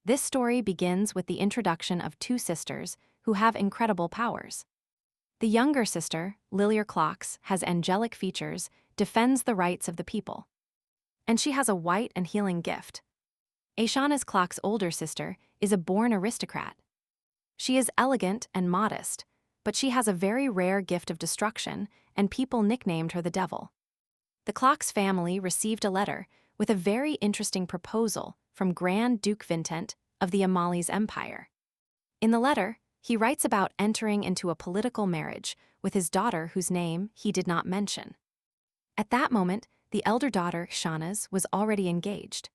This story begins with the introduction of two sisters who have incredible powers. The younger sister, Lilia Clocks, has angelic features, defends the rights of the people. And she has a white and healing gift. Aishana's Clock's older sister is a born aristocrat. She is elegant and modest, but she has a very rare gift of destruction, and people nicknamed her the devil. The Clocks family received a letter with a very interesting proposal from Grand Duke Vincent of the Amali's Empire. In the letter, he writes about entering into a political marriage with his daughter whose name he did not mention. At that moment, the elder daughter, Shana's, was already engaged.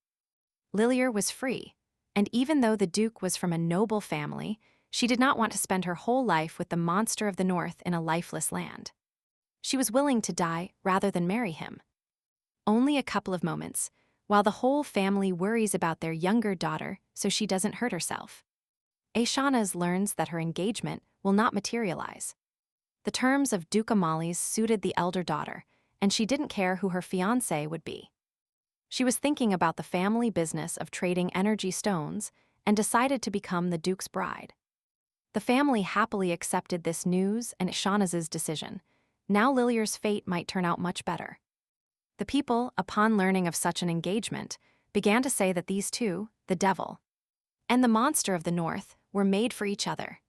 Lilia was free, and even though the Duke was from a noble family, she did not want to spend her whole life with the monster of the north in a lifeless land. She was willing to die rather than marry him. Only a couple of moments, while the whole family worries about their younger daughter so she doesn't hurt herself. Aishana learns that her engagement will not materialize. The terms of Duke Amali's suited the elder daughter, and she didn't care who her fiancé would be. She was thinking about the family business of trading energy stones and decided to become the Duke's bride. The family happily accepted this news and Aishana's decision. Now Lilia's fate might turn out much better. The people, upon learning of such an engagement, began to say that these two, the devil and the monster of the north, were made for each other.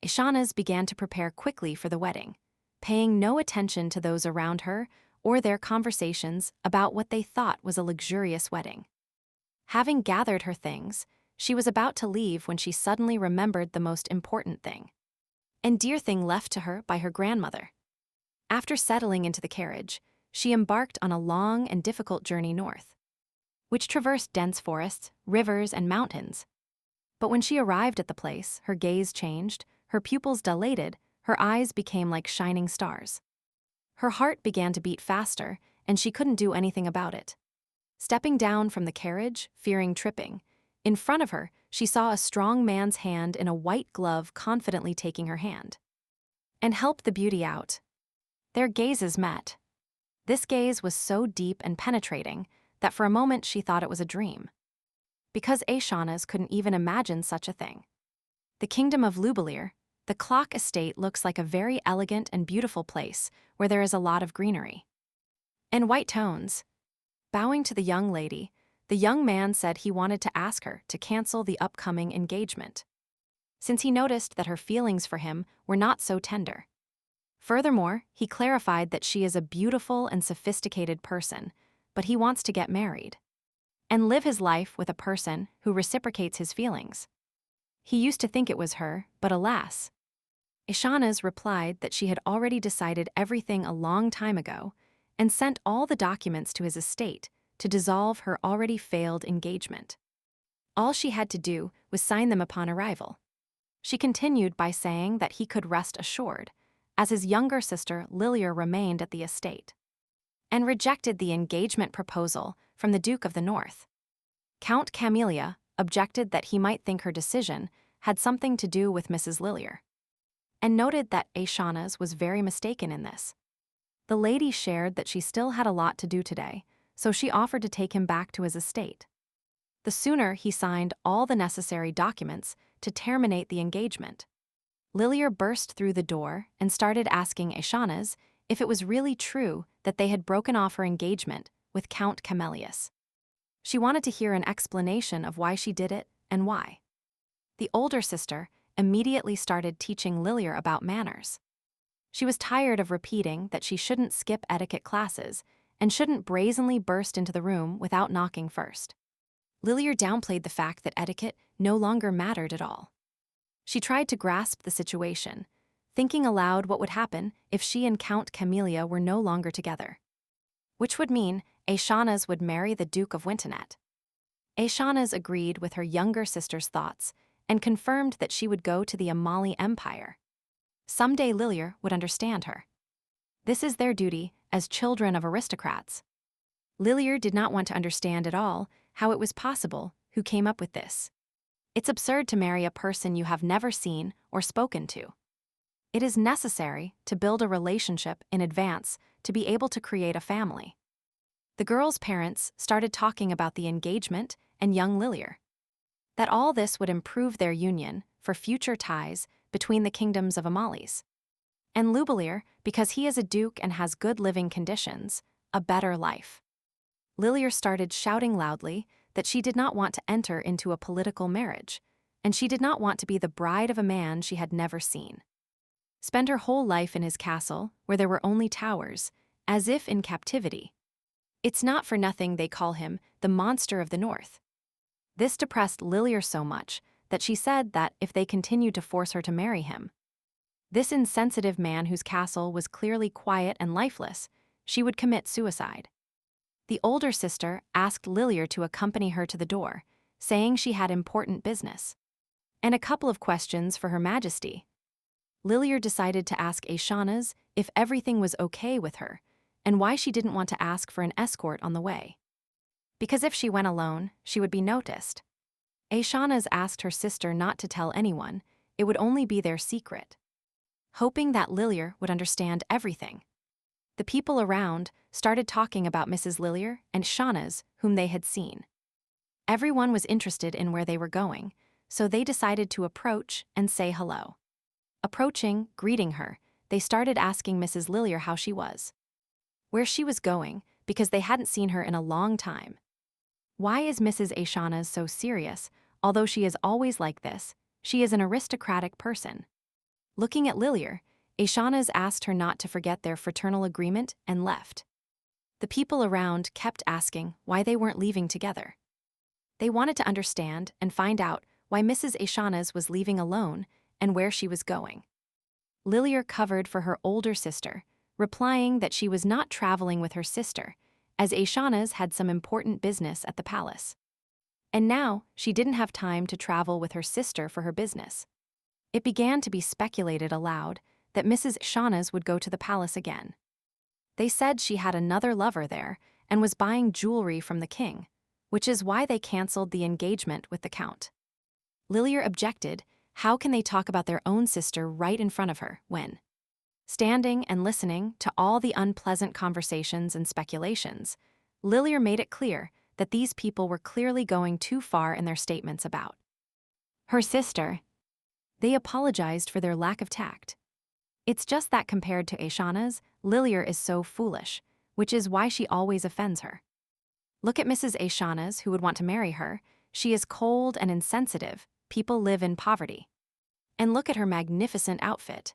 Aishana began to prepare quickly for the wedding, paying no attention to those around her or their conversations about what they thought was a luxurious wedding. Having gathered her things, she was about to leave when she suddenly remembered the most important thing. And dear thing left to her by her grandmother. After settling into the carriage, she embarked on a long and difficult journey north, which traversed dense forests, rivers, and mountains. But when she arrived at the place, her gaze changed, her pupils dilated, her eyes became like shining stars. Her heart began to beat faster, and she couldn't do anything about it. Stepping down from the carriage, fearing tripping, in front of her, she saw a strong man's hand in a white glove confidently taking her hand. And helped the beauty out. Their gazes met. This gaze was so deep and penetrating that for a moment she thought it was a dream. Because Aishana's couldn't even imagine such a thing. The kingdom of Lubelir, the Clock estate, looks like a very elegant and beautiful place where there is a lot of greenery. And white tones. Bowing to the young lady, the young man said he wanted to ask her to cancel the upcoming engagement, since he noticed that her feelings for him were not so tender. Furthermore, he clarified that she is a beautiful and sophisticated person, but he wants to get married and live his life with a person who reciprocates his feelings. He used to think it was her, but alas. Aishana replied that she had already decided everything a long time ago and sent all the documents to his estate to dissolve her already failed engagement. All she had to do was sign them upon arrival. She continued by saying that he could rest assured, as his younger sister Lilia remained at the estate, and rejected the engagement proposal from the Duke of the North. Count Camelia objected that he might think her decision had something to do with Mrs. Lilia, and noted that Aishana was very mistaken in this. The lady shared that she still had a lot to do today, so she offered to take him back to his estate. The sooner he signed all the necessary documents to terminate the engagement. Lilia burst through the door and started asking Aishana if it was really true that they had broken off her engagement with Count Camelius. She wanted to hear an explanation of why she did it and why. The older sister immediately started teaching Lilia about manners. She was tired of repeating that she shouldn't skip etiquette classes and shouldn't brazenly burst into the room without knocking first. Lilia downplayed the fact that etiquette no longer mattered at all. She tried to grasp the situation, thinking aloud what would happen if she and Count Camelia were no longer together. Which would mean Aishana would marry the Duke of Wintonet. Aishana agreed with her younger sister's thoughts and confirmed that she would go to the Amali Empire. Someday Lilia would understand her. This is their duty as children of aristocrats. Lilia did not want to understand at all how it was possible who came up with this. It's absurd to marry a person you have never seen or spoken to. It is necessary to build a relationship in advance to be able to create a family. The girl's parents started talking about the engagement and young Lilia. that all this would improve their union for future ties between the kingdoms of Amalis. And Lubelier, because he is a duke and has good living conditions, a better life. Lilier started shouting loudly that she did not want to enter into a political marriage, and she did not want to be the bride of a man she had never seen. Spend her whole life in his castle, where there were only towers, as if in captivity. It's not for nothing they call him the monster of the north. This depressed Lilier so much that she said that if they continued to force her to marry him, this insensitive man whose castle was clearly quiet and lifeless, she would commit suicide. The older sister asked Lilier to accompany her to the door, saying she had important business and a couple of questions for Her Majesty. Lilier decided to ask Aishanaz if everything was okay with her and why she didn't want to ask for an escort on the way. Because if she went alone, she would be noticed. Aishanaz asked her sister not to tell anyone, it would only be their secret, hoping that Lilier would understand everything. The people around started talking about Mrs. Lilier and Aishanaz, whom they had seen. Everyone was interested in where they were going, so they decided to approach and say hello. Approaching, greeting her, they started asking Mrs. Lilier how she was, where she was going, because they hadn't seen her in a long time. Why is Mrs. Aishanaz so serious? Although she is always like this, she is an aristocratic person. Looking at Lilier, Aishanaz asked her not to forget their fraternal agreement and left. The people around kept asking why they weren't leaving together. They wanted to understand and find out why Mrs. Aishanaz was leaving alone and where she was going. Lilier covered for her older sister, replying that she was not traveling with her sister, as Aishanaz had some important business at the palace. And now she didn't have time to travel with her sister for her business. It began to be speculated aloud that Mrs. Aishanaz would go to the palace again. They said she had another lover there and was buying jewelry from the king, which is why they canceled the engagement with the count. Lilier objected. How can they talk about their own sister right in front of her when? Standing and listening to all the unpleasant conversations and speculations, Lilier made it clear that these people were clearly going too far in their statements about her sister. They apologized for their lack of tact. It's just that compared to Aishanaz, Lilier is so foolish, which is why she always offends her. Look at Mrs. Aishanaz, who would want to marry her. She is cold and insensitive. People live in poverty. And look at her magnificent outfit.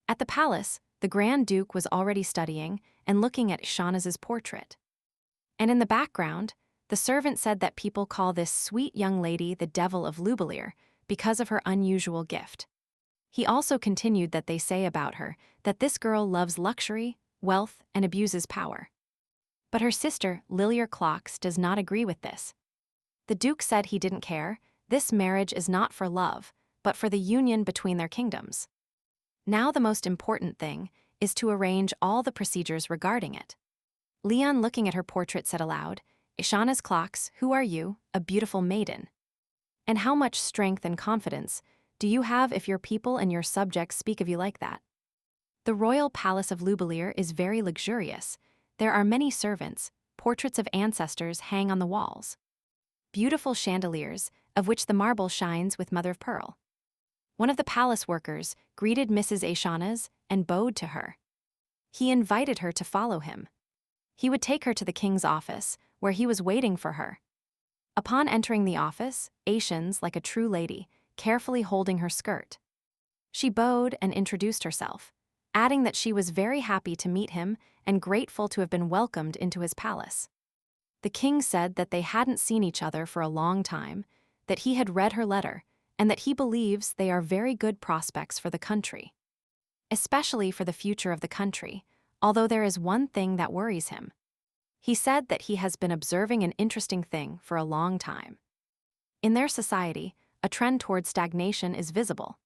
At the palace, the Grand Duke was already studying and looking at Aishanaz's portrait. And in the background, the servant said that people call this sweet young lady the devil of Lubelier because of her unusual gift. He also continued that they say about her that this girl loves luxury, wealth, and abuses power. But her sister, Lilier Clocks, does not agree with this. The Duke said he didn't care. This marriage is not for love, but for the union between their kingdoms. Now the most important thing is to arrange all the procedures regarding it. Leon, looking at her portrait, said aloud, Aishanaz Clocks, who are you, a beautiful maiden? And how much strength and confidence do you have if your people and your subjects speak of you like that? The royal palace of Lubelier is very luxurious. There are many servants, portraits of ancestors hang on the walls. Beautiful chandeliers, of which the marble shines with mother of pearl. One of the palace workers greeted Mrs. Aishanaz and bowed to her. He invited her to follow him. He would take her to the king's office, where he was waiting for her. Upon entering the office, Aishanaz, like a true lady, carefully holding her skirt. She bowed and introduced herself, adding that she was very happy to meet him and grateful to have been welcomed into his palace. The king said that they hadn't seen each other for a long time, that he had read her letter, and that he believes they are very good prospects for the country. Especially for the future of the country, although there is one thing that worries him. He said that he has been observing an interesting thing for a long time. In their society, a trend toward stagnation is visible.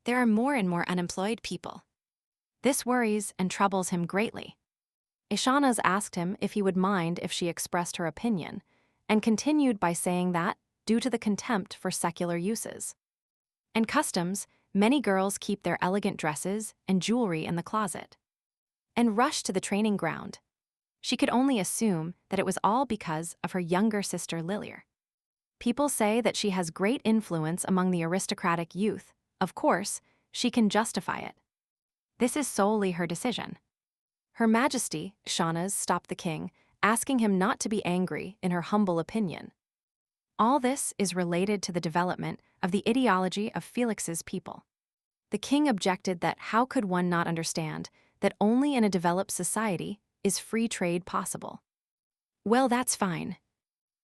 There are more and more unemployed people. This worries and troubles him greatly. Aishanaz asked him if he would mind if she expressed her opinion, and continued by saying that, due to the contempt for secular uses and customs, many girls keep their elegant dresses and jewelry in the closet and rush to the training ground. She could only assume that it was all because of her younger sister Lilier. People say that she has great influence among the aristocratic youth. Of course, she can justify it. This is solely her decision. Her Majesty, Shahnaz, stopped the king, asking him not to be angry in her humble opinion. All this is related to the development of the ideology of Felix's people. The king objected that how could one not understand that only in a developed society is free trade possible? Well, that's fine.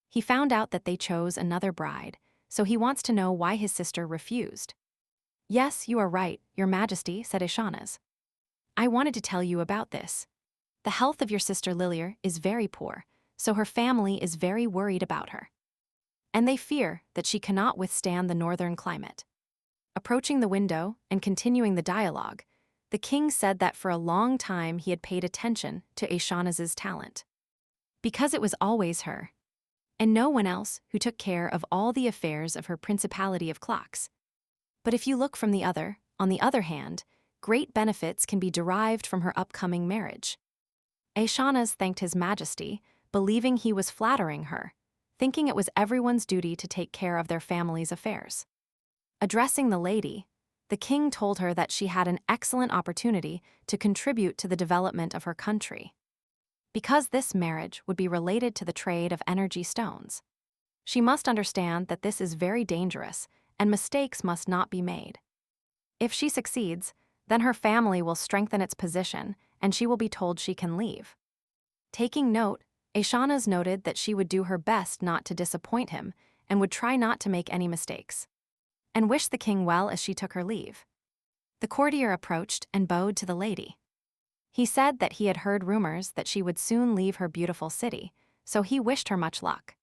He found out that they chose another bride, so he wants to know why his sister refused. Yes, you are right, Your Majesty, said Shahnaz. I wanted to tell you about this. The health of your sister Lilir is very poor, so her family is very worried about her. And they fear that she cannot withstand the northern climate. Approaching the window and continuing the dialogue, the king said that for a long time he had paid attention to Shahnaz's talent. Because it was always her, and no one else who took care of all the affairs of her principality of clocks. But if you look on the other hand, great benefits can be derived from her upcoming marriage. Shahnaz thanked His Majesty, believing he was flattering her, thinking it was everyone's duty to take care of their family's affairs. Addressing the lady, the king told her that she had an excellent opportunity to contribute to the development of her country. Because this marriage would be related to the trade of energy stones, she must understand that this is very dangerous and mistakes must not be made. If she succeeds, then her family will strengthen its position and she will be told she can leave. Taking note, Shahnaz noted that she would do her best not to disappoint him and would try not to make any mistakes, and wished the king well as she took her leave. The courtier approached and bowed to the lady. He said that he had heard rumors that she would soon leave her beautiful city, so he wished her much luck.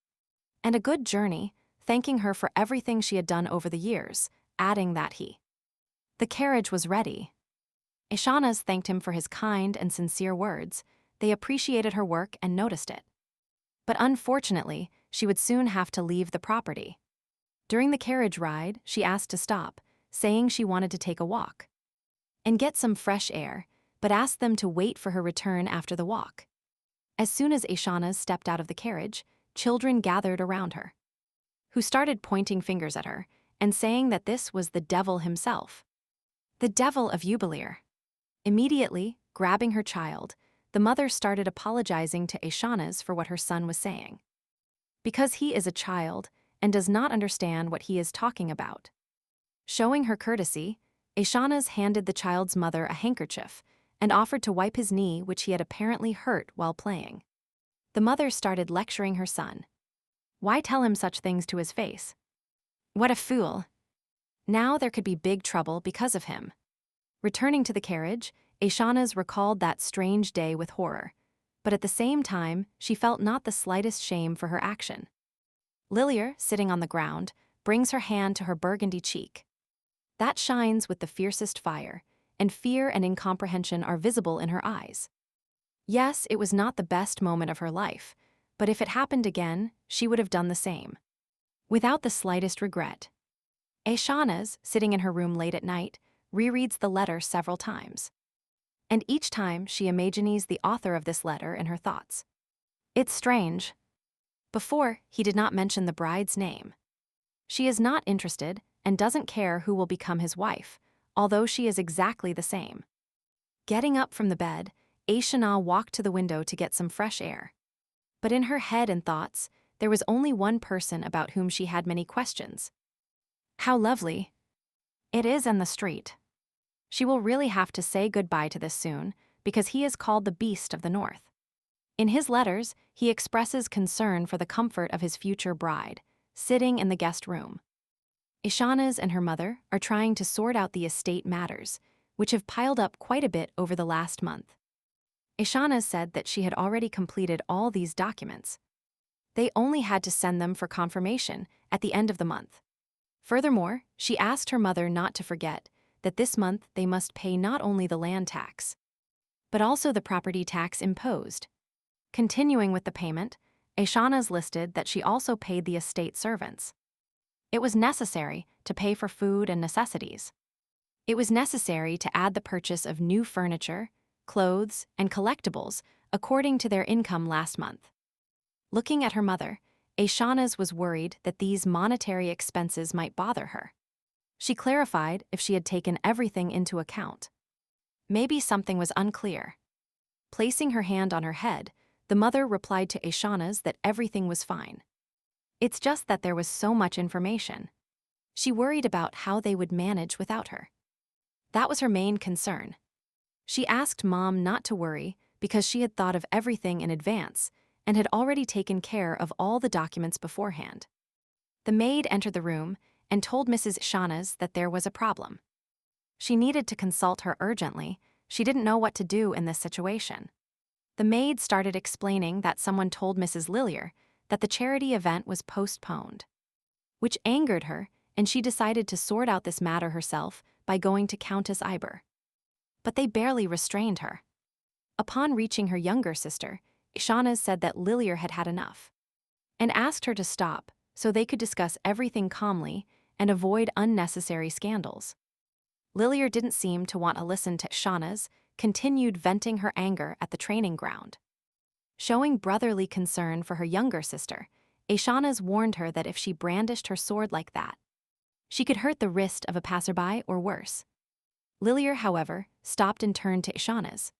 And a good journey, thanking her for everything she had done over the years, adding that the carriage was ready. Shahnaz thanked him for his kind and sincere words. They appreciated her work and noticed it. But unfortunately, she would soon have to leave the property. During the carriage ride, she asked to stop, saying she wanted to take a walk and get some fresh air, but asked them to wait for her return after the walk. As soon as Shahnaz stepped out of the carriage, children gathered around her, who started pointing fingers at her and saying that this was the devil himself. The devil of Jubileer. Immediately, grabbing her child, the mother started apologizing to Shahnaz for what her son was saying. Because he is a child and does not understand what he is talking about. Showing her courtesy, Shahnaz handed the child's mother a handkerchief and offered to wipe his knee, which he had apparently hurt while playing. The mother started lecturing her son. Why tell him such things to his face? What a fool! Now there could be big trouble because of him. Returning to the carriage, Shahnaz recalled that strange day with horror, but at the same time, she felt not the slightest shame for her action. Lilir, sitting on the ground, brings her hand to her burgundy cheek. That shines with the fiercest fire, and fear and incomprehension are visible in her eyes. Yes, it was not the best moment of her life, but if it happened again, she would have done the same, without the slightest regret. Shahnaz, sitting in her room late at night, rereads the letter several times. And each time she imagines the author of this letter in her thoughts. It's strange. Before, he did not mention the bride's name. She is not interested and doesn't care who will become his wife, although she is exactly the same. Getting up from the bed, Shahnaz walked to the window to get some fresh air. But in her head and thoughts, there was only one person about whom she had many questions. How lovely it is in the street. She will really have to say goodbye to this soon, because he is called the Beast of the North. In his letters, he expresses concern for the comfort of his future bride, sitting in the guest room. Shahnaz and her mother are trying to sort out the estate matters, which have piled up quite a bit over the last month. Shahnaz said that she had already completed all these documents. They only had to send them for confirmation at the end of the month. Furthermore, she asked her mother not to forget that this month they must pay not only the land tax, but also the property tax imposed. Continuing with the payment, Shahnaz listed that she also paid the estate servants. It was necessary to pay for food and necessities. It was necessary to add the purchase of new furniture, clothes, and collectibles according to their income last month. Looking at her mother, Aishana's was worried that these monetary expenses might bother her. She clarified if she had taken everything into account. Maybe something was unclear. Placing her hand on her head, the mother replied to Aishana's that everything was fine. It's just that there was so much information. She worried about how they would manage without her. That was her main concern. She asked Mom not to worry because she had thought of everything in advance and had already taken care of all the documents beforehand. The maid entered the room and told Mrs. Shaughnas that there was a problem. She needed to consult her urgently. She didn't know what to do in this situation. The maid started explaining that someone told Mrs. Lillier that the charity event was postponed, which angered her, and she decided to sort out this matter herself by going to Countess Iber. But they barely restrained her. Upon reaching her younger sister, Shaughnas said that Lillier had had enough and asked her to stop so they could discuss everything calmly and avoid unnecessary scandals. Lillier didn't seem to want to listen to Shaughnas, continued venting her anger at the training ground. Showing brotherly concern for her younger sister, Aishana's warned her that if she brandished her sword like that, she could hurt the wrist of a passerby or worse. Lillier, however, stopped and turned to Aishana's.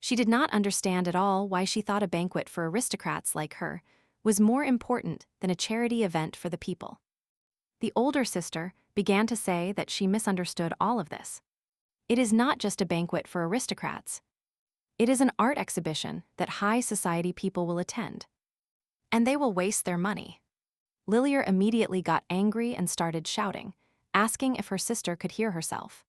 She did not understand at all why she thought a banquet for aristocrats like her was more important than a charity event for the people. The older sister began to say that she misunderstood all of this. It is not just a banquet for aristocrats. It is an art exhibition that high society people will attend. And they will waste their money. Lillier immediately got angry and started shouting, asking if her sister could hear herself.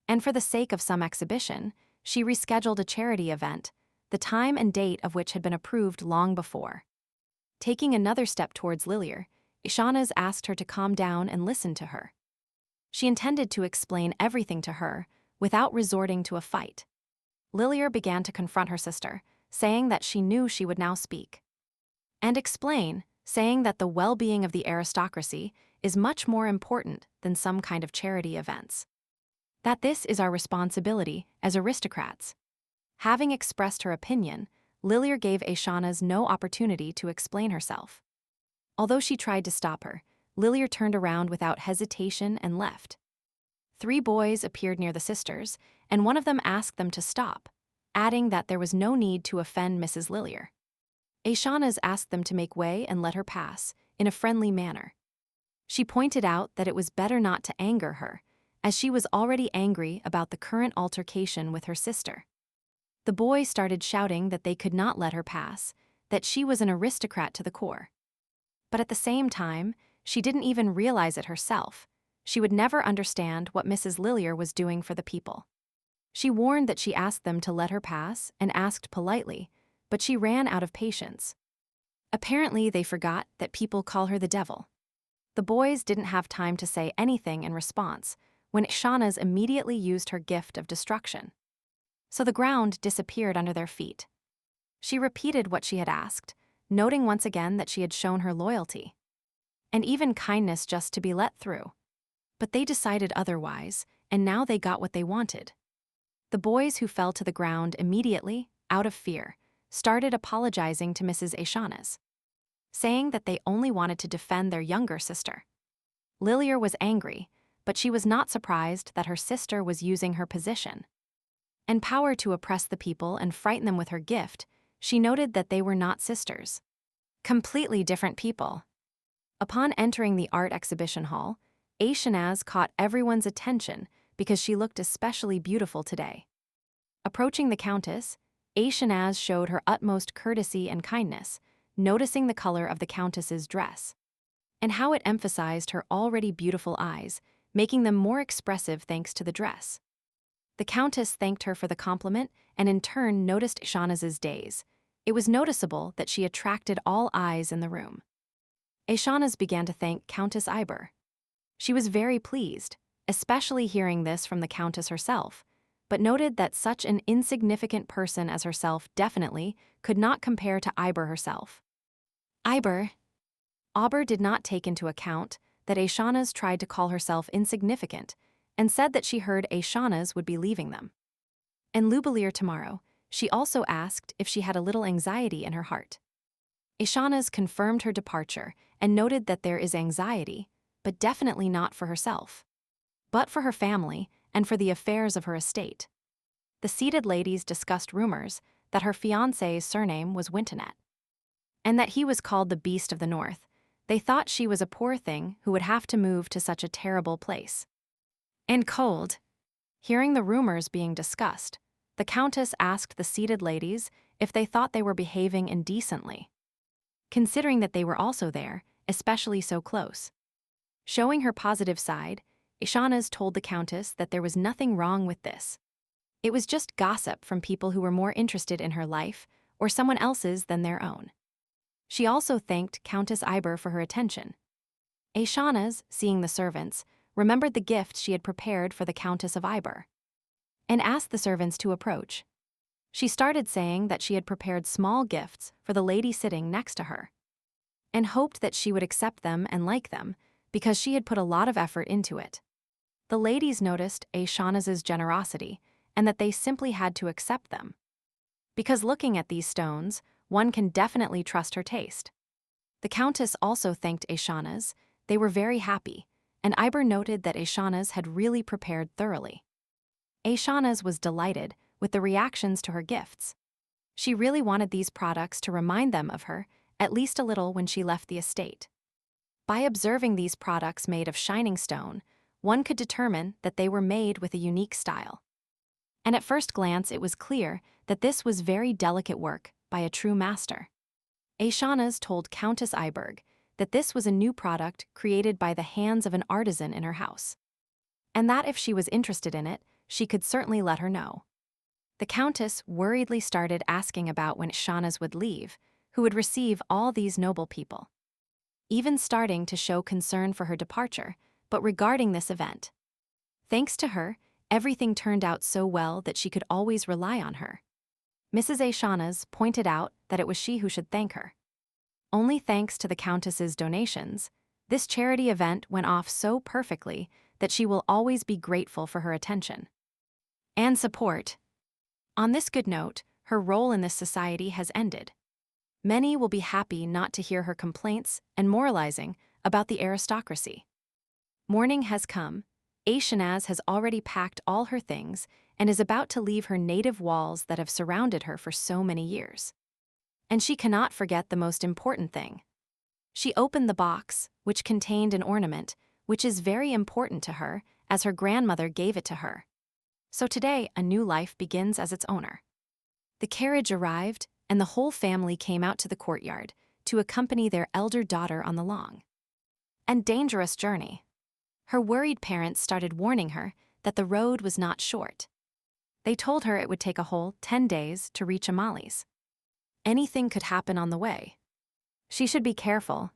And for the sake of some exhibition, she rescheduled a charity event, the time and date of which had been approved long before. Taking another step towards Lillier, Aishana's asked her to calm down and listen to her. She intended to explain everything to her without resorting to a fight. Lillier began to confront her sister, saying that she knew she would now speak and explain, saying that the well-being of the aristocracy is much more important than some kind of charity events. That this is our responsibility as aristocrats. Having expressed her opinion, Lillier gave Aishana's no opportunity to explain herself. Although she tried to stop her, Lillier turned around without hesitation and left. 3 boys appeared near the sisters, and one of them asked them to stop, adding that there was no need to offend Mrs. Lillier. Aishana's asked them to make way and let her pass, in a friendly manner. She pointed out that it was better not to anger her, as she was already angry about the current altercation with her sister. The boys started shouting that they could not let her pass, that she was an aristocrat to the core. But at the same time, she didn't even realize it herself. She would never understand what Mrs. Lillier was doing for the people. She warned that she asked them to let her pass and asked politely, but she ran out of patience. Apparently, they forgot that people call her the devil. The boys didn't have time to say anything in response when Shaughnas immediately used her gift of destruction. So the ground disappeared under their feet. She repeated what she had asked, noting once again that she had shown her loyalty and even kindness just to be let through. But they decided otherwise, and now they got what they wanted. The boys who fell to the ground immediately, out of fear, started apologizing to Mrs. Aishana's, saying that they only wanted to defend their younger sister. Lillier was angry, but she was not surprised that her sister was using her position and power to oppress the people and frighten them with her gift. She noted that they were not sisters. Completely different people. Upon entering the art exhibition hall, Aishanaz caught everyone's attention because she looked especially beautiful today. Approaching the countess, Aishanaz showed her utmost courtesy and kindness, noticing the color of the countess's dress and how it emphasized her already beautiful eyes, making them more expressive thanks to the dress. The countess thanked her for the compliment and in turn noticed Aishanaz's days. It was noticeable that she attracted all eyes in the room. Aishanaz began to thank Countess Iber. She was very pleased, especially hearing this from the countess herself, but noted that such an insignificant person as herself definitely could not compare to Iber herself. Iber did not take into account that Aishanaz tried to call herself insignificant and said that she heard Aishanaz would be leaving them. And Lubalier tomorrow, she also asked if she had a little anxiety in her heart. Aishanas confirmed her departure and noted that there is anxiety, but definitely not for herself, but for her family and for the affairs of her estate. The seated ladies discussed rumors that her fiancé's surname was Wintonet, and that he was called the Beast of the North. They thought she was a poor thing who would have to move to such a terrible place. And cold. Hearing the rumors being discussed, the Countess asked the seated ladies if they thought they were behaving indecently, considering that they were also there, especially so close. Showing her positive side, Aishanas told the Countess that there was nothing wrong with this. It was just gossip from people who were more interested in her life or someone else's than their own. She also thanked Countess Iber for her attention. Aishanas, seeing the servants, remembered the gift she had prepared for the Countess of Iber, and asked the servants to approach. She started saying that she had prepared small gifts for the lady sitting next to her, and hoped that she would accept them and like them, because she had put a lot of effort into it. The ladies noticed Aishanas's generosity, and that they simply had to accept them. Because looking at these stones, one can definitely trust her taste. The Countess also thanked Aishanas. They were very happy, and Iber noted that Aishanas had really prepared thoroughly. Aishanas was delighted with the reactions to her gifts. She really wanted these products to remind them of her, at least a little when she left the estate. By observing these products made of shining stone, one could determine that they were made with a unique style. And at first glance it was clear that this was very delicate work by a true master. Aishanas told Countess Iberg that this was a new product created by the hands of an artisan in her house, and that if she was interested in it, she could certainly let her know. The Countess worriedly started asking about when Aishanas would leave, who would receive all these noble people, even starting to show concern for her departure, but regarding this event. Thanks to her, everything turned out so well that she could always rely on her. Mrs. Aishanas pointed out that it was she who should thank her. Only thanks to the Countess's donations, this charity event went off so perfectly that she will always be grateful for her attention and support. On this good note, her role in this society has ended. Many will be happy not to hear her complaints and moralizing about the aristocracy. Morning has come. Aishanaz has already packed all her things and is about to leave her native walls that have surrounded her for so many years. And she cannot forget the most important thing. She opened the box, which contained an ornament, which is very important to her, as her grandmother gave it to her. So today, a new life begins as its owner. The carriage arrived, and the whole family came out to the courtyard to accompany their elder daughter on the long and dangerous journey. Her worried parents started warning her that the road was not short. They told her it would take a whole 10 days to reach Amali's. Anything could happen on the way. She should be careful.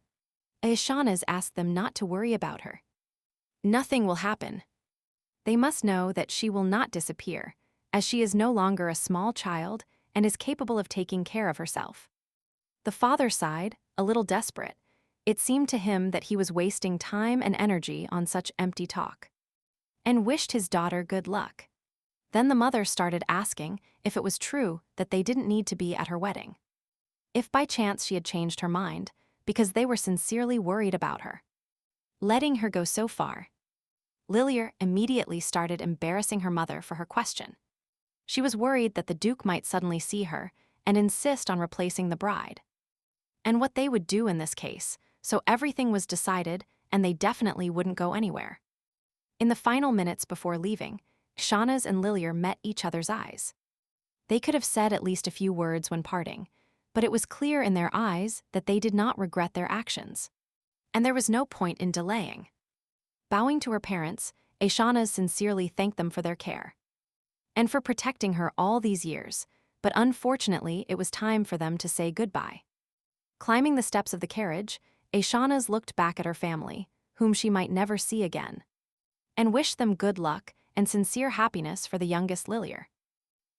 Aishanas asked them not to worry about her. Nothing will happen. They must know that she will not disappear, as she is no longer a small child and is capable of taking care of herself. The father sighed, a little desperate. It seemed to him that he was wasting time and energy on such empty talk, and wished his daughter good luck. Then the mother started asking if it was true that they didn't need to be at her wedding, if by chance she had changed her mind, because they were sincerely worried about her, letting her go so far. Lilier immediately started embarrassing her mother for her question. She was worried that the Duke might suddenly see her and insist on replacing the bride, and what they would do in this case, so everything was decided and they definitely wouldn't go anywhere. In the final minutes before leaving, Aishanas and Lilier met each other's eyes. They could have said at least a few words when parting, but it was clear in their eyes that they did not regret their actions, and there was no point in delaying. Bowing to her parents, Aishanas sincerely thanked them for their care and for protecting her all these years, but unfortunately it was time for them to say goodbye. Climbing the steps of the carriage, Aishanas looked back at her family, whom she might never see again, and wished them good luck and sincere happiness for the youngest Lilier.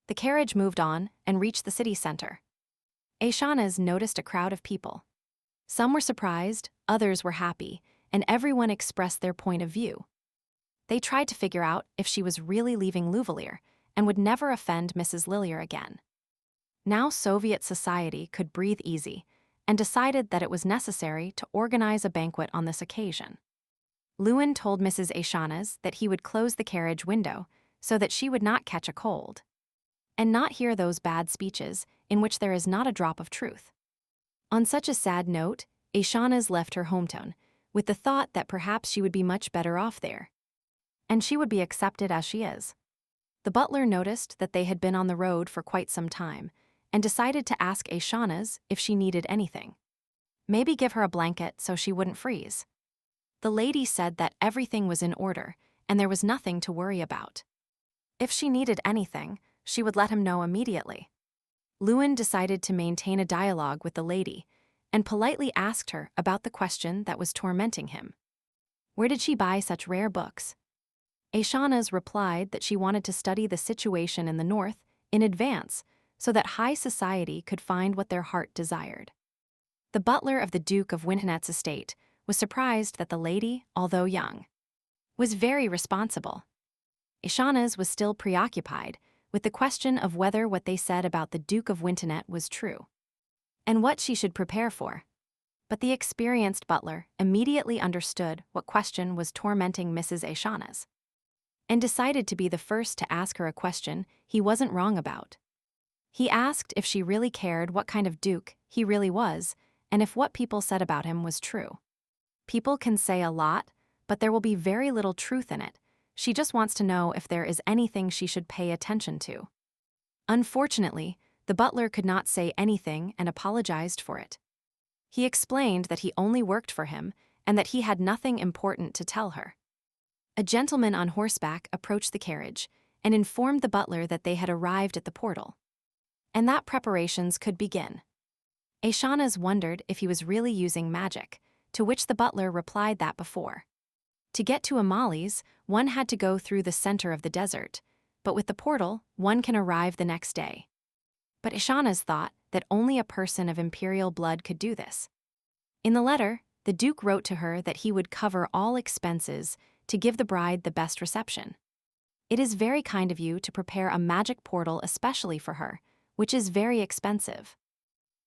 The carriage moved on and reached the city center. Aishanas noticed a crowd of people. Some were surprised, others were happy, and everyone expressed their point of view. They tried to figure out if she was really leaving Louvalier and would never offend Mrs. Lilier again. Now Soviet society could breathe easy, and decided that it was necessary to organize a banquet on this occasion. Lewin told Mrs. Aishanas that he would close the carriage window so that she would not catch a cold and not hear those bad speeches in which there is not a drop of truth. On such a sad note, Aishanas left her hometown with the thought that perhaps she would be much better off there, and she would be accepted as she is. The butler noticed that they had been on the road for quite some time and decided to ask Aishanas if she needed anything. Maybe give her a blanket so she wouldn't freeze. The lady said that everything was in order and there was nothing to worry about. If she needed anything, she would let him know immediately. Lewin decided to maintain a dialogue with the lady and politely asked her about the question that was tormenting him. Where did she buy such rare books? Aishanas replied that she wanted to study the situation in the north in advance so that high society could find what their heart desired. The butler of the Duke of Wintonet's estate was surprised that the lady, although young, was very responsible. Aishanas was still preoccupied with the question of whether what they said about the Duke of Wintonet was true, and what she should prepare for. But the experienced butler immediately understood what question was tormenting Mrs. Aishanas, and decided to be the first to ask her a question he wasn't wrong about. He asked if she really cared what kind of duke he really was, and if what people said about him was true. People can say a lot, but there will be very little truth in it. She just wants to know if there is anything she should pay attention to. Unfortunately, the butler could not say anything and apologized for it. He explained that he only worked for him and that he had nothing important to tell her. A gentleman on horseback approached the carriage and informed the butler that they had arrived at the portal, and that preparations could begin. Aishanas wondered if he was really using magic, to which the butler replied that before. To get to Amali's, one had to go through the center of the desert, but with the portal, one can arrive the next day. But Aishanas thought that only a person of imperial blood could do this. In the letter, the Duke wrote to her that he would cover all expenses to give the bride the best reception. It is very kind of you to prepare a magic portal especially for her, which is very expensive.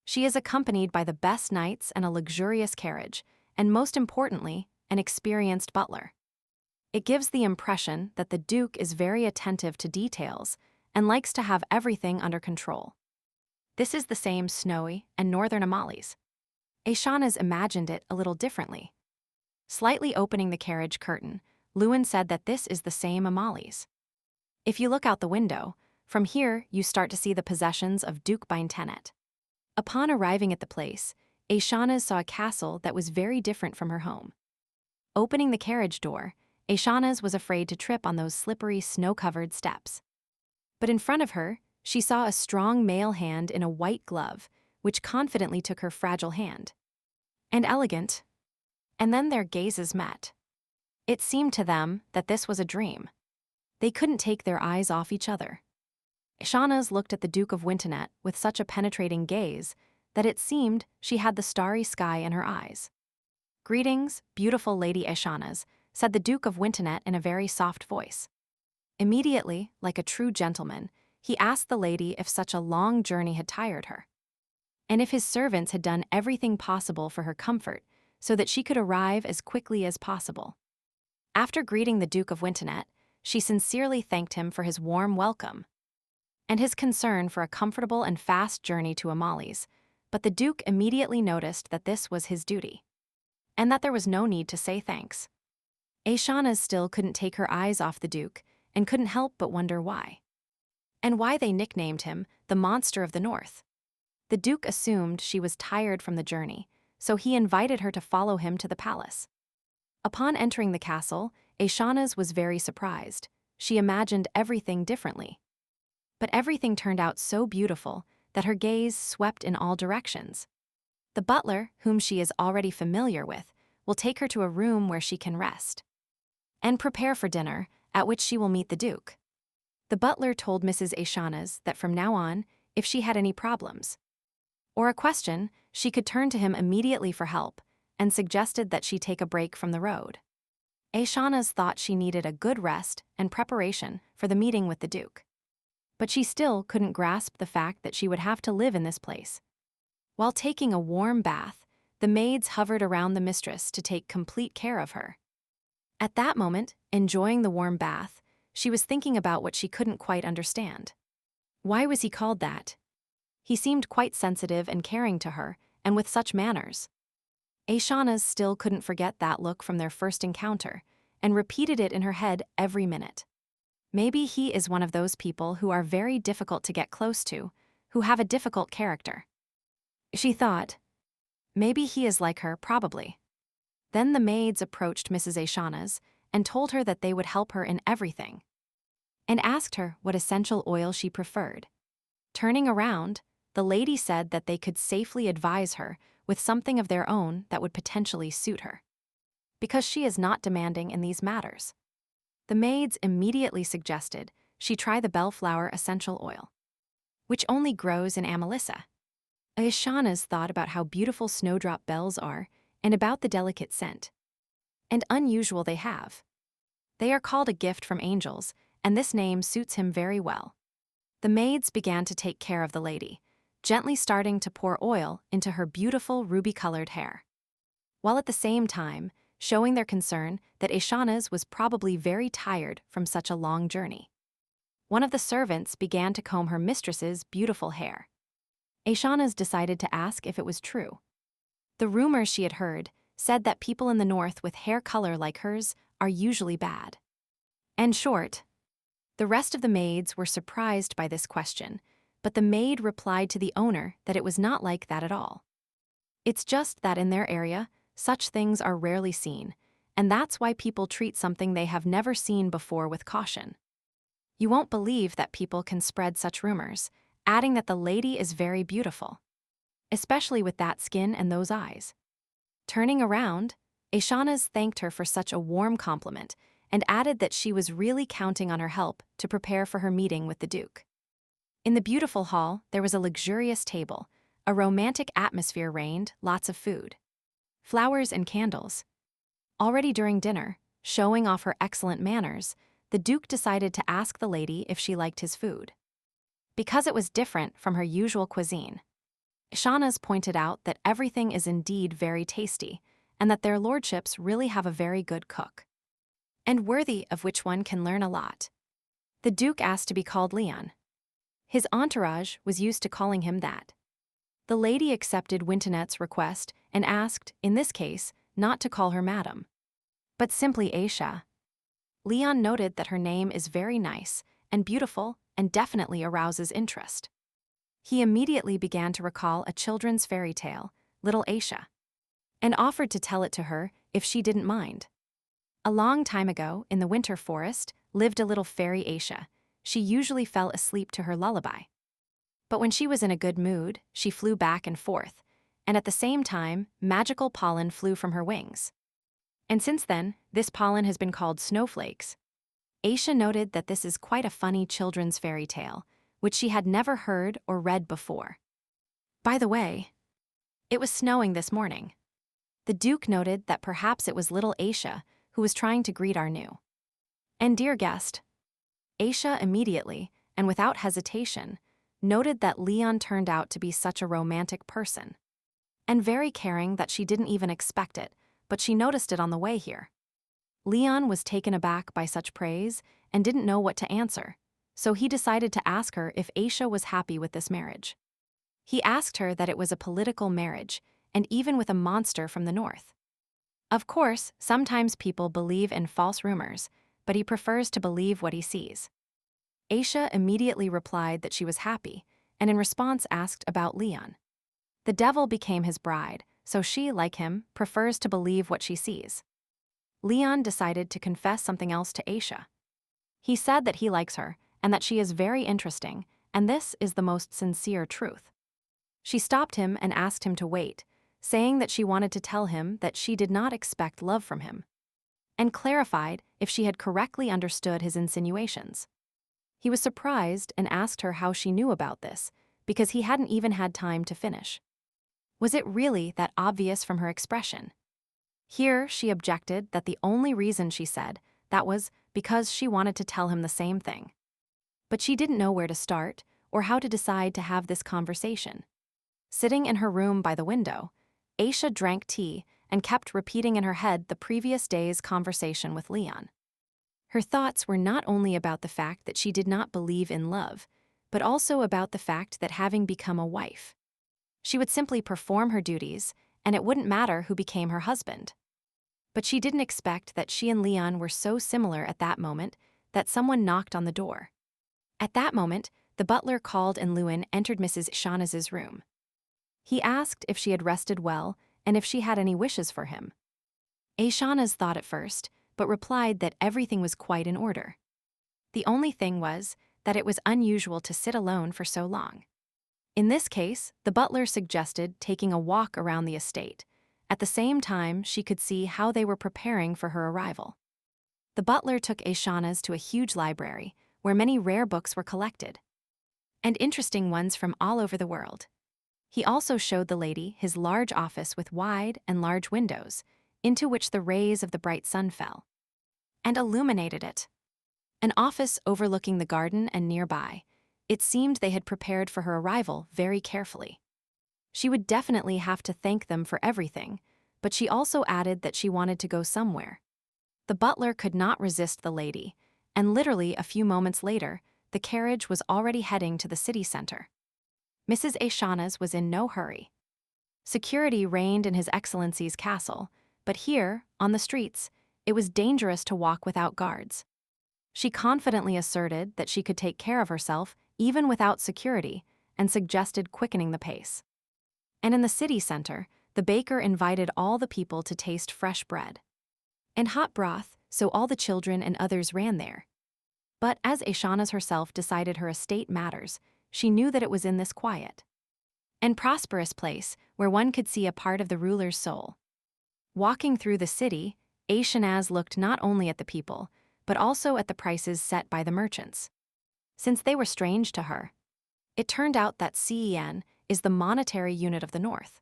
She is accompanied by the best knights and a luxurious carriage, and most importantly, an experienced butler. It gives the impression that the Duke is very attentive to details and likes to have everything under control. This is the same snowy and northern Amali's. Aishanas imagined it a little differently. Slightly opening the carriage curtain, Lewin said that this is the same Amali's. If you look out the window, from here you start to see the possessions of Duke Wintonet. Upon arriving at the place, Aishanas saw a castle that was very different from her home. Opening the carriage door, Aishanas was afraid to trip on those slippery, snow-covered steps. But in front of her, she saw a strong male hand in a white glove, which confidently took her fragile hand. And elegant. And then their gazes met. It seemed to them that this was a dream. They couldn't take their eyes off each other. Aishanas looked at the Duke of Wintonet with such a penetrating gaze that it seemed she had the starry sky in her eyes. "Greetings, beautiful Lady Aishanas," said the Duke of Wintonet in a very soft voice. Immediately, like a true gentleman, he asked the lady if such a long journey had tired her, and if his servants had done everything possible for her comfort so that she could arrive as quickly as possible. After greeting the Duke of Wintonet, she sincerely thanked him for his warm welcome and his concern for a comfortable and fast journey to Amali's, but the Duke immediately noticed that this was his duty, and that there was no need to say thanks. Aishanas still couldn't take her eyes off the Duke and couldn't help but wonder why. And why they nicknamed him the Monster of the North. The Duke assumed she was tired from the journey, so he invited her to follow him to the palace. Upon entering the castle, Aishanas was very surprised. She imagined everything differently. But everything turned out so beautiful that her gaze swept in all directions. The butler, whom she is already familiar with, will take her to a room where she can rest and prepare for dinner, at which she will meet the Duke. The butler told Mrs. Aishanas that from now on, if she had any problems or a question, she could turn to him immediately for help, and suggested that she take a break from the road. Aishanas thought she needed a good rest and preparation for the meeting with the Duke. But she still couldn't grasp the fact that she would have to live in this place. While taking a warm bath, the maids hovered around the mistress to take complete care of her. At that moment, enjoying the warm bath, she was thinking about what she couldn't quite understand. Why was he called that? He seemed quite sensitive and caring to her, and with such manners. Aishana's still couldn't forget that look from their first encounter, and repeated it in her head every minute. Maybe he is one of those people who are very difficult to get close to, who have a difficult character. She thought, maybe he is like her, probably. Then the maids approached Mrs. Aishana's and told her that they would help her in everything, and asked her what essential oil she preferred. Turning around, the lady said that they could safely advise her with something of their own that would potentially suit her, because she is not demanding in these matters. The maids immediately suggested she try the bellflower essential oil, which only grows in Amelissa. Aishana's thought about how beautiful snowdrop bells are and about the delicate scent and unusual they have. They are called a gift from angels, and this name suits him very well. The maids began to take care of the lady, gently starting to pour oil into her beautiful ruby-colored hair, while at the same time showing their concern that Aishana's was probably very tired from such a long journey. One of the servants began to comb her mistress's beautiful hair. Aishana's decided to ask if it was true. The rumors she had heard said that people in the north with hair color like hers are usually bad. And short, the rest of the maids were surprised by this question, but the maid replied to the owner that it was not like that at all. It's just that in their area, such things are rarely seen, and that's why people treat something they have never seen before with caution. You won't believe that people can spread such rumors, adding that the lady is very beautiful, especially with that skin and those eyes. Turning around, Aishana's thanked her for such a warm compliment and added that she was really counting on her help to prepare for her meeting with the Duke. In the beautiful hall, there was a luxurious table, a romantic atmosphere reigned, lots of food, flowers and candles. Already during dinner, showing off her excellent manners, the Duke decided to ask the lady if she liked his food, because it was different from her usual cuisine. Aishana's pointed out that everything is indeed very tasty, and that their lordships really have a very good cook, and worthy of which one can learn a lot. The Duke asked to be called Leon. His entourage was used to calling him that. The lady accepted Wintonette's request and asked, in this case, not to call her madam, but simply Aisha. Leon noted that her name is very nice and beautiful and definitely arouses interest. He immediately began to recall a children's fairy tale, Little Aisha, and offered to tell it to her if she didn't mind. A long time ago, in the winter forest, lived a little fairy Aisha. She usually fell asleep to her lullaby. But when she was in a good mood, she flew back and forth, and at the same time, magical pollen flew from her wings. And since then, this pollen has been called snowflakes. Aisha noted that this is quite a funny children's fairy tale, which she had never heard or read before. By the way, it was snowing this morning. The Duke noted that perhaps it was little Aisha who was trying to greet our new and dear guest. Aisha immediately, and without hesitation, noted that Leon turned out to be such a romantic person, and very caring that she didn't even expect it, but she noticed it on the way here. Leon was taken aback by such praise and didn't know what to answer, so he decided to ask her if Aisha was happy with this marriage. He asked her that it was a political marriage, and even with a monster from the north. Of course, sometimes people believe in false rumors, but he prefers to believe what he sees. Aisha immediately replied that she was happy, and in response asked about Leon. The devil became his bride, so she, like him, prefers to believe what she sees. Leon decided to confess something else to Aisha. He said that he likes her, and that she is very interesting, and this is the most sincere truth. She stopped him and asked him to wait, saying that she wanted to tell him that she did not expect love from him, and clarified if she had correctly understood his insinuations. He was surprised and asked her how she knew about this, because he hadn't even had time to finish. Was it really that obvious from her expression? Here she objected that the only reason she said that was because she wanted to tell him the same thing. But she didn't know where to start or how to decide to have this conversation. Sitting in her room by the window, Aisha drank tea and kept repeating in her head the previous day's conversation with Leon. Her thoughts were not only about the fact that she did not believe in love, but also about the fact that having become a wife, she would simply perform her duties, and it wouldn't matter who became her husband. But she didn't expect that she and Leon were so similar at that moment that someone knocked on the door. At that moment, the butler called and Lewin entered Mrs. Shaughnessy's room. He asked if she had rested well and if she had any wishes for him. Shahnaz thought at first, but replied that everything was quite in order. The only thing was that it was unusual to sit alone for so long. In this case, the butler suggested taking a walk around the estate. At the same time, she could see how they were preparing for her arrival. The butler took Shahnaz to a huge library, where many rare books were collected, and interesting ones from all over the world. He also showed the lady his large office with wide and large windows, into which the rays of the bright sun fell, and illuminated it. An office overlooking the garden and nearby. It seemed they had prepared for her arrival very carefully. She would definitely have to thank them for everything, but she also added that she wanted to go somewhere. The butler could not resist the lady, and literally a few moments later, the carriage was already heading to the city center. Mrs. Shahnaz was in no hurry. Security reigned in His Excellency's castle, but here, on the streets, it was dangerous to walk without guards. She confidently asserted that she could take care of herself even without security and suggested quickening the pace. And in the city center, the baker invited all the people to taste fresh bread and hot broth, so all the children and others ran there. But as Shahnaz herself decided her estate matters, she knew that it was in this quiet and prosperous place where one could see a part of the ruler's soul. Walking through the city, Shahnaz looked not only at the people, but also at the prices set by the merchants. Since they were strange to her, it turned out that CEN is the monetary unit of the North.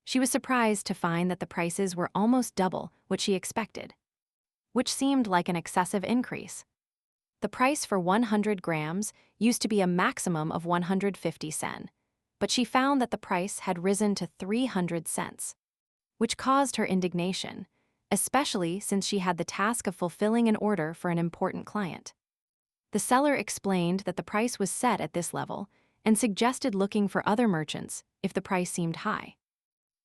She was surprised to find that the prices were almost double what she expected, which seemed like an excessive increase. The price for 100 grams used to be a maximum of 150 sen, but she found that the price had risen to 300 cents, which caused her indignation, especially since she had the task of fulfilling an order for an important client. The seller explained that the price was set at this level and suggested looking for other merchants if the price seemed high.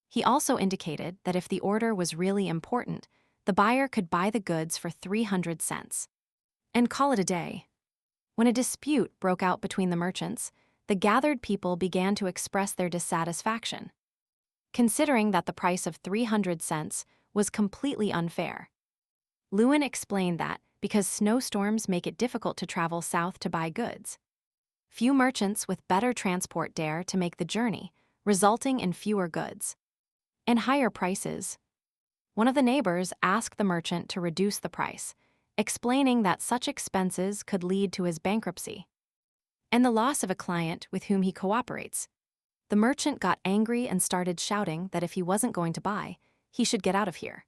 He also indicated that if the order was really important, the buyer could buy the goods for 300 cents and call it a day. When a dispute broke out between the merchants, the gathered people began to express their dissatisfaction, considering that the price of 300 cents was completely unfair. Lewin explained that because snowstorms make it difficult to travel south to buy goods, few merchants with better transport dare to make the journey, resulting in fewer goods and higher prices. One of the neighbors asked the merchant to reduce the price, explaining that such expenses could lead to his bankruptcy and the loss of a client with whom he cooperates. The merchant got angry and started shouting that if he wasn't going to buy, he should get out of here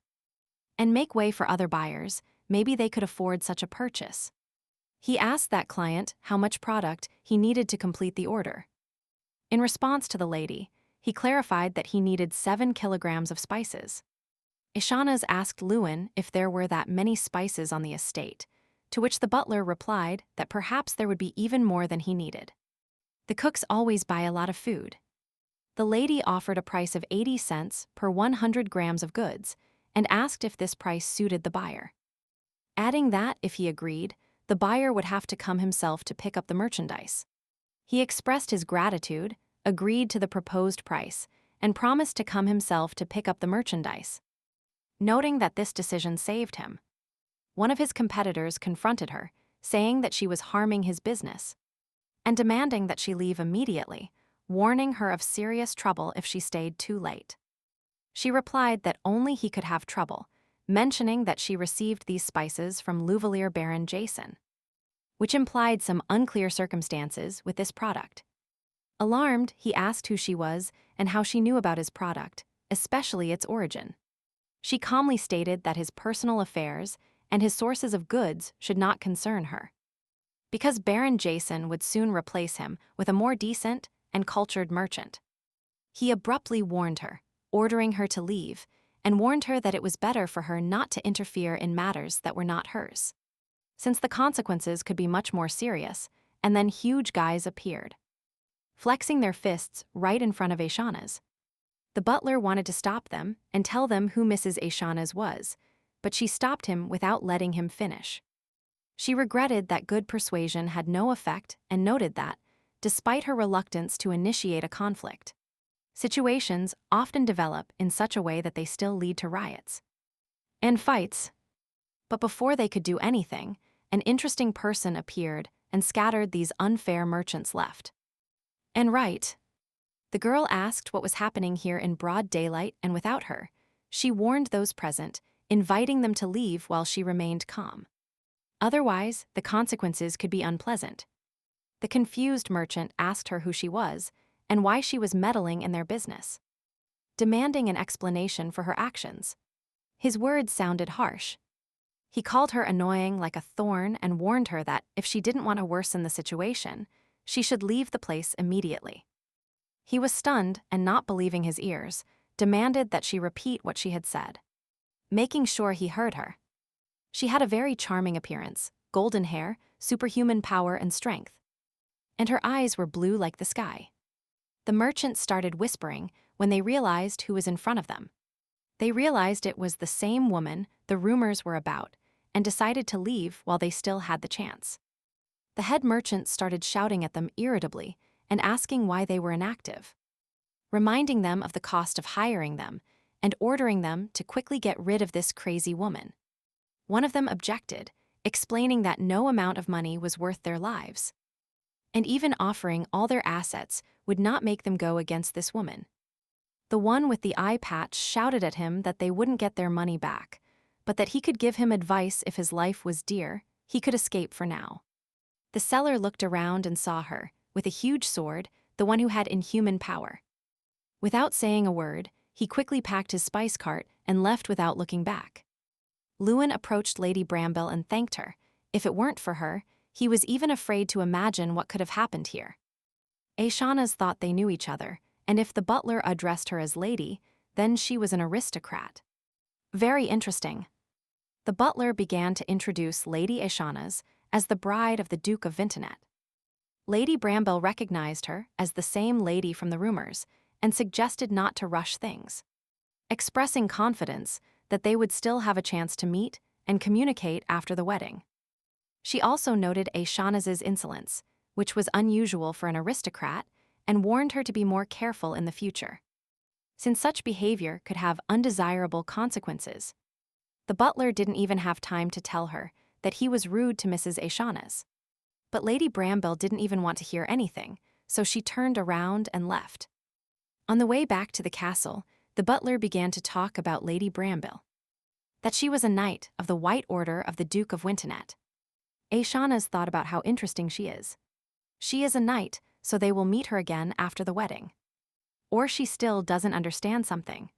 and make way for other buyers. Maybe they could afford such a purchase. He asked that client how much product he needed to complete the order. In response to the lady, he clarified that he needed 7 kilograms of spices. Shahnaz asked Lewin if there were that many spices on the estate, to which the butler replied that perhaps there would be even more than he needed. The cooks always buy a lot of food. The lady offered a price of 80 cents per 100 grams of goods and asked if this price suited the buyer, adding that if he agreed, the buyer would have to come himself to pick up the merchandise. He expressed his gratitude, agreed to the proposed price, and promised to come himself to pick up the merchandise. Noting that this decision saved him, one of his competitors confronted her, saying that she was harming his business and demanding that she leave immediately, warning her of serious trouble if she stayed too late. She replied that only he could have trouble, mentioning that she received these spices from Louvalier Baron Jason, which implied some unclear circumstances with this product. Alarmed, he asked who she was and how she knew about his product, especially its origin. She calmly stated that his personal affairs and his sources of goods should not concern her, because Baron Jason would soon replace him with a more decent and cultured merchant. He abruptly warned her, ordering her to leave, and warned her that it was better for her not to interfere in matters that were not hers, since the consequences could be much more serious. And then huge guys appeared, flexing their fists right in front of Aishana's. The butler wanted to stop them and tell them who Mrs. Aishana's was, but she stopped him without letting him finish. She regretted that good persuasion had no effect and noted that, despite her reluctance to initiate a conflict, situations often develop in such a way that they still lead to riots and fights. But before they could do anything, an interesting person appeared and scattered these unfair merchants left and right. The girl asked what was happening here in broad daylight, and without her, she warned those present, inviting them to leave while she remained calm. Otherwise, the consequences could be unpleasant. The confused merchant asked her who she was and why she was meddling in their business, demanding an explanation for her actions. His words sounded harsh. He called her annoying like a thorn and warned her that if she didn't want to worsen the situation, she should leave the place immediately. He was stunned and, not believing his ears, demanded that she repeat what she had said, making sure he heard her. She had a very charming appearance, golden hair, superhuman power and strength, and her eyes were blue like the sky. The merchants started whispering when they realized who was in front of them. They realized it was the same woman the rumors were about and decided to leave while they still had the chance. The head merchant started shouting at them irritably and asking why they were inactive, reminding them of the cost of hiring them and ordering them to quickly get rid of this crazy woman. One of them objected, explaining that no amount of money was worth their lives, and even offering all their assets would not make them go against this woman. The one with the eye patch shouted at him that they wouldn't get their money back, but that he could give him advice if his life was dear, he could escape for now. The seller looked around and saw her, with a huge sword, the one who had inhuman power. Without saying a word, he quickly packed his spice cart and left without looking back. Lewin approached Lady Bramble and thanked her. If it weren't for her, he was even afraid to imagine what could have happened here. Aishana's thought they knew each other, and if the butler addressed her as lady, then she was an aristocrat. Very interesting. The butler began to introduce Lady Aishana's as the bride of the Duke of Vintenet. Lady Bramble recognized her as the same lady from the rumors and suggested not to rush things, expressing confidence that they would still have a chance to meet and communicate after the wedding. She also noted Aishana's insolence, which was unusual for an aristocrat, and warned her to be more careful in the future, since such behavior could have undesirable consequences. The butler didn't even have time to tell her that he was rude to Mrs. Aishana's. But Lady Bramble didn't even want to hear anything, so she turned around and left. On the way back to the castle, the butler began to talk about Lady Bramble, that she was a knight of the White Order of the Duke of Wintenet. Aishana's thought about how interesting she is. She is a knight, so they will meet her again after the wedding. Or she still doesn't understand something.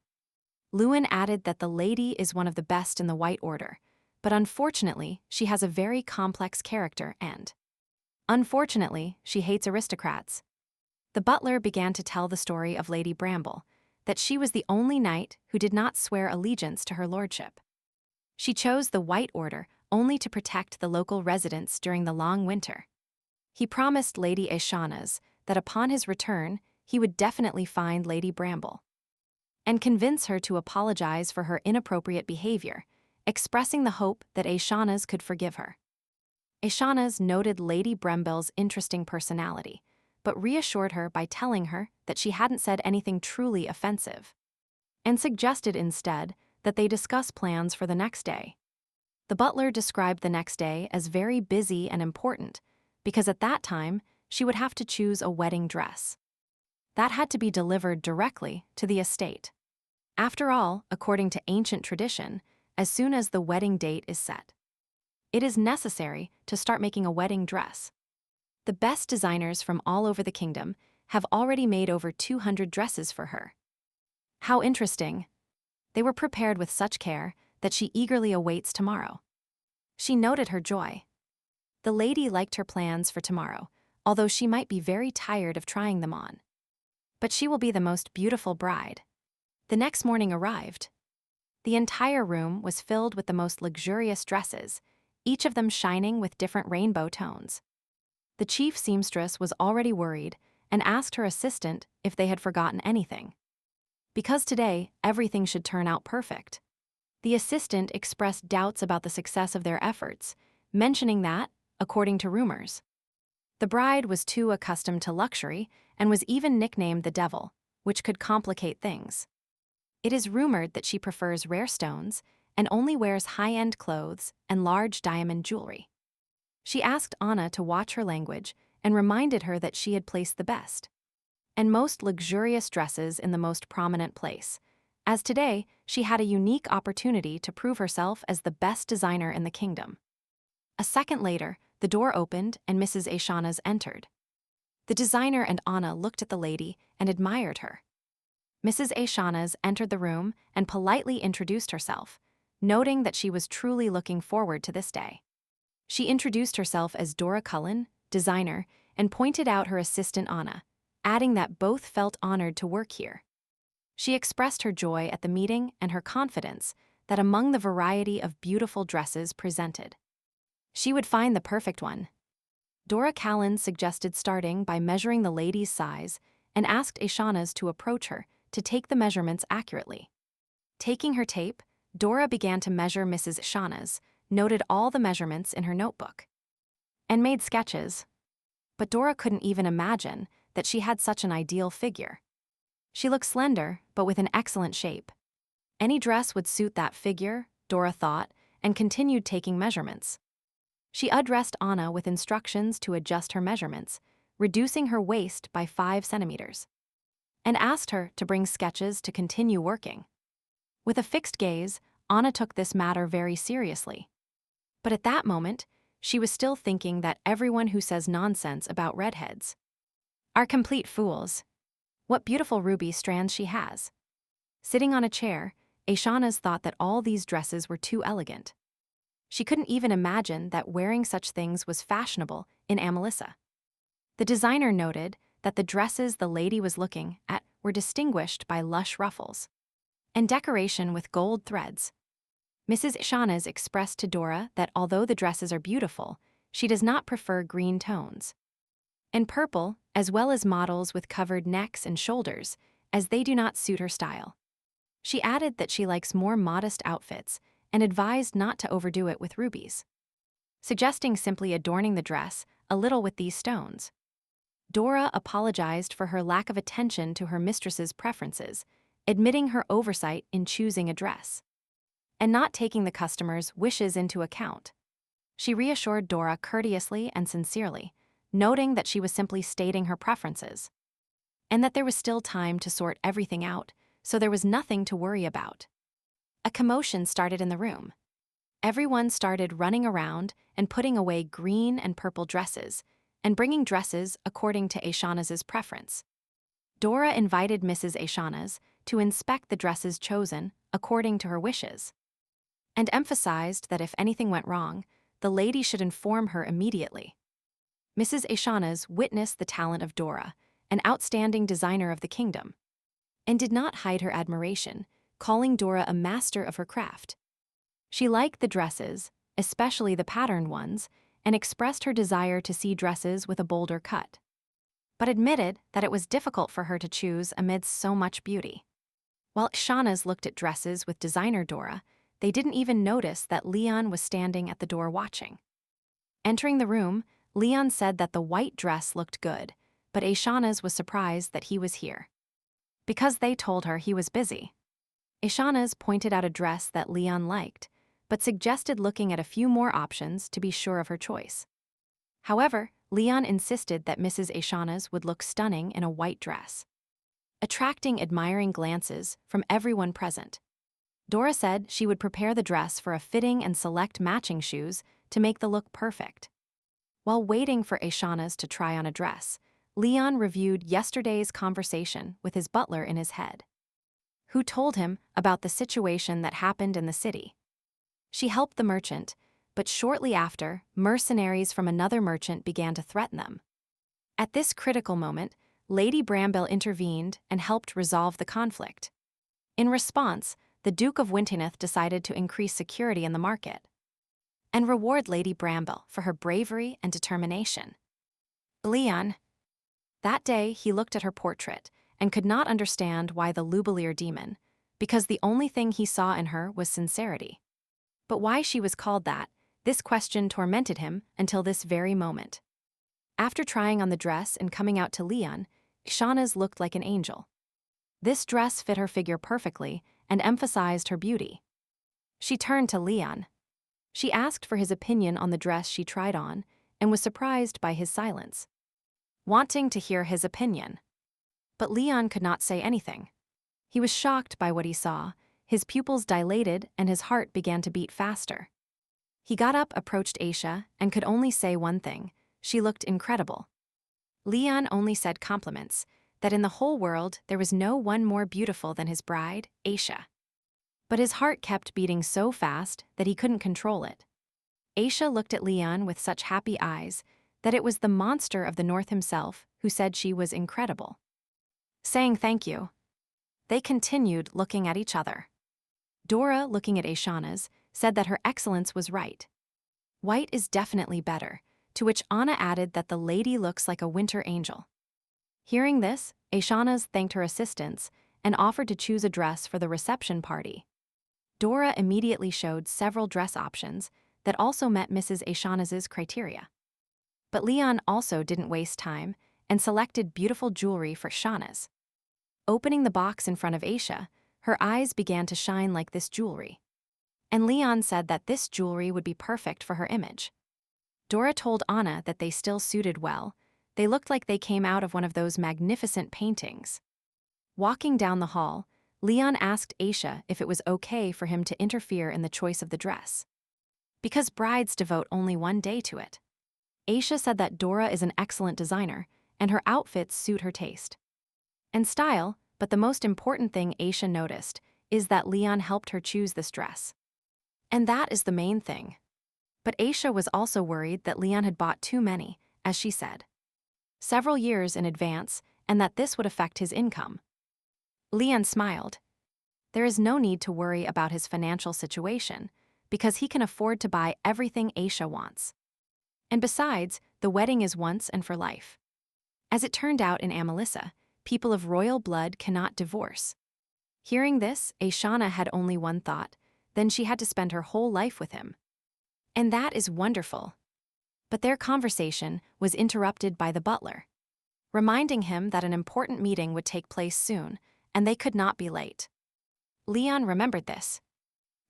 Lewin added that the lady is one of the best in the White Order, but unfortunately, she has a very complex character and, unfortunately, she hates aristocrats. The butler began to tell the story of Lady Bramble, that she was the only knight who did not swear allegiance to her lordship. She chose the White Order only to protect the local residents during the long winter. He promised Lady Aishana's that upon his return, he would definitely find Lady Bramble and convince her to apologize for her inappropriate behavior, expressing the hope that Aishana's could forgive her. Aishana's noted Lady Bramble's interesting personality, but reassured her by telling her that she hadn't said anything truly offensive, and suggested instead that they discuss plans for the next day. The butler described the next day as very busy and important, because at that time, she would have to choose a wedding dress. That had to be delivered directly to the estate. After all, according to ancient tradition, as soon as the wedding date is set, it is necessary to start making a wedding dress. The best designers from all over the kingdom have already made over 200 dresses for her. How interesting. They were prepared with such care that she eagerly awaits tomorrow. She noted her joy. The lady liked her plans for tomorrow, although she might be very tired of trying them on. but she will be the most beautiful bride. The next morning arrived. The entire room was filled with the most luxurious dresses, each of them shining with different rainbow tones. The chief seamstress was already worried and asked her assistant if they had forgotten anything. Because today, everything should turn out perfect. The assistant expressed doubts about the success of their efforts, mentioning that, according to rumors, the bride was too accustomed to luxury and was even nicknamed the devil, which could complicate things. It is rumored that she prefers rare stones and only wears high-end clothes and large diamond jewelry. She asked Anna to watch her language and reminded her that she had placed the best and most luxurious dresses in the most prominent place, as today she had a unique opportunity to prove herself as the best designer in the kingdom. A second later, the door opened and Mrs. Aishanas entered. The designer and Anna looked at the lady and admired her. Mrs. Aishanas entered the room and politely introduced herself, noting that she was truly looking forward to this day. She introduced herself as Dora Cullen, designer, and pointed out her assistant Anna, adding that both felt honored to work here. She expressed her joy at the meeting and her confidence that among the variety of beautiful dresses presented, she would find the perfect one. Dora Cullen suggested starting by measuring the lady's size and asked Aishanas to approach her to take the measurements accurately. Taking her tape, Dora began to measure Mrs. Aishanas, noted all the measurements in her notebook, and made sketches. But Dora couldn't even imagine that she had such an ideal figure. She looked slender, but with an excellent shape. Any dress would suit that figure, Dora thought, and continued taking measurements. She addressed Anna with instructions to adjust her measurements, reducing her waist by 5 centimeters, and asked her to bring sketches to continue working. With a fixed gaze, Anna took this matter very seriously. But at that moment, she was still thinking that everyone who says nonsense about redheads are complete fools. What beautiful ruby strands she has. Sitting on a chair, Aishanas thought that all these dresses were too elegant. She couldn't even imagine that wearing such things was fashionable in Amalissa. The designer noted that the dresses the lady was looking at were distinguished by lush ruffles and decoration with gold threads. Mrs. Aishanas expressed to Dora that although the dresses are beautiful, she does not prefer green tones and purple, as well as models with covered necks and shoulders, as they do not suit her style. She added that she likes more modest outfits and advised not to overdo it with rubies, suggesting simply adorning the dress a little with these stones. Dora apologized for her lack of attention to her mistress's preferences, admitting her oversight in choosing a dress and not taking the customer's wishes into account. She reassured Dora courteously and sincerely, noting that she was simply stating her preferences and that there was still time to sort everything out, so there was nothing to worry about. A commotion started in the room. Everyone started running around and putting away green and purple dresses and bringing dresses according to Aishanas' preference. Dora invited Mrs. Aishanas to inspect the dresses chosen according to her wishes and emphasized that if anything went wrong, the lady should inform her immediately. Mrs. Aishanas witnessed the talent of Dora, an outstanding designer of the kingdom, and did not hide her admiration, calling Dora a master of her craft. She liked the dresses, especially the patterned ones, and expressed her desire to see dresses with a bolder cut, but admitted that it was difficult for her to choose amidst so much beauty. While Aishanas looked at dresses with designer Dora, they didn't even notice that Leon was standing at the door watching. Entering the room, Leon said that the white dress looked good, but Aishanas was surprised that he was here, because they told her he was busy. Aishanas pointed out a dress that Leon liked, but suggested looking at a few more options to be sure of her choice. However, Leon insisted that Mrs. Aishanas would look stunning in a white dress, attracting admiring glances from everyone present. Dora said she would prepare the dress for a fitting and select matching shoes to make the look perfect. While waiting for Aishanas to try on a dress, Leon reviewed yesterday's conversation with his butler in his head, who told him about the situation that happened in the city. She helped the merchant, but shortly after, mercenaries from another merchant began to threaten them. At this critical moment, Lady Bramble intervened and helped resolve the conflict. In response, the Duke of Wintineth decided to increase security in the market and reward Lady Bramble for her bravery and determination. Leon. That day, he looked at her portrait and could not understand why the Lubelier demon, because the only thing he saw in her was sincerity. But why she was called that, this question tormented him until this very moment. After trying on the dress and coming out to Leon, Shauna's looked like an angel. This dress fit her figure perfectly and emphasized her beauty. She turned to Leon. She asked for his opinion on the dress she tried on and was surprised by his silence, wanting to hear his opinion. But Leon could not say anything. He was shocked by what he saw, his pupils dilated and his heart began to beat faster. He got up, approached Aisha, and could only say one thing: she looked incredible. Leon only said compliments, that in the whole world there was no one more beautiful than his bride, Aisha. But his heart kept beating so fast that he couldn't control it. Aisha looked at Leon with such happy eyes that it was the monster of the north himself who said she was incredible. Saying thank you, they continued looking at each other. Dora, looking at Aishana's, said that her excellence was right. White is definitely better, to which Anna added that the lady looks like a winter angel. Hearing this, Aishana's thanked her assistants and offered to choose a dress for the reception party. Dora immediately showed several dress options that also met Mrs. Aishana's criteria. But Leon also didn't waste time and selected beautiful jewelry for Shauna's. Opening the box in front of Aisha, her eyes began to shine like this jewelry. And Leon said that this jewelry would be perfect for her image. Dora told Anna that they still suited well. They looked like they came out of one of those magnificent paintings. Walking down the hall, Leon asked Aisha if it was okay for him to interfere in the choice of the dress, because brides devote only one day to it. Aisha said that Dora is an excellent designer, and her outfits suit her taste and style, but the most important thing Aisha noticed is that Leon helped her choose this dress. And that is the main thing. But Aisha was also worried that Leon had bought too many, as she said, several years in advance, and that this would affect his income. Leon smiled. There is no need to worry about his financial situation, because he can afford to buy everything Aisha wants. And besides, the wedding is once and for life. As it turned out in Amelissa, people of royal blood cannot divorce. Hearing this, Aishana had only one thought: then she had to spend her whole life with him. And that is wonderful. But their conversation was interrupted by the butler, reminding him that an important meeting would take place soon, and they could not be late. Leon remembered this.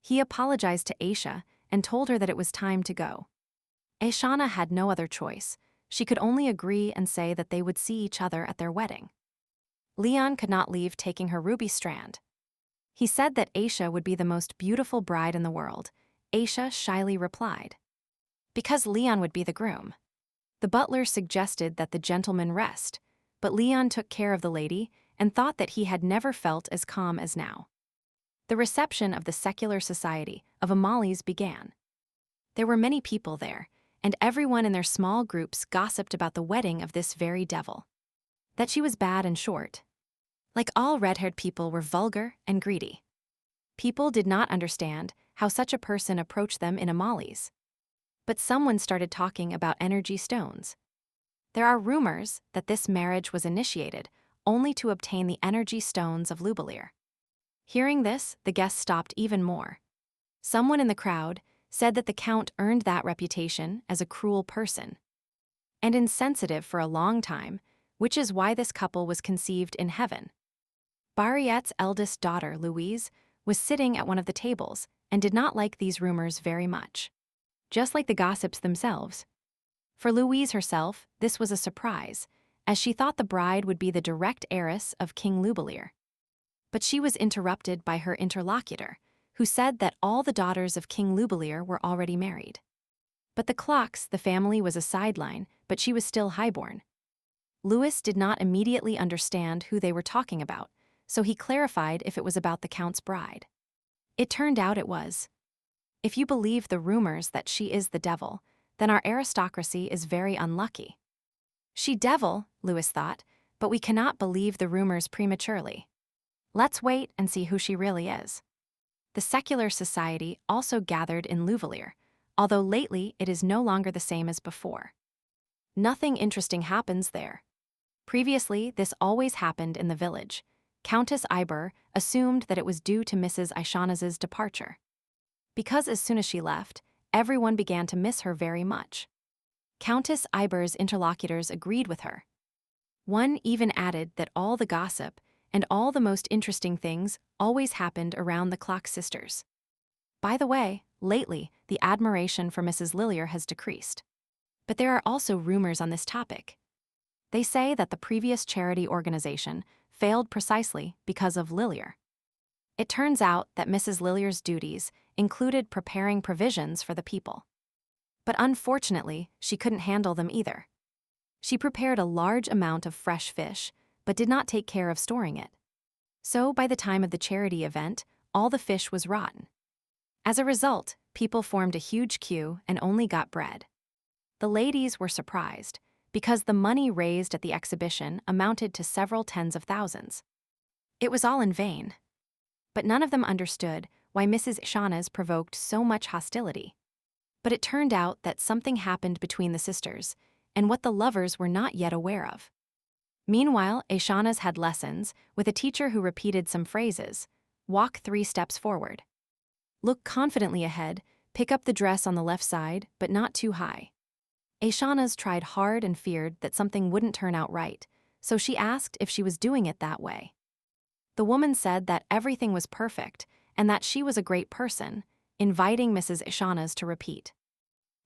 He apologized to Aisha and told her that it was time to go. Aishana had no other choice. She could only agree and say that they would see each other at their wedding. Leon could not leave taking her ruby strand. He said that Aisha would be the most beautiful bride in the world. Aisha shyly replied, because Leon would be the groom. The butler suggested that the gentleman rest, but Leon took care of the lady and thought that he had never felt as calm as now. The reception of the secular society of Amali's began. There were many people there, and everyone in their small groups gossiped about the wedding of this very devil. That she was bad and short. Like all red-haired people were vulgar and greedy. People did not understand how such a person approached them in Amali's. But someone started talking about energy stones. There are rumors that this marriage was initiated only to obtain the energy stones of Lubelier. Hearing this, the guests stopped even more. Someone in the crowd said that the Count earned that reputation as a cruel person and insensitive for a long time, which is why this couple was conceived in heaven. Bariette's eldest daughter, Louise, was sitting at one of the tables and did not like these rumors very much, just like the gossips themselves. For Louise herself, this was a surprise, as she thought the bride would be the direct heiress of King Lubelier. But she was interrupted by her interlocutor, who said that all the daughters of King Lubelier were already married. But the Clocks, the family, was a sideline, but she was still highborn. Louis did not immediately understand who they were talking about, so he clarified if it was about the Count's bride. It turned out it was. If you believe the rumors that she is the devil, then our aristocracy is very unlucky. She devil, Louis thought, but we cannot believe the rumors prematurely. Let's wait and see who she really is. The secular society also gathered in Louvalier, although lately it is no longer the same as before. Nothing interesting happens there. Previously, this always happened in the village. Countess Iber assumed that it was due to Mrs. Ishana's departure. Because as soon as she left, everyone began to miss her very much. Countess Iber's interlocutors agreed with her. One even added that all the gossip and all the most interesting things always happened around the Clock sisters. By the way, lately, the admiration for Mrs. Lillier has decreased. But there are also rumors on this topic. They say that the previous charity organization failed precisely because of Lillier. It turns out that Mrs. Lillier's duties included preparing provisions for the people. But unfortunately, she couldn't handle them either. She prepared a large amount of fresh fish, but did not take care of storing it. So by the time of the charity event, all the fish was rotten. As a result, people formed a huge queue and only got bread. The ladies were surprised, because the money raised at the exhibition amounted to several tens of thousands. It was all in vain. But none of them understood why Mrs. Ishana's provoked so much hostility. But it turned out that something happened between the sisters, and what the lovers were not yet aware of. Meanwhile, Ishana's had lessons with a teacher who repeated some phrases. Walk 3 steps forward. Look confidently ahead, pick up the dress on the left side, but not too high. Ishana's tried hard and feared that something wouldn't turn out right, so she asked if she was doing it that way. The woman said that everything was perfect and that she was a great person, inviting Mrs. Ishana's to repeat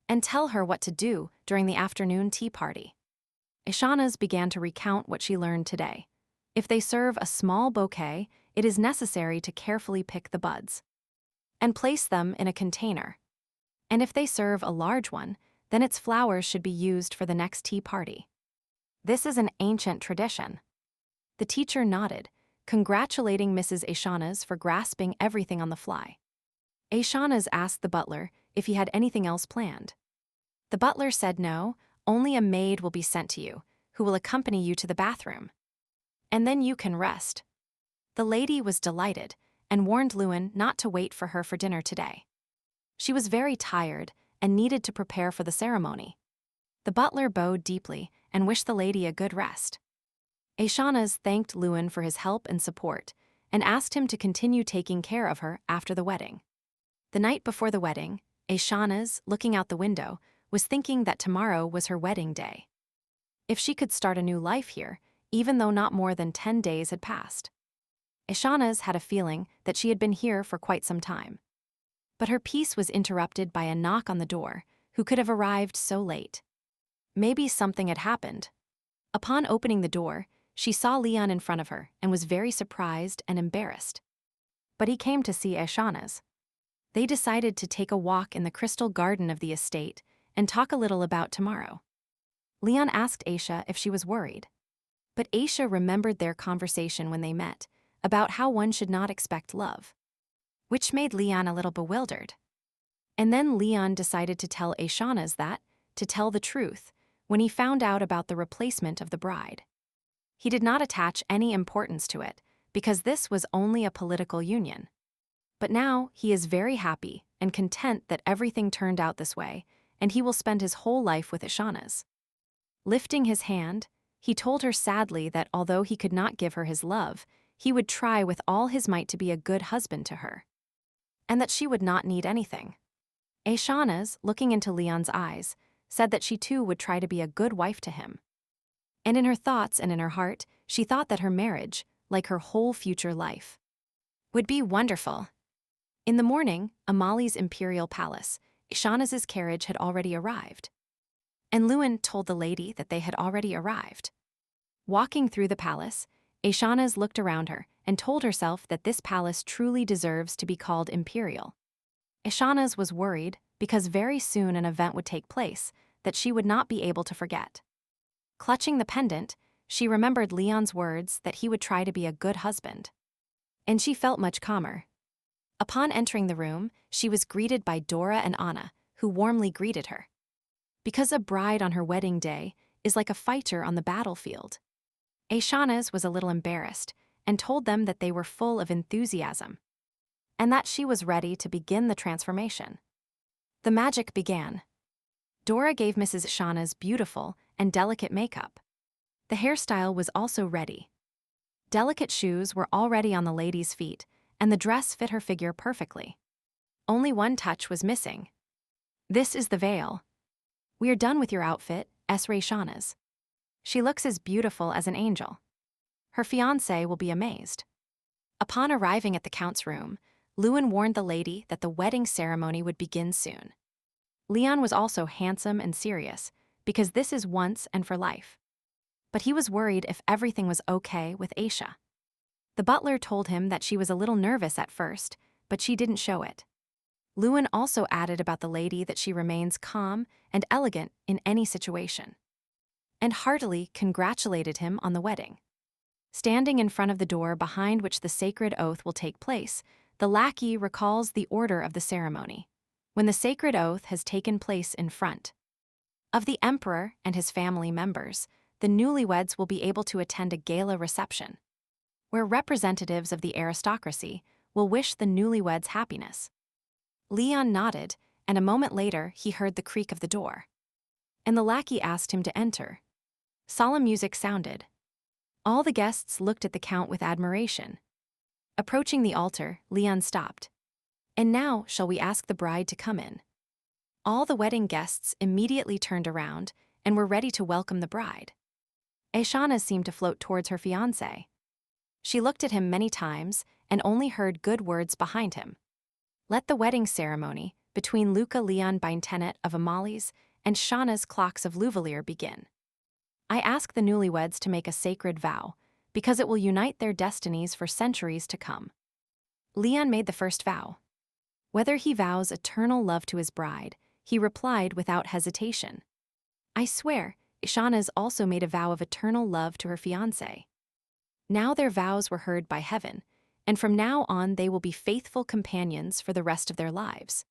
and tell her what to do during the afternoon tea party. Ishana's began to recount what she learned today. If they serve a small bouquet, it is necessary to carefully pick the buds and place them in a container. And if they serve a large one, then its flowers should be used for the next tea party. This is an ancient tradition. The teacher nodded, congratulating Mrs. Ishana's for grasping everything on the fly. Ishana's asked the butler if he had anything else planned. The butler said no, only a maid will be sent to you, who will accompany you to the bathroom. And then you can rest. The lady was delighted and warned Lewin not to wait for her for dinner today. She was very tired and needed to prepare for the ceremony. The butler bowed deeply and wished the lady a good rest. Ishana's thanked Lewin for his help and support and asked him to continue taking care of her after the wedding. The night before the wedding, Ishana's, looking out the window, was thinking that tomorrow was her wedding day. If she could start a new life here, even though not more than 10 days had passed. Ishana's had a feeling that she had been here for quite some time. But her peace was interrupted by a knock on the door. Who could have arrived so late? Maybe something had happened. Upon opening the door, she saw Leon in front of her and was very surprised and embarrassed. But he came to see Ishana's. They decided to take a walk in the crystal garden of the estate and talk a little about tomorrow. Leon asked Aisha if she was worried. But Aisha remembered their conversation when they met, about how one should not expect love, which made Leon a little bewildered. And then Leon decided to tell Ishana's that, to tell the truth, when he found out about the replacement of the bride. He did not attach any importance to it, because this was only a political union. But now he is very happy and content that everything turned out this way, and he will spend his whole life with Ishana's. Lifting his hand, he told her sadly that although he could not give her his love, he would try with all his might to be a good husband to her, and that she would not need anything. Ishana's, looking into Leon's eyes, said that she too would try to be a good wife to him. And in her thoughts and in her heart, she thought that her marriage, like her whole future life, would be wonderful. In the morning, Amali's imperial palace, Ishana's carriage had already arrived. And Lewin told the lady that they had already arrived. Walking through the palace, Ishana's looked around her and told herself that this palace truly deserves to be called imperial. Ishana's was worried because very soon an event would take place that she would not be able to forget. Clutching the pendant, she remembered Leon's words that he would try to be a good husband. And she felt much calmer. Upon entering the room, she was greeted by Dora and Anna, who warmly greeted her. Because a bride on her wedding day is like a fighter on the battlefield. Aishanas was a little embarrassed and told them that they were full of enthusiasm and that she was ready to begin the transformation. The magic began. Dora gave Mrs. Shauna's beautiful and delicate makeup. The hairstyle was also ready. Delicate shoes were already on the lady's feet, and the dress fit her figure perfectly. Only one touch was missing. This is the veil. We are done with your outfit, Esra Shaunas. She looks as beautiful as an angel. Her fiancé will be amazed. Upon arriving at the count's room, Lewin warned the lady that the wedding ceremony would begin soon. Leon was also handsome and serious, because this is once and for life. But he was worried if everything was okay with Aisha. The butler told him that she was a little nervous at first, but she didn't show it. Lewin also added about the lady that she remains calm and elegant in any situation, and heartily congratulated him on the wedding. Standing in front of the door behind which the sacred oath will take place, the lackey recalls the order of the ceremony, when the sacred oath has taken place in front of the emperor and his family members. The newlyweds will be able to attend a gala reception, where representatives of the aristocracy will wish the newlyweds happiness. Leon nodded, and a moment later he heard the creak of the door, and the lackey asked him to enter. Solemn music sounded. All the guests looked at the count with admiration. Approaching the altar, Leon stopped. And now shall we ask the bride to come in? All the wedding guests immediately turned around and were ready to welcome the bride. Aishana seemed to float towards her fiancé. She looked at him many times and only heard good words behind him. Let the wedding ceremony between Luca Leon Beintenet of Amalis and Shauna's Clocks of Louvalier begin. I ask the newlyweds to make a sacred vow, because it will unite their destinies for centuries to come. Leon made the first vow. Whether he vows eternal love to his bride, he replied without hesitation. I swear, Ishana's also made a vow of eternal love to her fiancé. Now their vows were heard by heaven, and from now on they will be faithful companions for the rest of their lives.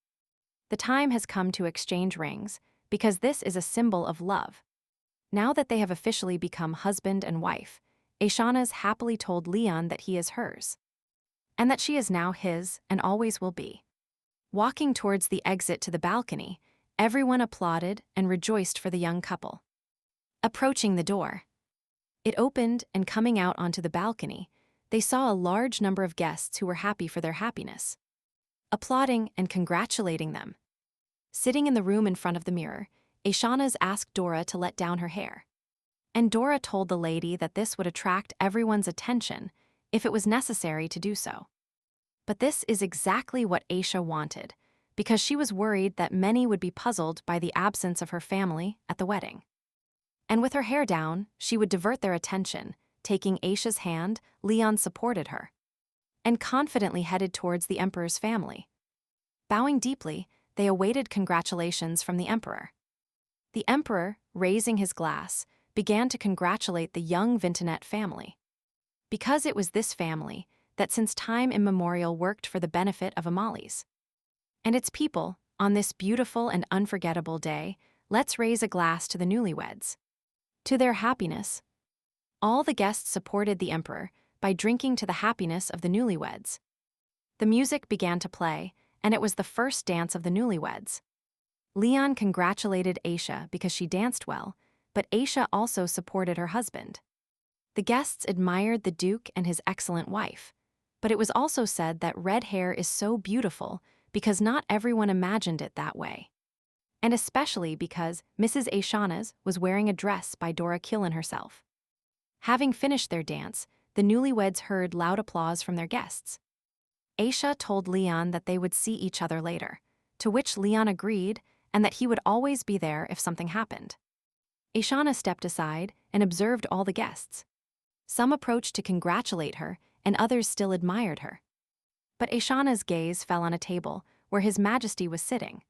The time has come to exchange rings, because this is a symbol of love. Now that they have officially become husband and wife, Ishana's happily told Leon that he is hers, and that she is now his and always will be. Walking towards the exit to the balcony, everyone applauded and rejoiced for the young couple. Approaching the door, it opened, and coming out onto the balcony, they saw a large number of guests who were happy for their happiness, applauding and congratulating them. Sitting in the room in front of the mirror, Aishanas asked Dora to let down her hair. And Dora told the lady that this would attract everyone's attention if it was necessary to do so. But this is exactly what Aisha wanted, because she was worried that many would be puzzled by the absence of her family at the wedding. And with her hair down, she would divert their attention. Taking Aisha's hand, Leon supported her and confidently headed towards the emperor's family. Bowing deeply, they awaited congratulations from the emperor. The emperor, raising his glass, began to congratulate the young Vintenet family, because it was this family that since time immemorial worked for the benefit of Amalis and its people. On this beautiful and unforgettable day, let's raise a glass to the newlyweds, to their happiness. All the guests supported the emperor by drinking to the happiness of the newlyweds. The music began to play, and it was the first dance of the newlyweds. Leon congratulated Aisha because she danced well, but Aisha also supported her husband. The guests admired the Duke and his excellent wife, but it was also said that red hair is so beautiful because not everyone imagined it that way. And especially because Mrs. Aishanas was wearing a dress by Dora Killen herself. Having finished their dance, the newlyweds heard loud applause from their guests. Aisha told Leon that they would see each other later, to which Leon agreed and that he would always be there if something happened. Aishana stepped aside and observed all the guests. Some approached to congratulate her, and others still admired her. But Aishana's gaze fell on a table where His Majesty was sitting,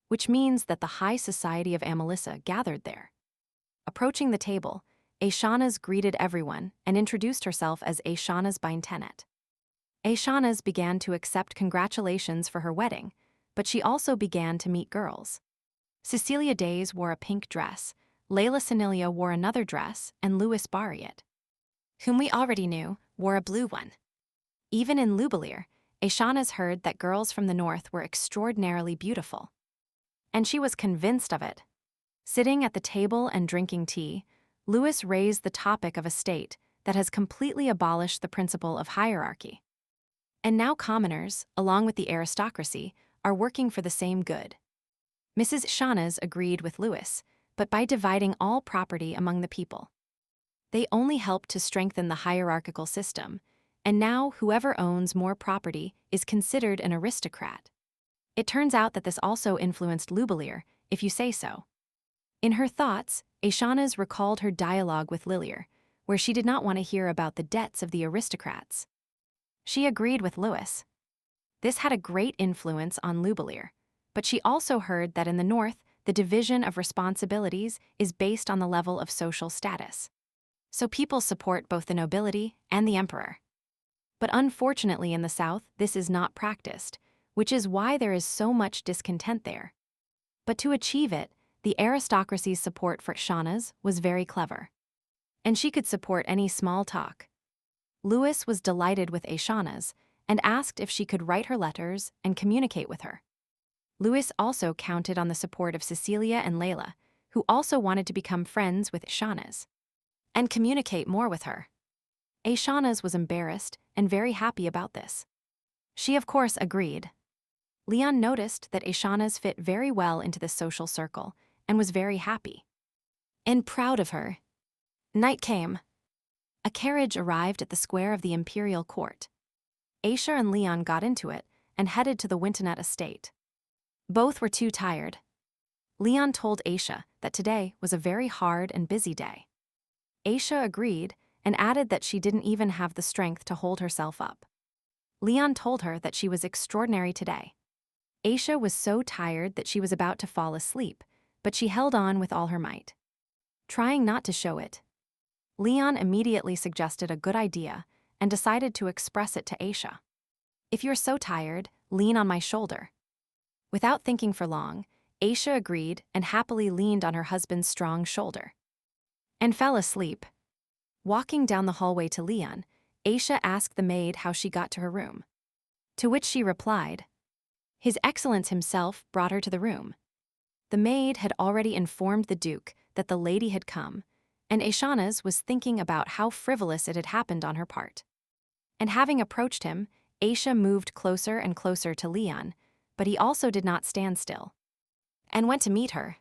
which means that the high society of Amalissa gathered there. Approaching the table, Aishanas greeted everyone and introduced herself as Aishanas Beintenet. Aishanas began to accept congratulations for her wedding, but she also began to meet girls. Cecilia Days wore a pink dress, Layla Sanilia wore another dress, and Louis Barriet whom we already knew, wore a blue one. Even in Lubelir, Aishanas heard that girls from the north were extraordinarily beautiful. And she was convinced of it. Sitting at the table and drinking tea, Lewis raised the topic of a state that has completely abolished the principle of hierarchy. And now commoners, along with the aristocracy, are working for the same good. Mrs. Shahnaz agreed with Lewis, but by dividing all property among the people. They only help to strengthen the hierarchical system, and now whoever owns more property is considered an aristocrat. It turns out that this also influenced Lubelir, if you say so. In her thoughts, Aishanas recalled her dialogue with Lilir, where she did not want to hear about the debts of the aristocrats. She agreed with Lewis. This had a great influence on Lubelir, but she also heard that in the north, the division of responsibilities is based on the level of social status. So people support both the nobility and the emperor. But unfortunately in the south, this is not practiced, which is why there is so much discontent there. But to achieve it, the aristocracy's support for Shahnaz was very clever. And she could support any small talk. Lewis was delighted with Aishanas and asked if she could write her letters and communicate with her. Lewis also counted on the support of Cecilia and Layla, who also wanted to become friends with Shahnaz and communicate more with her. Aishanas was embarrassed and very happy about this. She of course agreed. Leon noticed that Aishanas fit very well into this social circle and was very happy and proud of her. Night came. A carriage arrived at the square of the imperial court. Aisha and Leon got into it and headed to the Wintonet estate. Both were too tired. Leon told Aisha that today was a very hard and busy day. Aisha agreed and added that she didn't even have the strength to hold herself up. Leon told her that she was extraordinary today. Aisha was so tired that she was about to fall asleep, but she held on with all her might, trying not to show it. Leon immediately suggested a good idea and decided to express it to Aisha. If you're so tired, lean on my shoulder. Without thinking for long, Aisha agreed and happily leaned on her husband's strong shoulder and fell asleep. Walking down the hallway to Leon, Aisha asked the maid how she got to her room. To which she replied, His Excellence himself brought her to the room. The maid had already informed the Duke that the lady had come, and Aishanas was thinking about how frivolous it had happened on her part. And having approached him, Aisha moved closer and closer to Leon, but he also did not stand still and went to meet her.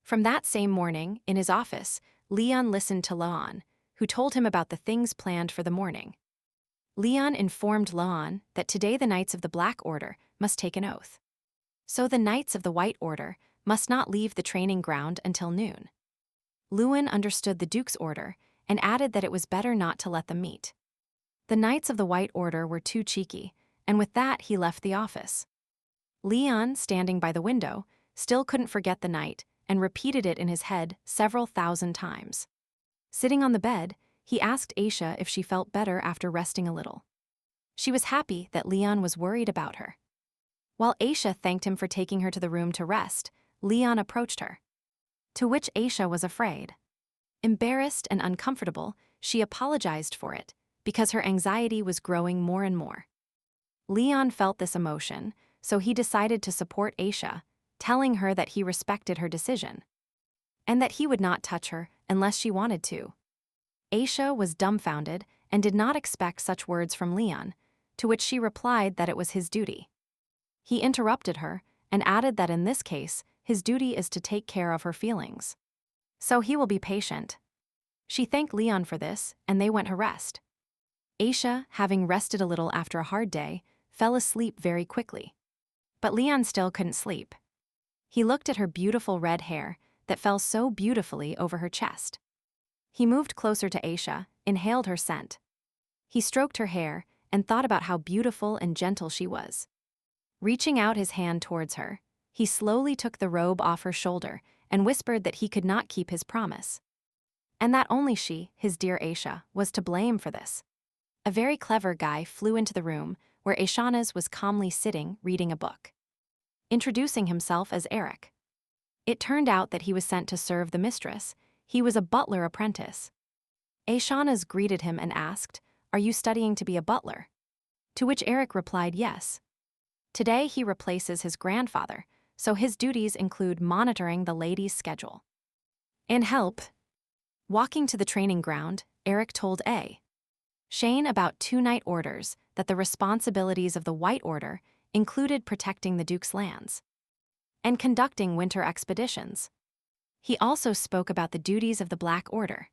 From that same morning, in his office, Leon listened to Laon, who told him about the things planned for the morning. Leon informed Laon that today the Knights of the Black Order must take an oath. So the Knights of the White Order must not leave the training ground until noon. Lewin understood the Duke's order and added that it was better not to let them meet. The Knights of the White Order were too cheeky, and with that he left the office. Leon, standing by the window, still couldn't forget the night and repeated it in his head several thousand times. Sitting on the bed, he asked Aisha if she felt better after resting a little. She was happy that Leon was worried about her. While Aisha thanked him for taking her to the room to rest, Leon approached her. To which Aisha was afraid. Embarrassed and uncomfortable, she apologized for it, because her anxiety was growing more and more. Leon felt this emotion, so he decided to support Aisha, telling her that he respected her decision, and that he would not touch her unless she wanted to. Aisha was dumbfounded and did not expect such words from Leon, to which she replied that it was his duty. He interrupted her and added that in this case, his duty is to take care of her feelings. So he will be patient. She thanked Leon for this, and they went to rest. Aisha, having rested a little after a hard day, fell asleep very quickly. But Leon still couldn't sleep. He looked at her beautiful red hair that fell so beautifully over her chest. He moved closer to Aisha, inhaled her scent. He stroked her hair and thought about how beautiful and gentle she was. Reaching out his hand towards her, he slowly took the robe off her shoulder and whispered that he could not keep his promise. And that only she, his dear Aisha, was to blame for this. A very clever guy flew into the room where Aishanas was calmly sitting reading a book, introducing himself as Eric. It turned out that he was sent to serve the mistress. He was a butler apprentice. Aishanas greeted him and asked, "Are you studying to be a butler?" To which Eric replied yes. Today he replaces his grandfather, so his duties include monitoring the lady's schedule. And help. Walking to the training ground, Eric told Shane about 2 night orders that the responsibilities of the White Order included protecting the Duke's lands and conducting winter expeditions. He also spoke about the duties of the Black Order.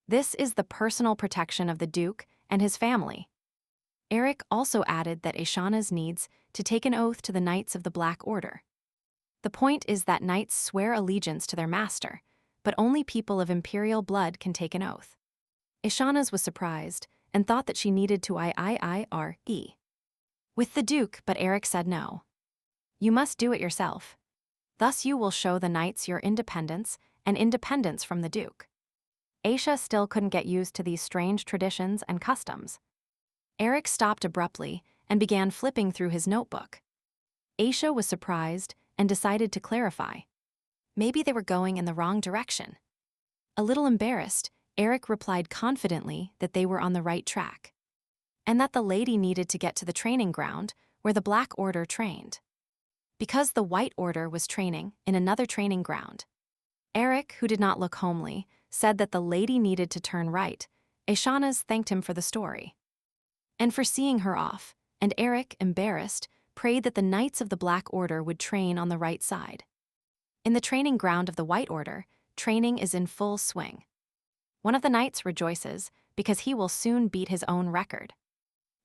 This is the personal protection of the Duke and his family. Eric also added that Aishanas needs to take an oath to the Knights of the Black Order. The point is that knights swear allegiance to their master, but only people of imperial blood can take an oath. Aishanas was surprised and thought that she needed to IIRE with the Duke, but Eric said no. You must do it yourself. Thus you will show the knights your independence and independence from the Duke. Aisha still couldn't get used to these strange traditions and customs. Eric stopped abruptly and began flipping through his notebook. Aisha was surprised and decided to clarify. Maybe they were going in the wrong direction. A little embarrassed, Eric replied confidently that they were on the right track, and that the lady needed to get to the training ground where the Black Order trained, because the White Order was training in another training ground. Eric, who did not look homely, said that the lady needed to turn right. Aishanas thanked him for the story and for seeing her off, and Eric, embarrassed, prayed that the Knights of the Black Order would train on the right side. In the training ground of the White Order, training is in full swing. One of the knights rejoices because he will soon beat his own record.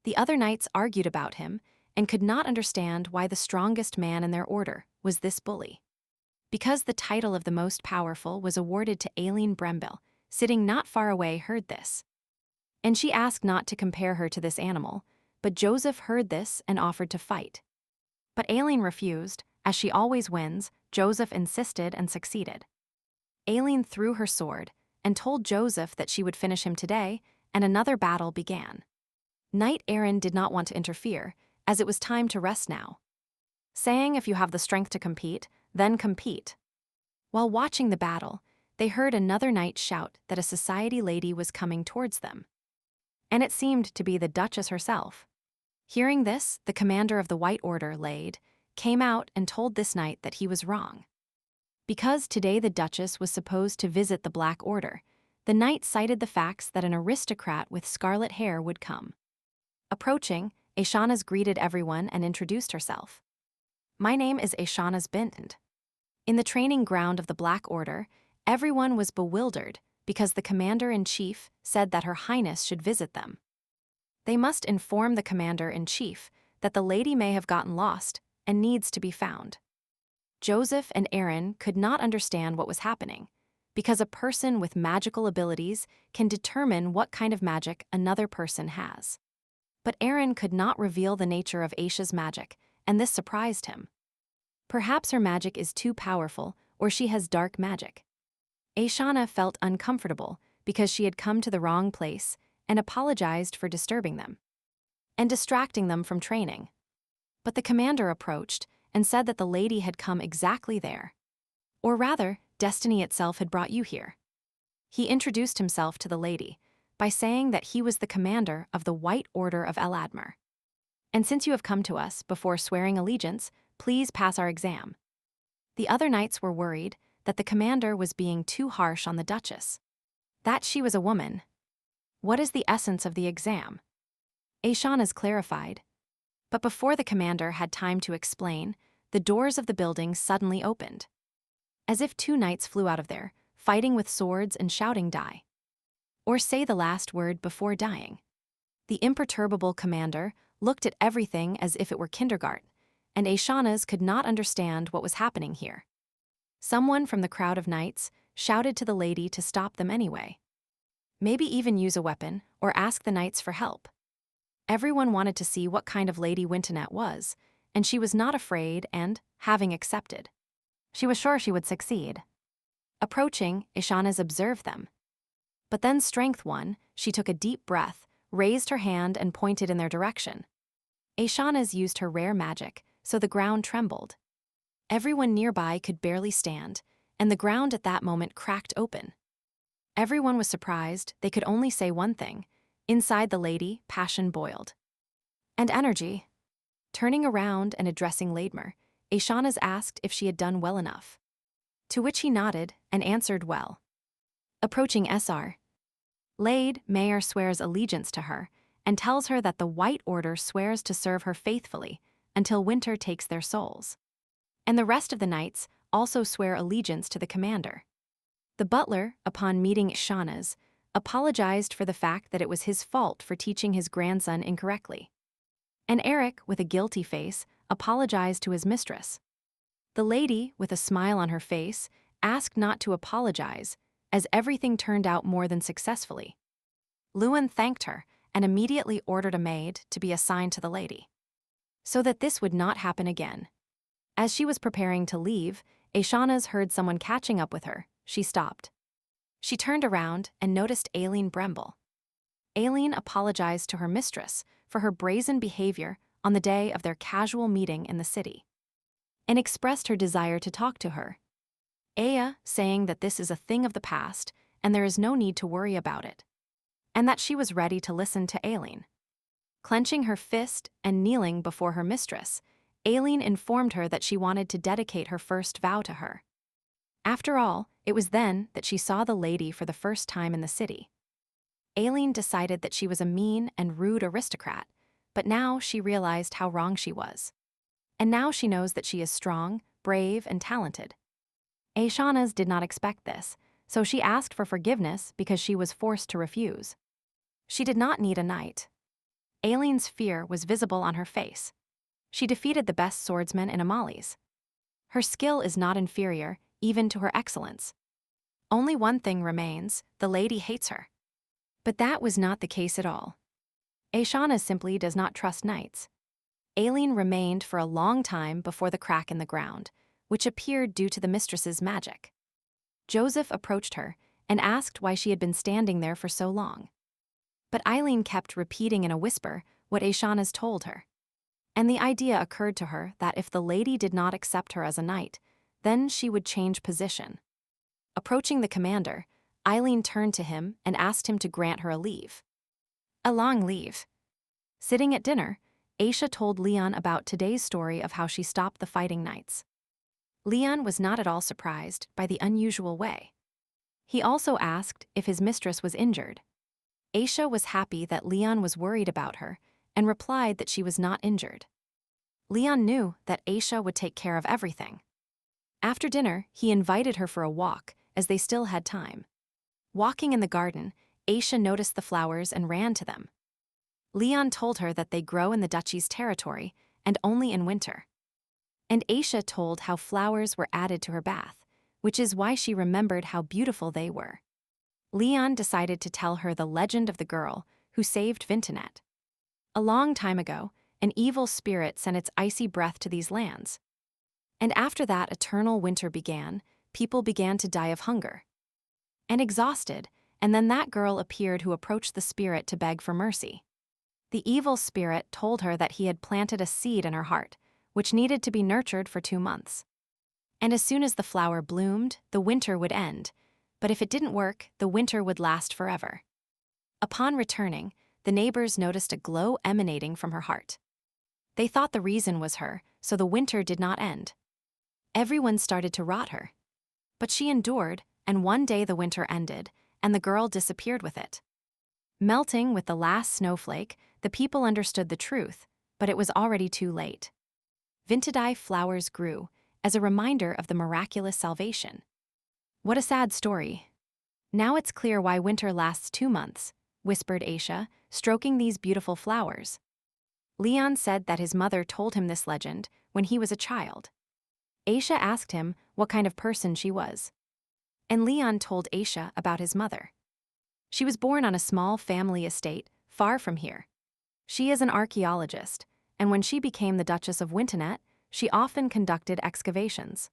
The other knights argued about him and could not understand why the strongest man in their order was this bully. Because the title of the most powerful was awarded to Aileen Brembill, sitting not far away, heard this. And she asked not to compare her to this animal, but Joseph heard this and offered to fight. But Aileen refused. As she always wins, Joseph insisted and succeeded. Aileen threw her sword and told Joseph that she would finish him today, and another battle began. Knight Aaron did not want to interfere, as it was time to rest now, saying, "If you have the strength to compete, then compete." While watching the battle, they heard another knight shout that a society lady was coming towards them, and it seemed to be the Duchess herself. Hearing this, the commander of the White Order came out and told this knight that he was wrong. Because today the Duchess was supposed to visit the Black Order, the knight cited the facts that an aristocrat with scarlet hair would come. Approaching, Aishanas greeted everyone and introduced herself. "My name is Aishanas Bint." In the training ground of the Black Order, everyone was bewildered because the commander-in-chief said that Her Highness should visit them. They must inform the commander-in-chief that the lady may have gotten lost and needs to be found. Joseph and Aaron could not understand what was happening, because a person with magical abilities can determine what kind of magic another person has. But Aaron could not reveal the nature of Aisha's magic, and this surprised him. Perhaps her magic is too powerful, or she has dark magic. Aishana felt uncomfortable because she had come to the wrong place and apologized for disturbing them and distracting them from training. But the commander approached and said that the lady had come exactly there. Or rather, destiny itself had brought you here. He introduced himself to the lady by saying that he was the commander of the White Order of Eladmer. "And since you have come to us before swearing allegiance, please pass our exam." The other knights were worried that the commander was being too harsh on the Duchess, that she was a woman. What is the essence of the exam? Aishanas clarified. But before the commander had time to explain, the doors of the building suddenly opened. As if 2 knights flew out of there, fighting with swords and shouting, "Die!" Or say the last word before dying. The imperturbable commander looked at everything as if it were kindergarten, and Aishanas could not understand what was happening here. Someone from the crowd of knights shouted to the lady to stop them anyway. Maybe even use a weapon or ask the knights for help. Everyone wanted to see what kind of Lady Wintonet was, and she was not afraid and, having accepted, she was sure she would succeed. Approaching, Aishanas observed them. But then strength won, she took a deep breath, raised her hand and pointed in their direction. Aishanas used her rare magic, so the ground trembled. Everyone nearby could barely stand, and the ground at that moment cracked open. Everyone was surprised. They could only say one thing. Inside the lady, passion boiled. And energy. Turning around and addressing Laidmer, Aishanas asked if she had done well enough. To which he nodded and answered well. Approaching SR. Laid, Mayor swears allegiance to her and tells her that the White Order swears to serve her faithfully until winter takes their souls. And the rest of the knights also swear allegiance to the commander. The butler, upon meeting Aishanas, apologized for the fact that it was his fault for teaching his grandson incorrectly. And Eric, with a guilty face, apologized to his mistress. The lady, with a smile on her face, asked not to apologize, as everything turned out more than successfully. Luan thanked her and immediately ordered a maid to be assigned to the lady, so that this would not happen again. As she was preparing to leave, Aishanas heard someone catching up with her. She stopped. She turned around and noticed Aileen Bremble. Aileen apologized to her mistress for her brazen behavior on the day of their casual meeting in the city, and expressed her desire to talk to her. Aya saying that this is a thing of the past and there is no need to worry about it, and that she was ready to listen to Aileen. Clenching her fist and kneeling before her mistress, Aileen informed her that she wanted to dedicate her first vow to her. After all, it was then that she saw the lady for the first time in the city. Aileen decided that she was a mean and rude aristocrat, but now she realized how wrong she was. And now she knows that she is strong, brave, and talented. Aishanas did not expect this, so she asked for forgiveness because she was forced to refuse. She did not need a knight. Aileen's fear was visible on her face. She defeated the best swordsman in Amali's. Her skill is not inferior, even to her excellence. Only one thing remains: the lady hates her. But that was not the case at all. Aishanas simply does not trust knights. Aileen remained for a long time before the crack in the ground, which appeared due to the mistress's magic. Joseph approached her and asked why she had been standing there for so long. But Aileen kept repeating in a whisper what Aishanas told her. And the idea occurred to her that if the lady did not accept her as a knight, then she would change position. Approaching the commander, Aileen turned to him and asked him to grant her a leave. A long leave. Sitting at dinner, Aisha told Leon about today's story of how she stopped the fighting knights. Leon was not at all surprised by the unusual way. He also asked if his mistress was injured. Aisha was happy that Leon was worried about her and replied that she was not injured. Leon knew that Aisha would take care of everything. After dinner, he invited her for a walk, as they still had time. Walking in the garden, Aisha noticed the flowers and ran to them. Leon told her that they grow in the duchy's territory and only in winter. And Aisha told how flowers were added to her bath, which is why she remembered how beautiful they were. Leon decided to tell her the legend of the girl who saved Vintonet. A long time ago, an evil spirit sent its icy breath to these lands. And after that eternal winter began, people began to die of hunger and exhausted, and then that girl appeared who approached the spirit to beg for mercy. The evil spirit told her that he had planted a seed in her heart, which needed to be nurtured for 2 months. And as soon as the flower bloomed, the winter would end, but if it didn't work, the winter would last forever. Upon returning, the neighbors noticed a glow emanating from her heart. They thought the reason was her, so the winter did not end. Everyone started to rot her. But she endured, and one day the winter ended, and the girl disappeared with it. Melting with the last snowflake, the people understood the truth, but it was already too late. Vintidai flowers grew, as a reminder of the miraculous salvation. What a sad story. Now it's clear why winter lasts 2 months, whispered Aisha, stroking these beautiful flowers. Leon said that his mother told him this legend when he was a child. Aisha asked him what kind of person she was. And Leon told Aisha about his mother. She was born on a small family estate far from here. She is an archaeologist, and when she became the Duchess of Wintonet, she often conducted excavations.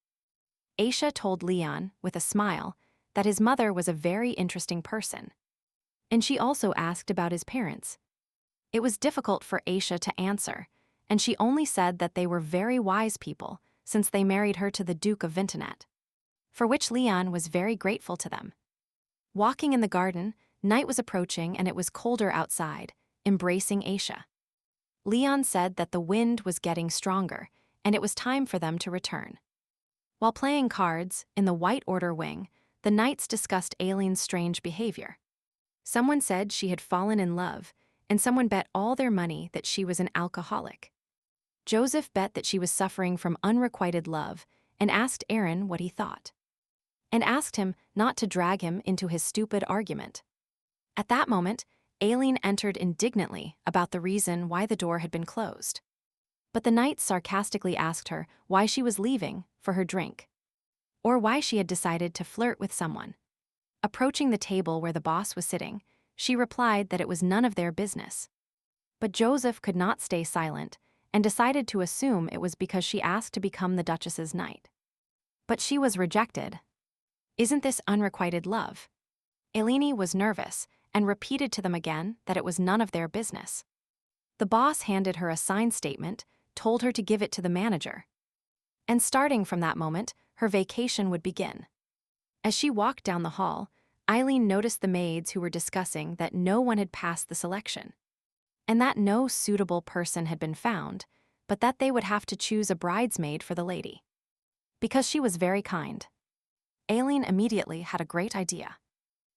Aisha told Leon, with a smile, that his mother was a very interesting person. And she also asked about his parents. It was difficult for Aisha to answer, and she only said that they were very wise people since they married her to the Duke of Vintonet, for which Leon was very grateful to them. Walking in the garden, night was approaching and it was colder outside, embracing Aisha. Leon said that the wind was getting stronger, and it was time for them to return. While playing cards, in the White Order wing, the knights discussed Aileen's strange behavior. Someone said she had fallen in love, and someone bet all their money that she was an alcoholic. Joseph bet that she was suffering from unrequited love and asked Aaron what he thought. And asked him not to drag him into his stupid argument. At that moment, Aileen entered indignantly about the reason why the door had been closed. But the knights sarcastically asked her why she was leaving for her drink, or why she had decided to flirt with someone. Approaching the table where the boss was sitting, she replied that it was none of their business. But Joseph could not stay silent and decided to assume it was because she asked to become the Duchess's knight. But she was rejected. Isn't this unrequited love? Aileen was nervous and repeated to them again that it was none of their business. The boss handed her a signed statement, told her to give it to the manager. And starting from that moment, her vacation would begin. As she walked down the hall, Eileen noticed the maids who were discussing that no one had passed the selection, and that no suitable person had been found, but that they would have to choose a bridesmaid for the lady. Because she was very kind, Aileen immediately had a great idea.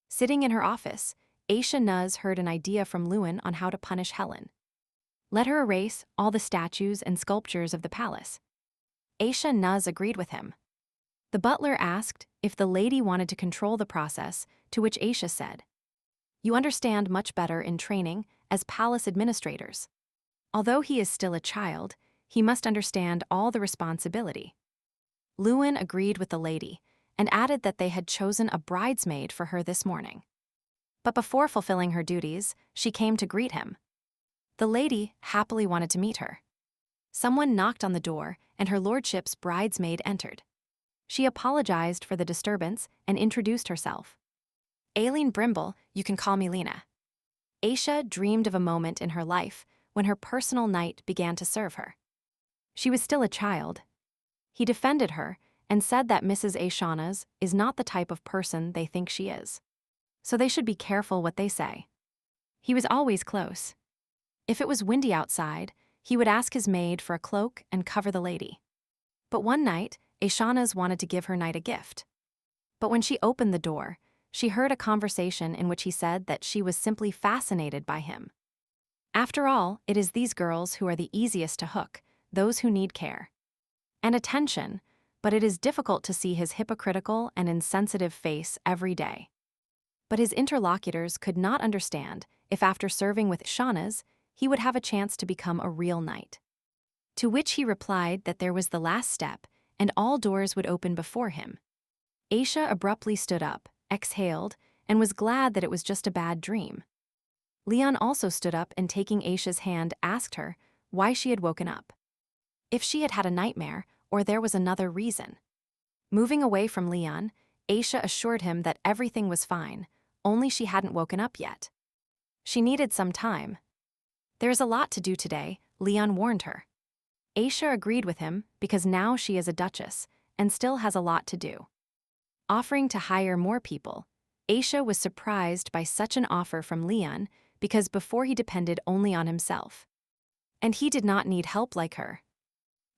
Sitting in her office, Aisha Nuz heard an idea from Lewin on how to punish Helen. Let her erase all the statues and sculptures of the palace. Aisha Nuz agreed with him. The butler asked if the lady wanted to control the process, to which Aisha said, "You understand much better in training as palace administrators. Although he is still a child, he must understand all the responsibility." Lewin agreed with the lady and added that they had chosen a bridesmaid for her this morning. But before fulfilling her duties, she came to greet him. The lady happily wanted to meet her. Someone knocked on the door, and her lordship's bridesmaid entered. She apologized for the disturbance and introduced herself. "Aileen Brimble, you can call me Lena." Aisha dreamed of a moment in her life when her personal knight began to serve her. She was still a child. He defended her and said that Mrs. Aishanaz is not the type of person they think she is, so they should be careful what they say. He was always close. If it was windy outside, he would ask his maid for a cloak and cover the lady. But one night, Aishanaz wanted to give her knight a gift. But when she opened the door, she heard a conversation in which he said that she was simply fascinated by him. After all, it is these girls who are the easiest to hook, those who need care and attention, but it is difficult to see his hypocritical and insensitive face every day. But his interlocutors could not understand if after serving with Shahnaz, he would have a chance to become a real knight. To which he replied that there was the last step, and all doors would open before him. Aisha abruptly stood up, exhaled, and was glad that it was just a bad dream. Leon also stood up and taking Aisha's hand asked her why she had woken up. If she had had a nightmare, or there was another reason. Moving away from Leon, Aisha assured him that everything was fine, only she hadn't woken up yet. She needed some time. "There's a lot to do today," Leon warned her. Aisha agreed with him because now she is a duchess and still has a lot to do. Offering to hire more people, Aisha was surprised by such an offer from Leon because before he depended only on himself. And he did not need help like her.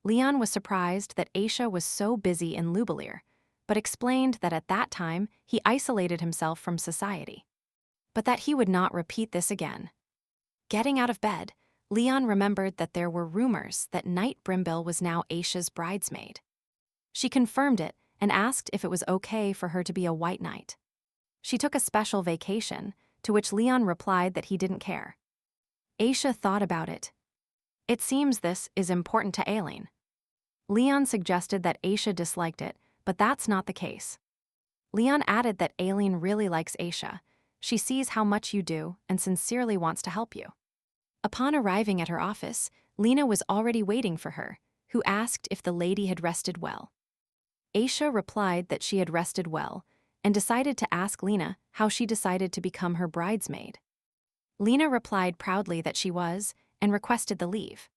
Leon was surprised that Aisha was so busy in Lubelir, but explained that at that time he isolated himself from society. But that he would not repeat this again. Getting out of bed, Leon remembered that there were rumors that Knight Brimble was now Aisha's bridesmaid. She confirmed it and asked if it was okay for her to be a white knight. She took a special vacation, to which Leon replied that he didn't care. Aisha thought about it. It seems this is important to Aileen. Leon suggested that Aisha disliked it, but that's not the case. Leon added that Aileen really likes Aisha. She sees how much you do and sincerely wants to help you. Upon arriving at her office, Lena was already waiting for her, who asked if the lady had rested well. Aisha replied that she had rested well and decided to ask Lena how she decided to become her bridesmaid. Lena replied proudly that she was and requested the leave.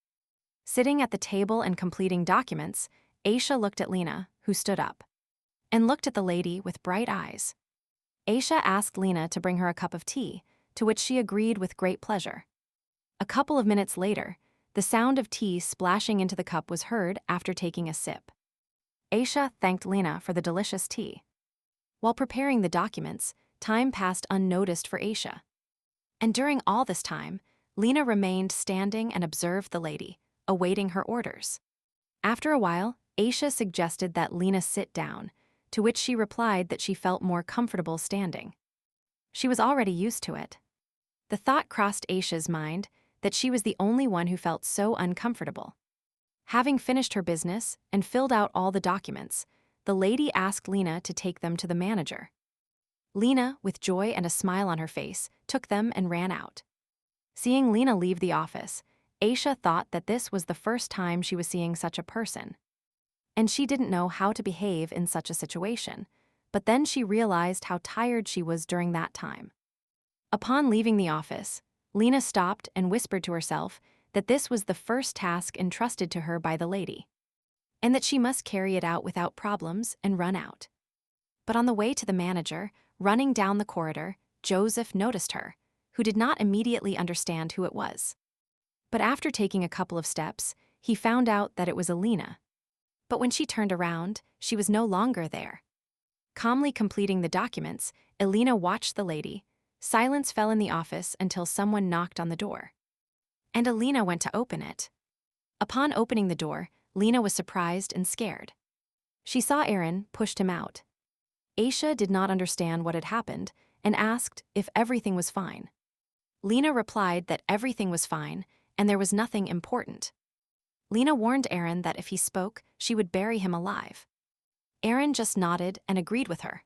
Sitting at the table and completing documents, Aisha looked at Lena, who stood up, and looked at the lady with bright eyes. Aisha asked Lena to bring her a cup of tea, to which she agreed with great pleasure. A couple of minutes later, the sound of tea splashing into the cup was heard after taking a sip. Aisha thanked Lena for the delicious tea. While preparing the documents, time passed unnoticed for Aisha. And during all this time, Lena remained standing and observed the lady, awaiting her orders. After a while, Aisha suggested that Lena sit down, to which she replied that she felt more comfortable standing. She was already used to it. The thought crossed Aisha's mind that she was the only one who felt so uncomfortable. Having finished her business and filled out all the documents, the lady asked Lena to take them to the manager. Lena, with joy and a smile on her face, took them and ran out. Seeing Lena leave the office, Aisha thought that this was the first time she was seeing such a person. And she didn't know how to behave in such a situation, but then she realized how tired she was during that time. Upon leaving the office, Lena stopped and whispered to herself that this was the first task entrusted to her by the lady, and that she must carry it out without problems and run out. But on the way to the manager, running down the corridor, Joseph noticed her, who did not immediately understand who it was. But after taking a couple of steps, he found out that it was Alina. But when she turned around, she was no longer there. Calmly completing the documents, Alina watched the lady. Silence fell in the office until someone knocked on the door. And Alina went to open it. Upon opening the door, Lena was surprised and scared. She saw Aaron, pushed him out. Aisha did not understand what had happened and asked if everything was fine. Lena replied that everything was fine and there was nothing important. Lena warned Aaron that if he spoke, she would bury him alive. Aaron just nodded and agreed with her.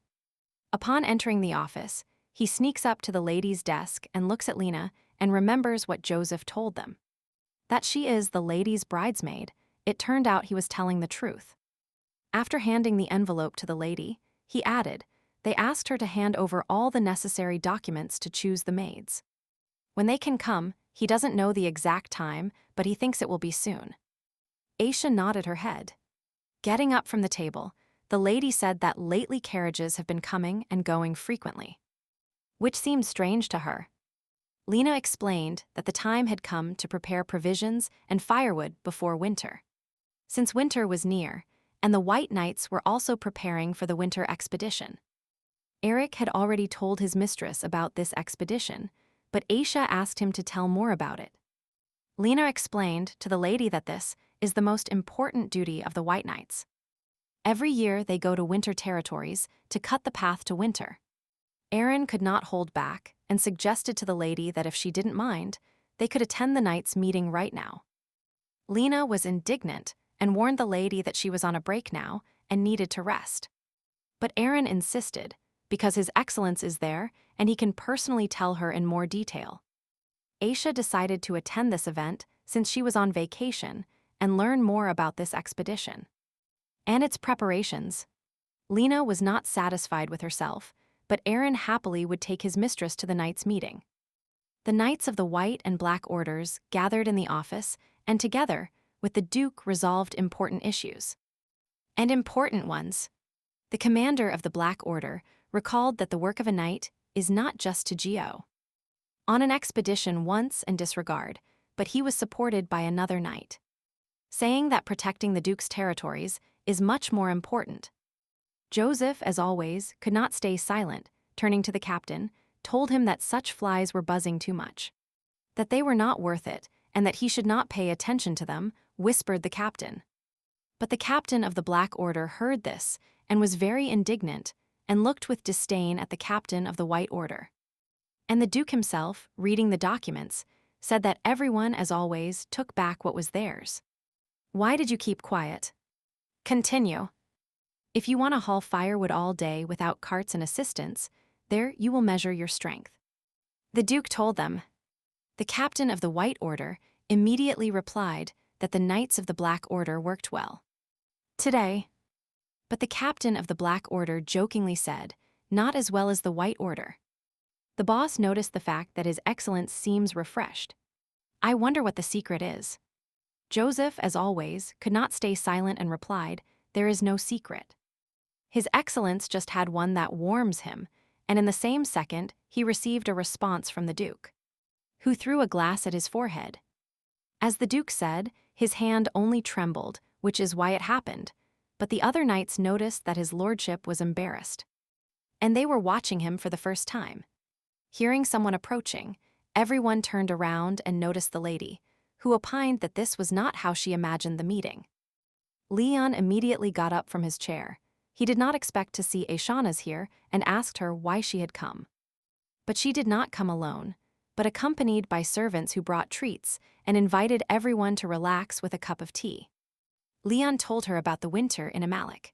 Upon entering the office, he sneaks up to the lady's desk and looks at Lena and remembers what Joseph told them. That she is the lady's bridesmaid. It turned out he was telling the truth. After handing the envelope to the lady, he added, they asked her to hand over all the necessary documents to choose the maids. When they can come, he doesn't know the exact time, but he thinks it will be soon. Aisha nodded her head. Getting up from the table, the lady said that lately carriages have been coming and going frequently, which seemed strange to her. Lena explained that the time had come to prepare provisions and firewood before winter. Since winter was near, and the White Knights were also preparing for the winter expedition. Eric had already told his mistress about this expedition, but Aisha asked him to tell more about it. Lena explained to the lady that this is the most important duty of the White Knights. Every year they go to winter territories to cut the path to winter. Aaron could not hold back and suggested to the lady that if she didn't mind, they could attend the Knights' meeting right now. Lena was indignant and warned the lady that she was on a break now and needed to rest. But Aaron insisted, because His Excellence is there and he can personally tell her in more detail. Aisha decided to attend this event since she was on vacation and learn more about this expedition and its preparations. Lena was not satisfied with herself, but Aaron happily would take his mistress to the Knights' meeting. The Knights of the White and Black Orders gathered in the office and together, with the Duke, resolved important issues. And important ones. The commander of the Black Order recalled that the work of a knight is not just to go on an expedition once and disregard, but he was supported by another knight, saying that protecting the Duke's territories is much more important. Joseph, as always, could not stay silent, turning to the captain, told him that such flies were buzzing too much, that they were not worth it, and that he should not pay attention to them, whispered the captain. But the captain of the Black Order heard this and was very indignant and looked with disdain at the captain of the White Order. And the Duke himself, reading the documents, said that everyone, as always, took back what was theirs. Why did you keep quiet? Continue. If you want to haul firewood all day without carts and assistance, there you will measure your strength. The Duke told them. The captain of the White Order immediately replied that the Knights of the Black Order worked well today. But the captain of the Black Order jokingly said, not as well as the White Order. The boss noticed the fact that His Excellence seems refreshed. I wonder what the secret is. Joseph, as always, could not stay silent and replied, there is no secret. His Excellence just had one that warms him, and in the same second, he received a response from the Duke, who threw a glass at his forehead. As the Duke said, his hand only trembled, which is why it happened, but the other knights noticed that his lordship was embarrassed. And they were watching him for the first time. Hearing someone approaching, everyone turned around and noticed the lady, who opined that this was not how she imagined the meeting. Leon immediately got up from his chair. He did not expect to see Aishana's here and asked her why she had come. But she did not come alone, but accompanied by servants who brought treats and invited everyone to relax with a cup of tea. Leon told her about the winter in Amalek.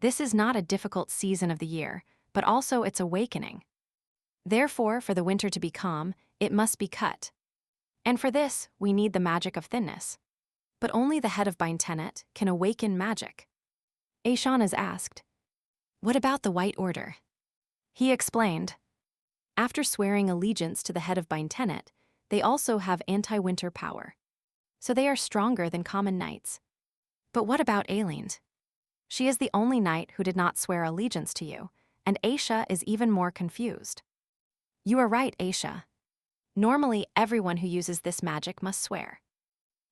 This is not a difficult season of the year, but also its awakening. Therefore, for the winter to be calm, it must be cut. And for this, we need the magic of thinness. But only the head of Bintenet can awaken magic. Aishana's asked, "What about the White Order?" He explained, "After swearing allegiance to the head of Bintenet, they also have anti-winter power. So they are stronger than common knights. But what about Ailind? She is the only knight who did not swear allegiance to you, and Aisha is even more confused." "You are right, Aisha. Normally, everyone who uses this magic must swear.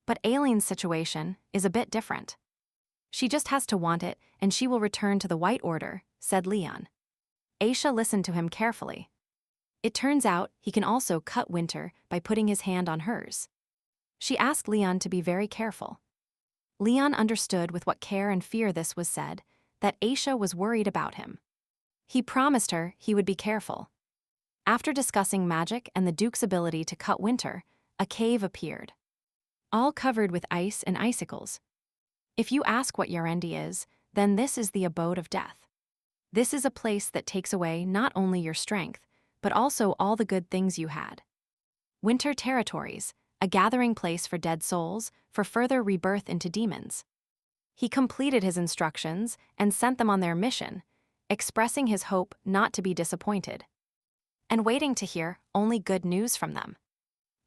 But Ailind's situation is a bit different. She just has to want it, and she will return to the White Order," said Leon. Aisha listened to him carefully. It turns out he can also cut winter by putting his hand on hers. She asked Leon to be very careful. Leon understood with what care and fear this was said, that Aisha was worried about him. He promised her he would be careful. After discussing magic and the Duke's ability to cut winter, a cave appeared, all covered with ice and icicles. If you ask what Yarendi is, then this is the abode of death. This is a place that takes away not only your strength, but also all the good things you had. Winter territories, a gathering place for dead souls, for further rebirth into demons. He completed his instructions and sent them on their mission, expressing his hope not to be disappointed, and waiting to hear only good news from them.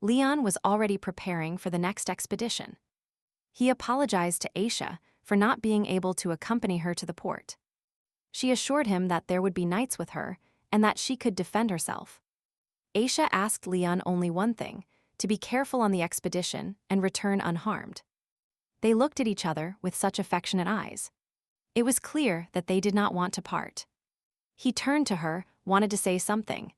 Leon was already preparing for the next expedition. He apologized to Aisha for not being able to accompany her to the port. She assured him that there would be knights with her and that she could defend herself. Aisha asked Leon only one thing, to be careful on the expedition and return unharmed. They looked at each other with such affectionate eyes. It was clear that they did not want to part. He turned to her, wanted to say something.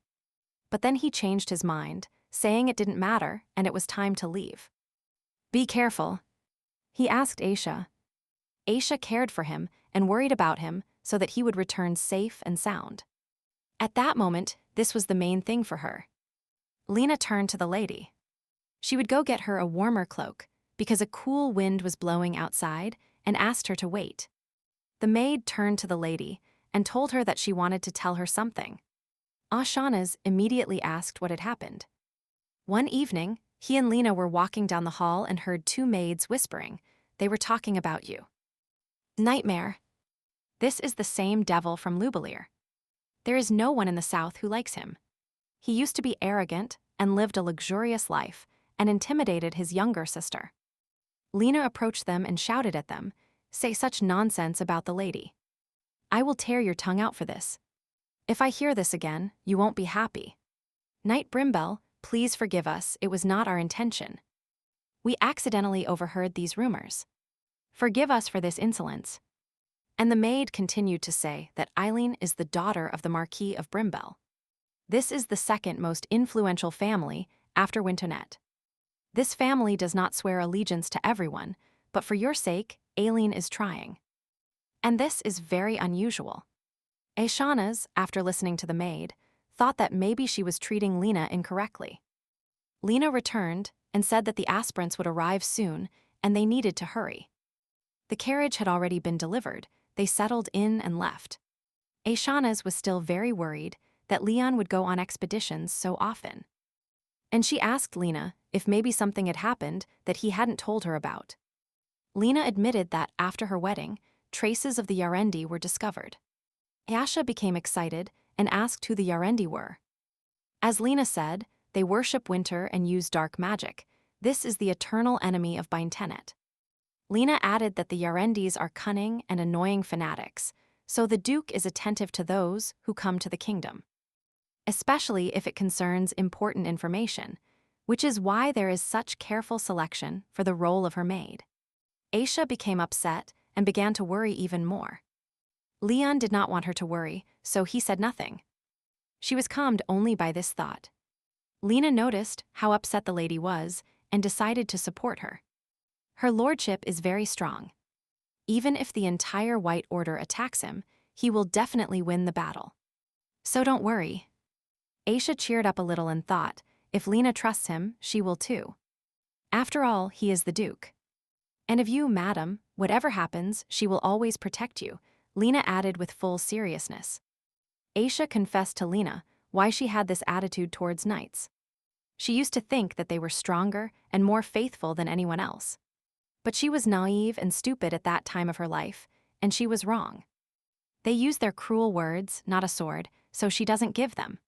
But then he changed his mind, saying it didn't matter and it was time to leave. "Be careful," he asked Aisha. Aisha cared for him and worried about him so that he would return safe and sound. At that moment, this was the main thing for her. Lena turned to the lady. She would go get her a warmer cloak, because a cool wind was blowing outside, and asked her to wait. The maid turned to the lady and told her that she wanted to tell her something. Ashana's immediately asked what had happened. One evening, he and Lena were walking down the hall and heard two maids whispering. They were talking about you. "Nightmare. This is the same devil from Lubelir. There is no one in the south who likes him. He used to be arrogant and lived a luxurious life and intimidated his younger sister." Lena approached them and shouted at them, "Say such nonsense about the lady. I will tear your tongue out for this. If I hear this again, you won't be happy. Knight Brimbell, please forgive us, it was not our intention. We accidentally overheard these rumors. Forgive us for this insolence." And the maid continued to say that Eileen is the daughter of the Marquis of Brimbell. This is the second most influential family after Wintonet. This family does not swear allegiance to everyone, but for your sake, Aileen is trying. And this is very unusual. Aishana's, after listening to the maid, thought that maybe she was treating Lena incorrectly. Lena returned and said that the aspirants would arrive soon and they needed to hurry. The carriage had already been delivered. They settled in and left. Aishana's was still very worried that Leon would go on expeditions so often. And she asked Lena if maybe something had happened that he hadn't told her about. Lena admitted that after her wedding, traces of the Yarendi were discovered. Ayasha became excited and asked who the Yarendi were. As Lena said, they worship winter and use dark magic. This is the eternal enemy of Bintenet. Lena added that the Yarendis are cunning and annoying fanatics, so the Duke is attentive to those who come to the kingdom. especially if it concerns important information, which is why there is such careful selection for the role of her maid. Aisha became upset and began to worry even more. Leon did not want her to worry, so he said nothing. She was calmed only by this thought. Lena noticed how upset the lady was and decided to support her. Her lordship is very strong. Even if the entire White Order attacks him, he will definitely win the battle. So don't worry. Aisha cheered up a little and thought, if Lena trusts him, she will too. After all, he is the Duke. And of you, madam, whatever happens, she will always protect you, Lena added with full seriousness. Aisha confessed to Lena why she had this attitude towards knights. She used to think that they were stronger and more faithful than anyone else. But she was naive and stupid at that time of her life, and she was wrong. They use their cruel words, not a sword, so she doesn't give them.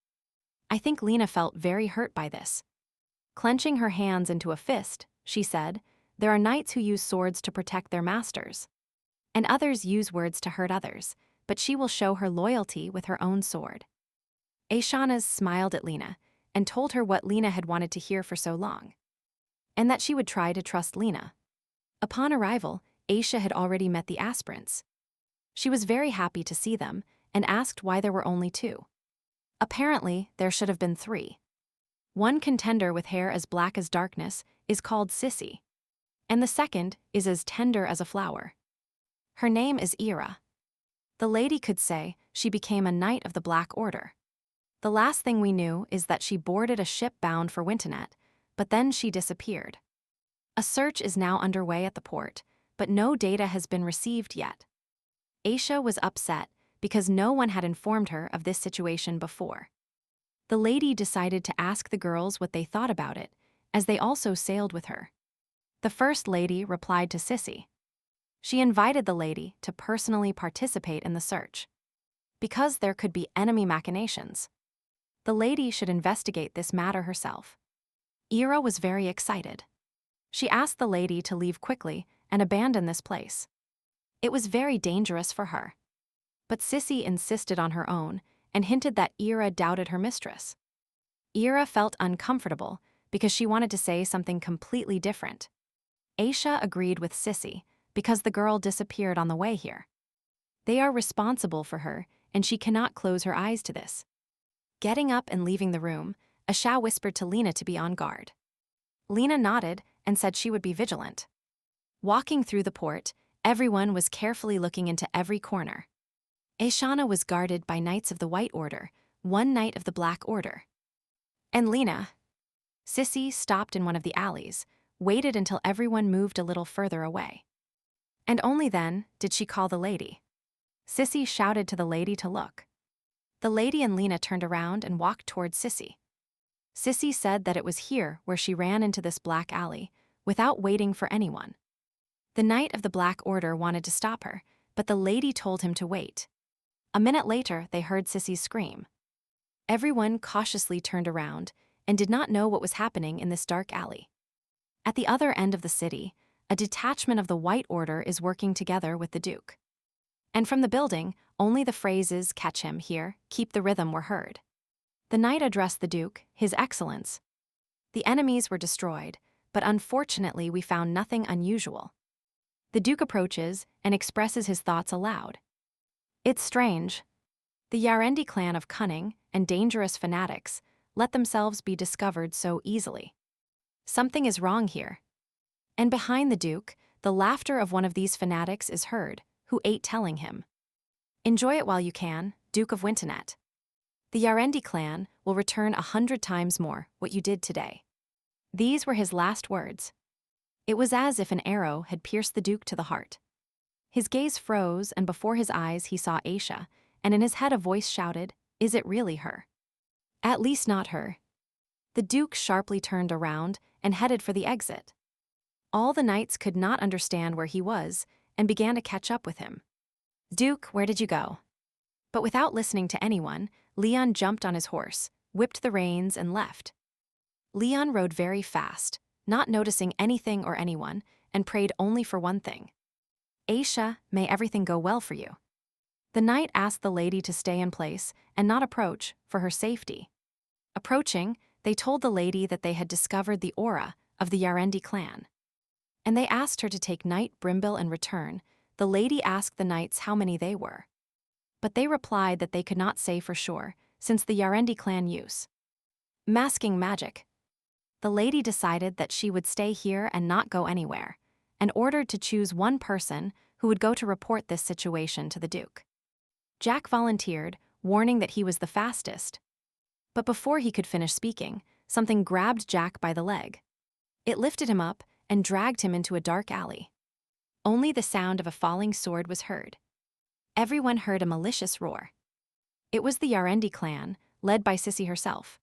I think Lena felt very hurt by this. Clenching her hands into a fist, she said, there are knights who use swords to protect their masters. And others use words to hurt others, but she will show her loyalty with her own sword. Aishanas smiled at Lena and told her what Lena had wanted to hear for so long, and that she would try to trust Lena. Upon arrival, Aisha had already met the aspirants. She was very happy to see them and asked why there were only 2. Apparently, there should have been 3. One contender with hair as black as darkness is called Sissy, and the second is as tender as a flower. Her name is Ira. The lady could say she became a knight of the Black Order. The last thing we knew is that she boarded a ship bound for Winternet, but then she disappeared. A search is now underway at the port, but no data has been received yet. Aisha was upset because no one had informed her of this situation before. The lady decided to ask the girls what they thought about it, as they also sailed with her. The first lady replied to Sissy. She invited the lady to personally participate in the search, because there could be enemy machinations. The lady should investigate this matter herself. Ira was very excited. She asked the lady to leave quickly and abandon this place. It was very dangerous for her. But Sissy insisted on her own and hinted that Ira doubted her mistress. Ira felt uncomfortable because she wanted to say something completely different. Aisha agreed with Sissy because the girl disappeared on the way here. They are responsible for her, and she cannot close her eyes to this. Getting up and leaving the room, Aisha whispered to Lena to be on guard. Lena nodded and said she would be vigilant. Walking through the port, everyone was carefully looking into every corner. Aishana was guarded by knights of the White Order, 1 knight of the Black Order. And Lena. Sissy stopped in one of the alleys, waited until everyone moved a little further away. And only then did she call the lady. Sissy shouted to the lady to look. The lady and Lena turned around and walked towards Sissy. Sissy said that it was here where she ran into this black alley, without waiting for anyone. The knight of the Black Order wanted to stop her, but the lady told him to wait. A minute later, they heard Sissy scream. Everyone cautiously turned around and did not know what was happening in this dark alley. At the other end of the city, a detachment of the White Order is working together with the Duke. And from the building, only the phrases "catch him" here, "keep the rhythm" were heard. The knight addressed the Duke, His Excellence. The enemies were destroyed, but unfortunately we found nothing unusual. The Duke approaches and expresses his thoughts aloud. It's strange. The Yarendi clan of cunning and dangerous fanatics let themselves be discovered so easily. Something is wrong here. And behind the Duke, the laughter of one of these fanatics is heard, who ate telling him. Enjoy it while you can, Duke of Winternet. The Yarendi clan will return 100 times more what you did today. These were his last words. It was as if an arrow had pierced the Duke to the heart. His gaze froze, and before his eyes he saw Aisha, and in his head a voice shouted, "Is it really her?" At least not her. The Duke sharply turned around and headed for the exit. All the knights could not understand where he was and began to catch up with him. "Duke, where did you go?" But without listening to anyone, Leon jumped on his horse, whipped the reins, and left. Leon rode very fast, not noticing anything or anyone, and prayed only for one thing. "Aisha, may everything go well for you." The knight asked the lady to stay in place and not approach for her safety. Approaching, they told the lady that they had discovered the aura of the Yarendi clan. And they asked her to take Knight Brimble in return. The lady asked the knights how many they were. But they replied that they could not say for sure, since the Yarendi clan use masking magic. The lady decided that she would stay here and not go anywhere, and ordered to choose one person who would go to report this situation to the Duke. Jack volunteered, warning that he was the fastest. But before he could finish speaking, something grabbed Jack by the leg. It lifted him up and dragged him into a dark alley. Only the sound of a falling sword was heard. Everyone heard a malicious roar. It was the Yarendi clan, led by Sissy herself.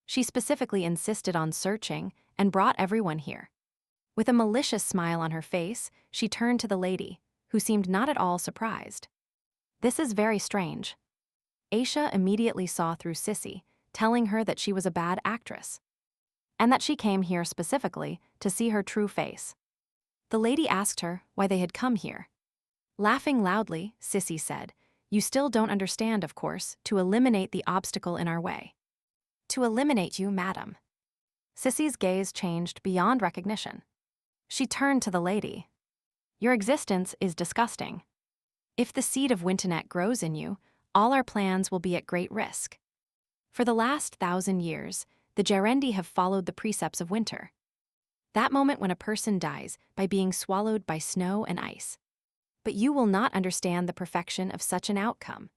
She specifically insisted on searching and brought everyone here. With a malicious smile on her face, she turned to the lady, who seemed not at all surprised. "This is very strange." Aisha immediately saw through Sissy, telling her that she was a bad actress, and that she came here specifically to see her true face. The lady asked her why they had come here. Laughing loudly, Sissy said, "You still don't understand, of course, to eliminate the obstacle in our way." "To eliminate you, madam." Sissy's gaze changed beyond recognition. She turned to the lady. "Your existence is disgusting. If the seed of Winternet grows in you, all our plans will be at great risk. For the last 1,000 years, the Jarendi have followed the precepts of winter. That moment when a person dies by being swallowed by snow and ice. But you will not understand the perfection of such an outcome.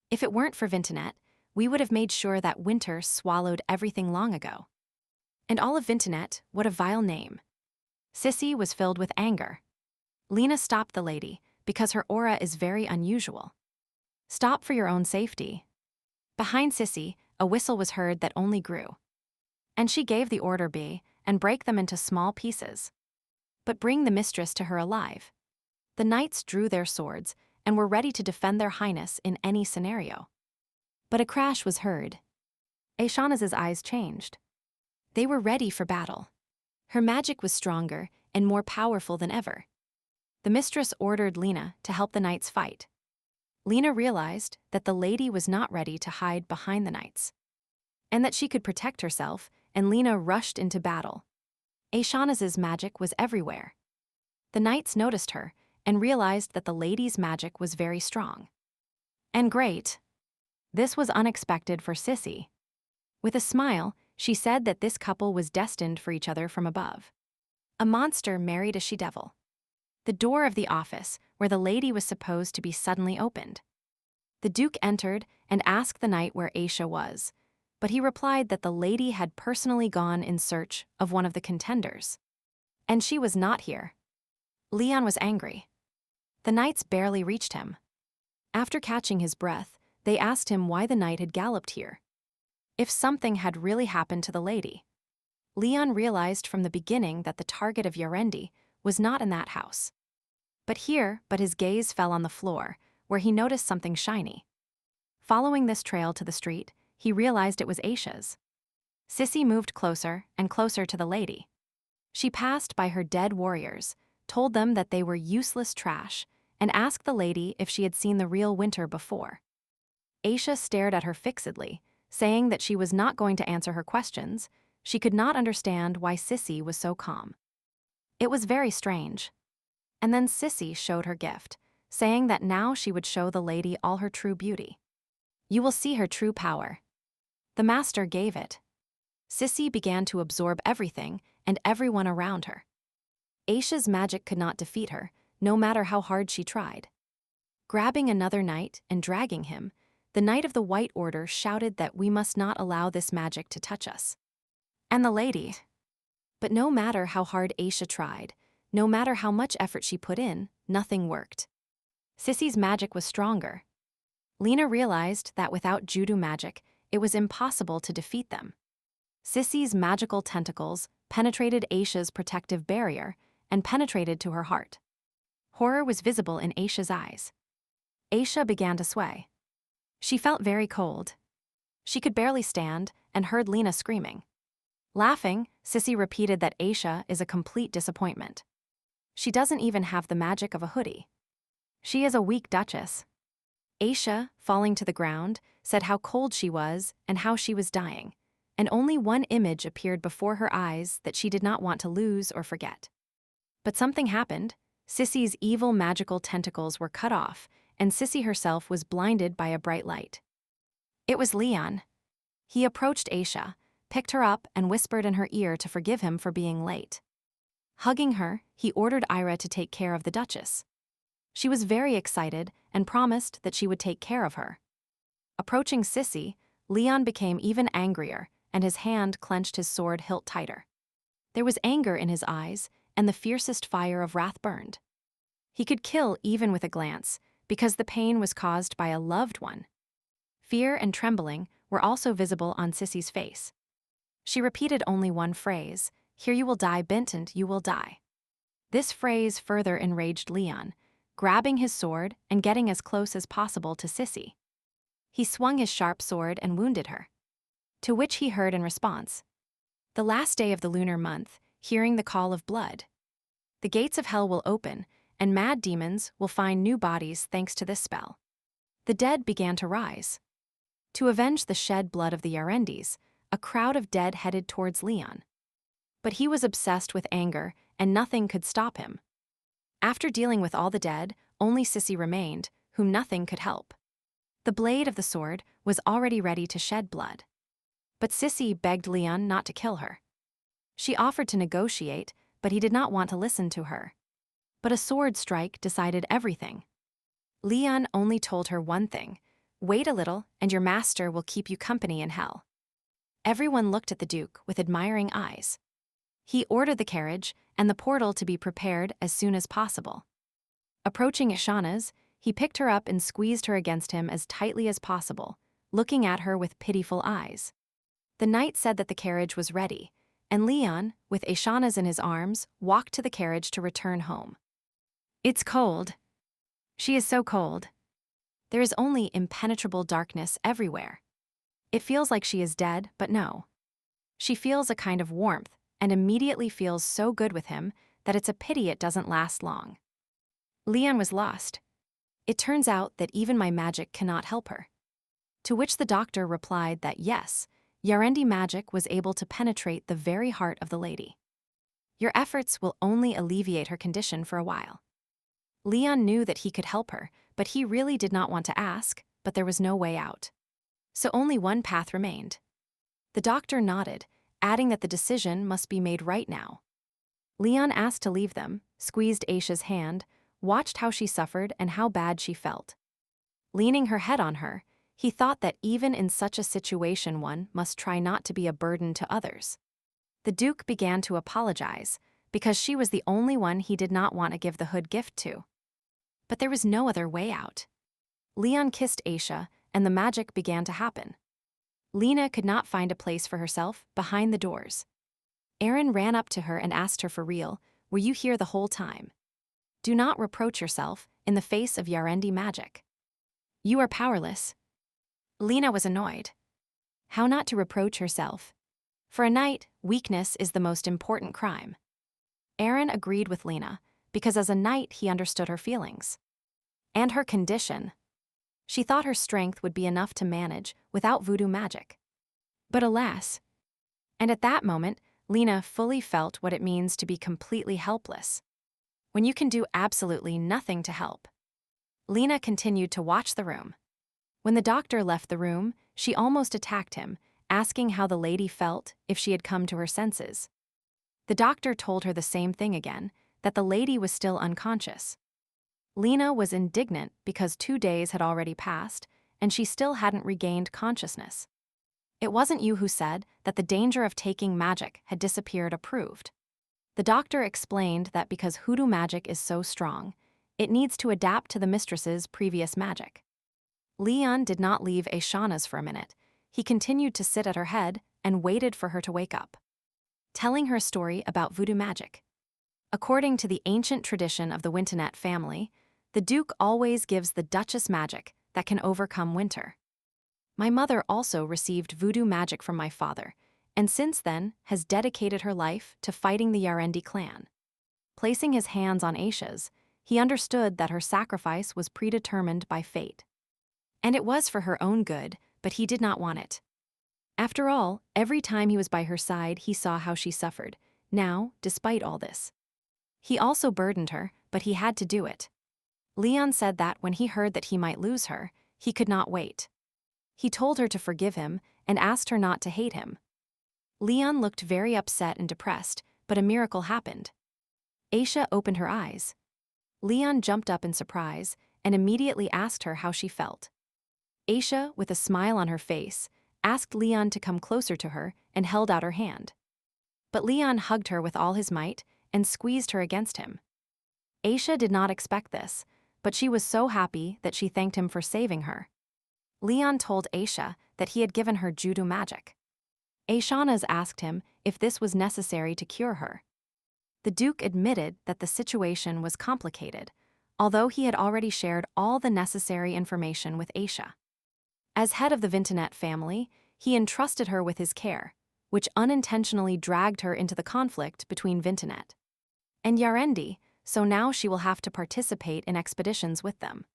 If it weren't for Vintenet, we would have made sure that winter swallowed everything long ago. And all of Vintenet, what a vile name." Sissy was filled with anger. Lena stopped the lady, because her aura is very unusual. "Stop for your own safety." Behind Sissy, a whistle was heard that only grew. And she gave the order be, and break them into small pieces. But bring the mistress to her alive. The knights drew their swords and were ready to defend their highness in any scenario. But a crash was heard. Aishanaz's eyes changed. They were ready for battle. Her magic was stronger and more powerful than ever. The mistress ordered Lena to help the knights fight. Lena realized that the lady was not ready to hide behind the knights, and that she could protect herself, and Lena rushed into battle. Aishanaz's magic was everywhere. The knights noticed her and realized that the lady's magic was very strong. And great. This was unexpected for Sissy. With a smile, she said that this couple was destined for each other from above. A monster married a she-devil. The door of the office, where the lady was supposed to be, suddenly opened. The Duke entered and asked the knight where Aisha was, but he replied that the lady had personally gone in search of one of the contenders. And she was not here. Leon was angry. The knights barely reached him. After catching his breath, they asked him why the knight had galloped here. If something had really happened to the lady. Leon realized from the beginning that the target of Yarendi was not in that house. But his gaze fell on the floor, where he noticed something shiny. Following this trail to the street, he realized it was Aisha's. Sissy moved closer and closer to the lady. She passed by her dead warriors, told them that they were useless trash, and asked the lady if she had seen the real winter before. Aisha stared at her fixedly, saying that she was not going to answer her questions. She could not understand why Sissy was so calm. It was very strange. And then Sissy showed her gift, saying that now she would show the lady all her true beauty. "You will see her true power." The master gave it. Sissy began to absorb everything and everyone around her. Aisha's magic could not defeat her, no matter how hard she tried. Grabbing another knight and dragging him, the Knight of the White Order shouted that we must not allow this magic to touch us. And the lady. But no matter how hard Aisha tried, no matter how much effort she put in, nothing worked. Sissy's magic was stronger. Lena realized that without Judo magic, it was impossible to defeat them. Sissy's magical tentacles penetrated Aisha's protective barrier and penetrated to her heart. Horror was visible in Aisha's eyes. Aisha began to sway. She felt very cold. She could barely stand and heard Lena screaming. Laughing, Sissy repeated that Aisha is a complete disappointment. She doesn't even have the magic of a hoodie. She is a weak duchess. Aisha, falling to the ground, said how cold she was and how she was dying, and only one image appeared before her eyes that she did not want to lose or forget. But something happened. Sissy's evil magical tentacles were cut off, and Sissy herself was blinded by a bright light. It was Leon. He approached Aisha, picked her up, and whispered in her ear to forgive him for being late. Hugging her, he ordered Ira to take care of the Duchess. She was very excited and promised that she would take care of her. Approaching Sissy, Leon became even angrier, and his hand clenched his sword hilt tighter. There was anger in his eyes, and the fiercest fire of wrath burned. He could kill even with a glance, because the pain was caused by a loved one. Fear and trembling were also visible on Sissy's face. She repeated only one phrase, "Here you will die, Benton, you will die." This phrase further enraged Leon, grabbing his sword and getting as close as possible to Sissy. He swung his sharp sword and wounded her. To which he heard in response, "The last day of the lunar month, hearing the call of blood. The gates of hell will open, and mad demons will find new bodies thanks to this spell." The dead began to rise. To avenge the shed blood of the Yarendis, a crowd of dead headed towards Leon. But he was obsessed with anger, and nothing could stop him. After dealing with all the dead, only Sissy remained, whom nothing could help. The blade of the sword was already ready to shed blood. But Sissy begged Leon not to kill her. She offered to negotiate, but he did not want to listen to her. But a sword strike decided everything. Leon only told her one thing: "Wait a little, and your master will keep you company in hell." Everyone looked at the Duke with admiring eyes. He ordered the carriage and the portal to be prepared as soon as possible. Approaching Ishana's, he picked her up and squeezed her against him as tightly as possible, looking at her with pitiful eyes. The knight said that the carriage was ready, and Leon, with Ishana's in his arms, walked to the carriage to return home. "It's cold. She is so cold. There is only impenetrable darkness everywhere. It feels like she is dead, but no. She feels a kind of warmth and immediately feels so good with him that it's a pity it doesn't last long." Leon was lost. "It turns out that even my magic cannot help her." To which the doctor replied that yes, Yarendi magic was able to penetrate the very heart of the lady. "Your efforts will only alleviate her condition for a while." Leon knew that he could help her, but he really did not want to ask, but there was no way out. So only one path remained. The doctor nodded, adding that the decision must be made right now. Leon asked to leave them, squeezed Aisha's hand, watched how she suffered and how bad she felt. Leaning her head on her, he thought that even in such a situation one must try not to be a burden to others. The Duke began to apologize, because she was the only one he did not want to give the hood gift to. But there was no other way out. Leon kissed Aisha, and the magic began to happen. Lena could not find a place for herself behind the doors. Aaron ran up to her and asked her for real, "Were you here the whole time? Do not reproach yourself in the face of Yarendi magic. You are powerless." Lena was annoyed. How not to reproach herself? For a knight, weakness is the most important crime. Aaron agreed with Lena, because as a knight he understood her feelings. And her condition. She thought her strength would be enough to manage without voodoo magic. But alas. And at that moment, Lena fully felt what it means to be completely helpless. When you can do absolutely nothing to help. Lena continued to watch the room. When the doctor left the room, she almost attacked him, asking how the lady felt if she had come to her senses. The doctor told her the same thing again, that the lady was still unconscious. Lena was indignant because 2 days had already passed, and she still hadn't regained consciousness. It wasn't you who said that the danger of taking magic had disappeared approved. The doctor explained that because hoodoo magic is so strong, it needs to adapt to the mistress's previous magic. Leon did not leave Aishana's for a minute. He continued to sit at her head and waited for her to wake up, telling her a story about voodoo magic. According to the ancient tradition of the Wintonet family, the Duke always gives the Duchess magic that can overcome winter. My mother also received voodoo magic from my father, and since then has dedicated her life to fighting the Yarendi clan. Placing his hands on Aisha's, he understood that her sacrifice was predetermined by fate. And it was for her own good, but he did not want it. After all, every time he was by her side, he saw how she suffered. Now, despite all this, he also burdened her, but he had to do it. Leon said that when he heard that he might lose her, he could not wait. He told her to forgive him and asked her not to hate him. Leon looked very upset and depressed, but a miracle happened. Aisha opened her eyes. Leon jumped up in surprise and immediately asked her how she felt. Aisha, with a smile on her face, asked Leon to come closer to her and held out her hand. But Leon hugged her with all his might and squeezed her against him. Aisha did not expect this, but she was so happy that she thanked him for saving her. Leon told Aisha that he had given her judo magic. Aishanas asked him if this was necessary to cure her. The Duke admitted that the situation was complicated, although he had already shared all the necessary information with Aisha. As head of the Vintonet family, he entrusted her with his care, which unintentionally dragged her into the conflict between Vintonet and Yarendi, so now she will have to participate in expeditions with them.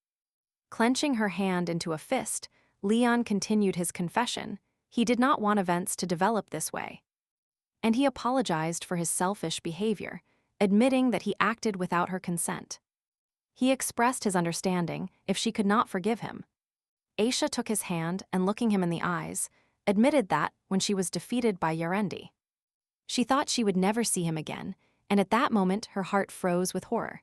Clenching her hand into a fist, Leon continued his confession. He did not want events to develop this way. And he apologized for his selfish behavior, admitting that he acted without her consent. He expressed his understanding if she could not forgive him. Aisha took his hand and, looking him in the eyes, admitted that when she was defeated by Yarendi, she thought she would never see him again, and at that moment her heart froze with horror.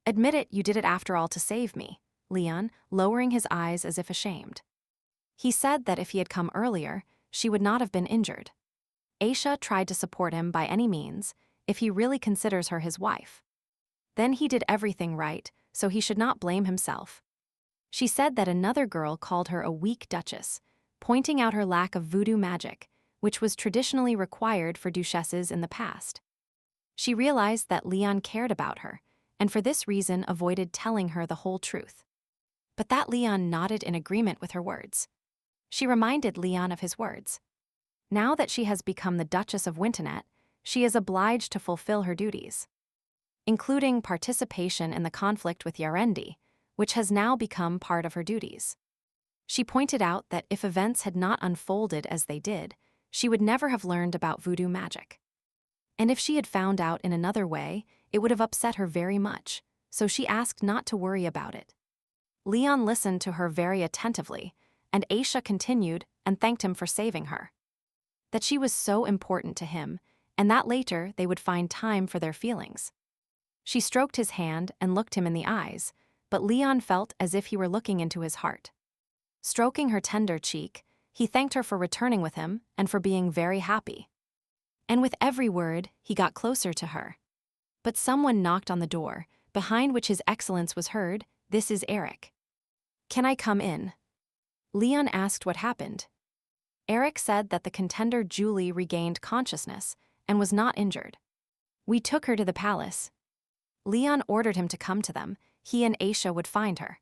"Admit it, you did it after all to save me," Leon, lowering his eyes as if ashamed. He said that if he had come earlier, she would not have been injured. Aisha tried to support him by any means, if he really considers her his wife. Then he did everything right, so he should not blame himself. She said that another girl called her a weak duchess, pointing out her lack of voodoo magic, which was traditionally required for duchesses in the past. She realized that Leon cared about her, and for this reason avoided telling her the whole truth. But that Leon nodded in agreement with her words. She reminded Leon of his words. Now that she has become the Duchess of Wintonet, she is obliged to fulfill her duties, including participation in the conflict with Yarendi, which has now become part of her duties. She pointed out that if events had not unfolded as they did, she would never have learned about voodoo magic. And if she had found out in another way, it would have upset her very much, so she asked not to worry about it. Leon listened to her very attentively, and Aisha continued and thanked him for saving her. That she was so important to him, and that later they would find time for their feelings. She stroked his hand and looked him in the eyes, but Leon felt as if he were looking into his heart. Stroking her tender cheek, he thanked her for returning with him and for being very happy. And with every word, he got closer to her. But someone knocked on the door, behind which His Excellence was heard. "This is Eric." "Can I come in?" Leon asked what happened. Eric said that the contender Julie regained consciousness and was not injured. "We took her to the palace." Leon ordered him to come to them. He and Aisha would find her.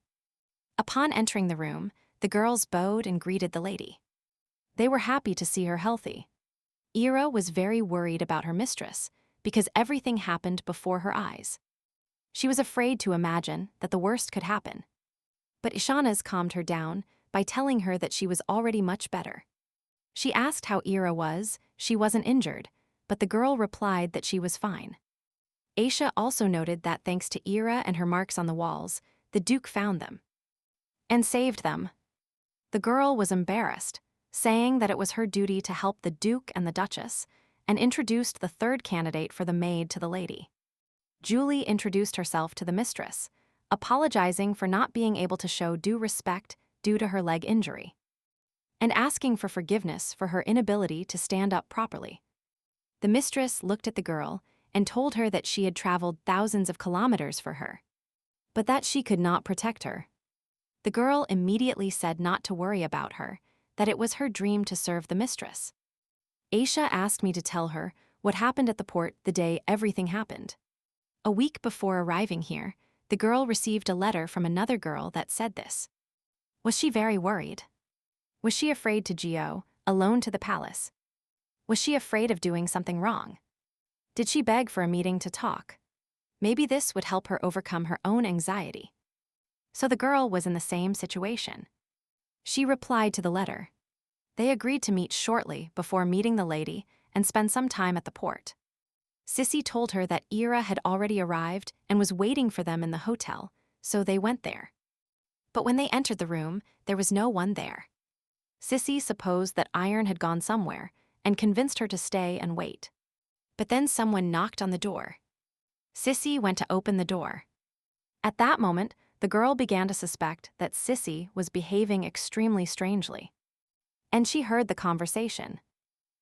Upon entering the room, the girls bowed and greeted the lady. They were happy to see her healthy. Ira was very worried about her mistress because everything happened before her eyes. She was afraid to imagine that the worst could happen. But Ishanas calmed her down by telling her that she was already much better. She asked how Ira was. She wasn't injured, but the girl replied that she was fine. Aisha also noted that thanks to Ira and her marks on the walls, the Duke found them and saved them. The girl was embarrassed, saying that it was her duty to help the Duke and the Duchess, and introduced the third candidate for the maid to the lady. Julie introduced herself to the mistress, apologizing for not being able to show due respect due to her leg injury, and asking for forgiveness for her inability to stand up properly. The mistress looked at the girl and told her that she had traveled thousands of kilometers for her, but that she could not protect her. The girl immediately said not to worry about her, that it was her dream to serve the mistress. Aisha asked me to tell her what happened at the port the day everything happened. A week before arriving here, the girl received a letter from another girl that said this. Was she very worried? Was she afraid to go alone to the palace? Was she afraid of doing something wrong? Did she beg for a meeting to talk? Maybe this would help her overcome her own anxiety. So the girl was in the same situation. She replied to the letter. They agreed to meet shortly before meeting the lady and spend some time at the port. Sissy told her that Ira had already arrived and was waiting for them in the hotel, so they went there. But when they entered the room, there was no one there. Sissy supposed that Iron had gone somewhere and convinced her to stay and wait. But then someone knocked on the door. Sissy went to open the door. At that moment, the girl began to suspect that Sissy was behaving extremely strangely. And she heard the conversation.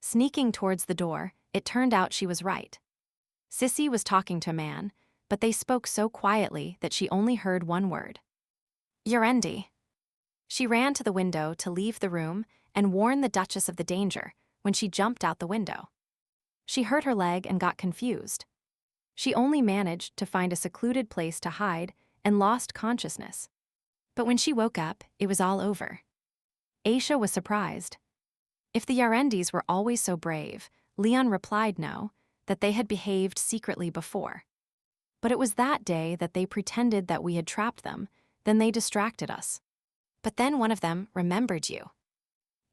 Sneaking towards the door, it turned out she was right. Sissy was talking to a man, but they spoke so quietly that she only heard one word. Yorendi. She ran to the window to leave the room and warn the Duchess of the danger when she jumped out the window. She hurt her leg and got confused. She only managed to find a secluded place to hide and lost consciousness. But when she woke up, it was all over. Aisha was surprised. If the Yarendis were always so brave, Leon replied no, that they had behaved secretly before. But it was that day that they pretended that we had trapped them, then they distracted us. But then one of them remembered you.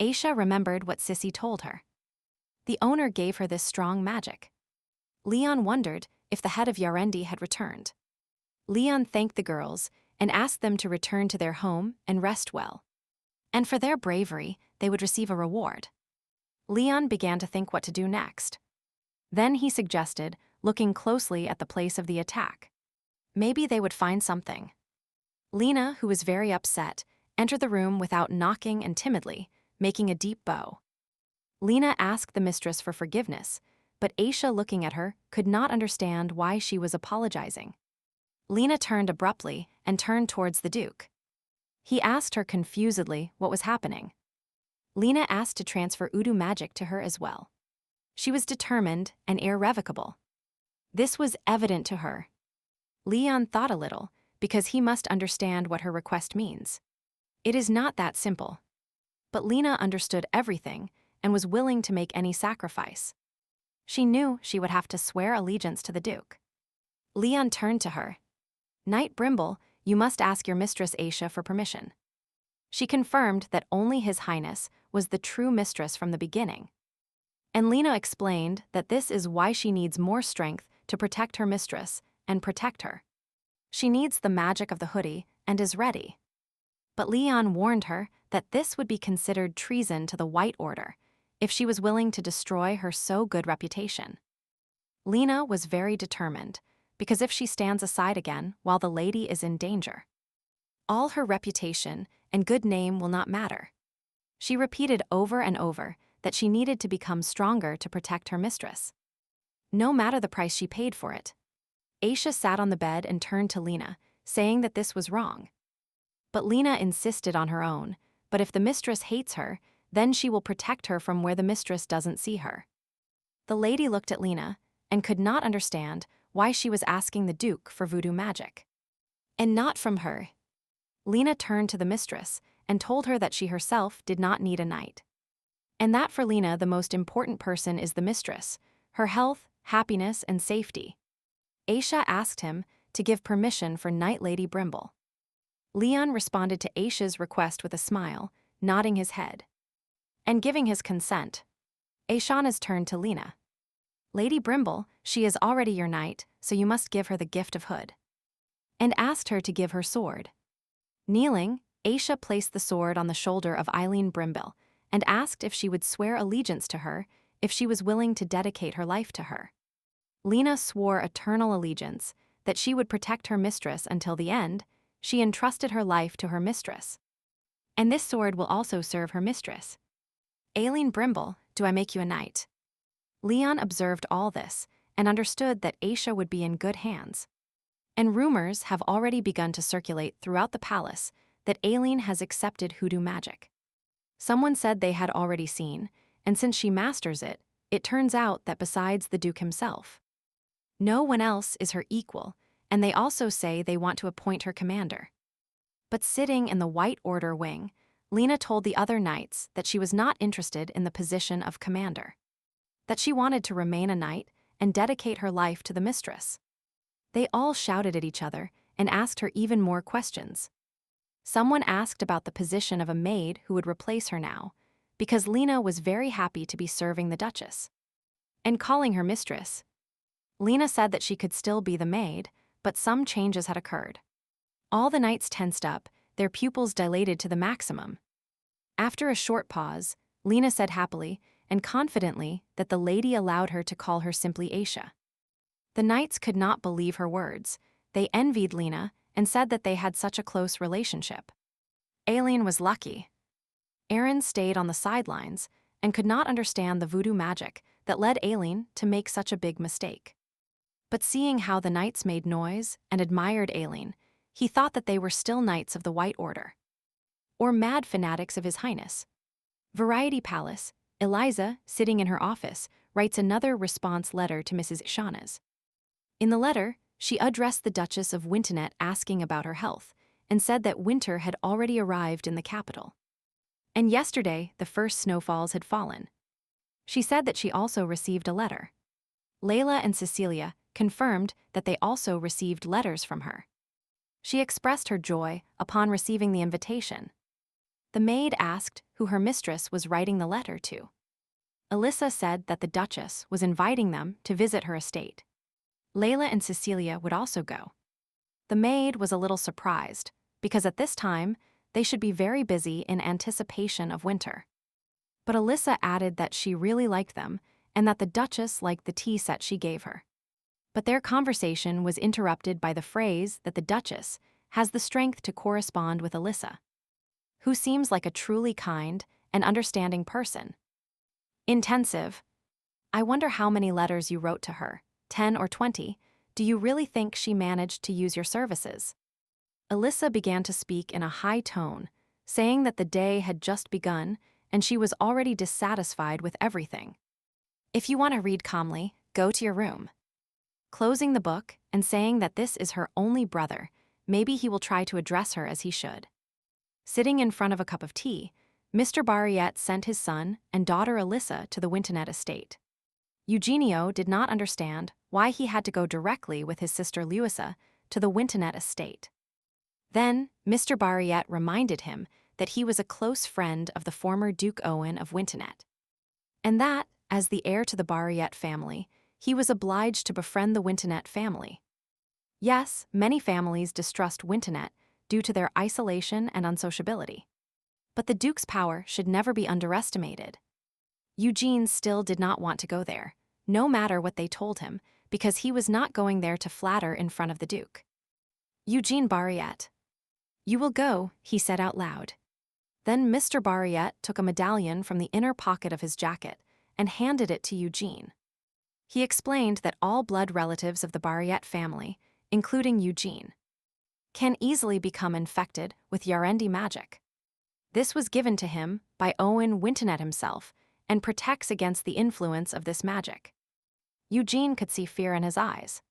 Aisha remembered what Sissy told her. The owner gave her this strong magic. Leon wondered if the head of Yarendi had returned. Leon thanked the girls and asked them to return to their home and rest well. And for their bravery, they would receive a reward. Leon began to think what to do next. Then he suggested looking closely at the place of the attack. Maybe they would find something. Lena, who was very upset, entered the room without knocking and timidly, making a deep bow. Lena asked the mistress for forgiveness, but Aisha, looking at her, could not understand why she was apologizing. Lena turned abruptly and turned towards the Duke. He asked her confusedly what was happening. Lena asked to transfer Udu magic to her as well. She was determined and irrevocable. This was evident to her. Leon thought a little, because he must understand what her request means. It is not that simple. But Lena understood everything and was willing to make any sacrifice. She knew she would have to swear allegiance to the Duke. Leon turned to her. Knight Brimble, you must ask your mistress Aisha for permission. She confirmed that only His Highness was the true mistress from the beginning. And Lena explained that this is why she needs more strength to protect her mistress and protect her. She needs the magic of the hoodie and is ready. But Leon warned her that this would be considered treason to the White Order if she was willing to destroy her so good reputation. Lena was very determined, because if she stands aside again while the lady is in danger, all her reputation and good name will not matter. She repeated over and over that she needed to become stronger to protect her mistress, no matter the price she paid for it. Aisha sat on the bed and turned to Lena, saying that this was wrong. But Lena insisted on her own, but if the mistress hates her, then she will protect her from where the mistress doesn't see her. The lady looked at Lena and could not understand why she was asking the Duke for voodoo magic. And not from her. Lena turned to the mistress and told her that she herself did not need a knight. And that for Lena the most important person is the mistress, her health, happiness, and safety. Aisha asked him to give permission for Knight Lady Brimble. Leon responded to Aisha's request with a smile, nodding his head. And giving his consent. Aishana's turned to Lena. Lady Brimble, she is already your knight, so you must give her the gift of hood. And asked her to give her sword. Kneeling, Aisha placed the sword on the shoulder of Eileen Brimble and asked if she would swear allegiance to her if she was willing to dedicate her life to her. Lena swore eternal allegiance, that she would protect her mistress until the end. She entrusted her life to her mistress. And this sword will also serve her mistress. Aileen Brimble, do I make you a knight? Leon observed all this and understood that Aisha would be in good hands. And rumors have already begun to circulate throughout the palace that Aileen has accepted hoodoo magic. Someone said they had already seen, and since she masters it, it turns out that besides the Duke himself, no one else is her equal, and they also say they want to appoint her commander. But sitting in the White Order wing, Lena told the other knights that she was not interested in the position of commander, that she wanted to remain a knight and dedicate her life to the mistress. They all shouted at each other and asked her even more questions. Someone asked about the position of a maid who would replace her now, because Lena was very happy to be serving the Duchess and calling her mistress. Lena said that she could still be the maid, but some changes had occurred. All the knights tensed up, their pupils dilated to the maximum. After a short pause, Lena said happily and confidently that the lady allowed her to call her simply Aisha. The knights could not believe her words. They envied Lena and said that they had such a close relationship. Aileen was lucky. Aaron stayed on the sidelines and could not understand the voodoo magic that led Aileen to make such a big mistake. But seeing how the knights made noise and admired Aileen, he thought that they were still knights of the White Order, or mad fanatics of His Highness. Variety Palace, Eliza, sitting in her office, writes another response letter to Mrs. Shaughnes's. In the letter, she addressed the Duchess of Winternet asking about her health, and said that winter had already arrived in the capital. And yesterday, the first snowfalls had fallen. She said that she also received a letter. Layla and Cecilia confirmed that they also received letters from her. She expressed her joy upon receiving the invitation. The maid asked who her mistress was writing the letter to. Alyssa said that the Duchess was inviting them to visit her estate. Layla and Cecilia would also go. The maid was a little surprised, because at this time, they should be very busy in anticipation of winter. But Alyssa added that she really liked them and that the Duchess liked the tea set she gave her. But their conversation was interrupted by the phrase that the Duchess has the strength to correspond with Alyssa, who seems like a truly kind and understanding person. Intensive. I wonder how many letters you wrote to her, 10 or 20. Do you really think she managed to use your services? Alyssa began to speak in a high tone, saying that the day had just begun and she was already dissatisfied with everything. If you want to read calmly, go to your room. Closing the book and saying that this is her only brother, maybe he will try to address her as he should. Sitting in front of a cup of tea, Mr. Barriette sent his son and daughter Alyssa to the Winternet estate. Eugenio did not understand why he had to go directly with his sister Louisa to the Winternet estate. Then, Mr. Barriette reminded him that he was a close friend of the former Duke Owen of Winternet, and that, as the heir to the Barriette family, he was obliged to befriend the Winternet family. Yes, many families distrust Winternet due to their isolation and unsociability. But the Duke's power should never be underestimated. Eugene still did not want to go there, no matter what they told him, because he was not going there to flatter in front of the Duke. Eugene Barriette. You will go, he said out loud. Then Mr. Barriette took a medallion from the inner pocket of his jacket and handed it to Eugene. He explained that all blood relatives of the Barriette family, including Eugene, can easily become infected with Yarendi magic. This was given to him by Owen Winternet himself and protects against the influence of this magic. Eugene could see fear in his eyes.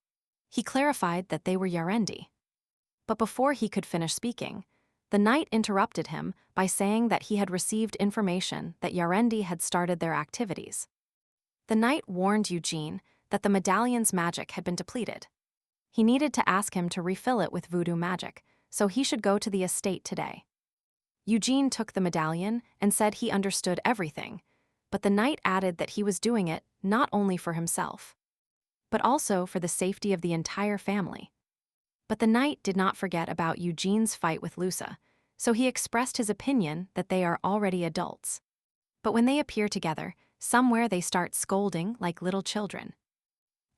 He clarified that they were Yarendi. But before he could finish speaking, the knight interrupted him by saying that he had received information that Yarendi had started their activities. The knight warned Eugene that the medallion's magic had been depleted. He needed to ask him to refill it with voodoo magic, so he should go to the estate today. Eugene took the medallion and said he understood everything, but the knight added that he was doing it not only for himself, but also for the safety of the entire family. But the knight did not forget about Eugene's fight with Lusa, so he expressed his opinion that they are already adults. But when they appear together, somewhere they start scolding like little children.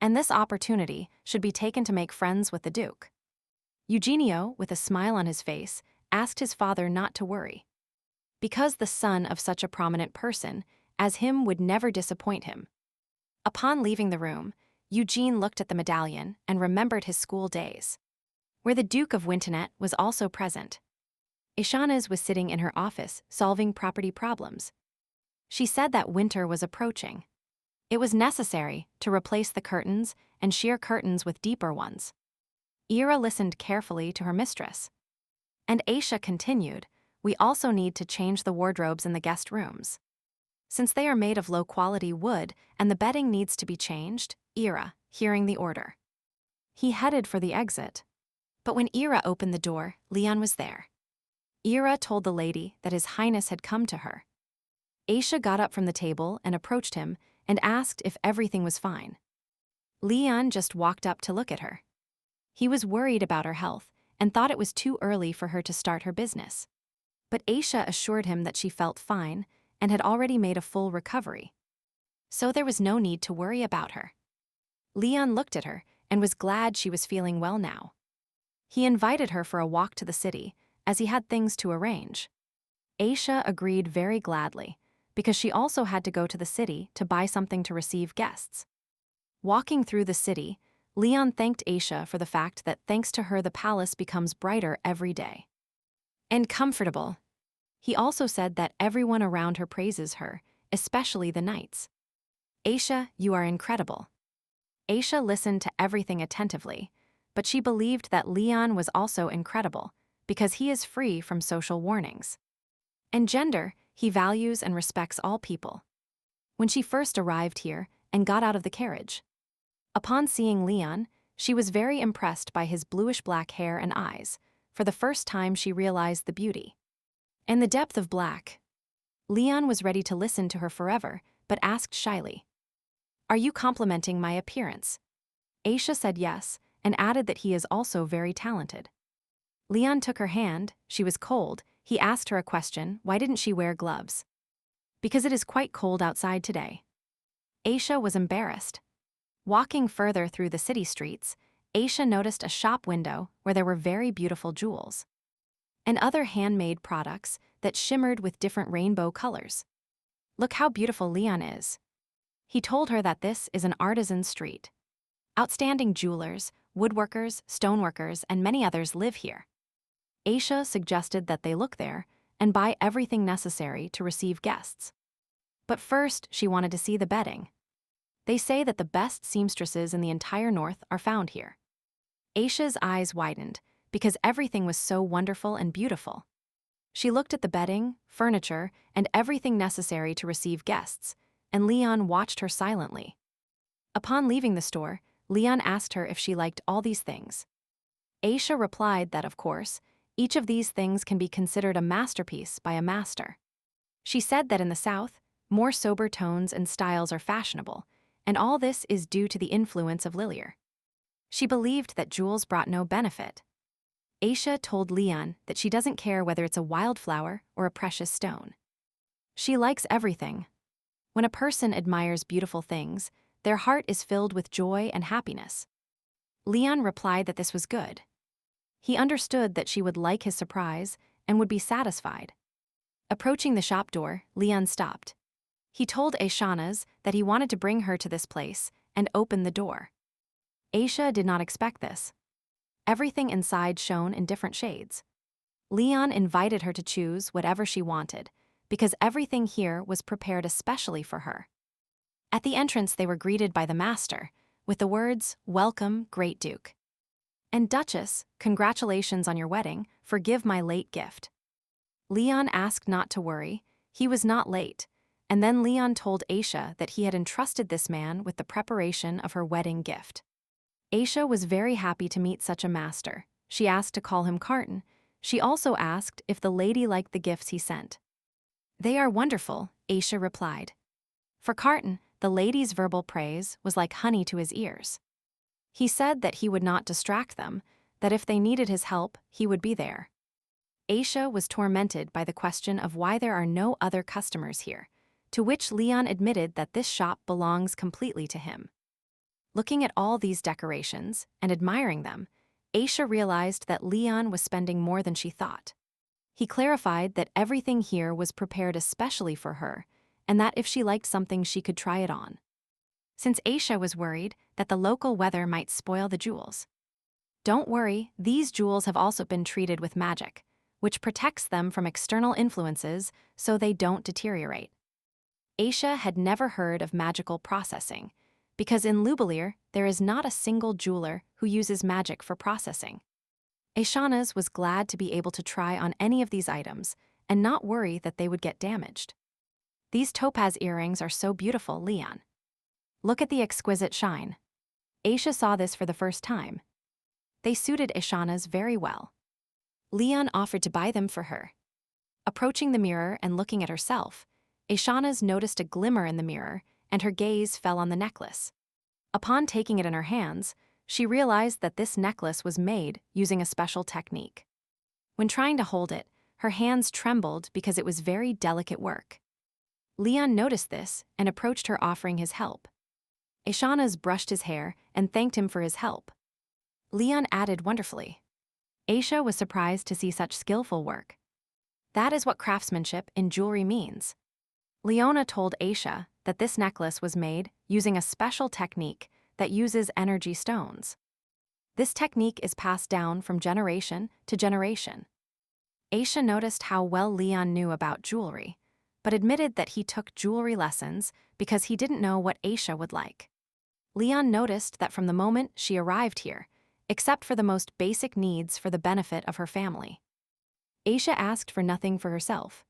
And this opportunity should be taken to make friends with the Duke. Eugenio, with a smile on his face, asked his father not to worry, because the son of such a prominent person as him would never disappoint him. Upon leaving the room, Eugene looked at the medallion and remembered his school days, where the Duke of Winternet was also present. Ishanaz was sitting in her office solving property problems. She said that winter was approaching. It was necessary to replace the curtains and sheer curtains with deeper ones. Ira listened carefully to her mistress. And Aisha continued, we also need to change the wardrobes in the guest rooms. Since they are made of low-quality wood and the bedding needs to be changed, Ira, hearing the order. He headed for the exit. But when Ira opened the door, Leon was there. Ira told the lady that His Highness had come to her. Aisha got up from the table and approached him and asked if everything was fine. Leon just walked up to look at her. He was worried about her health and thought it was too early for her to start her business. But Aisha assured him that she felt fine and had already made a full recovery. So there was no need to worry about her. Leon looked at her and was glad she was feeling well now. He invited her for a walk to the city, as he had things to arrange. Aisha agreed very gladly, because she also had to go to the city to buy something to receive guests. Walking through the city, Leon thanked Aisha for the fact that thanks to her the palace becomes brighter every day. And comfortable. He also said that everyone around her praises her, especially the knights. Aisha, you are incredible. Aisha listened to everything attentively, but she believed that Leon was also incredible, because he is free from social warnings. And gender, he values and respects all people. When she first arrived here and got out of the carriage, upon seeing Leon, she was very impressed by his bluish-black hair and eyes. For the first time she realized the beauty. And the depth of black. Leon was ready to listen to her forever, but asked shyly, "Are you complimenting my appearance?" Aisha said yes, and added that he is also very talented. Leon took her hand, she was cold. He asked her a question, why didn't she wear gloves? Because it is quite cold outside today. Aisha was embarrassed. Walking further through the city streets, Aisha noticed a shop window where there were very beautiful jewels and other handmade products that shimmered with different rainbow colors. Look how beautiful Leon is. He told her that this is an artisan street. Outstanding jewelers, woodworkers, stoneworkers, and many others live here. Aisha suggested that they look there and buy everything necessary to receive guests. But first, she wanted to see the bedding. They say that the best seamstresses in the entire north are found here. Aisha's eyes widened, because everything was so wonderful and beautiful. She looked at the bedding, furniture, and everything necessary to receive guests, and Leon watched her silently. Upon leaving the store, Leon asked her if she liked all these things. Aisha replied that, of course, each of these things can be considered a masterpiece by a master. She said that in the South, more sober tones and styles are fashionable, and all this is due to the influence of Lilier. She believed that jewels brought no benefit. Aisha told Leon that she doesn't care whether it's a wildflower or a precious stone. She likes everything. When a person admires beautiful things, their heart is filled with joy and happiness. Leon replied that this was good. He understood that she would like his surprise and would be satisfied. Approaching the shop door, Leon stopped. He told Aisha that he wanted to bring her to this place and open the door. Aisha did not expect this. Everything inside shone in different shades. Leon invited her to choose whatever she wanted, because everything here was prepared especially for her. At the entrance they were greeted by the master, with the words, "Welcome, Great Duke." And Duchess, congratulations on your wedding, forgive my late gift. Leon asked not to worry, he was not late, and then Leon told Aisha that he had entrusted this man with the preparation of her wedding gift. Aisha was very happy to meet such a master. She asked to call him Carton. She also asked if the lady liked the gifts he sent. They are wonderful, Aisha replied. For Carton, the lady's verbal praise was like honey to his ears. He said that he would not distract them, that if they needed his help, he would be there. Aisha was tormented by the question of why there are no other customers here, to which Leon admitted that this shop belongs completely to him. Looking at all these decorations and admiring them, Aisha realized that Leon was spending more than she thought. He clarified that everything here was prepared especially for her, and that if she liked something she could try it on. Since Aisha was worried that the local weather might spoil the jewels. Don't worry, these jewels have also been treated with magic, which protects them from external influences so they don't deteriorate. Aisha had never heard of magical processing, because in Lubelier there is not a single jeweler who uses magic for processing. Aisha was glad to be able to try on any of these items and not worry that they would get damaged. These topaz earrings are so beautiful, Leon. Look at the exquisite shine. Aisha saw this for the first time. They suited Aisha very well. Leon offered to buy them for her. Approaching the mirror and looking at herself, Aishana's noticed a glimmer in the mirror, and her gaze fell on the necklace. Upon taking it in her hands, she realized that this necklace was made using a special technique. When trying to hold it, her hands trembled because it was very delicate work. Leon noticed this and approached her, offering his help. Aishana's brushed his hair and thanked him for his help. Leon added wonderfully. Aisha was surprised to see such skillful work. That is what craftsmanship in jewelry means. Leona told Aisha that this necklace was made using a special technique that uses energy stones. This technique is passed down from generation to generation. Aisha noticed how well Leon knew about jewelry, but admitted that he took jewelry lessons because he didn't know what Aisha would like. Leon noticed that from the moment she arrived here, except for the most basic needs for the benefit of her family, Aisha asked for nothing for herself.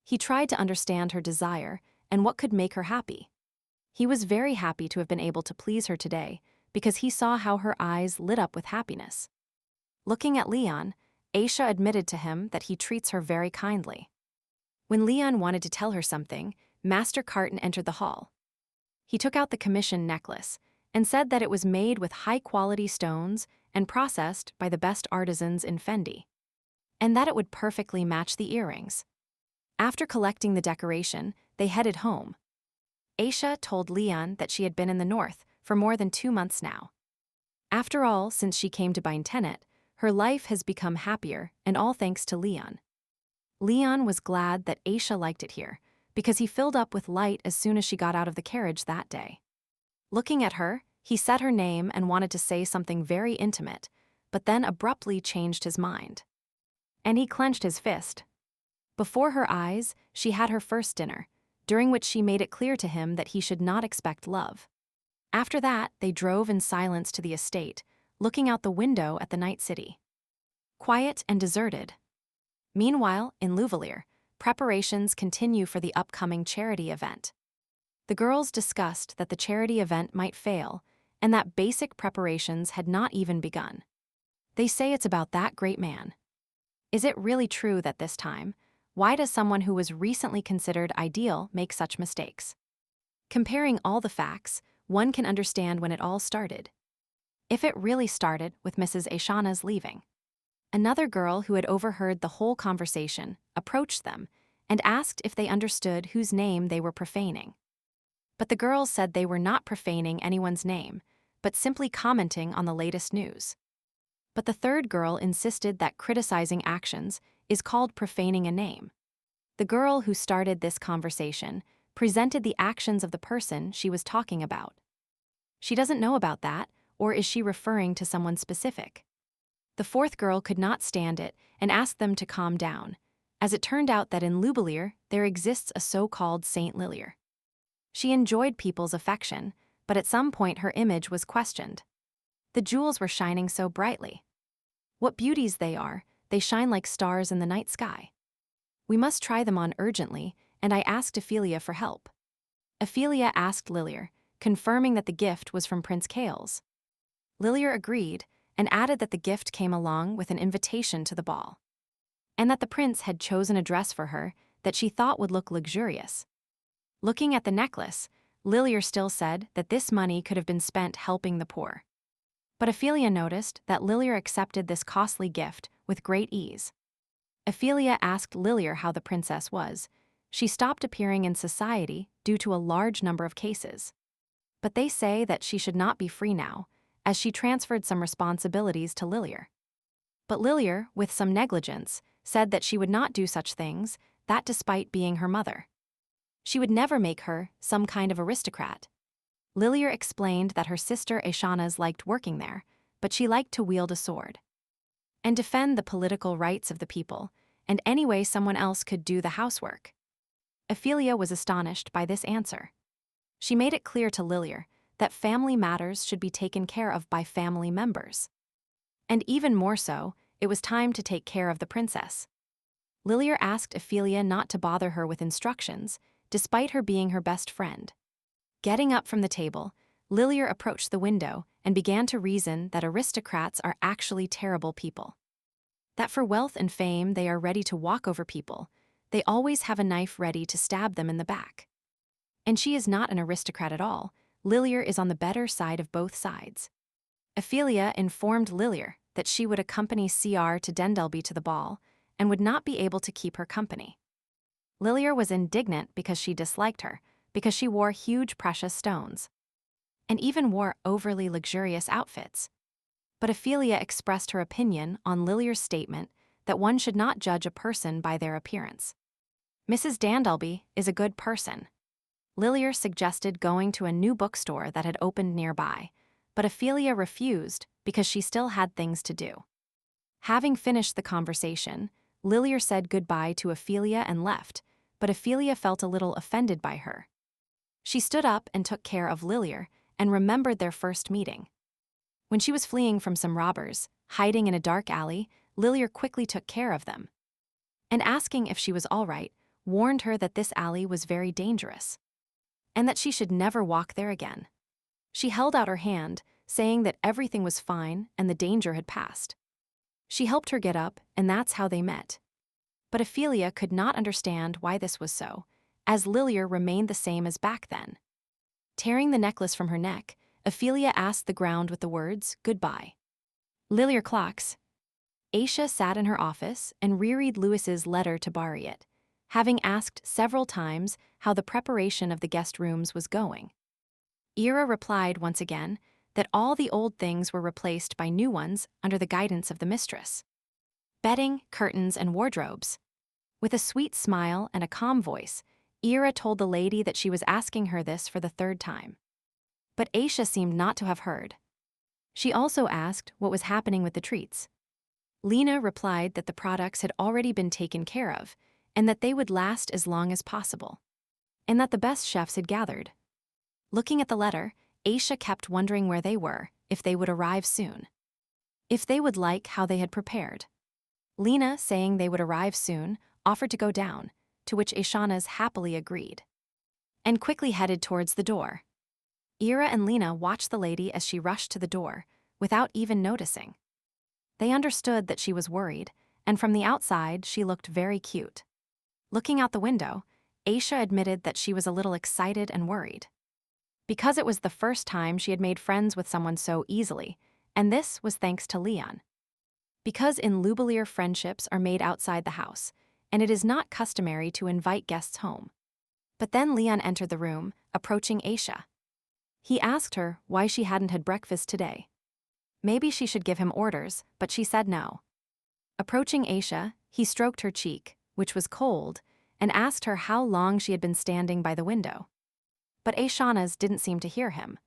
He tried to understand her desire and what could make her happy. He was very happy to have been able to please her today because he saw how her eyes lit up with happiness. Looking at Leon, Aisha admitted to him that he treats her very kindly. When Leon wanted to tell her something, Master Carton entered the hall. He took out the commission necklace and said that it was made with high-quality stones and processed by the best artisans in Fendi, and that it would perfectly match the earrings. After collecting the decoration, they headed home. Aisha told Leon that she had been in the north for more than 2 months now. After all, since she came to Bintenet, her life has become happier, and all thanks to Leon. Leon was glad that Aisha liked it here, because he filled up with light as soon as she got out of the carriage that day. Looking at her, he said her name and wanted to say something very intimate, but then abruptly changed his mind. And he clenched his fist. Before her eyes, she had her first dinner, during which she made it clear to him that he should not expect love. After that, they drove in silence to the estate, looking out the window at the night city. Quiet and deserted. Meanwhile, in Louvelire, preparations continue for the upcoming charity event. The girls discussed that the charity event might fail, and that basic preparations had not even begun. They say it's about that great man. Is it really true that this time, why does someone who was recently considered ideal make such mistakes? Comparing all the facts, one can understand when it all started. If it really started with Mrs. Aishana's leaving. Another girl who had overheard the whole conversation approached them and asked if they understood whose name they were profaning. But the girls said they were not profaning anyone's name, but simply commenting on the latest news. But the third girl insisted that criticizing actions is called profaning a name. The girl who started this conversation presented the actions of the person she was talking about. She doesn't know about that, or is she referring to someone specific? The fourth girl could not stand it and asked them to calm down, as it turned out that in Louvelire there exists a so-called Saint Lilier. She enjoyed people's affection, but at some point her image was questioned. The jewels were shining so brightly. What beauties they are, they shine like stars in the night sky. We must try them on urgently, and I asked Ophelia for help. Ophelia asked Lilier, confirming that the gift was from Prince Kales. Lilier agreed, and added that the gift came along with an invitation to the ball, and that the prince had chosen a dress for her that she thought would look luxurious. Looking at the necklace, Lilier still said that this money could have been spent helping the poor. But Ophelia noticed that Lilier accepted this costly gift with great ease. Ophelia asked Lilier how the princess was. She stopped appearing in society due to a large number of cases. But they say that she should not be free now, as she transferred some responsibilities to Lilier. But Lilier, with some negligence, said that she would not do such things, that despite being her mother. She would never make her some kind of aristocrat. Lilier explained that her sister Aishana's liked working there, but she liked to wield a sword and defend the political rights of the people, and anyway someone else could do the housework. Ophelia was astonished by this answer. She made it clear to Lilier that family matters should be taken care of by family members. And even more so, it was time to take care of the princess. Lilier asked Ophelia not to bother her with instructions, despite her being her best friend. Getting up from the table, Lilier approached the window and began to reason that aristocrats are actually terrible people. That for wealth and fame they are ready to walk over people, they always have a knife ready to stab them in the back. And she is not an aristocrat at all. Lilir is on the better side of both sides. Ophelia informed Lilir that she would accompany CR to Dendelby to the ball and would not be able to keep her company. Lilir was indignant because she disliked her, because she wore huge precious stones, and even wore overly luxurious outfits. But Ophelia expressed her opinion on Lilir's statement that one should not judge a person by their appearance. Mrs. Dendelby is a good person. Lilir suggested going to a new bookstore that had opened nearby, but Ophelia refused because she still had things to do. Having finished the conversation, Lilir said goodbye to Ophelia and left, but Ophelia felt a little offended by her. She stood up and took care of Lilir and remembered their first meeting. When she was fleeing from some robbers, hiding in a dark alley, Lilir quickly took care of them. And asking if she was all right, warned her that this alley was very dangerous, and that she should never walk there again. She held out her hand, saying that everything was fine and the danger had passed. She helped her get up, and that's how they met. But Ophelia could not understand why this was so, as Lilir remained the same as back then. Tearing the necklace from her neck, Ophelia asked the ground with the words, "Goodbye." Lilir clocks. Aisha sat in her office and reread Lewis's letter to Bariat, having asked several times how the preparation of the guest rooms was going. Ira replied once again that all the old things were replaced by new ones under the guidance of the mistress. Bedding, curtains, and wardrobes. With a sweet smile and a calm voice, Ira told the lady that she was asking her this for the third time. But Aisha seemed not to have heard. She also asked what was happening with the treats. Lena replied that the products had already been taken care of, and that they would last as long as possible, and that the best chefs had gathered. Looking at the letter, Aisha kept wondering where they were, if they would arrive soon, if they would like how they had prepared. Lena, saying they would arrive soon, offered to go down, to which Aishanas happily agreed, and quickly headed towards the door. Ira and Lena watched the lady as she rushed to the door, without even noticing. They understood that she was worried, and from the outside she looked very cute. Looking out the window, Aisha admitted that she was a little excited and worried, because it was the first time she had made friends with someone so easily, and this was thanks to Leon. Because in Lubelier friendships are made outside the house, and it is not customary to invite guests home. But then Leon entered the room, approaching Aisha. He asked her why she hadn't had breakfast today. Maybe she should give him orders, but she said no. Approaching Aisha, he stroked her cheek, which was cold, and asked her how long she had been standing by the window. But Aishanas didn't seem to hear him.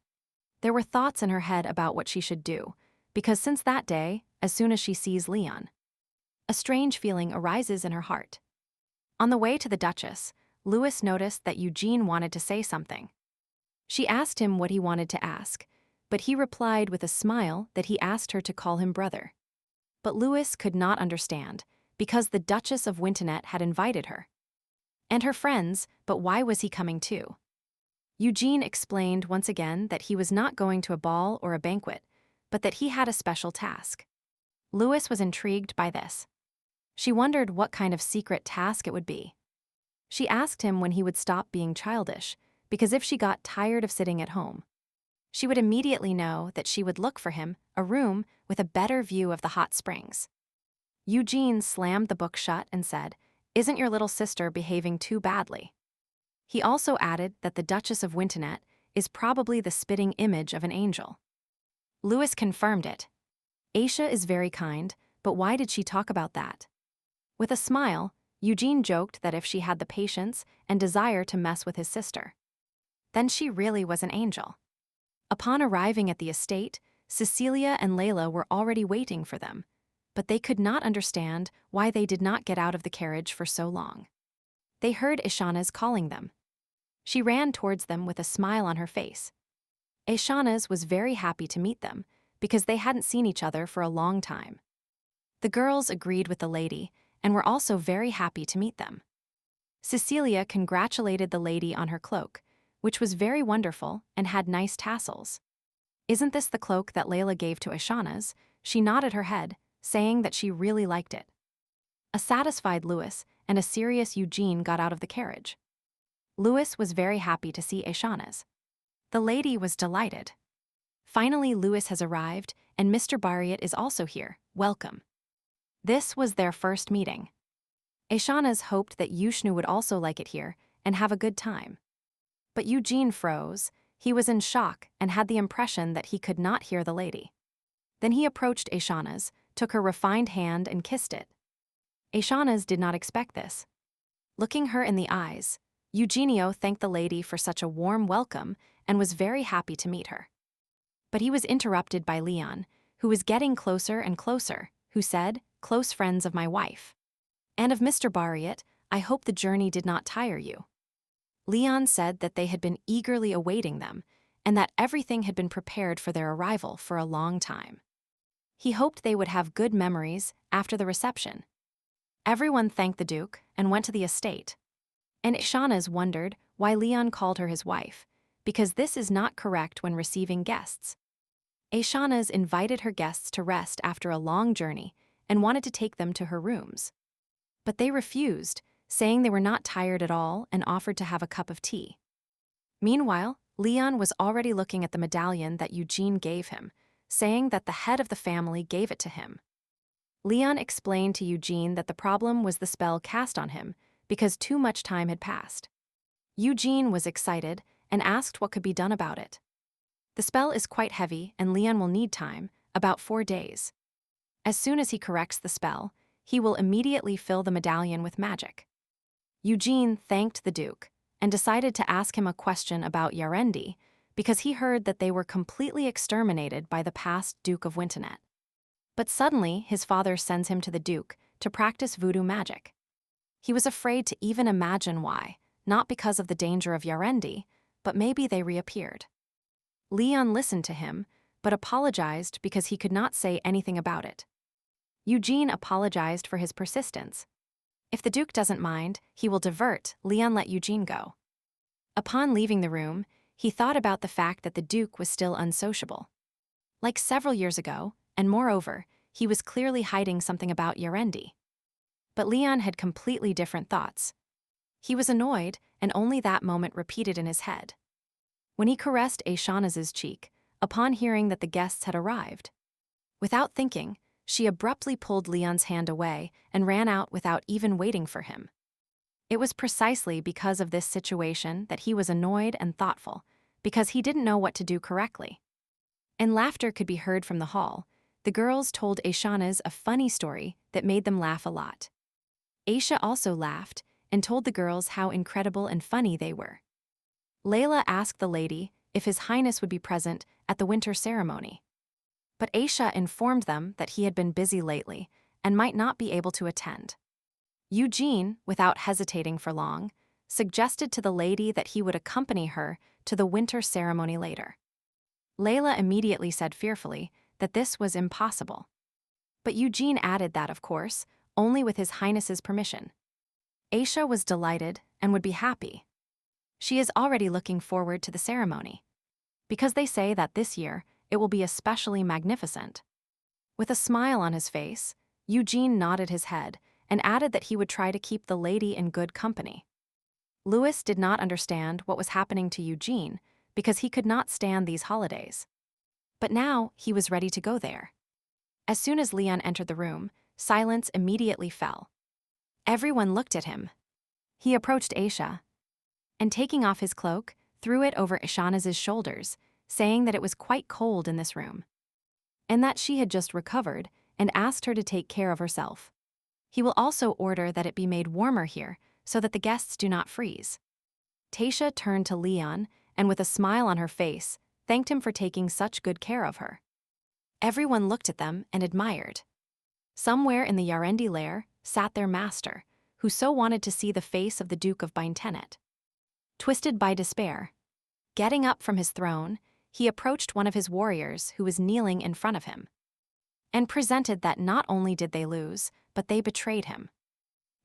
There were thoughts in her head about what she should do, because since that day, as soon as she sees Leon, a strange feeling arises in her heart. On the way to the Duchess, Louis noticed that Eugene wanted to say something. She asked him what he wanted to ask, but he replied with a smile that he asked her to call him brother. But Louis could not understand, because the Duchess of Wintonet had invited her. And her friends, but why was he coming too? Eugene explained once again that he was not going to a ball or a banquet, but that he had a special task. Louis was intrigued by this. She wondered what kind of secret task it would be. She asked him when he would stop being childish, because if she got tired of sitting at home, she would immediately know that she would look for him a room with a better view of the hot springs. Eugene slammed the book shut and said, "Isn't your little sister behaving too badly?" He also added that the Duchess of Wintonet is probably the spitting image of an angel. Louis confirmed it. Aisha is very kind, but why did she talk about that? With a smile, Eugene joked that if she had the patience and desire to mess with his sister, then she really was an angel. Upon arriving at the estate, Cecilia and Layla were already waiting for them, but they could not understand why they did not get out of the carriage for so long. They heard Ishana's calling them. She ran towards them with a smile on her face. Ishana's was very happy to meet them, because they hadn't seen each other for a long time. The girls agreed with the lady, and were also very happy to meet them. Cecilia congratulated the lady on her cloak, which was very wonderful and had nice tassels. "Isn't this the cloak that Layla gave to Ishana's?" She nodded her head, saying that she really liked it. A satisfied Louis and a serious Eugene got out of the carriage. Louis was very happy to see Aishanas. The lady was delighted. Finally, Louis has arrived, and Mr. Bariat is also here. Welcome. This was their first meeting. Aishanas hoped that Yushnu would also like it here and have a good time. But Eugene froze. He was in shock and had the impression that he could not hear the lady. Then he approached Aishanas, took her refined hand and kissed it. Aishanas did not expect this. Looking her in the eyes, Eugenio thanked the lady for such a warm welcome and was very happy to meet her. But he was interrupted by Leon, who was getting closer and closer, who said, "Close friends of my wife. And of Mr. Bariat, I hope the journey did not tire you." Leon said that they had been eagerly awaiting them, and that everything had been prepared for their arrival for a long time. He hoped they would have good memories after the reception. Everyone thanked the Duke and went to the estate. And Aishanas wondered why Leon called her his wife, because this is not correct when receiving guests. Aishanas invited her guests to rest after a long journey and wanted to take them to her rooms. But they refused, saying they were not tired at all and offered to have a cup of tea. Meanwhile, Leon was already looking at the medallion that Eugene gave him, saying that the head of the family gave it to him. Leon explained to Eugene that the problem was the spell cast on him because too much time had passed. Eugene was excited and asked what could be done about it. The spell is quite heavy and Leon will need time, about 4 days. As soon as he corrects the spell, he will immediately fill the medallion with magic. Eugene thanked the Duke and decided to ask him a question about Yarendi because he heard that they were completely exterminated by the past Duke of Wintonet. But suddenly, his father sends him to the Duke to practice voodoo magic. He was afraid to even imagine why, not because of the danger of Yarendi, but maybe they reappeared. Leon listened to him, but apologized because he could not say anything about it. Eugene apologized for his persistence. If the Duke doesn't mind, he will divert. Leon let Eugene go. Upon leaving the room, he thought about the fact that the Duke was still unsociable. Like several years ago, and moreover, he was clearly hiding something about Yarendi. But Leon had completely different thoughts. He was annoyed, and only that moment repeated in his head. When he caressed Aishanas's cheek, upon hearing that the guests had arrived. Without thinking, she abruptly pulled Leon's hand away and ran out without even waiting for him. It was precisely because of this situation that he was annoyed and thoughtful, because he didn't know what to do correctly. And laughter could be heard from the hall. The girls told Aishanas a funny story that made them laugh a lot. Aisha also laughed and told the girls how incredible and funny they were. Layla asked the lady if His Highness would be present at the winter ceremony. But Aisha informed them that he had been busy lately and might not be able to attend. Eugene, without hesitating for long, suggested to the lady that he would accompany her to the winter ceremony later. Layla immediately said fearfully that this was impossible. But Eugene added that, of course, only with His Highness's permission. Aisha was delighted and would be happy. She is already looking forward to the ceremony, because they say that this year it will be especially magnificent. With a smile on his face, Eugene nodded his head and added that he would try to keep the lady in good company. Louis did not understand what was happening to Eugene because he could not stand these holidays. But now he was ready to go there. As soon as Leon entered the room, silence immediately fell. Everyone looked at him. He approached Aisha, and taking off his cloak, threw it over Aishanas's shoulders, saying that it was quite cold in this room, and that she had just recovered, and asked her to take care of herself. He will also order that it be made warmer here, so that the guests do not freeze. Taisha turned to Leon, and with a smile on her face, thanked him for taking such good care of her. Everyone looked at them and admired. Somewhere in the Yarendi lair sat their master, who so wanted to see the face of the Duke of Bintenet. Twisted by despair, getting up from his throne, he approached one of his warriors who was kneeling in front of him, and presented that not only did they lose, but they betrayed him.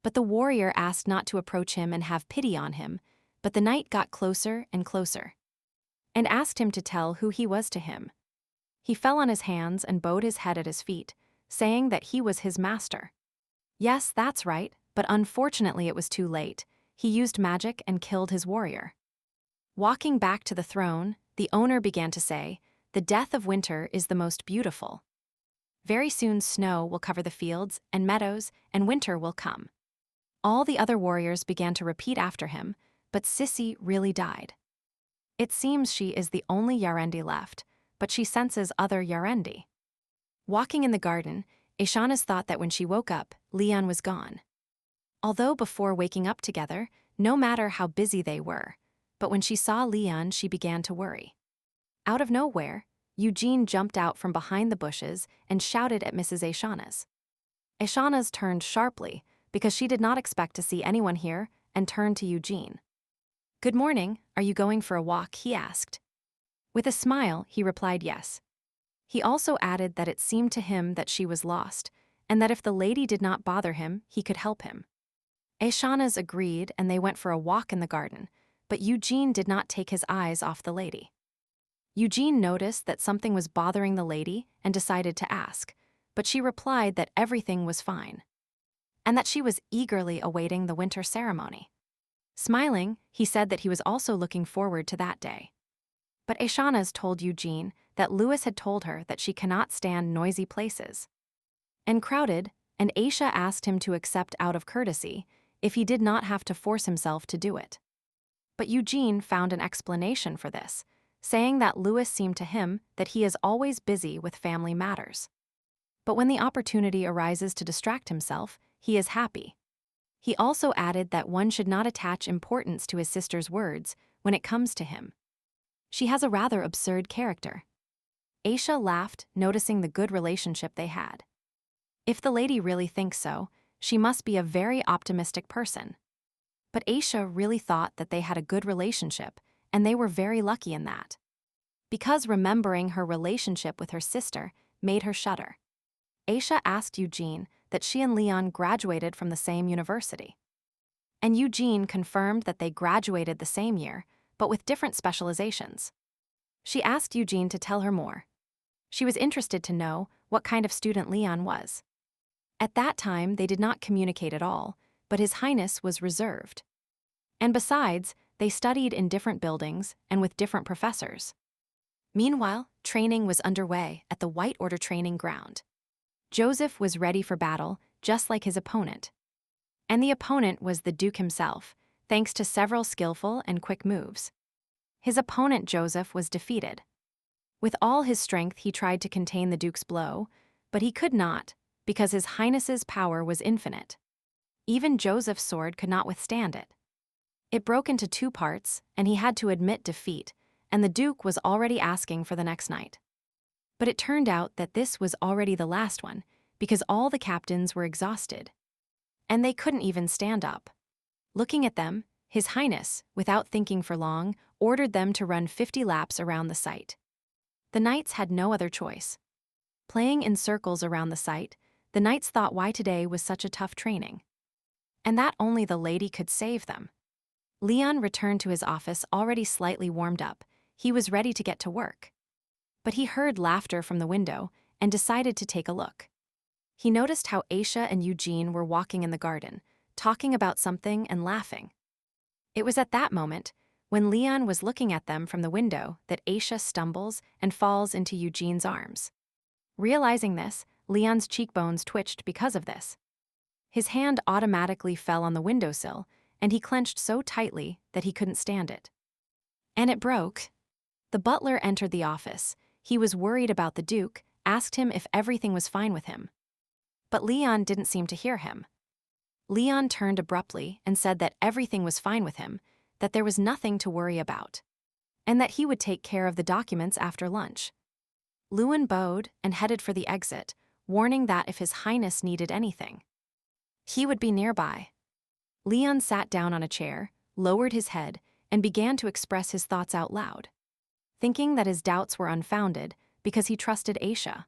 But the warrior asked not to approach him and have pity on him, but the knight got closer and closer, and asked him to tell who he was to him. He fell on his hands and bowed his head at his feet, saying that he was his master. Yes, that's right, but unfortunately it was too late. He used magic and killed his warrior. Walking back to the throne, the owner began to say, "The death of winter is the most beautiful. Very soon snow will cover the fields and meadows, and winter will come." All the other warriors began to repeat after him, but Sissy really died. It seems she is the only Yarendi left, but she senses other Yarendi. Walking in the garden, Aishanas thought that when she woke up, Leon was gone. Although before waking up together, no matter how busy they were, but when she saw Leon, she began to worry. Out of nowhere, Eugene jumped out from behind the bushes and shouted at Mrs. Aishanas. Aishanas turned sharply because she did not expect to see anyone here and turned to Eugene. "Good morning, are you going for a walk?" he asked. With a smile, he replied yes. He also added that it seemed to him that she was lost, and that if the lady did not bother him, he could help him. Aishanas agreed and they went for a walk in the garden, but Eugene did not take his eyes off the lady. Eugene noticed that something was bothering the lady and decided to ask, but she replied that everything was fine, and that she was eagerly awaiting the winter ceremony. Smiling, he said that he was also looking forward to that day. But Aishanas told Eugene that Louis had told her that she cannot stand noisy places and crowded, and Aisha asked him to accept out of courtesy if he did not have to force himself to do it. But Eugene found an explanation for this, saying that Louis seemed to him that he is always busy with family matters. But when the opportunity arises to distract himself, he is happy. He also added that one should not attach importance to his sister's words when it comes to him. She has a rather absurd character. Aisha laughed, noticing the good relationship they had. If the lady really thinks so, she must be a very optimistic person. But Aisha really thought that they had a good relationship, and they were very lucky in that. Because remembering her relationship with her sister made her shudder. Aisha asked Eugene that she and Leon graduated from the same university. And Eugene confirmed that they graduated the same year, but with different specializations. She asked Eugene to tell her more. She was interested to know what kind of student Leon was. At that time, they did not communicate at all, but His Highness was reserved. And besides, they studied in different buildings and with different professors. Meanwhile, training was underway at the White Order training ground. Joseph was ready for battle, just like his opponent. And the opponent was the Duke himself, thanks to several skillful and quick moves. His opponent Joseph was defeated. With all his strength he tried to contain the Duke's blow, but he could not, because His Highness's power was infinite. Even Joseph's sword could not withstand it. It broke into two parts, and he had to admit defeat, and the Duke was already asking for the next night. But it turned out that this was already the last one, because all the captains were exhausted. And they couldn't even stand up. Looking at them, His Highness, without thinking for long, ordered them to run 50 laps around the site. The knights had no other choice. Playing in circles around the site, the knights thought why today was such a tough training. And that only the lady could save them. Leon returned to his office already slightly warmed up. He was ready to get to work. But he heard laughter from the window and decided to take a look. He noticed how Aisha and Eugene were walking in the garden, talking about something and laughing. It was at that moment, when Leon was looking at them from the window, that Aisha stumbles and falls into Eugene's arms. Realizing this, Leon's cheekbones twitched because of this. His hand automatically fell on the windowsill, and he clenched so tightly that he couldn't stand it. And it broke. The butler entered the office. He was worried about the Duke, asked him if everything was fine with him. But Leon didn't seem to hear him. Leon turned abruptly and said that everything was fine with him, that there was nothing to worry about, and that he would take care of the documents after lunch. Lewin bowed and headed for the exit, warning that if His Highness needed anything, he would be nearby. Leon sat down on a chair, lowered his head, and began to express his thoughts out loud, thinking that his doubts were unfounded because he trusted Aisha.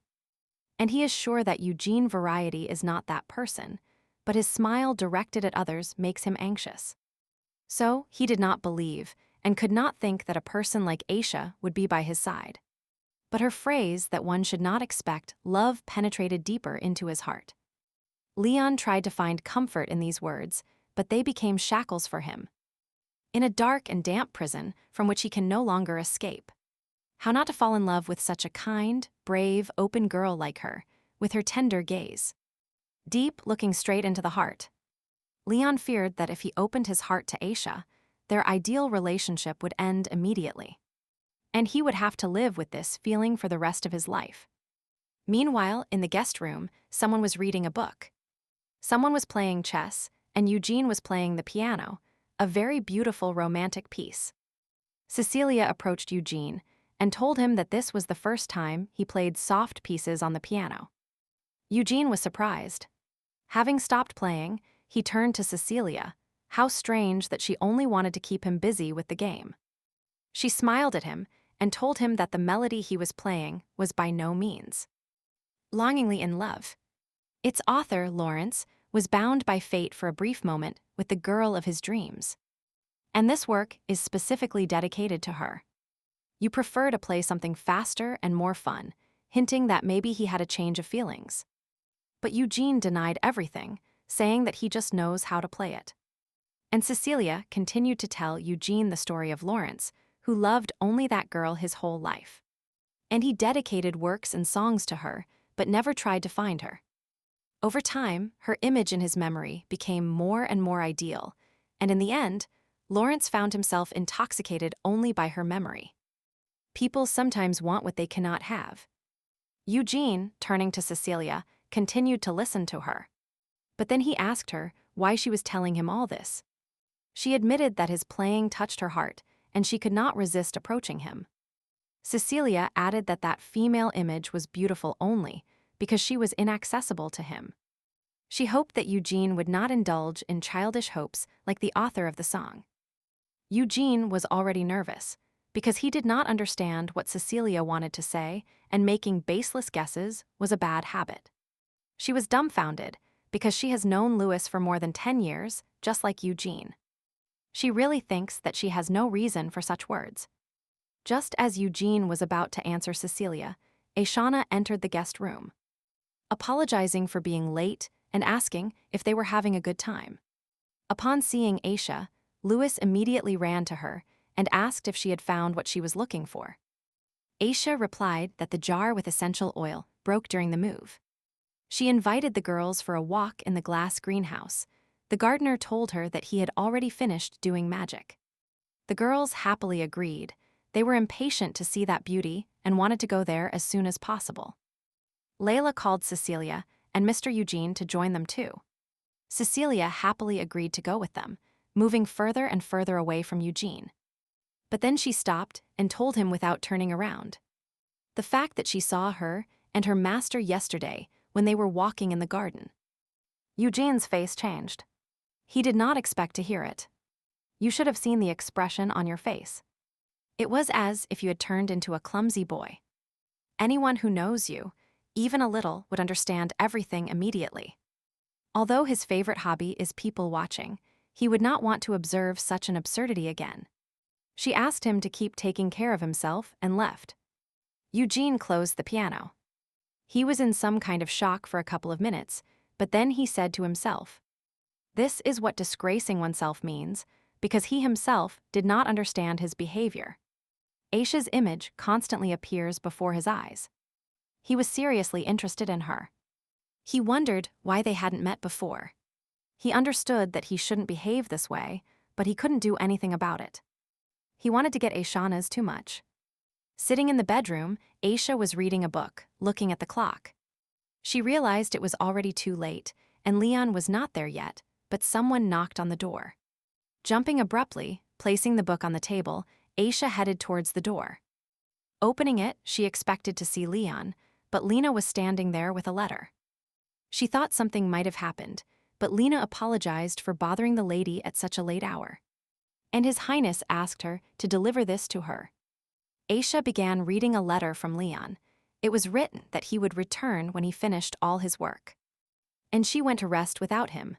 And he is sure that Eugene Variety is not that person, but his smile directed at others makes him anxious. So he did not believe and could not think that a person like Aisha would be by his side. but her phrase that one should not expect love penetrated deeper into his heart. Leon tried to find comfort in these words, but they became shackles for him. In a dark and damp prison from which he can no longer escape. How not to fall in love with such a kind, brave, open girl like her, with her tender gaze. Deep, looking straight into the heart. Leon feared that if he opened his heart to Aisha, their ideal relationship would end immediately. And he would have to live with this feeling for the rest of his life. Meanwhile, in the guest room, someone was reading a book. Someone was playing chess, and Eugene was playing the piano, a very beautiful romantic piece. Cecilia approached Eugene and told him that this was the first time he played soft pieces on the piano. Eugene was surprised. Having stopped playing, he turned to Cecilia. How strange that she only wanted to keep him busy with the game. She smiled at him and told him that the melody he was playing was by no means longingly in love. Its author, Lawrence, was bound by fate for a brief moment with the girl of his dreams. And this work is specifically dedicated to her. You prefer to play something faster and more fun, hinting that maybe he had a change of feelings. But Eugene denied everything, saying that he just knows how to play it. And Cecilia continued to tell Eugene the story of Lawrence, who loved only that girl his whole life. And he dedicated works and songs to her, but never tried to find her. Over time, her image in his memory became more and more ideal, and in the end, Lawrence found himself intoxicated only by her memory. People sometimes want what they cannot have. Eugene, turning to Cecilia, continued to listen to her. But then he asked her why she was telling him all this. She admitted that his playing touched her heart, and she could not resist approaching him. Cecilia added that that female image was beautiful only because she was inaccessible to him. She hoped that Eugene would not indulge in childish hopes like the author of the song. Eugene was already nervous because he did not understand what Cecilia wanted to say, and making baseless guesses was a bad habit. She was dumbfounded because she has known Louis for more than 10 years, just like Eugene. She really thinks that she has no reason for such words. Just as Eugene was about to answer Cecilia, Aishana entered the guest room, apologizing for being late and asking if they were having a good time. Upon seeing Aisha, Louis immediately ran to her and asked if she had found what she was looking for. Aisha replied that the jar with essential oil broke during the move. She invited the girls for a walk in the glass greenhouse. The gardener told her that he had already finished doing magic. The girls happily agreed. They were impatient to see that beauty and wanted to go there as soon as possible. Layla called Cecilia and Mr. Eugene to join them too. Cecilia happily agreed to go with them, moving further and further away from Eugene. But then she stopped and told him without turning around. The fact that she saw her and her master yesterday when they were walking in the garden. Eugene's face changed. He did not expect to hear it. You should have seen the expression on your face. It was as if you had turned into a clumsy boy. Anyone who knows you, even a little, would understand everything immediately. Although his favorite hobby is people watching, he would not want to observe such an absurdity again. She asked him to keep taking care of himself and left. Eugene closed the piano. He was in some kind of shock for a couple of minutes, but then he said to himself, "This is what disgracing oneself means," because he himself did not understand his behavior. Aisha's image constantly appears before his eyes. He was seriously interested in her. He wondered why they hadn't met before. He understood that he shouldn't behave this way, but he couldn't do anything about it. He wanted to get Aishana's too much. Sitting in the bedroom, Aisha was reading a book, looking at the clock. She realized it was already too late, and Leon was not there yet, but someone knocked on the door. Jumping abruptly, placing the book on the table, Aisha headed towards the door. Opening it, she expected to see Leon, but Lena was standing there with a letter. She thought something might have happened, but Lena apologized for bothering the lady at such a late hour. And His Highness asked her to deliver this to her. Aisha began reading a letter from Leon. It was written that he would return when he finished all his work. And she went to rest without him.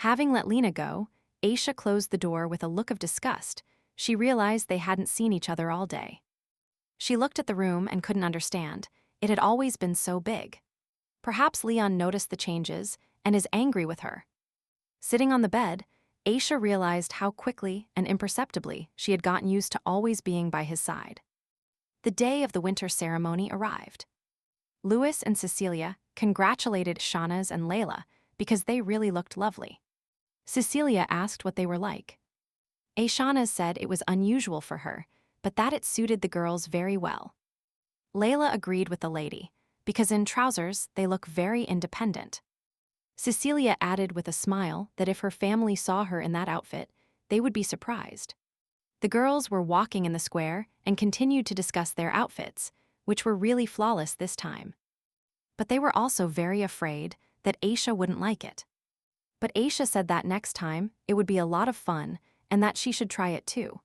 Having let Lena go, Aisha closed the door with a look of disgust. She realized they hadn't seen each other all day. She looked at the room and couldn't understand. It had always been so big. Perhaps Leon noticed the changes and is angry with her. Sitting on the bed, Aisha realized how quickly and imperceptibly she had gotten used to always being by his side. The day of the winter ceremony arrived. Louis and Cecilia congratulated Shahnaz and Layla because they really looked lovely. Cecilia asked what they were like. Shahnaz said it was unusual for her, but that it suited the girls very well. Layla agreed with the lady, because in trousers they look very independent. Cecilia added with a smile that if her family saw her in that outfit, they would be surprised. The girls were walking in the square and continued to discuss their outfits, which were really flawless this time. But they were also very afraid that Aisha wouldn't like it. But Aisha said that next time it would be a lot of fun and that she should try it too.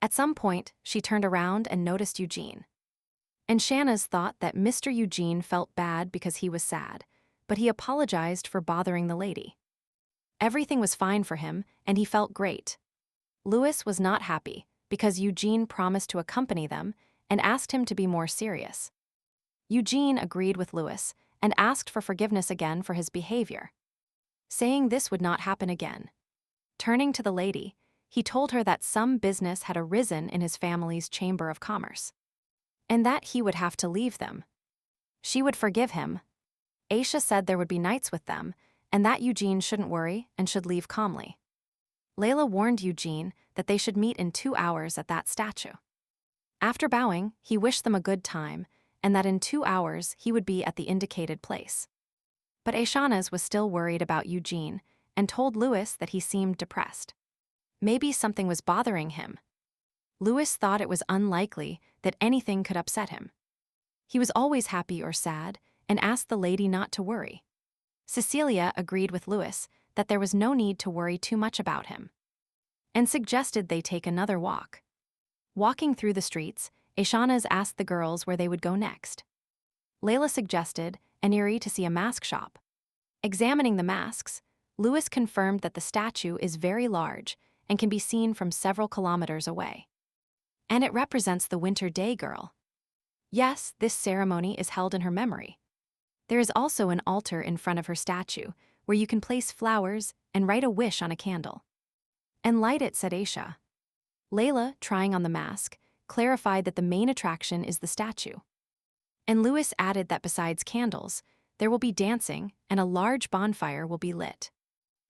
At some point, she turned around and noticed Eugene. And Shahnaz thought that Mr. Eugene felt bad because he was sad, but he apologized for bothering the lady. Everything was fine for him, and he felt great. Louis was not happy because Eugene promised to accompany them and asked him to be more serious. Eugene agreed with Louis and asked for forgiveness again for his behavior, saying this would not happen again. Turning to the lady, he told her that some business had arisen in his family's chamber of commerce, and that he would have to leave them. She would forgive him. Aisha said there would be nights with them, and that Eugene shouldn't worry and should leave calmly. Layla warned Eugene that they should meet in 2 hours at that statue. After bowing, he wished them a good time, and that in 2 hours he would be at the indicated place. But Shahnaz was still worried about Eugene and told Louis that he seemed depressed. Maybe something was bothering him. Louis thought it was unlikely that anything could upset him. He was always happy or sad and asked the lady not to worry. Cecilia agreed with Louis that there was no need to worry too much about him, and suggested they take another walk. Walking through the streets, Shahnaz asked the girls where they would go next. Layla suggested an area to see a mask shop. Examining the masks, Louis confirmed that the statue is very large and can be seen from several kilometers away. And it represents the Winter Day Girl. Yes, this ceremony is held in her memory. There is also an altar in front of her statue where you can place flowers and write a wish on a candle. And light it, said Aisha. Layla, trying on the mask, clarified that the main attraction is the statue. And Louis added that besides candles, there will be dancing and a large bonfire will be lit.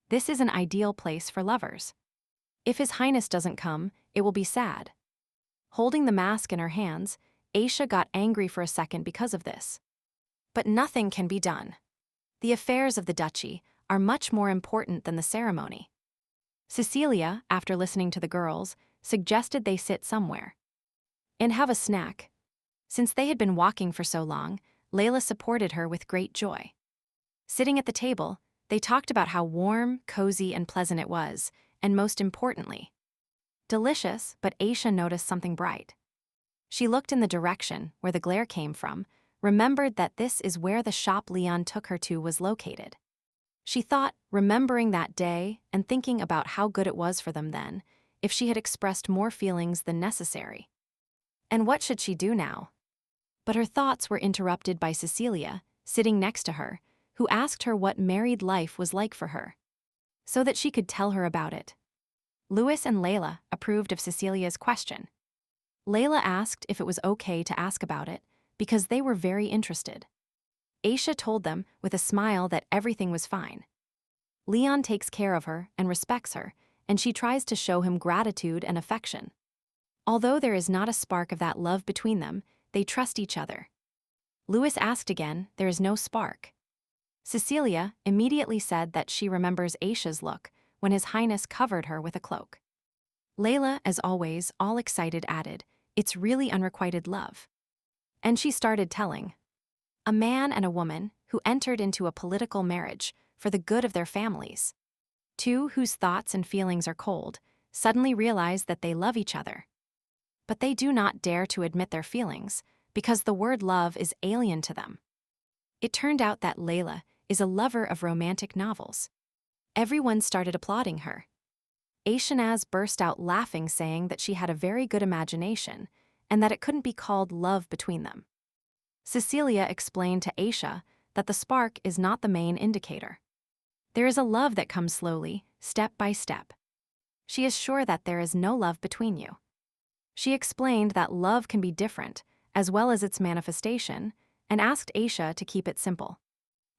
This is an ideal place for lovers. If His Highness doesn't come, it will be sad. Holding the mask in her hands, Aisha got angry for a second because of this. But nothing can be done. The affairs of the duchy are much more important than the ceremony. Cecilia, after listening to the girls, suggested they sit somewhere and have a snack. Since they had been walking for so long, Layla supported her with great joy. Sitting at the table, they talked about how warm, cozy, and pleasant it was, and most importantly, delicious, but Aisha noticed something bright. She looked in the direction where the glare came from, remembered that this is where the shop Leon took her to was located. She thought, remembering that day and thinking about how good it was for them then, if she had expressed more feelings than necessary. And what should she do now? But her thoughts were interrupted by Cecilia, sitting next to her, who asked her what married life was like for her, so that she could tell her about it. Louis and Layla approved of Cecilia's question. Layla asked if it was okay to ask about it, because they were very interested. Aisha told them with a smile that everything was fine. Leon takes care of her and respects her, and she tries to show him gratitude and affection. Although there is not a spark of that love between them, they trust each other. Louis asked again, there is no spark. Cecilia immediately said that she remembers Aisha's look when His Highness covered her with a cloak. Layla, as always, all excited, added, it's really unrequited love. And she started telling. A man and a woman who entered into a political marriage for the good of their families. Two whose thoughts and feelings are cold suddenly realize that they love each other. But they do not dare to admit their feelings because the word love is alien to them. It turned out that Layla is a lover of romantic novels. Everyone started applauding her. Shahnaz burst out laughing, saying that she had a very good imagination and that it couldn't be called love between them. Cecilia explained to Aisha that the spark is not the main indicator. There is a love that comes slowly, step by step. She is sure that there is no love between you. She explained that love can be different, as well as its manifestation, and asked Aisha to keep it simple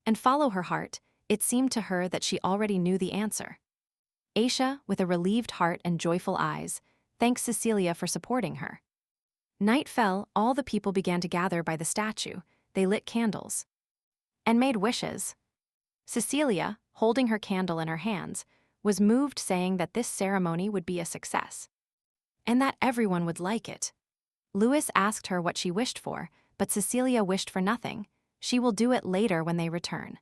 and follow her heart. It seemed to her that she already knew the answer. Aisha, with a relieved heart and joyful eyes, thanked Cecilia for supporting her. Night fell, all the people began to gather by the statue. They lit candles and made wishes. Cecilia, holding her candle in her hands, was moved, saying that this ceremony would be a success and that everyone would like it. Louis asked her what she wished for, but Cecilia wished for nothing. She will do it later when they return.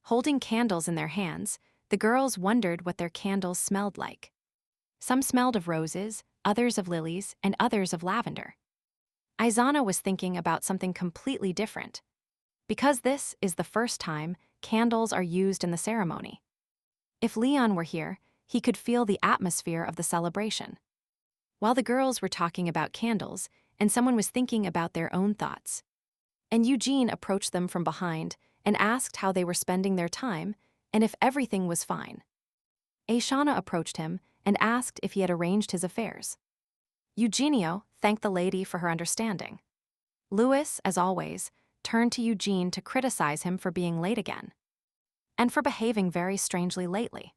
Holding candles in their hands, the girls wondered what their candles smelled like. Some smelled of roses, others of lilies, and others of lavender. Aizana was thinking about something completely different, because this is the first time candles are used in the ceremony. If Leon were here, he could feel the atmosphere of the celebration. While the girls were talking about candles, and someone was thinking about their own thoughts, and Eugene approached them from behind and asked how they were spending their time and if everything was fine. Aishana approached him and asked if he had arranged his affairs. Eugenio thanked the lady for her understanding. Louis, as always, turned to Eugene to criticize him for being late again and for behaving very strangely lately.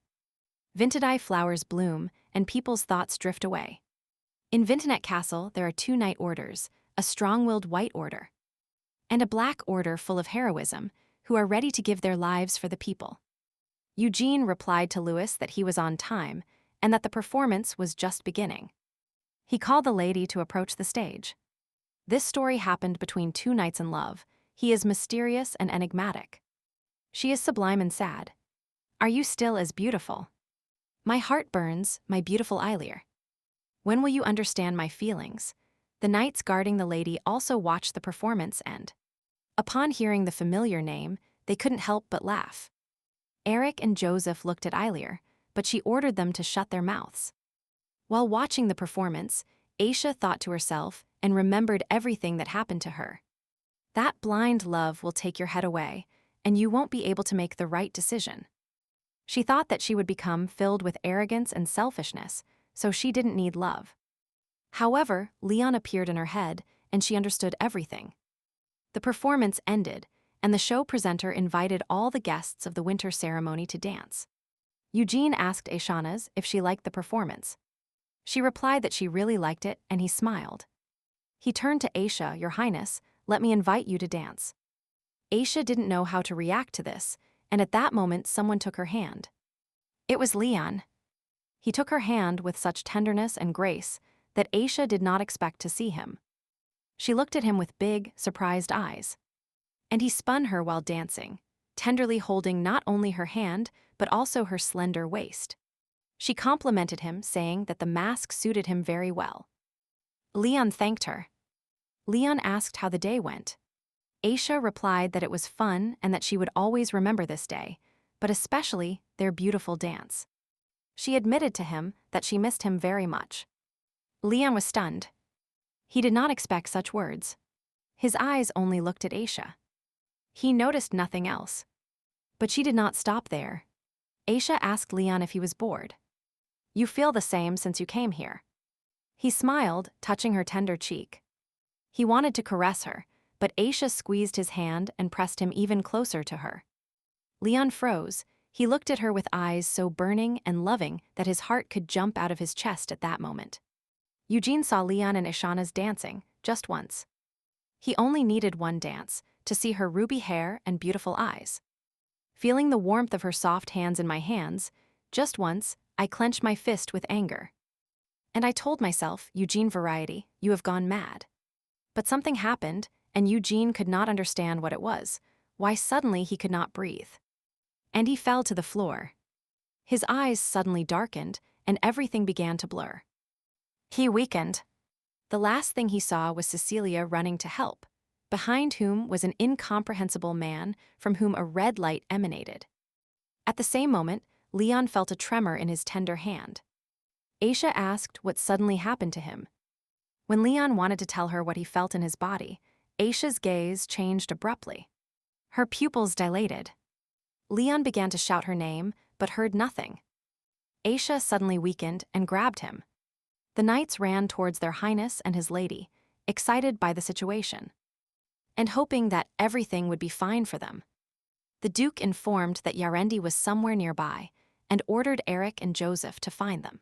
Vintidai flowers bloom and people's thoughts drift away. In Vintinet Castle, there are 2 knight orders, a strong-willed white order and a black order full of heroism, who are ready to give their lives for the people. Eugene replied to Louis that he was on time and that the performance was just beginning. He called the lady to approach the stage. This story happened between 2 knights in love. He is mysterious and enigmatic. She is sublime and sad. Are you still as beautiful? My heart burns, my beautiful Eilir. When will you understand my feelings? The knights guarding the lady also watched the performance and, upon hearing the familiar name, they couldn't help but laugh. Eric and Joseph looked at Eilir, but she ordered them to shut their mouths. While watching the performance, Aisha thought to herself and remembered everything that happened to her. That blind love will take your head away, and you won't be able to make the right decision. She thought that she would become filled with arrogance and selfishness, so she didn't need love. However, Leon appeared in her head, and she understood everything. The performance ended, and the show presenter invited all the guests of the winter ceremony to dance. Eugene asked Aishanas if she liked the performance. She replied that she really liked it, and he smiled. He turned to Aisha, "Your Highness, let me invite you to dance." Aisha didn't know how to react to this, and at that moment someone took her hand. It was Leon. He took her hand with such tenderness and grace that Aisha did not expect to see him. She looked at him with big, surprised eyes. And he spun her while dancing, tenderly holding not only her hand, but also her slender waist. She complimented him, saying that the mask suited him very well. Leon thanked her. Leon asked how the day went. Aisha replied that it was fun and that she would always remember this day, but especially their beautiful dance. She admitted to him that she missed him very much. Leon was stunned. He did not expect such words. His eyes only looked at Aisha. He noticed nothing else. But she did not stop there. Aisha asked Leon if he was bored. "You feel the same since you came here." He smiled, touching her tender cheek. He wanted to caress her, but Aisha squeezed his hand and pressed him even closer to her. Leon froze. He looked at her with eyes so burning and loving that his heart could jump out of his chest at that moment. Eugene saw Leon and Aishana's dancing, just once. He only needed one dance, to see her ruby hair and beautiful eyes. Feeling the warmth of her soft hands in my hands, just once, I clenched my fist with anger. And I told myself, Eugene Variety, you have gone mad. But something happened, and Eugene could not understand what it was, why suddenly he could not breathe. And he fell to the floor. His eyes suddenly darkened, and everything began to blur. He weakened. The last thing he saw was Cecilia running to help, behind whom was an incomprehensible man from whom a red light emanated. At the same moment, Leon felt a tremor in his tender hand. Aisha asked what suddenly happened to him. When Leon wanted to tell her what he felt in his body, Aisha's gaze changed abruptly. Her pupils dilated. Leon began to shout her name, but heard nothing. Aisha suddenly weakened and grabbed him. The knights ran towards their highness and his lady, excited by the situation, and hoping that everything would be fine for them. The Duke informed that Yarendi was somewhere nearby and ordered Eric and Joseph to find them.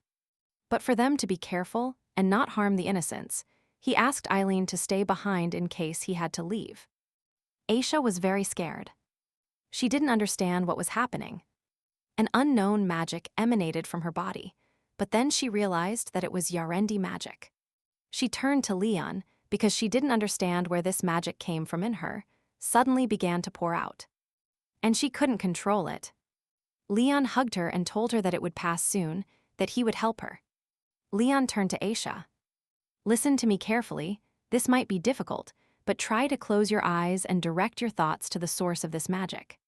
But for them to be careful and not harm the innocents, he asked Eileen to stay behind in case he had to leave. Aisha was very scared. She didn't understand what was happening. An unknown magic emanated from her body, but then she realized that it was Yarendi magic. She turned to Leon because she didn't understand where this magic came from in her, suddenly began to pour out. And she couldn't control it. Leon hugged her and told her that it would pass soon, that he would help her. Leon turned to Aisha. Listen to me carefully, this might be difficult, but try to close your eyes and direct your thoughts to the source of this magic.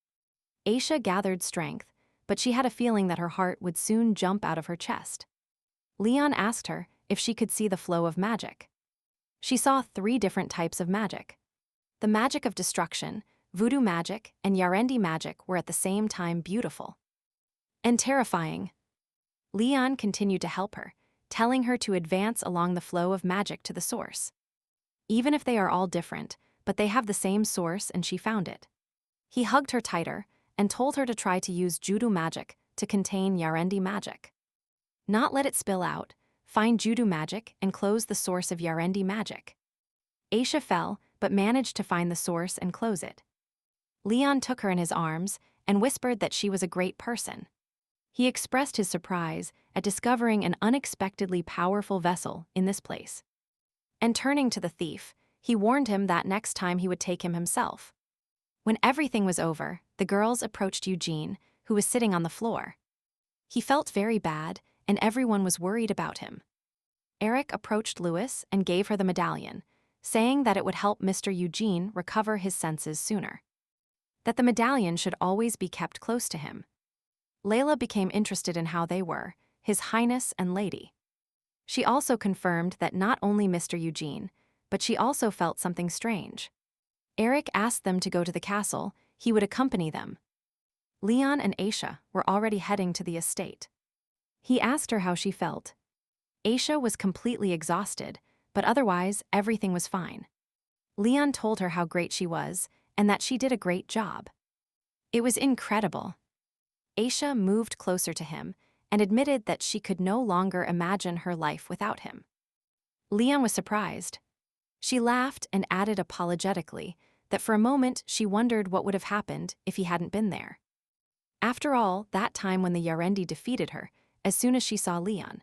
Aisha gathered strength, but she had a feeling that her heart would soon jump out of her chest. Leon asked her if she could see the flow of magic. She saw 3 different types of magic. The magic of destruction, voodoo magic, and Yarendi magic were at the same time beautiful and terrifying. Leon continued to help her, telling her to advance along the flow of magic to the source. Even if they are all different, but they have the same source and she found it. He hugged her tighter and told her to try to use judo magic to contain Yarendi magic. Not let it spill out, find judo magic and close the source of Yarendi magic. Aisha fell, but managed to find the source and close it. Leon took her in his arms and whispered that she was a great person. He expressed his surprise at discovering an unexpectedly powerful vessel in this place. And turning to the thief, he warned him that next time he would take him himself. When everything was over, the girls approached Eugene, who was sitting on the floor. He felt very bad, and everyone was worried about him. Eric approached Louis and gave her the medallion, saying that it would help Mr. Eugene recover his senses sooner. That the medallion should always be kept close to him. Layla became interested in how they were, His Highness and Lady. She also confirmed that not only Mr. Eugene, but she also felt something strange. Eric asked them to go to the castle, he would accompany them. Leon and Aisha were already heading to the estate. He asked her how she felt. Aisha was completely exhausted, but otherwise everything was fine. Leon told her how great she was and that she did a great job. It was incredible. Aisha moved closer to him and admitted that she could no longer imagine her life without him. Leon was surprised. She laughed and added apologetically that for a moment she wondered what would have happened if he hadn't been there. After all, that time when the Yarendi defeated her, as soon as she saw Leon.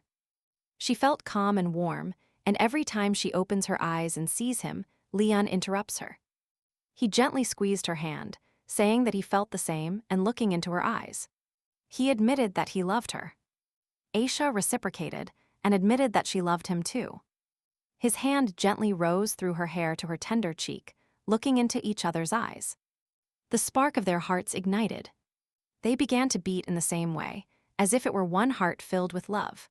She felt calm and warm, and every time she opens her eyes and sees him, Leon interrupts her. He gently squeezed her hand, saying that he felt the same and looking into her eyes. He admitted that he loved her. Aisha reciprocated and admitted that she loved him too. His hand gently rose through her hair to her tender cheek, looking into each other's eyes. The spark of their hearts ignited. They began to beat in the same way, as if it were one heart filled with love.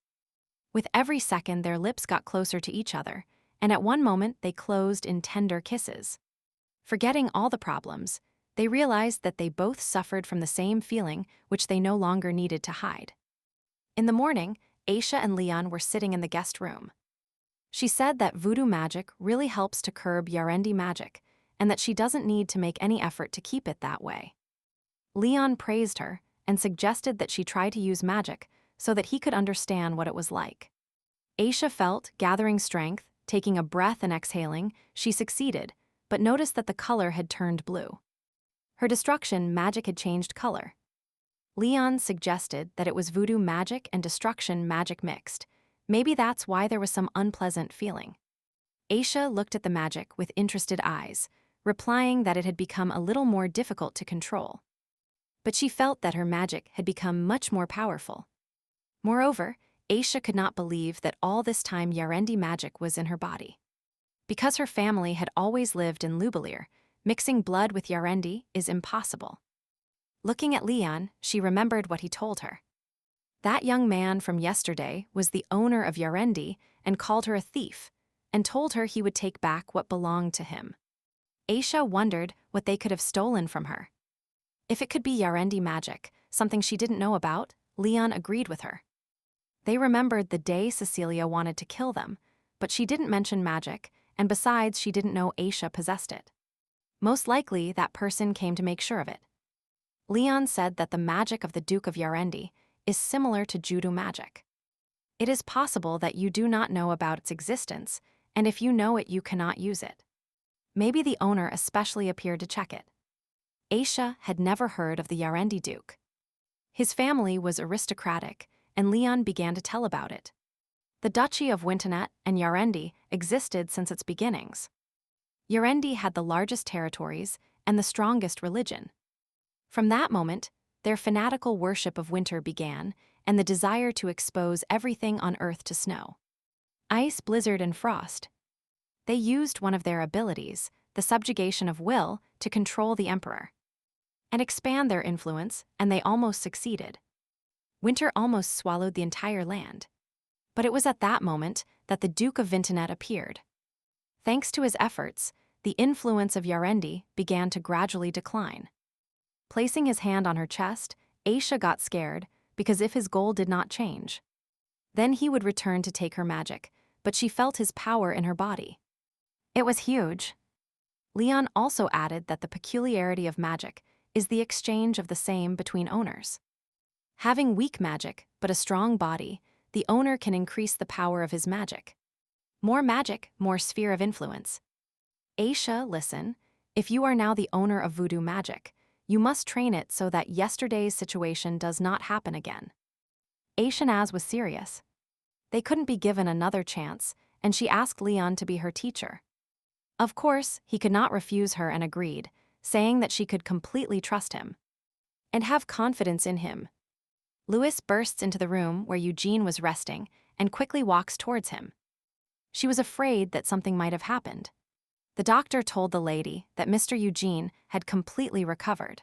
With every second, their lips got closer to each other, and at one moment they closed in tender kisses. Forgetting all the problems, they realized that they both suffered from the same feeling which they no longer needed to hide. In the morning, Aisha and Leon were sitting in the guest room. She said that voodoo magic really helps to curb Yarendi magic, and that she doesn't need to make any effort to keep it that way. Leon praised her and suggested that she try to use magic so that he could understand what it was like. Aisha felt, gathering strength, taking a breath and exhaling, she succeeded, but noticed that the color had turned blue. Her destruction magic had changed color. Leon suggested that it was voodoo magic and destruction magic mixed. Maybe that's why there was some unpleasant feeling. Aisha looked at the magic with interested eyes, replying that it had become a little more difficult to control. But she felt that her magic had become much more powerful. Moreover, Aisha could not believe that all this time Yarendi magic was in her body. Because her family had always lived in Lubalir, mixing blood with Yarendi is impossible. Looking at Leon, she remembered what he told her. That young man from yesterday was the owner of Yarendi and called her a thief, and told her he would take back what belonged to him. Aisha wondered what they could have stolen from her. If it could be Yarendi magic, something she didn't know about, Leon agreed with her. They remembered the day Cecilia wanted to kill them, but she didn't mention magic, and besides, she didn't know Aisha possessed it. Most likely, that person came to make sure of it. Leon said that the magic of the Duke of Yarendi is similar to judo magic. It is possible that you do not know about its existence, and if you know it, you cannot use it. Maybe the owner especially appeared to check it. Aisha had never heard of the Yarendi Duke. His family was aristocratic, and Leon began to tell about it. The Duchy of Wintonet and Yarendi existed since its beginnings. Yarendi had the largest territories and the strongest religion. From that moment, their fanatical worship of winter began, and the desire to expose everything on Earth to snow, ice, blizzard, and frost. They used one of their abilities, the subjugation of will, to control the emperor and expand their influence, and they almost succeeded. Winter almost swallowed the entire land. But it was at that moment that the Duke of Vintonet appeared. Thanks to his efforts, the influence of Yarendi began to gradually decline. Placing his hand on her chest, Aisha got scared, because if his goal did not change, then he would return to take her magic, but she felt his power in her body. It was huge. Leon also added that the peculiarity of magic is the exchange of the same between owners. Having weak magic, but a strong body, the owner can increase the power of his magic. More magic, more sphere of influence. Aisha, listen, if you are now the owner of voodoo magic, you must train it so that yesterday's situation does not happen again. Aishanaz was serious. They couldn't be given another chance, and she asked Leon to be her teacher. Of course, he could not refuse her and agreed, saying that she could completely trust him and have confidence in him. Louis bursts into the room where Eugene was resting and quickly walks towards him. She was afraid that something might have happened. The doctor told the lady that Mr. Eugene had completely recovered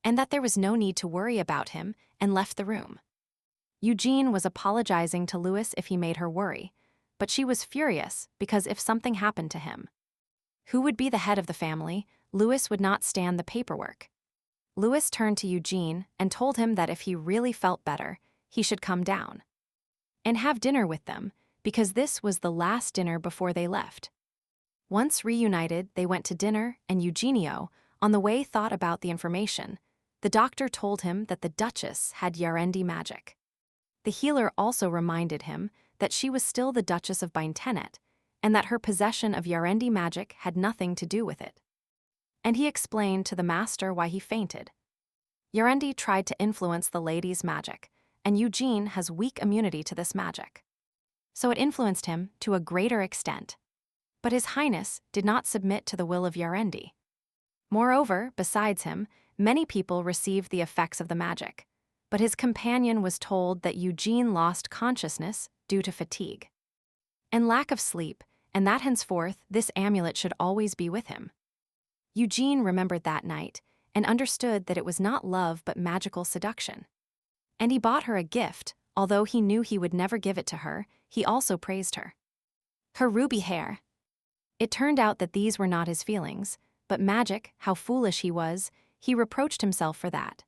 and that there was no need to worry about him, and left the room. Eugene was apologizing to Louis if he made her worry, but she was furious because if something happened to him, who would be the head of the family? Louis would not stand the paperwork. Louis turned to Eugene and told him that if he really felt better, he should come down and have dinner with them, because this was the last dinner before they left. Once reunited, they went to dinner, and Eugenio, on the way, thought about the information. The doctor told him that the Duchess had Yarendi magic. The healer also reminded him that she was still the Duchess of Bintenet, and that her possession of Yarendi magic had nothing to do with it. And he explained to the master why he fainted. Yarendi tried to influence the lady's magic, and Eugene has weak immunity to this magic. So it influenced him to a greater extent. But His Highness did not submit to the will of Yarendi. Moreover, besides him, many people received the effects of the magic, but his companion was told that Eugene lost consciousness due to fatigue and lack of sleep, and that henceforth this amulet should always be with him. Eugene remembered that night and understood that it was not love but magical seduction. And he bought her a gift, although he knew he would never give it to her. He also praised her. Her ruby hair. It turned out that these were not his feelings, but magic. How foolish he was. He reproached himself for that.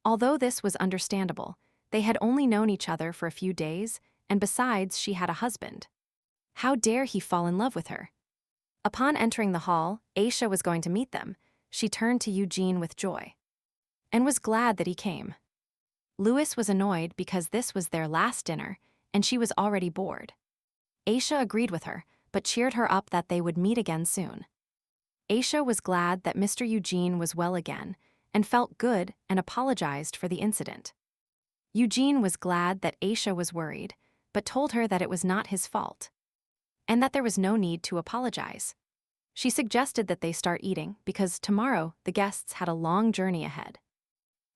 Although this was understandable, they had only known each other for a few days, and besides, she had a husband. How dare he fall in love with her? Upon entering the hall, Aisha was going to meet them. She turned to Eugene with joy and was glad that he came. Louis was annoyed because this was their last dinner, and she was already bored. Aisha agreed with her, but cheered her up that they would meet again soon. Aisha was glad that Mr. Eugene was well again, and felt good and apologized for the incident. Eugene was glad that Aisha was worried, but told her that it was not his fault, and that there was no need to apologize. She suggested that they start eating because tomorrow the guests had a long journey ahead.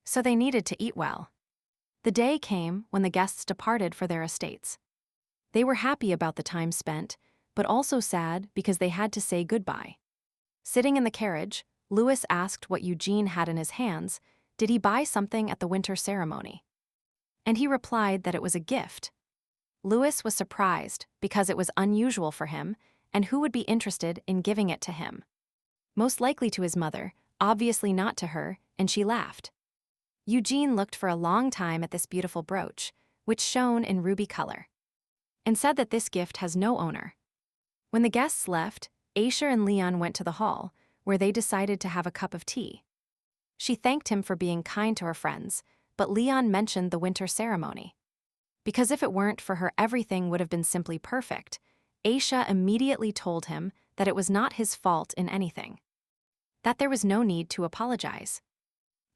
So they needed to eat well. The day came when the guests departed for their estates. They were happy about the time spent, but also sad because they had to say goodbye. Sitting in the carriage, Louis asked what Eugene had in his hands. Did he buy something at the winter ceremony? And he replied that it was a gift. Louis was surprised because it was unusual for him, and who would be interested in giving it to him? Most likely to his mother, obviously not to her, and she laughed. Eugene looked for a long time at this beautiful brooch, which shone in ruby color, and said that this gift has no owner. When the guests left, Aisha and Leon went to the hall, where they decided to have a cup of tea. She thanked him for being kind to her friends, but Leon mentioned the winter ceremony. Because if it weren't for her, everything would have been simply perfect. Aisha immediately told him that it was not his fault in anything, that there was no need to apologize.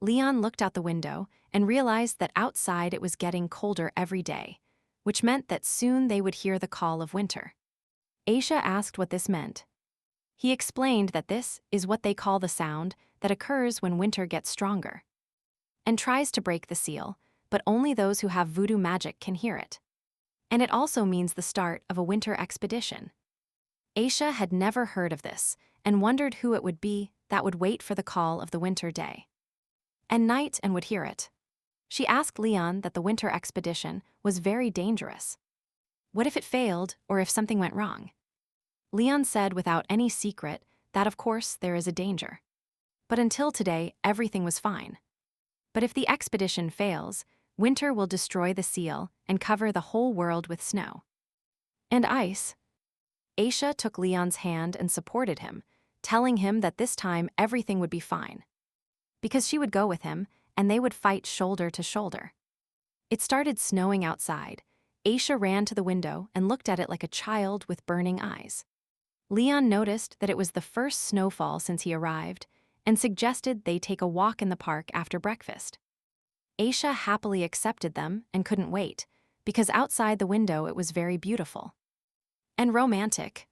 Leon looked out the window and realized that outside it was getting colder every day, which meant that soon they would hear the call of winter. Aisha asked what this meant. He explained that this is what they call the sound that occurs when winter gets stronger and tries to break the seal, but only those who have voodoo magic can hear it. And it also means the start of a winter expedition. Aisha had never heard of this and wondered who it would be that would wait for the call of the winter day and night and would hear it. She asked Leon that the winter expedition was very dangerous. What if it failed or if something went wrong? Leon said without any secret that of course there is a danger. But until today, everything was fine. But if the expedition fails, winter will destroy the seal and cover the whole world with snow and ice. Aisha took Leon's hand and supported him, telling him that this time everything would be fine, because she would go with him and they would fight shoulder to shoulder. It started snowing outside. Aisha ran to the window and looked at it like a child with burning eyes. Leon noticed that it was the first snowfall since he arrived and suggested they take a walk in the park after breakfast. Aisha happily accepted them and couldn't wait, because outside the window it was very beautiful and romantic.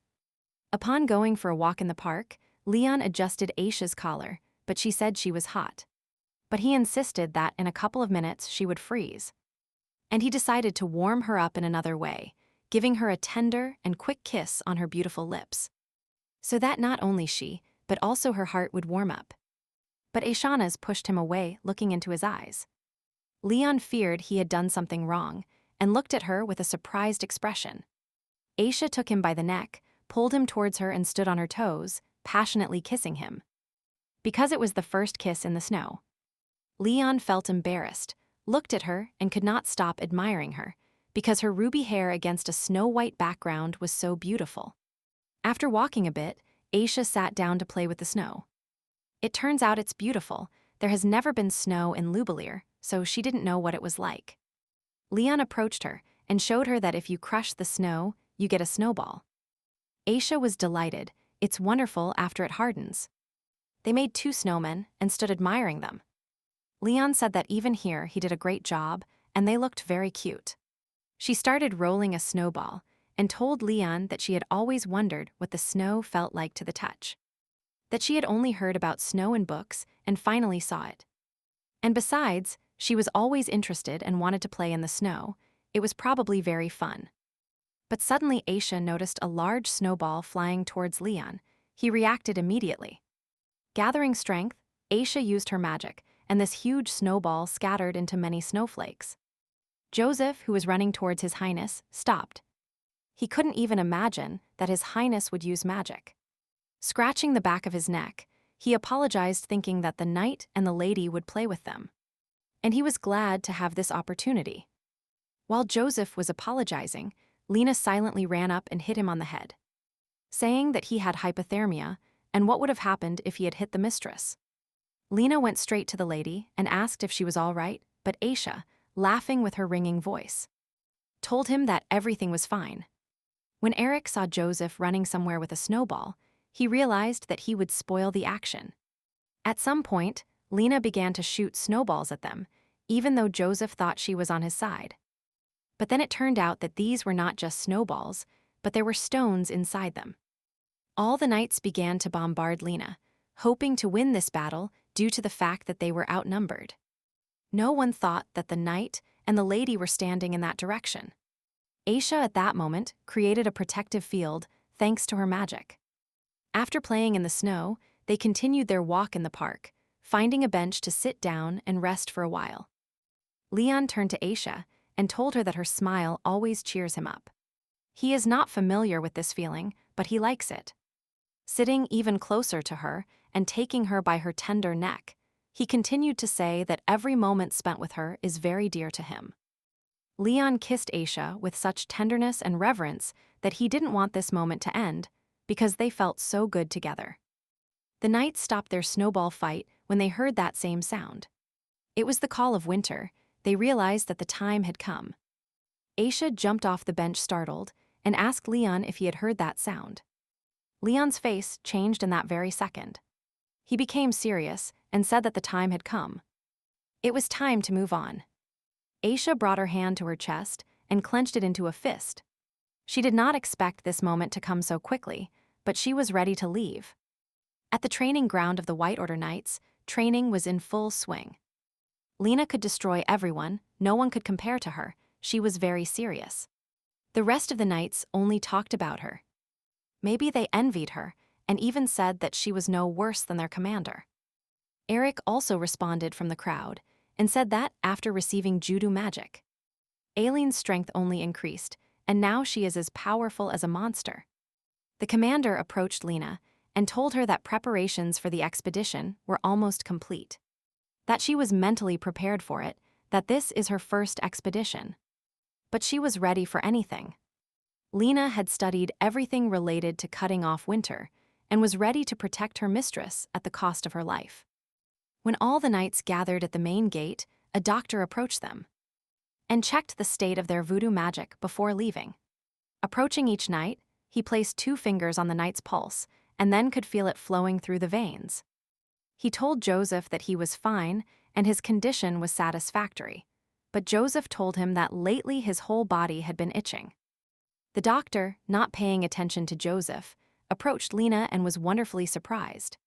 Upon going for a walk in the park, Leon adjusted Aisha's collar, but she said she was hot. But he insisted that in a couple of minutes she would freeze. And he decided to warm her up in another way, giving her a tender and quick kiss on her beautiful lips, so that not only she, but also her heart would warm up. But Aishana's pushed him away, looking into his eyes. Leon feared he had done something wrong and looked at her with a surprised expression. Aisha took him by the neck, pulled him towards her and stood on her toes, passionately kissing him. Because it was the first kiss in the snow, Leon felt embarrassed, looked at her and could not stop admiring her, because her ruby hair against a snow-white background was so beautiful. After walking a bit, Aisha sat down to play with the snow. It turns out it's beautiful. There has never been snow in Lubelier, so she didn't know what it was like. Leon approached her and showed her that if you crush the snow, you get a snowball. Aisha was delighted. It's wonderful after it hardens. They made 2 snowmen and stood admiring them. Leon said that even here he did a great job and they looked very cute. She started rolling a snowball and told Leon that she had always wondered what the snow felt like to the touch, that she had only heard about snow in books and finally saw it. And besides, she was always interested and wanted to play in the snow. It was probably very fun. But suddenly Aisha noticed a large snowball flying towards Leon. He reacted immediately. Gathering strength, Aisha used her magic, and this huge snowball scattered into many snowflakes. Joseph, who was running towards His Highness, stopped. He couldn't even imagine that His Highness would use magic. Scratching the back of his neck, he apologized, thinking that the knight and the lady would play with them. And he was glad to have this opportunity. While Joseph was apologizing, Lena silently ran up and hit him on the head, saying that he had hypothermia and what would have happened if he had hit the mistress. Lena went straight to the lady and asked if she was all right, but Aisha, laughing with her ringing voice, told him that everything was fine. When Eric saw Joseph running somewhere with a snowball, he realized that he would spoil the action. At some point, Lena began to shoot snowballs at them, even though Joseph thought she was on his side. But then it turned out that these were not just snowballs, but there were stones inside them. All the knights began to bombard Lena, hoping to win this battle due to the fact that they were outnumbered. No one thought that the knight and the lady were standing in that direction. Aisha at that moment created a protective field thanks to her magic. After playing in the snow, they continued their walk in the park, finding a bench to sit down and rest for a while. Leon turned to Aisha and told her that her smile always cheers him up. He is not familiar with this feeling, but he likes it. Sitting even closer to her and taking her by her tender neck, he continued to say that every moment spent with her is very dear to him. Leon kissed Aisha with such tenderness and reverence that he didn't want this moment to end because they felt so good together. The knights stopped their snowball fight when they heard that same sound. It was the call of winter. They realized that the time had come. Aisha jumped off the bench startled and asked Leon if he had heard that sound. Leon's face changed in that very second. He became serious and said that the time had come. It was time to move on. Aisha brought her hand to her chest and clenched it into a fist. She did not expect this moment to come so quickly, but she was ready to leave. At the training ground of the White Order Knights, training was in full swing. Lena could destroy everyone, no one could compare to her, she was very serious. The rest of the knights only talked about her. Maybe they envied her, and even said that she was no worse than their commander. Eric also responded from the crowd, and said that after receiving Judo magic, Aileen's strength only increased, and now she is as powerful as a monster. The commander approached Lena and told her that preparations for the expedition were almost complete. That she was mentally prepared for it, that this is her first expedition. But she was ready for anything. Lena had studied everything related to cutting off winter and was ready to protect her mistress at the cost of her life. When all the knights gathered at the main gate, a doctor approached them and checked the state of their voodoo magic before leaving. Approaching each knight, he placed 2 fingers on the knight's pulse and then could feel it flowing through the veins. He told Joseph that he was fine and his condition was satisfactory, but Joseph told him that lately his whole body had been itching. The doctor, not paying attention to Joseph, approached Lena and was wonderfully surprised.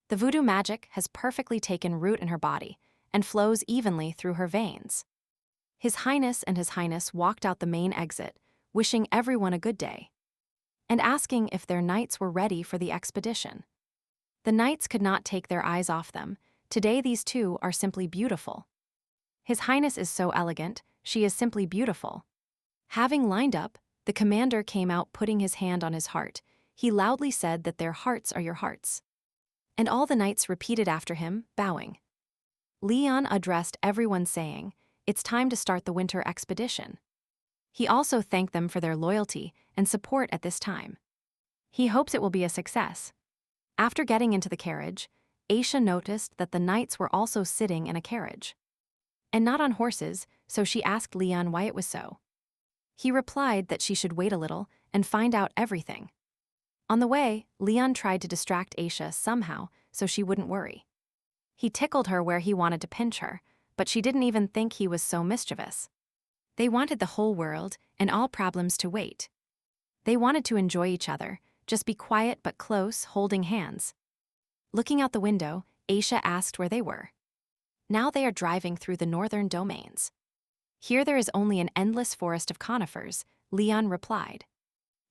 The voodoo magic has perfectly taken root in her body and flows evenly through her veins. His Highness and His Highness walked out the main exit, wishing everyone a good day, and asking if their knights were ready for the expedition. The knights could not take their eyes off them. Today these two are simply beautiful. His Highness is so elegant, she is simply beautiful. Having lined up, the commander came out putting his hand on his heart. He loudly said that their hearts are your hearts. And all the knights repeated after him, bowing. Leon addressed everyone saying, "It's time to start the winter expedition." He also thanked them for their loyalty and support at this time. He hopes it will be a success. After getting into the carriage, Aisha noticed that the knights were also sitting in a carriage, and not on horses, so she asked Leon why it was so. He replied that she should wait a little and find out everything. On the way, Leon tried to distract Aisha somehow so she wouldn't worry. He tickled her where he wanted to pinch her, but she didn't even think he was so mischievous. They wanted the whole world and all problems to wait. They wanted to enjoy each other, just be quiet but close, holding hands. Looking out the window, Aisha asked where they were. Now they are driving through the northern domains. Here there is only an endless forest of conifers, Leon replied.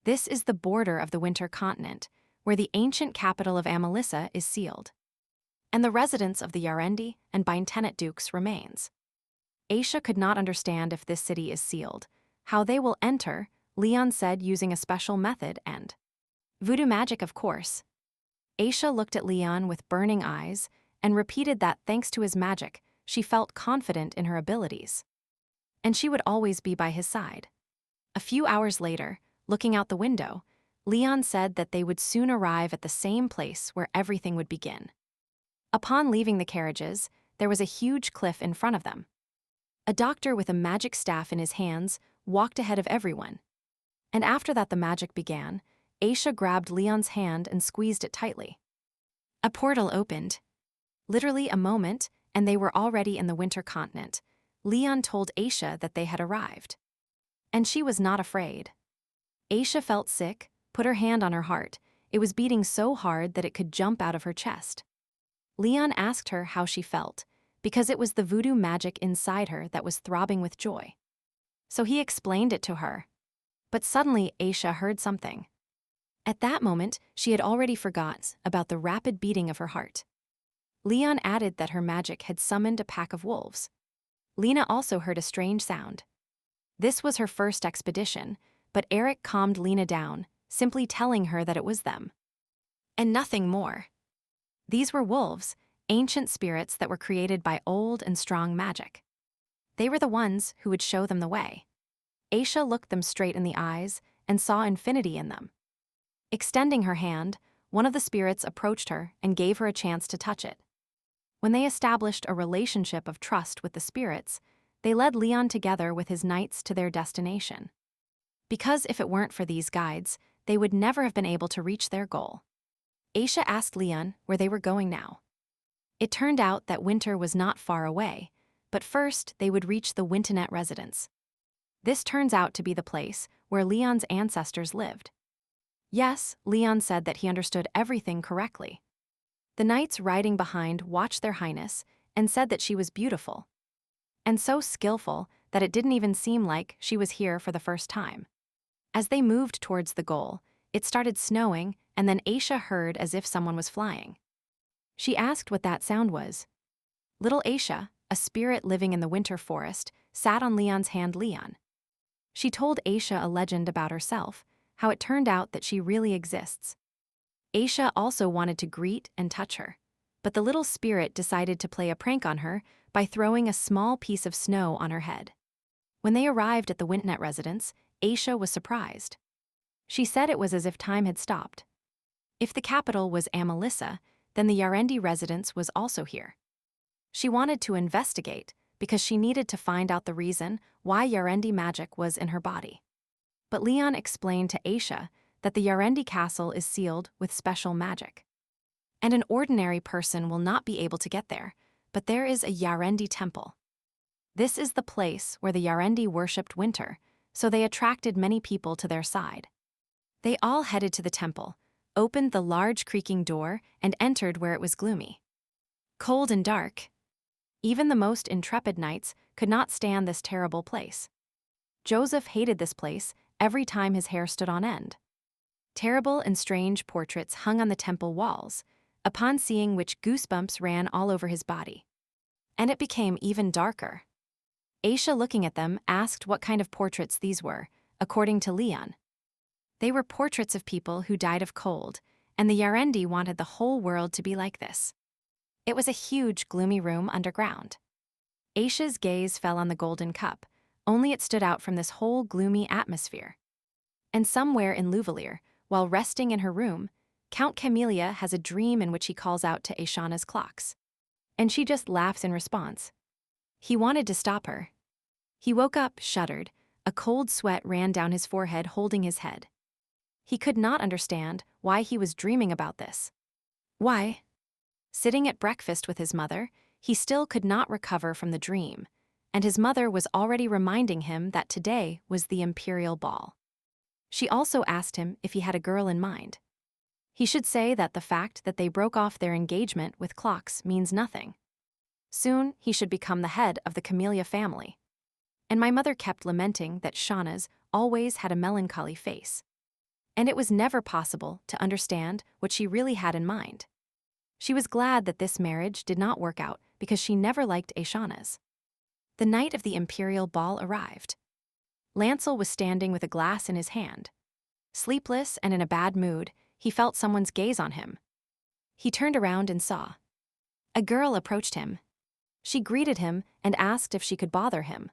This is the border of the winter continent, where the ancient capital of Amalissa is sealed, and the residence of the Yarendi and Baintenet dukes remains. Aisha could not understand if this city is sealed. How they will enter, Leon said using a special method and voodoo magic, of course. Aisha looked at Leon with burning eyes and repeated that thanks to his magic, she felt confident in her abilities. And she would always be by his side. A few hours later, looking out the window, Leon said that they would soon arrive at the same place where everything would begin. Upon leaving the carriages, there was a huge cliff in front of them. A doctor with a magic staff in his hands walked ahead of everyone. And after that the magic began. Aisha grabbed Leon's hand and squeezed it tightly. A portal opened. Literally a moment, and they were already in the winter continent. Leon told Aisha that they had arrived. And she was not afraid. Aisha felt sick, put her hand on her heart. It was beating so hard that it could jump out of her chest. Leon asked her how she felt, because it was the voodoo magic inside her that was throbbing with joy. So he explained it to her. But suddenly Aisha heard something. At that moment, she had already forgotten about the rapid beating of her heart. Leon added that her magic had summoned a pack of wolves. Lena also heard a strange sound. This was her first expedition, but Eric calmed Lena down, simply telling her that it was them. And nothing more. These were wolves, ancient spirits that were created by old and strong magic. They were the ones who would show them the way. Aisha looked them straight in the eyes and saw infinity in them. Extending her hand, one of the spirits approached her and gave her a chance to touch it. When they established a relationship of trust with the spirits, they led Leon together with his knights to their destination. Because if it weren't for these guides, they would never have been able to reach their goal. Aisha asked Leon where they were going now. It turned out that winter was not far away, but first they would reach the Wintonet residence. This turns out to be the place where Leon's ancestors lived. Yes, Leon said that he understood everything correctly. The knights riding behind watched their highness and said that she was beautiful. And so skillful that it didn't even seem like she was here for the first time. As they moved towards the goal, it started snowing, and then Aisha heard as if someone was flying. She asked what that sound was. Little Aisha, a spirit living in the winter forest, sat on Leon's hand. Leon. She told Aisha a legend about herself, how it turned out that she really exists. Aisha also wanted to greet and touch her, but the little spirit decided to play a prank on her by throwing a small piece of snow on her head. When they arrived at the Wintonet residence, Aisha was surprised. She said it was as if time had stopped. If the capital was Amelissa, then the Yarendi residence was also here. She wanted to investigate because she needed to find out the reason why Yarendi magic was in her body. But Leon explained to Aisha that the Yarendi castle is sealed with special magic. And an ordinary person will not be able to get there, but there is a Yarendi temple. This is the place where the Yarendi worshipped winter, so they attracted many people to their side. They all headed to the temple, opened the large creaking door, and entered where it was gloomy. Cold and dark. Even the most intrepid knights could not stand this terrible place. Joseph hated this place every time his hair stood on end. Terrible and strange portraits hung on the temple walls, upon seeing which goosebumps ran all over his body. And it became even darker. Aisha, looking at them, asked what kind of portraits these were, according to Leon. They were portraits of people who died of cold, and the Yarendi wanted the whole world to be like this. It was a huge, gloomy room underground. Aisha's gaze fell on the golden cup, only it stood out from this whole gloomy atmosphere. And somewhere in Louvelir, while resting in her room, Count Camellia has a dream in which he calls out to Aishana's clocks. And she just laughs in response. He wanted to stop her. He woke up, shuddered, a cold sweat ran down his forehead, holding his head. He could not understand why he was dreaming about this. Why? Sitting at breakfast with his mother, he still could not recover from the dream, and his mother was already reminding him that today was the imperial ball. She also asked him if he had a girl in mind. He should say that the fact that they broke off their engagement with clocks means nothing. Soon he should become the head of the Camellia family. And my mother kept lamenting that Shauna's always had a melancholy face. And it was never possible to understand what she really had in mind. She was glad that this marriage did not work out because she never liked Aishana's. The night of the imperial ball arrived. Lancel was standing with a glass in his hand. Sleepless and in a bad mood, he felt someone's gaze on him. He turned around and saw. A girl approached him. She greeted him and asked if she could bother him.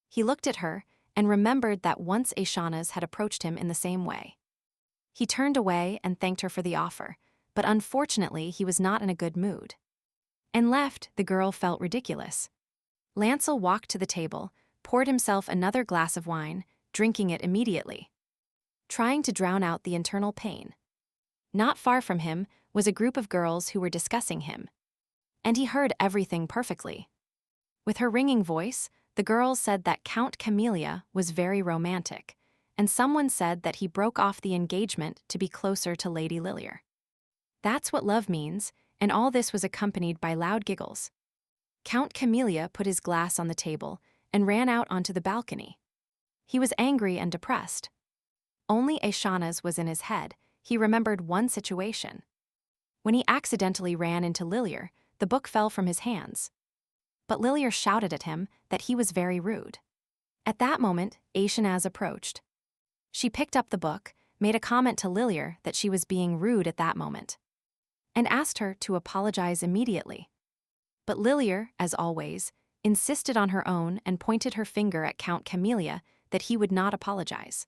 He looked at her and remembered that once Aishana's had approached him in the same way. He turned away and thanked her for the offer, but unfortunately he was not in a good mood. And left, the girl felt ridiculous. Lancel walked to the table, poured himself another glass of wine, drinking it immediately, trying to drown out the internal pain. Not far from him was a group of girls who were discussing him. And he heard everything perfectly. With her ringing voice, the girls said that Count Camellia was very romantic, and someone said that he broke off the engagement to be closer to Lady Lilier. That's what love means, and all this was accompanied by loud giggles. Count Camellia put his glass on the table and ran out onto the balcony. He was angry and depressed. Only Aishana's was in his head. He remembered one situation. When he accidentally ran into Lilier, the book fell from his hands. But Lilier shouted at him that he was very rude. At that moment, Aishanaz approached. She picked up the book, made a comment to Lilir that she was being rude at that moment, and asked her to apologize immediately. But Lilir, as always, insisted on her own and pointed her finger at Count Camellia that he would not apologize,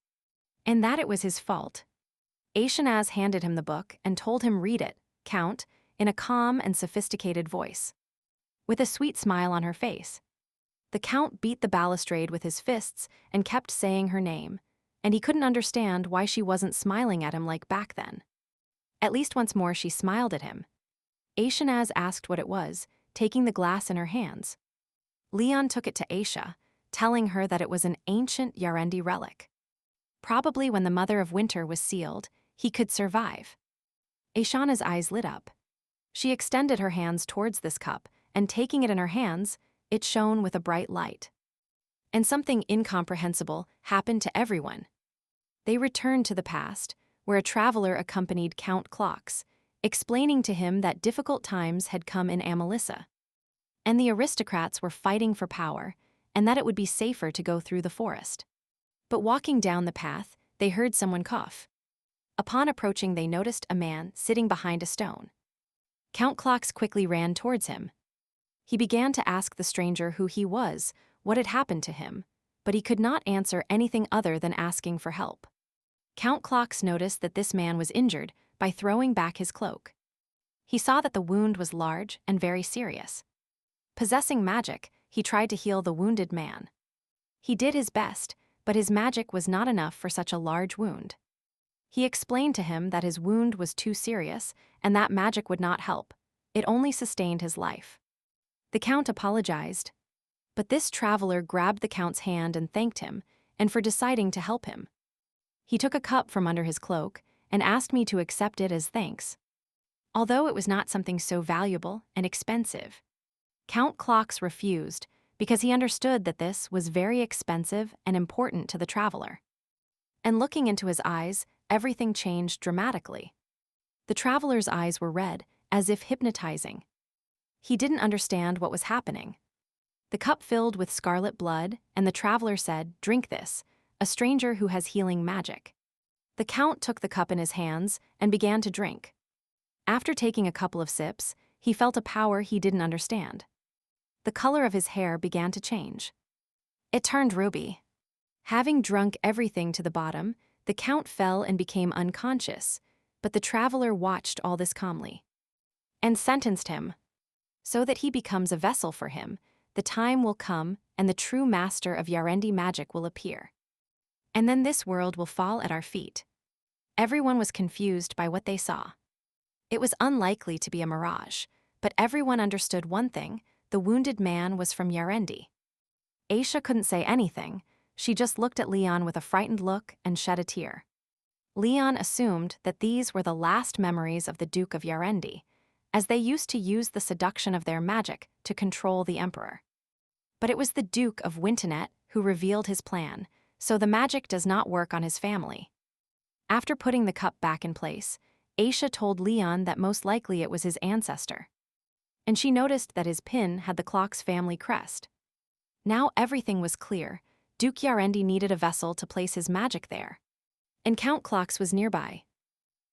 and that it was his fault. Aishanaz handed him the book and told him read it, Count, in a calm and sophisticated voice, with a sweet smile on her face. The Count beat the balustrade with his fists and kept saying her name, and he couldn't understand why she wasn't smiling at him like back then. At least once more she smiled at him. Aishanaz asked what it was, taking the glass in her hands. Leon took it to Aisha, telling her that it was an ancient Yarendi relic. Probably when the Mother of Winter was sealed, he could survive. Aishana's eyes lit up. She extended her hands towards this cup, and taking it in her hands, it shone with a bright light. And something incomprehensible happened to everyone. They returned to the past, where a traveler accompanied Count Clocks, explaining to him that difficult times had come in Amalissa, and the aristocrats were fighting for power, and that it would be safer to go through the forest. But walking down the path, they heard someone cough. Upon approaching, they noticed a man sitting behind a stone. Count Clocks quickly ran towards him. He began to ask the stranger who he was, what had happened to him, but he could not answer anything other than asking for help. Count Clocks noticed that this man was injured by throwing back his cloak. He saw that the wound was large and very serious. Possessing magic, he tried to heal the wounded man. He did his best, but his magic was not enough for such a large wound. He explained to him that his wound was too serious and that magic would not help. It only sustained his life. The Count apologized, but this traveler grabbed the Count's hand and thanked him, and for deciding to help him. He took a cup from under his cloak and asked me to accept it as thanks. Although it was not something so valuable and expensive, Count Clocks refused because he understood that this was very expensive and important to the traveler. And looking into his eyes, everything changed dramatically. The traveler's eyes were red, as if hypnotizing. He didn't understand what was happening. The cup filled with scarlet blood, and the traveler said, "Drink this, a stranger who has healing magic." The Count took the cup in his hands and began to drink. After taking a couple of sips, he felt a power he didn't understand. The color of his hair began to change. It turned ruby. Having drunk everything to the bottom, the Count fell and became unconscious, but the traveler watched all this calmly and sentenced him. So that he becomes a vessel for him, the time will come and the true master of Yarendi magic will appear. And then this world will fall at our feet. Everyone was confused by what they saw. It was unlikely to be a mirage, but everyone understood one thing: the wounded man was from Yarendi. Aisha couldn't say anything. She just looked at Leon with a frightened look and shed a tear. Leon assumed that these were the last memories of the Duke of Yarendi, as they used to use the seduction of their magic to control the emperor. But it was the Duke of Wintenet who revealed his plan, so the magic does not work on his family. After putting the cup back in place, Aisha told Leon that most likely it was his ancestor. And she noticed that his pin had the clock's family crest. Now everything was clear. Duke Yarendi needed a vessel to place his magic there, and Count Clocks was nearby.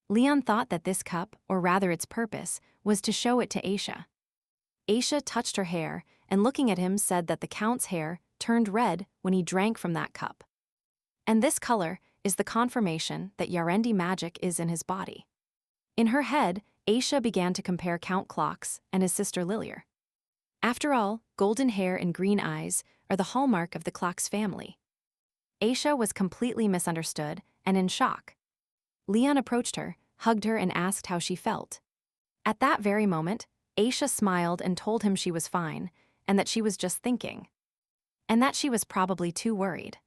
Leon thought that this cup, or rather its purpose, was to show it to Aisha. Aisha touched her hair and looking at him said that the Count's hair turned red when he drank from that cup. And this color is the confirmation that Yarendi magic is in his body. In her head, Aisha began to compare Count Clocks and his sister Lilir. After all, golden hair and green eyes are the hallmark of the Clocks family. Aisha was completely misunderstood and in shock. Leon approached her, hugged her and asked how she felt. At that very moment, Aisha smiled and told him she was fine, and that she was just thinking. And that she was probably too worried.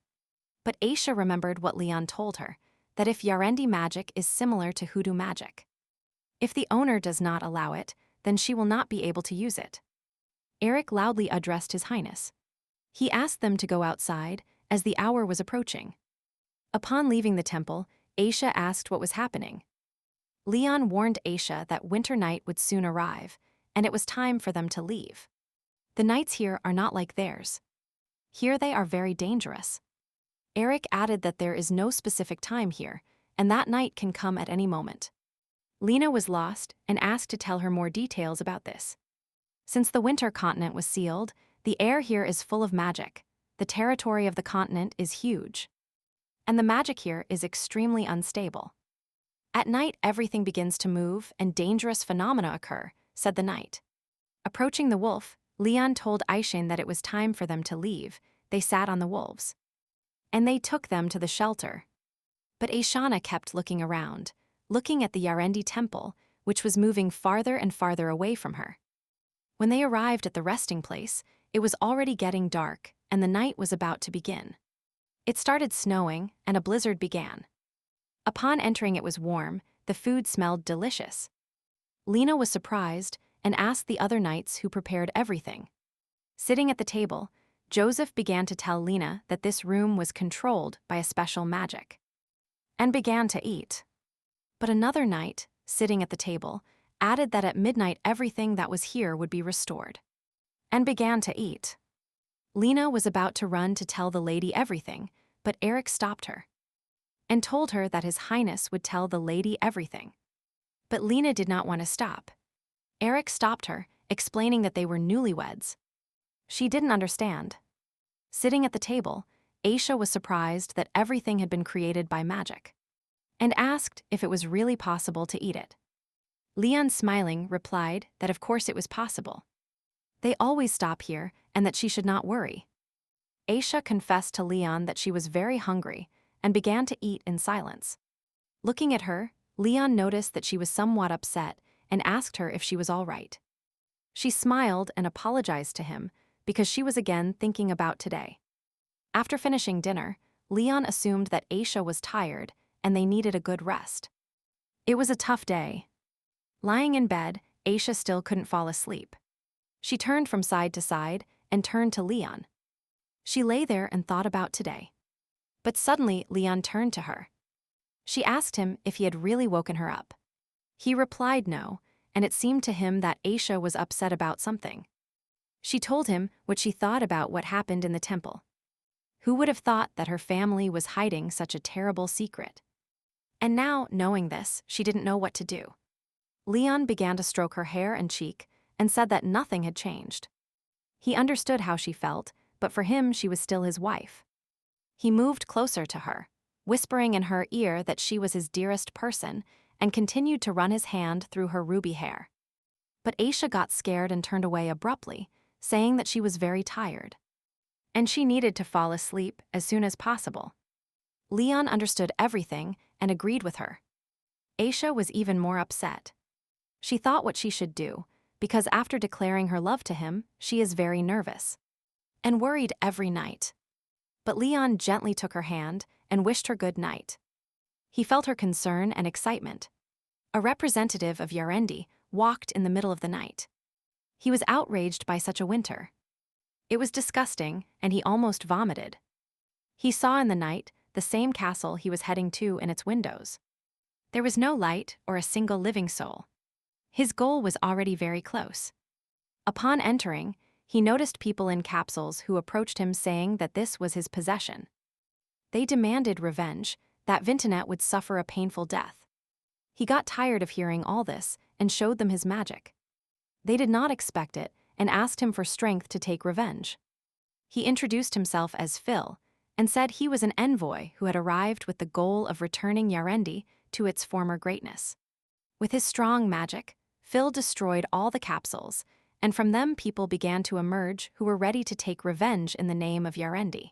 But Aisha remembered what Leon told her, that if Yarendi magic is similar to hoodoo magic, if the owner does not allow it, then she will not be able to use it. Eric loudly addressed His Highness. He asked them to go outside, as the hour was approaching. Upon leaving the temple, Aisha asked what was happening. Leon warned Aisha that winter night would soon arrive, and it was time for them to leave. The nights here are not like theirs. Here they are very dangerous. Eric added that there is no specific time here, and that night can come at any moment. Lena was lost and asked to tell her more details about this. Since the winter continent was sealed, the air here is full of magic. The territory of the continent is huge. And the magic here is extremely unstable. At night, everything begins to move and dangerous phenomena occur, said the knight. Approaching the wolf, Leon told Aishin that it was time for them to leave. They sat on the wolves. And they took them to the shelter. But Aishana kept looking around, looking at the Yarendi temple, which was moving farther and farther away from her. When they arrived at the resting place, it was already getting dark, and the night was about to begin. It started snowing, and a blizzard began. Upon entering, it was warm, the food smelled delicious. Lena was surprised and asked the other knights who prepared everything. Sitting at the table, Joseph began to tell Lena that this room was controlled by a special magic, and began to eat. But another knight, sitting at the table, added that at midnight everything that was here would be restored, and began to eat. Lena was about to run to tell the lady everything, but Eric stopped her and told her that His Highness would tell the lady everything. But Lena did not want to stop. Eric stopped her, explaining that they were newlyweds. She didn't understand. Sitting at the table, Aisha was surprised that everything had been created by magic, and asked if it was really possible to eat it. Leon, smiling, replied that of course it was possible. They always stop here, and that she should not worry. Aisha confessed to Leon that she was very hungry, and began to eat in silence. Looking at her, Leon noticed that she was somewhat upset and asked her if she was all right. She smiled and apologized to him because she was again thinking about today. After finishing dinner, Leon assumed that Aisha was tired and they needed a good rest. It was a tough day. Lying in bed, Aisha still couldn't fall asleep. She turned from side to side and turned to Leon. She lay there and thought about today. But suddenly, Leon turned to her. She asked him if he had really woken her up. He replied no, and it seemed to him that Aisha was upset about something. She told him what she thought about what happened in the temple. Who would have thought that her family was hiding such a terrible secret? And now, knowing this, she didn't know what to do. Leon began to stroke her hair and cheek and said that nothing had changed. He understood how she felt, but for him she was still his wife. He moved closer to her, whispering in her ear that she was his dearest person, and continued to run his hand through her ruby hair. But Aisha got scared and turned away abruptly, saying that she was very tired, and she needed to fall asleep as soon as possible. Leon understood everything and agreed with her. Aisha was even more upset. She thought what she should do, because after declaring her love to him, she is very nervous and worried every night. But Leon gently took her hand and wished her good night. He felt her concern and excitement. A representative of Yarendi walked in the middle of the night. He was outraged by such a winter. It was disgusting, and he almost vomited. He saw in the night the same castle he was heading to in its windows. There was no light or a single living soul. His goal was already very close. Upon entering, he noticed people in capsules who approached him saying that this was his possession. They demanded revenge, that Vintonet would suffer a painful death. He got tired of hearing all this and showed them his magic. They did not expect it and asked him for strength to take revenge. He introduced himself as Phil and said he was an envoy who had arrived with the goal of returning Yarendi to its former greatness. With his strong magic, Phil destroyed all the capsules, and from them people began to emerge who were ready to take revenge in the name of Yarendi.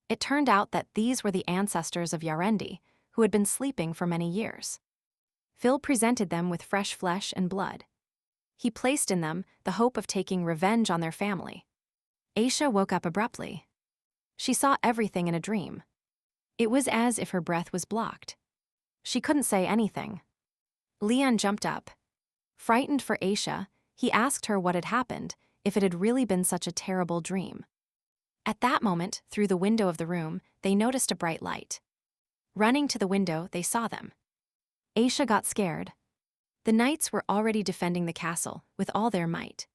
It turned out that these were the ancestors of Yarendi, who had been sleeping for many years. Phil presented them with fresh flesh and blood. He placed in them the hope of taking revenge on their family. Aisha woke up abruptly. She saw everything in a dream. It was as if her breath was blocked. She couldn't say anything. Leon jumped up. Frightened for Aisha, he asked her what had happened, if it had really been such a terrible dream. At that moment, through the window of the room, they noticed a bright light. Running to the window, they saw them. Aisha got scared. The knights were already defending the castle with all their might.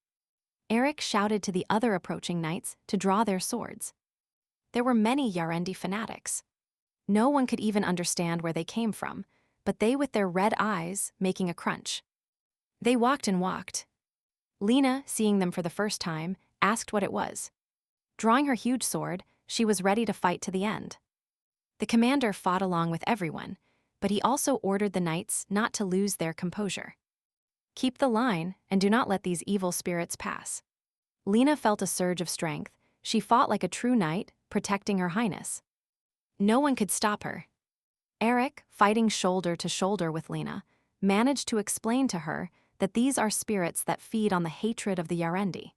Eric shouted to the other approaching knights to draw their swords. There were many Yarendi fanatics. No one could even understand where they came from, but they with their red eyes making a crunch. They walked and walked. Lena, seeing them for the first time, asked what it was. Drawing her huge sword, she was ready to fight to the end. The commander fought along with everyone, but he also ordered the knights not to lose their composure. Keep the line and do not let these evil spirits pass. Lena felt a surge of strength. She fought like a true knight, protecting her highness. No one could stop her. Eric, fighting shoulder to shoulder with Lena, managed to explain to her that these are spirits that feed on the hatred of the Yarendi.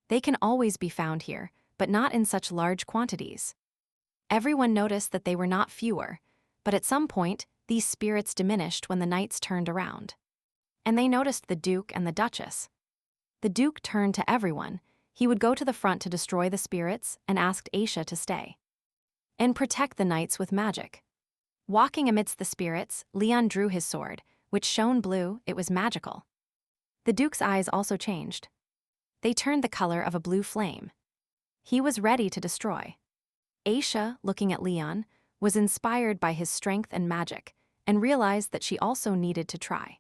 They can always be found here, but not in such large quantities. Everyone noticed that they were not fewer, but at some point, these spirits diminished when the knights turned around. And they noticed the Duke and the Duchess. The Duke turned to everyone. He would go to the front to destroy the spirits and asked Aisha to stay and protect the knights with magic. Walking amidst the spirits, Leon drew his sword, which shone blue. It was magical. The Duke's eyes also changed. They turned the color of a blue flame. He was ready to destroy. Aisha, looking at Leon, was inspired by his strength and magic, and realized that she also needed to try.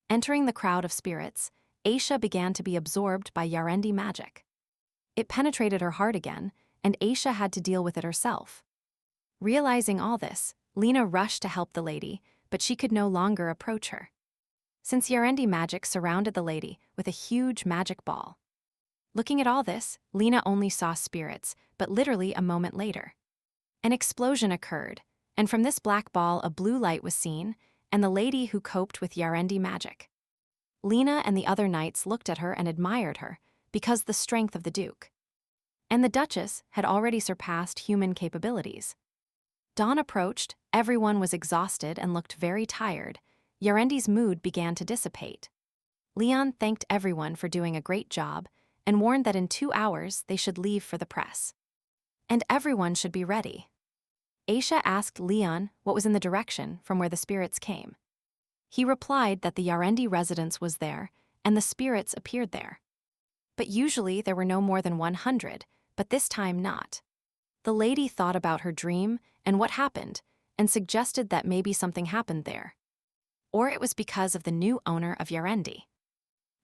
Entering the crowd of spirits, Aisha began to be absorbed by Yarendi magic. It penetrated her heart again, and Aisha had to deal with it herself. Realizing all this, Lena rushed to help the lady, but she could no longer approach her, since Yarendi magic surrounded the lady with a huge magic ball. Looking at all this, Lena only saw spirits, but literally a moment later, an explosion occurred, and from this black ball a blue light was seen, and the lady who coped with Yarendi magic. Lena and the other knights looked at her and admired her, because the strength of the Duke and the Duchess had already surpassed human capabilities. Dawn approached, everyone was exhausted and looked very tired. Yarendi's mood began to dissipate. Leon thanked everyone for doing a great job and warned that in 2 hours they should leave for the press. And everyone should be ready. Aisha asked Leon what was in the direction from where the spirits came. He replied that the Yarendi residence was there and the spirits appeared there. But usually there were no more than 100, but this time not. The lady thought about her dream and what happened and suggested that maybe something happened there. Or it was because of the new owner of Yarendi.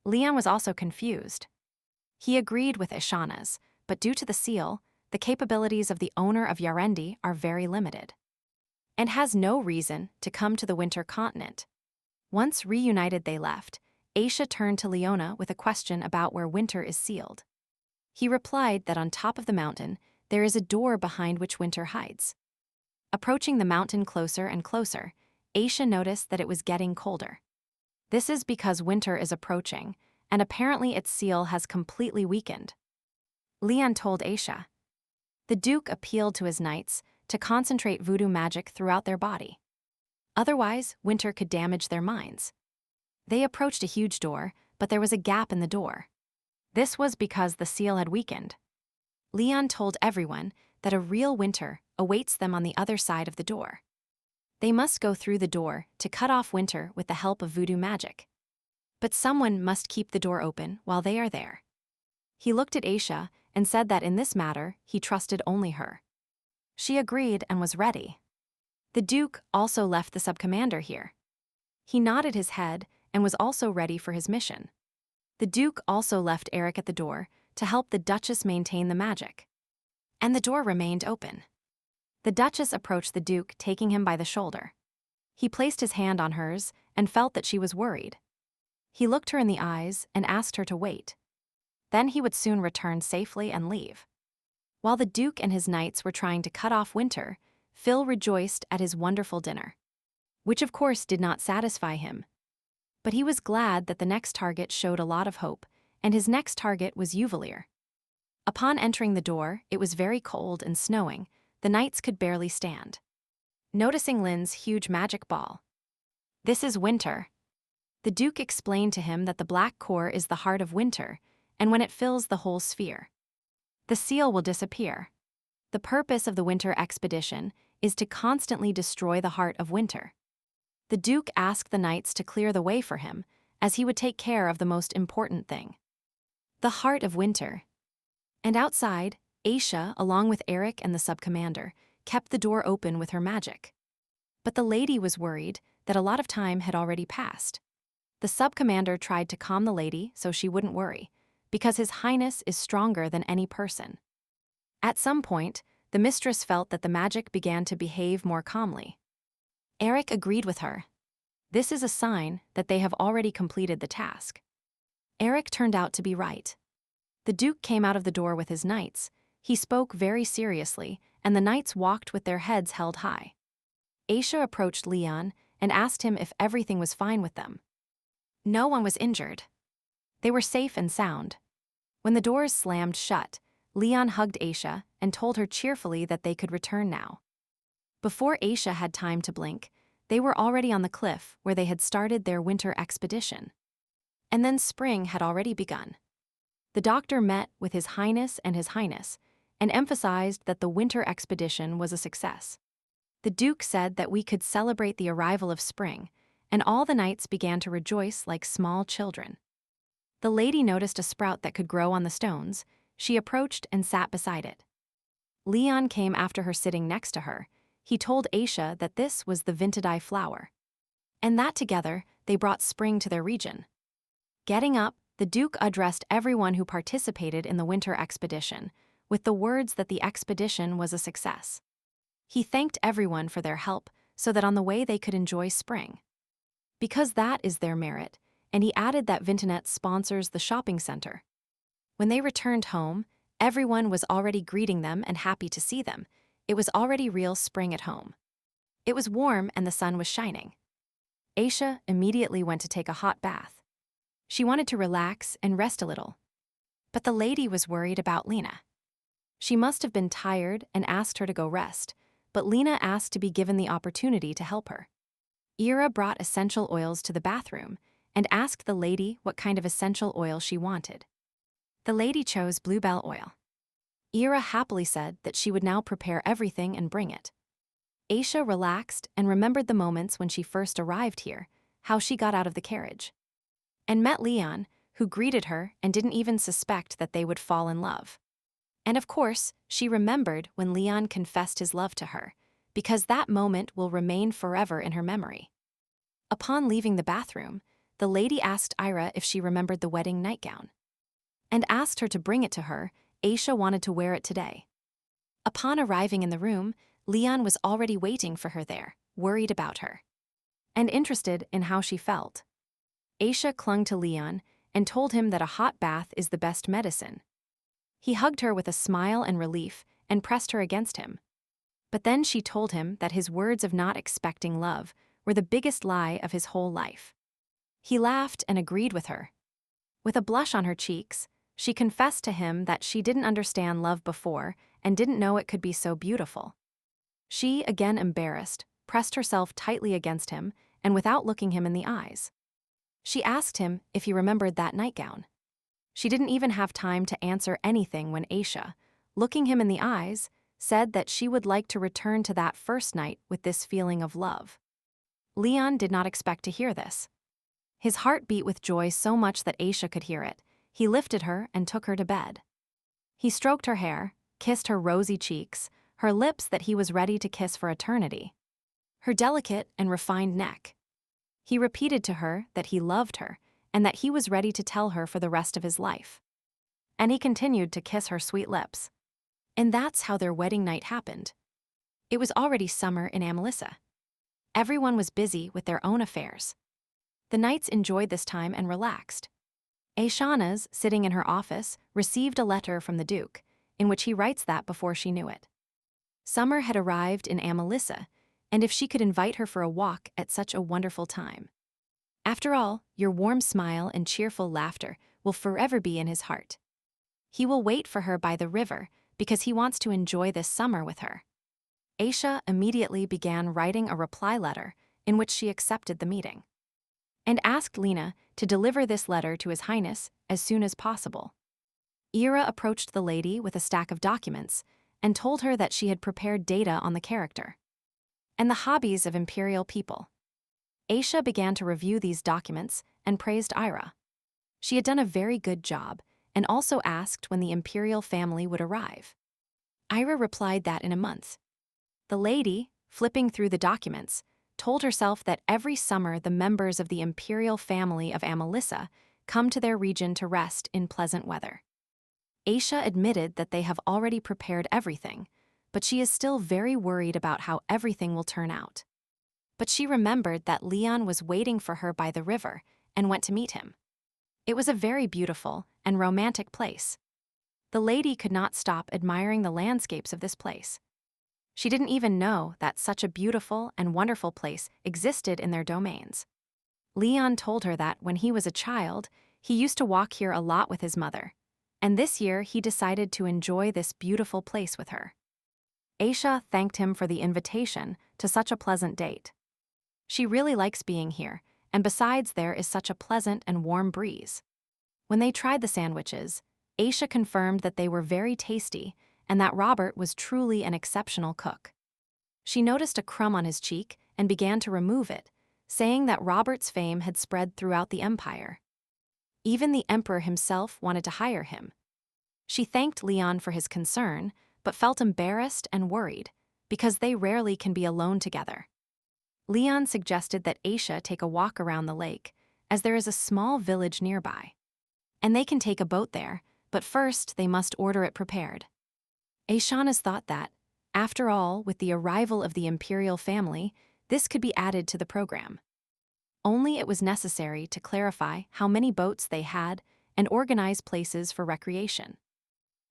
Leon was also confused. He agreed with Ishana's, but due to the seal, the capabilities of the owner of Yarendi are very limited, and has no reason to come to the winter continent. Once reunited they left, Aisha turned to Leona with a question about where winter is sealed. He replied that on top of the mountain, there is a door behind which winter hides. Approaching the mountain closer and closer, Aisha noticed that it was getting colder. This is because winter is approaching, and apparently its seal has completely weakened. Leon told Aisha. The Duke appealed to his knights to concentrate voodoo magic throughout their body. Otherwise, winter could damage their minds. They approached a huge door, but there was a gap in the door. This was because the seal had weakened. Leon told everyone that a real winter awaits them on the other side of the door. They must go through the door to cut off winter with the help of voodoo magic. But someone must keep the door open while they are there. He looked at Aisha and said that in this matter he trusted only her. She agreed and was ready. The Duke also left the subcommander here. He nodded his head and was also ready for his mission. The Duke also left Eric at the door to help the Duchess maintain the magic. And the door remained open. The Duchess approached the Duke, taking him by the shoulder. He placed his hand on hers and felt that she was worried. He looked her in the eyes and asked her to wait. Then he would soon return safely and leave. While the Duke and his knights were trying to cut off winter, Phil rejoiced at his wonderful dinner, which of course did not satisfy him. But he was glad that the next target showed a lot of hope, and his next target was Uvalier. Upon entering the door, it was very cold and snowing. The knights could barely stand. Noticing Lin's huge magic ball. This is winter. The Duke explained to him that the black core is the heart of winter, and when it fills the whole sphere, the seal will disappear. The purpose of the winter expedition is to constantly destroy the heart of winter. The Duke asked the knights to clear the way for him, as he would take care of the most important thing, the heart of winter. And outside, Aisha, along with Eric and the sub-commander, kept the door open with her magic. But the lady was worried that a lot of time had already passed. The sub-commander tried to calm the lady so she wouldn't worry, because His Highness is stronger than any person. At some point, the mistress felt that the magic began to behave more calmly. Eric agreed with her. This is a sign that they have already completed the task. Eric turned out to be right. The Duke came out of the door with his knights. He spoke very seriously, and the knights walked with their heads held high. Aisha approached Leon and asked him if everything was fine with them. No one was injured. They were safe and sound. When the doors slammed shut, Leon hugged Aisha and told her cheerfully that they could return now. Before Aisha had time to blink, they were already on the cliff where they had started their winter expedition. And then spring had already begun. The doctor met with His Highness and His Highness and emphasized that the winter expedition was a success. The Duke said that we could celebrate the arrival of spring, and all the knights began to rejoice like small children. The lady noticed a sprout that could grow on the stones. She approached and sat beside it. Leon came after her sitting next to her. He told Aisha that this was the Vintidai flower, and that together they brought spring to their region. Getting up, the Duke addressed everyone who participated in the winter expedition with the words that the expedition was a success. He thanked everyone for their help so that on the way they could enjoy spring, because that is their merit, and he added that Vintinet sponsors the shopping center. When they returned home, everyone was already greeting them and happy to see them. It was already real spring at home. It was warm and the sun was shining. Aisha immediately went to take a hot bath. She wanted to relax and rest a little. But the lady was worried about Lena. She must have been tired and asked her to go rest, but Lena asked to be given the opportunity to help her. Ira brought essential oils to the bathroom and asked the lady what kind of essential oil she wanted. The lady chose bluebell oil. Ira happily said that she would now prepare everything and bring it. Aisha relaxed and remembered the moments when she first arrived here, how she got out of the carriage, and met Leon, who greeted her and didn't even suspect that they would fall in love. And of course, she remembered when Leon confessed his love to her, because that moment will remain forever in her memory. Upon leaving the bathroom, the lady asked Ira if she remembered the wedding nightgown, and asked her to bring it to her. Aisha wanted to wear it today. Upon arriving in the room, Leon was already waiting for her there, worried about her, and interested in how she felt. Aisha clung to Leon and told him that a hot bath is the best medicine. He hugged her with a smile and relief and pressed her against him. But then she told him that his words of not expecting love were the biggest lie of his whole life. He laughed and agreed with her. With a blush on her cheeks, she confessed to him that she didn't understand love before and didn't know it could be so beautiful. She, again embarrassed, pressed herself tightly against him and without looking him in the eyes. She asked him if he remembered that nightgown. She didn't even have time to answer anything when Aisha, looking him in the eyes, said that she would like to return to that first night with this feeling of love. Leon did not expect to hear this. His heart beat with joy so much that Aisha could hear it. He lifted her and took her to bed. He stroked her hair, kissed her rosy cheeks, her lips that he was ready to kiss for eternity, her delicate and refined neck. He repeated to her that he loved her and that he was ready to tell her for the rest of his life. And he continued to kiss her sweet lips. And that's how their wedding night happened. It was already summer in Amalissa. Everyone was busy with their own affairs. The knights enjoyed this time and relaxed. Aishanas, sitting in her office, received a letter from the Duke, in which he writes that before she knew it. Summer had arrived in Amalissa, and if she could invite her for a walk at such a wonderful time. After all, your warm smile and cheerful laughter will forever be in his heart. He will wait for her by the river because he wants to enjoy this summer with her. Aisha immediately began writing a reply letter in which she accepted the meeting, and asked Lena to deliver this letter to His Highness as soon as possible. Ira approached the lady with a stack of documents and told her that she had prepared data on the character and the hobbies of imperial people. Aisha began to review these documents and praised Ira. She had done a very good job and also asked when the imperial family would arrive. Ira replied that in a month. The lady, flipping through the documents, told herself that every summer the members of the imperial family of Amelissa come to their region to rest in pleasant weather. Aisha admitted that they have already prepared everything, but she is still very worried about how everything will turn out. But she remembered that Leon was waiting for her by the river and went to meet him. It was a very beautiful and romantic place. The lady could not stop admiring the landscapes of this place. She didn't even know that such a beautiful and wonderful place existed in their domains. Leon told her that when he was a child, he used to walk here a lot with his mother, and this year he decided to enjoy this beautiful place with her. Aisha thanked him for the invitation to such a pleasant date. She really likes being here, and besides there is such a pleasant and warm breeze. When they tried the sandwiches, Aisha confirmed that they were very tasty and that Robert was truly an exceptional cook. She noticed a crumb on his cheek and began to remove it, saying that Robert's fame had spread throughout the empire. Even the emperor himself wanted to hire him. She thanked Leon for his concern, but felt embarrassed and worried, because they rarely can be alone together. Leon suggested that Aisha take a walk around the lake, as there is a small village nearby. And they can take a boat there, but first they must order it prepared. Aishana's thought that, after all, with the arrival of the imperial family, this could be added to the program. Only it was necessary to clarify how many boats they had and organize places for recreation.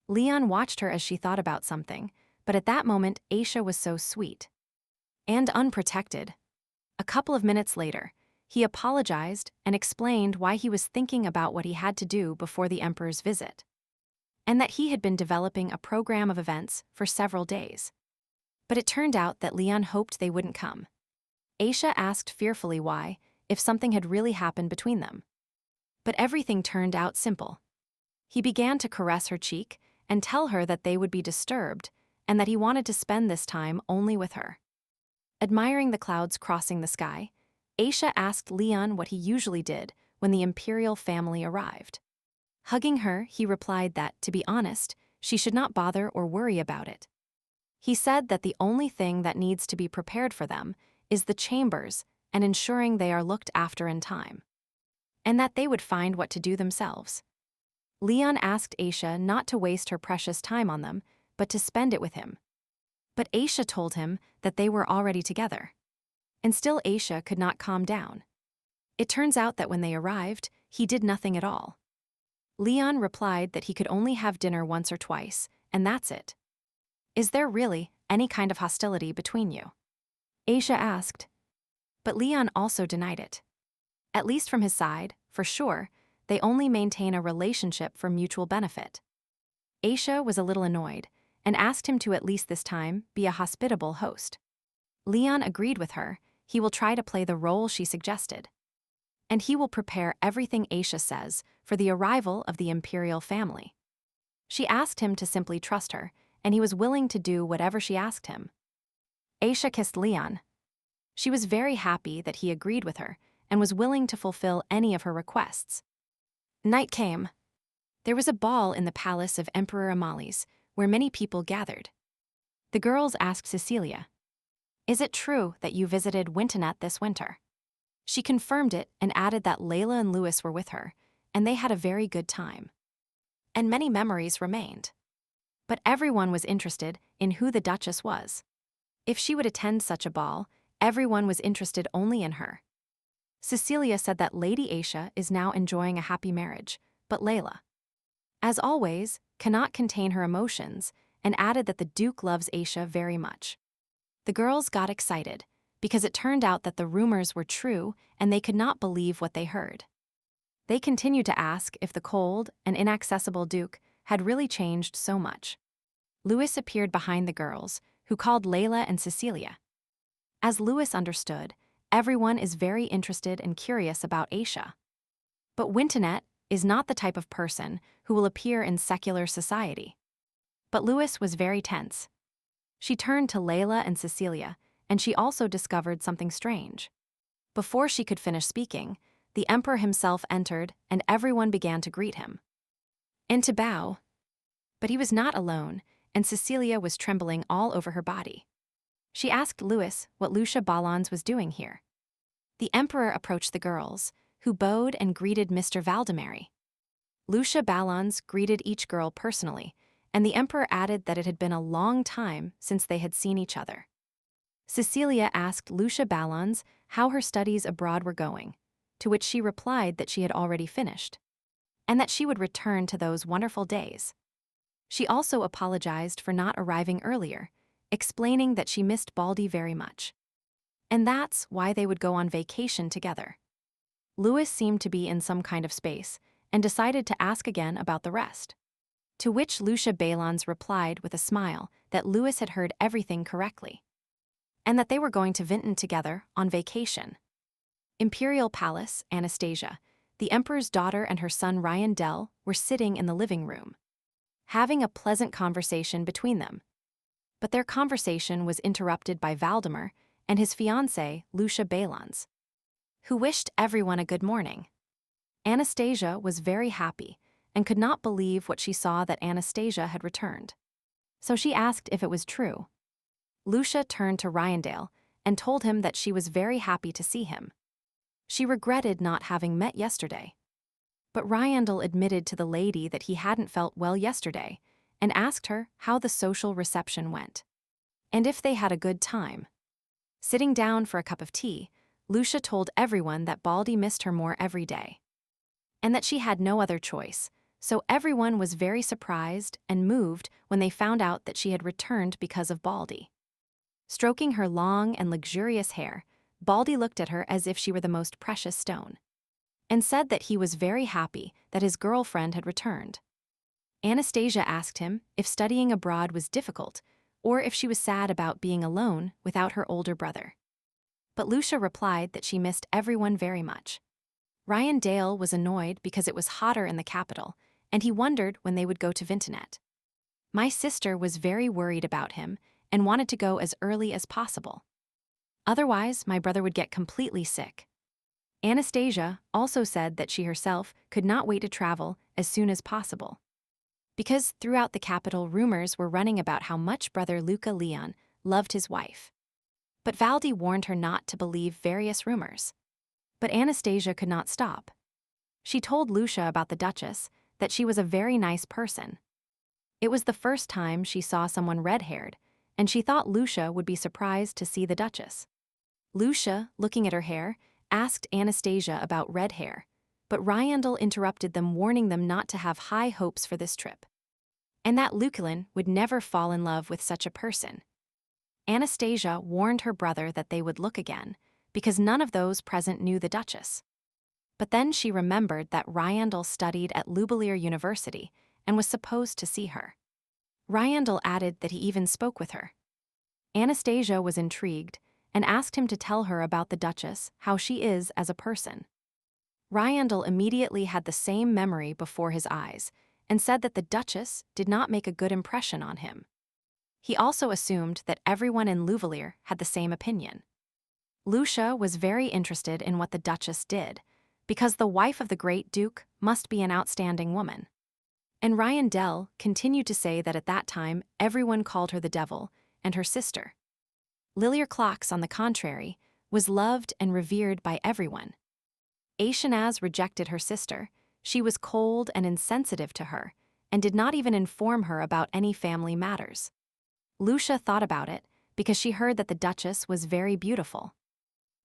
Leon watched her as she thought about something, but at that moment Aisha was so sweet and unprotected. A couple of minutes later, he apologized and explained why he was thinking about what he had to do before the emperor's visit, and that he had been developing a program of events for several days. But it turned out that Leon hoped they wouldn't come. Aisha asked fearfully why, if something had really happened between them. But everything turned out simple. He began to caress her cheek and tell her that they would be disturbed and that he wanted to spend this time only with her. Admiring the clouds crossing the sky, Aisha asked Leon what he usually did when the imperial family arrived. Hugging her, he replied that, to be honest, she should not bother or worry about it. He said that the only thing that needs to be prepared for them is the chambers and ensuring they are looked after in time, and that they would find what to do themselves. Leon asked Aisha not to waste her precious time on them, but to spend it with him. But Aisha told him that they were already together. And still Aisha could not calm down. It turns out that when they arrived, he did nothing at all. Leon replied that he could only have dinner once or twice, and that's it. Is there really any kind of hostility between you? Aisha asked. But Leon also denied it. At least from his side, for sure, they only maintain a relationship for mutual benefit. Aisha was a little annoyed, and asked him to at least this time be a hospitable host. Leon agreed with her. He will try to play the role she suggested. And he will prepare everything Aisha says for the arrival of the imperial family. She asked him to simply trust her, and he was willing to do whatever she asked him. Aisha kissed Leon. She was very happy that he agreed with her and was willing to fulfill any of her requests. Night came. There was a ball in the palace of Emperor Amales, where many people gathered. The girls asked Cecilia, "Is it true that you visited Wintonet this winter?" She confirmed it and added that Layla and Louis were with her, and they had a very good time. And many memories remained. But everyone was interested in who the Duchess was. If she would attend such a ball, everyone was interested only in her. Cecilia said that Lady Aisha is now enjoying a happy marriage, but Layla, as always, cannot contain her emotions, and added that the Duke loves Aisha very much. The girls got excited, because it turned out that the rumors were true and they could not believe what they heard. They continued to ask if the cold and inaccessible Duke had really changed so much. Louis appeared behind the girls, who called Layla and Cecilia. As Louis understood, everyone is very interested and curious about Aisha. But Wintonet is not the type of person who will appear in secular society. But Louis was very tense. She turned to Layla and Cecilia, and she also discovered something strange. Before she could finish speaking, the emperor himself entered and everyone began to greet him and to bow. But he was not alone, and Cecilia was trembling all over her body. She asked Louis what Lucia Balans was doing here. The emperor approached the girls, who bowed and greeted Mr. Valdemary. Lucia Balans greeted each girl personally, and the emperor added that it had been a long time since they had seen each other. Cecilia asked Lucia Balans how her studies abroad were going, to which she replied that she had already finished, and that she would return to those wonderful days. She also apologized for not arriving earlier, explaining that she missed Baldy very much. And that's why they would go on vacation together. Louis seemed to be in some kind of space, and decided to ask again about the rest. To which Lucia Balans replied with a smile that Louis had heard everything correctly, and that they were going to Vinton together on vacation. Imperial Palace, Anastasia, the emperor's daughter and her son Ryandel were sitting in the living room, having a pleasant conversation between them. But their conversation was interrupted by Valdemar and his fiancée, Lucia Balans, who wished everyone a good morning. Anastasia was very happy and could not believe what she saw that Anastasia had returned. So she asked if it was true. Lucia turned to Ryandale and told him that she was very happy to see him. She regretted not having met yesterday. But Ryandale admitted to the lady that he hadn't felt well yesterday and asked her how the social reception went, and if they had a good time. Sitting down for a cup of tea, Lucia told everyone that Baldy missed her more every day, and that she had no other choice, so everyone was very surprised and moved when they found out that she had returned because of Baldy. Stroking her long and luxurious hair, Baldy looked at her as if she were the most precious stone, and said that he was very happy that his girlfriend had returned. Anastasia asked him if studying abroad was difficult, or if she was sad about being alone without her older brother. But Lucia replied that she missed everyone very much. Ryandale was annoyed because it was hotter in the capital, and he wondered when they would go to Vintonet. My sister was very worried about him and wanted to go as early as possible. Otherwise, my brother would get completely sick. Anastasia also said that she herself could not wait to travel as soon as possible, because throughout the capital rumors were running about how much brother Luca Leon loved his wife. But Valdi warned her not to believe various rumors. But Anastasia could not stop. She told Lucia about the Duchess, that she was a very nice person. It was the first time she saw someone red-haired, and she thought Lucia would be surprised to see the Duchess. Lucia, looking at her hair, asked Anastasia about red hair, but Ryandale interrupted them, warning them not to have high hopes for this trip, and that Luculin would never fall in love with such a person. Anastasia warned her brother that they would look again, because none of those present knew the Duchess. But then she remembered that Ryandale studied at Louballier University and was supposed to see her. Ryandale added that he even spoke with her. Anastasia was intrigued and asked him to tell her about the Duchess, how she is as a person. Ryandale immediately had the same memory before his eyes and said that the Duchess did not make a good impression on him. He also assumed that everyone in Louballier had the same opinion. Lucia was very interested in what the Duchess did, because the wife of the great Duke must be an outstanding woman. And Ryandale continued to say that at that time everyone called her the devil and her sister. Lillier Clocks, on the contrary, was loved and revered by everyone. Aishanaz rejected her sister. She was cold and insensitive to her, and did not even inform her about any family matters. Lucia thought about it because she heard that the Duchess was very beautiful.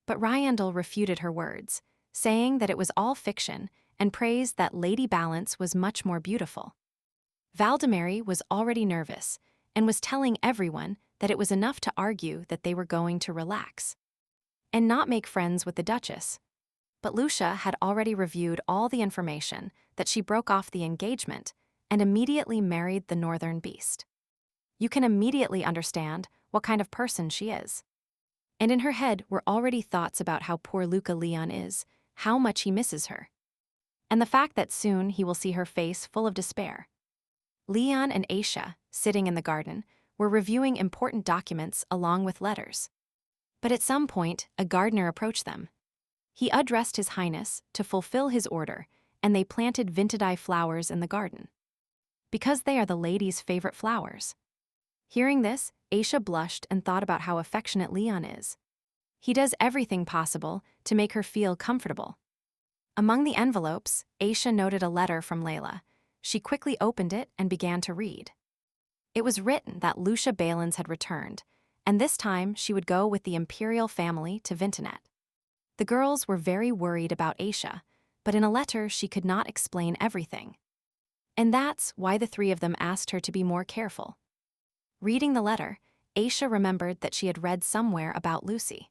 But Ryandale refuted her words, saying that it was all fiction, and praised that Lady Balance was much more beautiful. Valdemary was already nervous and was telling everyone that it was enough to argue that they were going to relax and not make friends with the Duchess. But Lucia had already reviewed all the information that she broke off the engagement and immediately married the Northern Beast. You can immediately understand what kind of person she is. And in her head were already thoughts about how poor Luca Leon is, how much he misses her, and the fact that soon he will see her face full of despair. Leon and Aisha, sitting in the garden, were reviewing important documents along with letters. But at some point, a gardener approached them. He addressed His Highness to fulfill his order, and they planted Vintidae flowers in the garden, because they are the lady's favorite flowers. Hearing this, Aisha blushed and thought about how affectionate Leon is. He does everything possible to make her feel comfortable. Among the envelopes, Aisha noted a letter from Layla. She quickly opened it and began to read. It was written that Lucia Balins had returned, and this time she would go with the imperial family to Vintonet. The girls were very worried about Aisha, but in a letter she could not explain everything. And that's why the three of them asked her to be more careful. Reading the letter, Aisha remembered that she had read somewhere about Lucy.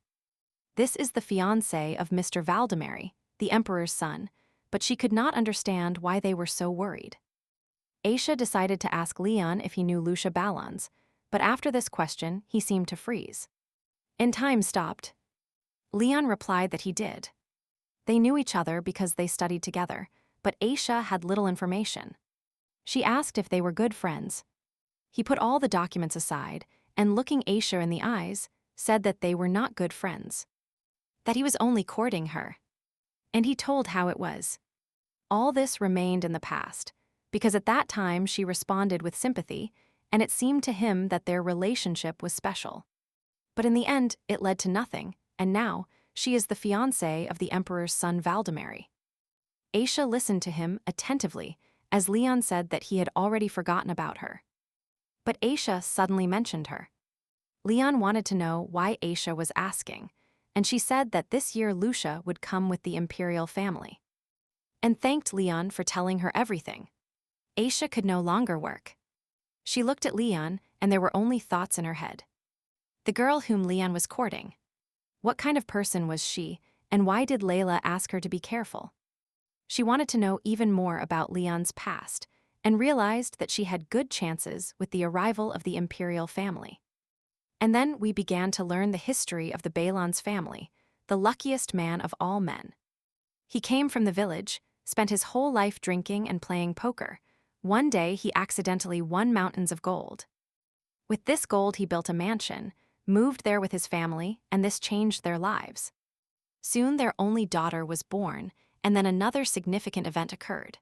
This is the fiancé of Mr. Valdemary, the emperor's son, but she could not understand why they were so worried. Aisha decided to ask Leon if he knew Lucia Balins, but after this question, he seemed to freeze. And time stopped. Leon replied that he did. They knew each other because they studied together, but Aisha had little information. She asked if they were good friends. He put all the documents aside and, looking Aisha in the eyes, said that they were not good friends. That he was only courting her. And he told how it was. All this remained in the past, because at that time she responded with sympathy, and it seemed to him that their relationship was special. But in the end, it led to nothing, and now she is the fiancée of the emperor's son Valdemary. Aisha listened to him attentively, as Leon said that he had already forgotten about her. But Aisha suddenly mentioned her. Leon wanted to know why Aisha was asking, and she said that this year Lucia would come with the imperial family. And thanked Leon for telling her everything. Aisha could no longer work. She looked at Leon, and there were only thoughts in her head. The girl whom Leon was courting. What kind of person was she, and why did Layla ask her to be careful? She wanted to know even more about Leon's past, and realized that she had good chances with the arrival of the imperial family. And then we began to learn the history of the Balins family, the luckiest man of all men. He came from the village, spent his whole life drinking and playing poker. One day he accidentally won mountains of gold. With this gold he built a mansion, moved there with his family, and this changed their lives. Soon their only daughter was born, and then another significant event occurred.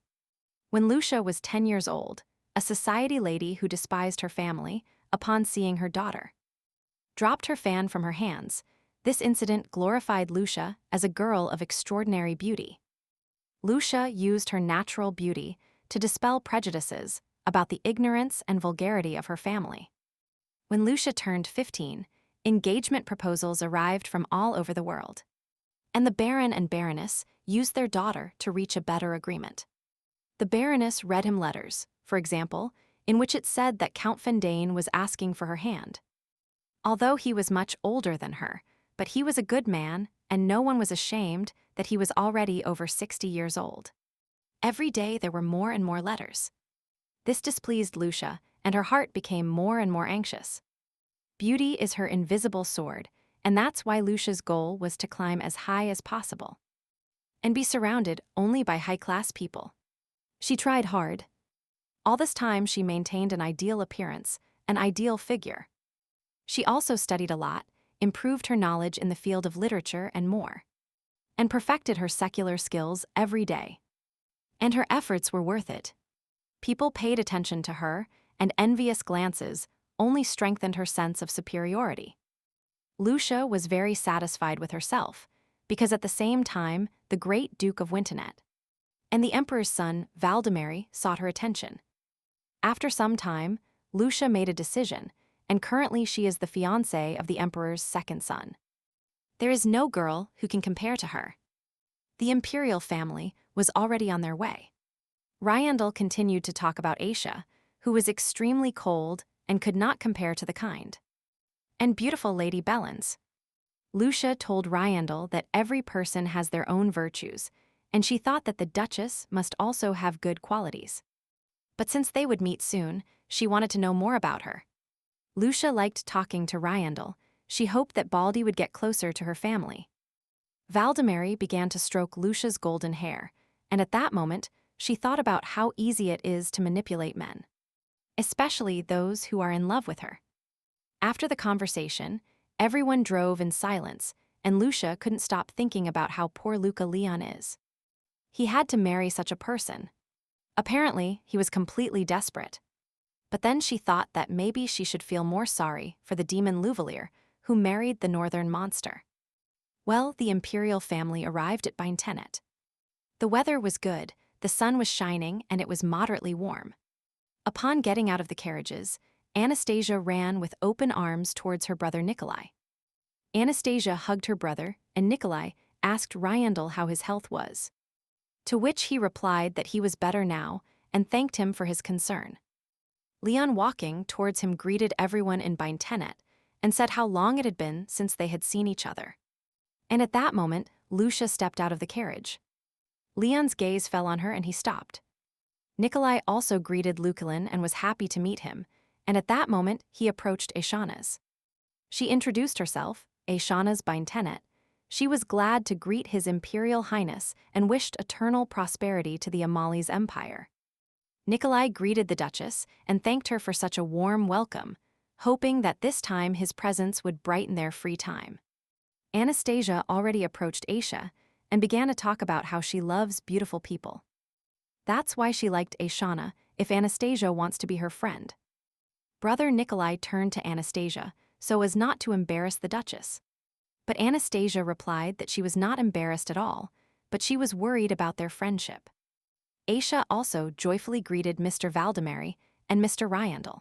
When Lucia was 10 years old, a society lady who despised her family, upon seeing her daughter, dropped her fan from her hands. This incident glorified Lucia as a girl of extraordinary beauty. Lucia used her natural beauty to dispel prejudices about the ignorance and vulgarity of her family. When Lucia turned 15, engagement proposals arrived from all over the world. And the Baron and Baroness used their daughter to reach a better agreement. The Baroness read him letters, for example, in which it said that Count Fendane was asking for her hand. Although he was much older than her, but he was a good man, and no one was ashamed that he was already over 60 years old. Every day there were more and more letters. This displeased Lucia, and her heart became more and more anxious. Beauty is her invisible sword, and that's why Lucia's goal was to climb as high as possible and be surrounded only by high-class people. She tried hard. All this time she maintained an ideal appearance, an ideal figure. She also studied a lot, improved her knowledge in the field of literature and more, and perfected her secular skills every day. And her efforts were worth it. People paid attention to her, and envious glances only strengthened her sense of superiority. Lucia was very satisfied with herself, because at the same time the great Duke of Wintonet and the emperor's son, Valdemary, sought her attention. After some time, Lucia made a decision, and currently she is the fiancée of the emperor's second son. There is no girl who can compare to her. The imperial family was already on their way. Ryandel continued to talk about Aisha, who was extremely cold and could not compare to the kind and beautiful Lady Balins. Lucia told Ryandel that every person has their own virtues, and she thought that the Duchess must also have good qualities. But since they would meet soon, she wanted to know more about her. Lucia liked talking to Ryandel. She hoped that Baldy would get closer to her family. Valdemary began to stroke Lucia's golden hair, and at that moment, she thought about how easy it is to manipulate men, especially those who are in love with her. After the conversation, everyone drove in silence, and Lucia couldn't stop thinking about how poor Luca Leon is. He had to marry such a person. Apparently, he was completely desperate. But then she thought that maybe she should feel more sorry for the demon Louvalier, who married the northern monster. Well, the imperial family arrived at Bintenet. The weather was good, the sun was shining, and it was moderately warm. Upon getting out of the carriages, Anastasia ran with open arms towards her brother Nikolai. Anastasia hugged her brother, and Nikolai asked Ryandel how his health was. To which he replied that he was better now and thanked him for his concern. Leon, walking towards him, greeted everyone in Bintenet and said how long it had been since they had seen each other. And at that moment, Lucia stepped out of the carriage. Leon's gaze fell on her and he stopped. Nikolai also greeted Luculin and was happy to meet him, and at that moment he approached Aishanas. She introduced herself, Aishanas Bintenet. She was glad to greet His Imperial Highness and wished eternal prosperity to the Amali's empire. Nikolai greeted the Duchess and thanked her for such a warm welcome, hoping that this time his presence would brighten their free time. Anastasia already approached Aisha and began to talk about how she loves beautiful people. That's why she liked Aishana, if Anastasia wants to be her friend. Brother Nikolai turned to Anastasia so as not to embarrass the Duchess. But Anastasia replied that she was not embarrassed at all, but she was worried about their friendship. Aisha also joyfully greeted Mr. Valdemary and Mr. Ryandel.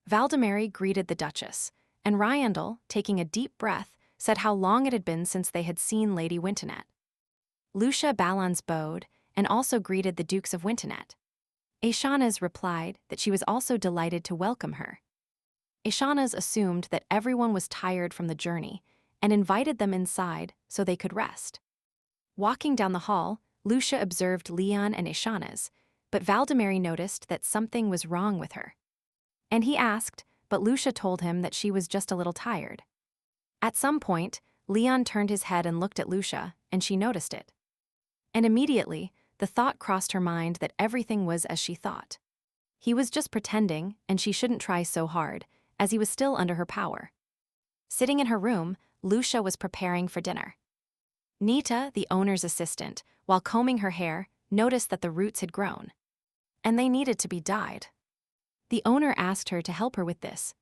Valdemary greeted the Duchess, and Ryandel, taking a deep breath, said how long it had been since they had seen Lady Wintonet. Lucia Ballons bowed and also greeted the Dukes of Wintonet. Aishanas replied that she was also delighted to welcome her. Aishanas assumed that everyone was tired from the journey and invited them inside so they could rest. Walking down the hall, Lucia observed Leon and Aishanas, but Valdemary noticed that something was wrong with her. And he asked, but Lucia told him that she was just a little tired. At some point, Leon turned his head and looked at Lucia, and she noticed it. And immediately, the thought crossed her mind that everything was as she thought. He was just pretending, and she shouldn't try so hard, as he was still under her power. Sitting in her room, Lucia was preparing for dinner. Nita, the owner's assistant, while combing her hair, noticed that the roots had grown, and they needed to be dyed. The owner asked her to help her with this.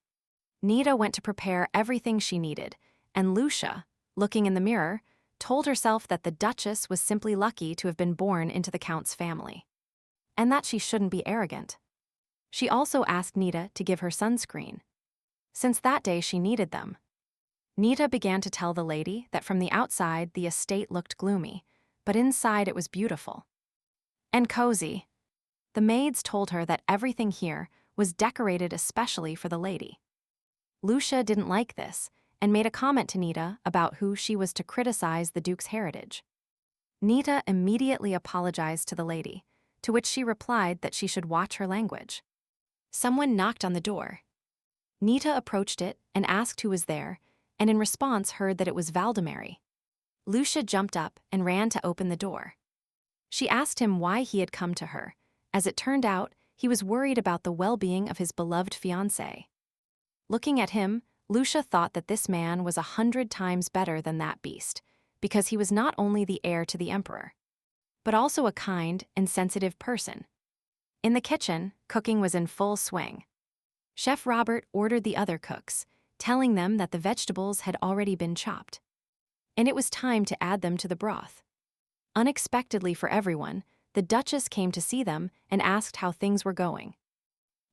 Nita went to prepare everything she needed, and Lucia, looking in the mirror, told herself that the Duchess was simply lucky to have been born into the Count's family, and that she shouldn't be arrogant. She also asked Nita to give her sunscreen, since that day she needed them. Nita began to tell the lady that from the outside the estate looked gloomy, but inside it was beautiful and cozy. The maids told her that everything here was decorated especially for the lady. Lucia didn't like this and made a comment to Nita about who she was to criticize the Duke's heritage. Nita immediately apologized to the lady, to which she replied that she should watch her language. Someone knocked on the door. Nita approached it and asked who was there, and in response heard that it was Valdemary. Lucia jumped up and ran to open the door. She asked him why he had come to her. As it turned out, he was worried about the well-being of his beloved fiancée. Looking at him, Lucia thought that this man was 100 times better than that beast, because he was not only the heir to the emperor, but also a kind and sensitive person. In the kitchen, cooking was in full swing. Chef Robert ordered the other cooks, telling them that the vegetables had already been chopped, and it was time to add them to the broth. Unexpectedly for everyone, the Duchess came to see them and asked how things were going,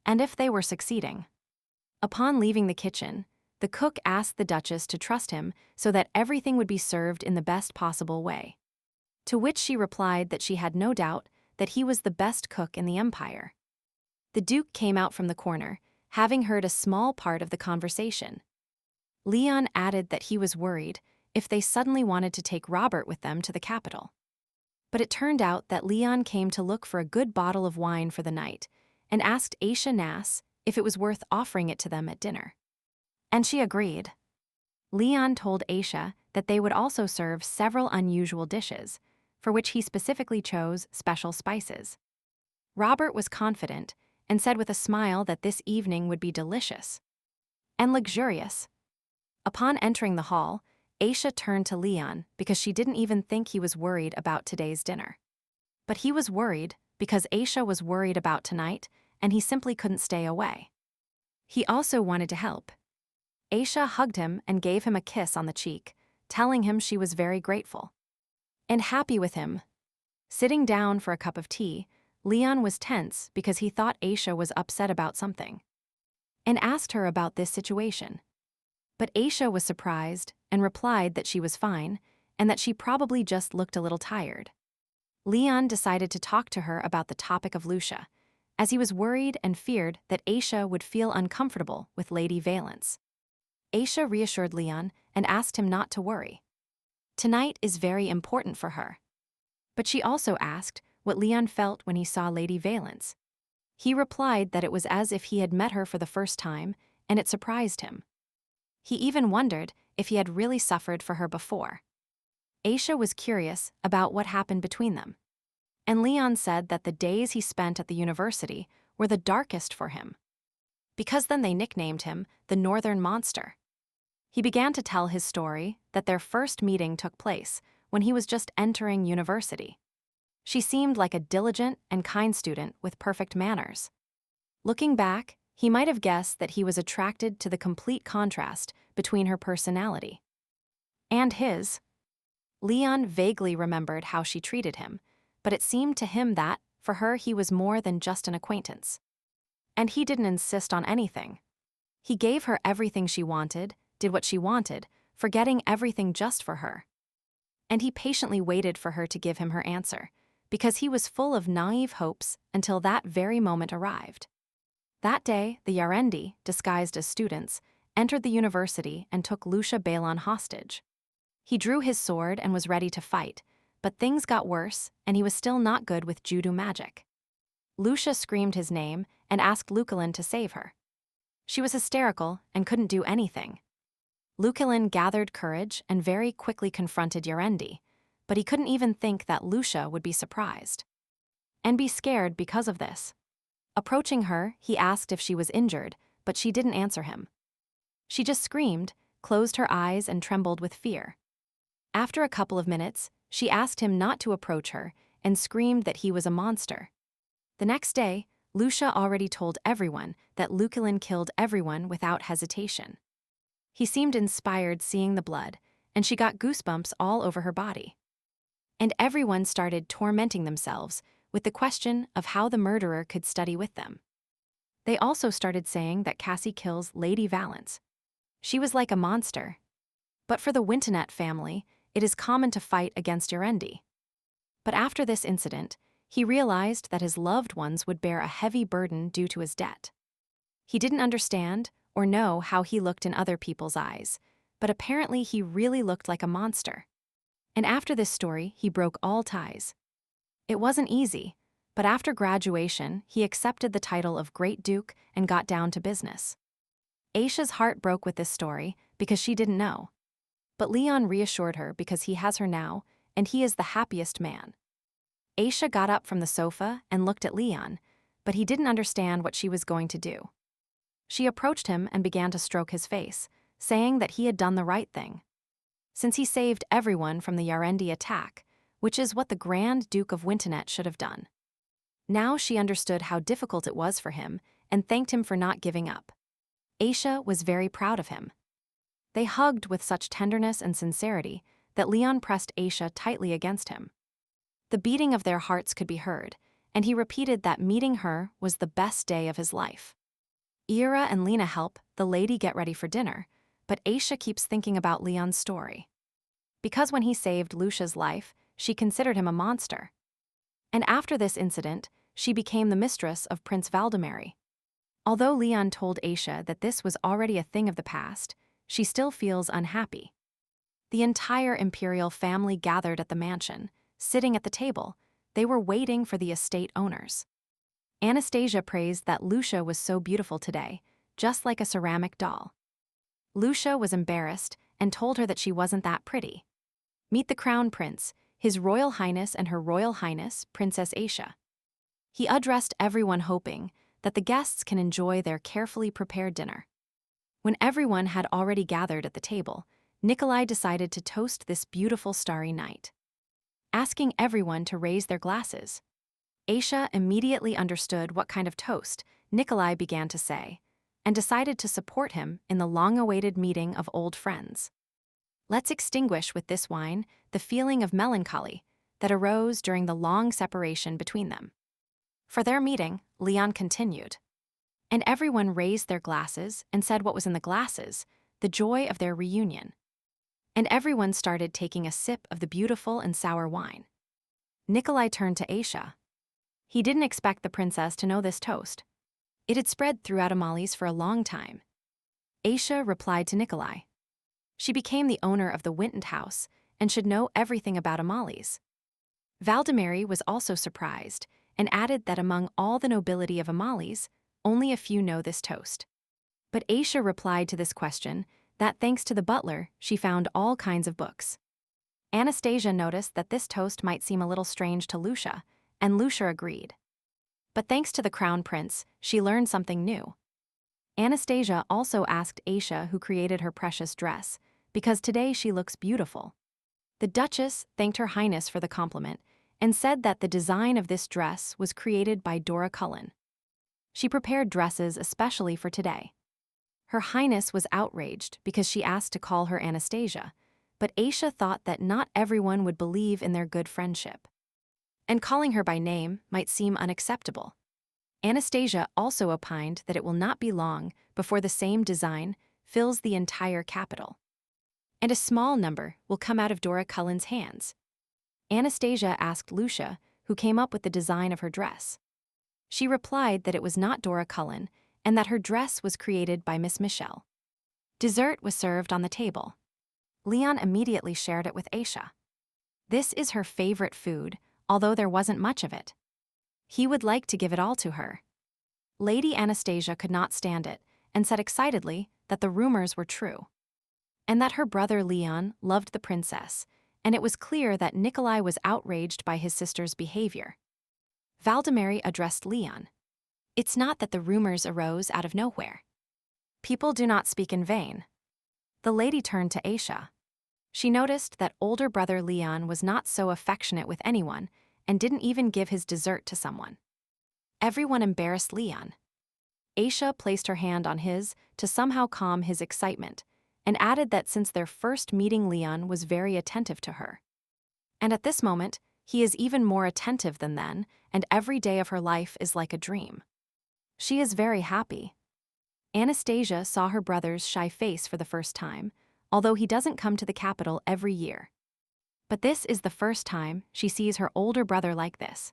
and if they were succeeding. Upon leaving the kitchen, the cook asked the Duchess to trust him so that everything would be served in the best possible way. To which she replied that she had no doubt that he was the best cook in the empire. The Duke came out from the corner, having heard a small part of the conversation. Leon added that he was worried if they suddenly wanted to take Robert with them to the capital. But it turned out that Leon came to look for a good bottle of wine for the night and asked Aisha Nass if it was worth offering it to them at dinner. And she agreed. Leon told Aisha that they would also serve several unusual dishes, for which he specifically chose special spices. Robert was confident and said with a smile that this evening would be delicious and luxurious. Upon entering the hall, Aisha turned to Leon because she didn't even think he was worried about today's dinner. But he was worried because Aisha was worried about tonight and he simply couldn't stay away. He also wanted to help. Aisha hugged him and gave him a kiss on the cheek, telling him she was very grateful and happy with him. Sitting down for a cup of tea, Leon was tense because he thought Aisha was upset about something and asked her about this situation. But Aisha was surprised and replied that she was fine and that she probably just looked a little tired. Leon decided to talk to her about the topic of Lucia, as he was worried and feared that Aisha would feel uncomfortable with Lady Valence. Aisha reassured Leon and asked him not to worry. Tonight is very important for her. But she also asked what Leon felt when he saw Lady Valence. He replied that it was as if he had met her for the first time, and it surprised him. He even wondered if he had really suffered for her before. Aisha was curious about what happened between them. And Leon said that the days he spent at the university were the darkest for him. Because then they nicknamed him the Northern Monster. He began to tell his story that their first meeting took place when he was just entering university. She seemed like a diligent and kind student with perfect manners. Looking back, he might have guessed that he was attracted to the complete contrast between her personality and his. Leon vaguely remembered how she treated him, but it seemed to him that, for her, he was more than just an acquaintance. And he didn't insist on anything. He gave her everything she wanted, did what she wanted, forgetting everything just for her. And he patiently waited for her to give him her answer, because he was full of naive hopes until that very moment arrived. That day, the Yarendi, disguised as students, entered the university and took Lucia Balon hostage. He drew his sword and was ready to fight, but things got worse and he was still not good with judo magic. Lucia screamed his name and asked Luculin to save her. She was hysterical and couldn't do anything. Luculin gathered courage and very quickly confronted Yarendi, but he couldn't even think that Lucia would be surprised and be scared because of this. Approaching her, he asked if she was injured, but she didn't answer him. She just screamed, closed her eyes, and trembled with fear. After a couple of minutes, she asked him not to approach her and screamed that he was a monster. The next day, Lucia already told everyone that Luculin killed everyone without hesitation. He seemed inspired seeing the blood, and she got goosebumps all over her body. And everyone started tormenting themselves with the question of how the murderer could study with them. They also started saying that Cassie kills Lady Valence. She was like a monster. But for the Wintonet family, it is common to fight against Yarendi. But after this incident, he realized that his loved ones would bear a heavy burden due to his debt. He didn't understand or know how he looked in other people's eyes, but apparently he really looked like a monster. And after this story, he broke all ties. It wasn't easy, but after graduation, he accepted the title of Great Duke and got down to business. Aisha's heart broke with this story because she didn't know. But Leon reassured her because he has her now, and he is the happiest man. Aisha got up from the sofa and looked at Leon, but he didn't understand what she was going to do. She approached him and began to stroke his face, saying that he had done the right thing. Since he saved everyone from the Yarendi attack, which is what the Grand Duke of Wintonet should have done. Now she understood how difficult it was for him and thanked him for not giving up. Aisha was very proud of him. They hugged with such tenderness and sincerity that Leon pressed Aisha tightly against him. The beating of their hearts could be heard, and he repeated that meeting her was the best day of his life. Ira and Lena help the lady get ready for dinner, but Aisha keeps thinking about Leon's story. Because when he saved Lucia's life, she considered him a monster. And after this incident, she became the mistress of Prince Valdemary. Although Leon told Aisha that this was already a thing of the past, she still feels unhappy. The entire imperial family gathered at the mansion, sitting at the table. They were waiting for the estate owners. Anastasia praised that Lucia was so beautiful today, just like a ceramic doll. Lucia was embarrassed and told her that she wasn't that pretty. Meet the Crown Prince, His Royal Highness and Her Royal Highness, Princess Aisha. He addressed everyone hoping that the guests can enjoy their carefully prepared dinner. When everyone had already gathered at the table, Nikolai decided to toast this beautiful starry night, asking everyone to raise their glasses. Aisha immediately understood what kind of toast Nikolai began to say, and decided to support him in the long-awaited meeting of old friends. Let's extinguish with this wine the feeling of melancholy that arose during the long separation between them. For their meeting, Leon continued. And everyone raised their glasses and said what was in the glasses, the joy of their reunion. And everyone started taking a sip of the beautiful and sour wine. Nikolai turned to Aisha. He didn't expect the princess to know this toast. It had spread throughout Amalis for a long time. Aisha replied to Nikolai. She became the owner of the Winton house and should know everything about Amalis. Valdemary was also surprised and added that among all the nobility of Amalis, only a few know this toast. But Aisha replied to this question that thanks to the butler, she found all kinds of books. Anastasia noticed that this toast might seem a little strange to Lucia, and Lucia agreed. But thanks to the crown prince, she learned something new. Anastasia also asked Aisha who created her precious dress, because today she looks beautiful. The Duchess thanked Her Highness for the compliment and said that the design of this dress was created by Dora Cullen. She prepared dresses especially for today. Her Highness was outraged because she asked to call her Anastasia, but Aisha thought that not everyone would believe in their good friendship. And calling her by name might seem unacceptable. Anastasia also opined that it will not be long before the same design fills the entire capital. And a small number will come out of Dora Cullen's hands. Anastasia asked Lucia, who came up with the design of her dress. She replied that it was not Dora Cullen and that her dress was created by Miss Michelle. Dessert was served on the table. Leon immediately shared it with Aisha. This is her favorite food, although there wasn't much of it. He would like to give it all to her. Lady Anastasia could not stand it and said excitedly that the rumors were true, and that her brother Leon loved the princess, and it was clear that Nikolai was outraged by his sister's behavior. Valdemary addressed Leon. It's not that the rumors arose out of nowhere. People do not speak in vain. The lady turned to Aisha. She noticed that older brother Leon was not so affectionate with anyone and didn't even give his dessert to someone. Everyone embarrassed Leon. Aisha placed her hand on his to somehow calm his excitement and added that since their first meeting Leon was very attentive to her. And at this moment, he is even more attentive than then, and every day of her life is like a dream. She is very happy. Anastasia saw her brother's shy face for the first time, although he doesn't come to the capital every year. But this is the first time she sees her older brother like this.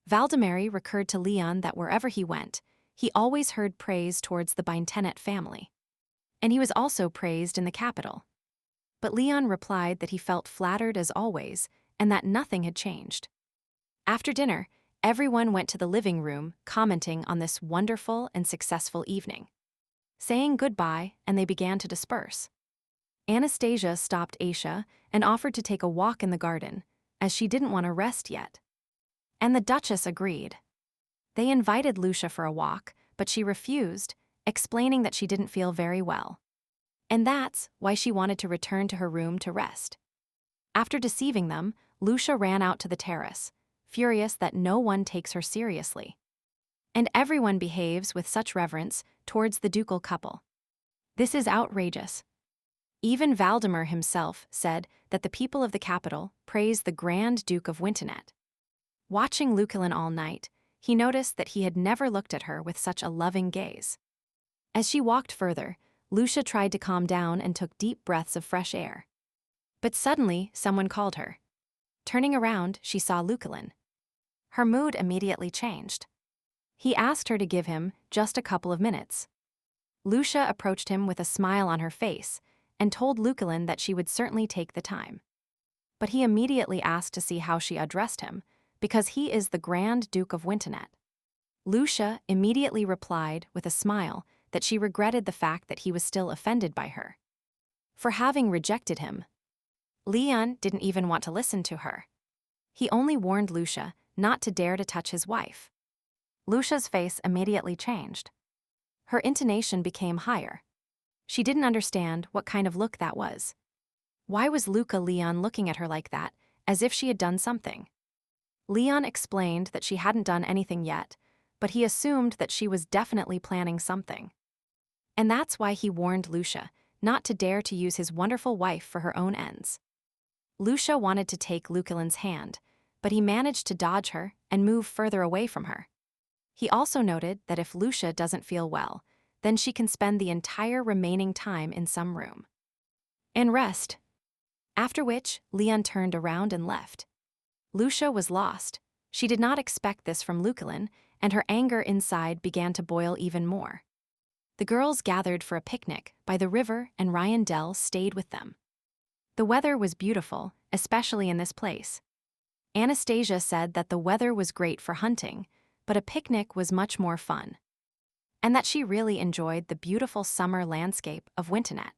Valdemary recurred to Leon that wherever he went, he always heard praise towards the Beintenet family. And he was also praised in the capital. But Leon replied that he felt flattered as always and that nothing had changed. After dinner, everyone went to the living room commenting on this wonderful and successful evening. Saying goodbye, and they began to disperse. Anastasia stopped Aisha and offered to take a walk in the garden, as she didn't want to rest yet. And the Duchess agreed. They invited Lucia for a walk, but she refused, explaining that she didn't feel very well. And that's why she wanted to return to her room to rest. After deceiving them, Lucia ran out to the terrace, furious that no one takes her seriously. And everyone behaves with such reverence towards the ducal couple. This is outrageous. Even Valdemar himself said that the people of the capital praise the Grand Duke of Wintonet. Watching Luculin all night, he noticed that he had never looked at her with such a loving gaze. As she walked further, Lucia tried to calm down and took deep breaths of fresh air. But suddenly, someone called her. Turning around, she saw Luculin. Her mood immediately changed. He asked her to give him just a couple of minutes. Lucia approached him with a smile on her face and told Luculin that she would certainly take the time. But he immediately asked to see how she addressed him, because he is the Grand Duke of Wintonet. Lucia immediately replied with a smile that she regretted the fact that he was still offended by her. For having rejected him, Leon didn't even want to listen to her. He only warned Lucia not to dare to touch his wife. Lucia's face immediately changed. Her intonation became higher. She didn't understand what kind of look that was. Why was Leon looking at her like that, as if she had done something? Leon explained that she hadn't done anything yet, but he assumed that she was definitely planning something. And that's why he warned Lucia not to dare to use his wonderful wife for her own ends. Lucia wanted to take Lucullin's hand, but he managed to dodge her and move further away from her. He also noted that if Lucia doesn't feel well, then she can spend the entire remaining time in some room and rest. After which, Leon turned around and left. Lucia was lost. She did not expect this from Lucullin, and her anger inside began to boil even more. The girls gathered for a picnic by the river, and Ryandel stayed with them. The weather was beautiful, especially in this place. Anastasia said that the weather was great for hunting, but a picnic was much more fun, and that she really enjoyed the beautiful summer landscape of Winternet.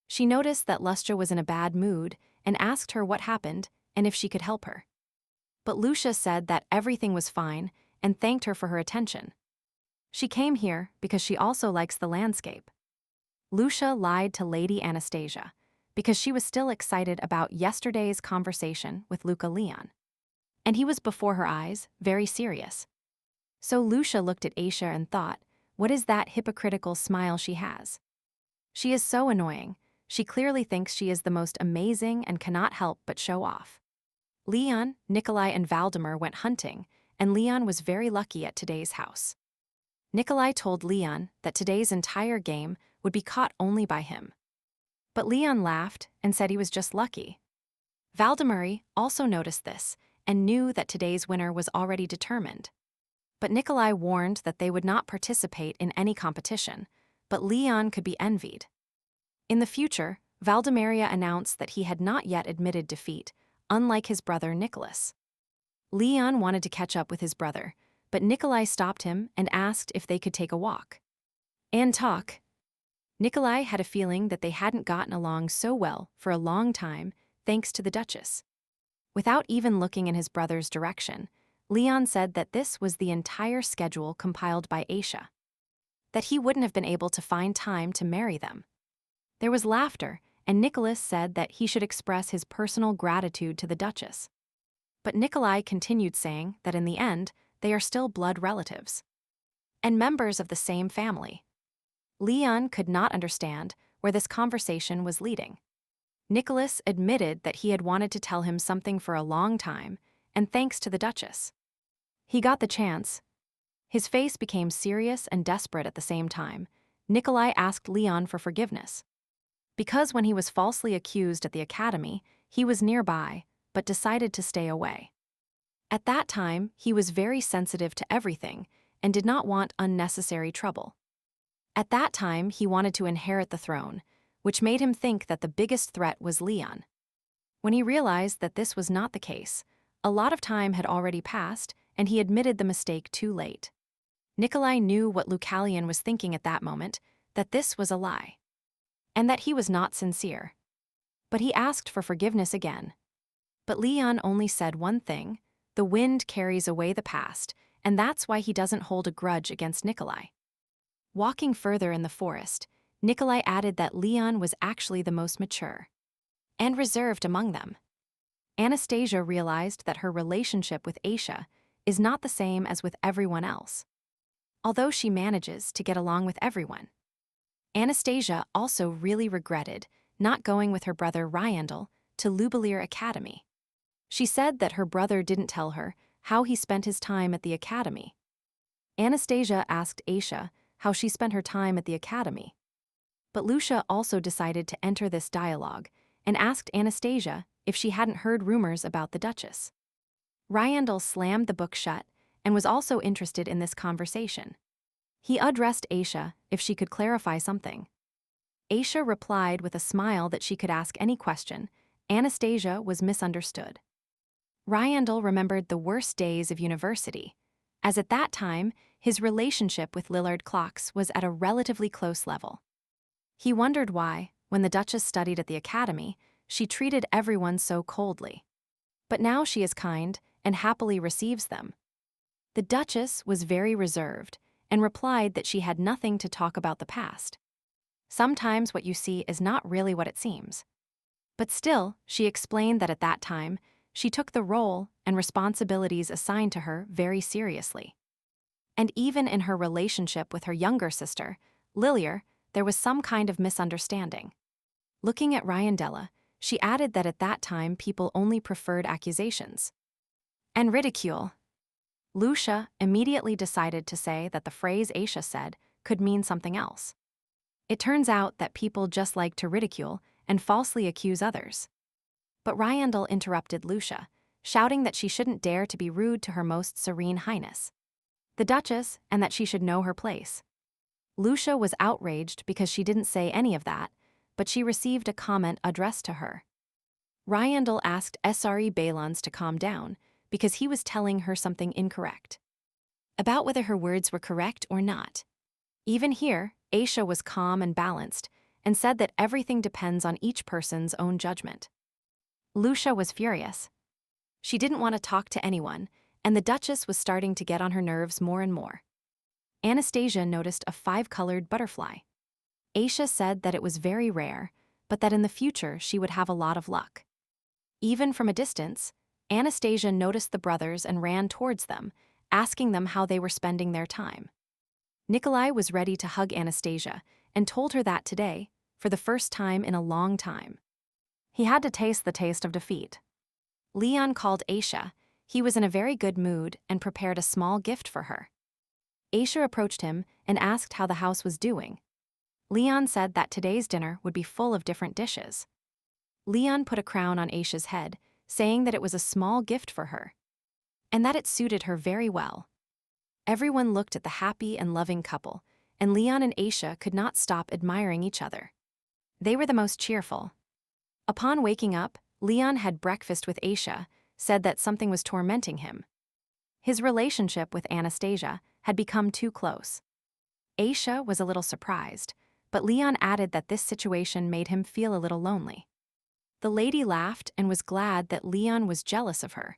She noticed that Lustra was in a bad mood and asked her what happened and if she could help her. But Lucia said that everything was fine and thanked her for her attention. She came here because she also likes the landscape. Lucia lied to Lady Anastasia because she was still excited about yesterday's conversation with Luca Leon. And he was before her eyes, very serious. So Lucia looked at Aisha and thought, what is that hypocritical smile she has? She is so annoying. She clearly thinks she is the most amazing and cannot help but show off. Leon, Nikolai, and Valdemar went hunting, and Leon was very lucky at today's house. Nikolai told Leon that today's entire game would be caught only by him. But Leon laughed and said he was just lucky. Valdemar also noticed this and knew that today's winner was already determined. But Nikolai warned that they would not participate in any competition, but Leon could be envied. In the future, Valdemaria announced that he had not yet admitted defeat, unlike his brother Nicholas. Leon wanted to catch up with his brother, but Nikolai stopped him and asked if they could take a walk and talk. Nikolai had a feeling that they hadn't gotten along so well for a long time, thanks to the Duchess. Without even looking in his brother's direction, Leon said that this was the entire schedule compiled by Aisha, that he wouldn't have been able to find time to marry them. There was laughter, and Nicholas said that he should express his personal gratitude to the Duchess. But Nikolai continued saying that in the end, they are still blood relatives and members of the same family. Leon could not understand where this conversation was leading. Nicholas admitted that he had wanted to tell him something for a long time, and thanks to the Duchess, he got the chance. His face became serious and desperate at the same time. Nikolai asked Leon for forgiveness, because when he was falsely accused at the academy, he was nearby, but decided to stay away. At that time, he was very sensitive to everything and did not want unnecessary trouble. At that time, he wanted to inherit the throne, which made him think that the biggest threat was Leon. When he realized that this was not the case, a lot of time had already passed, and he admitted the mistake too late. Nikolai knew what Lucalion was thinking at that moment, that this was a lie, and that he was not sincere. But he asked for forgiveness again. But Leon only said one thing: the wind carries away the past, and that's why he doesn't hold a grudge against Nikolai. Walking further in the forest, Nikolai added that Leon was actually the most mature and reserved among them. Anastasia realized that her relationship with Aisha is not the same as with everyone else, although she manages to get along with everyone. Anastasia also really regretted not going with her brother Ryandel to Lubelier Academy. She said that her brother didn't tell her how he spent his time at the academy. Anastasia asked Aisha how she spent her time at the academy. But Lucia also decided to enter this dialogue and asked Anastasia if she hadn't heard rumors about the Duchess. Ryandel slammed the book shut and was also interested in this conversation. He addressed Aisha if she could clarify something. Aisha replied with a smile that she could ask any question. Anastasia was misunderstood. Ryandel remembered the worst days of university, as at that time his relationship with Lillard Clocks was at a relatively close level. He wondered why, when the Duchess studied at the academy, she treated everyone so coldly. But now she is kind and happily receives them. The Duchess was very reserved and replied that she had nothing to talk about the past. Sometimes what you see is not really what it seems. But still, she explained that at that time, she took the role and responsibilities assigned to her very seriously. And even in her relationship with her younger sister, Lilia, there was some kind of misunderstanding. Looking at Ryandela, she added that at that time people only preferred accusations and ridicule. Lucia immediately decided to say that the phrase Aisha said could mean something else. It turns out that people just like to ridicule and falsely accuse others. But Ryandel interrupted Lucia, shouting that she shouldn't dare to be rude to her most serene highness, the Duchess, and that she should know her place. Lucia was outraged because she didn't say any of that, but she received a comment addressed to her. Ryandel asked Sre Balons to calm down because he was telling her something incorrect about whether her words were correct or not. Even here, Aisha was calm and balanced and said that everything depends on each person's own judgment. Lucia was furious. She didn't want to talk to anyone, and the Duchess was starting to get on her nerves more and more. Anastasia noticed a 5-colored butterfly. Aisha said that it was very rare, but that in the future she would have a lot of luck. Even from a distance, Anastasia noticed the brothers and ran towards them, asking them how they were spending their time. Nikolai was ready to hug Anastasia and told her that today, for the first time in a long time, he had to taste the taste of defeat. Leon called Aisha. He was in a very good mood and prepared a small gift for her. Aisha approached him and asked how the house was doing. Leon said that today's dinner would be full of different dishes. Leon put a crown on Aisha's head, saying that it was a small gift for her, and that it suited her very well. Everyone looked at the happy and loving couple, and Leon and Aisha could not stop admiring each other. They were the most cheerful. Upon waking up, Leon had breakfast with Aisha, said that something was tormenting him. His relationship with Anastasia had become too close. Aisha was a little surprised, but Leon added that this situation made him feel a little lonely. The lady laughed and was glad that Leon was jealous of her,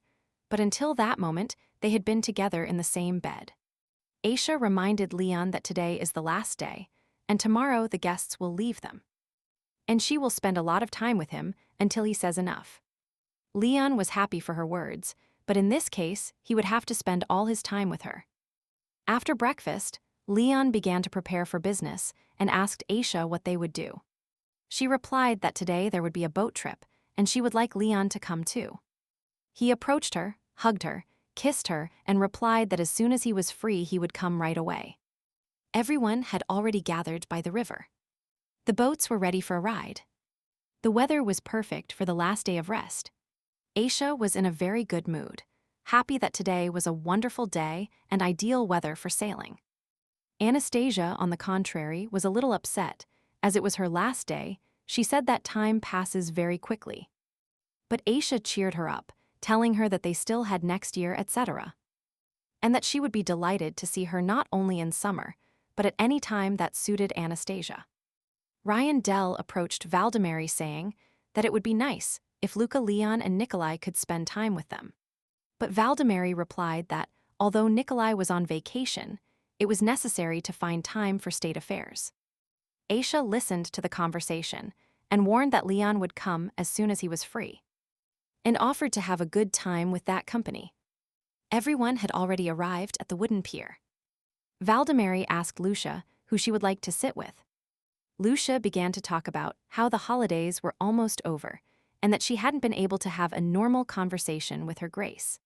but until that moment, they had been together in the same bed. Aisha reminded Leon that today is the last day, and tomorrow the guests will leave them. And she will spend a lot of time with him until he says enough. Leon was happy for her words, but in this case, he would have to spend all his time with her. After breakfast, Leon began to prepare for business and asked Aisha what they would do. She replied that today there would be a boat trip, and she would like Leon to come too. He approached her, hugged her, kissed her, and replied that as soon as he was free he would come right away. Everyone had already gathered by the river. The boats were ready for a ride. The weather was perfect for the last day of rest. Aisha was in a very good mood, happy that today was a wonderful day and ideal weather for sailing. Anastasia, on the contrary, was a little upset. As it was her last day, she said that time passes very quickly. But Aisha cheered her up, telling her that they still had next year, etc., and that she would be delighted to see her not only in summer, but at any time that suited Anastasia. Ryandel approached Valdemary saying that it would be nice if Luca, Leon, and Nikolai could spend time with them. But Valdemary replied that, although Nikolai was on vacation, it was necessary to find time for state affairs. Aisha listened to the conversation and warned that Leon would come as soon as he was free, and offered to have a good time with that company. Everyone had already arrived at the wooden pier. Valdemary asked Lucia who she would like to sit with. Lucia began to talk about how the holidays were almost over and that she hadn't been able to have a normal conversation with her Grace,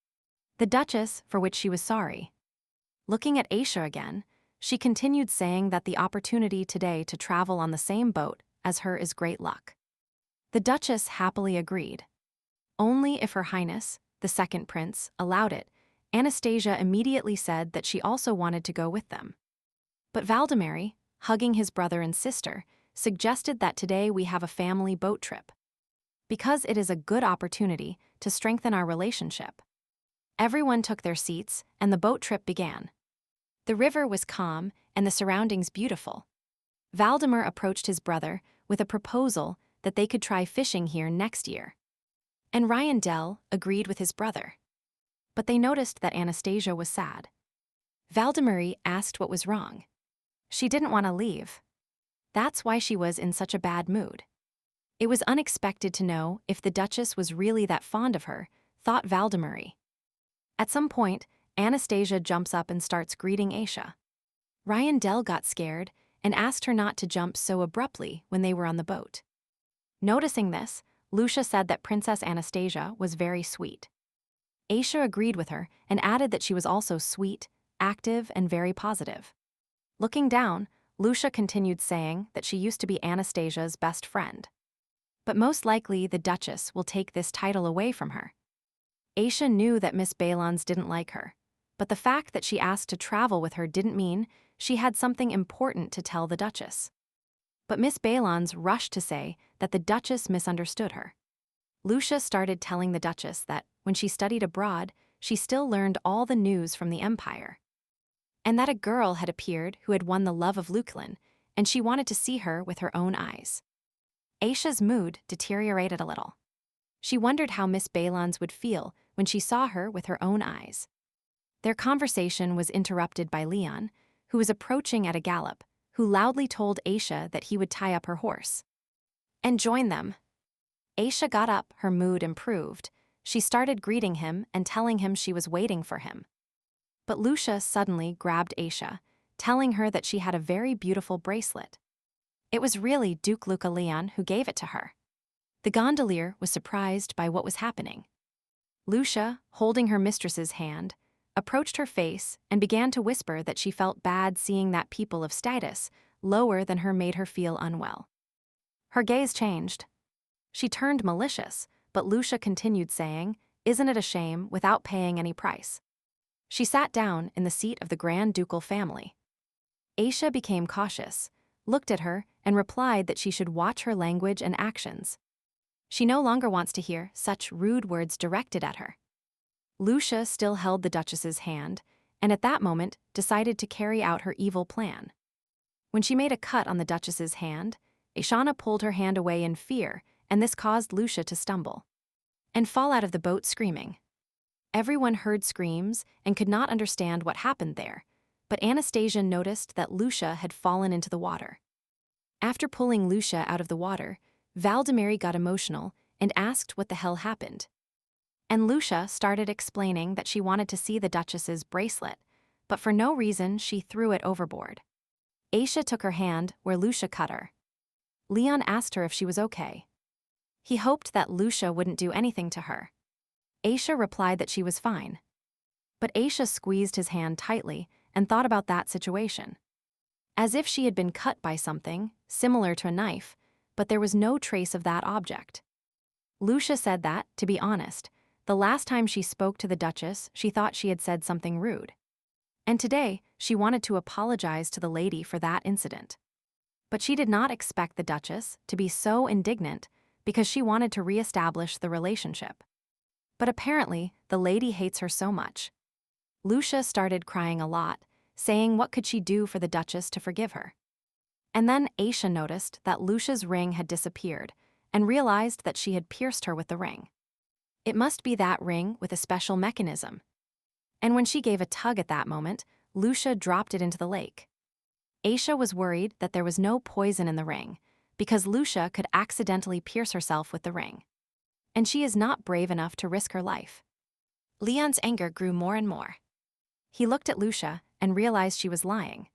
the Duchess, for which she was sorry. Looking at Aisha again, she continued saying that the opportunity today to travel on the same boat as her is great luck. The Duchess happily agreed. Only if Her Highness, the second prince, allowed it, Anastasia immediately said that she also wanted to go with them. But Valdemary, hugging his brother and sister, suggested that today we have a family boat trip, because it is a good opportunity to strengthen our relationship. Everyone took their seats, and the boat trip began. The river was calm and the surroundings beautiful. Valdemar approached his brother with a proposal that they could try fishing here next year. And Ryandel agreed with his brother. But they noticed that Anastasia was sad. Valdemary asked what was wrong. She didn't want to leave. That's why she was in such a bad mood. It was unexpected to know if the Duchess was really that fond of her, thought Valdemary. At some point, Anastasia jumps up and starts greeting Aisha. Ryandel got scared and asked her not to jump so abruptly when they were on the boat. Noticing this, Lucia said that Princess Anastasia was very sweet. Aisha agreed with her and added that she was also sweet, active, and very positive. Looking down, Lucia continued saying that she used to be Anastasia's best friend. But most likely the Duchess will take this title away from her. Aisha knew that Miss Balons didn't like her, but the fact that she asked to travel with her didn't mean she had something important to tell the Duchess. But Miss Balons rushed to say that the Duchess misunderstood her. Lucia started telling the Duchess that when she studied abroad, she still learned all the news from the Empire. And that a girl had appeared who had won the love of Luculin, and she wanted to see her with her own eyes. Aisha's mood deteriorated a little. She wondered how Miss Balons would feel when she saw her with her own eyes. Their conversation was interrupted by Leon, who was approaching at a gallop, who loudly told Aisha that he would tie up her horse and join them. Aisha got up, her mood improved. She started greeting him and telling him she was waiting for him. But Lucia suddenly grabbed Aisha, telling her that she had a very beautiful bracelet. It was really Duke Luca Leon who gave it to her. The gondolier was surprised by what was happening. Lucia, holding her mistress's hand, approached her face and began to whisper that she felt bad seeing that people of status lower than her made her feel unwell. Her gaze changed. She turned malicious, but Lucia continued saying, "Isn't it a shame without paying any price?" She sat down in the seat of the Grand Ducal family. Aisha became cautious, looked at her, and replied that she should watch her language and actions. She no longer wants to hear such rude words directed at her. Lucia still held the Duchess's hand, and at that moment decided to carry out her evil plan. When she made a cut on the Duchess's hand, Aishana pulled her hand away in fear, and this caused Lucia to stumble and fall out of the boat screaming. Everyone heard screams and could not understand what happened there, but Anastasia noticed that Lucia had fallen into the water. After pulling Lucia out of the water, Valdemary got emotional and asked what the hell happened. And Lucia started explaining that she wanted to see the Duchess's bracelet, but for no reason she threw it overboard. Aisha took her hand where Lucia cut her. Leon asked her if she was okay. He hoped that Lucia wouldn't do anything to her. Aisha replied that she was fine. But Aisha squeezed his hand tightly and thought about that situation. As if she had been cut by something, similar to a knife, but there was no trace of that object. Lucia said that, to be honest, the last time she spoke to the Duchess, she thought she had said something rude. And today, she wanted to apologize to the lady for that incident. But she did not expect the Duchess to be so indignant because she wanted to re-establish the relationship. But apparently, the lady hates her so much. Lucia started crying a lot, saying what could she do for the Duchess to forgive her. And then Aisha noticed that Lucia's ring had disappeared and realized that she had pierced her with the ring. It must be that ring with a special mechanism. And when she gave a tug at that moment, Lucia dropped it into the lake. Aisha was worried that there was no poison in the ring, because Lucia could accidentally pierce herself with the ring. And she is not brave enough to risk her life. Leon's anger grew more and more. He looked at Lucia and realized she was lying.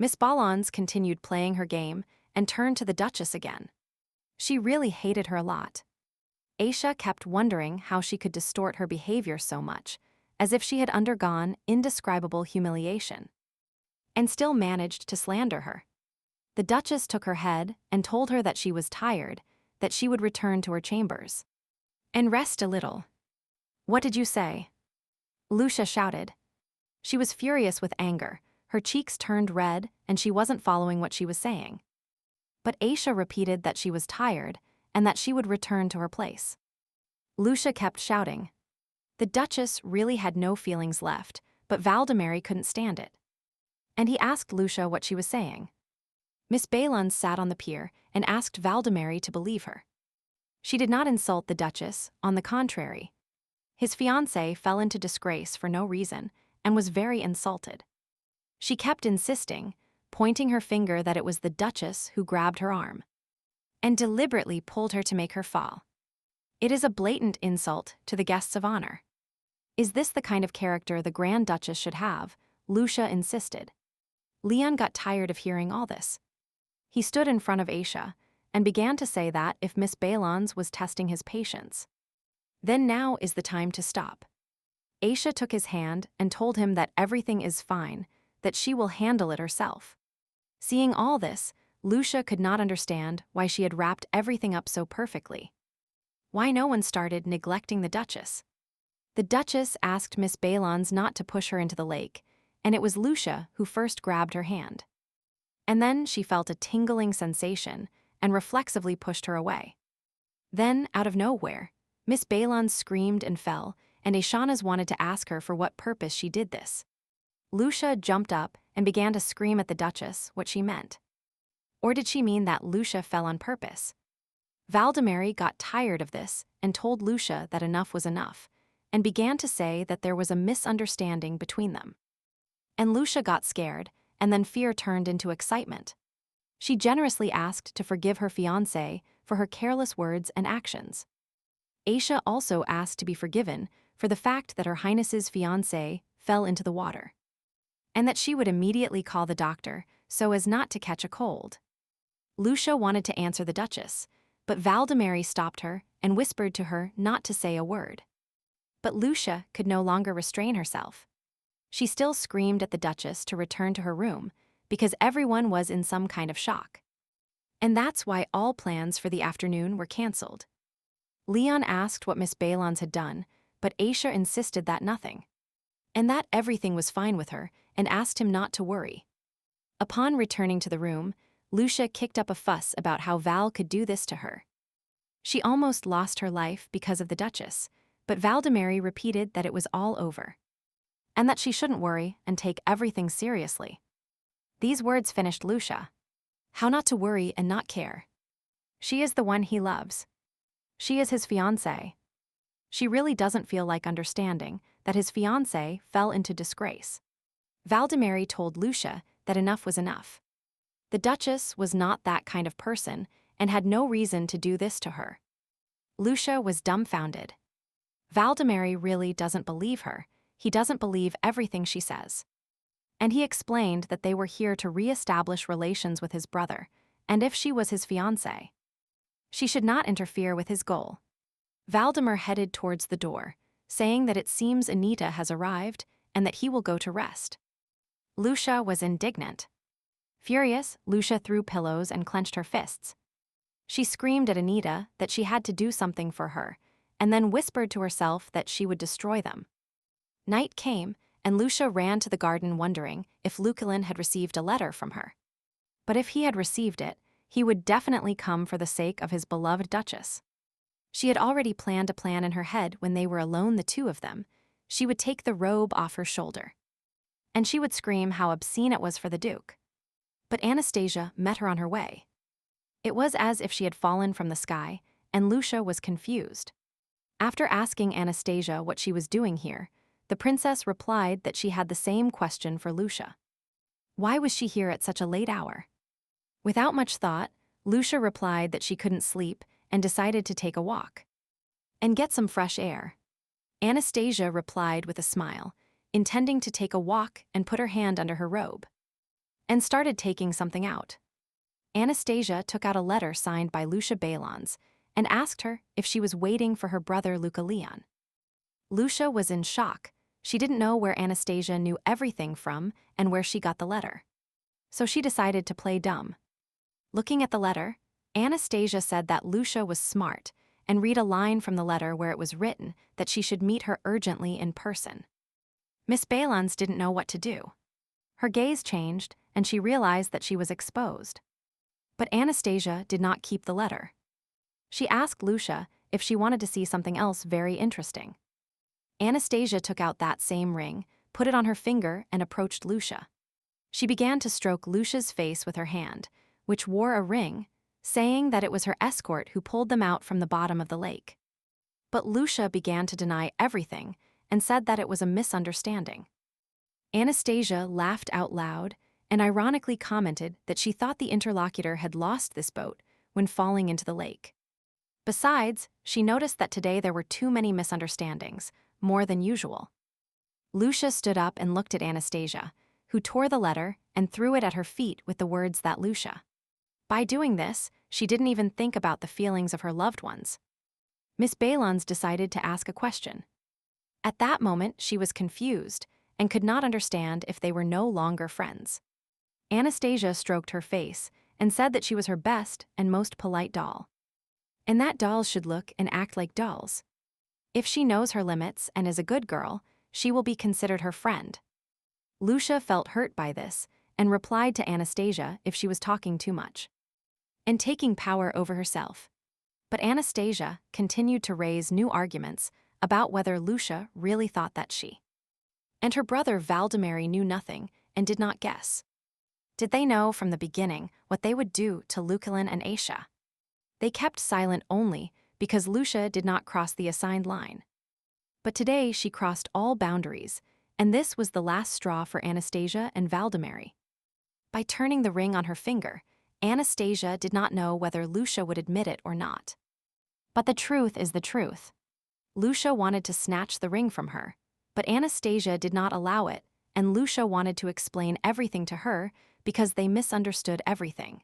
Miss Balons continued playing her game and turned to the Duchess again. She really hated her a lot. Aisha kept wondering how she could distort her behavior so much, as if she had undergone indescribable humiliation, and still managed to slander her. The Duchess took her head and told her that she was tired, that she would return to her chambers and rest a little. "What did you say?" Lucia shouted. She was furious with anger, her cheeks turned red, and she wasn't following what she was saying. But Aisha repeated that she was tired and that she would return to her place. Lucia kept shouting. The Duchess really had no feelings left, but Valdemary couldn't stand it. And he asked Lucia what she was saying. Miss Balons sat on the pier and asked Valdemary to believe her. She did not insult the Duchess, on the contrary. His fiancée fell into disgrace for no reason and was very insulted. She kept insisting, pointing her finger that it was the Duchess who grabbed her arm and deliberately pulled her to make her fall. It is a blatant insult to the guests of honor. Is this the kind of character the Grand Duchess should have? Lucia insisted. Leon got tired of hearing all this. He stood in front of Aisha and began to say that if Miss Balons was testing his patience, then now is the time to stop. Aisha took his hand and told him that everything is fine, that she will handle it herself. Seeing all this, Lucia could not understand why she had wrapped everything up so perfectly. Why no one started neglecting the Duchess? The Duchess asked Miss Balons not to push her into the lake, and it was Lucia who first grabbed her hand. And then she felt a tingling sensation and reflexively pushed her away. Then, out of nowhere, Miss Balons screamed and fell, and Aishanas wanted to ask her for what purpose she did this. Lucia jumped up and began to scream at the Duchess what she meant. Or did she mean that Lucia fell on purpose? Valdemary got tired of this and told Lucia that enough was enough, and began to say that there was a misunderstanding between them. And Lucia got scared, and then fear turned into excitement. She generously asked to forgive her fiancé for her careless words and actions. Aisha also asked to be forgiven for the fact that Her Highness's fiancé fell into the water, and that she would immediately call the doctor so as not to catch a cold. Lucia wanted to answer the Duchess, but Valdemary stopped her and whispered to her not to say a word. But Lucia could no longer restrain herself. She still screamed at the Duchess to return to her room, because everyone was in some kind of shock. And that's why all plans for the afternoon were cancelled. Leon asked what Miss Balons had done, but Aisha insisted that nothing, and that everything was fine with her, and asked him not to worry. Upon returning to the room, Lucia kicked up a fuss about how Val could do this to her. She almost lost her life because of the Duchess, but Valdemary repeated that it was all over, and that she shouldn't worry and take everything seriously. These words finished Lucia. How not to worry and not care? She is the one he loves. She is his fiancée. She really doesn't feel like understanding that his fiancée fell into disgrace. Valdemary told Lucia that enough was enough. The Duchess was not that kind of person and had no reason to do this to her. Lucia was dumbfounded. Valdemary really doesn't believe her. He doesn't believe everything she says. And he explained that they were here to re-establish relations with his brother, and if she was his fiancée, she should not interfere with his goal. Valdemar headed towards the door, saying that it seems Anita has arrived and that he will go to rest. Lucia was indignant. Furious, Lucia threw pillows and clenched her fists. She screamed at Anita that she had to do something for her, and then whispered to herself that she would destroy them. Night came, and Lucia ran to the garden wondering if Luculin had received a letter from her. But if he had received it, he would definitely come for the sake of his beloved Duchess. She had already planned a plan in her head when they were alone, the two of them. She would take the robe off her shoulder, and she would scream how obscene it was for the Duke. But Anastasia met her on her way. It was as if she had fallen from the sky, and Lucia was confused. After asking Anastasia what she was doing here, the princess replied that she had the same question for Lucia. Why was she here at such a late hour? Without much thought, Lucia replied that she couldn't sleep and decided to take a walk and get some fresh air. Anastasia replied with a smile, intending to take a walk and put her hand under her robe, and started taking something out. Anastasia took out a letter signed by Lucia Balons and asked her if she was waiting for her brother Luca Leon. Lucia was in shock. She didn't know where Anastasia knew everything from and where she got the letter. So she decided to play dumb. Looking at the letter, Anastasia said that Lucia was smart and read a line from the letter where it was written that she should meet her urgently in person. Miss Balons didn't know what to do. Her gaze changed, and she realized that she was exposed. But Anastasia did not keep the letter. She asked Lucia if she wanted to see something else very interesting. Anastasia took out that same ring, put it on her finger, and approached Lucia. She began to stroke Lucia's face with her hand, which wore a ring, saying that it was her escort who pulled them out from the bottom of the lake. But Lucia began to deny everything and said that it was a misunderstanding. Anastasia laughed out loud and ironically commented that she thought the interlocutor had lost this boat when falling into the lake. Besides, she noticed that today there were too many misunderstandings, more than usual. Lucia stood up and looked at Anastasia, who tore the letter and threw it at her feet with the words that Lucia. By doing this, she didn't even think about the feelings of her loved ones. Miss Balons decided to ask a question. At that moment, she was confused and could not understand if they were no longer friends. Anastasia stroked her face and said that she was her best and most polite doll, and that dolls should look and act like dolls. If she knows her limits and is a good girl, she will be considered her friend. Lucia felt hurt by this and replied to Anastasia if she was talking too much and taking power over herself. But Anastasia continued to raise new arguments about whether Lucia really thought that she and her brother Valdemary knew nothing and did not guess. Did they know from the beginning what they would do to Luculin and Aisha? They kept silent only because Lucia did not cross the assigned line. But today she crossed all boundaries, and this was the last straw for Anastasia and Valdemary. By turning the ring on her finger, Anastasia did not know whether Lucia would admit it or not. But the truth is the truth. Lucia wanted to snatch the ring from her, but Anastasia did not allow it, and Lucia wanted to explain everything to her because they misunderstood everything.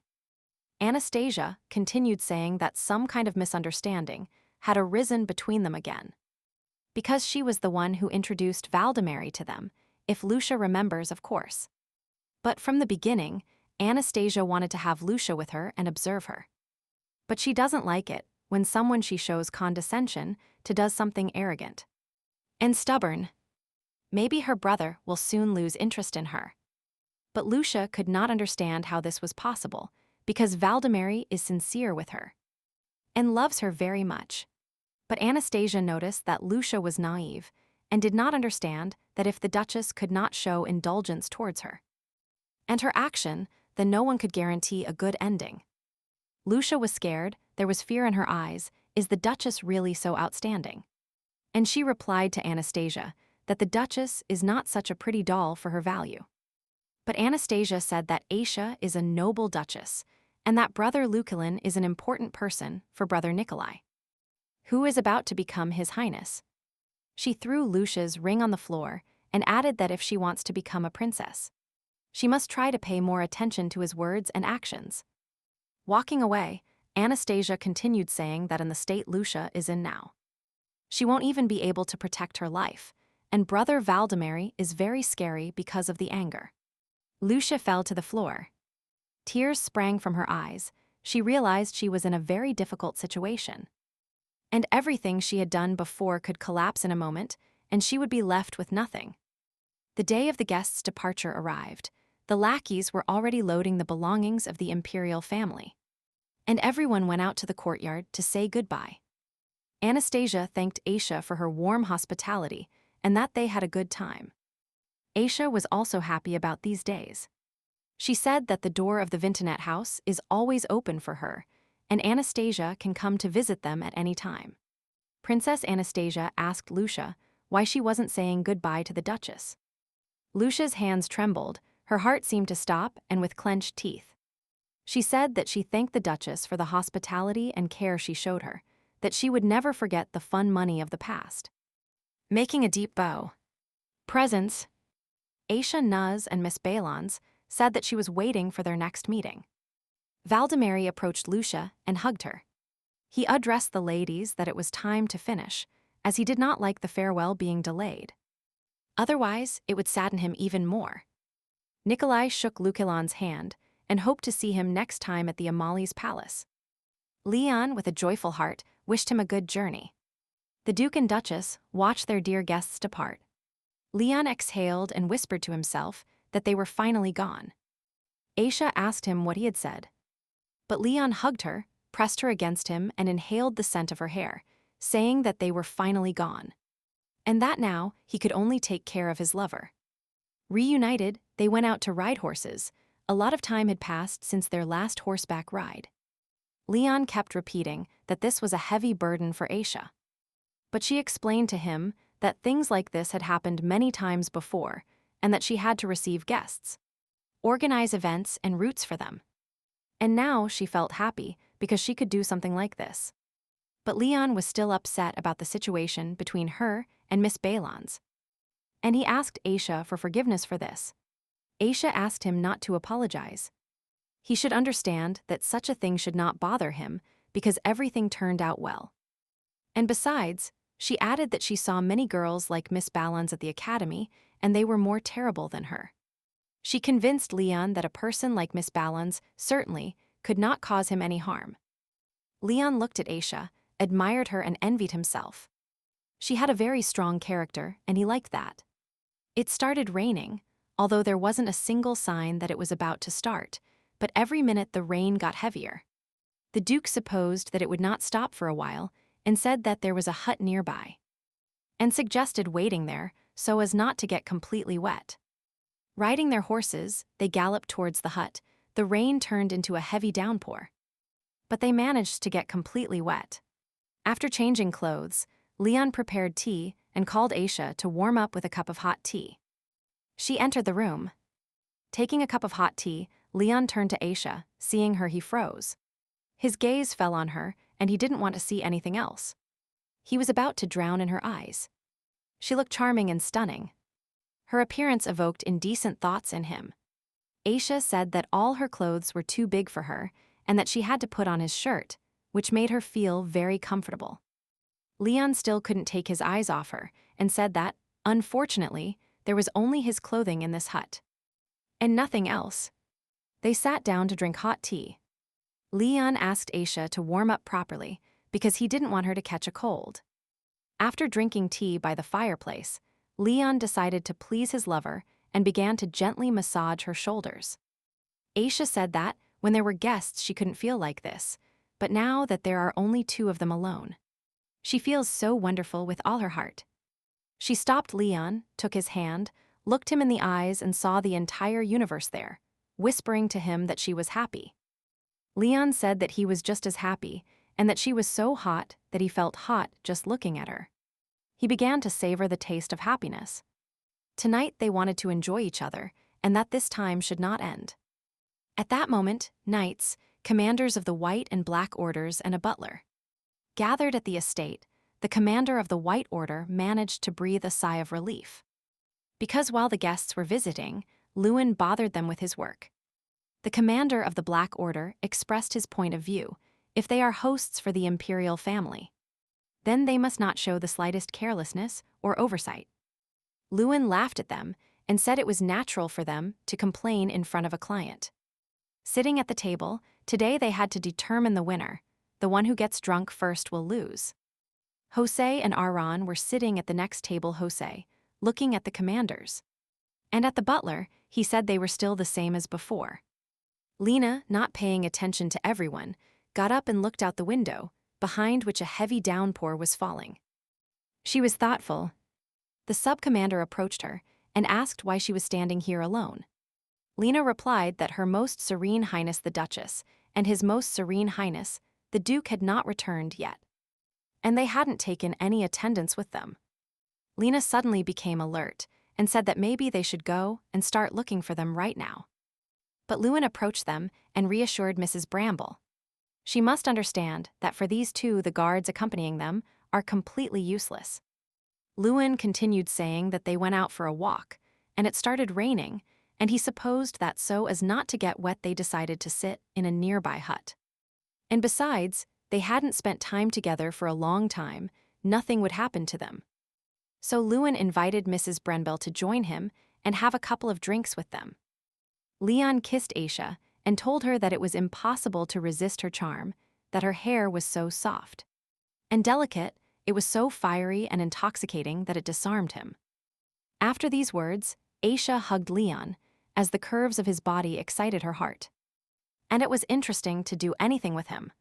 Anastasia continued saying that some kind of misunderstanding had arisen between them again, because she was the one who introduced Valdemary to them, if Lucia remembers, of course. But from the beginning, Anastasia wanted to have Lucia with her and observe her. But she doesn't like it when someone she shows condescension to does something arrogant and stubborn. Maybe her brother will soon lose interest in her. But Lucia could not understand how this was possible, because Valdemary is sincere with her and loves her very much. But Anastasia noticed that Lucia was naive and did not understand that if the Duchess could not show indulgence towards her and her action, then no one could guarantee a good ending. Lucia was scared, there was fear in her eyes. Is the Duchess really so outstanding? And she replied to Anastasia that the Duchess is not such a pretty doll for her value. But Anastasia said that Aisha is a noble Duchess, and that Brother Luculin is an important person for Brother Nikolai, who is about to become His Highness. She threw Lucia's ring on the floor and added that if she wants to become a princess, she must try to pay more attention to his words and actions. Walking away, Anastasia continued saying that in the state Lucia is in now, she won't even be able to protect her life, and Brother Valdemary is very scary because of the anger. Lucia fell to the floor. Tears sprang from her eyes. She realized she was in a very difficult situation, and everything she had done before could collapse in a moment, and she would be left with nothing. The day of the guests' departure arrived. The lackeys were already loading the belongings of the imperial family, and everyone went out to the courtyard to say goodbye. Anastasia thanked Aisha for her warm hospitality and that they had a good time. Aisha was also happy about these days. She said that the door of the Vintonet house is always open for her, and Anastasia can come to visit them at any time. Princess Anastasia asked Lucia why she wasn't saying goodbye to the Duchess. Lucia's hands trembled, her heart seemed to stop, and with clenched teeth, she said that she thanked the Duchess for the hospitality and care she showed her, that she would never forget the fun money of the past. Making a deep bow. Presents. Aisha Nuz and Miss Balons said that she was waiting for their next meeting. Valdemary approached Lucia and hugged her. He addressed the ladies that it was time to finish, as he did not like the farewell being delayed. Otherwise, it would sadden him even more. Nikolai shook Luculin's hand and hoped to see him next time at the Amali's palace. Leon, with a joyful heart, wished him a good journey. The Duke and Duchess watched their dear guests depart. Leon exhaled and whispered to himself that they were finally gone. Aisha asked him what he had said, but Leon hugged her, pressed her against him, and inhaled the scent of her hair, saying that they were finally gone, and that now he could only take care of his lover. Reunited, they went out to ride horses. A lot of time had passed since their last horseback ride. Leon kept repeating that this was a heavy burden for Aisha, but she explained to him that things like this had happened many times before, and that she had to receive guests, organize events and routes for them. And now she felt happy because she could do something like this. But Leon was still upset about the situation between her and Miss Balons. And he asked Aisha for forgiveness for this. Aisha asked him not to apologize. He should understand that such a thing should not bother him because everything turned out well. And besides, she added that she saw many girls like Miss Balons at the academy and they were more terrible than her. She convinced Leon that a person like Miss Balons certainly could not cause him any harm. Leon looked at Aisha, admired her and envied himself. She had a very strong character and he liked that. It started raining, although there wasn't a single sign that it was about to start, but every minute the rain got heavier. The Duke supposed that it would not stop for a while and said that there was a hut nearby, and suggested waiting there so as not to get completely wet. Riding their horses, they galloped towards the hut. The rain turned into a heavy downpour. But they managed to get completely wet. After changing clothes, Leon prepared tea and called Aisha to warm up with a cup of hot tea. She entered the room. Taking a cup of hot tea, Leon turned to Aisha. Seeing her, he froze. His gaze fell on her, and he didn't want to see anything else. He was about to drown in her eyes. She looked charming and stunning. Her appearance evoked indecent thoughts in him. Aisha said that all her clothes were too big for her and that she had to put on his shirt, which made her feel very comfortable. Leon still couldn't take his eyes off her and said that, unfortunately, there was only his clothing in this hut. And nothing else. They sat down to drink hot tea. Leon asked Aisha to warm up properly because he didn't want her to catch a cold. After drinking tea by the fireplace, Leon decided to please his lover and began to gently massage her shoulders. Aisha said that, when there were guests, she couldn't feel like this, but now that there are only two of them alone, she feels so wonderful with all her heart. She stopped Leon, took his hand, looked him in the eyes and saw the entire universe there, whispering to him that she was happy. Leon said that he was just as happy and that she was so hot that he felt hot just looking at her. He began to savor the taste of happiness. Tonight they wanted to enjoy each other, and that this time should not end. At that moment, knights, commanders of the White and Black Orders and a butler, gathered at the estate. The commander of the White Order managed to breathe a sigh of relief. Because while the guests were visiting, Lewin bothered them with his work. The commander of the Black Order expressed his point of view. If they are hosts for the imperial family, then they must not show the slightest carelessness or oversight. Lewin laughed at them and said it was natural for them to complain in front of a client. Sitting at the table, today they had to determine the winner. The one who gets drunk first will lose. Jose and Aran were sitting at the next table. Jose, looking at the commanders. And at the butler, he said they were still the same as before. Lena, not paying attention to everyone, got up and looked out the window, behind which a heavy downpour was falling. She was thoughtful. The sub-commander approached her and asked why she was standing here alone. Lena replied that Her Most Serene Highness the Duchess and His Most Serene Highness, the Duke, had not returned yet, and they hadn't taken any attendants with them. Lena suddenly became alert and said that maybe they should go and start looking for them right now. But Lewin approached them and reassured Mrs. Bramble. She must understand that for these two, the guards accompanying them are completely useless. Lewin continued saying that they went out for a walk, and it started raining, and he supposed that so as not to get wet they decided to sit in a nearby hut. And besides, they hadn't spent time together for a long time, nothing would happen to them. So Lewin invited Mrs. Brenbell to join him and have a couple of drinks with them. Leon kissed Aisha and told her that it was impossible to resist her charm, that her hair was so soft and delicate, it was so fiery and intoxicating that it disarmed him. After these words, Aisha hugged Leon, as the curves of his body excited her heart. And it was interesting to do anything with him.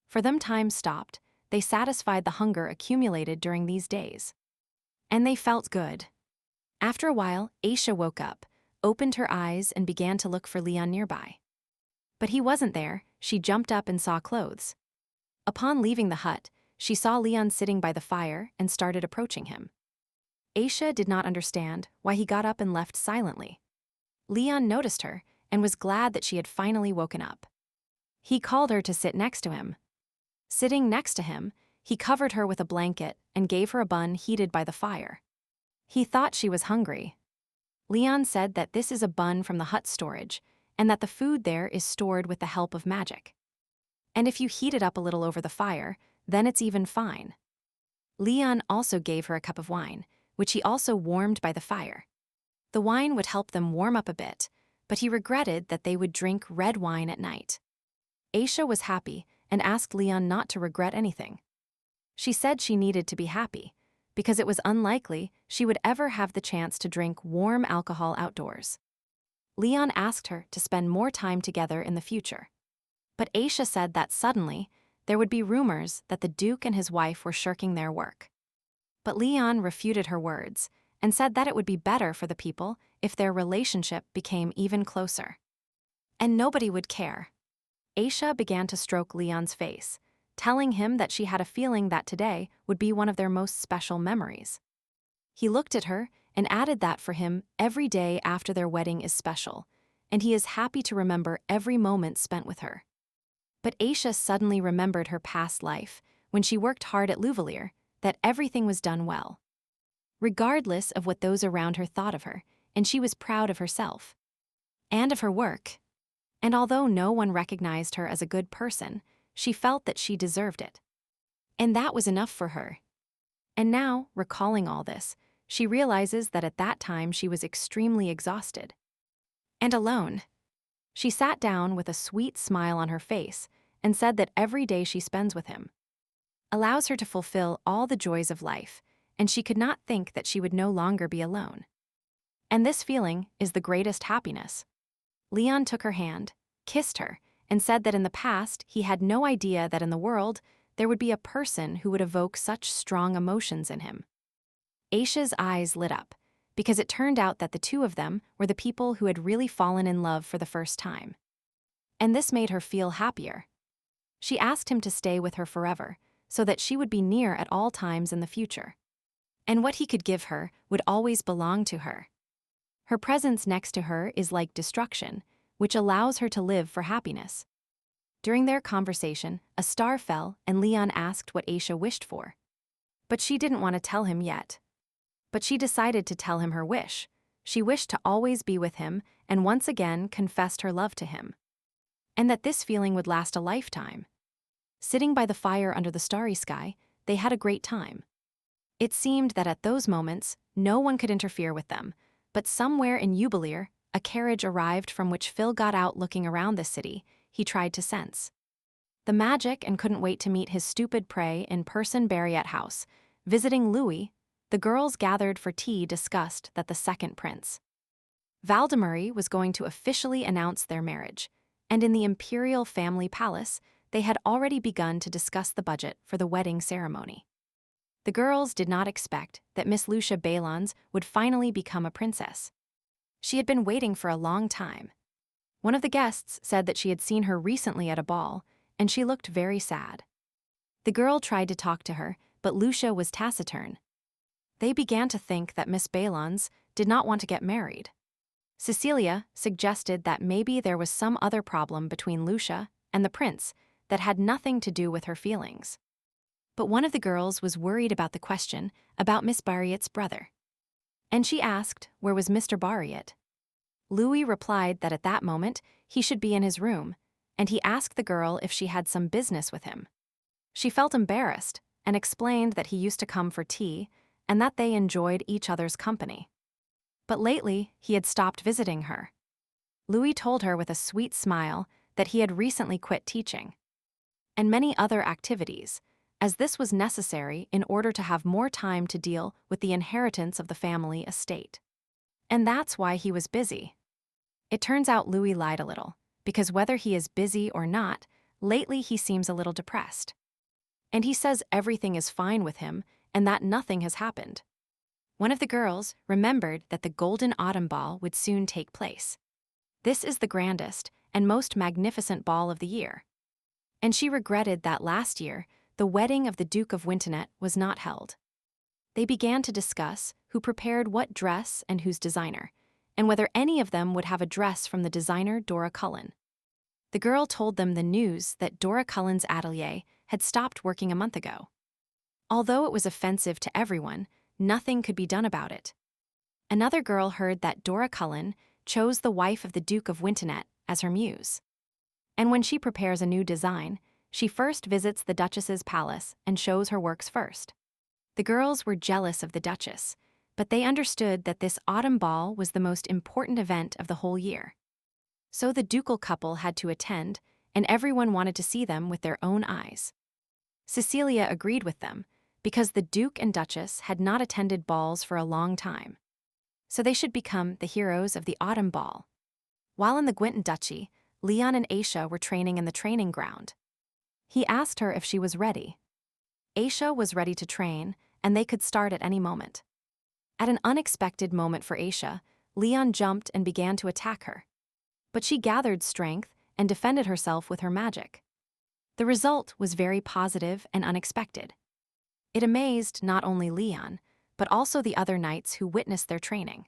For them time stopped, they satisfied the hunger accumulated during these days. And they felt good. After a while, Aisha woke up, opened her eyes and began to look for Leon nearby. But he wasn't there. She jumped up and saw clothes. Upon leaving the hut, she saw Leon sitting by the fire and started approaching him. Aisha did not understand why he got up and left silently. Leon noticed her and was glad that she had finally woken up. He called her to sit next to him. Sitting next to him, He covered her with a blanket and gave her a bun heated by the fire. He thought she was hungry. Leon said that this is a bun from the hut storage, and that the food there is stored with the help of magic. And if you heat it up a little over the fire, then it's even fine. Leon also gave her a cup of wine, which he also warmed by the fire. The wine would help them warm up a bit, but he regretted that they would drink red wine at night. Aisha was happy and asked Leon not to regret anything. She said she needed to be happy, because it was unlikely she would ever have the chance to drink warm alcohol outdoors. Leon asked her to spend more time together in the future. But Aisha said that suddenly, there would be rumors that the Duke and his wife were shirking their work. But Leon refuted her words and said that it would be better for the people if their relationship became even closer. And nobody would care. Aisha began to stroke Leon's face, telling him that she had a feeling that today would be one of their most special memories. He looked at her and added that for him, every day after their wedding is special, and he is happy to remember every moment spent with her. But Aisha suddenly remembered her past life, when she worked hard at Louvalier, that everything was done well, regardless of what those around her thought of her, and she was proud of herself and of her work. And although no one recognized her as a good person, she felt that she deserved it. And that was enough for her. And now, recalling all this, she realizes that at that time she was extremely exhausted and alone. She sat down with a sweet smile on her face and said that every day she spends with him allows her to fulfill all the joys of life, and she could not think that she would no longer be alone. And this feeling is the greatest happiness. Leon took her hand, kissed her, and said that in the past he had no idea that in the world there would be a person who would evoke such strong emotions in him. Aisha's eyes lit up, because it turned out that the two of them were the people who had really fallen in love for the first time. And this made her feel happier. She asked him to stay with her forever, so that she would be near at all times in the future. And what he could give her would always belong to her. Her presence next to her is like destruction, which allows her to live for happiness. During their conversation, a star fell and Leon asked what Aisha wished for. But she didn't want to tell him yet. But she decided to tell him her wish. She wished to always be with him and once again confessed her love to him. And that this feeling would last a lifetime. Sitting by the fire under the starry sky, they had a great time. It seemed that at those moments, no one could interfere with them, but somewhere in Louvalier, a carriage arrived from which Phil got out looking around the city. He tried to sense the magic and couldn't wait to meet his stupid prey in person Barriette House. Visiting Louis, the girls gathered for tea discussed that the second prince, Valdemary, was going to officially announce their marriage, and in the imperial family palace, they had already begun to discuss the budget for the wedding ceremony. The girls did not expect that Miss Lucia Balons would finally become a princess. She had been waiting for a long time. One of the guests said that she had seen her recently at a ball, and she looked very sad. The girl tried to talk to her, but Lucia was taciturn. They began to think that Miss Balons did not want to get married. Cecilia suggested that maybe there was some other problem between Lucia and the prince that had nothing to do with her feelings. But one of the girls was worried about the question about Miss Barriette's brother. And she asked where was Mr. Barriette. Louis replied that at that moment he should be in his room, and he asked the girl if she had some business with him. She felt embarrassed and explained that he used to come for tea and that they enjoyed each other's company. But lately, he had stopped visiting her. Louis told her with a sweet smile that he had recently quit teaching and many other activities, as this was necessary in order to have more time to deal with the inheritance of the family estate. And that's why he was busy. It turns out Louis lied a little, because whether he is busy or not, lately he seems a little depressed. And he says everything is fine with him and that nothing has happened. One of the girls remembered that the Golden Autumn Ball would soon take place. This is the grandest and most magnificent ball of the year. And she regretted that last year, the wedding of the Duke of Wintonet was not held. They began to discuss who prepared what dress and whose designer, and whether any of them would have a dress from the designer Dora Cullen. The girl told them the news that Dora Cullen's atelier had stopped working a month ago. Although it was offensive to everyone, nothing could be done about it. Another girl heard that Dora Cullen chose the wife of the Duke of Wintonet as her muse. And when she prepares a new design, she first visits the Duchess's palace and shows her works first. The girls were jealous of the Duchess, but they understood that this autumn ball was the most important event of the whole year. So the ducal couple had to attend, and everyone wanted to see them with their own eyes. Cecilia agreed with them, because the Duke and Duchess had not attended balls for a long time. So they should become the heroes of the autumn ball. While in the Gwynton Duchy, Leon and Aisha were training in the training ground. He asked her if she was ready. Aisha was ready to train, and they could start at any moment. At an unexpected moment for Aisha, Leon jumped and began to attack her. But she gathered strength and defended herself with her magic. The result was very positive and unexpected. It amazed not only Leon, but also the other knights who witnessed their training.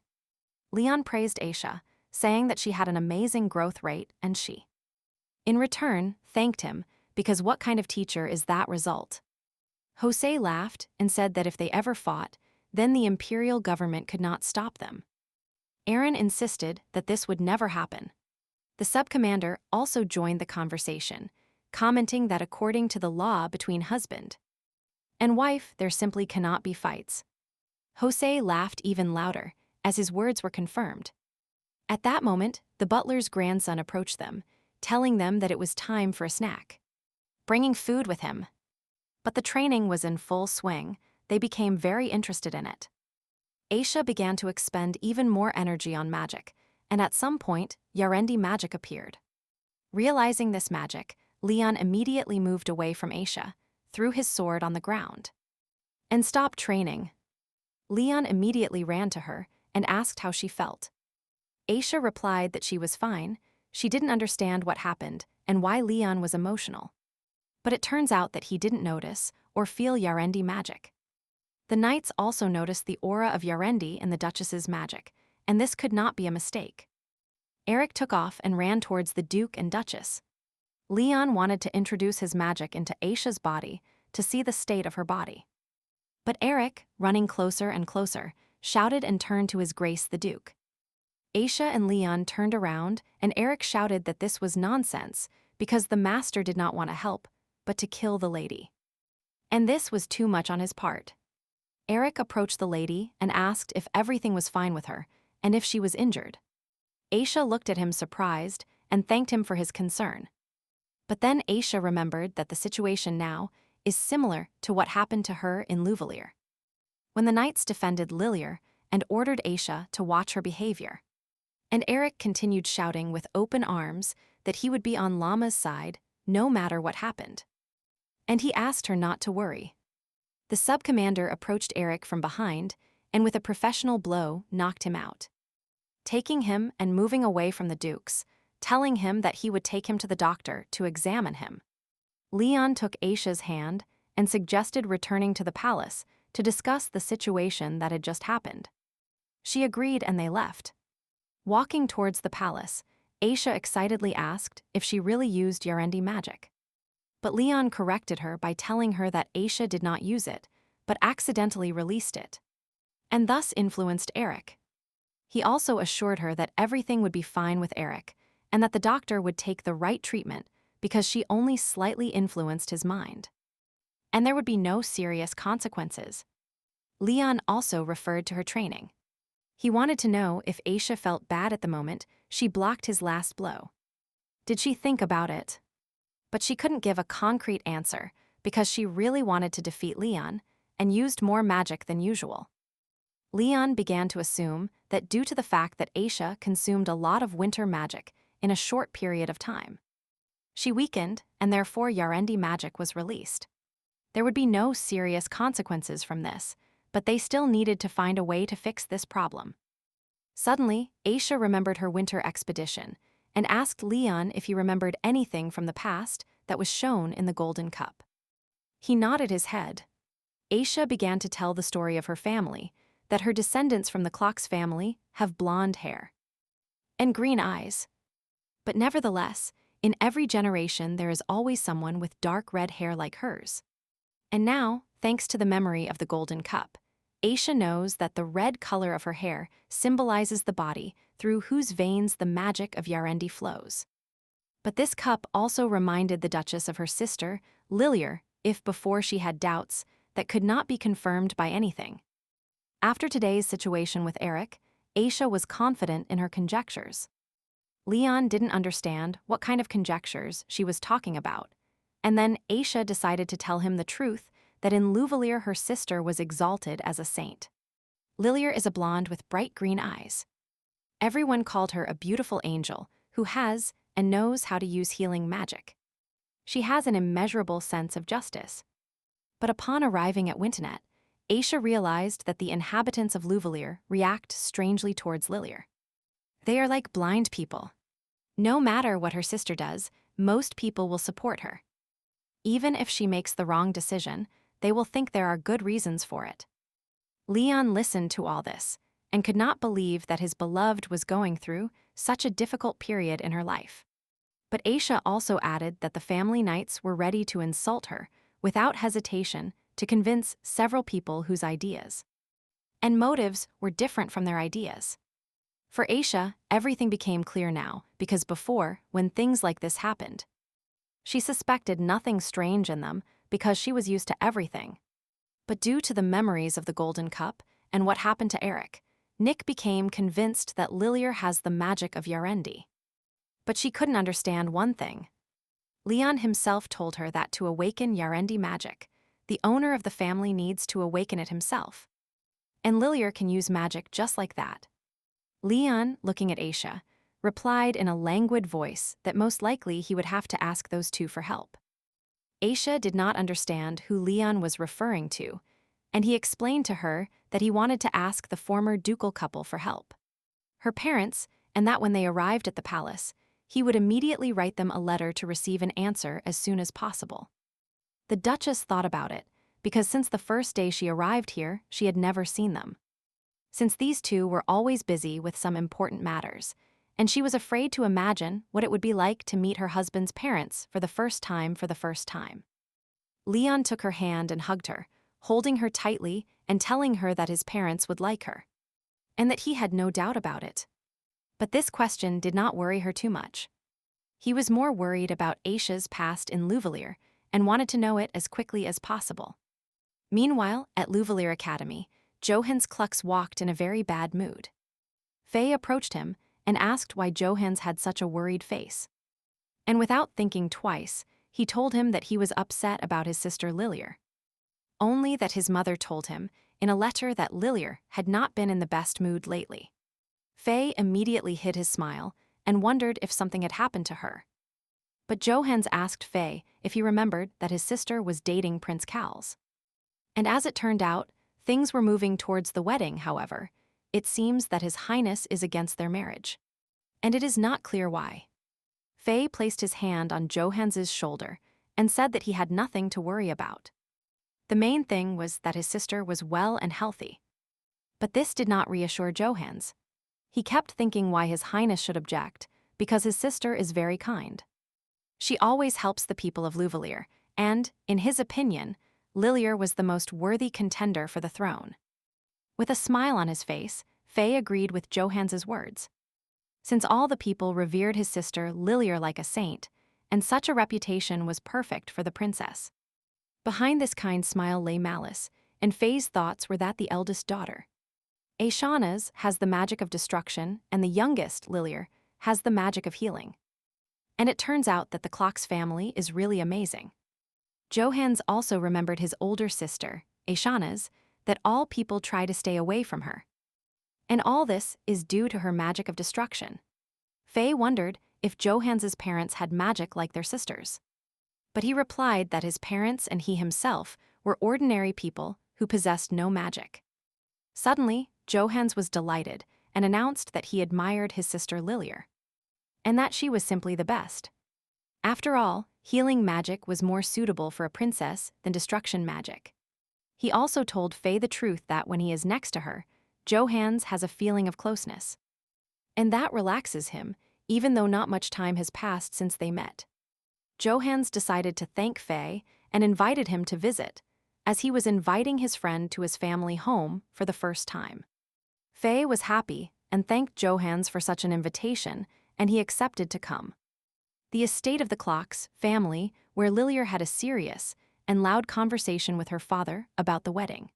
Leon praised Aisha, saying that she had an amazing growth rate, and she, in return, thanked him, because what kind of teacher is that result? Jose laughed and said that if they ever fought, then the imperial government could not stop them. Aaron insisted that this would never happen. The sub-commander also joined the conversation, commenting that according to the law between husband and wife, there simply cannot be fights. Jose laughed even louder, as his words were confirmed. At that moment, the butler's grandson approached them, telling them that it was time for a snack, bringing food with him. But the training was in full swing. They became very interested in it. Aisha began to expend even more energy on magic, and at some point, Yarendi magic appeared. Realizing this magic, Leon immediately moved away from Aisha, threw his sword on the ground, and stopped training. Leon immediately ran to her and asked how she felt. Aisha replied that she was fine. She didn't understand what happened and why Leon was emotional. But it turns out that he didn't notice or feel Yarendi magic. The knights also noticed the aura of Yarendi in the Duchess's magic, and this could not be a mistake. Eric took off and ran towards the Duke and Duchess. Leon wanted to introduce his magic into Aisha's body to see the state of her body. But Eric, running closer and closer, shouted and turned to his Grace the Duke. Aisha and Leon turned around, and Eric shouted that this was nonsense because the master did not want to help, but to kill the lady. And this was too much on his part. Eric approached the lady and asked if everything was fine with her and if she was injured. Aisha looked at him surprised and thanked him for his concern. But then Aisha remembered that the situation now is similar to what happened to her in Louvalier, when the knights defended Lilier and ordered Aisha to watch her behavior. And Eric continued shouting with open arms that he would be on Lama's side no matter what happened. And he asked her not to worry. The sub-commander approached Eric from behind and with a professional blow knocked him out, taking him and moving away from the dukes, telling him that he would take him to the doctor to examine him. Leon took Aisha's hand and suggested returning to the palace to discuss the situation that had just happened. She agreed and they left. Walking towards the palace, Aisha excitedly asked if she really used Yarendi magic. But Leon corrected her by telling her that Aisha did not use it, but accidentally released it, and thus influenced Eric. He also assured her that everything would be fine with Eric, and that the doctor would take the right treatment because she only slightly influenced his mind. And there would be no serious consequences. Leon also referred to her training. He wanted to know if Aisha felt bad at the moment she blocked his last blow. Did she think about it? But she couldn't give a concrete answer because she really wanted to defeat Leon and used more magic than usual. Leon began to assume that due to the fact that Aisha consumed a lot of winter magic in a short period of time, she weakened and therefore Yarendi magic was released. There would be no serious consequences from this, but they still needed to find a way to fix this problem. Suddenly, Aisha remembered her winter expedition and asked Leon if he remembered anything from the past that was shown in the golden cup. He nodded his head. Aisha began to tell the story of her family, that her descendants from the Clocks family have blonde hair and green eyes. But nevertheless, in every generation there is always someone with dark red hair like hers. And now, thanks to the memory of the golden cup, Aisha knows that the red color of her hair symbolizes the body through whose veins the magic of Yarendi flows. But this cup also reminded the Duchess of her sister, Lilir, if before she had doubts that could not be confirmed by anything. After today's situation with Eric, Aisha was confident in her conjectures. Leon didn't understand what kind of conjectures she was talking about, and then Aisha decided to tell him the truth that in Louvalier her sister was exalted as a saint. Lilir is a blonde with bright green eyes. Everyone called her a beautiful angel who has and knows how to use healing magic. She has an immeasurable sense of justice. But upon arriving at Wintonet, Aisha realized that the inhabitants of Louvalier react strangely towards Lilir. They are like blind people. No matter what her sister does, most people will support her. Even if she makes the wrong decision, they will think there are good reasons for it. Leon listened to all this and could not believe that his beloved was going through such a difficult period in her life. But Aisha also added that the family knights were ready to insult her without hesitation to convince several people whose ideas and motives were different from their ideas. For Aisha, everything became clear now because before, when things like this happened, she suspected nothing strange in them because she was used to everything. But due to the memories of the Golden Cup and what happened to Eric, Nick became convinced that Lilir has the magic of Yarendi. But she couldn't understand one thing. Leon himself told her that to awaken Yarendi magic, the owner of the family needs to awaken it himself. And Lilir can use magic just like that. Leon, looking at Aisha, replied in a languid voice that most likely he would have to ask those two for help. Aisha did not understand who Leon was referring to, and he explained to her that he wanted to ask the former ducal couple for help. Her parents, and that when they arrived at the palace, he would immediately write them a letter to receive an answer as soon as possible. The Duchess thought about it, because since the first day she arrived here, she had never seen them. Since these two were always busy with some important matters, and she was afraid to imagine what it would be like to meet her husband's parents for the first time. Leon took her hand and hugged her, holding her tightly and telling her that his parents would like her, and that he had no doubt about it. But this question did not worry her too much. He was more worried about Aisha's past in Louvalier and wanted to know it as quickly as possible. Meanwhile, at Louvalier Academy, Johannes Klux walked in a very bad mood. Faye approached him and asked why Johannes had such a worried face. And without thinking twice, he told him that he was upset about his sister Lilir. Only that his mother told him in a letter that Lilir had not been in the best mood lately. Faye immediately hid his smile and wondered if something had happened to her. But Johannes asked Faye if he remembered that his sister was dating Prince Cal's. And as it turned out, things were moving towards the wedding, however. It seems that His Highness is against their marriage. And it is not clear why. Faye placed his hand on Johannes's shoulder and said that he had nothing to worry about. The main thing was that his sister was well and healthy. But this did not reassure Johannes. He kept thinking why His Highness should object, because his sister is very kind. She always helps the people of Louvalier, and, in his opinion, Lilir was the most worthy contender for the throne. With a smile on his face, Faye agreed with Johannes's words. Since all the people revered his sister Lilir like a saint, and such a reputation was perfect for the princess. Behind this kind smile lay malice, and Faye's thoughts were that the eldest daughter, Aishana's, has the magic of destruction, and the youngest, Lilir, has the magic of healing. And it turns out that the Klux family is really amazing. Johannes also remembered his older sister, Aishana's, that all people try to stay away from her. And all this is due to her magic of destruction. Faye wondered if Johannes's parents had magic like their sisters. But he replied that his parents and he himself were ordinary people who possessed no magic. Suddenly, Johannes was delighted and announced that he admired his sister Lilir, and that she was simply the best. After all, healing magic was more suitable for a princess than destruction magic. He also told Faye the truth that when he is next to her, Johannes has a feeling of closeness. And that relaxes him, even though not much time has passed since they met. Johannes decided to thank Faye and invited him to visit, as he was inviting his friend to his family home for the first time. Faye was happy and thanked Johans for such an invitation, and he accepted to come. The estate of the Clocks family, where Lilier had a serious and loud conversation with her father about the wedding.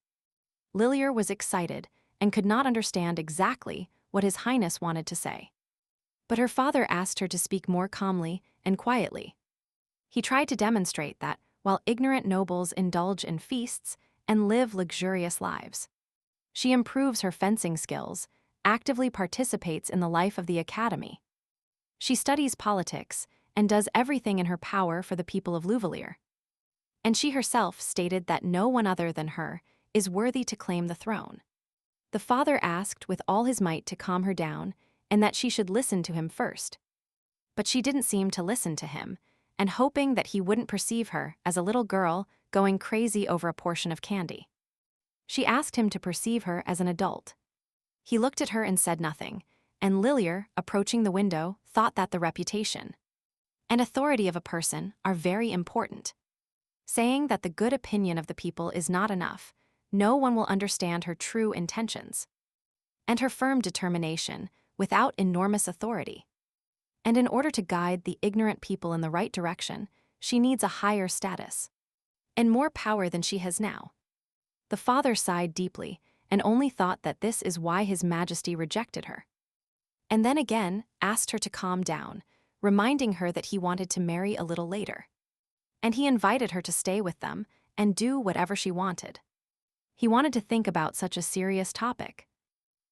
Lilier was excited and could not understand exactly what His Highness wanted to say. But her father asked her to speak more calmly and quietly. He tried to demonstrate that, while ignorant nobles indulge in feasts and live luxurious lives, she improves her fencing skills, actively participates in the life of the academy. She studies politics and does everything in her power for the people of Louvalier. And she herself stated that no one other than her is worthy to claim the throne. The father asked with all his might to calm her down and that she should listen to him first. But she didn't seem to listen to him, and hoping that he wouldn't perceive her as a little girl going crazy over a portion of candy. She asked him to perceive her as an adult. He looked at her and said nothing, and Lilier, approaching the window, thought that the reputation and authority of a person are very important. Saying that the good opinion of the people is not enough, no one will understand her true intentions. And her firm determination, without enormous authority. And in order to guide the ignorant people in the right direction, she needs a higher status and more power than she has now. The father sighed deeply and only thought that this is why His Majesty rejected her. And then again asked her to calm down, reminding her that he wanted to marry a little later. And he invited her to stay with them and do whatever she wanted. He wanted to think about such a serious topic.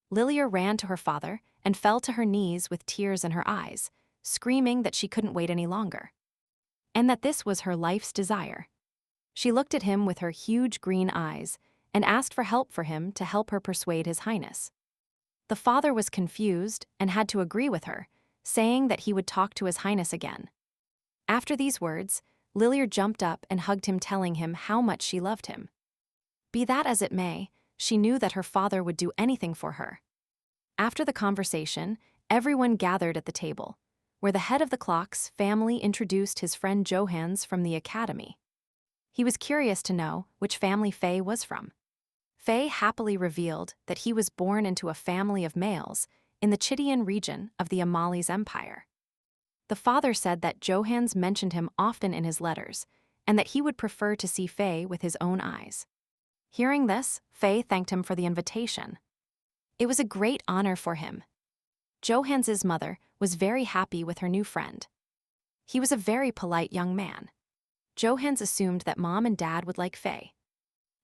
Lilier ran to her father and fell to her knees with tears in her eyes, screaming that she couldn't wait any longer, and that this was her life's desire. She looked at him with her huge green eyes and asked for help for him to help her persuade His Highness. The father was confused and had to agree with her, saying that he would talk to His Highness again. After these words, Lilier jumped up and hugged him, telling him how much she loved him. Be that as it may, she knew that her father would do anything for her. After the conversation, everyone gathered at the table, where the head of the Clocks family introduced his friend Johans from the academy. He was curious to know which family Faye was from. Faye happily revealed that he was born into a family of males in the Chitian region of the Amali's Empire. The father said that Johans mentioned him often in his letters, and that he would prefer to see Faye with his own eyes. Hearing this, Faye thanked him for the invitation. It was a great honor for him. Johans's mother was very happy with her new friend. He was a very polite young man. Johans assumed that Mom and Dad would like Faye.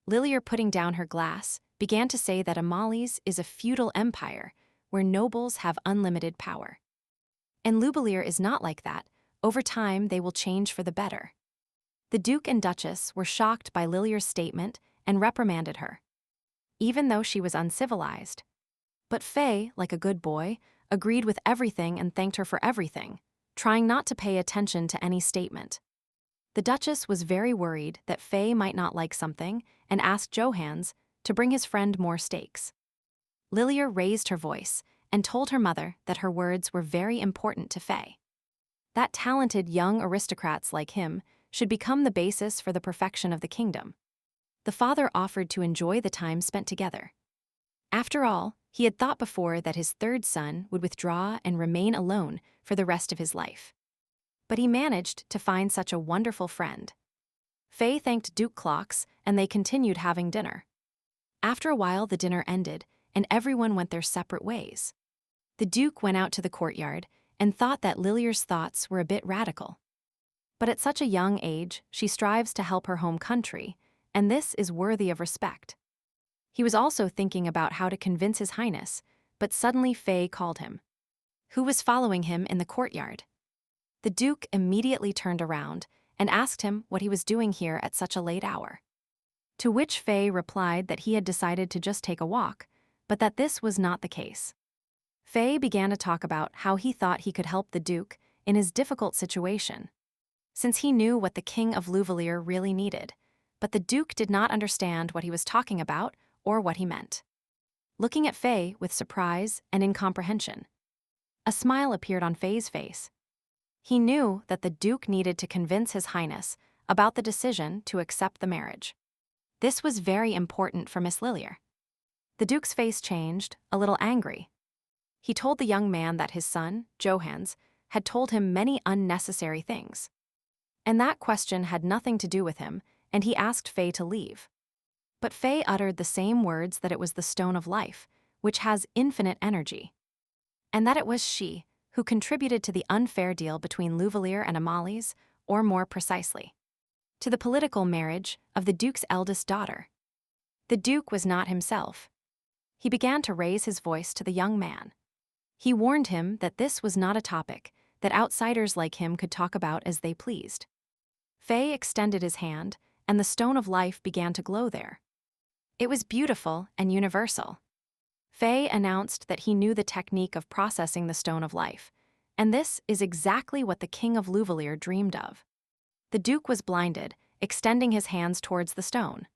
Lilier, putting down her glass, began to say that Amali's is a feudal empire where nobles have unlimited power. And Louvalier is not like that. Over time, they will change for the better. The Duke and Duchess were shocked by Lilier's statement and reprimanded her, even though she was uncivilized. But Faye, like a good boy, agreed with everything and thanked her for everything, trying not to pay attention to any statement. The Duchess was very worried that Faye might not like something and asked Johans to bring his friend more steaks. Lilier raised her voice and told her mother that her words were very important to Faye. That talented young aristocrats like him should become the basis for the perfection of the kingdom. The father offered to enjoy the time spent together. After all, he had thought before that his third son would withdraw and remain alone for the rest of his life. But he managed to find such a wonderful friend. Faye thanked Duke Clocks, and they continued having dinner. After a while, the dinner ended, and everyone went their separate ways. The Duke went out to the courtyard and thought that Lilier's thoughts were a bit radical. But at such a young age, she strives to help her home country, and this is worthy of respect. He was also thinking about how to convince His Highness, but suddenly Faye called him, who was following him in the courtyard. The Duke immediately turned around and asked him what he was doing here at such a late hour. To which Faye replied that he had decided to just take a walk, but that this was not the case. Faye began to talk about how he thought he could help the Duke in his difficult situation, since he knew what the King of Louvalier really needed, but the Duke did not understand what he was talking about or what he meant. Looking at Faye with surprise and incomprehension, a smile appeared on Faye's face. He knew that the Duke needed to convince His Highness about the decision to accept the marriage. This was very important for Miss Lilier. The Duke's face changed, a little angry. He told the young man that his son, Johannes, had told him many unnecessary things. And that question had nothing to do with him, and he asked Faye to leave. But Faye uttered the same words, that it was the stone of life, which has infinite energy. And that it was she who contributed to the unfair deal between Louvalier and Amalie's, or more precisely, to the political marriage of the Duke's eldest daughter. The Duke was not himself. He began to raise his voice to the young man. He warned him that this was not a topic that outsiders like him could talk about as they pleased. Faye extended his hand, and the stone of life began to glow there. It was beautiful and universal. Faye announced that he knew the technique of processing the stone of life, and this is exactly what the King of Louvalier dreamed of. The Duke was blinded, extending his hands towards the stone.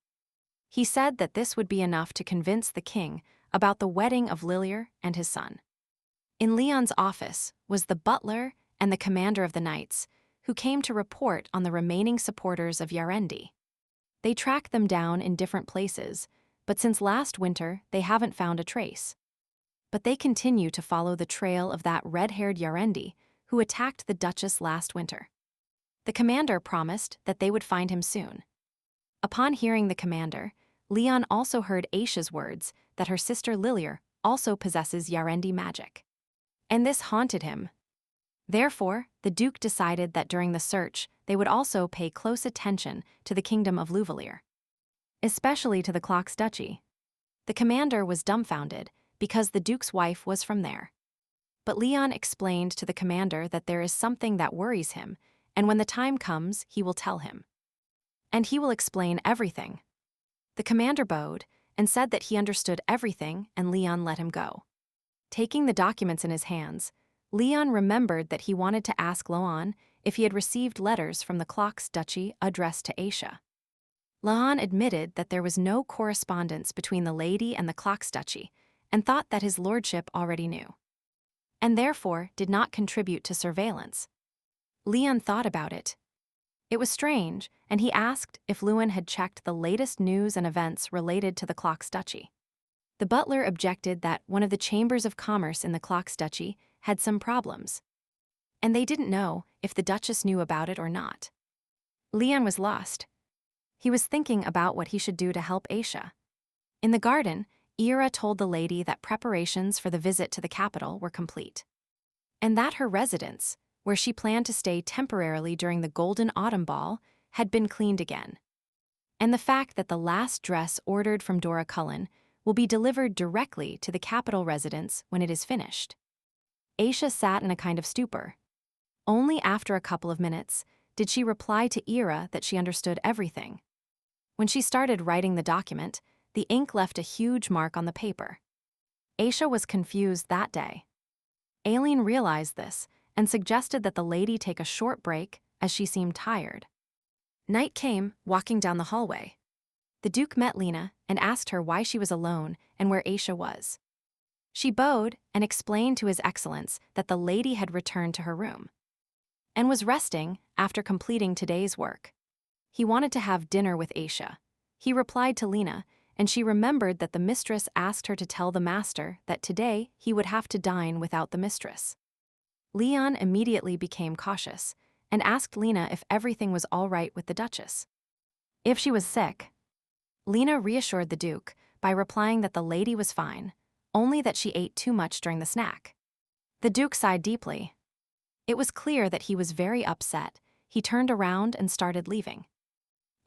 He said that this would be enough to convince the king about the wedding of Lilier and his son. In Leon's office was the butler and the commander of the knights, who came to report on the remaining supporters of Yarendi. They tracked them down in different places, but since last winter they haven't found a trace. But they continue to follow the trail of that red-haired Yarendi who attacked the Duchess last winter. The commander promised that they would find him soon. Upon hearing the commander, Leon also heard Aisha's words that her sister Lilier also possesses Yarendi magic. And this haunted him. Therefore, the Duke decided that during the search they would also pay close attention to the kingdom of Louvalier, especially to the Clock's duchy. The commander was dumbfounded because the Duke's wife was from there. But Leon explained to the commander that there is something that worries him, and when the time comes, he will tell him. And he will explain everything. The commander bowed and said that he understood everything, and Leon let him go. Taking the documents in his hands, Leon remembered that he wanted to ask Loan if he had received letters from the Clock's duchy addressed to Aisha. Loan admitted that there was no correspondence between the lady and the Clock's duchy, and thought that his lordship already knew, and therefore did not contribute to surveillance. Leon thought about it. It was strange, and he asked if Lewin had checked the latest news and events related to the Clock's duchy. The butler objected that one of the chambers of commerce in the Clock's duchy had some problems, and they didn't know if the Duchess knew about it or not. Leon was lost. He was thinking about what he should do to help Aisha. In the garden, Ira told the lady that preparations for the visit to the capital were complete, and that her residence, where she planned to stay temporarily during the Golden Autumn Ball, had been cleaned again, and the fact that the last dress ordered from Dora Cullen will be delivered directly to the capital residence when it is finished. Aisha sat in a kind of stupor. Only after a couple of minutes did she reply to Ira that she understood everything. When she started writing the document, the ink left a huge mark on the paper. Aisha was confused that day. Aileen realized this and suggested that the lady take a short break as she seemed tired. Night came, walking down the hallway. The Duke met Lena and asked her why she was alone and where Aisha was. She bowed and explained to His Excellence that the lady had returned to her room and was resting after completing today's work. He wanted to have dinner with Aisha. He replied to Lena, and she remembered that the mistress asked her to tell the master that today he would have to dine without the mistress. Leon immediately became cautious and asked Lena if everything was all right with the Duchess. If she was sick. Lena reassured the Duke by replying that the lady was fine, only that she ate too much during the snack. The Duke sighed deeply. It was clear that he was very upset. He turned around and started leaving.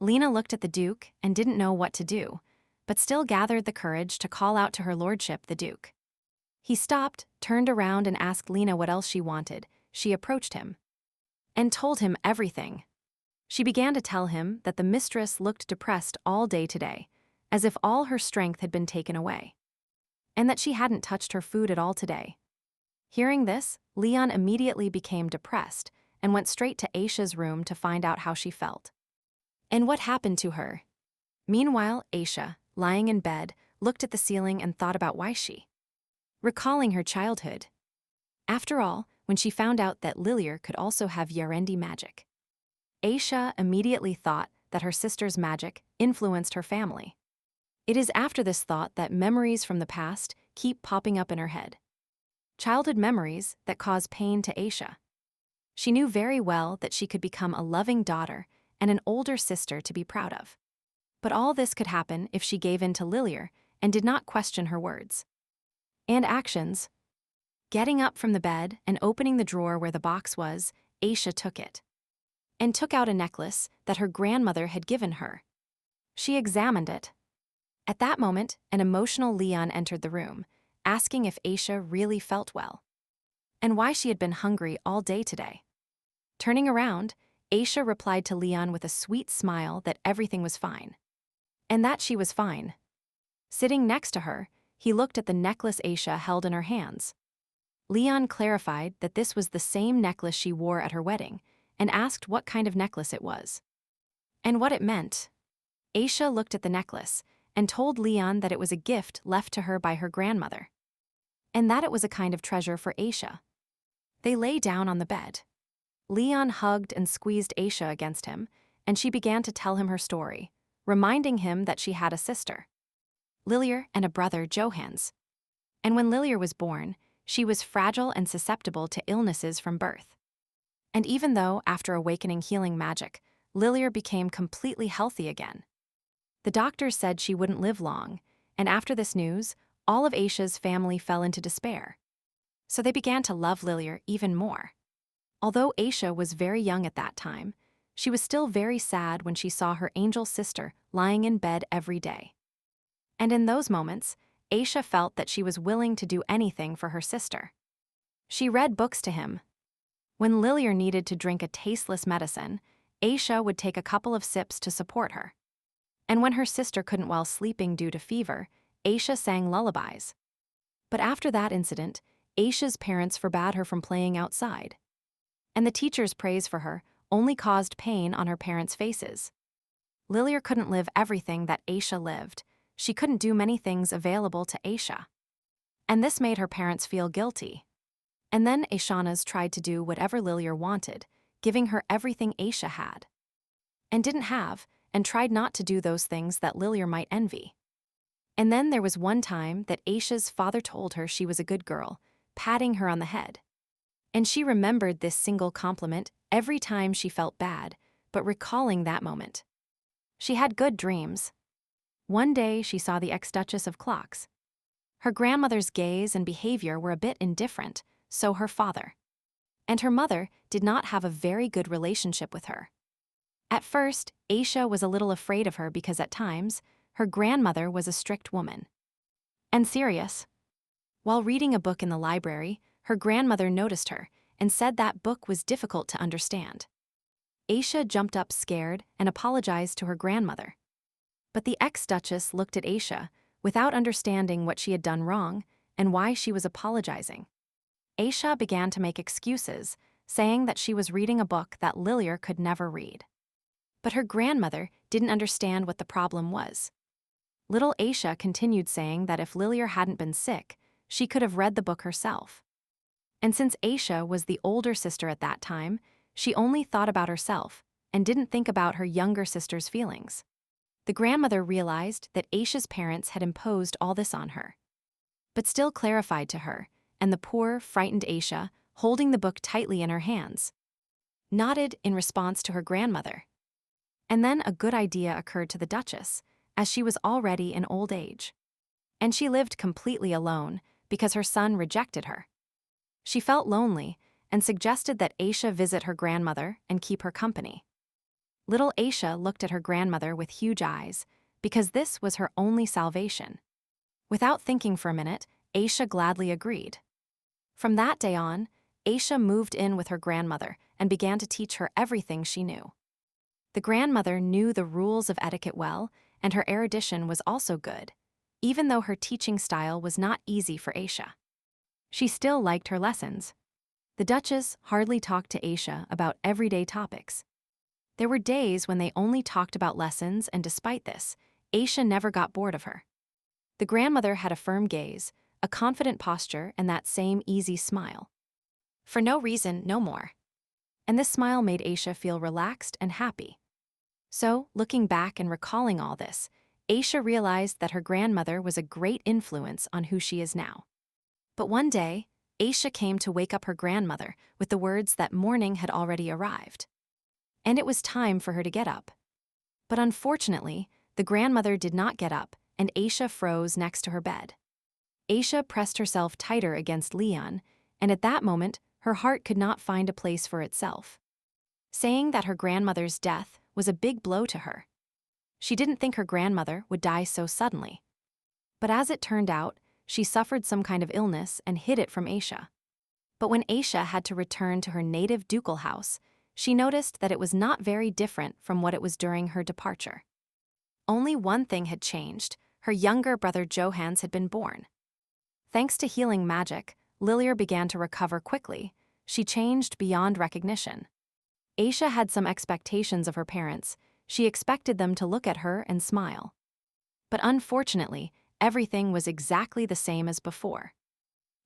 Lena looked at the Duke and didn't know what to do, but still gathered the courage to call out to her lordship, the Duke. He stopped, turned around and asked Lena what else she wanted. She approached him and told him everything. She began to tell him that the mistress looked depressed all day today, as if all her strength had been taken away, and that she hadn't touched her food at all today. Hearing this, Leon immediately became depressed and went straight to Aisha's room to find out how she felt and what happened to her. Meanwhile, Aisha, lying in bed, looked at the ceiling and thought about why she, recalling her childhood. After all, when she found out that Lilier could also have Yarendi magic, Aisha immediately thought that her sister's magic influenced her family. It is after this thought that memories from the past keep popping up in her head. Childhood memories that cause pain to Aisha. She knew very well that she could become a loving daughter and an older sister to be proud of. But all this could happen if she gave in to Lilir and did not question her words and actions. Getting up from the bed and opening the drawer where the box was, Aisha took it and took out a necklace that her grandmother had given her. She examined it. At that moment, an emotional Leon entered the room, asking if Aisha really felt well and why she had been hungry all day today. Turning around, Aisha replied to Leon with a sweet smile that everything was fine and that she was fine. Sitting next to her, he looked at the necklace Aisha held in her hands. Leon clarified that this was the same necklace she wore at her wedding and asked what kind of necklace it was and what it meant. Aisha looked at the necklace and told Leon that it was a gift left to her by her grandmother and that it was a kind of treasure for Aisha. They lay down on the bed. Leon hugged and squeezed Aisha against him, and she began to tell him her story, reminding him that she had a sister, Lilir, and a brother, Johans. And when Lilir was born, she was fragile and susceptible to illnesses from birth. And even though, after awakening healing magic, Lilir became completely healthy again, the doctors said she wouldn't live long, and after this news, all of Aisha's family fell into despair. So they began to love Lilir even more. Although Aisha was very young at that time, she was still very sad when she saw her angel sister lying in bed every day. And in those moments, Aisha felt that she was willing to do anything for her sister. She read books to him. When Lilir needed to drink a tasteless medicine, Aisha would take a couple of sips to support her. And when her sister couldn't while sleeping due to fever, Aisha sang lullabies. But after that incident, Aisha's parents forbade her from playing outside. And the teacher's praise for her only caused pain on her parents' faces. Lilir couldn't live everything that Aisha lived. She couldn't do many things available to Aisha. And this made her parents feel guilty. And then Aishanas tried to do whatever Lilir wanted, giving her everything Aisha had and didn't have, and tried not to do those things that Lilir might envy. And then there was one time that Aisha's father told her she was a good girl, patting her on the head. And she remembered this single compliment every time she felt bad, but recalling that moment. She had good dreams. One day she saw the ex-Duchess of Clocks. Her grandmother's gaze and behavior were a bit indifferent, so her father and her mother did not have a very good relationship with her. At first, Aisha was a little afraid of her because at times, her grandmother was a strict woman and serious. While reading a book in the library, her grandmother noticed her and said that book was difficult to understand. Aisha jumped up scared and apologized to her grandmother. But the ex-duchess looked at Aisha without understanding what she had done wrong and why she was apologizing. Aisha began to make excuses, saying that she was reading a book that Lilir could never read. But her grandmother didn't understand what the problem was. Little Aisha continued saying that if Lilir hadn't been sick, she could have read the book herself. And since Aisha was the older sister at that time, she only thought about herself and didn't think about her younger sister's feelings. The grandmother realized that Aisha's parents had imposed all this on her, but still clarified to her, and the poor, frightened Aisha, holding the book tightly in her hands, nodded in response to her grandmother. And then a good idea occurred to the Duchess, as she was already in old age. And she lived completely alone because her son rejected her. She felt lonely and suggested that Aisha visit her grandmother and keep her company. Little Aisha looked at her grandmother with huge eyes, because this was her only salvation. Without thinking for a minute, Aisha gladly agreed. From that day on, Aisha moved in with her grandmother and began to teach her everything she knew. The grandmother knew the rules of etiquette well, and her erudition was also good, even though her teaching style was not easy for Aisha. She still liked her lessons. The Duchess hardly talked to Aisha about everyday topics. There were days when they only talked about lessons, and despite this, Aisha never got bored of her. The grandmother had a firm gaze, a confident posture, and that same easy smile. For no reason, no more. And this smile made Aisha feel relaxed and happy. So, looking back and recalling all this, Aisha realized that her grandmother was a great influence on who she is now. But one day, Aisha came to wake up her grandmother with the words that morning had already arrived. And it was time for her to get up. But unfortunately, the grandmother did not get up, and Aisha froze next to her bed. Aisha pressed herself tighter against Leon, and at that moment, her heart could not find a place for itself. Saying that her grandmother's death was a big blow to her. She didn't think her grandmother would die so suddenly. But as it turned out, she suffered some kind of illness and hid it from Aisha. But when Aisha had to return to her native ducal house, she noticed that it was not very different from what it was during her departure. Only one thing had changed: her younger brother Johans had been born. Thanks to healing magic, Lilia began to recover quickly. She changed beyond recognition. Aisha had some expectations of her parents. She expected them to look at her and smile. But unfortunately, everything was exactly the same as before.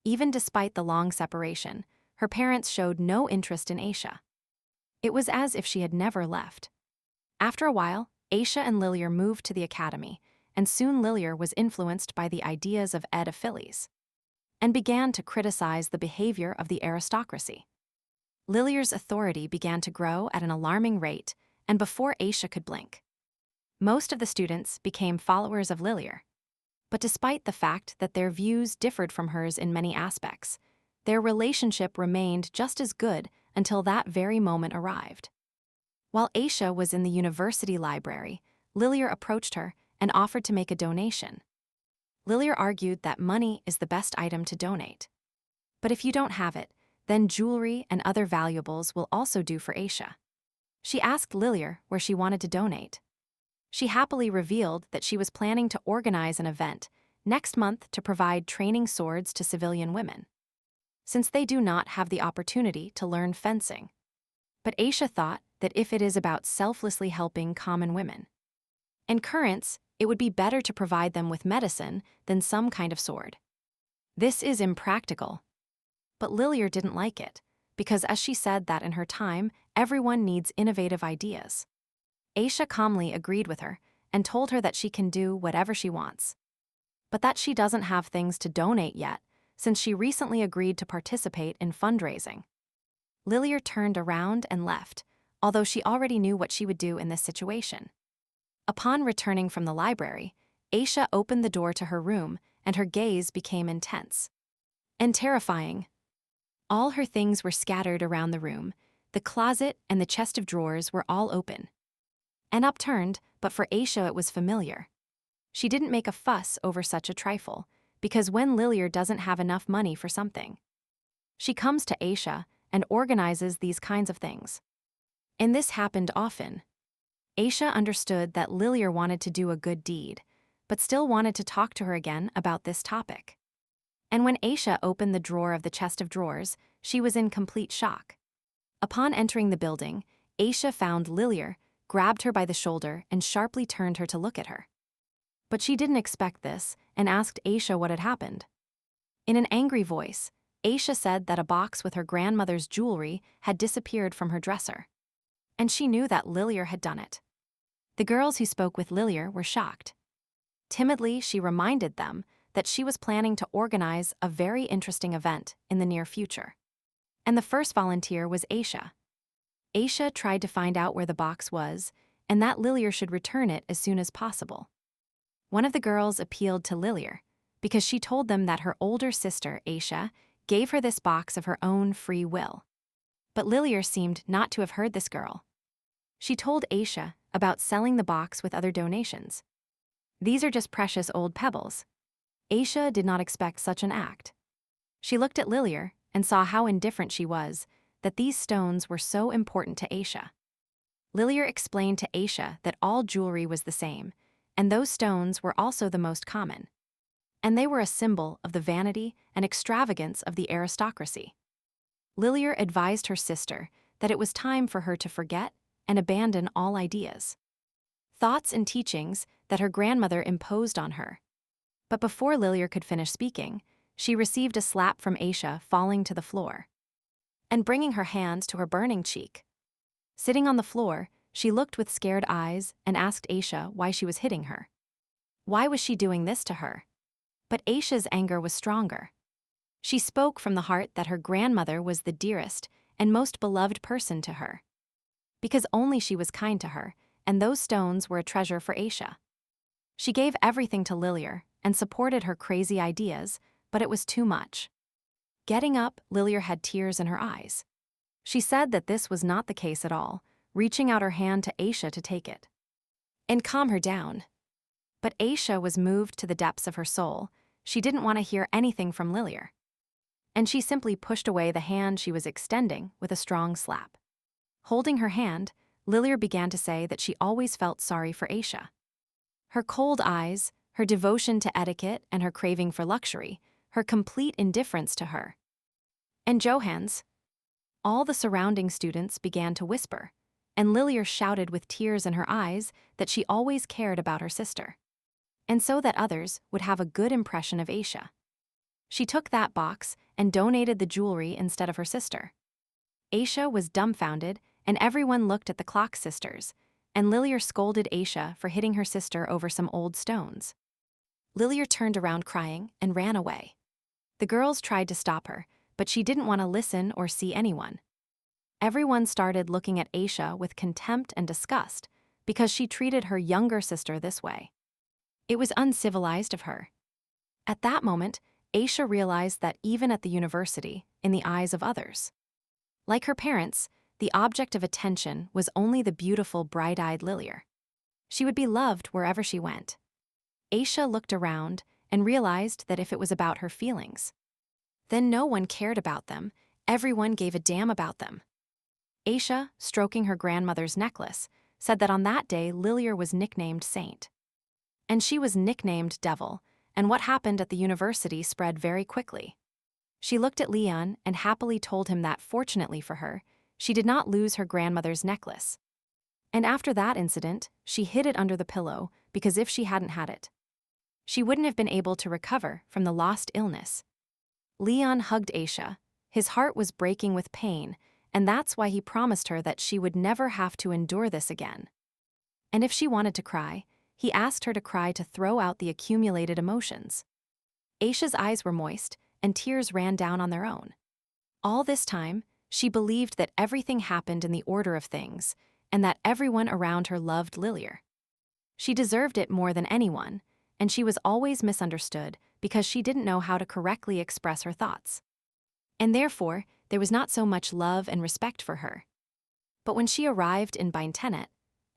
Even despite the long separation, her parents showed no interest in Aisha. It was as if she had never left. After a while, Aisha and Lilia moved to the academy, and soon Lilia was influenced by the ideas of Ed Aphiles and began to criticize the behavior of the aristocracy. Lilia's authority began to grow at an alarming rate, and before Aisha could blink, most of the students became followers of Lilia. But despite the fact that their views differed from hers in many aspects, their relationship remained just as good until that very moment arrived. While Aisha was in the university library, Lilia approached her and offered to make a donation. Lilia argued that money is the best item to donate. But if you don't have it, then jewelry and other valuables will also do for Aisha. She asked Lilia where she wanted to donate. She happily revealed that she was planning to organize an event next month to provide training swords to civilian women, since they do not have the opportunity to learn fencing. But Aisha thought that if it is about selflessly helping common women and currents, it would be better to provide them with medicine than some kind of sword. This is impractical. But Lilia didn't like it, because as she said that in her time, everyone needs innovative ideas. Aisha calmly agreed with her and told her that she can do whatever she wants, but that she doesn't have things to donate yet, since she recently agreed to participate in fundraising. Lilia turned around and left, although she already knew what she would do in this situation. Upon returning from the library, Aisha opened the door to her room, and her gaze became intense and terrifying. All her things were scattered around the room. The closet and the chest of drawers were all open and upturned, but for Aisha it was familiar. She didn't make a fuss over such a trifle, because when Lilia doesn't have enough money for something, she comes to Aisha and organizes these kinds of things. And this happened often. Aisha understood that Lilia wanted to do a good deed, but still wanted to talk to her again about this topic. And when Aisha opened the drawer of the chest of drawers, she was in complete shock. Upon entering the building, Aisha found Lilia, grabbed her by the shoulder, and sharply turned her to look at her. But she didn't expect this and asked Aisha what had happened. In an angry voice, Aisha said that a box with her grandmother's jewelry had disappeared from her dresser, and she knew that Lilia had done it. The girls who spoke with Lilia were shocked. Timidly, she reminded them that she was planning to organize a very interesting event in the near future. And the first volunteer was Aisha. Aisha tried to find out where the box was, and that Lilia should return it as soon as possible. One of the girls appealed to Lilia, because she told them that her older sister, Aisha, gave her this box of her own free will. But Lilia seemed not to have heard this girl. She told Aisha about selling the box with other donations. These are just precious old pebbles. Aisha did not expect such an act. She looked at Lilia and saw how indifferent she was, that these stones were so important to Aisha. Lilia explained to Aisha that all jewelry was the same, and those stones were also the most common. And they were a symbol of the vanity and extravagance of the aristocracy. Lilia advised her sister that it was time for her to forget and abandon all ideas, thoughts and teachings that her grandmother imposed on her. But before Lilia could finish speaking, she received a slap from Aisha, falling to the floor and bringing her hand to her burning cheek. Sitting on the floor, she looked with scared eyes and asked Aisha why she was hitting her. Why was she doing this to her? But Aisha's anger was stronger. She spoke from the heart that her grandmother was the dearest and most beloved person to her. Because only she was kind to her, and those stones were a treasure for Aisha. She gave everything to Lilier and supported her crazy ideas, but it was too much. Getting up, Lilier had tears in her eyes. She said that this was not the case at all, reaching out her hand to Aisha to take it and calm her down. But Aisha was moved to the depths of her soul. She didn't want to hear anything from Lilier. And she simply pushed away the hand she was extending with a strong slap. Holding her hand, Lilier began to say that she always felt sorry for Aisha. Her cold eyes, her devotion to etiquette and her craving for luxury, her complete indifference to her. And Johans. All the surrounding students began to whisper, and Lilier shouted with tears in her eyes that she always cared about her sister, and so that others would have a good impression of Aisha. She took that box and donated the jewelry instead of her sister. Aisha was dumbfounded, and everyone looked at the clock sisters, and Lilier scolded Aisha for hitting her sister over some old stones. Lilier turned around crying and ran away. The girls tried to stop her, but she didn't want to listen or see anyone. Everyone started looking at Aisha with contempt and disgust because she treated her younger sister this way. It was uncivilized of her. At that moment, Aisha realized that even at the university, in the eyes of others, like her parents, the object of attention was only the beautiful, bright-eyed Lilier. She would be loved wherever she went. Aisha looked around and realized that if it was about her feelings, then no one cared about them, everyone gave a damn about them. Aisha, stroking her grandmother's necklace, said that on that day Lilier was nicknamed Saint. And she was nicknamed Devil, and what happened at the university spread very quickly. She looked at Leon and happily told him that, fortunately for her, she did not lose her grandmother's necklace. And after that incident, she hid it under the pillow because if she hadn't had it, she wouldn't have been able to recover from the lost illness. Leon hugged Aisha. His heart was breaking with pain, and that's why he promised her that she would never have to endure this again. And if she wanted to cry, he asked her to cry to throw out the accumulated emotions. Aisha's eyes were moist, and tears ran down on their own. All this time, she believed that everything happened in the order of things, and that everyone around her loved Lilier. She deserved it more than anyone, and she was always misunderstood because she didn't know how to correctly express her thoughts. And therefore, there was not so much love and respect for her. But when she arrived in Bintenet,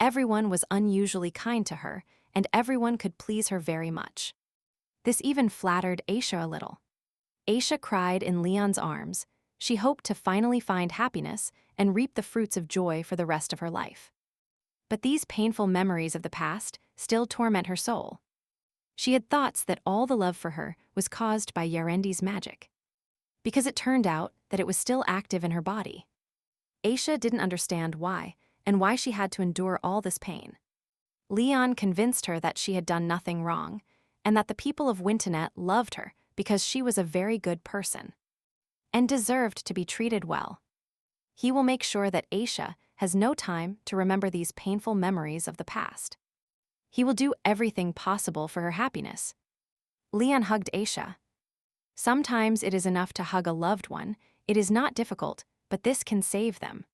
everyone was unusually kind to her, and everyone could please her very much. This even flattered Aisha a little. Aisha cried in Leon's arms. She hoped to finally find happiness and reap the fruits of joy for the rest of her life. But these painful memories of the past still torment her soul. She had thoughts that all the love for her was caused by Yarendi's magic, because it turned out that it was still active in her body. Aisha didn't understand why, and why she had to endure all this pain. Leon convinced her that she had done nothing wrong, and that the people of Wintenet loved her because she was a very good person and deserved to be treated well. He will make sure that Aisha has no time to remember these painful memories of the past. He will do everything possible for her happiness. Leon hugged Aisha. Sometimes it is enough to hug a loved one. It is not difficult, but this can save them.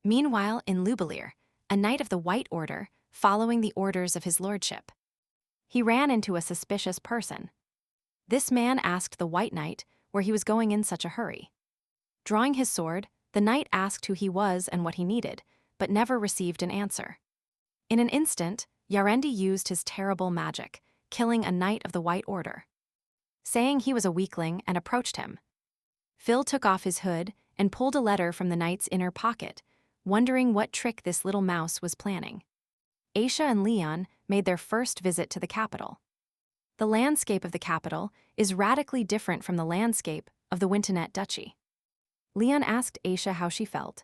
Meanwhile, in Lubelier, a knight of the White Order, following the orders of his lordship, he ran into a suspicious person. This man asked the White Knight where he was going in such a hurry. Drawing his sword, the knight asked who he was and what he needed, but never received an answer. In an instant, Yarendi used his terrible magic, killing a knight of the White Order, saying he was a weakling, and approached him. Phil took off his hood and pulled a letter from the knight's inner pocket, wondering what trick this little mouse was planning. Aisha and Leon made their first visit to the capital. The landscape of the capital is radically different from the landscape of the Wintenet Duchy. Leon asked Aisha how she felt.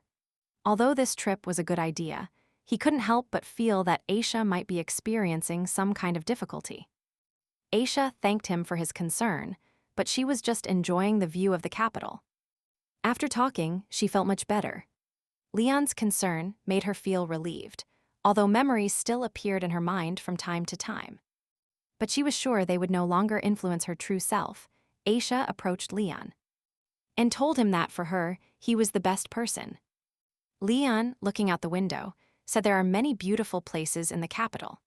Although this trip was a good idea, he couldn't help but feel that Aisha might be experiencing some kind of difficulty. Aisha thanked him for his concern, but she was just enjoying the view of the capital. After talking, she felt much better. Leon's concern made her feel relieved, although memories still appeared in her mind from time to time. But she was sure they would no longer influence her true self. Aisha approached Leon and told him that for her, he was the best person. Leon, looking out the window, said there are many beautiful places in the capital,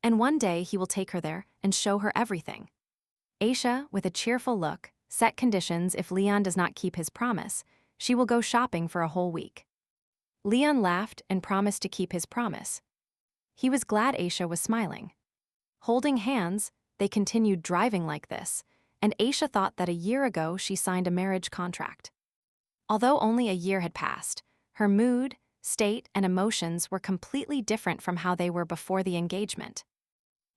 and one day he will take her there and show her everything. Aisha, with a cheerful look, set conditions if Leon does not keep his promise. She will go shopping for a whole week. Leon laughed and promised to keep his promise. He was glad Aisha was smiling. Holding hands, they continued driving like this, and Aisha thought that a year ago she signed a marriage contract. Although only a year had passed, her mood, state, and emotions were completely different from how they were before the engagement.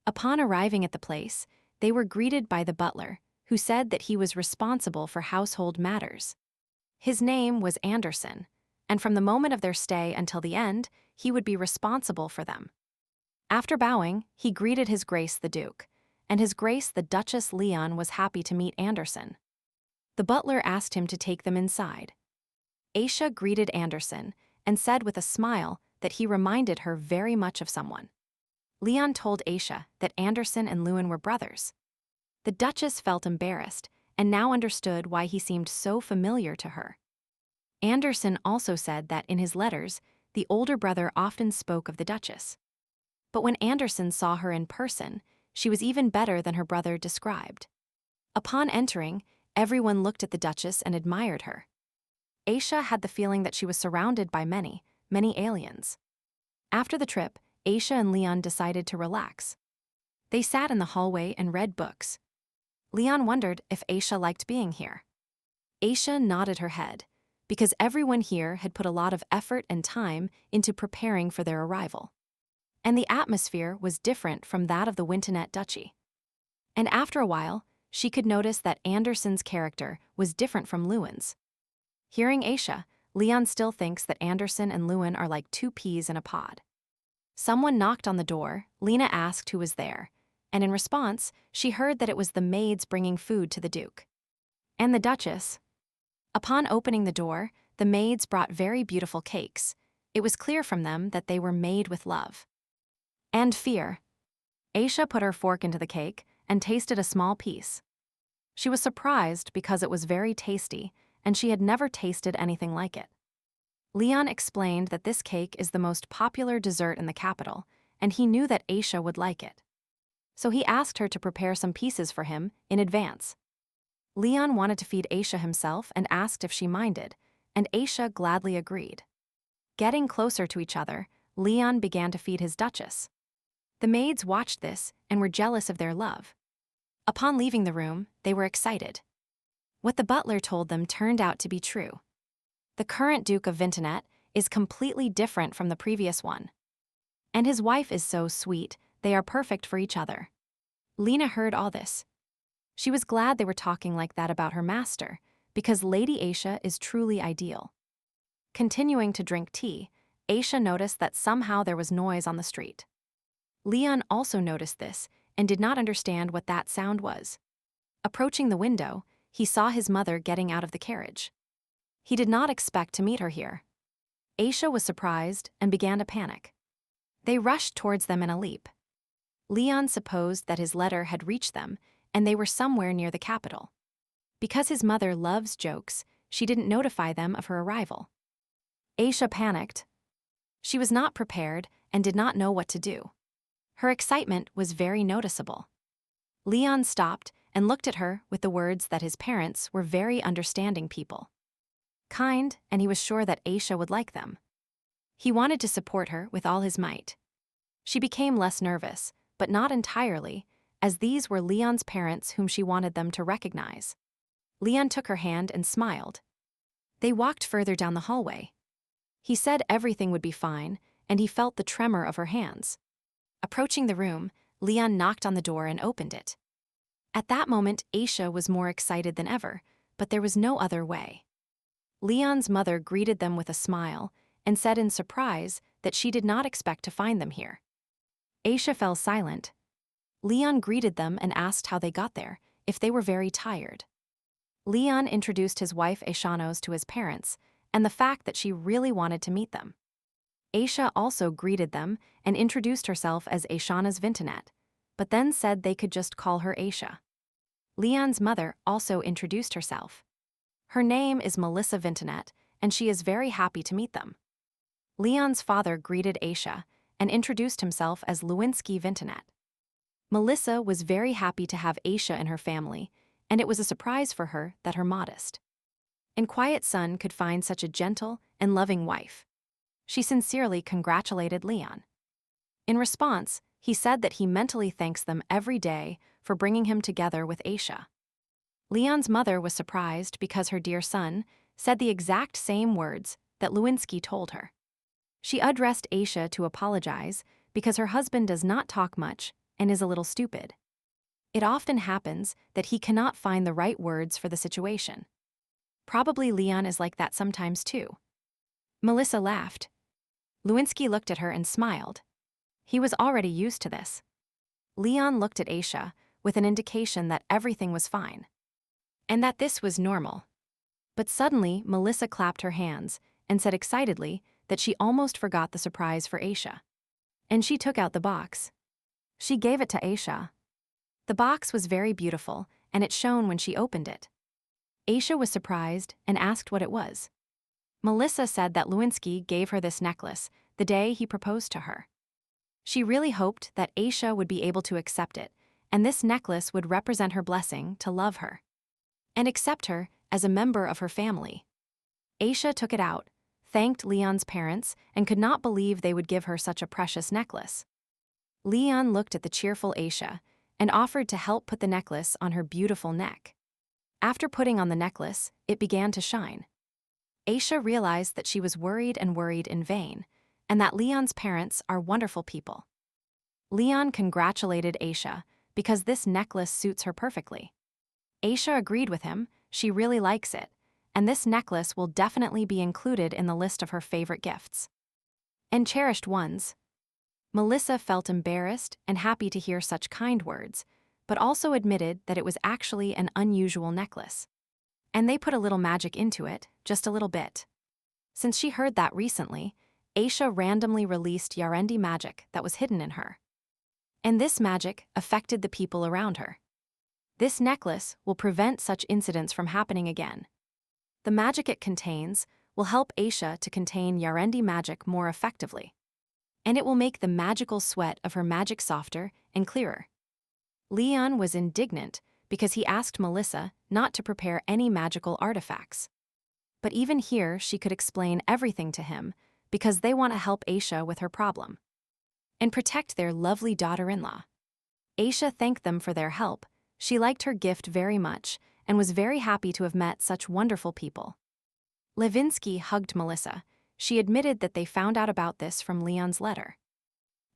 Upon arriving at the place, they were greeted by the butler, who said that he was responsible for household matters. His name was Anderson, and from the moment of their stay until the end, he would be responsible for them. After bowing, he greeted His Grace the Duke, and His Grace the Duchess Leon was happy to meet Anderson. The butler asked him to take them inside. Aisha greeted Anderson and said with a smile that he reminded her very much of someone. Leon told Aisha that Anderson and Lewin were brothers. The Duchess felt embarrassed and now understood why he seemed so familiar to her. Anderson also said that in his letters, the older brother often spoke of the Duchess. But when Anderson saw her in person, she was even better than her brother described. Upon entering, everyone looked at the Duchess and admired her. Aisha had the feeling that she was surrounded by many aliens. After the trip, Aisha and Leon decided to relax. They sat in the hallway and read books. Leon wondered if Aisha liked being here. Aisha nodded her head, because everyone here had put a lot of effort and time into preparing for their arrival. And the atmosphere was different from that of the Wintonet Duchy. And after a while, she could notice that Anderson's character was different from Lewin's. Hearing Aisha, Leon still thinks that Anderson and Lewin are like two peas in a pod. Someone knocked on the door. Lena asked who was there, and in response, she heard that it was the maids bringing food to the Duke and the Duchess. Upon opening the door, the maids brought very beautiful cakes. It was clear from them that they were made with love and fear. Aisha put her fork into the cake and tasted a small piece. She was surprised because it was very tasty, and she had never tasted anything like it. Leon explained that this cake is the most popular dessert in the capital, and he knew that Aisha would like it. So he asked her to prepare some pieces for him in advance. Leon wanted to feed Aisha himself and asked if she minded, and Aisha gladly agreed. Getting closer to each other, Leon began to feed his Duchess. The maids watched this and were jealous of their love. Upon leaving the room, they were excited. What the butler told them turned out to be true. The current Duke of Wintonet is completely different from the previous one. And his wife is so sweet, they are perfect for each other. Lena heard all this. She was glad they were talking like that about her master, because Lady Aisha is truly ideal. Continuing to drink tea, Aisha noticed that somehow there was noise on the street. Leon also noticed this and did not understand what that sound was. Approaching the window, he saw his mother getting out of the carriage. He did not expect to meet her here. Aisha was surprised and began to panic. They rushed towards them in a leap. Leon supposed that his letter had reached them and they were somewhere near the capital. Because his mother loves jokes, she didn't notify them of her arrival. Aisha panicked. She was not prepared and did not know what to do. Her excitement was very noticeable. Leon stopped and looked at her with the words that his parents were very understanding people. Kind, and he was sure that Aisha would like them. He wanted to support her with all his might. She became less nervous, but not entirely, as these were Leon's parents whom she wanted them to recognize. Leon took her hand and smiled. They walked further down the hallway. He said everything would be fine, and he felt the tremor of her hands. Approaching the room, Leon knocked on the door and opened it. At that moment, Aisha was more excited than ever, but there was no other way. Leon's mother greeted them with a smile and said in surprise that she did not expect to find them here. Aisha fell silent. Leon greeted them and asked how they got there, if they were very tired. Leon introduced his wife Aishanos to his parents and the fact that she really wanted to meet them. Aisha also greeted them and introduced herself as Aishana's Vintonet, but then said they could just call her Aisha. Leon's mother also introduced herself. Her name is Melissa Vintonet, and she is very happy to meet them. Leon's father greeted Aisha and introduced himself as Lewinsky Vintonet. Melissa was very happy to have Aisha in her family, and it was a surprise for her that her modest and quiet son could find such a gentle and loving wife. She sincerely congratulated Leon. In response, he said that he mentally thanks them every day for bringing him together with Aisha. Leon's mother was surprised because her dear son said the exact same words that Lewinsky told her. She addressed Aisha to apologize because her husband does not talk much and is a little stupid. It often happens that he cannot find the right words for the situation. Probably Leon is like that sometimes too. Melissa laughed. Lewinsky looked at her and smiled. He was already used to this. Leon looked at Aisha with an indication that everything was fine, and that this was normal. But suddenly, Melissa clapped her hands and said excitedly that she almost forgot the surprise for Aisha. And she took out the box. She gave it to Aisha. The box was very beautiful, and it shone when she opened it. Aisha was surprised and asked what it was. Melissa said that Lewinsky gave her this necklace the day he proposed to her. She really hoped that Aisha would be able to accept it, and this necklace would represent her blessing to love her and accept her as a member of her family. Aisha took it out, thanked Leon's parents, and could not believe they would give her such a precious necklace. Leon looked at the cheerful Aisha and offered to help put the necklace on her beautiful neck. After putting on the necklace, it began to shine. Aisha realized that she was worried in vain, and that Leon's parents are wonderful people. Leon congratulated Aisha because this necklace suits her perfectly. Aisha agreed with him, she really likes it, and this necklace will definitely be included in the list of her favorite gifts and cherished ones. Melissa felt embarrassed and happy to hear such kind words, but also admitted that it was actually an unusual necklace. And they put a little magic into it, just a little bit. Since she heard that recently, Aisha randomly released Yarendi magic that was hidden in her. And this magic affected the people around her. This necklace will prevent such incidents from happening again. The magic it contains will help Aisha to contain Yarendi magic more effectively. And it will make the magical sweat of her magic softer and clearer. Leon was indignant because he asked Melissa not to prepare any magical artifacts. But even here, she could explain everything to him because they want to help Aisha with her problem and protect their lovely daughter-in-law. Aisha thanked them for their help. She liked her gift very much and was very happy to have met such wonderful people. Lewinsky hugged Melissa. She admitted that they found out about this from Leon's letter,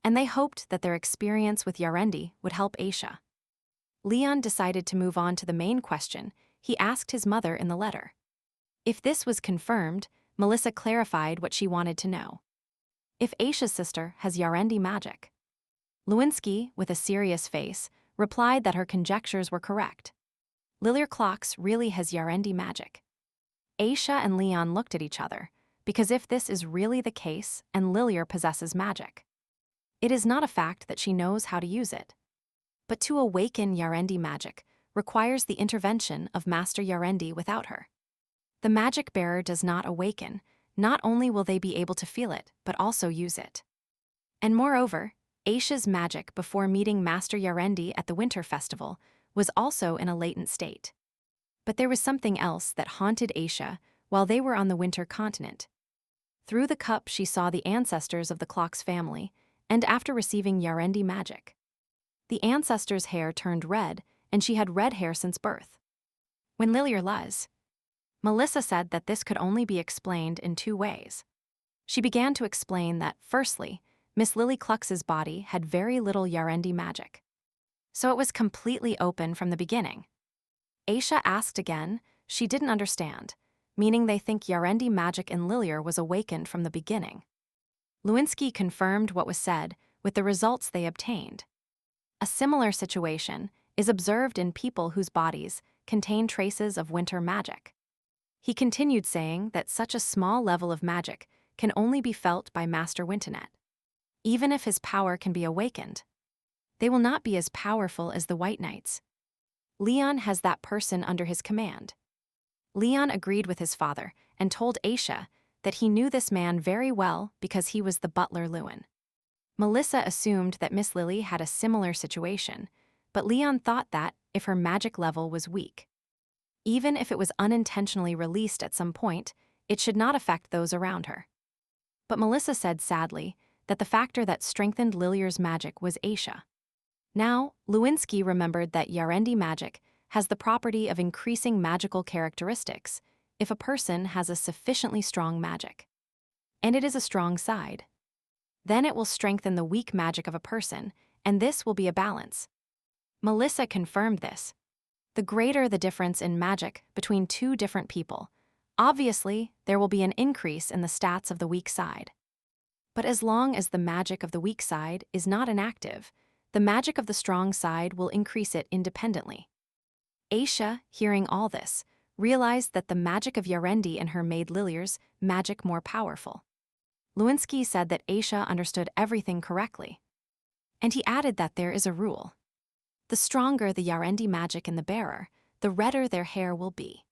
and they hoped that their experience with Yarendi would help Aisha. Leon decided to move on to the main question he asked his mother in the letter. If this was confirmed, Melissa clarified what she wanted to know. If Aisha's sister has Yarendi magic. Lewinsky, with a serious face, replied that her conjectures were correct. Lilir Clocks really has Yarendi magic. Aisha and Leon looked at each other, because if this is really the case and Lilir possesses magic, it is not a fact that she knows how to use it. But to awaken Yarendi magic requires the intervention of Master Yarendi without her. The magic bearer does not awaken, not only will they be able to feel it, but also use it. And moreover, Aisha's magic before meeting Master Yarendi at the Winter Festival was also in a latent state. But there was something else that haunted Aisha while they were on the winter continent. Through the cup she saw the ancestors of the clock's family, and after receiving Yarendi magic, the ancestors' hair turned red, and she had red hair since birth. When Lilir Luz, Melissa said that this could only be explained in two ways. She began to explain that, firstly, Miss Lily Clux's body had very little Yarendi magic, so it was completely open from the beginning. Aisha asked again, she didn't understand, meaning they think Yarendi magic in Lilir was awakened from the beginning. Lewinsky confirmed what was said with the results they obtained. A similar situation is observed in people whose bodies contain traces of winter magic. He continued saying that such a small level of magic can only be felt by Master Wintonet. Even if his power can be awakened, they will not be as powerful as the White Knights. Leon has that person under his command. Leon agreed with his father and told Aisha that he knew this man very well because he was the butler Lewin. Melissa assumed that Miss Lily had a similar situation, but Leon thought that if her magic level was weak, even if it was unintentionally released at some point, it should not affect those around her. But Melissa said sadly that the factor that strengthened Lilier's magic was Aisha. Now, Lewinsky remembered that Yarendi magic has the property of increasing magical characteristics if a person has a sufficiently strong magic. And it is a strong side. Then it will strengthen the weak magic of a person, and this will be a balance. Melissa confirmed this. The greater the difference in magic between two different people, obviously there will be an increase in the stats of the weak side. But as long as the magic of the weak side is not inactive, the magic of the strong side will increase it independently. Aisha, hearing all this, realized that the magic of Yarendi and her maid Lilier's magic more powerful. Lewinsky said that Aisha understood everything correctly. And he added that there is a rule. The stronger the Yarendi magic in the bearer, the redder their hair will be.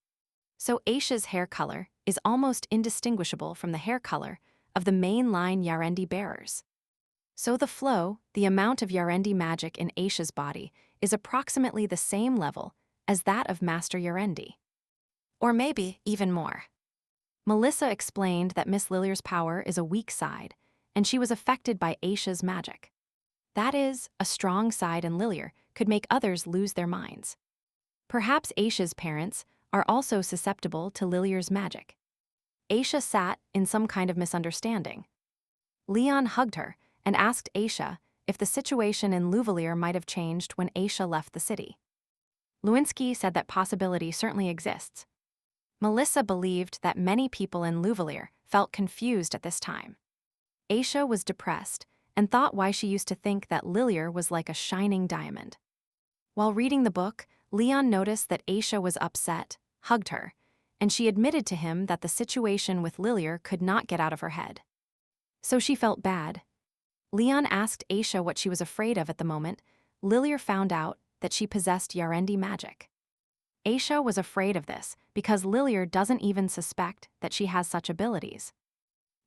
So Aisha's hair color is almost indistinguishable from the hair color of the main-line Yarendi bearers. So the flow, the amount of Yarendi magic in Aisha's body, is approximately the same level as that of Master Yarendi. Or maybe even more. Melissa explained that Miss Lilier's power is a weak side, and she was affected by Aisha's magic. That is, a strong side in Lilier could make others lose their minds. Perhaps Aisha's parents are also susceptible to Lilier's magic. Aisha sat in some kind of misunderstanding. Leon hugged her and asked Aisha if the situation in Louvalier might have changed when Aisha left the city. Lewinsky said that possibility certainly exists. Melissa believed that many people in Louvalier felt confused at this time. Aisha was depressed and thought why she used to think that Lilier was like a shining diamond. While reading the book, Leon noticed that Aisha was upset, hugged her, and she admitted to him that the situation with Lilier could not get out of her head. So she felt bad. Leon asked Aisha what she was afraid of at the moment. Lilier found out that she possessed Yarendi magic. Aisha was afraid of this because Lilier doesn't even suspect that she has such abilities.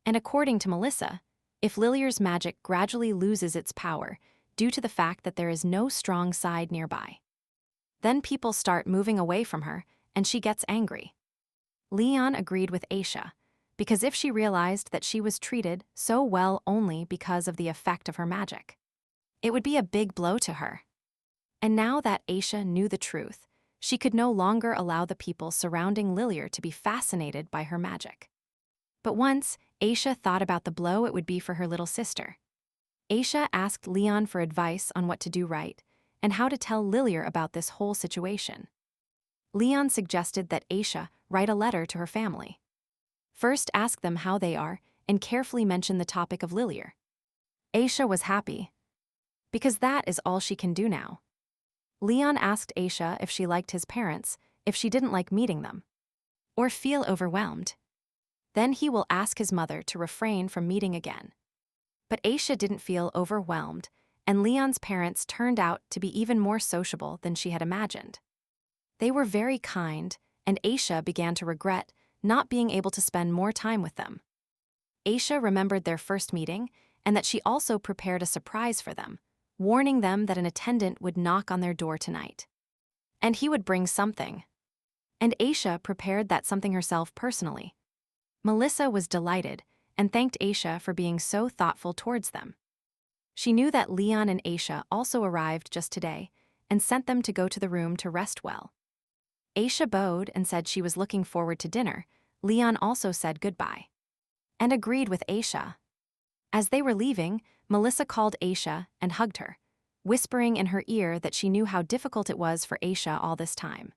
And according to Melissa, if Lilier's magic gradually loses its power due to the fact that there is no strong side nearby, then people start moving away from her and she gets angry. Leon agreed with Aisha, because if she realized that she was treated so well only because of the effect of her magic, it would be a big blow to her. And now that Aisha knew the truth, she could no longer allow the people surrounding Lilier to be fascinated by her magic. But once, Aisha thought about the blow it would be for her little sister. Aisha asked Leon for advice on what to do right and how to tell Lilier about this whole situation. Leon suggested that Aisha write a letter to her family. First, ask them how they are and carefully mention the topic of Lilier. Aisha was happy, because that is all she can do now. Leon asked Aisha if she liked his parents, if she didn't like meeting them, or feel overwhelmed. Then he will ask his mother to refrain from meeting again. But Aisha didn't feel overwhelmed, and Leon's parents turned out to be even more sociable than she had imagined. They were very kind, and Aisha began to regret not being able to spend more time with them. Aisha remembered their first meeting and that she also prepared a surprise for them, warning them that an attendant would knock on their door tonight. And he would bring something. And Aisha prepared that something herself personally. Melissa was delighted and thanked Aisha for being so thoughtful towards them. She knew that Leon and Aisha also arrived just today and sent them to go to the room to rest well. Aisha bowed and said she was looking forward to dinner. Leon also said goodbye and agreed with Aisha. As they were leaving, Melissa called Aisha and hugged her, whispering in her ear that she knew how difficult it was for Aisha all this time,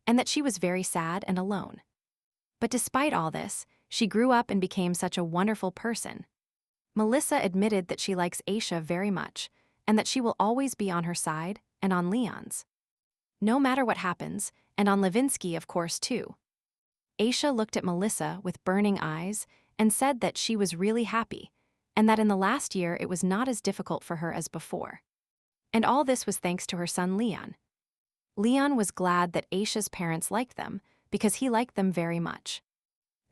and that she was very sad and alone. But despite all this, she grew up and became such a wonderful person. Melissa admitted that she likes Aisha very much, and that she will always be on her side and on Leon's. No matter what happens, and on Levinsky, of course, too. Aisha looked at Melissa with burning eyes and said that she was really happy, and that in the last year it was not as difficult for her as before. And all this was thanks to her son Leon. Leon was glad that Aisha's parents liked them because he liked them very much.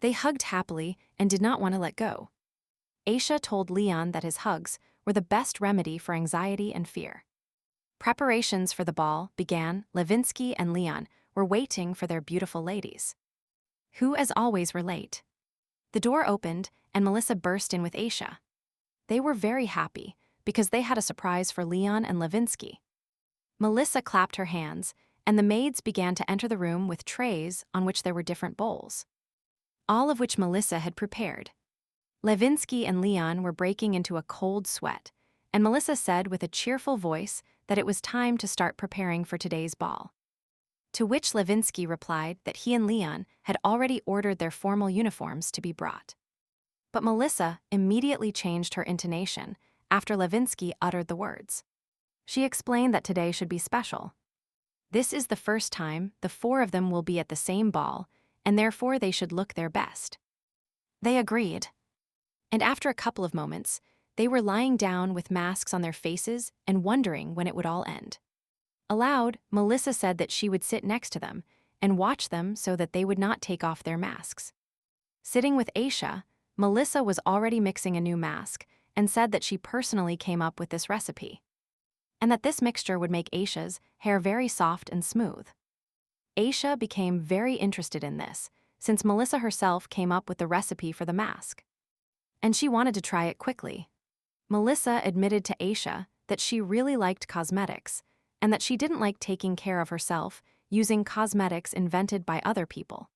They hugged happily and did not want to let go. Aisha told Leon that his hugs were the best remedy for anxiety and fear. Preparations for the ball began. Levinsky and Leon were waiting for their beautiful ladies, who as always were late. The door opened and Melissa burst in with Aisha. They were very happy because they had a surprise for Leon and Levinsky. Melissa clapped her hands, and the maids began to enter the room with trays on which there were different bowls, all of which Melissa had prepared. Levinsky and Leon were breaking into a cold sweat, and Melissa said with a cheerful voice that it was time to start preparing for today's ball. To which Levinsky replied that he and Leon had already ordered their formal uniforms to be brought. But Melissa immediately changed her intonation after Levinsky uttered the words. She explained that today should be special. This is the first time the four of them will be at the same ball, and therefore they should look their best. They agreed. And after a couple of moments, they were lying down with masks on their faces and wondering when it would all end. Aloud, Melissa said that she would sit next to them and watch them so that they would not take off their masks. Sitting with Aisha, Melissa was already mixing a new mask and said that she personally came up with this recipe, and that this mixture would make Aisha's hair very soft and smooth. Aisha became very interested in this, since Melissa herself came up with the recipe for the mask, and she wanted to try it quickly. Melissa admitted to Aisha that she really liked cosmetics, and that she didn't like taking care of herself using cosmetics invented by other people.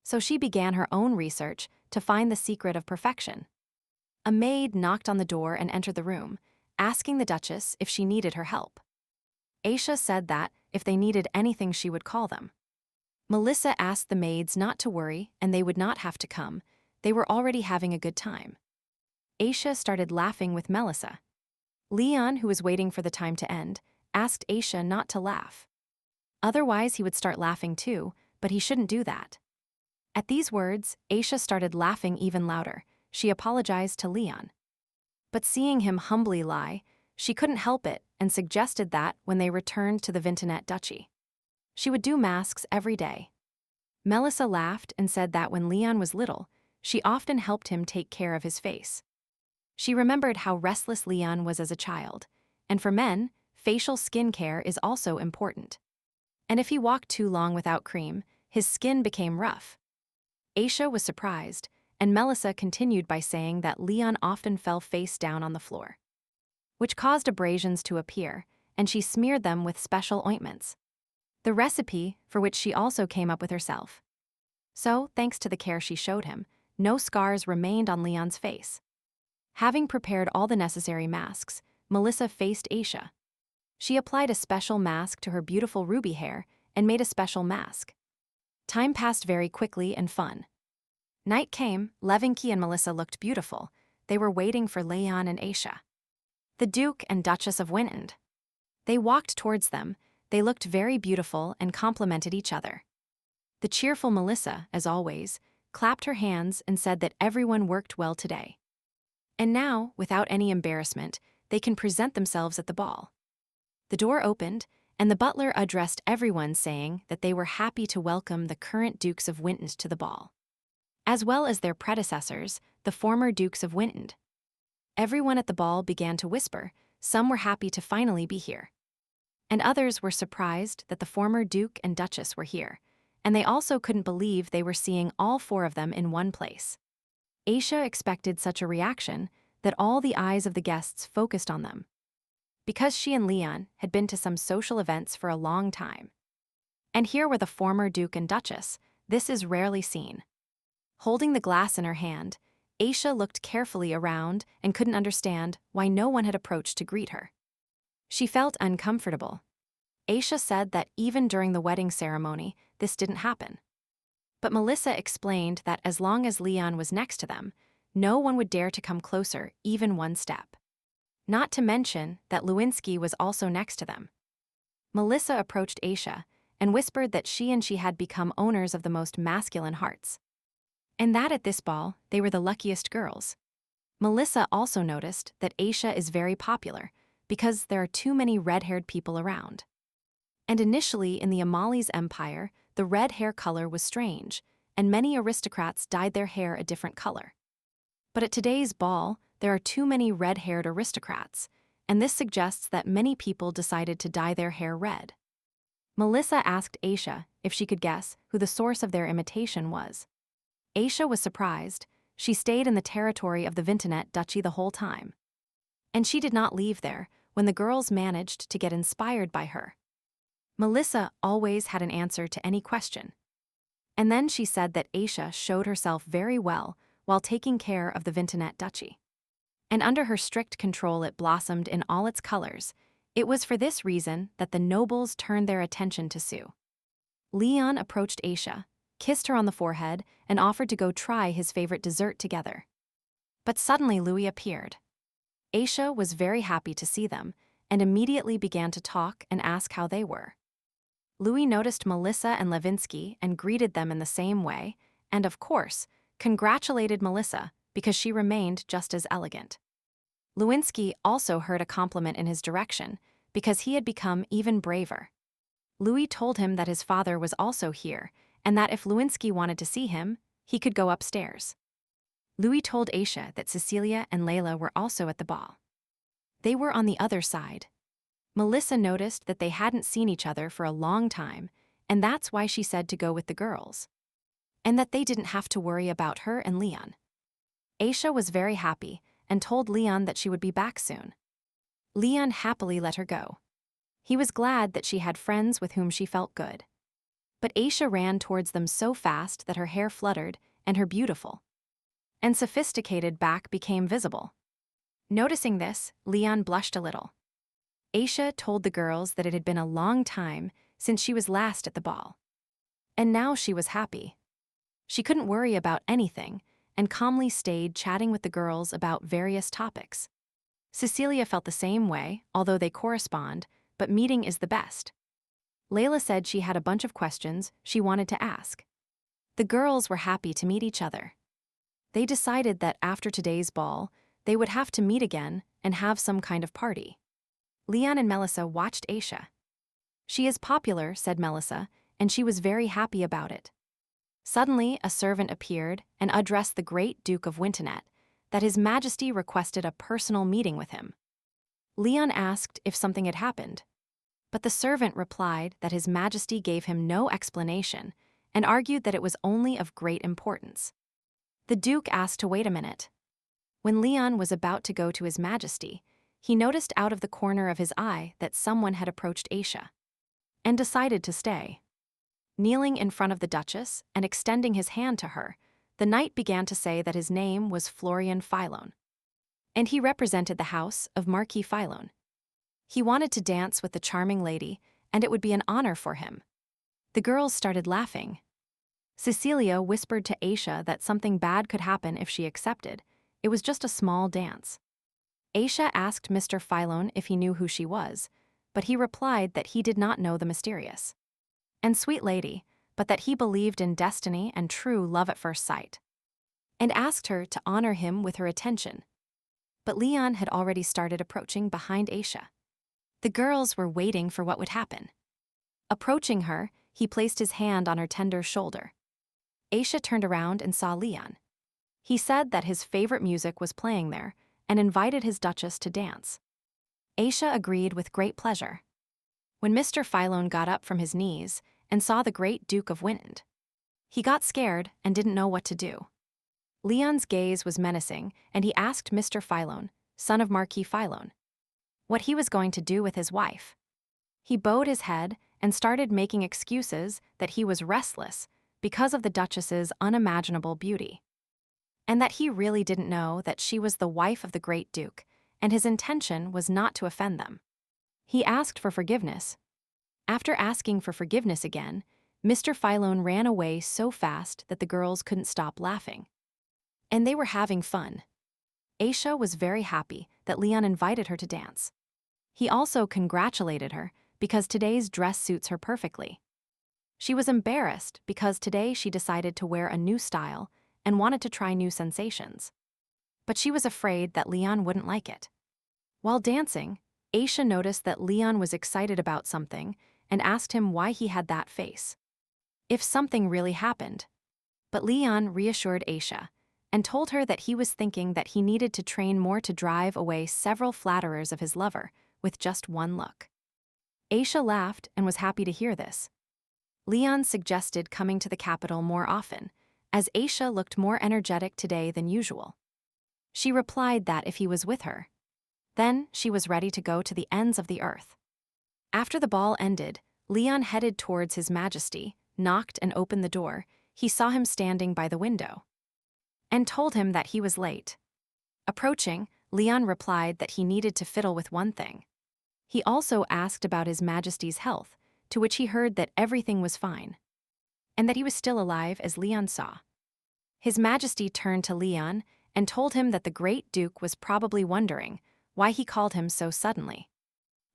So she began her own research to find the secret of perfection. A maid knocked on the door and entered the room, asking the Duchess if she needed her help. Aisha said that if they needed anything she would call them. Melissa asked the maids not to worry and they would not have to come. They were already having a good time. Aisha started laughing with Melissa. Leon, who was waiting for the time to end, asked Aisha not to laugh. Otherwise he would start laughing too, but he shouldn't do that. At these words, Aisha started laughing even louder. She apologized to Leon. But seeing him humbly lie, she couldn't help it and suggested that when they returned to the Vintonette Duchy, she would do masks every day. Melissa laughed and said that when Leon was little, she often helped him take care of his face. She remembered how restless Leon was as a child, and for men, facial skin care is also important. And if he walked too long without cream, his skin became rough. Aisha was surprised, and Melissa continued by saying that Leon often fell face down on the floor, which caused abrasions to appear, and she smeared them with special ointments, the recipe for which she also came up with herself. So, thanks to the care she showed him, no scars remained on Leon's face. Having prepared all the necessary masks, Melissa faced Aisha. She applied a special mask to her beautiful ruby hair and made a special mask. Time passed very quickly and fun. Night came, Levinsky and Melissa looked beautiful. They were waiting for Leon and Aisha, the Duke and Duchess of Winton. They walked towards them. They looked very beautiful and complimented each other. The cheerful Melissa, as always, clapped her hands and said that everyone worked well today. And now, without any embarrassment, they can present themselves at the ball. The door opened, and the butler addressed everyone saying that they were happy to welcome the current Dukes of Winton to the ball, as well as their predecessors, the former Dukes of Winton. Everyone at the ball began to whisper. Some were happy to finally be here, and others were surprised that the former Duke and Duchess were here, and they also couldn't believe they were seeing all four of them in one place. Aisha expected such a reaction that all the eyes of the guests focused on them, because she and Leon had been to some social events for a long time. And here were the former Duke and Duchess. This is rarely seen. Holding the glass in her hand, Aisha looked carefully around and couldn't understand why no one had approached to greet her. She felt uncomfortable. Aisha said that even during the wedding ceremony, this didn't happen. But Melissa explained that as long as Leon was next to them, no one would dare to come closer even one step. Not to mention that Lewinsky was also next to them. Melissa approached Aisha and whispered that she had become owners of the most masculine hearts. And that at this ball, they were the luckiest girls. Melissa also noticed that Aisha is very popular because there are too many red-haired people around. And initially in the Amali's empire, the red hair color was strange, and many aristocrats dyed their hair a different color. But at today's ball, there are too many red-haired aristocrats, and this suggests that many people decided to dye their hair red. Melissa asked Aisha if she could guess who the source of their imitation was. Aisha was surprised. She stayed in the territory of the Vintonet Duchy the whole time. And she did not leave there when the girls managed to get inspired by her. Melissa always had an answer to any question. And then she said that Aisha showed herself very well while taking care of the Vintonet Duchy. And under her strict control it blossomed in all its colors. It was for this reason that the nobles turned their attention to Sue. Leon approached Aisha, kissed her on the forehead, and offered to go try his favorite dessert together. But suddenly Louis appeared. Aisha was very happy to see them, and immediately began to talk and ask how they were. Louis noticed Melissa and Levinsky and greeted them in the same way, and of course, congratulated Melissa because she remained just as elegant. Lewinsky also heard a compliment in his direction because he had become even braver. Louis told him that his father was also here, and that if Lewinsky wanted to see him, he could go upstairs. Louis told Aisha that Cecilia and Layla were also at the ball. They were on the other side. Melissa noticed that they hadn't seen each other for a long time, and that's why she said to go with the girls. And that they didn't have to worry about her and Leon. Aisha was very happy and told Leon that she would be back soon. Leon happily let her go. He was glad that she had friends with whom she felt good. But Aisha ran towards them so fast that her hair fluttered and her beautiful and sophisticated back became visible. Noticing this, Leon blushed a little. Aisha told the girls that it had been a long time since she was last at the ball. And now she was happy. She couldn't worry about anything and calmly stayed chatting with the girls about various topics. Cecilia felt the same way, although they correspond, but meeting is the best. Layla said she had a bunch of questions she wanted to ask. The girls were happy to meet each other. They decided that after today's ball, they would have to meet again and have some kind of party. Leon and Melissa watched Aisha. She is popular, said Melissa, and she was very happy about it. Suddenly, a servant appeared and addressed the great Duke of Wintonet that His Majesty requested a personal meeting with him. Leon asked if something had happened, but the servant replied that His Majesty gave him no explanation and argued that it was only of great importance. The Duke asked to wait a minute. When Leon was about to go to His Majesty, he noticed out of the corner of his eye that someone had approached Aisha and decided to stay. Kneeling in front of the Duchess and extending his hand to her, the knight began to say that his name was Florian Philon, and he represented the house of Marquis Philon. He wanted to dance with the charming lady, and it would be an honor for him. The girls started laughing. Cecilia whispered to Aisha that something bad could happen if she accepted. It was just a small dance. Aisha asked Mr. Philon if he knew who she was, but he replied that he did not know the mysterious and sweet lady, but that he believed in destiny and true love at first sight, and asked her to honor him with her attention. But Leon had already started approaching behind Aisha. The girls were waiting for what would happen. Approaching her, he placed his hand on her tender shoulder. Aisha turned around and saw Leon. He said that his favorite music was playing there and invited his Duchess to dance. Aisha agreed with great pleasure. When Mr. Philon got up from his knees and saw the great Duke of Wintonet, he got scared and didn't know what to do. Leon's gaze was menacing, and he asked Mr. Philon, son of Marquis Philon, what he was going to do with his wife. He bowed his head and started making excuses that he was restless because of the Duchess's unimaginable beauty, and that he really didn't know that she was the wife of the great Duke, and his intention was not to offend them. He asked for forgiveness. After asking for forgiveness again, Mr. Philon ran away so fast that the girls couldn't stop laughing. And they were having fun. Aisha was very happy that Leon invited her to dance. He also congratulated her because today's dress suits her perfectly. She was embarrassed because today she decided to wear a new style and wanted to try new sensations. But she was afraid that Leon wouldn't like it. While dancing, Aisha noticed that Leon was excited about something and asked him why he had that face. If something really happened. But Leon reassured Aisha and told her that he was thinking that he needed to train more to drive away several flatterers of his lover with just one look. Aisha laughed and was happy to hear this. Leon suggested coming to the capital more often, as Aisha looked more energetic today than usual. She replied that if he was with her, then she was ready to go to the ends of the earth. After the ball ended, Leon headed towards His Majesty, knocked and opened the door. He saw him standing by the window and told him that he was late. Approaching, Leon replied that he needed to fiddle with one thing. He also asked about His Majesty's health, to which he heard that everything was fine, and that he was still alive as Leon saw. His Majesty turned to Leon and told him that the Great Duke was probably wondering why he called him so suddenly,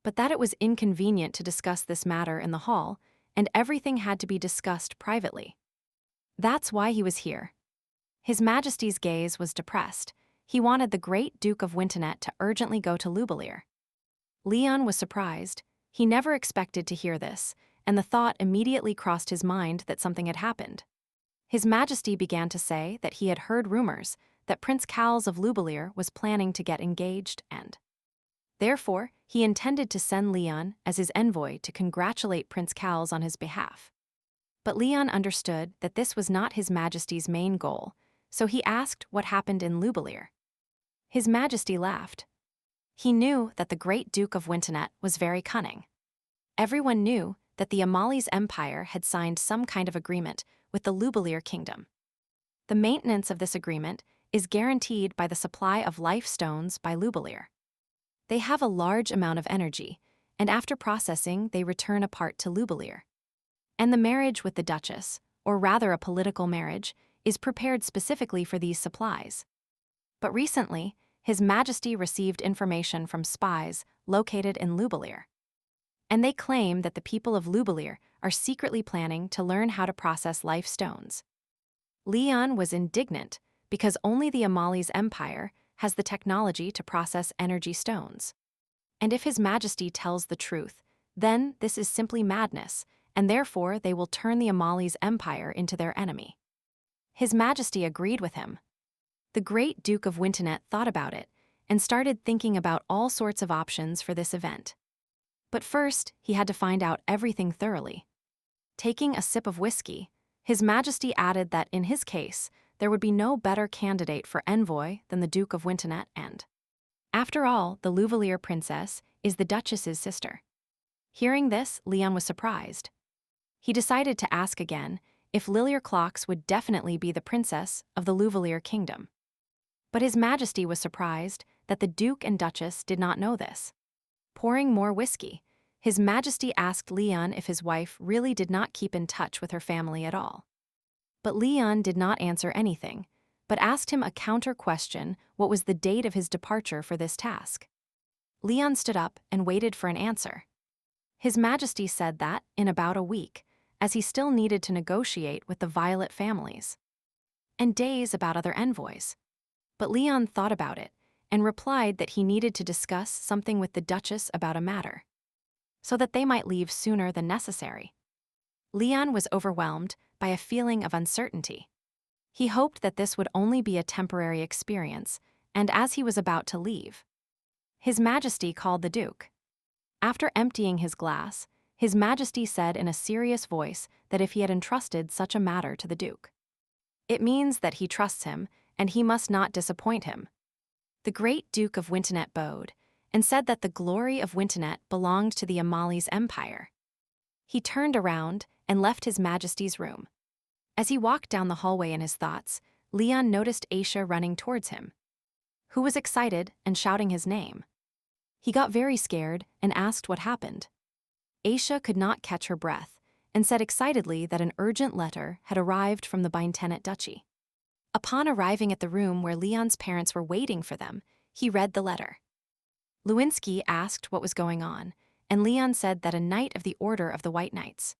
but that it was inconvenient to discuss this matter in the hall, and everything had to be discussed privately. That's why he was here. His Majesty's gaze was depressed. He wanted the Great Duke of Winternet to urgently go to Lubelier. Leon was surprised. He never expected to hear this, and the thought immediately crossed his mind that something had happened. His Majesty began to say that he had heard rumors that Prince Cals of Lubelier was planning to get engaged and therefore, he intended to send Leon as his envoy to congratulate Prince Cals on his behalf. But Leon understood that this was not His Majesty's main goal, so he asked what happened in Lubelier. His Majesty laughed. He knew that the Great Duke of Winternet was very cunning. Everyone knew that the Amali's empire had signed some kind of agreement with the Lubelier kingdom. The maintenance of this agreement is guaranteed by the supply of life stones by Lubelier. They have a large amount of energy, and after processing they return a part to Lubelier. And the marriage with the Duchess, or rather a political marriage, is prepared specifically for these supplies. But recently, His Majesty received information from spies located in Lubelier, and they claim that the people of Lubelier are secretly planning to learn how to process life stones. Leon was indignant because only the Amali's empire has the technology to process energy stones. And if His Majesty tells the truth, then this is simply madness, and therefore they will turn the Amali's empire into their enemy. His Majesty agreed with him. The Great Duke of Winternet thought about it and started thinking about all sorts of options for this event. But first, he had to find out everything thoroughly. Taking a sip of whiskey, His Majesty added that in his case, there would be no better candidate for envoy than the Duke of Winternet and, after all, the Luvelier princess is the Duchess's sister. Hearing this, Leon was surprised. He decided to ask again if Lilier Clocks would definitely be the princess of the Luvelier kingdom. But His Majesty was surprised that the Duke and Duchess did not know this. Pouring more whiskey, His Majesty asked Leon if his wife really did not keep in touch with her family at all. But Leon did not answer anything, but asked him a counter-question: what was the date of his departure for this task? Leon stood up and waited for an answer. His Majesty said that, in about a week, as he still needed to negotiate with the Violet families, and days about other envoys. But Leon thought about it and replied that he needed to discuss something with the Duchess about a matter, so that they might leave sooner than necessary. Leon was overwhelmed by a feeling of uncertainty. He hoped that this would only be a temporary experience, and as he was about to leave, His Majesty called the Duke. After emptying his glass, His Majesty said in a serious voice that if he had entrusted such a matter to the Duke, it means that he trusts him and he must not disappoint him. The Great Duke of Winternet bowed and said that the glory of Winternet belonged to the Amali's empire. He turned around and left His Majesty's room. As he walked down the hallway in his thoughts, Leon noticed Aisha running towards him, who was excited and shouting his name. He got very scared and asked what happened. Aisha could not catch her breath and said excitedly that an urgent letter had arrived from the Bintenet Duchy. Upon arriving at the room where Leon's parents were waiting for them, he read the letter. Lewinsky asked what was going on, and Leon said that a knight of the Order of the White Knights,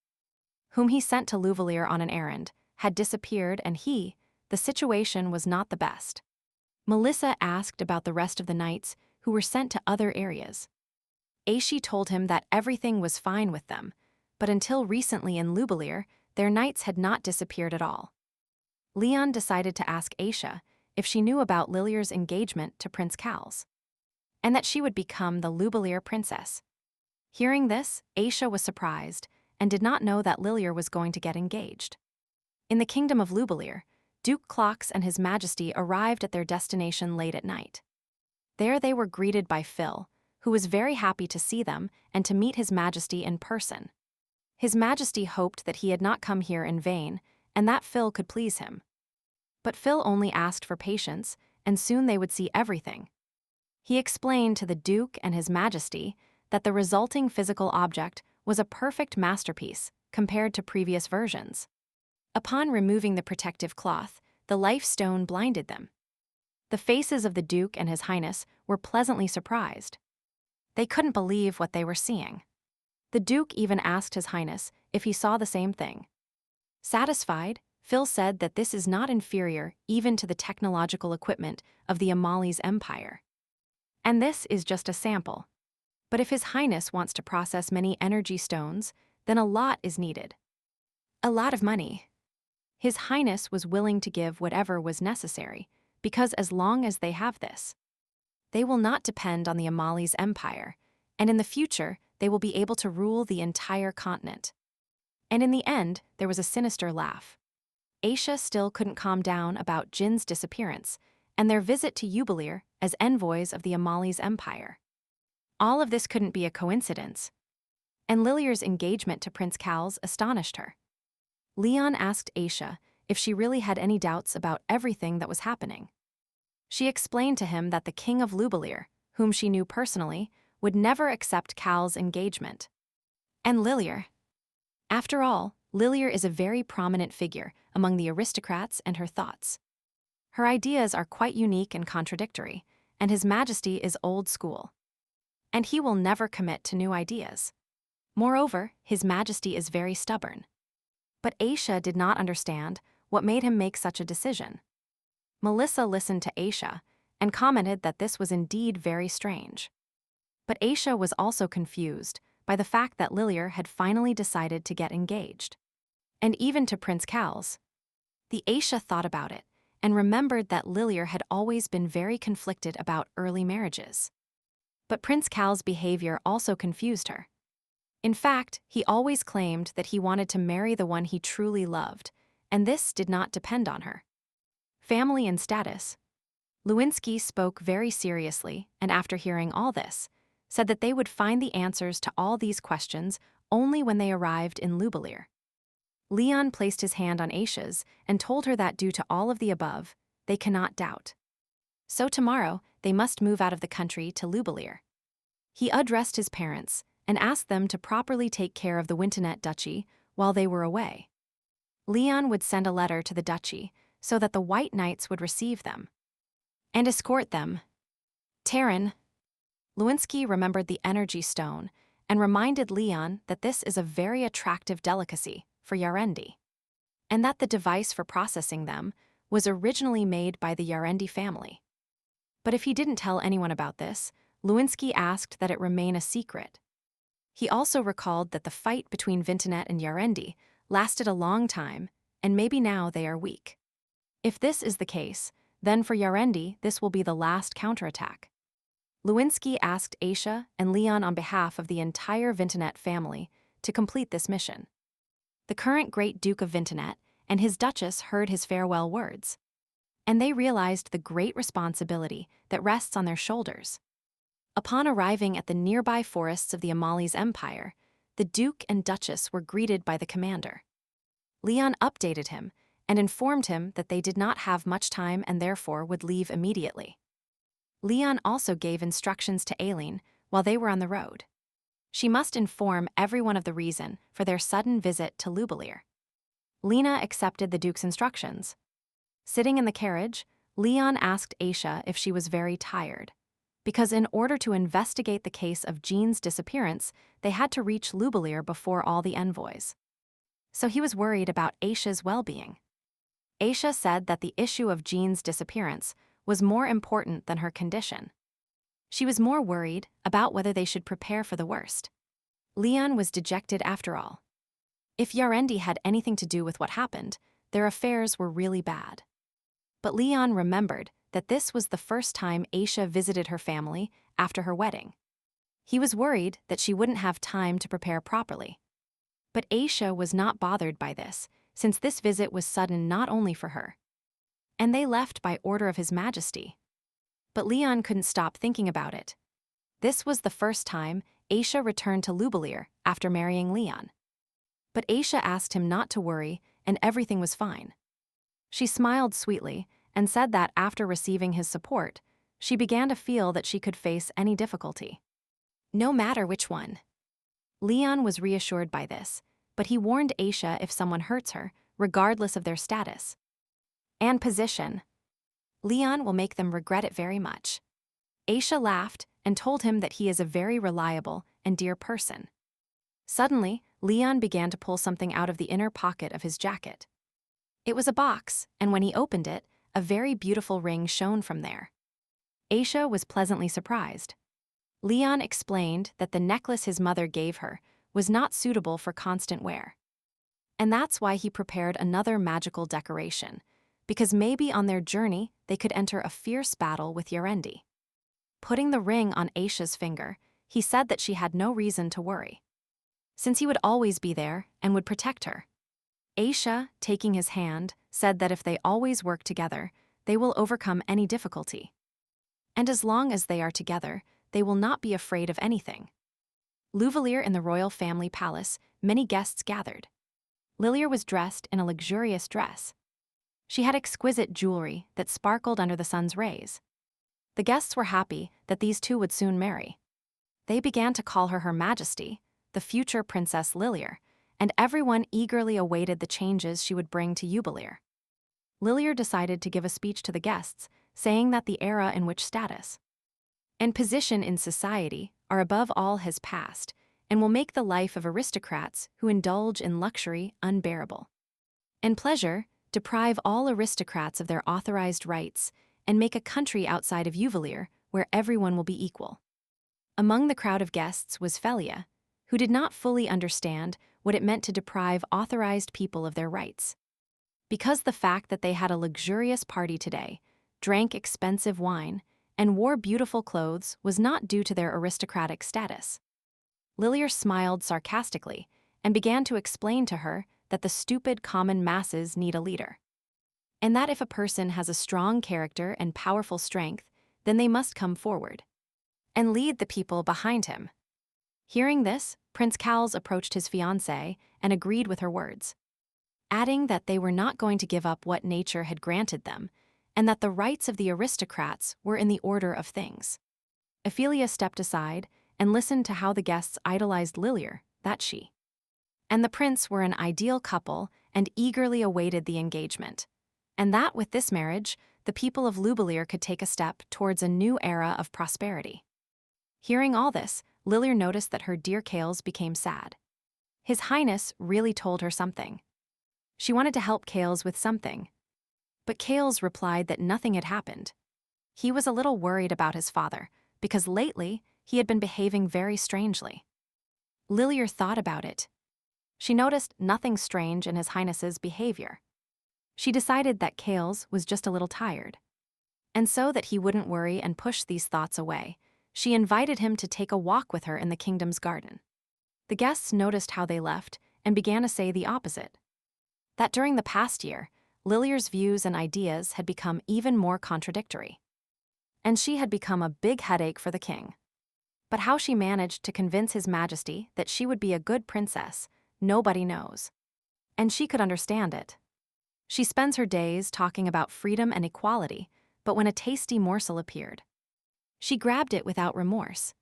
whom he sent to Louvalier on an errand, had disappeared and the situation was not the best. Melissa asked about the rest of the knights who were sent to other areas. Aishi told him that everything was fine with them, but until recently in Louvalier, their knights had not disappeared at all. Leon decided to ask Aisha if she knew about Lilier's engagement to Prince Cal's, and that she would become the Louvalier princess. Hearing this, Aisha was surprised and did not know that Lilier was going to get engaged. In the kingdom of Louvalier, Duke Clox and His Majesty arrived at their destination late at night. There they were greeted by Phil, who was very happy to see them and to meet His Majesty in person. His Majesty hoped that he had not come here in vain and that Phil could please him. But Phil only asked for patience, and soon they would see everything. He explained to the Duke and His Majesty that the resulting physical object was a perfect masterpiece compared to previous versions. Upon removing the protective cloth, the life stone blinded them. The faces of the Duke and His Highness were pleasantly surprised. They couldn't believe what they were seeing. The Duke even asked His Highness if he saw the same thing. Satisfied, Phil said that this is not inferior even to the technological equipment of the Amali's empire. And this is just a sample. But if His Highness wants to process many energy stones, then a lot is needed. A lot of money. His Highness was willing to give whatever was necessary, because as long as they have this, they will not depend on the Amali's empire, and in the future, they will be able to rule the entire continent. And in the end, there was a sinister laugh. Aisha still couldn't calm down about Jin's disappearance and their visit to Louvalier as envoys of the Amali's empire. All of this couldn't be a coincidence. And Lilier's engagement to Prince Cal's astonished her. Leon asked Aisha if she really had any doubts about everything that was happening. She explained to him that the king of Louvalier, whom she knew personally, would never accept Cal's engagement. And Lilier. After all, Lilier is a very prominent figure among the aristocrats and her thoughts. Her ideas are quite unique and contradictory, and His Majesty is old school. And he will never commit to new ideas. Moreover, His Majesty is very stubborn. But Aisha did not understand what made him make such a decision. Melissa listened to Aisha and commented that this was indeed very strange. But Aisha was also confused by the fact that Lilier had finally decided to get engaged. And even to Prince Cal's. The Aisha thought about it and remembered that Lilier had always been very conflicted about early marriages. But Prince Cal's behavior also confused her. In fact, he always claimed that he wanted to marry the one he truly loved, and this did not depend on her. Family and status. Lewinsky spoke very seriously, and after hearing all this, said that they would find the answers to all these questions only when they arrived in Louvalier. Leon placed his hand on Aisha's and told her that due to all of the above, they cannot doubt. So tomorrow, they must move out of the country to Louvalier. He addressed his parents and asked them to properly take care of the Wintonet Duchy while they were away. Leon would send a letter to the duchy so that the White Knights would receive them and escort them. Terran. Lewinsky remembered the energy stone and reminded Leon that this is a very attractive delicacy for Yarendi, and that the device for processing them was originally made by the Yarendi family. But if he didn't tell anyone about this, Lewinsky asked that it remain a secret. He also recalled that the fight between Vintonet and Yarendi lasted a long time, and maybe now they are weak. If this is the case, then for Yarendi this will be the last counterattack. Lewinsky asked Aisha and Leon on behalf of the entire Vintonet family to complete this mission. The current Great Duke of Vintonet and his Duchess heard his farewell words, and they realized the great responsibility that rests on their shoulders. Upon arriving at the nearby forests of the Amali's empire, the Duke and Duchess were greeted by the commander. Leon updated him and informed him that they did not have much time and therefore would leave immediately. Leon also gave instructions to Aileen while they were on the road. She must inform everyone of the reason for their sudden visit to Louvalier. Lena accepted the Duke's instructions. Sitting in the carriage, Leon asked Aisha if she was very tired, because in order to investigate the case of Jean's disappearance, they had to reach Louvalier before all the envoys. so he was worried about Aisha's well-being. Aisha said that the issue of Jean's disappearance was more important than her condition. She was more worried about whether they should prepare for the worst. Leon was dejected after all. If Yarendi had anything to do with what happened, their affairs were really bad. But Leon remembered that this was the first time Aisha visited her family after her wedding. He was worried that she wouldn't have time to prepare properly. But Aisha was not bothered by this, since this visit was sudden not only for her. And they left by order of His Majesty. But Leon couldn't stop thinking about it. This was the first time Aisha returned to Lubelier after marrying Leon. But Aisha asked him not to worry, and everything was fine. She smiled sweetly and said that after receiving his support, she began to feel that she could face any difficulty, no matter which one. Leon was reassured by this, but he warned Aisha if someone hurts her, regardless of their status and position, Leon will make them regret it very much. Aisha laughed and told him that he is a very reliable and dear person. Suddenly, Leon began to pull something out of the inner pocket of his jacket. It was a box, and when he opened it, a very beautiful ring shone from there. Aisha was pleasantly surprised. Leon explained that the necklace his mother gave her was not suitable for constant wear. And that's why he prepared another magical decoration, because maybe on their journey they could enter a fierce battle with Yarendi. Putting the ring on Aisha's finger, he said that she had no reason to worry, since he would always be there and would protect her. Aisha, taking his hand, said that if they always work together, they will overcome any difficulty. And as long as they are together, they will not be afraid of anything. Luvelier in the royal family palace, many guests gathered. Lilier was dressed in a luxurious dress. She had exquisite jewelry that sparkled under the sun's rays. The guests were happy that these two would soon marry. They began to call her Her Majesty, the future Princess Lilier, and everyone eagerly awaited the changes she would bring to Lubelier. Lilier decided to give a speech to the guests, saying that the era in which status and position in society are above all has passed, and will make the life of aristocrats who indulge in luxury unbearable. And pleasure, deprive all aristocrats of their authorized rights, and make a country outside of Luvelier where everyone will be equal. Among the crowd of guests was Felia, who did not fully understand what it meant to deprive authorized people of their rights. Because the fact that they had a luxurious party today, drank expensive wine, and wore beautiful clothes was not due to their aristocratic status. Lilier smiled sarcastically and began to explain to her that the stupid common masses need a leader, and that if a person has a strong character and powerful strength, then they must come forward and lead the people behind him. Hearing this, Prince Cowles approached his fiancée and agreed with her words, adding that they were not going to give up what nature had granted them, and that the rights of the aristocrats were in the order of things. Ophelia stepped aside and listened to how the guests idolized Lilier, that she and the prince were an ideal couple and eagerly awaited the engagement, and that with this marriage, the people of Lubelier could take a step towards a new era of prosperity. Hearing all this, Lilier noticed that her dear Cales became sad. His Highness really told her something. She wanted to help Cales with something, but Cales replied that nothing had happened. He was a little worried about his father, because lately he had been behaving very strangely. Lilier thought about it. She noticed nothing strange in His Highness's behavior. She decided that Cales was just a little tired. And so that he wouldn't worry and push these thoughts away, she invited him to take a walk with her in the kingdom's garden. The guests noticed how they left and began to say the opposite. That during the past year, Lilier's views and ideas had become even more contradictory. And she had become a big headache for the king. But how she managed to convince His Majesty that she would be a good princess, nobody knows. And she could understand it. She spends her days talking about freedom and equality, but when a tasty morsel appeared, she grabbed it without remorse.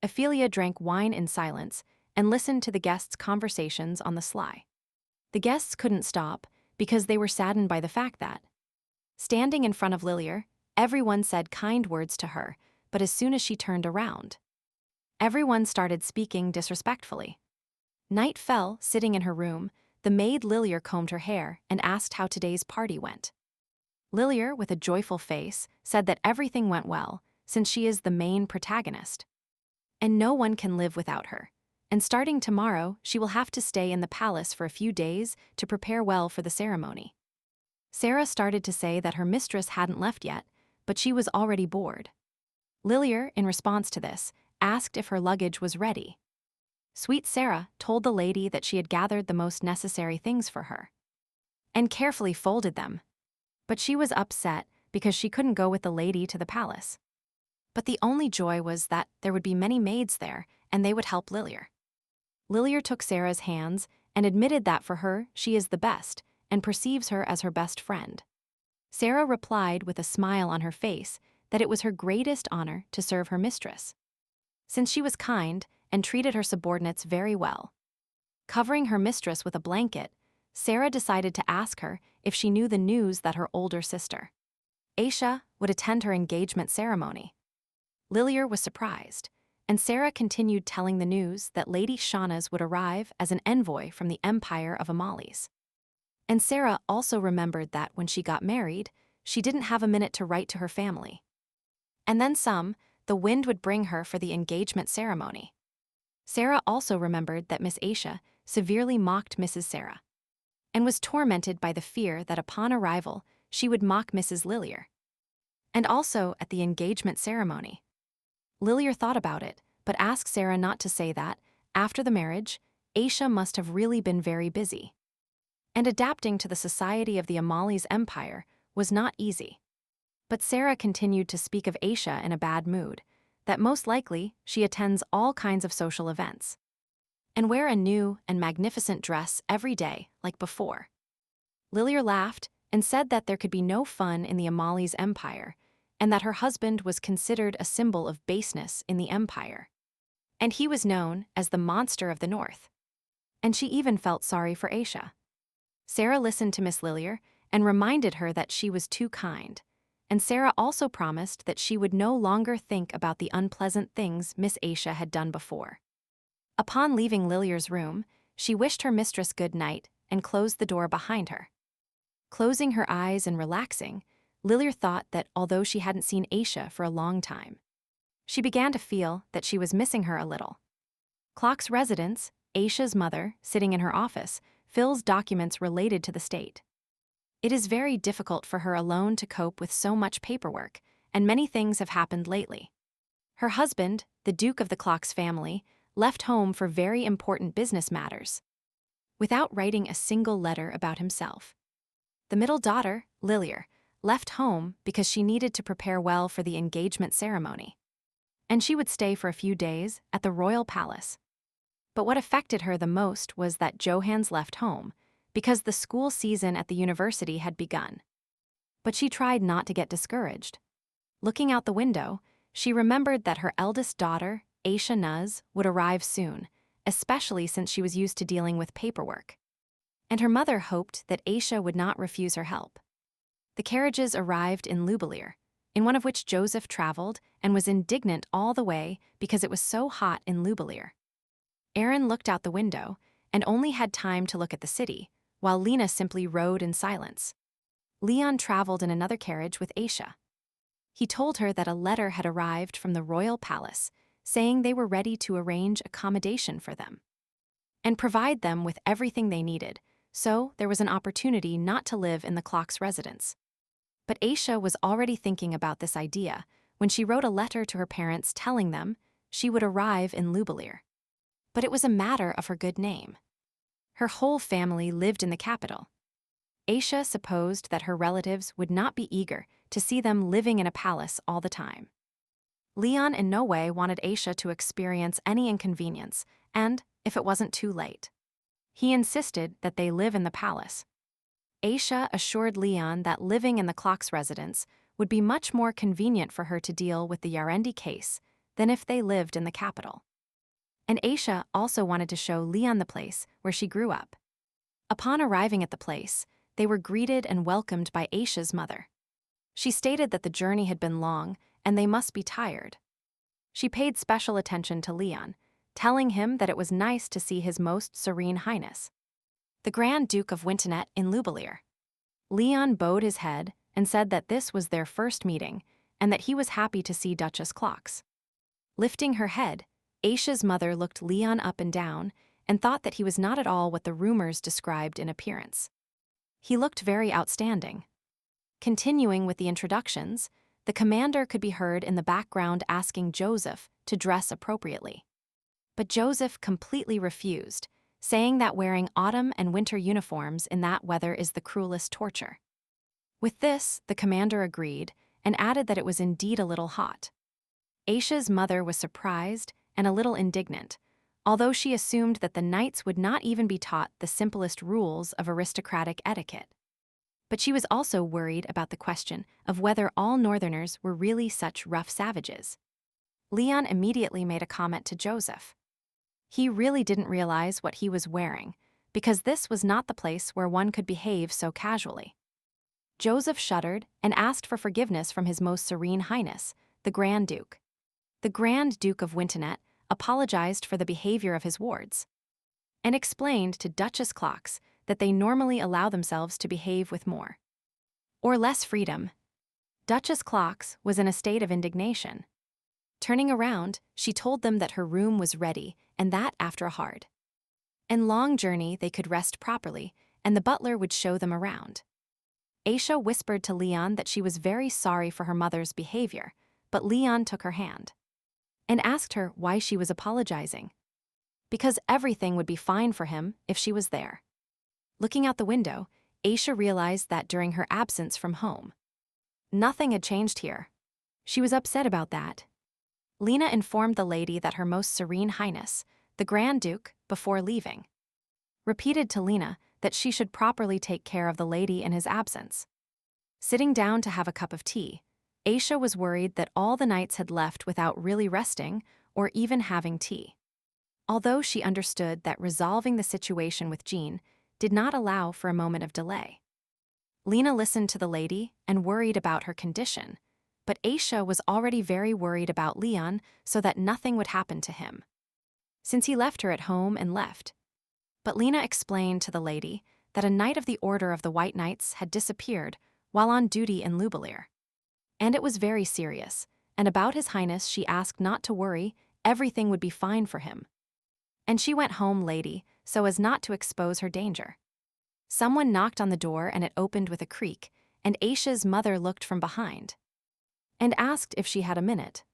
Ophelia drank wine in silence and listened to the guests' conversations on the sly. The guests couldn't stop because they were saddened by the fact that, standing in front of Lilier, everyone said kind words to her, but as soon as she turned around, everyone started speaking disrespectfully. Night fell, sitting in her room, the maid Lilia combed her hair and asked how today's party went. Lilia, with a joyful face, said that everything went well, since she is the main protagonist. And no one can live without her. And starting tomorrow, she will have to stay in the palace for a few days to prepare well for the ceremony. Sarah started to say that her mistress hadn't left yet, but she was already bored. Lilia, in response to this, asked if her luggage was ready. Sweet Sarah told the lady that she had gathered the most necessary things for her and carefully folded them. But she was upset because she couldn't go with the lady to the palace. But the only joy was that there would be many maids there and they would help Lilia. Lilia took Sarah's hands and admitted that for her, she is the best and perceives her as her best friend. Sarah replied with a smile on her face that it was her greatest honor to serve her mistress, since she was kind and treated her subordinates very well. Covering her mistress with a blanket, Sarah decided to ask her if she knew the news that her older sister, Aisha, would attend her engagement ceremony. Lilia was surprised, and Sarah continued telling the news that Lady Shahnaz would arrive as an envoy from the Empire of Amalis. And Sarah also remembered that when she got married, she didn't have a minute to write to her family. And then the wind would bring her for the engagement ceremony. Sarah also remembered that Miss Aisha severely mocked Mrs. Sarah and was tormented by the fear that upon arrival she would mock Mrs. Lilia. And also at the engagement ceremony. Lilia thought about it, but asked Sarah not to say that, after the marriage, Aisha must have really been very busy. And adapting to the society of the Amalis Empire was not easy. But Sarah continued to speak of Aisha in a bad mood, that most likely she attends all kinds of social events and wear a new and magnificent dress every day like before. Lilia laughed and said that there could be no fun in the Amalis Empire and that her husband was considered a symbol of baseness in the empire. And he was known as the monster of the north. And she even felt sorry for Aisha. Sarah listened to Miss Lilia and reminded her that she was too kind. And Sarah also promised that she would no longer think about the unpleasant things Miss Aisha had done before. Upon leaving Lilia's room, she wished her mistress good night and closed the door behind her. Closing her eyes and relaxing, Lilia thought that although she hadn't seen Aisha for a long time, she began to feel that she was missing her a little. Clock's residence, Aisha's mother, sitting in her office, fills documents related to the state. It is very difficult for her alone to cope with so much paperwork, and many things have happened lately. Her husband, the Duke of the Clock's family, left home for very important business matters, without writing a single letter about himself. The middle daughter, Lilia, left home because she needed to prepare well for the engagement ceremony, and she would stay for a few days at the royal palace. But what affected her the most was that Johans left home, because the school season at the university had begun. But she tried not to get discouraged. Looking out the window, she remembered that her eldest daughter, Aisha Nuz, would arrive soon, especially since she was used to dealing with paperwork. And her mother hoped that Aisha would not refuse her help. The carriages arrived in Lubelier, in one of which Joseph traveled and was indignant all the way because it was so hot in Lubelier. Aaron looked out the window and only had time to look at the city, while Lena simply rode in silence. Leon traveled in another carriage with Aisha. He told her that a letter had arrived from the royal palace saying they were ready to arrange accommodation for them and provide them with everything they needed, so there was an opportunity not to live in the Clock's residence. But Aisha was already thinking about this idea when she wrote a letter to her parents telling them she would arrive in Lubelier. But it was a matter of her good name. Her whole family lived in the capital. Aisha supposed that her relatives would not be eager to see them living in a palace all the time. Leon in no way wanted Aisha to experience any inconvenience, and if it wasn't too late, he insisted that they live in the palace. Aisha assured Leon that living in the Clock's residence would be much more convenient for her to deal with the Yarendi case than if they lived in the capital. And Aisha also wanted to show Leon the place where she grew up. Upon arriving at the place, they were greeted and welcomed by Aisha's mother. She stated that the journey had been long and they must be tired. She paid special attention to Leon, telling him that it was nice to see His Most Serene Highness. the Grand Duke of Winternet in Lubelier. Leon bowed his head and said that this was their first meeting and that he was happy to see Duchess Clocks. Lifting her head, Aisha's mother looked Leon up and down and thought that he was not at all what the rumors described in appearance. He looked very outstanding. Continuing with the introductions, the commander could be heard in the background asking Joseph to dress appropriately. But Joseph completely refused, saying that wearing autumn and winter uniforms in that weather is the cruelest torture. With this, the commander agreed and added that it was indeed a little hot. Aisha's mother was surprised and a little indignant, although she assumed that the knights would not even be taught the simplest rules of aristocratic etiquette. But she was also worried about the question of whether all Northerners were really such rough savages. Leon immediately made a comment to Joseph. He really didn't realize what he was wearing, because this was not the place where one could behave so casually. Joseph shuddered and asked for forgiveness from His Most Serene Highness, the Grand Duke. The Grand Duke of Winternet apologized for the behavior of his wards and explained to Duchess Clocks that they normally allow themselves to behave with more or less freedom. Duchess Clocks was in a state of indignation. Turning around, she told them that her room was ready and that after a hard and long journey they could rest properly and the butler would show them around. Aisha whispered to Leon that she was very sorry for her mother's behavior, but Leon took her hand and asked her why she was apologizing. Because everything would be fine for him if she was there. Looking out the window, Aisha realized that during her absence from home, nothing had changed here. She was upset about that. Lena informed the lady that Her Most Serene Highness, the Grand Duke, before leaving, repeated to Lena that she should properly take care of the lady in his absence. Sitting down to have a cup of tea, Aisha was worried that all the knights had left without really resting or even having tea. Although she understood that resolving the situation with Jean did not allow for a moment of delay. Lena listened to the lady and worried about her condition, but Aisha was already very worried about Leon so that nothing would happen to him, since he left her at home and left. But Lena explained to the lady that a knight of the Order of the White Knights had disappeared while on duty in Lubelier. And it was very serious, and about His Highness she asked not to worry, everything would be fine for him. And she went home lady, so as not to expose her danger. Someone knocked on the door and it opened with a creak, and Aisha's mother looked from behind and asked if she had a minute.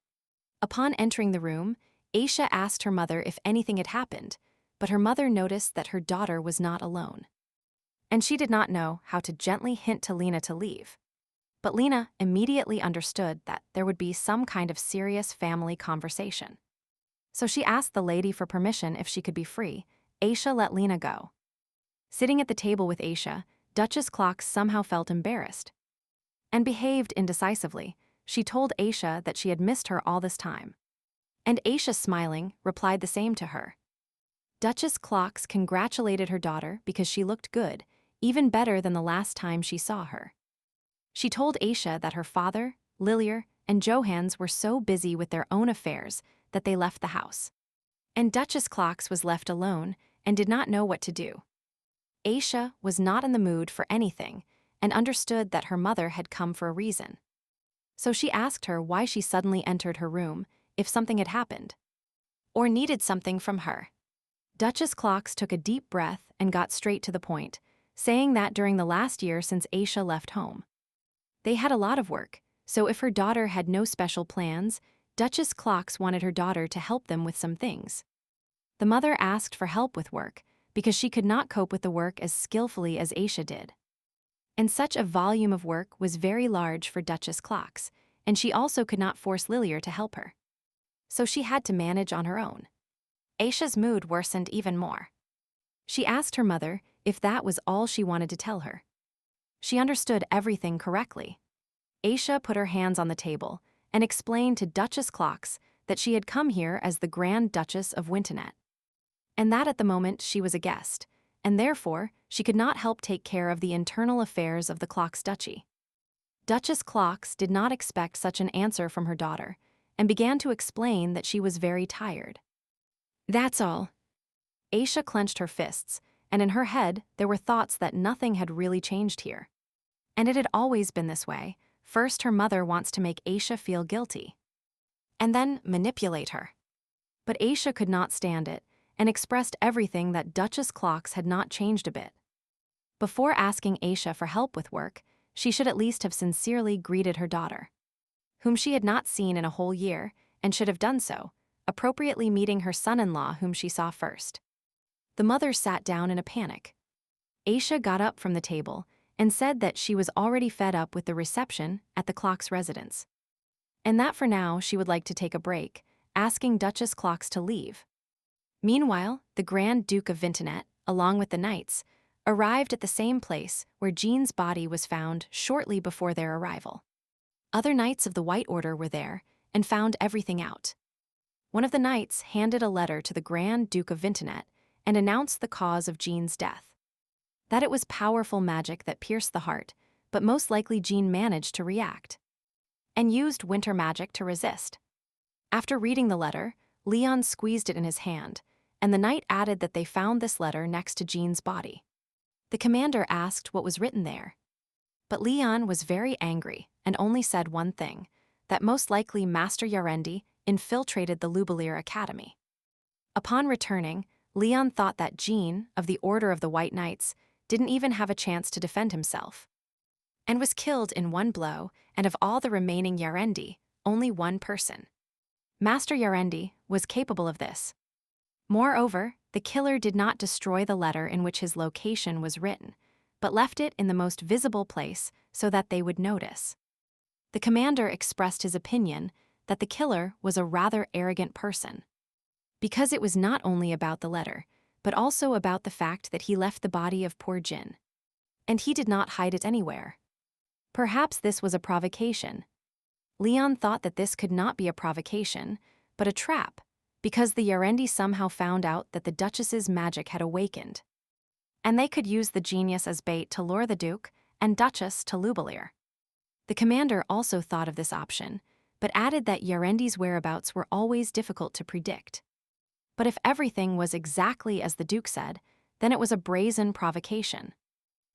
Upon entering the room, Aisha asked her mother if anything had happened, but her mother noticed that her daughter was not alone. And she did not know how to gently hint to Lena to leave. But Lena immediately understood that there would be some kind of serious family conversation. So she asked the lady for permission if she could be free. Aisha let Lena go. Sitting at the table with Aisha, Duchess Clocks somehow felt embarrassed and behaved indecisively. She told Aisha that she had missed her all this time. And Aisha, smiling, replied the same to her. Duchess Clocks congratulated her daughter because she looked good, even better than the last time she saw her. She told Aisha that her father, Lilier, and Johans were so busy with their own affairs that they left the house. And Duchess Clocks was left alone and did not know what to do. Aisha was not in the mood for anything and understood that her mother had come for a reason. So she asked her why she suddenly entered her room, if something had happened or needed something from her. Duchess Clocks took a deep breath and got straight to the point, saying that during the last year since Aisha left home, they had a lot of work, so if her daughter had no special plans, Duchess Clocks wanted her daughter to help them with some things. The mother asked for help with work because she could not cope with the work as skillfully as Aisha did. And such a volume of work was very large for Duchess Clocks, and she also could not force Lilier to help her. So she had to manage on her own. Aisha's mood worsened even more. She asked her mother if that was all she wanted to tell her. She understood everything correctly. Aisha put her hands on the table and explained to Duchess Clocks that she had come here as the Grand Duchess of Winternet, and that at the moment she was a guest, and therefore she could not help take care of the internal affairs of the Clocks Duchy. Duchess Clocks did not expect such an answer from her daughter, and began to explain that she was very tired. That's all. Aisha clenched her fists and in her head there were thoughts that nothing had really changed here. And it had always been this way. First, her mother wants to make Aisha feel guilty, and then manipulate her. But Aisha could not stand it, and expressed everything that Duchess Clocks had not changed a bit. Before asking Aisha for help with work, she should at least have sincerely greeted her daughter, whom she had not seen in a whole year, and should have done so, appropriately meeting her son-in-law whom she saw first. The mother sat down in a panic. Aisha got up from the table and said that she was already fed up with the reception at the Clocks' residence, and that for now she would like to take a break, asking Duchess Clocks to leave. Meanwhile, the Grand Duke of Vintonet, along with the knights, arrived at the same place where Jean's body was found shortly before their arrival. Other knights of the White Order were there and found everything out. One of the knights handed a letter to the Grand Duke of Vintonet and announced the cause of Jean's death. That it was powerful magic that pierced the heart, but most likely Jean managed to react and used winter magic to resist. After reading the letter, Leon squeezed it in his hand, and the knight added that they found this letter next to Jean's body. The commander asked what was written there, but Leon was very angry and only said one thing, that most likely Master Yarendi infiltrated the Lubelier Academy. Upon returning, Leon thought that Jean, of the Order of the White Knights, didn't even have a chance to defend himself, and was killed in one blow, and of all the remaining Yarendi, only one person, Master Yarendi, was capable of this. Moreover, the killer did not destroy the letter in which his location was written, but left it in the most visible place so that they would notice. The commander expressed his opinion that the killer was a rather arrogant person, because it was not only about the letter, but also about the fact that he left the body of poor Jin, and he did not hide it anywhere. Perhaps this was a provocation. Leon thought that this could not be a provocation, but a trap, because the Yarendi somehow found out that the Duchess's magic had awakened, and they could use the genius as bait to lure the Duke and Duchess to Lubelier. The commander also thought of this option, but added that Yarendi's whereabouts were always difficult to predict. But if everything was exactly as the Duke said, then it was a brazen provocation.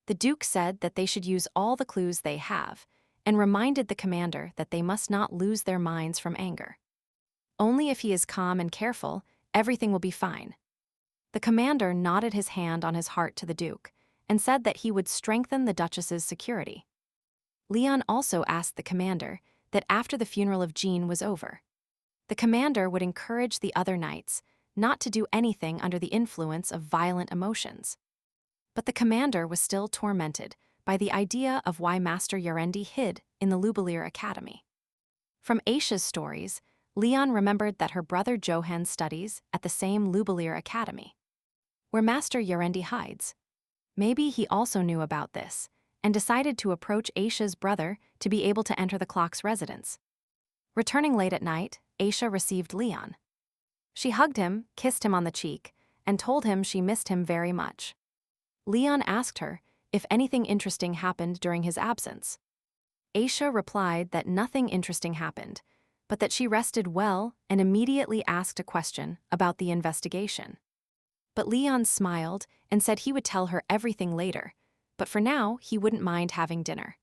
The Duke said that they should use all the clues they have, and reminded the commander that they must not lose their minds from anger. Only if he is calm and careful, everything will be fine. The commander nodded his hand on his heart to the Duke, and said that he would strengthen the Duchess's security. Leon also asked the commander that after the funeral of Jean was over, the commander would encourage the other knights not to do anything under the influence of violent emotions. But the commander was still tormented by the idea of why Master Yarendi hid in the Lubelier Academy. From Aisha's stories, Leon remembered that her brother Johan studies at the same Lubelier Academy, where Master Yarendi hides. Maybe he also knew about this, and decided to approach Aisha's brother to be able to enter the Clock's residence. Returning late at night, Aisha received Leon. She hugged him, kissed him on the cheek, and told him she missed him very much. Leon asked her if anything interesting happened during his absence. Aisha replied that nothing interesting happened, but that she rested well and immediately asked a question about the investigation. But Leon smiled and said he would tell her everything later, but for now he wouldn't mind having dinner.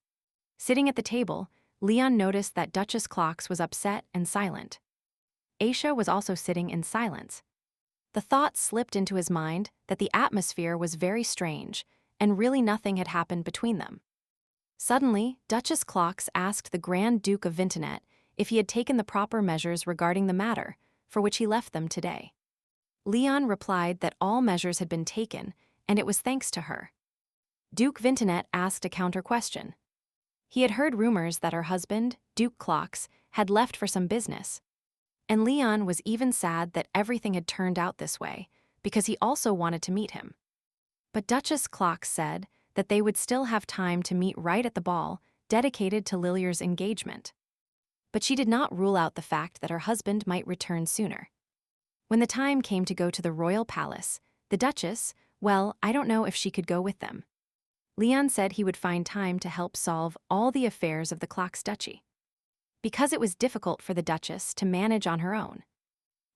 Sitting at the table, Leon noticed that Duchess Clocks was upset and silent. Aisha was also sitting in silence. The thought slipped into his mind that the atmosphere was very strange, and really nothing had happened between them. Suddenly, Duchess Clocks asked the Grand Duke of Vintonet if he had taken the proper measures regarding the matter, for which he left them today. Leon replied that all measures had been taken, and it was thanks to her. Duke Vintonet asked a counter-question. He had heard rumors that her husband, Duke Clocks, had left for some business, and Leon was even sad that everything had turned out this way, because he also wanted to meet him. But Duchess Clocks said that they would still have time to meet right at the ball dedicated to Lilier's engagement. But she did not rule out the fact that her husband might return sooner. When the time came to go to the royal palace, the Duchess, well, I don't know if she could go with them. Leon said he would find time to help solve all the affairs of the Clocks Duchy, because it was difficult for the Duchess to manage on her own.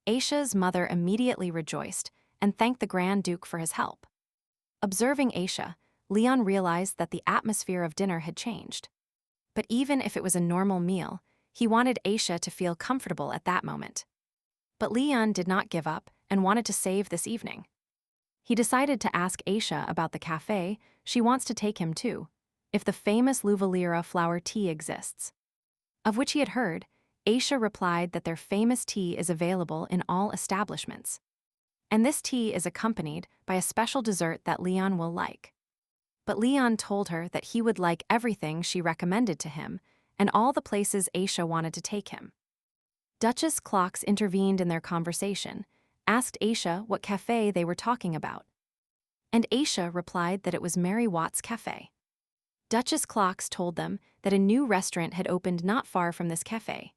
Aisha's mother immediately rejoiced and thanked the Grand Duke for his help. Observing Aisha, Leon realized that the atmosphere of dinner had changed. But even if it was a normal meal, he wanted Aisha to feel comfortable at that moment. But Leon did not give up and wanted to save this evening. He decided to ask Aisha about the cafe she wants to take him to, if the famous Luvalera flower tea exists. Of which he had heard, Aisha replied that their famous tea is available in all establishments. And this tea is accompanied by a special dessert that Leon will like. But Leon told her that he would like everything she recommended to him and all the places Aisha wanted to take him. Duchess Clocks intervened in their conversation, asked Aisha what cafe they were talking about. And Aisha replied that it was Mary Watt's cafe. Duchess Clocks told them that a new restaurant had opened not far from this cafe,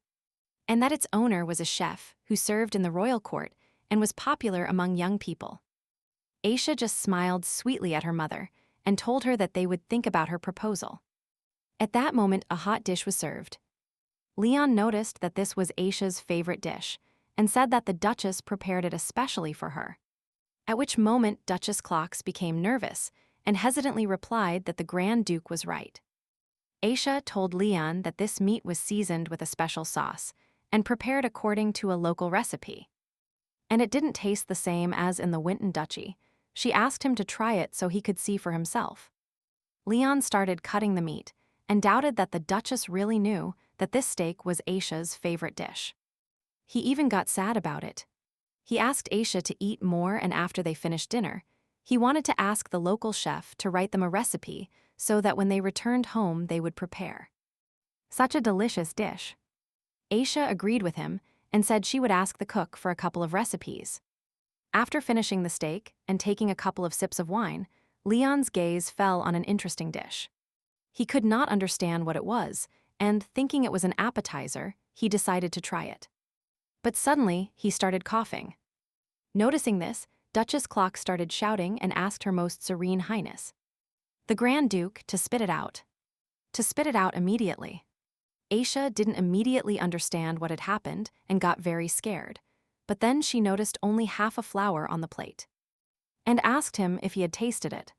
and that its owner was a chef who served in the royal court and was popular among young people. Aisha just smiled sweetly at her mother and told her that they would think about her proposal. At that moment, a hot dish was served. Leon noticed that this was Aisha's favorite dish and said that the Duchess prepared it especially for her. At which moment Duchess Clocks became nervous and hesitantly replied that the Grand Duke was right. Aisha told Leon that this meat was seasoned with a special sauce and prepared according to a local recipe. And it didn't taste the same as in the Winton Duchy. She asked him to try it so he could see for himself. Leon started cutting the meat and doubted that the Duchess really knew that this steak was Aisha's favorite dish. He even got sad about it. He asked Aisha to eat more, and after they finished dinner, he wanted to ask the local chef to write them a recipe so that when they returned home they would prepare such a delicious dish. Aisha agreed with him and said she would ask the cook for a couple of recipes. After finishing the steak and taking a couple of sips of wine, Leon's gaze fell on an interesting dish. He could not understand what it was, and thinking it was an appetizer, he decided to try it. But suddenly, he started coughing. Noticing this, Duchess Clock started shouting and asked Her Most Serene Highness, the Grand Duke, to spit it out. To spit it out immediately. Aisha didn't immediately understand what had happened and got very scared, but then she noticed only half a flower on the plate and asked him if he had tasted it.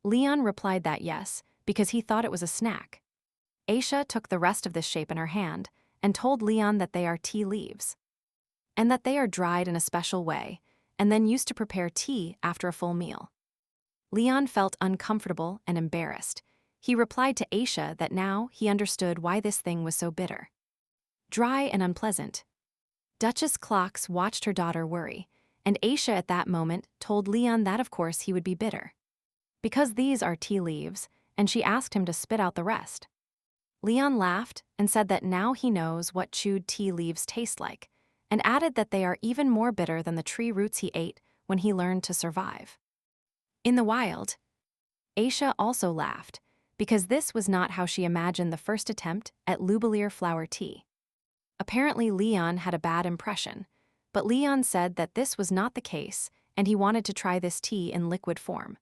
Leon replied that yes, because he thought it was a snack. Aisha took the rest of this shape in her hand and told Leon that they are tea leaves, and that they are dried in a special way and then used to prepare tea after a full meal. Leon felt uncomfortable and embarrassed. He replied to Aisha that now he understood why this thing was so bitter, dry and unpleasant. Duchess Clocks watched her daughter worry, and Aisha at that moment told Leon that of course he would be bitter, because these are tea leaves, and she asked him to spit out the rest. Leon laughed and said that now he knows what chewed tea leaves taste like, and added that they are even more bitter than the tree roots he ate when he learned to survive in the wild. Aisha also laughed, because this was not how she imagined the first attempt at Lubalere flower tea. Apparently Leon had a bad impression, but Leon said that this was not the case and he wanted to try this tea in liquid form.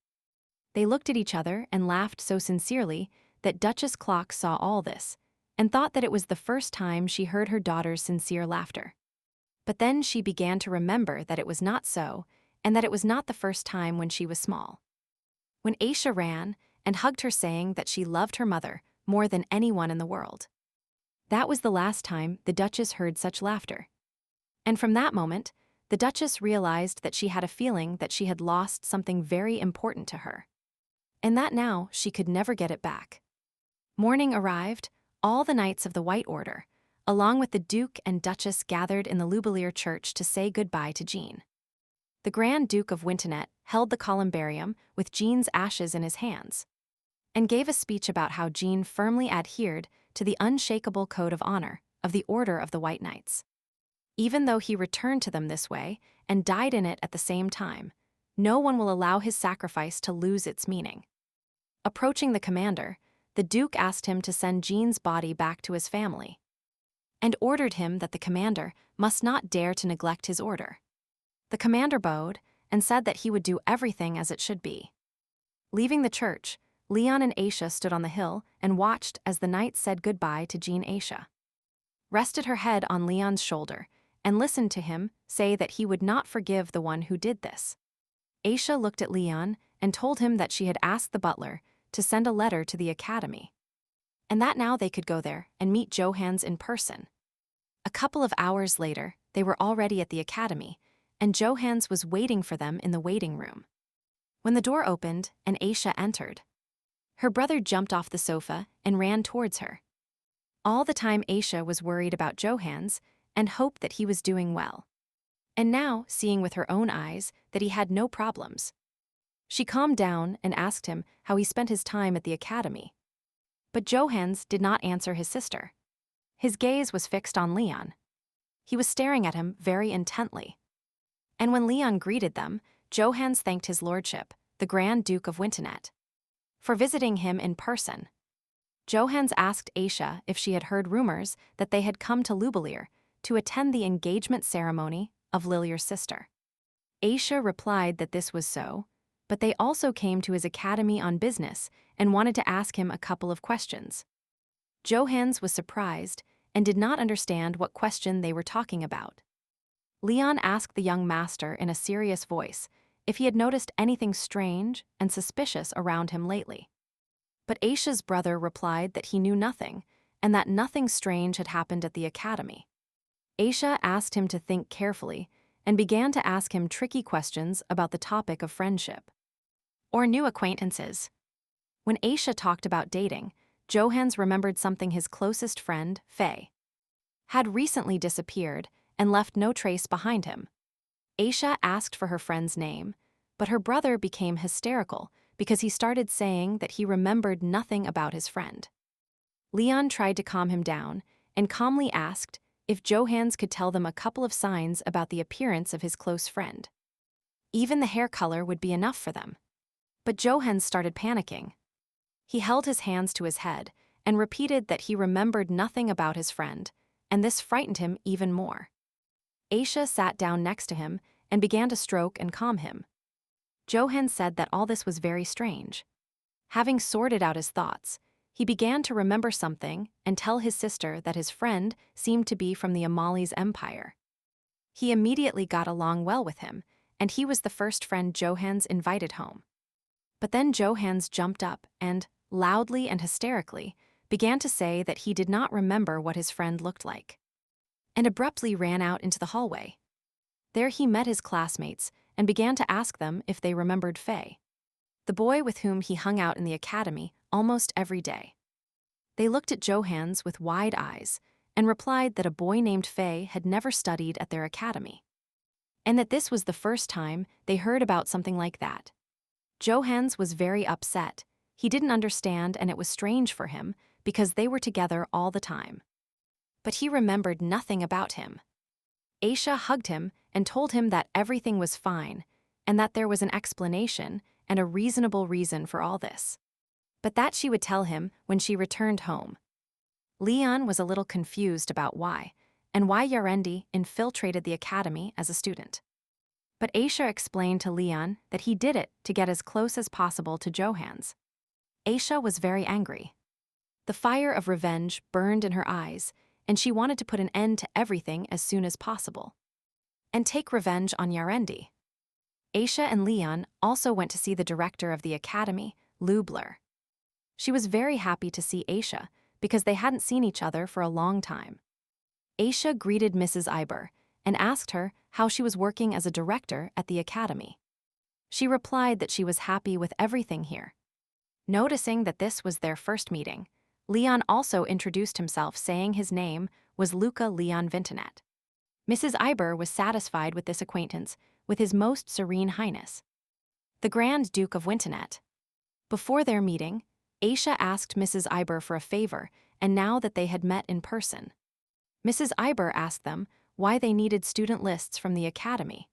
They looked at each other and laughed so sincerely that Duchess Clock saw all this and thought that it was the first time she heard her daughter's sincere laughter. But then she began to remember that it was not so, and that it was not the first time when she was small, when Aisha ran and hugged her saying that she loved her mother more than anyone in the world. That was the last time the Duchess heard such laughter. And from that moment, the Duchess realized that she had a feeling that she had lost something very important to her, and that now she could never get it back. Morning arrived. All the knights of the White Order, along with the Duke and Duchess, gathered in the Lubalere church to say goodbye to Jean. The Grand Duke of Wintonet held the columbarium with Jean's ashes in his hands, and gave a speech about how Jean firmly adhered to the unshakable code of honor of the Order of the White Knights. Even though he returned to them this way and died in it at the same time, no one will allow his sacrifice to lose its meaning. Approaching the commander, the Duke asked him to send Jean's body back to his family, and ordered him that the commander must not dare to neglect his order. The commander bowed and said that he would do everything as it should be. Leaving the church, Leon and Aisha stood on the hill and watched as the knights said goodbye to Jean. Aisha rested her head on Leon's shoulder and listened to him say that he would not forgive the one who did this. Aisha looked at Leon and told him that she had asked the butler to send a letter to the academy, and that now they could go there and meet Johans in person. A couple of hours later, they were already at the academy, and Johans was waiting for them in the waiting room. When the door opened and Aisha entered, her brother jumped off the sofa and ran towards her. All the time Aisha was worried about Johans and hoped that he was doing well. And now, seeing with her own eyes that he had no problems, she calmed down and asked him how he spent his time at the academy. But Johans did not answer his sister. His gaze was fixed on Leon. He was staring at him very intently. And when Leon greeted them, Johans thanked his lordship, the Grand Duke of Winternet, for visiting him in person. Johans asked Aisha if she had heard rumors that they had come to Lubelier to attend the engagement ceremony of Lilier's sister. Aisha replied that this was so, but they also came to his academy on business and wanted to ask him a couple of questions. Johans was surprised and did not understand what question they were talking about. Leon asked the young master in a serious voice if he had noticed anything strange and suspicious around him lately. But Aisha's brother replied that he knew nothing and that nothing strange had happened at the academy. Aisha asked him to think carefully and began to ask him tricky questions about the topic of friendship or new acquaintances. When Aisha talked about dating, Johans remembered something his closest friend, Faye, had recently disappeared and left no trace behind him. Aisha asked for her friend's name, but her brother became hysterical because he started saying that he remembered nothing about his friend. Leon tried to calm him down and calmly asked if Johans could tell them a couple of signs about the appearance of his close friend. Even the hair color would be enough for them. But Johans started panicking. He held his hands to his head and repeated that he remembered nothing about his friend, and this frightened him even more. Aisha sat down next to him and began to stroke and calm him. Johans said that all this was very strange. Having sorted out his thoughts, he began to remember something and tell his sister that his friend seemed to be from the Amali's empire. He immediately got along well with him, and he was the first friend Johans invited home. But then Johans jumped up and, loudly and hysterically, began to say that he did not remember what his friend looked like, and abruptly ran out into the hallway. There he met his classmates and began to ask them if they remembered Faye, the boy with whom he hung out in the academy almost every day. They looked at Johans with wide eyes and replied that a boy named Faye had never studied at their academy, and that this was the first time they heard about something like that. Johans was very upset. He didn't understand, and it was strange for him because they were together all the time. But he remembered nothing about him. Aisha hugged him and told him that everything was fine and that there was an explanation and a reasonable reason for all this, but that she would tell him when she returned home. Leon was a little confused about why, and why Yarendi infiltrated the academy as a student. But Aisha explained to Leon that he did it to get as close as possible to Johans. Aisha was very angry. The fire of revenge burned in her eyes, and she wanted to put an end to everything as soon as possible and take revenge on Yarendi. Aisha and Leon also went to see the director of the academy, Lubler. She was very happy to see Aisha because they hadn't seen each other for a long time. Aisha greeted Mrs. Iber and asked her how she was working as a director at the academy. She replied that she was happy with everything here. Noticing that this was their first meeting, Leon also introduced himself, saying his name was Luca Leon Vintonet. Mrs. Iber was satisfied with this acquaintance with His Most Serene Highness, the Grand Duke of Winternet. Before their meeting, Aisha asked Mrs. Iber for a favor, and now that they had met in person, Mrs. Iber asked them why they needed student lists from the academy.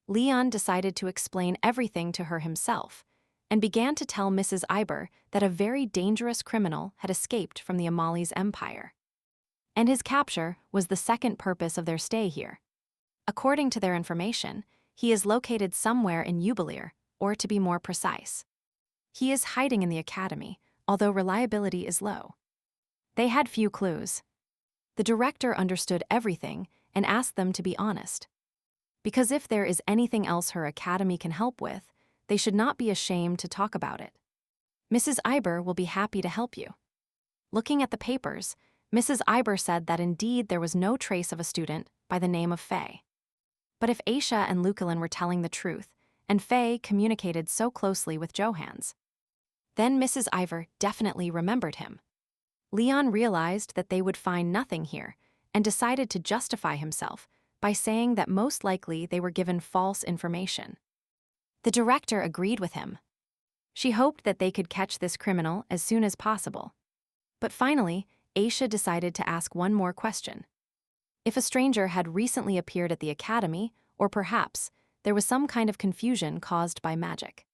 Leon decided to explain everything to her himself and began to tell Mrs. Iber that a very dangerous criminal had escaped from the Amali's empire, and his capture was the second purpose of their stay here. According to their information, he is located somewhere in Jubileer, or to be more precise, he is hiding in the academy, although reliability is low. They had few clues. The director understood everything and asked them to be honest, because if there is anything else her academy can help with, They should not be ashamed to talk about it. Mrs. Iber will be happy to help you. Looking at the papers, Mrs. Iber said that indeed there was no trace of a student by the name of Faye. But if Aisha and Luculin were telling the truth, and Faye communicated so closely with Johans, then Mrs. Iver definitely remembered him. Leon realized that they would find nothing here and decided to justify himself by saying that most likely they were given false information. The director agreed with him. She hoped that they could catch this criminal as soon as possible. But finally, Aisha decided to ask one more question. If a stranger had recently appeared at the academy, or perhaps there was some kind of confusion caused by magic.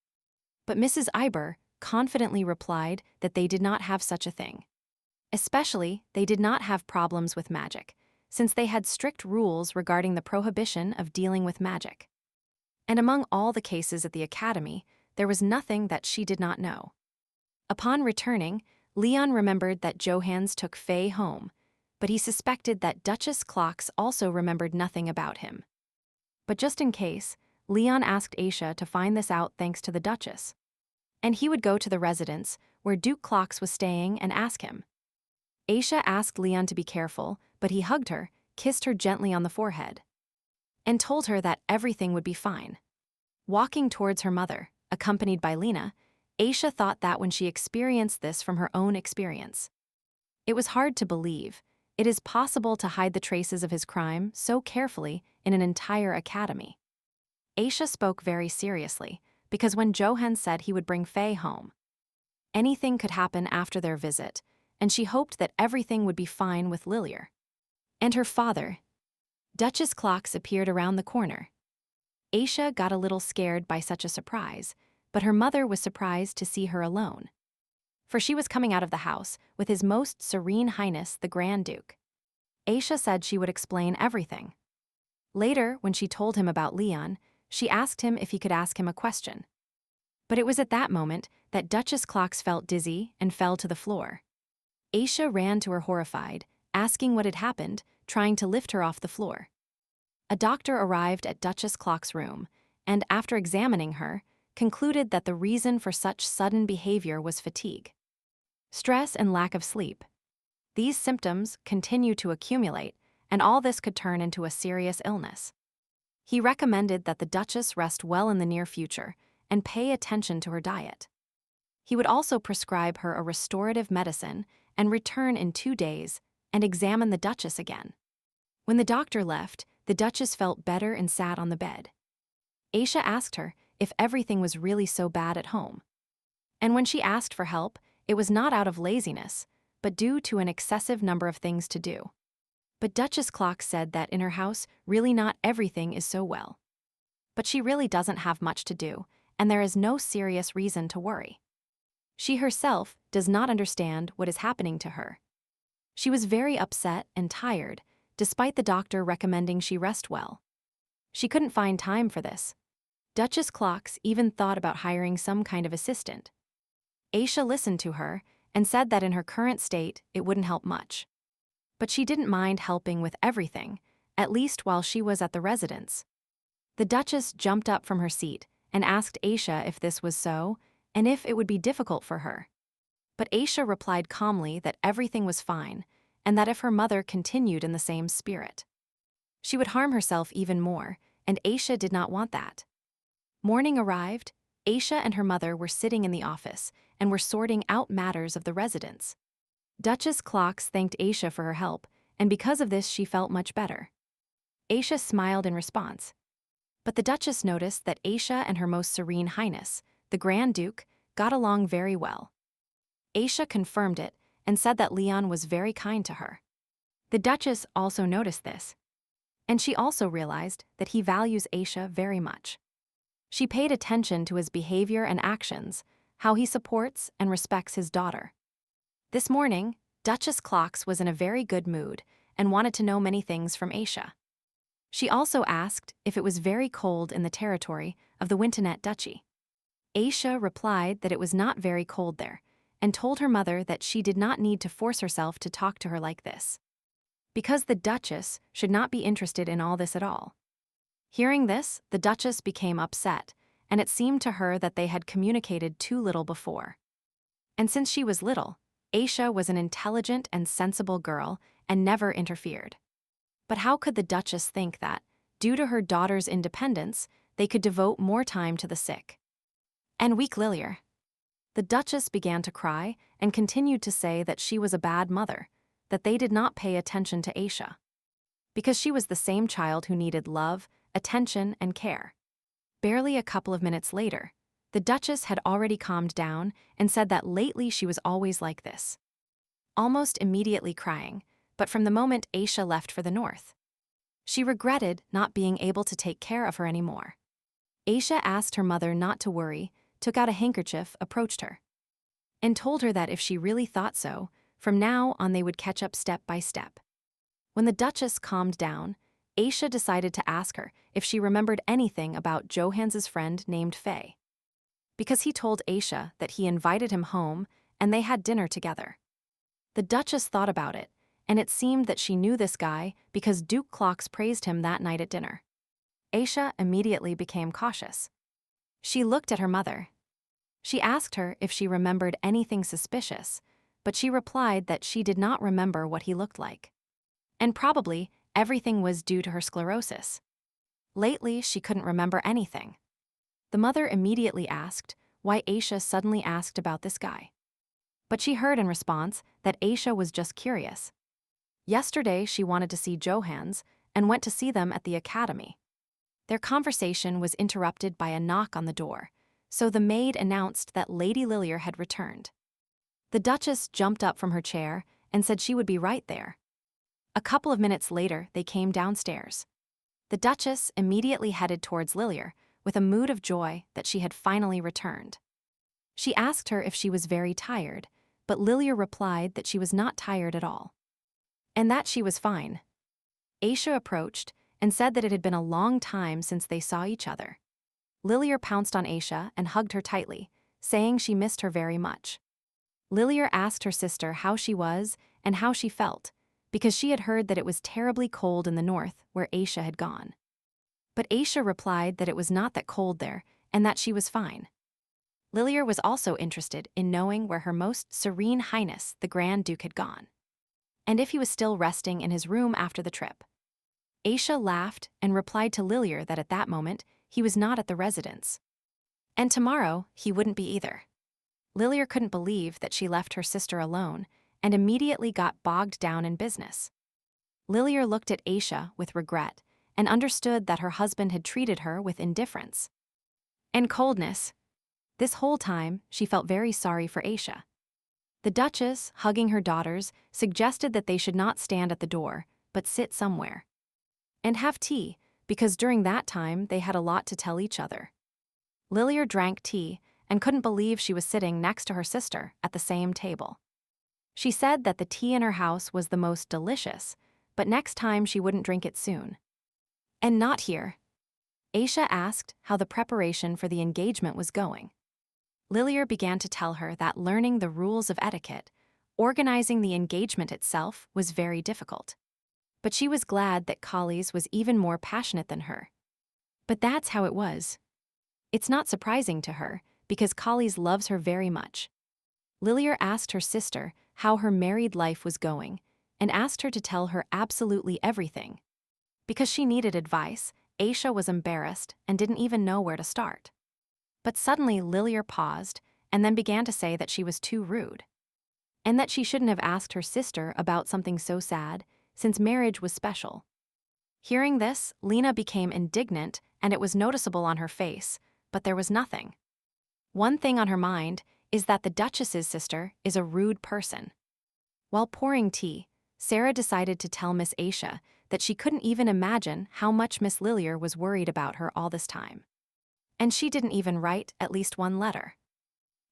But Mrs. Iber confidently replied that they did not have such a thing. Especially, they did not have problems with magic, since they had strict rules regarding the prohibition of dealing with magic. And among all the cases at the academy, there was nothing that she did not know. Upon returning, Leon remembered that Johans took Faye home, but he suspected that Duchess Clocks also remembered nothing about him. But just in case, Leon asked Aisha to find this out thanks to the Duchess. And he would go to the residence where Duke Clocks was staying and ask him. Aisha asked Leon to be careful, but he hugged her, kissed her gently on the forehead, and told her that everything would be fine. Walking towards her mother, accompanied by Lena, Aisha thought that when she experienced this from her own experience. It was hard to believe. It is possible to hide the traces of his crime so carefully in an entire academy. Aisha spoke very seriously, because when Johan said he would bring Faye home, anything could happen after their visit, and she hoped that everything would be fine with Lilier. And her father. Duchess Clocks appeared around the corner. Aisha got a little scared by such a surprise, but her mother was surprised to see her alone. For she was coming out of the house with His Most Serene Highness the Grand Duke. Aisha said she would explain everything. Later, when she told him about Leon, she asked him if he could ask him a question. But it was at that moment that Duchess Clocks felt dizzy and fell to the floor. Aisha ran to her horrified, asking what had happened, trying to lift her off the floor. A doctor arrived at Duchess Clock's room, and after examining her, concluded that the reason for such sudden behavior was fatigue, stress, and lack of sleep. These symptoms continue to accumulate, and all this could turn into a serious illness. He recommended that the Duchess rest well in the near future and pay attention to her diet. He would also prescribe her a restorative medicine and return in 2 days and examine the Duchess again. When the doctor left, the Duchess felt better and sat on the bed. Aisha asked her if everything was really so bad at home. And when she asked for help, it was not out of laziness, but due to an excessive number of things to do. But Duchess Clock said that in her house, really not everything is so well. But she really doesn't have much to do, and there is no serious reason to worry. She herself does not understand what is happening to her. She was very upset and tired, despite the doctor recommending she rest well. She couldn't find time for this. Duchess Clocks even thought about hiring some kind of assistant. Aisha listened to her and said that in her current state it wouldn't help much. But she didn't mind helping with everything, at least while she was at the residence. The Duchess jumped up from her seat and asked Aisha if this was so, and if it would be difficult for her. But Aisha replied calmly that everything was fine, and that if her mother continued in the same spirit, she would harm herself even more, and Aisha did not want that. Morning arrived. Aisha and her mother were sitting in the office and were sorting out matters of the residence. Duchess Clocks thanked Aisha for her help, and because of this she felt much better. Aisha smiled in response. But the Duchess noticed that Aisha and Her Most Serene Highness, the Grand Duke, got along very well. Aisha confirmed it and said that Leon was very kind to her. The Duchess also noticed this, and she also realized that he values Aisha very much. She paid attention to his behavior and actions, how he supports and respects his daughter. This morning, Duchess Clocks was in a very good mood and wanted to know many things from Aisha. She also asked if it was very cold in the territory of the Wintonet Duchy. Aisha replied that it was not very cold there, and told her mother that she did not need to force herself to talk to her like this, because the Duchess should not be interested in all this at all. Hearing this, the Duchess became upset and it seemed to her that they had communicated too little before. And since she was little, Aisha was an intelligent and sensible girl and never interfered. But how could the Duchess think that, due to her daughter's independence, they could devote more time to the sick and weak Lilier? The Duchess began to cry and continued to say that she was a bad mother, that they did not pay attention to Aisha, because she was the same child who needed love, attention, and care. Barely a couple of minutes later, the Duchess had already calmed down and said that lately she was always like this, almost immediately crying, but from the moment Aisha left for the north. She regretted not being able to take care of her anymore. Aisha asked her mother not to worry, took out a handkerchief, approached her, and told her that if she really thought so, from now on they would catch up step by step. When the Duchess calmed down, Aisha decided to ask her if she remembered anything about Johannes's friend named Faye, because he told Aisha that he invited him home and they had dinner together. The Duchess thought about it, and it seemed that she knew this guy because Duke Clocks praised him that night at dinner. Aisha immediately became cautious. She looked at her mother. She asked her if she remembered anything suspicious, but she replied that she did not remember what he looked like. And probably everything was due to her sclerosis. Lately, she couldn't remember anything. The mother immediately asked why Aisha suddenly asked about this guy. But she heard in response that Aisha was just curious. Yesterday, she wanted to see Johans and went to see them at the academy. Their conversation was interrupted by a knock on the door, so the maid announced that Lady Lilier had returned. The Duchess jumped up from her chair and said she would be right there. A couple of minutes later, they came downstairs. The Duchess immediately headed towards Lilier with a mood of joy that she had finally returned. She asked her if she was very tired, but Lilier replied that she was not tired at all, and that she was fine. Aisha approached and said that it had been a long time since they saw each other. Lilier pounced on Aisha and hugged her tightly, saying she missed her very much. Lilier asked her sister how she was and how she felt, because she had heard that it was terribly cold in the north where Aisha had gone. But Aisha replied that it was not that cold there and that she was fine. Lilier was also interested in knowing where Her Most Serene Highness the Grand Duke had gone, and if he was still resting in his room after the trip. Aisha laughed and replied to Lilier that at that moment he was not at the residence, and tomorrow he wouldn't be either. Lilier couldn't believe that she left her sister alone and immediately got bogged down in business. Lilier looked at Aisha with regret and understood that her husband had treated her with indifference and coldness. This whole time, she felt very sorry for Aisha. The Duchess, hugging her daughters, suggested that they should not stand at the door, but sit somewhere and have tea, because during that time they had a lot to tell each other. Lilier drank tea and couldn't believe she was sitting next to her sister at the same table. She said that the tea in her house was the most delicious, but next time she wouldn't drink it soon. And not here. Aisha asked how the preparation for the engagement was going. Lilier began to tell her that learning the rules of etiquette, organizing the engagement itself, was very difficult. But she was glad that Collies was even more passionate than her. But that's how it was. It's not surprising to her, because Collies loves her very much. Lilier asked her sister how her married life was going, and asked her to tell her absolutely everything. Because she needed advice, Aisha was embarrassed and didn't even know where to start. But suddenly Lilier paused and then began to say that she was too rude, and that she shouldn't have asked her sister about something so sad, since marriage was special. Hearing this, Lena became indignant and it was noticeable on her face, but there was nothing. One thing on her mind is that the Duchess's sister is a rude person. While pouring tea, Sarah decided to tell Miss Aisha that she couldn't even imagine how much Miss Lilier was worried about her all this time. And she didn't even write at least one letter.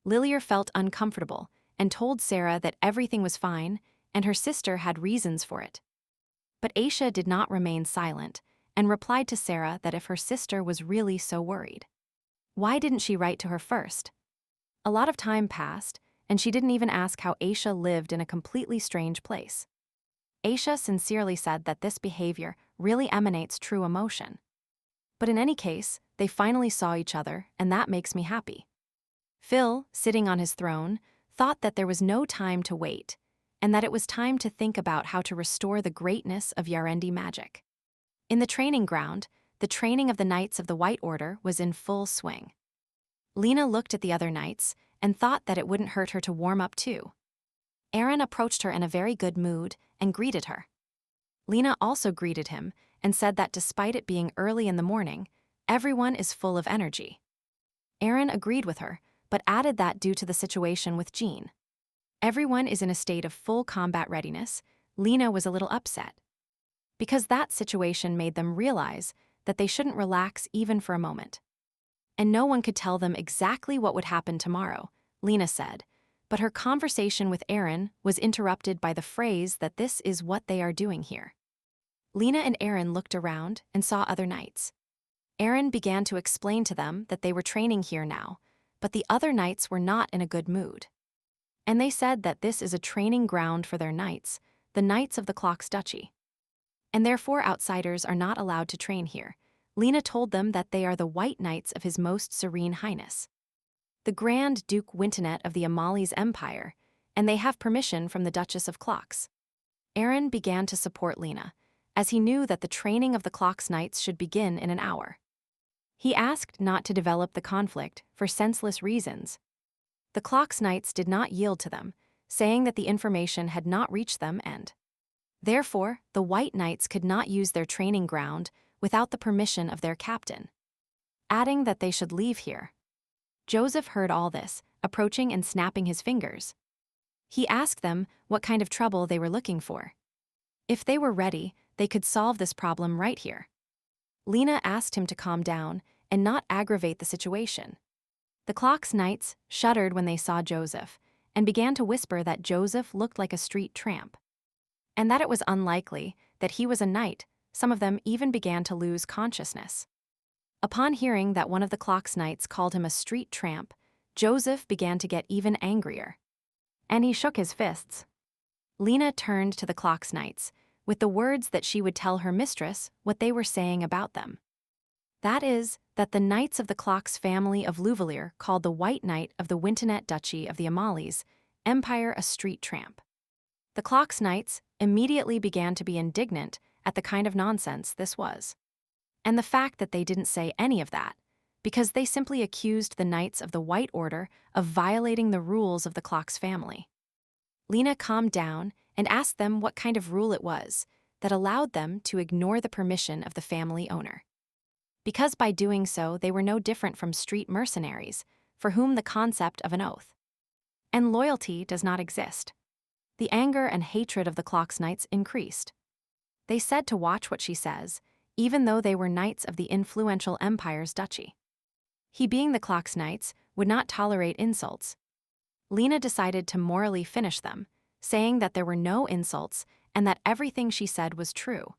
Lilier felt uncomfortable and told Sarah that everything was fine and her sister had reasons for it. But Aisha did not remain silent and replied to Sarah that if her sister was really so worried, why didn't she write to her first? A lot of time passed, and she didn't even ask how Aisha lived in a completely strange place. Aisha sincerely said that this behavior really emanates true emotion. But in any case, they finally saw each other, and that makes me happy. Phil, sitting on his throne, thought that there was no time to wait, and that it was time to think about how to restore the greatness of Yarendi magic. In the training ground, the training of the Knights of the White Order was in full swing. Lena looked at the other knights and thought that it wouldn't hurt her to warm up too. Aaron approached her in a very good mood and greeted her. Lena also greeted him and said that despite it being early in the morning, everyone is full of energy. Aaron agreed with her, but added that due to the situation with Jean, everyone is in a state of full combat readiness. Lena was a little upset, because that situation made them realize that they shouldn't relax even for a moment. And no one could tell them exactly what would happen tomorrow, Lena said, but her conversation with Aaron was interrupted by the phrase that this is what they are doing here. Lena and Aaron looked around and saw other knights. Aaron began to explain to them that they were training here now, but the other knights were not in a good mood. And they said that this is a training ground for their knights, the Knights of the Clock's Duchy. And therefore outsiders are not allowed to train here. Lena told them that they are the White Knights of His Most Serene Highness, the Grand Duke Wintonet of the Amali's Empire, and they have permission from the Duchess of Clocks. Aaron began to support Lena, as he knew that the training of the Clocks Knights should begin in an hour. He asked not to develop the conflict for senseless reasons. The Clocks Knights did not yield to them, saying that the information had not reached them and therefore, the White Knights could not use their training ground without the permission of their captain, adding that they should leave here. Joseph heard all this, approaching and snapping his fingers. He asked them what kind of trouble they were looking for. If they were ready, they could solve this problem right here. Lena asked him to calm down and not aggravate the situation. The Clocks Knights shuddered when they saw Joseph and began to whisper that Joseph looked like a street tramp, and that it was unlikely that he was a knight. Some of them even began to lose consciousness. Upon hearing that one of the Clocks Knights called him a street tramp, Joseph began to get even angrier, and he shook his fists. Lena turned to the Clocks Knights with the words that she would tell her mistress what they were saying about them. That is, that the Knights of the Clocks family of Louvalier called the White Knight of the Wintonet Duchy of the Amali's Empire a street tramp. The Clocks Knights immediately began to be indignant at the kind of nonsense this was, and the fact that they didn't say any of that, because they simply accused the Knights of the White Order of violating the rules of the Clocks family. Lena calmed down and asked them what kind of rule it was that allowed them to ignore the permission of the family owner, because by doing so they were no different from street mercenaries, for whom the concept of an oath and loyalty does not exist. The anger and hatred of the Clocks Knights increased. They said to watch what she says, even though they were knights of the influential Empire's duchy. He, being the Clocks Knights, would not tolerate insults. Lena decided to morally finish them, saying that there were no insults and that everything she said was true.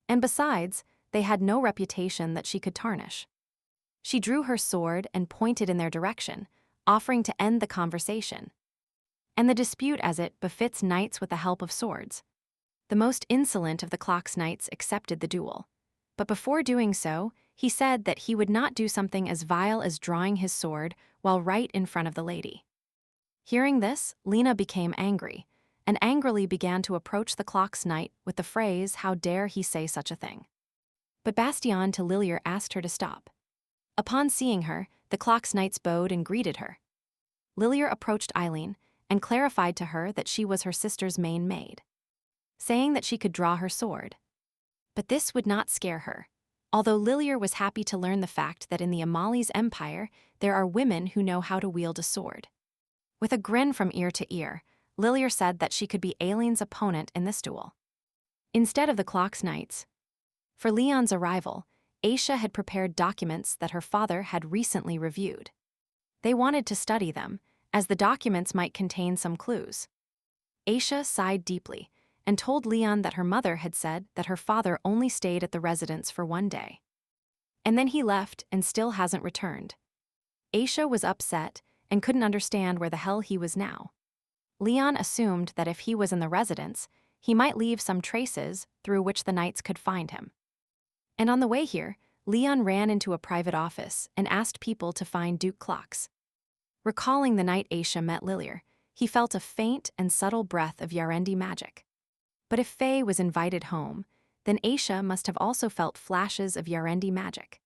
And besides, they had no reputation that she could tarnish. She drew her sword and pointed in their direction, offering to end the conversation and the dispute as it befits knights with the help of swords. The most insolent of the Clocks Knights accepted the duel, but before doing so, he said that he would not do something as vile as drawing his sword while right in front of the lady. Hearing this, Lena became angry, and angrily began to approach the Clocks Knight with the phrase, "How dare he say such a thing?" But Bastien to Lillier asked her to stop. Upon seeing her, the Clocks Knights bowed and greeted her. Lillier approached Eileen and clarified to her that she was her sister's main maid, saying that she could draw her sword. But this would not scare her, although Lillier was happy to learn the fact that in the Amali's Empire there are women who know how to wield a sword. With a grin from ear to ear, Lillier said that she could be Aileen's opponent in this duel, instead of the Clocks Knights. For Leon's arrival, Aisha had prepared documents that her father had recently reviewed. They wanted to study them, as the documents might contain some clues. Aisha sighed deeply and told Leon that her mother had said that her father only stayed at the residence for one day, and then he left and still hasn't returned. Aisha was upset and couldn't understand where the hell he was now. Leon assumed that if he was in the residence, he might leave some traces through which the knights could find him. And on the way here, Leon ran into a private office and asked people to find Duke clocks. Recalling the night Aisha met Lilir, he felt a faint and subtle breath of Yarendi magic. But if Faye was invited home, then Aisha must have also felt flashes of Yarendi magic.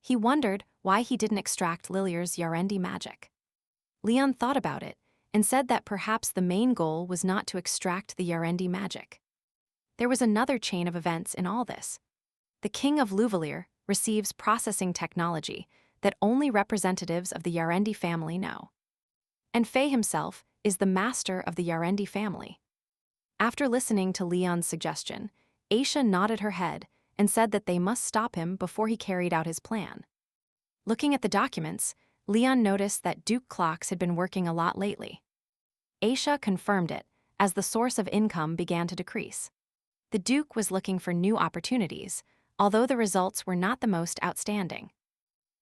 He wondered why he didn't extract Lilir's Yarendi magic. Leon thought about it and said that perhaps the main goal was not to extract the Yarendi magic. There was another chain of events in all this. The king of Luvalir receives processing technology that only representatives of the Yarendi family know. And Faye himself is the master of the Yarendi family. After listening to Leon's suggestion, Aisha nodded her head and said that they must stop him before he carried out his plan. Looking at the documents, Leon noticed that Duke clocks had been working a lot lately. Aisha confirmed it as the source of income began to decrease. The Duke was looking for new opportunities, although the results were not the most outstanding.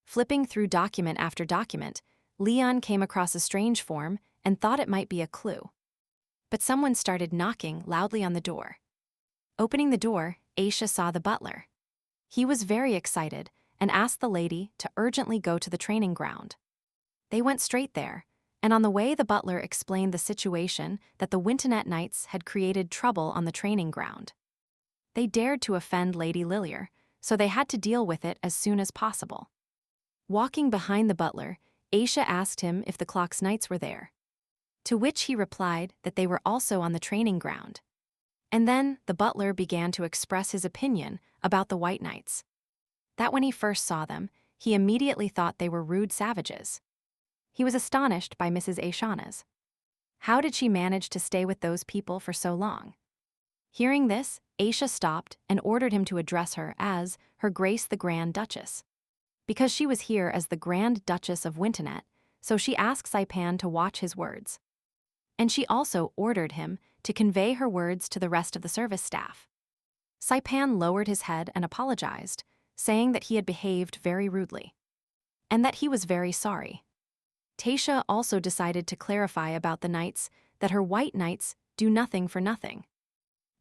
Flipping through document after document, Leon came across a strange form and thought it might be a clue. But someone started knocking loudly on the door. Opening the door, Aisha saw the butler. He was very excited and asked the lady to urgently go to the training ground. They went straight there, and on the way the butler explained the situation that the Wintonet Knights had created trouble on the training ground. They dared to offend Lady Lilir, so they had to deal with it as soon as possible. Walking behind the butler, Aisha asked him if the Clock's Knights were there, to which he replied that they were also on the training ground. And then the butler began to express his opinion about the White Knights. That when he first saw them, he immediately thought they were rude savages. He was astonished by Mrs. Aishana's. How did she manage to stay with those people for so long? Hearing this, Aisha stopped and ordered him to address her as Her Grace the Grand Duchess. Because she was here as the Grand Duchess of Wintonet, so she asked Saipan to watch his words. And she also ordered him to convey her words to the rest of the service staff. Saipan lowered his head and apologized, saying that he had behaved very rudely, and that he was very sorry. Tasha also decided to clarify about the knights that her White Knights do nothing for nothing.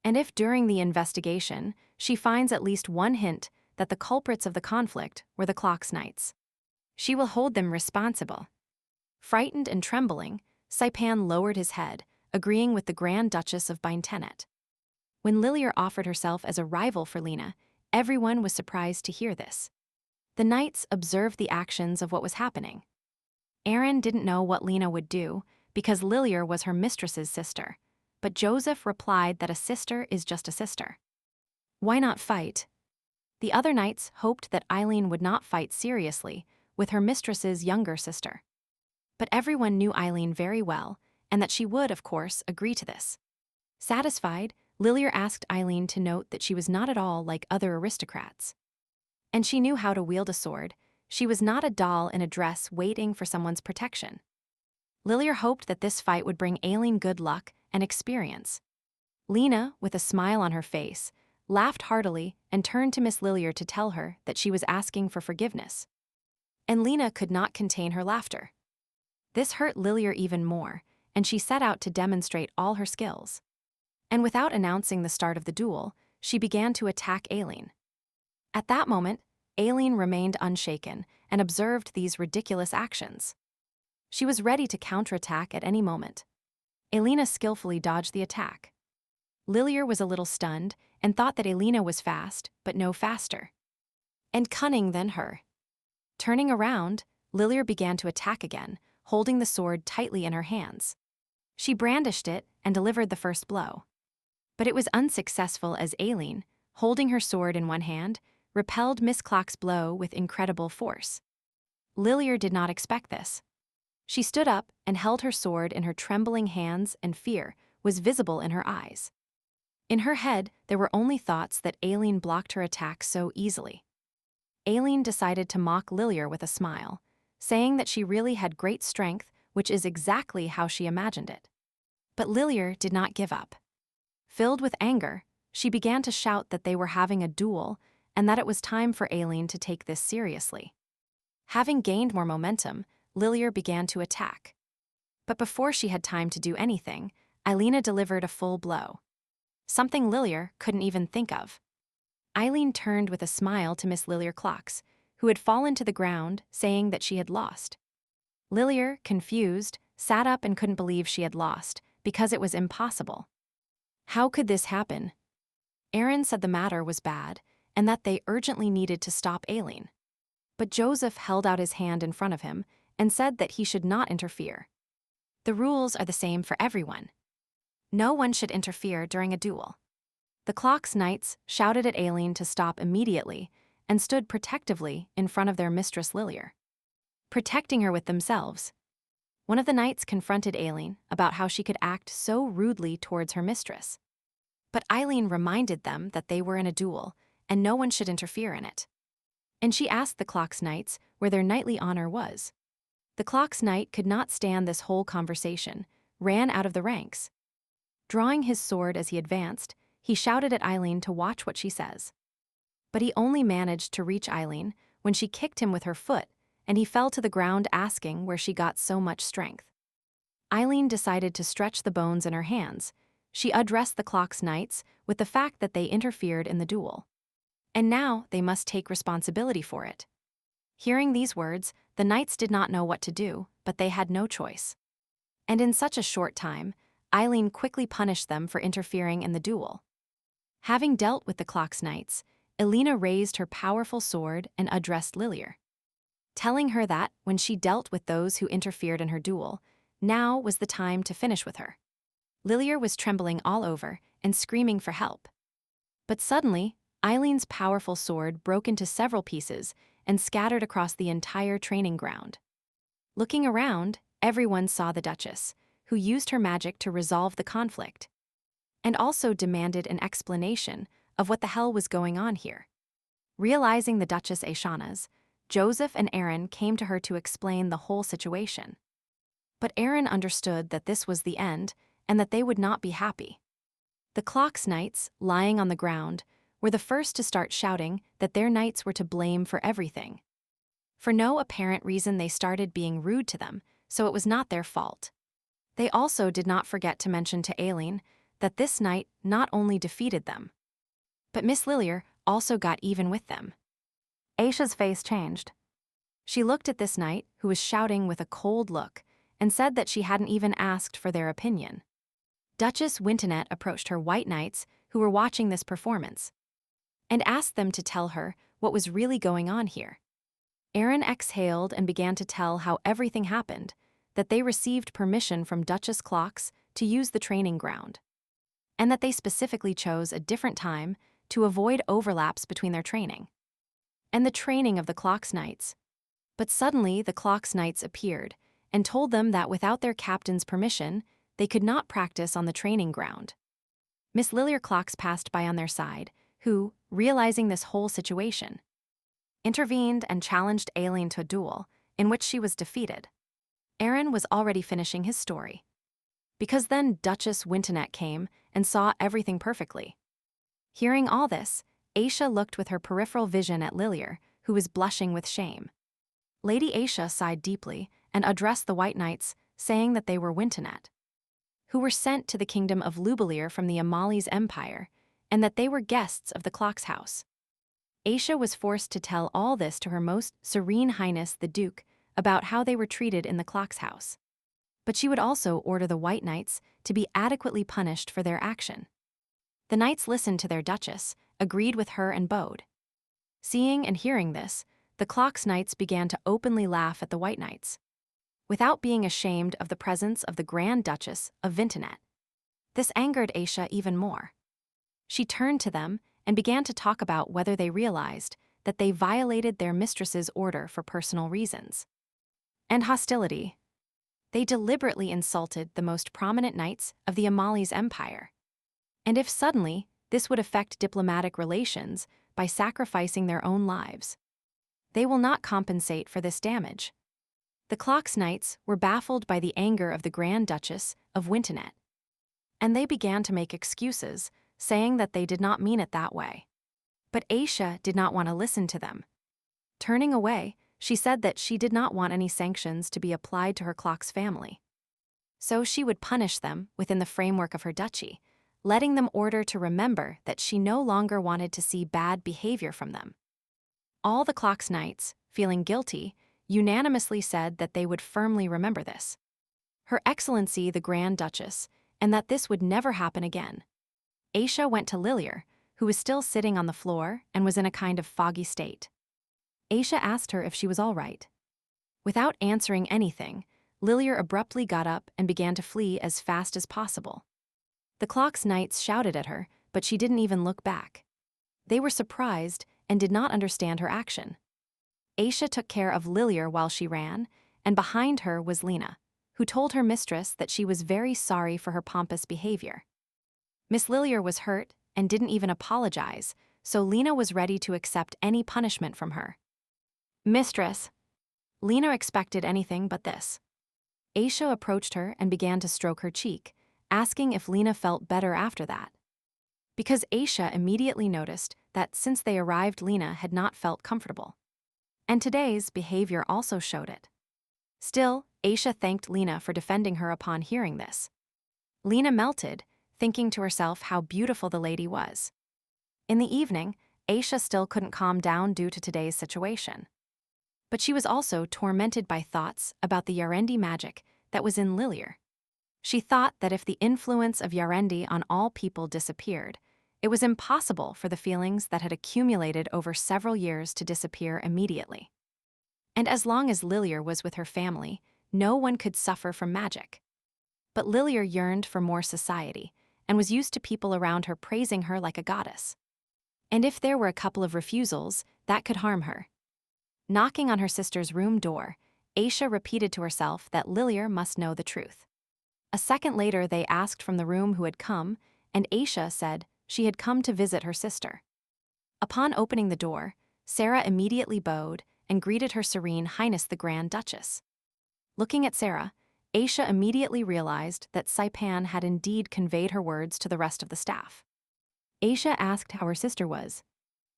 And if during the investigation she finds at least one hint that the culprits of the conflict were the Clock's Knights, she will hold them responsible. Frightened and trembling, Saipan lowered his head, agreeing with the Grand Duchess of Bintenet. When Lilir offered herself as a rival for Lena, everyone was surprised to hear this. The knights observed the actions of what was happening. Aaron didn't know what Lena would do because Lilir was her mistress's sister, but Joseph replied that a sister is just a sister. Why not fight? The other knights hoped that Eileen would not fight seriously with her mistress's younger sister. But everyone knew Eileen very well, and that she would, of course, agree to this. Satisfied, Lilir asked Eileen to note that she was not at all like other aristocrats. And she knew how to wield a sword. She was not a doll in a dress waiting for someone's protection. Lilir hoped that this fight would bring Aileen good luck and experience. Lena, with a smile on her face, laughed heartily and turned to Miss Lilir to tell her that she was asking for forgiveness. And Lena could not contain her laughter. This hurt Lilir even more, and she set out to demonstrate all her skills. And without announcing the start of the duel, she began to attack Aileen. At that moment, Aileen remained unshaken and observed these ridiculous actions. She was ready to counterattack at any moment. Elena skillfully dodged the attack. Lilir was a little stunned and thought that Elena was fast, but no faster, and cunning than her. Turning around, Lilir began to attack again, holding the sword tightly in her hands. She brandished it and delivered the first blow. But it was unsuccessful as Aileen, holding her sword in one hand, repelled Miss Clock's blow with incredible force. Lilir did not expect this. She stood up and held her sword in her trembling hands, and fear was visible in her eyes. In her head, there were only thoughts that Aileen blocked her attack so easily. Aileen decided to mock Lilir with a smile, saying that she really had great strength, which is exactly how she imagined it. But Lilir did not give up. Filled with anger, she began to shout that they were having a duel and that it was time for Aileen to take this seriously. Having gained more momentum, Lilir began to attack. But before she had time to do anything, Eilena delivered a full blow. Something Lilir couldn't even think of. Eileen turned with a smile to Miss Lillier Clocks, who had fallen to the ground, saying that she had lost. Lillier, confused, sat up and couldn't believe she had lost, because it was impossible. How could this happen? Aaron said the matter was bad, and that they urgently needed to stop Aileen. But Joseph held out his hand in front of him and said that he should not interfere. The rules are the same for everyone. No one should interfere during a duel. The Clocks Knights shouted at Aileen to stop immediately and stood protectively in front of their mistress Lillier, protecting her with themselves. One of the knights confronted Aileen about how she could act so rudely towards her mistress. But Eileen reminded them that they were in a duel and no one should interfere in it. And she asked the Clocks Knights where their knightly honor was. The Clocks Knight could not stand this whole conversation, ran out of the ranks. Drawing his sword as he advanced, he shouted at Eileen to watch what she says. But he only managed to reach Eileen when she kicked him with her foot, and he fell to the ground asking where she got so much strength. Eileen decided to stretch the bones in her hands. She addressed the Clocks Knights with the fact that they interfered in the duel. And now they must take responsibility for it. Hearing these words, the knights did not know what to do, but they had no choice. And in such a short time, Eileen quickly punished them for interfering in the duel. Having dealt with the Clocks Knights, Elena raised her powerful sword and addressed Lillier, telling her that, when she dealt with those who interfered in her duel, now was the time to finish with her. Lillier was trembling all over and screaming for help. But suddenly, Eileen's powerful sword broke into several pieces and scattered across the entire training ground. Looking around, everyone saw the Duchess, who used her magic to resolve the conflict, and also demanded an explanation of what the hell was going on here. Realizing the Duchess Aishanas, Joseph and Aaron came to her to explain the whole situation. But Aaron understood that this was the end and that they would not be happy. The Clocks Knights, lying on the ground, were the first to start shouting that their knights were to blame for everything. For no apparent reason they started being rude to them, so it was not their fault. They also did not forget to mention to Aileen that this knight not only defeated them, but Miss Lillier also got even with them. Aisha's face changed. She looked at this knight, who was shouting with a cold look, and said that she hadn't even asked for their opinion. Duchess Wintonet approached her white knights, who were watching this performance, and asked them to tell her what was really going on here. Aaron exhaled and began to tell how everything happened, that they received permission from Duchess Clocks to use the training ground, and that they specifically chose a different time to avoid overlaps between their training and the training of the Clocks Knights. But suddenly the Clocks Knights appeared and told them that without their captain's permission, they could not practice on the training ground. Miss Lillier Clocks passed by on their side, who, realizing this whole situation, intervened and challenged Aileen to a duel, in which she was defeated. Aaron was already finishing his story, because then Duchess Wintonet came and saw everything perfectly. Hearing all this, Aisha looked with her peripheral vision at Lillier, who was blushing with shame. Lady Aisha sighed deeply and addressed the White Knights, saying that they were Wintonet, who were sent to the kingdom of Lubelier from the Amali's empire, and that they were guests of the Clocks house. Aisha was forced to tell all this to her most serene highness the Duke about how they were treated in the Clocks house. But she would also order the White Knights to be adequately punished for their action. The knights listened to their Duchess, agreed with her and bowed. Seeing and hearing this, the Clocks Knights began to openly laugh at the White Knights, without being ashamed of the presence of the Grand Duchess of Vintonet. This angered Aisha even more. She turned to them and began to talk about whether they realized that they violated their mistress's order for personal reasons and hostility. They deliberately insulted the most prominent knights of the Amali's empire. And if suddenly, this would affect diplomatic relations by sacrificing their own lives, they will not compensate for this damage. The Clocks Knights were baffled by the anger of the Grand Duchess of Wintonet, and they began to make excuses, saying that they did not mean it that way. But Aisha did not want to listen to them. Turning away, she said that she did not want any sanctions to be applied to her Clocks family, so she would punish them within the framework of her duchy, letting them order to remember that she no longer wanted to see bad behavior from them. All the clock's knights, feeling guilty, unanimously said that they would firmly remember this. Her Excellency the Grand Duchess, and that this would never happen again. Aisha went to Lilier, who was still sitting on the floor and was in a kind of foggy state. Aisha asked her if she was all right. Without answering anything, Lilier abruptly got up and began to flee as fast as possible. The clock's knights shouted at her, but she didn't even look back. They were surprised and did not understand her action. Aisha took care of Lilier while she ran, and behind her was Lena, who told her mistress that she was very sorry for her pompous behavior. Miss Lilier was hurt and didn't even apologize, so Lena was ready to accept any punishment from her. Mistress. Lena expected anything but this. Aisha approached her and began to stroke her cheek, asking if Lena felt better after that. Because Aisha immediately noticed that since they arrived, Lena had not felt comfortable. And today's behavior also showed it. Still, Aisha thanked Lena for defending her upon hearing this. Lena melted, thinking to herself how beautiful the lady was. In the evening, Aisha still couldn't calm down due to today's situation. But she was also tormented by thoughts about the Yarendi magic that was in Lilier. She thought that if the influence of Yarendi on all people disappeared, it was impossible for the feelings that had accumulated over several years to disappear immediately. And as long as Lilier was with her family, no one could suffer from magic. But Lilier yearned for more society, and was used to people around her praising her like a goddess. And if there were a couple of refusals, that could harm her. Knocking on her sister's room door, Aisha repeated to herself that Lilier must know the truth. A second later, they asked from the room who had come, and Aisha said she had come to visit her sister. Upon opening the door, Sarah immediately bowed and greeted Her Serene Highness the Grand Duchess. Looking at Sarah, Aisha immediately realized that Saipan had indeed conveyed her words to the rest of the staff. Aisha asked how her sister was.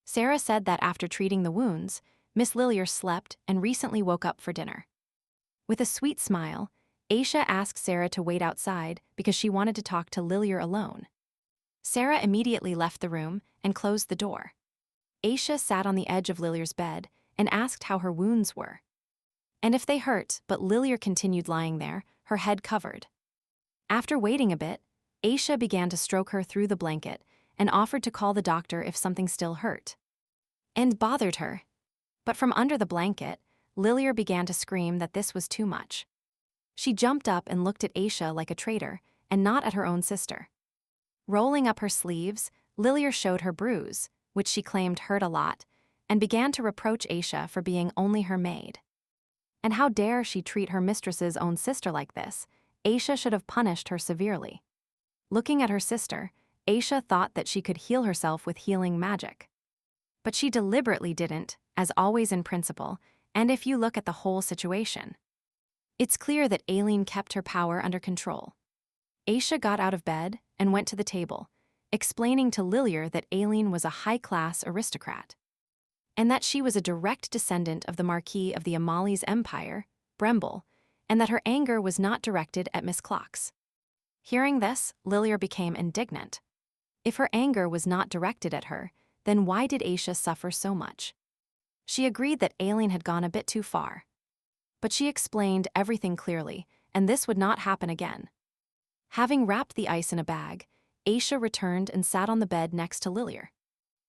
Sarah said that after treating the wounds, Miss Lilier slept and recently woke up for dinner. With a sweet smile, Aisha asked Sarah to wait outside because she wanted to talk to Lilier alone. Sarah immediately left the room and closed the door. Aisha sat on the edge of Lilier's bed and asked how her wounds were. And if they hurt, but Lilier continued lying there, her head covered. After waiting a bit, Aisha began to stroke her through the blanket and offered to call the doctor if something still hurt and bothered her. But from under the blanket, Lilier began to scream that this was too much. She jumped up and looked at Aisha like a traitor, and not at her own sister. Rolling up her sleeves, Lilier showed her bruise, which she claimed hurt a lot, and began to reproach Aisha for being only her maid. And how dare she treat her mistress's own sister like this? Aisha should have punished her severely. Looking at her sister, Aisha thought that she could heal herself with healing magic. But she deliberately didn't, as always in principle, and if you look at the whole situation, it's clear that Aileen kept her power under control. Aisha got out of bed and went to the table, explaining to Lilier that Aileen was a high-class aristocrat, and that she was a direct descendant of the Marquis of the Amali's Empire, Bremble, and that her anger was not directed at Miss Clocks. Hearing this, Lilier became indignant. If her anger was not directed at her, then why did Aisha suffer so much? She agreed that Aileen had gone a bit too far. But she explained everything clearly, and this would not happen again. Having wrapped the ice in a bag, Aisha returned and sat on the bed next to Lilier.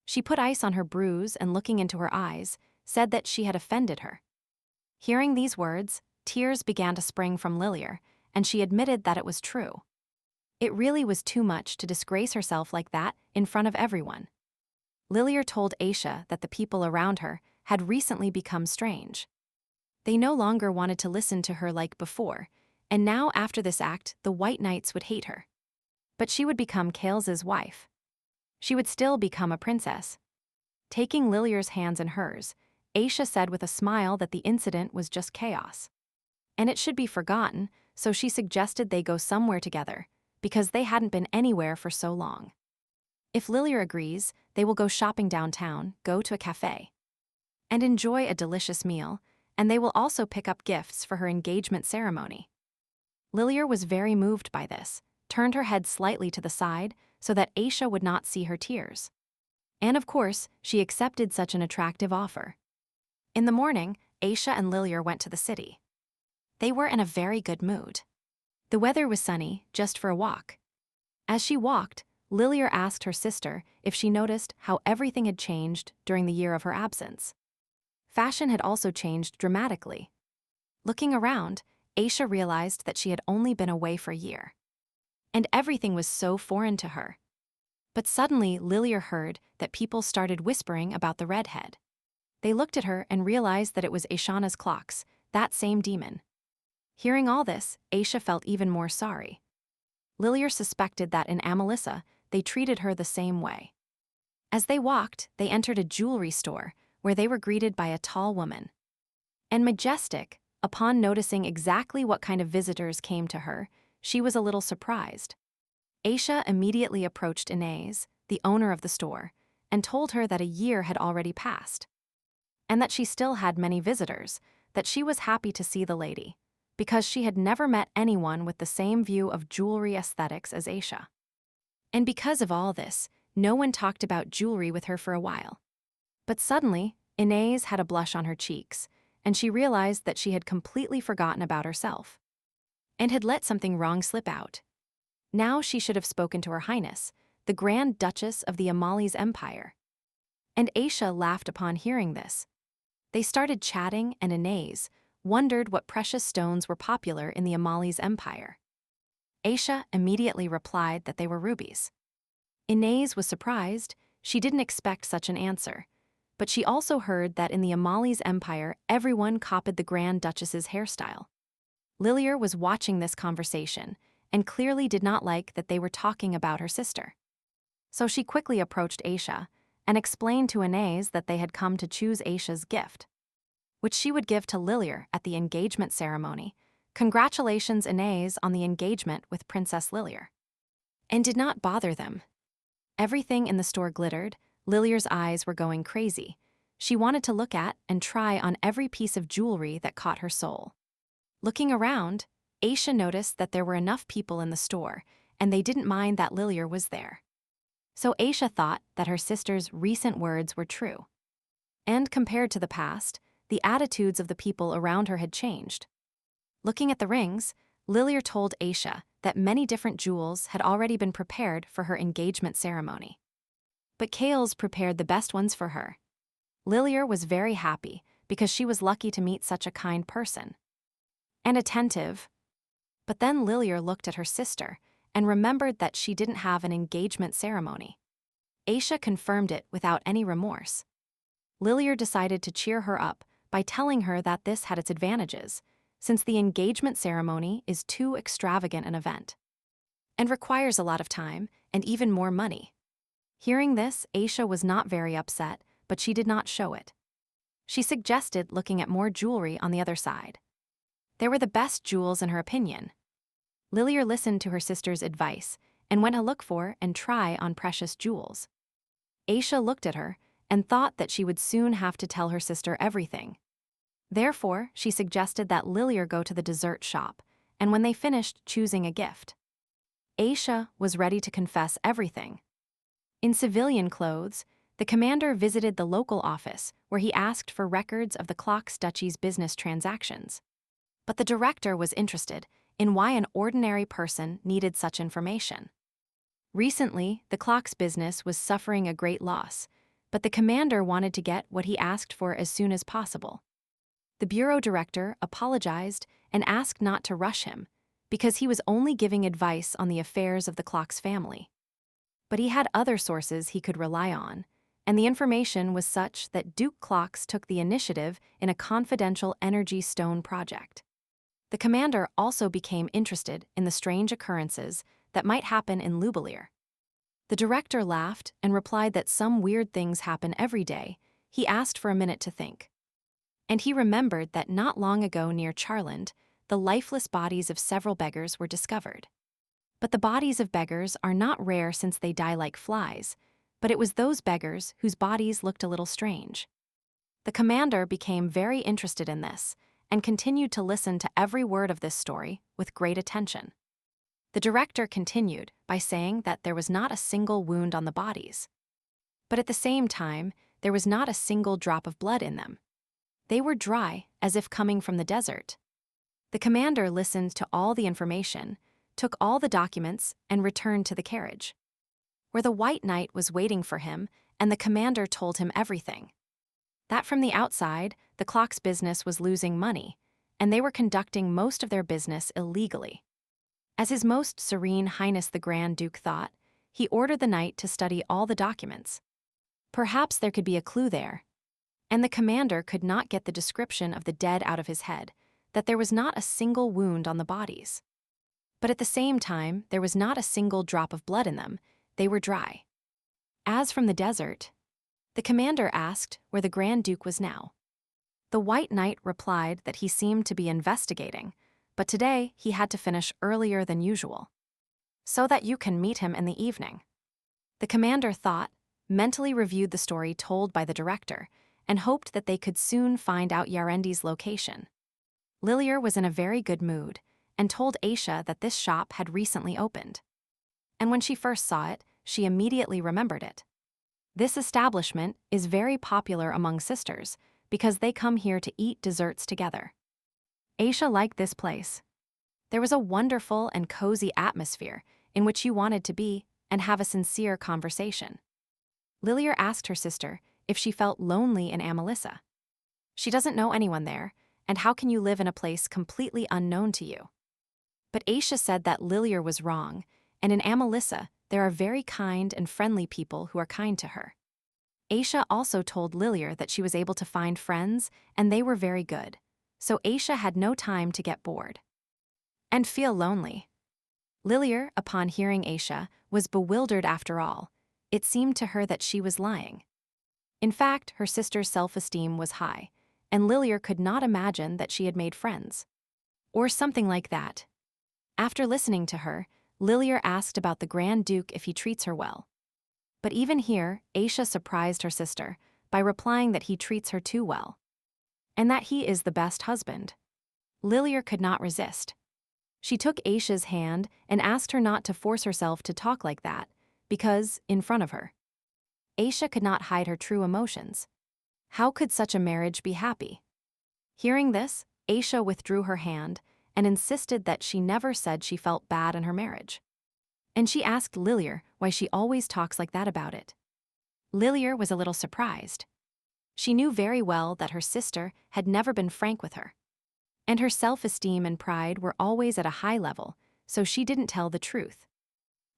She put ice on her bruise and, looking into her eyes, said that she had offended her. Hearing these words, tears began to spring from Lilier, and she admitted that it was true. It really was too much to disgrace herself like that in front of everyone. Lilier told Aisha that the people around her had recently become strange. They no longer wanted to listen to her like before, and now after this act, the White Knights would hate her. But she would become Kales's wife. She would still become a princess. Taking Lilier's hands in hers, Aisha said with a smile that the incident was just chaos. And it should be forgotten, so she suggested they go somewhere together, because they hadn't been anywhere for so long. If Lilier agrees, they will go shopping downtown, go to a cafe, and enjoy a delicious meal, and they will also pick up gifts for her engagement ceremony. Lilier was very moved by this, turned her head slightly to the side so that Aisha would not see her tears. And of course, she accepted such an attractive offer. In the morning, Aisha and Lilyar went to the city. They were in a very good mood. The weather was sunny, just for a walk. As she walked, Lilyar asked her sister if she noticed how everything had changed during the year of her absence. Fashion had also changed dramatically. Looking around, Aisha realized that she had only been away for a year. And everything was so foreign to her. But suddenly, Lilyar heard that people started whispering about the redhead. They looked at her and realized that it was Aishana's clocks, that same demon. Hearing all this, Aisha felt even more sorry. Lilyar suspected that in Amelissa, they treated her the same way. As they walked, they entered a jewelry store, where they were greeted by a tall woman. And majestic, upon noticing exactly what kind of visitors came to her, she was a little surprised. Aisha immediately approached Inez, the owner of the store, and told her that a year had already passed. And that she still had many visitors, that she was happy to see the lady, because she had never met anyone with the same view of jewelry aesthetics as Aisha. And because of all this, no one talked about jewelry with her for a while. But suddenly, Inez had a blush on her cheeks, and she realized that she had completely forgotten about herself, and had let something wrong slip out. Now she should have spoken to Her Highness, the Grand Duchess of the Amali's Empire. And Aisha laughed upon hearing this. They started chatting, and Inez wondered what precious stones were popular in the Amali's Empire. Aisha immediately replied that they were rubies. Inez was surprised. She didn't expect such an answer. But she also heard that in the Amali's Empire, everyone copied the Grand Duchess's hairstyle. Lilyar was watching this conversation, and clearly did not like that they were talking about her sister. So she quickly approached Aisha, and explained to Inez that they had come to choose Aisha's gift, which she would give to Lilyar at the engagement ceremony. Congratulations, Inez, on the engagement with Princess Lilyar. And did not bother them. Everything in the store glittered. Lilyar's eyes were going crazy. She wanted to look at and try on every piece of jewelry that caught her soul. Looking around, Aisha noticed that there were enough people in the store, and they didn't mind that Lilyar was there. So Aisha thought that her sister's recent words were true. And compared to the past, the attitudes of the people around her had changed. Looking at the rings, Lilyar told Aisha that many different jewels had already been prepared for her engagement ceremony. But Kales prepared the best ones for her. Lilyar was very happy because she was lucky to meet such a kind person. And attentive. But then Lilyar looked at her sister and remembered that she didn't have an engagement ceremony. Aisha confirmed it without any remorse. Lilyar decided to cheer her up by telling her that this had its advantages, since the engagement ceremony is too extravagant an event and requires a lot of time and even more money. Hearing this, Aisha was not very upset, but she did not show it. She suggested looking at more jewelry on the other side. There were the best jewels in her opinion. Lilyar listened to her sister's advice and went to look for and try on precious jewels. Aisha looked at her and thought that she would soon have to tell her sister everything. Therefore, she suggested that Lilyar go to the dessert shop, and when they finished choosing a gift, Aisha was ready to confess everything. In civilian clothes, the commander visited the local office where he asked for records of the Clocks Duchy's business transactions. But the director was interested in why an ordinary person needed such information. Recently, the Clocks business was suffering a great loss, but the commander wanted to get what he asked for as soon as possible. The bureau director apologized and asked not to rush him, because he was only giving advice on the affairs of the Clocks family. But he had other sources he could rely on, and the information was such that Duke Clocks took the initiative in a confidential energy stone project. The commander also became interested in the strange occurrences that might happen in Lubelier. The director laughed and replied that some weird things happen every day. He asked for a minute to think. And he remembered that not long ago near Charland, the lifeless bodies of several beggars were discovered. But the bodies of beggars are not rare since they die like flies, but it was those beggars whose bodies looked a little strange. The commander became very interested in this and continued to listen to every word of this story with great attention. The director continued by saying that there was not a single wound on the bodies. But at the same time, there was not a single drop of blood in them. They were dry, as if coming from the desert. The commander listened to all the information, took all the documents, and returned to the carriage, where the White Knight was waiting for him, and the commander told him everything. That from the outside, the clock's business was losing money, and they were conducting most of their business illegally. As His Most Serene Highness the Grand Duke thought, he ordered the knight to study all the documents. Perhaps there could be a clue there. And the commander could not get the description of the dead out of his head, that there was not a single wound on the bodies. But at the same time, there was not a single drop of blood in them. They were dry. As from the desert, the commander asked where the Grand Duke was now. The White Knight replied that he seemed to be investigating, but today he had to finish earlier than usual, so that you can meet him in the evening. The commander thought, mentally reviewed the story told by the director, and hoped that they could soon find out Yarendi's location. Lilier was in a very good mood, and told Aisha that this shop had recently opened. And when she first saw it, she immediately remembered it. This establishment is very popular among sisters, because they come here to eat desserts together. Aisha liked this place. There was a wonderful and cozy atmosphere in which you wanted to be and have a sincere conversation. Lilier asked her sister if she felt lonely in Amelissa. She doesn't know anyone there, and how can you live in a place completely unknown to you? But Aisha said that Lilier was wrong, and in Amelissa there are very kind and friendly people who are kind to her. Aisha also told Lilier that she was able to find friends, and they were very good. So Aisha had no time to get bored and feel lonely. Lilier, upon hearing Aisha, was bewildered after all. It seemed to her that she was lying. In fact, her sister's self-esteem was high, and Lilier could not imagine that she had made friends. Or something like that. After listening to her, Lilier asked about the Grand Duke if he treats her well. But even here, Aisha surprised her sister by replying that he treats her too well, and that he is the best husband. Lilier could not resist. She took Aisha's hand and asked her not to force herself to talk like that, because, in front of her, Aisha could not hide her true emotions. How could such a marriage be happy? Hearing this, Aisha withdrew her hand and insisted that she never said she felt bad in her marriage. And she asked Lilier why she always talks like that about it. Lilier was a little surprised. She knew very well that her sister had never been frank with her, and her self-esteem and pride were always at a high level, so she didn't tell the truth.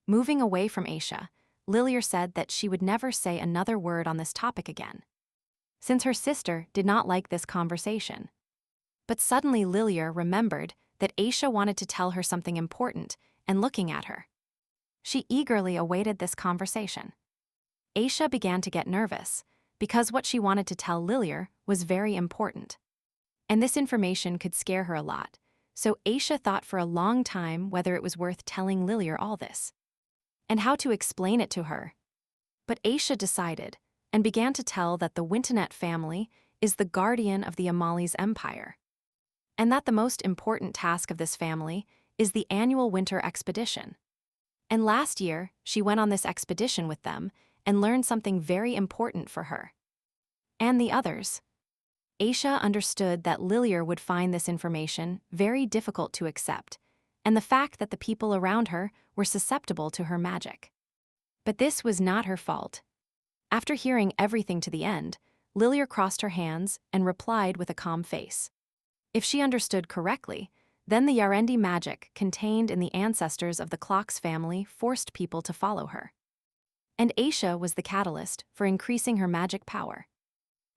Moving away from Aisha, Lilier said that she would never say another word on this topic again, since her sister did not like this conversation. But suddenly Lilier remembered that Aisha wanted to tell her something important, and looking at her, she eagerly awaited this conversation. Aisha began to get nervous, because what she wanted to tell Lilier was very important. And this information could scare her a lot, so Aisha thought for a long time whether it was worth telling Lilier all this, and how to explain it to her. But Aisha decided, and began to tell that the Wintonet family is the guardian of the Amali's empire, and that the most important task of this family is the annual winter expedition. And last year, she went on this expedition with them and learned something very important for her and the others. Aisha understood that Lilier would find this information very difficult to accept, and the fact that the people around her were susceptible to her magic. But this was not her fault. After hearing everything to the end, Lilier crossed her hands and replied with a calm face. If she understood correctly, then the Yarendi magic contained in the ancestors of the Clocks family forced people to follow her. And Aisha was the catalyst for increasing her magic power.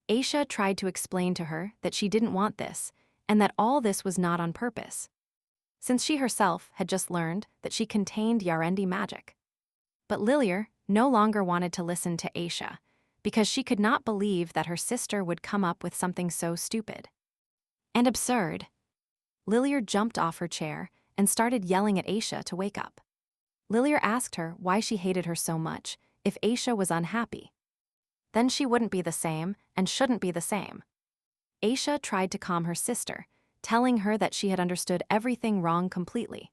Aisha tried to explain to her that she didn't want this, and that all this was not on purpose, since she herself had just learned that she contained Yarendi magic. But Lilier no longer wanted to listen to Aisha, because she could not believe that her sister would come up with something so stupid and absurd. Lilier jumped off her chair and started yelling at Aisha to wake up. Lilier asked her why she hated her so much if Aisha was unhappy. Then she wouldn't be the same and shouldn't be the same. Aisha tried to calm her sister, telling her that she had understood everything wrong completely.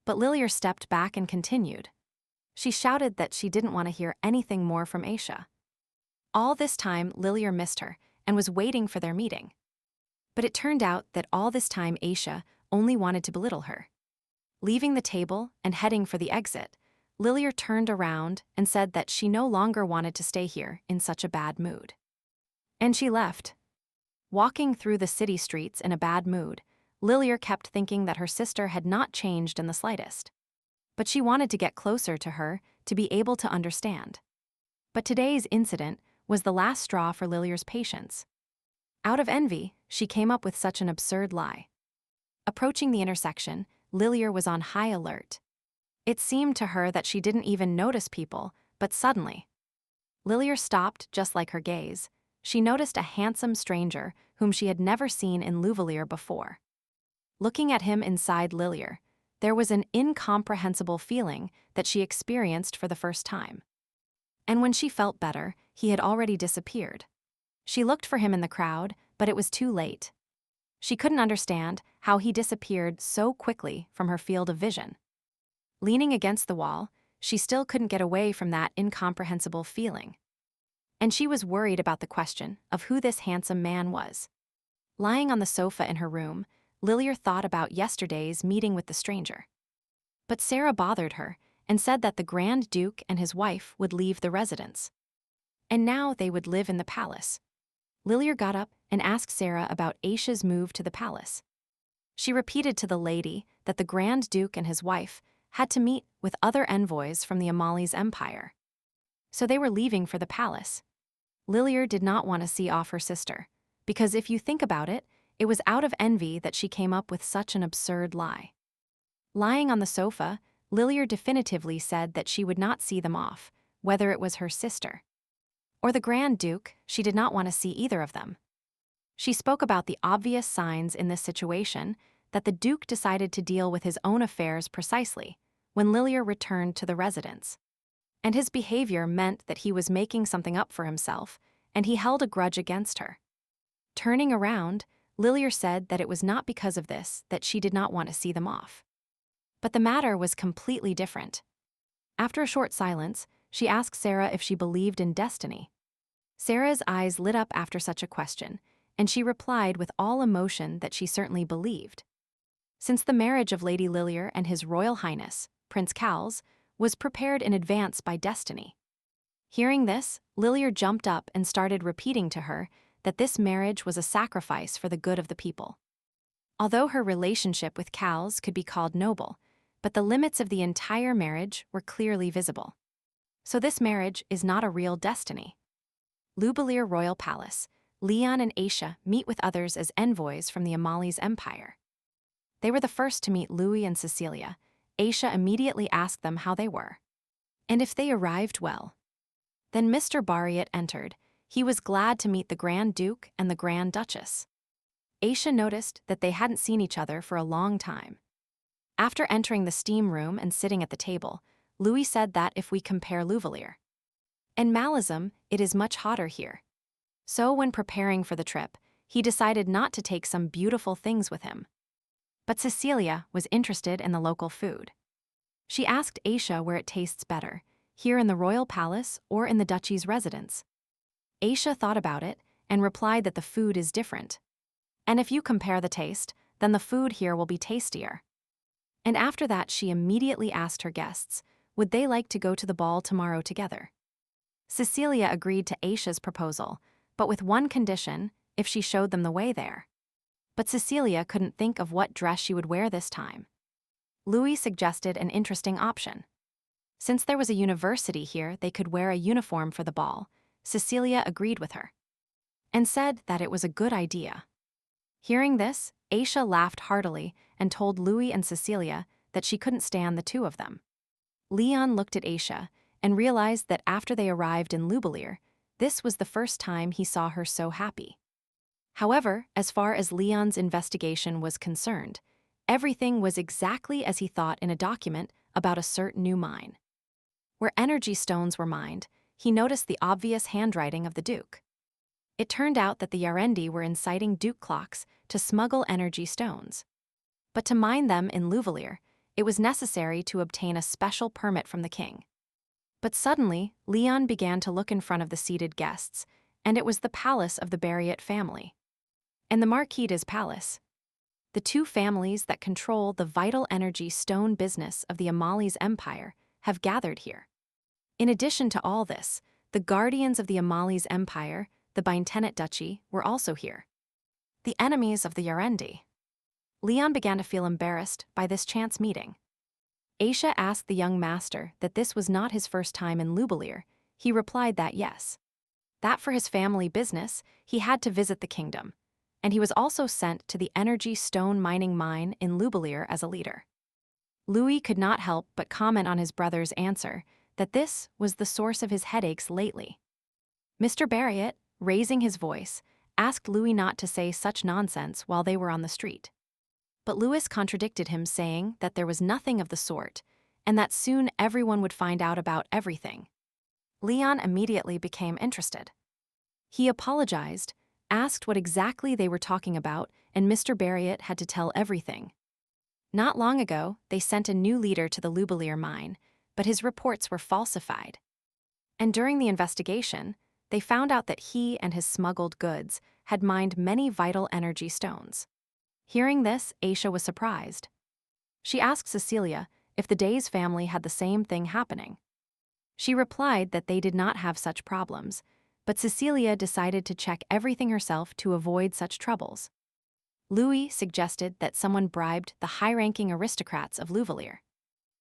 But Lilier stepped back and continued. She shouted that she didn't want to hear anything more from Aisha. All this time, Lilier missed her and was waiting for their meeting. But it turned out that all this time Aisha only wanted to belittle her. Leaving the table and heading for the exit, Lilier turned around and said that she no longer wanted to stay here in such a bad mood. And she left. Walking through the city streets in a bad mood, Lilier kept thinking that her sister had not changed in the slightest. But she wanted to get closer to her to be able to understand. But today's incident was the last straw for Lilier's patience. Out of envy, she came up with such an absurd lie. Approaching the intersection, Lilier was on high alert. It seemed to her that she didn't even notice people, but suddenly, Lilier stopped just like her gaze. She noticed a handsome stranger whom she had never seen in Louvalier before. Looking at him inside Lilier, there was an incomprehensible feeling that she experienced for the first time. And when she felt better, he had already disappeared. She looked for him in the crowd, but it was too late. She couldn't understand how he disappeared so quickly from her field of vision. Leaning against the wall, she still couldn't get away from that incomprehensible feeling. And she was worried about the question of who this handsome man was. Lying on the sofa in her room, Lilier thought about yesterday's meeting with the stranger. But Sarah bothered her and said that the Grand Duke and his wife would leave the residence. And now they would live in the palace. Lilier got up and asked Sarah about Aisha's move to the palace. She repeated to the lady that the Grand Duke and his wife had to meet with other envoys from the Amali's empire. So they were leaving for the palace. Lilier did not want to see off her sister, because if you think about it, it was out of envy that she came up with such an absurd lie. Lying on the sofa, Lilier definitively said that she would not see them off, whether it was her sister or the Grand Duke. She did not want to see either of them. She spoke about the obvious signs in this situation that the Duke decided to deal with his own affairs precisely when Lilier returned to the residence. And his behavior meant that he was making something up for himself, and he held a grudge against her. Turning around, Lilier said that it was not because of this that she did not want to see them off. But the matter was completely different. After a short silence, she asked Sarah if she believed in destiny. Sarah's eyes lit up after such a question, and she replied with all emotion that she certainly believed. Since the marriage of Lady Lilier and His Royal Highness, Prince Cowles, was prepared in advance by destiny. Hearing this, Lilier jumped up and started repeating to her that this marriage was a sacrifice for the good of the people. Although her relationship with Cowles could be called noble, but the limits of the entire marriage were clearly visible. So this marriage is not a real destiny. Louvalier Royal Palace, Leon and Aisha meet with others as envoys from the Amali's empire. They were the first to meet Louis and Cecilia. Aisha immediately asked them how they were, and if they arrived well. Then Mr. Barriot entered. He was glad to meet the Grand Duke and the Grand Duchess. Aisha noticed that they hadn't seen each other for a long time. After entering the steam room and sitting at the table, Louis said that if we compare Louvalier and Malazan, it is much hotter here. So when preparing for the trip, he decided not to take some beautiful things with him. But Cecilia was interested in the local food. She asked Aisha where it tastes better, here in the royal palace or in the duchy's residence. Aisha thought about it and replied that the food is different. And if you compare the taste, then the food here will be tastier. And after that, she immediately asked her guests, would they like to go to the ball tomorrow together? Cecilia agreed to Aisha's proposal, but with one condition, if she showed them the way there. But Cecilia couldn't think of what dress she would wear this time. Louis suggested an interesting option. Since there was a university here, they could wear a uniform for the ball. Cecilia agreed with her and said that it was a good idea. Hearing this, Aisha laughed heartily and told Louis and Cecilia that she couldn't stand the two of them. Leon looked at Aisha and realized that after they arrived in Louvalier, this was the first time he saw her so happy. However, as far as Leon's investigation was concerned, everything was exactly as he thought in a document about a certain new mine. Where energy stones were mined, he noticed the obvious handwriting of the Duke. It turned out that the Yarendi were inciting Duke clocks to smuggle energy stones. But to mine them in Louvalier, It was necessary to obtain a special permit from the king. But suddenly, Leon began to look in front of the seated guests, and it was the palace of the Bariat family. And the Marquides palace. The two families that control the vital energy stone business of the Amali's empire have gathered here. In addition to all this, the guardians of the Amali's empire, the Bintenet duchy, were also here. The enemies of the Yarendi. Leon began to feel embarrassed by this chance meeting. Aisha asked the young master that this was not his first time in Lubalir. He replied that yes. That for his family business, he had to visit the kingdom, and he was also sent to the energy stone mining mine in Lubalir as a leader. Louis could not help but comment on his brother's answer that this was the source of his headaches lately. Mr. Bariat, raising his voice, asked Louis not to say such nonsense while they were on the street. But Louis contradicted him, saying that there was nothing of the sort, and that soon everyone would find out about everything. Leon immediately became interested. He apologized, asked what exactly they were talking about, and Mr. Bariat had to tell everything. Not long ago, they sent a new leader to the Lubalir mine, but his reports were falsified. And during the investigation, they found out that he and his smuggled goods had mined many vital energy stones. Hearing this, Aisha was surprised. She asked Cecilia if the Days family had the same thing happening. She replied that they did not have such problems, but Cecilia decided to check everything herself to avoid such troubles. Louis suggested that someone bribed the high-ranking aristocrats of Luvalir.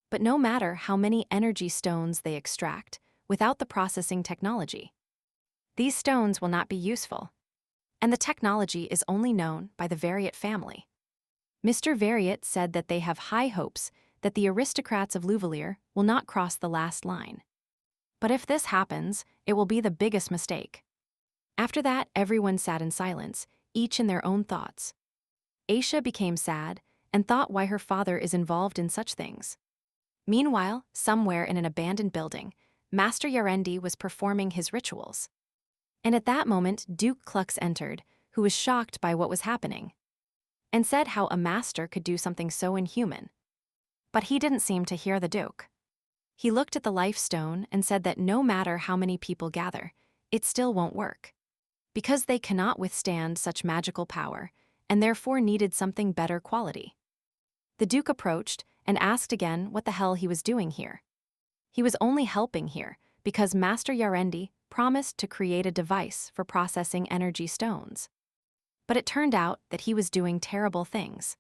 But no matter how many energy stones they extract, without the processing technology, these stones will not be useful. And the technology is only known by the Variat family. Mr. Variat said that they have high hopes that the aristocrats of Luvalir will not cross the last line. But if this happens, it will be the biggest mistake. After that, everyone sat in silence, each in their own thoughts. Aisha became sad and thought why her father is involved in such things. Meanwhile, somewhere in an abandoned building, Master Yarendi was performing his rituals. And at that moment, Duke Klux entered, who was shocked by what was happening, and said how a master could do something so inhuman. But he didn't seem to hear the Duke. He looked at the life stone and said that no matter how many people gather, it still won't work, because they cannot withstand such magical power, and therefore needed something better quality. The Duke approached and asked again what the hell he was doing here. He was only helping here because Master Yarendi promised to create a device for processing energy stones. But it turned out that he was doing terrible things.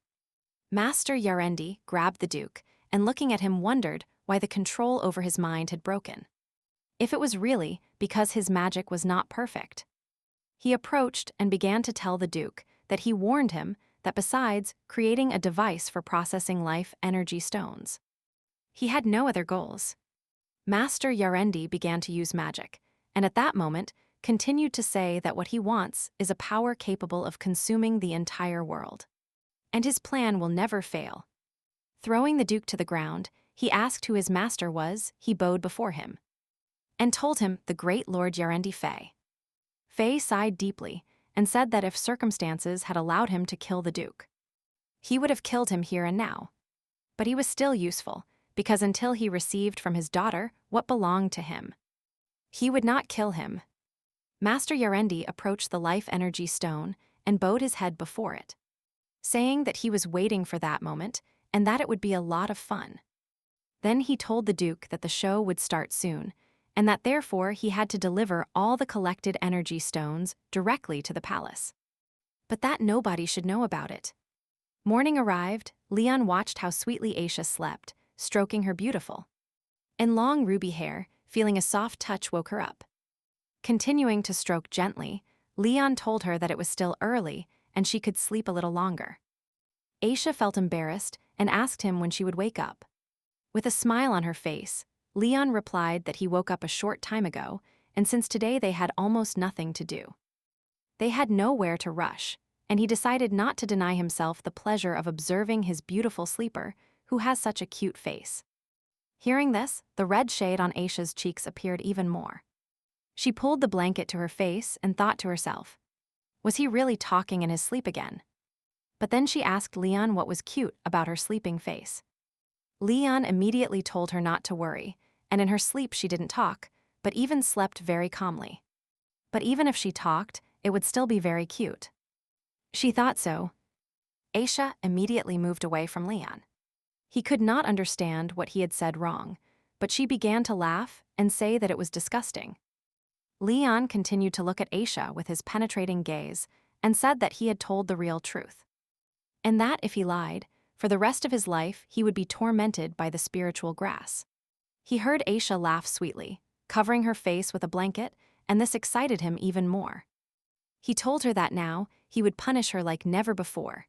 Master Yarendi grabbed the Duke and, looking at him, wondered why the control over his mind had broken. If it was really because his magic was not perfect. He approached and began to tell the Duke that he warned him that besides creating a device for processing life energy stones, he had no other goals. Master Yarendi began to use magic, and at that moment continued to say that what he wants is a power capable of consuming the entire world. And his plan will never fail. Throwing the Duke to the ground, he asked who his master was. He bowed before him and told him the great Lord Yarendi Fei. Fei sighed deeply and said that if circumstances had allowed him to kill the Duke, he would have killed him here and now. But he was still useful, because until he received from his daughter what belonged to him, he would not kill him. Master Yarendi approached the life energy stone and bowed his head before it, saying that he was waiting for that moment and that it would be a lot of fun. Then he told the Duke that the show would start soon, and that therefore he had to deliver all the collected energy stones directly to the palace. But that nobody should know about it. Morning arrived. Leon watched how sweetly Aisha slept, stroking her beautiful and long ruby hair. Feeling a soft touch woke her up. Continuing to stroke gently, Leon told her that it was still early and she could sleep a little longer. Aisha felt embarrassed and asked him when she would wake up. With a smile on her face, Leon replied that he woke up a short time ago, and since today they had almost nothing to do. They had nowhere to rush, and he decided not to deny himself the pleasure of observing his beautiful sleeper, who has such a cute face. Hearing this, the red shade on Aisha's cheeks appeared even more. She pulled the blanket to her face and thought to herself, was he really talking in his sleep again? But then she asked Leon what was cute about her sleeping face. Leon immediately told her not to worry, and in her sleep she didn't talk, but even slept very calmly. But even if she talked, it would still be very cute. She thought so. Aisha immediately moved away from Leon. He could not understand what he had said wrong, but she began to laugh and say that it was disgusting. Leon continued to look at Aisha with his penetrating gaze and said that he had told the real truth. And that if he lied, for the rest of his life he would be tormented by the spiritual grass. He heard Aisha laugh sweetly, covering her face with a blanket, and this excited him even more. He told her that now he would punish her like never before.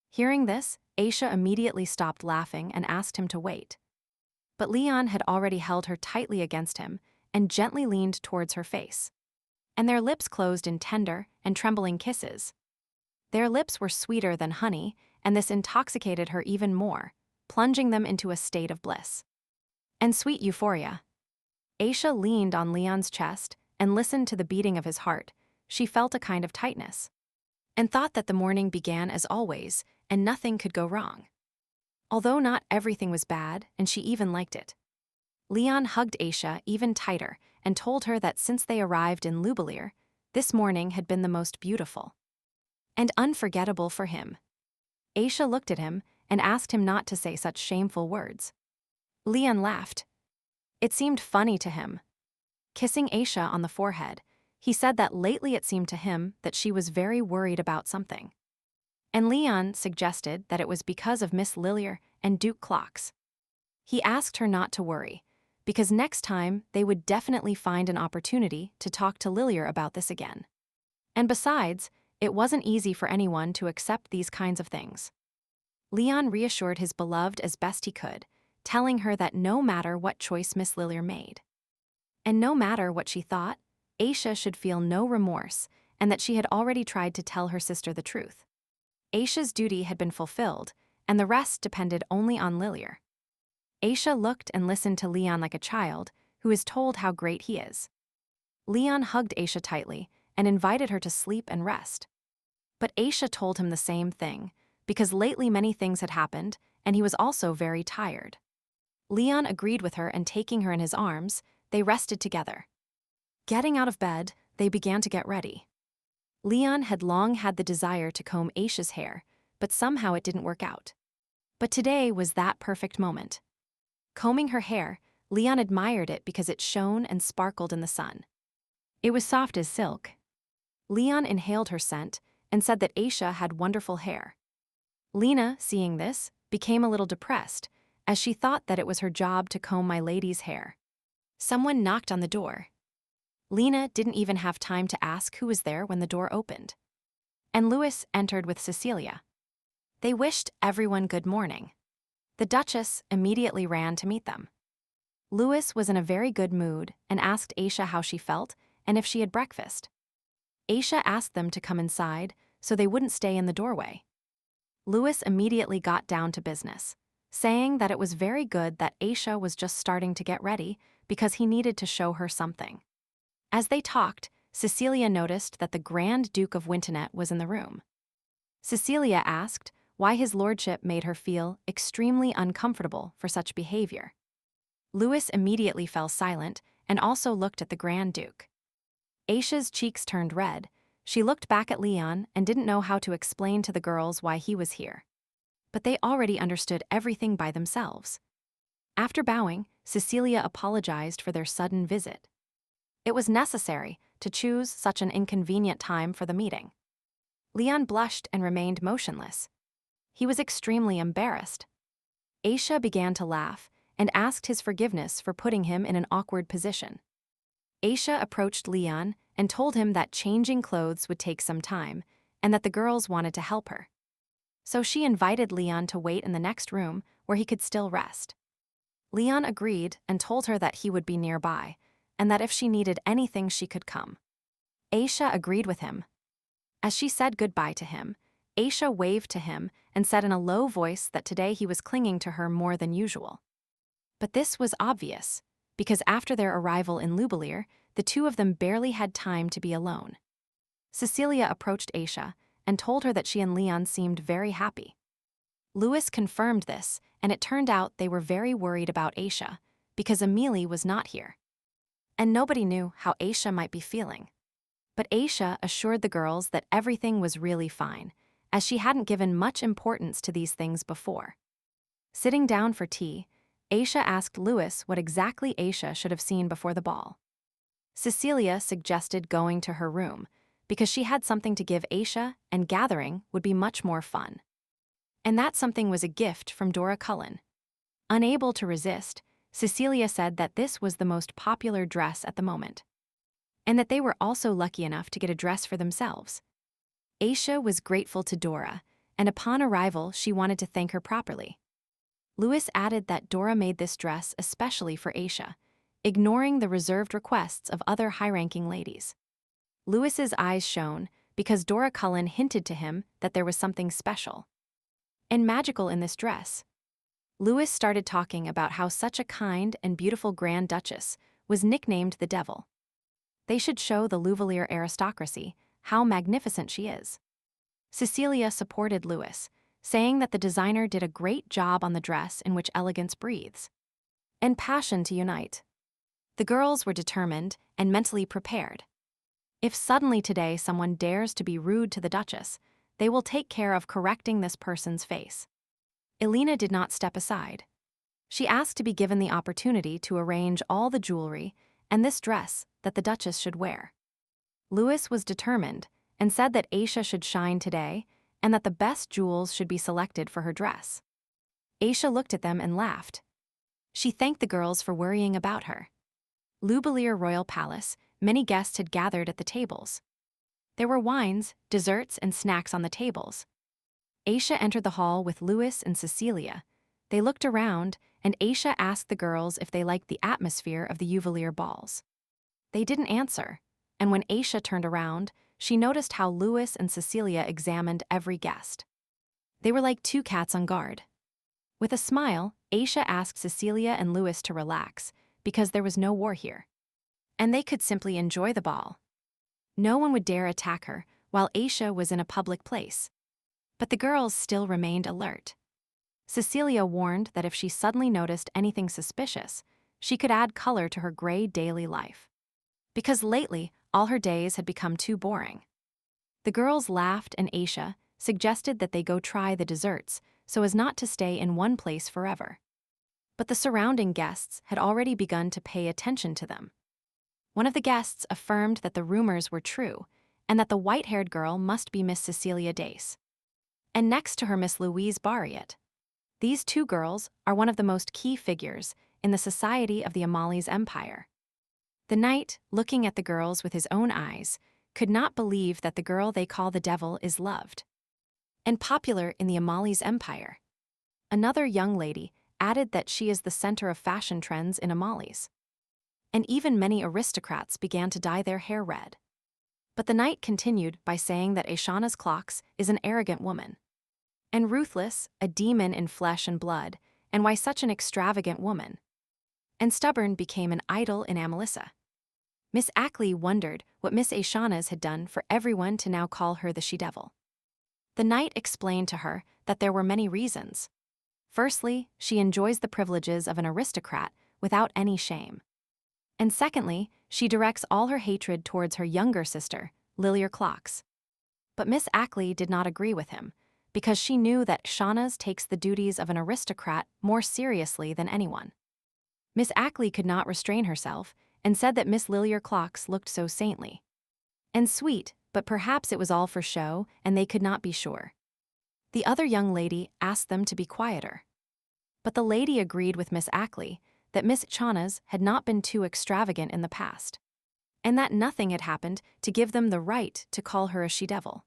Hearing this, Aisha immediately stopped laughing and asked him to wait. But Leon had already held her tightly against him and gently leaned towards her face. And their lips closed in tender and trembling kisses. Their lips were sweeter than honey, and this intoxicated her even more, plunging them into a state of bliss and sweet euphoria. Aisha leaned on Leon's chest and listened to the beating of his heart. She felt a kind of tightness and thought that the morning began as always and nothing could go wrong. Although not everything was bad, and she even liked it. Leon hugged Aisha even tighter and told her that since they arrived in Lubelier, this morning had been the most beautiful and unforgettable for him. Aisha looked at him and asked him not to say such shameful words. Leon laughed. It seemed funny to him. Kissing Aisha on the forehead, he said that lately it seemed to him that she was very worried about something. And Leon suggested that it was because of Miss Lillier and Duke Clocks. He asked her not to worry, because next time they would definitely find an opportunity to talk to Lillier about this again. And besides, it wasn't easy for anyone to accept these kinds of things. Leon reassured his beloved as best he could, telling her that no matter what choice Miss Lillier made, and no matter what she thought, Aisha should feel no remorse, and that she had already tried to tell her sister the truth. Aisha's duty had been fulfilled, and the rest depended only on Lillier. Aisha looked and listened to Leon like a child who is told how great he is. Leon hugged Aisha tightly and invited her to sleep and rest. But Aisha told him the same thing, because lately many things had happened, and he was also very tired. Leon agreed with her, and taking her in his arms, they rested together. Getting out of bed, they began to get ready. Leon had long had the desire to comb Aisha's hair, but somehow it didn't work out. But today was that perfect moment. Combing her hair, Leon admired it because it shone and sparkled in the sun. It was soft as silk. Leon inhaled her scent and said that Aisha had wonderful hair. Lena, seeing this, became a little depressed, as she thought that it was her job to comb my lady's hair. Someone knocked on the door. Lena didn't even have time to ask who was there when the door opened. And Louis entered with Cecilia. They wished everyone good morning. The Duchess immediately ran to meet them. Louis was in a very good mood and asked Aisha how she felt and if she had breakfast. Aisha asked them to come inside so they wouldn't stay in the doorway. Louis immediately got down to business, saying that it was very good that Aisha was just starting to get ready because he needed to show her something. As they talked, Cecilia noticed that the Grand Duke of Wintonet was in the room. Cecilia asked why his lordship made her feel extremely uncomfortable for such behavior. Louis immediately fell silent and also looked at the Grand Duke. Aisha's cheeks turned red. She looked back at Leon and didn't know how to explain to the girls why he was here. But they already understood everything by themselves. After bowing, Cecilia apologized for their sudden visit. It was necessary to choose such an inconvenient time for the meeting. Leon blushed and remained motionless. He was extremely embarrassed. Aisha began to laugh and asked his forgiveness for putting him in an awkward position. Aisha approached Leon and told him that changing clothes would take some time and that the girls wanted to help her. So she invited Leon to wait in the next room where he could still rest. Leon agreed and told her that he would be nearby, and that if she needed anything she could come. Aisha agreed with him. As she said goodbye to him, Aisha waved to him and said in a low voice that today he was clinging to her more than usual. But this was obvious, because after their arrival in Lubelier, the two of them barely had time to be alone. Cecilia approached Aisha and told her that she and Leon seemed very happy. Louis confirmed this, and it turned out they were very worried about Aisha, because Amelie was not here. And nobody knew how Aisha might be feeling. But Aisha assured the girls that everything was really fine, as she hadn't given much importance to these things before. Sitting down for tea, Aisha asked Louis what exactly Aisha should have seen before the ball. Cecilia suggested going to her room, because she had something to give Aisha and gathering would be much more fun. And that something was a gift from Dora Cullen. Unable to resist, Cecilia said that this was the most popular dress at the moment, and that they were also lucky enough to get a dress for themselves. Aisha was grateful to Dora, and upon arrival she wanted to thank her properly. Louis added that Dora made this dress especially for Aisha, ignoring the reserved requests of other high-ranking ladies. Louis's eyes shone because Dora Cullen hinted to him that there was something special and magical in this dress. Louis started talking about how such a kind and beautiful Grand Duchess was nicknamed the Devil. They should show the Louvalier aristocracy how magnificent she is. Cecilia supported Louis, saying that the designer did a great job on the dress in which elegance breathes and passion to unite. The girls were determined and mentally prepared. If suddenly today someone dares to be rude to the Duchess, they will take care of correcting this person's face. Elena did not step aside. She asked to be given the opportunity to arrange all the jewelry and this dress that the Duchess should wear. Louis was determined and said that Aisha should shine today and that the best jewels should be selected for her dress. Aisha looked at them and laughed. She thanked the girls for worrying about her. Louvalier Royal Palace, many guests had gathered at the tables. There were wines, desserts, and snacks on the tables. Aisha entered the hall with Louis and Cecilia. They looked around, and Aisha asked the girls if they liked the atmosphere of the Louvalier balls. They didn't answer, and when Aisha turned around, she noticed how Louis and Cecilia examined every guest. They were like two cats on guard. With a smile, Aisha asked Cecilia and Louis to relax, because there was no war here, and they could simply enjoy the ball. No one would dare attack her while Aisha was in a public place. But the girls still remained alert. Cecilia warned that if she suddenly noticed anything suspicious, she could add color to her gray daily life. Because lately, all her days had become too boring. The girls laughed, and Aisha suggested that they go try the desserts so as not to stay in one place forever. But the surrounding guests had already begun to pay attention to them. One of the guests affirmed that the rumors were true and that the white-haired girl must be Miss Cecilia Dace, and next to her Miss Louise Barriott. These two girls are one of the most key figures in the society of the Amalie's Empire. The knight, looking at the girls with his own eyes, could not believe that the girl they call the Devil is loved and popular in the Amalie's Empire. Another young lady added that she is the center of fashion trends in Amalie's. And even many aristocrats began to dye their hair red. But the knight continued by saying that Aishana's Clocks is an arrogant woman, and Ruthless, a demon in flesh and blood, and why such an extravagant woman, and Stubborn became an idol in Amalissa. Miss Ackley wondered what Miss Aishana's had done for everyone to now call her the she-devil. The knight explained to her that there were many reasons. Firstly, she enjoys the privileges of an aristocrat without any shame. And secondly, she directs all her hatred towards her younger sister, Lilier Clocks. But Miss Ackley did not agree with him, because she knew that Shauna's takes the duties of an aristocrat more seriously than anyone. Miss Ackley could not restrain herself and said that Miss Lilier Clocks looked so saintly and sweet, but perhaps it was all for show and they could not be sure. The other young lady asked them to be quieter. But the lady agreed with Miss Ackley that Miss Chana's had not been too extravagant in the past, and that nothing had happened to give them the right to call her a she-devil.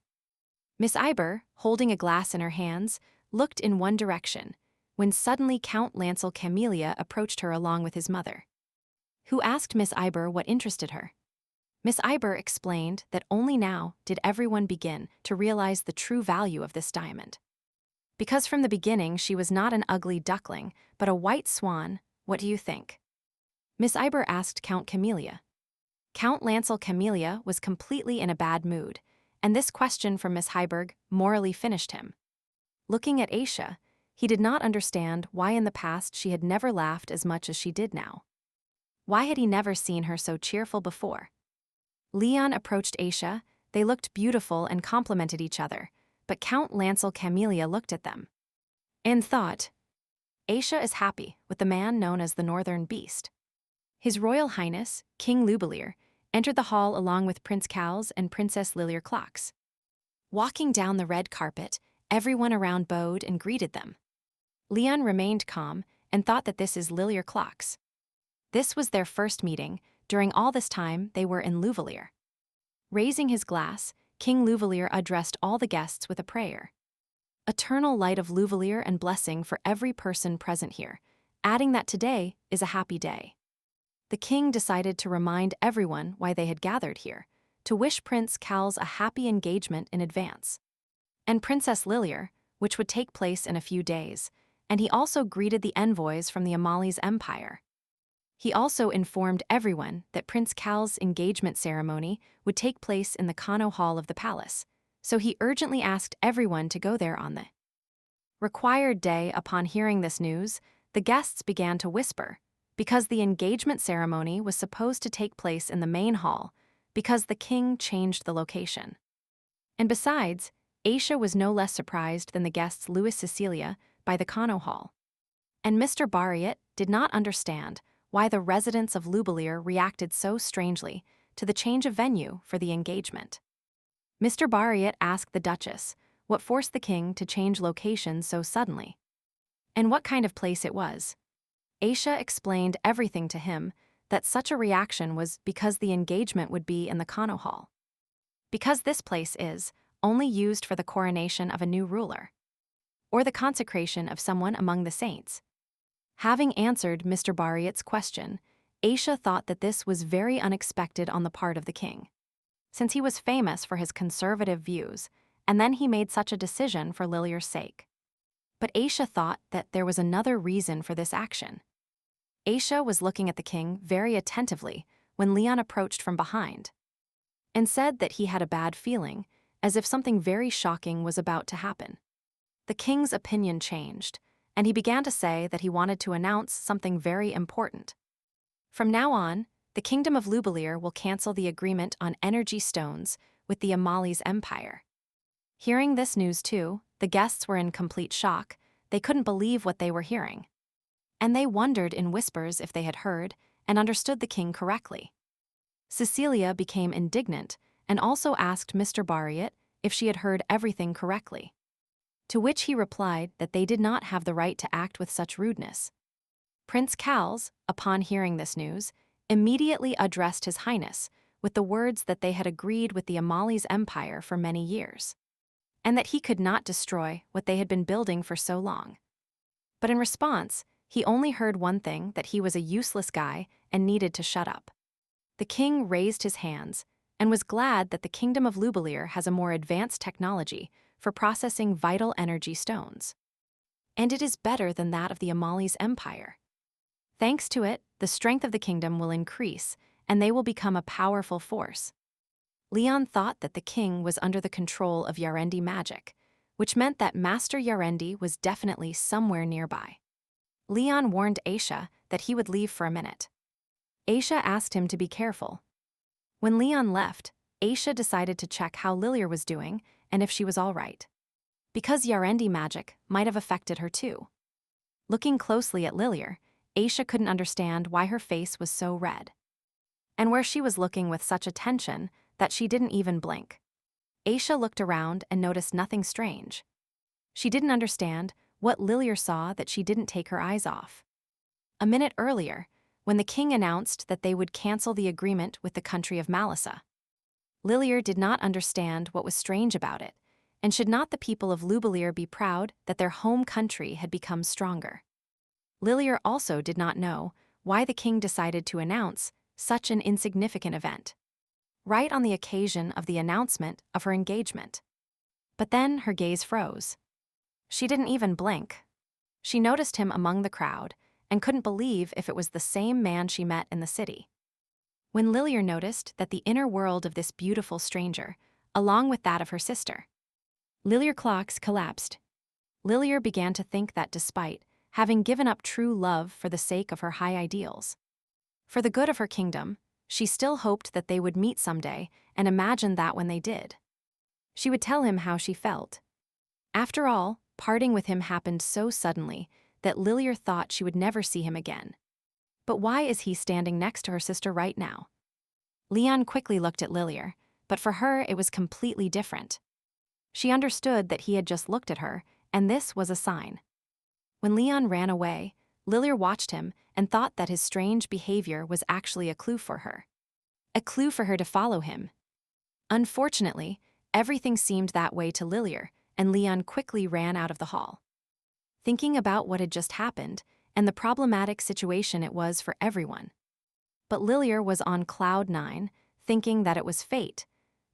Miss Iber, holding a glass in her hands, looked in one direction, when suddenly Count Lancel Camelia approached her along with his mother, who asked Miss Iber what interested her. Miss Iber explained that only now did everyone begin to realize the true value of this diamond. Because from the beginning she was not an ugly duckling, but a white swan. What do you think? Miss Iber asked Count Camelia. Count Lancel Camelia was completely in a bad mood, and this question from Miss Heiberg morally finished him. Looking at Aisha, He did not understand why in the past she had never laughed as much as she did now. Why had he never seen her so cheerful before? Leon approached Aisha. They looked beautiful and complimented each other, but Count Lancel Camelia looked at them and thought, Aisha is happy with the man known as the Northern Beast. His Royal Highness, King Lubelier, entered the hall along with Prince Cals and Princess Lilir Clocks. Walking down the red carpet, everyone around bowed and greeted them. Leon remained calm and thought that this is Lilir Clocks. This was their first meeting. During all this time, they were in Luvelier. Raising his glass, King Luvelier addressed all the guests with a prayer. Eternal light of Luvelier and blessing for every person present here, adding that today is a happy day. The king decided to remind everyone why they had gathered here, to wish Prince Cals a happy engagement in advance, and Princess Lilir, which would take place in a few days, and he also greeted the envoys from the Amali's empire. He also informed everyone that Prince Cals' engagement ceremony would take place in the Kano Hall of the palace, so he urgently asked everyone to go there on the required day. Upon hearing this news, the guests began to whisper, because the engagement ceremony was supposed to take place in the main hall, because the king changed the location. And besides, Aisha was no less surprised than the guests Louis Cecilia by the Kano Hall. And Mr. Barriet did not understand why the residents of Lubelier reacted so strangely to the change of venue for the engagement. Mr. Barriet asked the Duchess what forced the king to change location so suddenly, and what kind of place it was. Aisha explained everything to him, that such a reaction was because the engagement would be in the Kano Hall. Because this place is only used for the coronation of a new ruler, or the consecration of someone among the saints. Having answered Mr. Barriet's question, Aisha thought that this was very unexpected on the part of the king, since he was famous for his conservative views, and then he made such a decision for Lilier's sake. But Aisha thought that there was another reason for this action. Aisha was looking at the king very attentively when Leon approached from behind, and said that he had a bad feeling, as if something very shocking was about to happen. The king's opinion changed, and he began to say that he wanted to announce something very important. From now on, the Kingdom of Lubelier will cancel the agreement on energy stones with the Amali's empire. Hearing this news too, the guests were in complete shock. They couldn't believe what they were hearing. And they wondered in whispers if they had heard and understood the king correctly. Cecilia became indignant and also asked Mr. Barriet if she had heard everything correctly, to which he replied that they did not have the right to act with such rudeness. Prince Cals, upon hearing this news, immediately addressed His Highness with the words that they had agreed with the Amali's empire for many years, and that he could not destroy what they had been building for so long. But in response, he only heard one thing, that he was a useless guy and needed to shut up. The king raised his hands and was glad that the Kingdom of Lubelier has a more advanced technology for processing vital energy stones, and it is better than that of the Amali's empire. Thanks to it, the strength of the kingdom will increase, and they will become a powerful force. Leon thought that the king was under the control of Yarendi magic, which meant that Master Yarendi was definitely somewhere nearby. Leon warned Aisha that he would leave for a minute. Aisha asked him to be careful. When Leon left, Aisha decided to check how Lilir was doing and if she was all right, because Yarendi magic might have affected her too. Looking closely at Lilir, Aisha couldn't understand why her face was so red, and where she was looking with such attention that she didn't even blink. Aisha looked around and noticed nothing strange. She didn't understand what Lilir saw that she didn't take her eyes off. A minute earlier, when the king announced that they would cancel the agreement with the country of Malissa, Lilir did not understand what was strange about it, and should not the people of Lubelier be proud that their home country had become stronger? Lilir also did not know why the king decided to announce such an insignificant event, right on the occasion of the announcement of her engagement. But then her gaze froze. She didn't even blink. She noticed him among the crowd and couldn't believe if it was the same man she met in the city. When Lilir noticed that the inner world of this beautiful stranger, along with that of her sister, Lilir Clocks collapsed. Lilier began to think that despite having given up true love for the sake of her high ideals, for the good of her kingdom, she still hoped that they would meet someday and imagined that when they did, she would tell him how she felt. After all, parting with him happened so suddenly that Lilier thought she would never see him again. But why is he standing next to her sister right now? Leon quickly looked at Lilier, but for her it was completely different. She understood that he had just looked at her, and this was a sign. When Leon ran away, Lilier watched him and thought that his strange behavior was actually a clue for her. A clue for her to follow him. Unfortunately, everything seemed that way to Lilier, and Leon quickly ran out of the hall. Thinking about what had just happened and the problematic situation it was for everyone. But Lilier was on cloud 9, thinking that it was fate,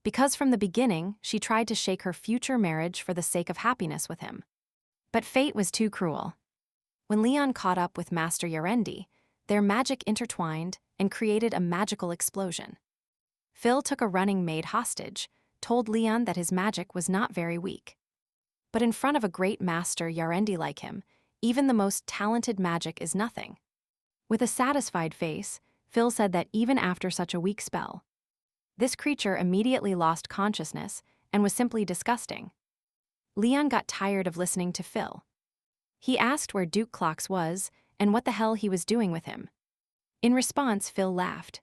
because from the beginning she tried to shake her future marriage for the sake of happiness with him. But fate was too cruel. When Leon caught up with Master Yarendi, their magic intertwined and created a magical explosion. Phil took a running maid hostage, told Leon that his magic was not very weak. But in front of a great master Yarendi like him, even the most talented magic is nothing. With a satisfied face, Phil said that even after such a weak spell, this creature immediately lost consciousness and was simply disgusting. Leon got tired of listening to Phil. He asked where Duke Clocks was and what the hell he was doing with him. In response, Phil laughed.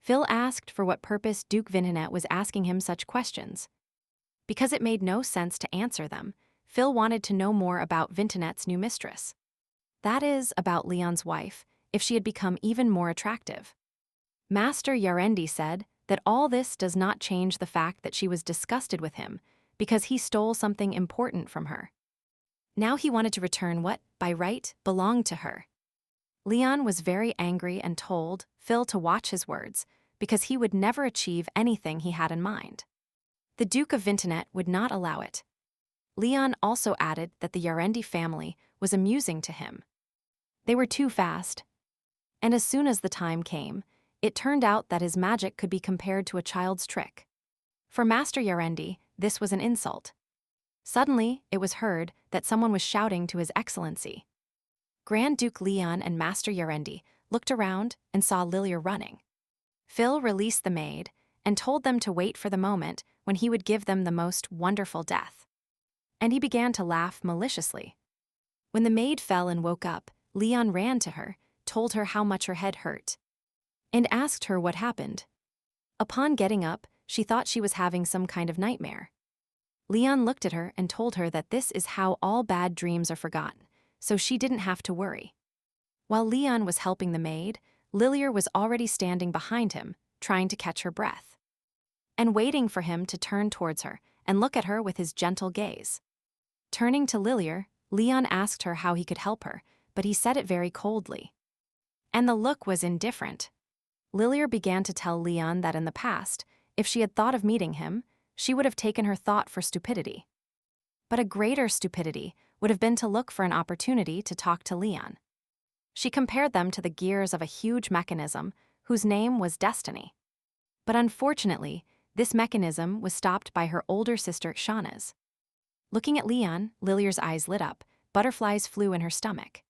Phil asked for what purpose Duke Vintonet was asking him such questions. Because it made no sense to answer them, Phil wanted to know more about Vintonet's new mistress. That is, about Leon's wife, if she had become even more attractive. Master Yarendi said that all this does not change the fact that she was disgusted with him because he stole something important from her. Now he wanted to return what, by right, belonged to her. Leon was very angry and told Phil to watch his words because he would never achieve anything he had in mind. The Duke of Vintonet would not allow it. Leon also added that the Yarendi family was amusing to him. They were too fast. And as soon as the time came, it turned out that his magic could be compared to a child's trick. For Master Yarendi, this was an insult. Suddenly, it was heard that someone was shouting to His Excellency. Grand Duke Leon and Master Yarendi looked around and saw Lilier running. Phil released the maid and told them to wait for the moment when he would give them the most wonderful death. And he began to laugh maliciously. When the maid fell and woke up, Leon ran to her, told her how much her head hurt, and asked her what happened. Upon getting up, she thought she was having some kind of nightmare. Leon looked at her and told her that this is how all bad dreams are forgotten, so she didn't have to worry. While Leon was helping the maid, Lilier was already standing behind him, trying to catch her breath, and waiting for him to turn towards her and look at her with his gentle gaze. Turning to Lilier, Leon asked her how he could help her, but he said it very coldly. And the look was indifferent. Lilier began to tell Leon that in the past, if she had thought of meeting him, she would have taken her thought for stupidity. But a greater stupidity would have been to look for an opportunity to talk to Leon. She compared them to the gears of a huge mechanism whose name was Destiny. But unfortunately, this mechanism was stopped by her older sister Shauna's. Looking at Leon, Lilier's eyes lit up, butterflies flew in her stomach.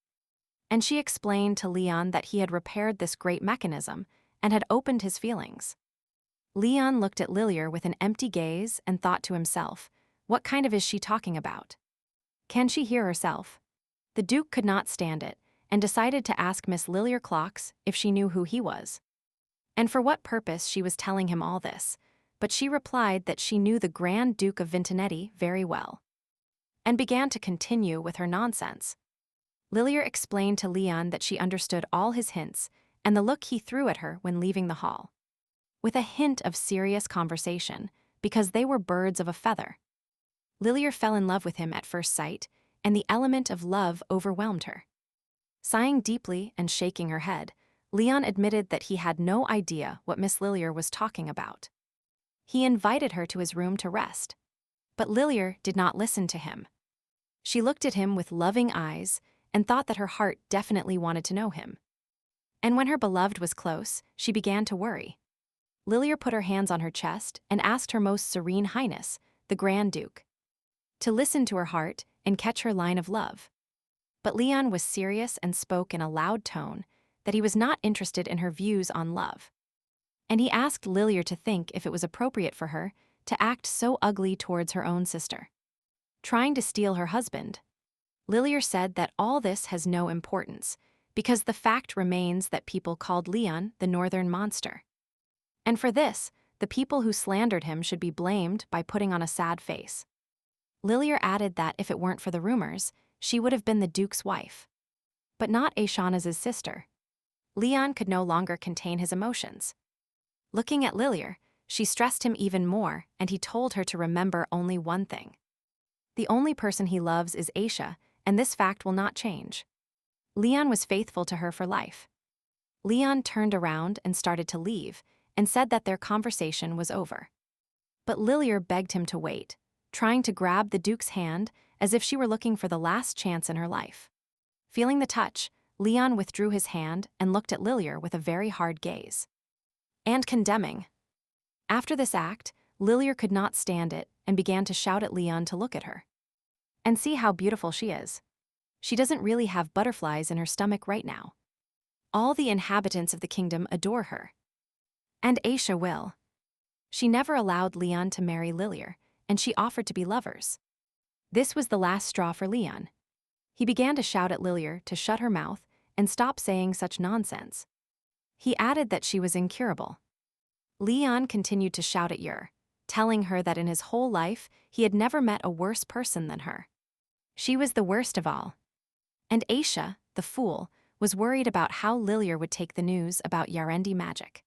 And she explained to Leon that he had repaired this great mechanism and had opened his feelings. Leon looked at Lilier with an empty gaze and thought to himself, what kind of is she talking about? Can she hear herself? The Duke could not stand it and decided to ask Miss Lilier Clocks if she knew who he was, and for what purpose she was telling him all this, but she replied that she knew the Grand Duke of Vintonetti very well, and began to continue with her nonsense. Lilier explained to Leon that she understood all his hints and the look he threw at her when leaving the hall, with a hint of serious conversation, because they were birds of a feather. Lilier fell in love with him at first sight, and the element of love overwhelmed her. Sighing deeply and shaking her head, Leon admitted that he had no idea what Miss Lilier was talking about. He invited her to his room to rest, but Lilier did not listen to him. She looked at him with loving eyes and thought that her heart definitely wanted to know him. And when her beloved was close, she began to worry. Lilier put her hands on her chest and asked Her Most Serene Highness, the Grand Duke, to listen to her heart and catch her line of love. But Leon was serious and spoke in a loud tone that he was not interested in her views on love. And he asked Lilia to think if it was appropriate for her to act so ugly towards her own sister. Trying to steal her husband. Lilia said that all this has no importance, because the fact remains that people called Leon the Northern Monster. And for this, the people who slandered him should be blamed by putting on a sad face. Lilia added that if it weren't for the rumors, she would have been the Duke's wife. But not Aishanaz's sister. Leon could no longer contain his emotions. Looking at Lilia, she stressed him even more, and he told her to remember only one thing. The only person he loves is Aisha, and this fact will not change. Leon was faithful to her for life. Leon turned around and started to leave, and said that their conversation was over. But Lilia begged him to wait, trying to grab the Duke's hand as if she were looking for the last chance in her life. Feeling the touch, Leon withdrew his hand and looked at Lilia with a very hard gaze. And condemning. After this act, Lilia could not stand it and began to shout at Leon to look at her. And see how beautiful she is. She doesn't really have butterflies in her stomach right now. All the inhabitants of the kingdom adore her. And Aisha will. She never allowed Leon to marry Lilia, and she offered to be lovers. This was the last straw for Leon. He began to shout at Lilia to shut her mouth and stop saying such nonsense. He added that she was incurable. Leon continued to shout at Yer, telling her that in his whole life he had never met a worse person than her. She was the worst of all. And Aisha, the fool, was worried about how Lilia would take the news about Yarendi magic.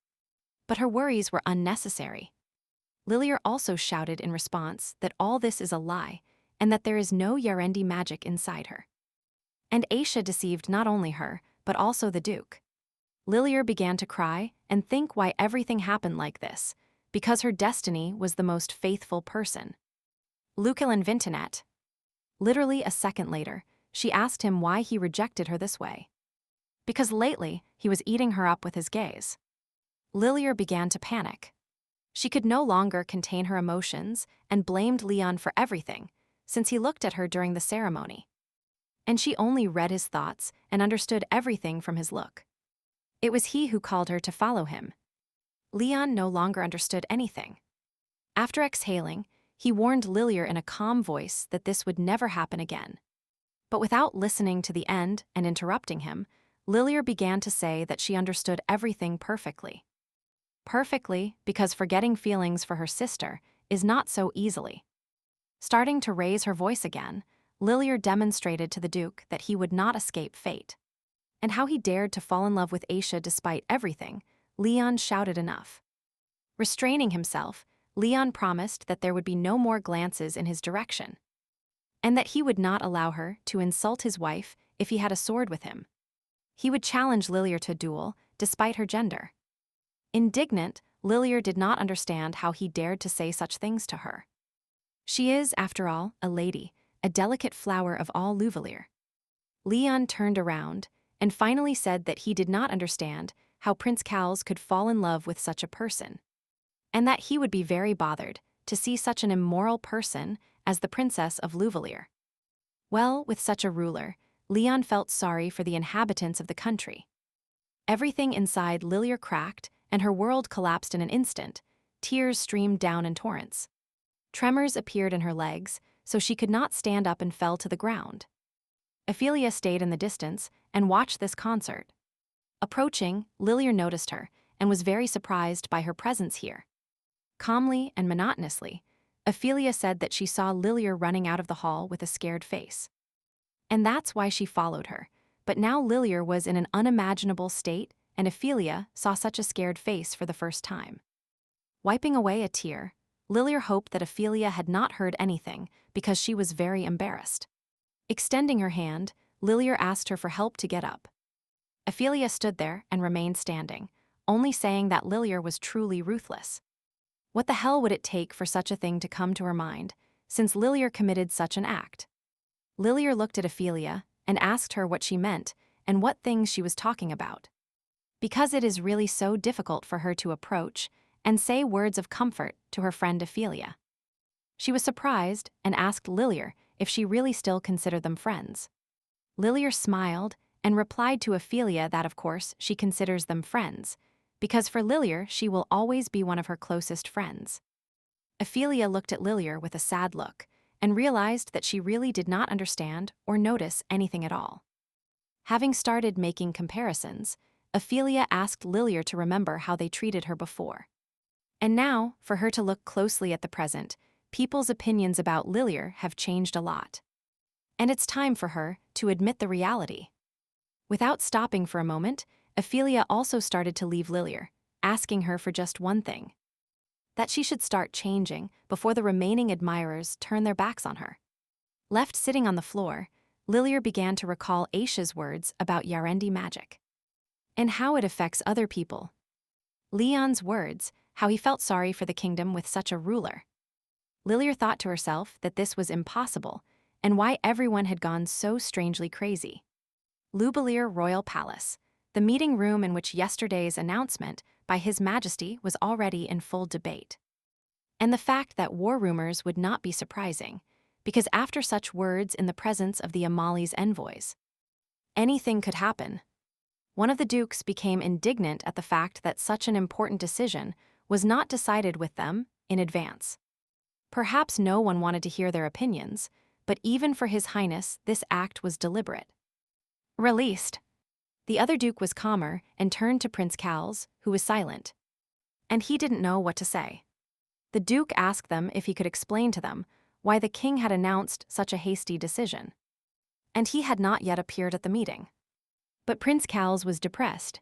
But her worries were unnecessary. Lilia also shouted in response that all this is a lie and that there is no Yarendi magic inside her. And Aisha deceived not only her, but also the Duke. Lilia began to cry and think why everything happened like this, because her destiny was the most faithful person. Luculin Vintinet. Literally a second later, she asked him why he rejected her this way. Because lately, he was eating her up with his gaze. Lilia began to panic. She could no longer contain her emotions and blamed Leon for everything, since he looked at her during the ceremony. And she only read his thoughts and understood everything from his look. It was he who called her to follow him. Leon no longer understood anything. After exhaling, he warned Lilia in a calm voice that this would never happen again. But without listening to the end and interrupting him, Lilia began to say that she understood everything perfectly. Perfectly, because forgetting feelings for her sister is not so easily. Starting to raise her voice again, Lilia demonstrated to the Duke that he would not escape fate. And how he dared to fall in love with Aisha despite everything, Leon shouted enough. Restraining himself, Leon promised that there would be no more glances in his direction, and that he would not allow her to insult his wife if he had a sword with him. He would challenge Lilia to a duel, despite her gender. Indignant, Lilia did not understand how he dared to say such things to her. She is, after all, a lady, a delicate flower of all Louvelir. Leon turned around and finally said that he did not understand how Prince Cowles could fall in love with such a person, and that he would be very bothered to see such an immoral person as the Princess of Louvelir. Well, with such a ruler, Leon felt sorry for the inhabitants of the country. Everything inside Lilia cracked, and her world collapsed in an instant. Tears streamed down in torrents. Tremors appeared in her legs, so she could not stand up and fell to the ground. Ophelia stayed in the distance and watched this concert. Approaching, Lilia noticed her and was very surprised by her presence here. Calmly and monotonously, Ophelia said that she saw Lilia running out of the hall with a scared face. And that's why she followed her, but now Lilia was in an unimaginable state, and Ophelia saw such a scared face for the first time. Wiping away a tear, Lilia hoped that Ophelia had not heard anything because she was very embarrassed. Extending her hand, Lilia asked her for help to get up. Ophelia stood there and remained standing, only saying that Lilia was truly ruthless. What the hell would it take for such a thing to come to her mind, since Lilia committed such an act? Lilia looked at Ophelia and asked her what she meant and what things she was talking about. Because it is really so difficult for her to approach and say words of comfort to her friend Ophelia. She was surprised and asked Lilia if she really still considered them friends. Lilier smiled and replied to Ophelia that of course she considers them friends, because for Lilier she will always be one of her closest friends. Ophelia looked at Lilier with a sad look and realized that she really did not understand or notice anything at all. Having started making comparisons, Ophelia asked Lilier to remember how they treated her before. And now, for her to look closely at the present, people's opinions about Lilier have changed a lot. And it's time for her to admit the reality. Without stopping for a moment, Ophelia also started to leave Lilier, asking her for just one thing: that she should start changing before the remaining admirers turn their backs on her. Left sitting on the floor, Lilier began to recall Aisha's words about Yarendi magic and how it affects other people. Leon's words, how he felt sorry for the kingdom with such a ruler. Lilier thought to herself that this was impossible, and why everyone had gone so strangely crazy. Lubelier Royal Palace, the meeting room in which yesterday's announcement by His Majesty was already in full debate. And the fact that war rumors would not be surprising, because after such words in the presence of the Amali's envoys, anything could happen. One of the dukes became indignant at the fact that such an important decision was not decided with them in advance. Perhaps no one wanted to hear their opinions, but even for His Highness this act was deliberate. Released. The other duke was calmer and turned to Prince Cals, who was silent. And he didn't know what to say. The duke asked them if he could explain to them why the king had announced such a hasty decision. And he had not yet appeared at the meeting. But Prince Cals was depressed.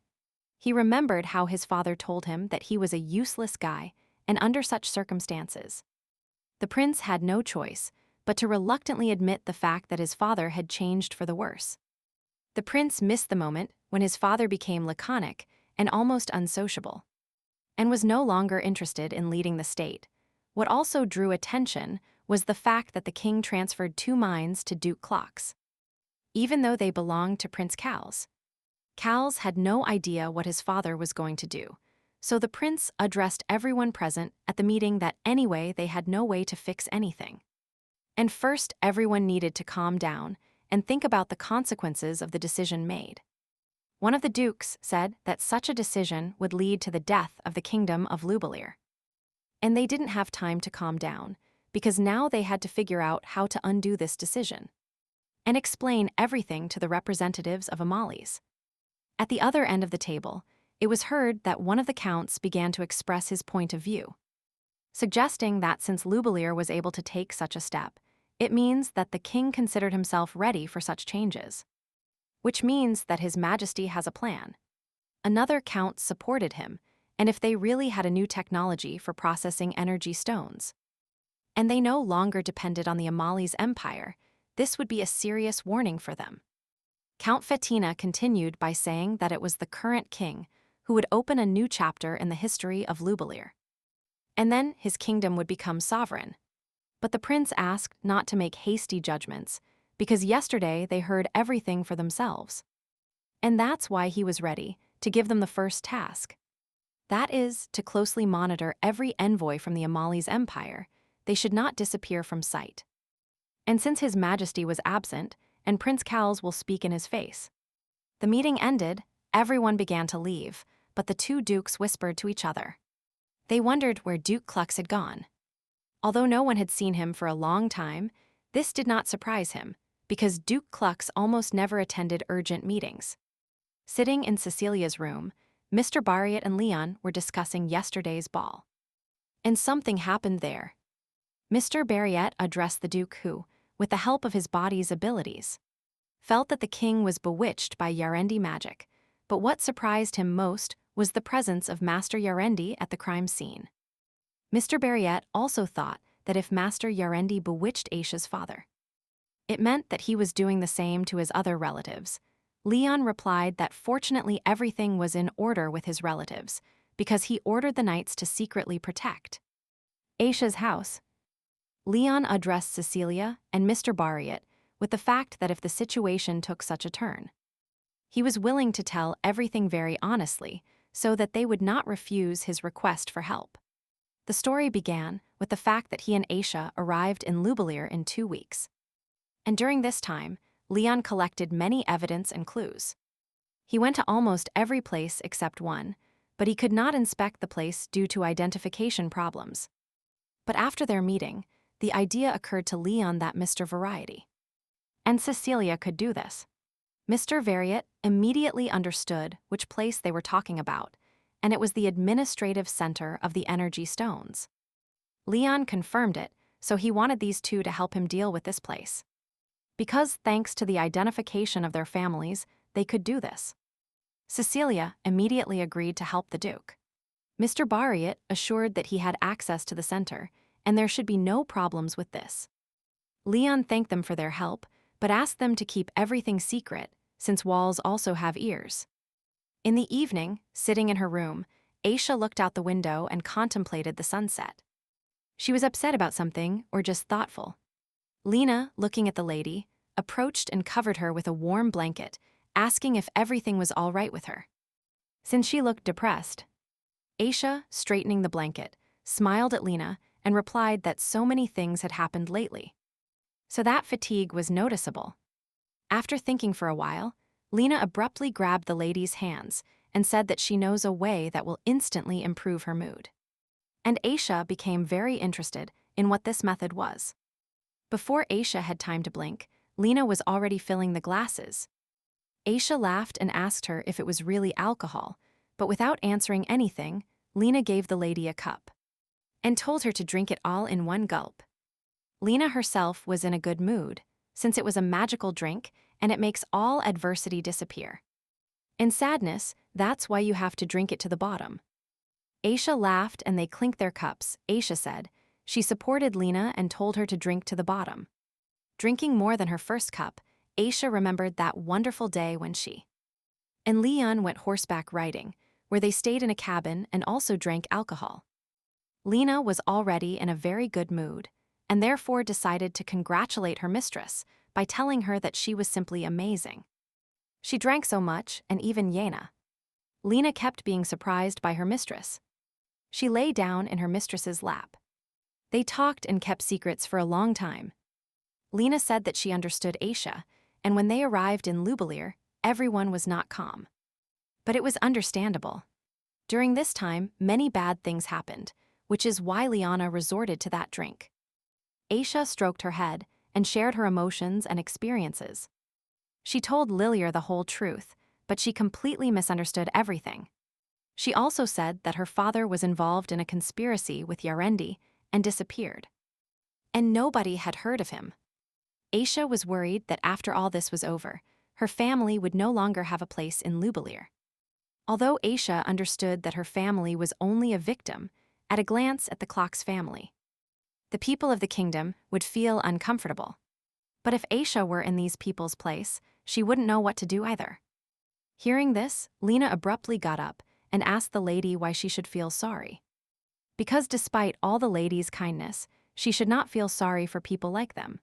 He remembered how his father told him that he was a useless guy, and under such circumstances, the prince had no choice but to reluctantly admit the fact that his father had changed for the worse. The prince missed the moment when his father became laconic and almost unsociable, and was no longer interested in leading the state. What also drew attention was the fact that the king transferred 2 mines to Duke Clocks, even though they belonged to Prince Cals. Cals had no idea what his father was going to do, so the prince addressed everyone present at the meeting that anyway they had no way to fix anything. And first everyone needed to calm down and think about the consequences of the decision made. One of the dukes said that such a decision would lead to the death of the kingdom of Lubelier. And they didn't have time to calm down, because now they had to figure out how to undo this decision and explain everything to the representatives of Amali's. At the other end of the table, it was heard that one of the counts began to express his point of view, suggesting that since Lubelier was able to take such a step, it means that the king considered himself ready for such changes, which means that His Majesty has a plan. Another count supported him, and if they really had a new technology for processing energy stones, and they no longer depended on the Amali's empire, this would be a serious warning for them. Count Fettina continued by saying that it was the current king who would open a new chapter in the history of Lubelier, and then his kingdom would become sovereign. But the prince asked not to make hasty judgments, because yesterday they heard everything for themselves. And that's why he was ready to give them the first task. That is, to closely monitor every envoy from the Amali's empire. They should not disappear from sight. And since His Majesty was absent, and Prince Cals will speak in his face. The meeting ended, everyone began to leave, but the 2 dukes whispered to each other. They wondered where Duke Klux had gone. Although no one had seen him for a long time, this did not surprise him, because Duke Klux almost never attended urgent meetings. Sitting in Cecilia's room, Mr. Barriott and Leon were discussing yesterday's ball. And something happened there. Mr. Barriott addressed the Duke who, with the help of his body's abilities, felt that the king was bewitched by Yarendi magic, but what surprised him most was the presence of Master Yarendi at the crime scene. Mr. Barriott also thought that if Master Yarendi bewitched Aisha's father, it meant that he was doing the same to his other relatives. Leon replied that fortunately everything was in order with his relatives, because he ordered the knights to secretly protect Aisha's house. Leon addressed Cecilia and Mr. Barriott with the fact that if the situation took such a turn, he was willing to tell everything very honestly so that they would not refuse his request for help. The story began with the fact that he and Aisha arrived in Lubelier in 2 weeks. And during this time, Leon collected many evidence and clues. He went to almost every place except one, but he could not inspect the place due to identification problems. But after their meeting, the idea occurred to Leon that Mr. Variety and Cecilia could do this. Mr. Variet immediately understood which place they were talking about, and it was the administrative center of the energy stones. Leon confirmed it, so he wanted these two to help him deal with this place. Because thanks to the identification of their families, they could do this. Cecilia immediately agreed to help the Duke. Mr. Variet assured that he had access to the center, and there should be no problems with this. Leon thanked them for their help, but asked them to keep everything secret, since walls also have ears. In the evening, sitting in her room, Aisha looked out the window and contemplated the sunset. She was upset about something, or just thoughtful. Lena, looking at the lady, approached and covered her with a warm blanket, asking if everything was all right with her. Since she looked depressed, Aisha, straightening the blanket, smiled at Lena and replied that so many things had happened lately. So that fatigue was noticeable. After thinking for a while, Lena abruptly grabbed the lady's hands and said that she knows a way that will instantly improve her mood. And Aisha became very interested in what this method was. Before Aisha had time to blink, Lena was already filling the glasses. Aisha laughed and asked her if it was really alcohol, but without answering anything, Lena gave the lady a cup and told her to drink it all in one gulp. Lena herself was in a good mood, since it was a magical drink and it makes all adversity disappear. In sadness, that's why you have to drink it to the bottom. Aisha laughed and they clinked their cups. Aisha said she supported Lena and told her to drink to the bottom. Drinking more than her first cup, Aisha remembered that wonderful day when she and Leon went horseback riding, where they stayed in a cabin and also drank alcohol. Lena was already in a very good mood, and therefore decided to congratulate her mistress by telling her that she was simply amazing. She drank so much, and even Yena. Lena kept being surprised by her mistress. She lay down in her mistress's lap. They talked and kept secrets for a long time. Lena said that she understood Aisha, and when they arrived in Lubelier, everyone was not calm. But it was understandable. During this time, many bad things happened, which is why Liana resorted to that drink. Aisha stroked her head and shared her emotions and experiences. She told Lilier the whole truth, but she completely misunderstood everything. She also said that her father was involved in a conspiracy with Yarendi and disappeared. And nobody had heard of him. Aisha was worried that after all this was over, her family would no longer have a place in Lubelier. Although Aisha understood that her family was only a victim, at a glance at the clock's family, the people of the kingdom would feel uncomfortable. But if Aisha were in these people's place, she wouldn't know what to do either. Hearing this, Lena abruptly got up and asked the lady why she should feel sorry. Because despite all the lady's kindness, she should not feel sorry for people like them.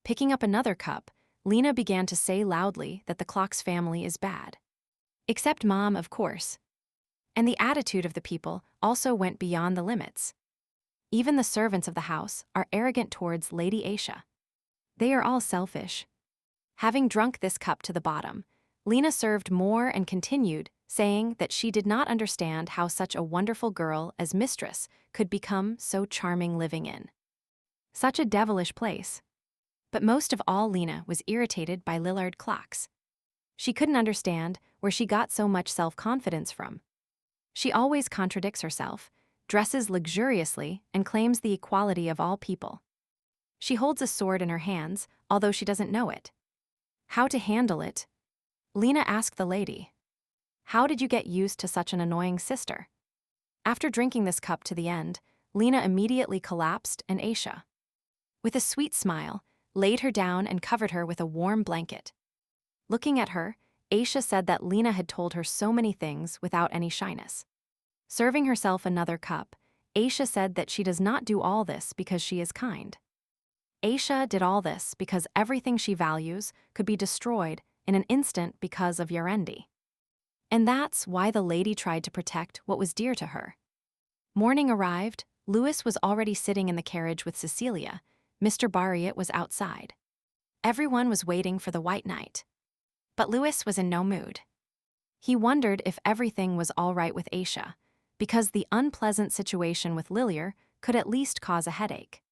Picking up another cup, Lena began to say loudly that the clock's family is bad. Except Mom, of course. And the attitude of the people also went beyond the limits. Even the servants of the house are arrogant towards Lady Aisha. They are all selfish. Having drunk this cup to the bottom, Lena served more and continued, saying that she did not understand how such a wonderful girl as mistress could become so charming living in such a devilish place. But most of all, Lena was irritated by Lillard clocks. She couldn't understand where she got so much self-confidence from. She always contradicts herself, dresses luxuriously, and claims the equality of all people. She holds a sword in her hands, although she doesn't know it. How to handle it? Lena asked the lady. How did you get used to such an annoying sister? After drinking this cup to the end, Lena immediately collapsed, and Aisha, with a sweet smile, laid her down and covered her with a warm blanket. Looking at her, Aisha said that Lena had told her so many things without any shyness. Serving herself another cup, Aisha said that she does not do all this because she is kind. Aisha did all this because everything she values could be destroyed in an instant because of Yarendi. And that's why the lady tried to protect what was dear to her. Morning arrived, Louis was already sitting in the carriage with Cecilia, Mr. Barriet was outside. Everyone was waiting for the White Knight. But Louis was in no mood. He wondered if everything was all right with Aisha, because the unpleasant situation with Lilier could at least cause a headache.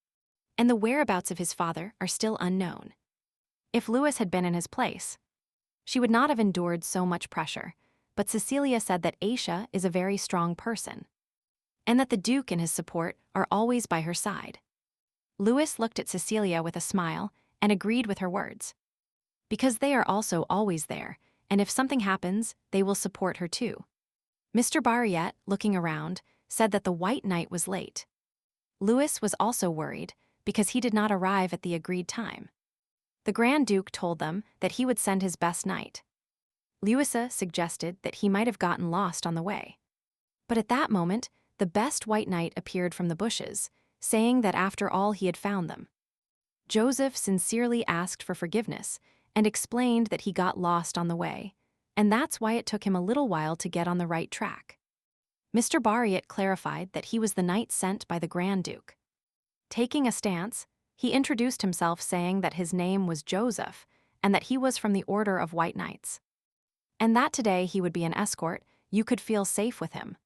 And the whereabouts of his father are still unknown. If Louis had been in his place, she would not have endured so much pressure, but Cecilia said that Aisha is a very strong person, and that the Duke and his support are always by her side. Louis looked at Cecilia with a smile and agreed with her words. Because they are also always there, and if something happens, they will support her too. Mr. Barriette, looking around, said that the White Knight was late. Louis was also worried because he did not arrive at the agreed time. The Grand Duke told them that he would send his best knight. Louisa suggested that he might have gotten lost on the way. But at that moment, the best White Knight appeared from the bushes, saying that after all he had found them. Joseph sincerely asked for forgiveness and explained that he got lost on the way, and that's why it took him a little while to get on the right track. Mr. Barriette clarified that he was the knight sent by the Grand Duke. Taking a stance, he introduced himself saying that his name was Joseph and that he was from the Order of White Knights. And that today he would be an escort, you could feel safe with him.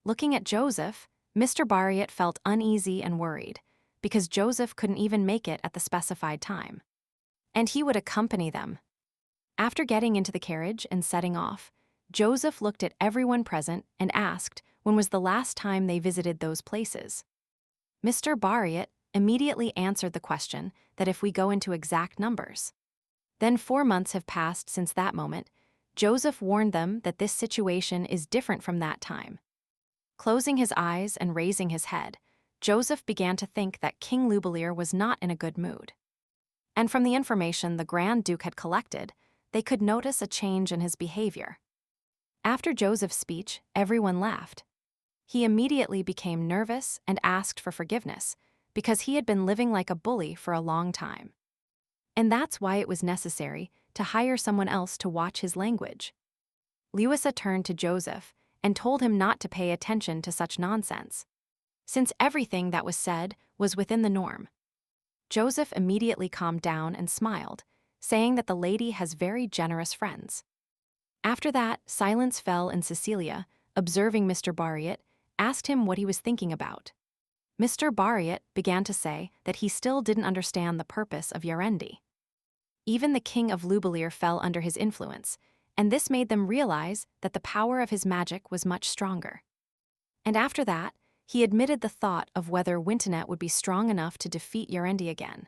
Looking at Joseph, Mr. Barriette felt uneasy and worried, because Joseph couldn't even make it at the specified time. And he would accompany them. After getting into the carriage and setting off, Joseph looked at everyone present and asked when was the last time they visited those places. Mr. Barriette immediately answered the question that if we go into exact numbers. Then 4 months have passed since that moment. Joseph warned them that this situation is different from that time. Closing his eyes and raising his head, Joseph began to think that King Lubelier was not in a good mood. And from the information the Grand Duke had collected, they could notice a change in his behavior. After Joseph's speech, everyone laughed. He immediately became nervous and asked for forgiveness, because he had been living like a bully for a long time. And that's why it was necessary to hire someone else to watch his language. Louisa turned to Joseph and told him not to pay attention to such nonsense, since everything that was said was within the norm. Joseph immediately calmed down and smiled, saying that the lady has very generous friends. After that, silence fell, and Cecilia, observing Mr. Barriette, asked him what he was thinking about. Mr. Barriette began to say that he still didn't understand the purpose of Yarendi. Even the King of Lubelier fell under his influence, and this made them realize that the power of his magic was much stronger. And after that, he admitted the thought of whether Wintonet would be strong enough to defeat Yarendi again.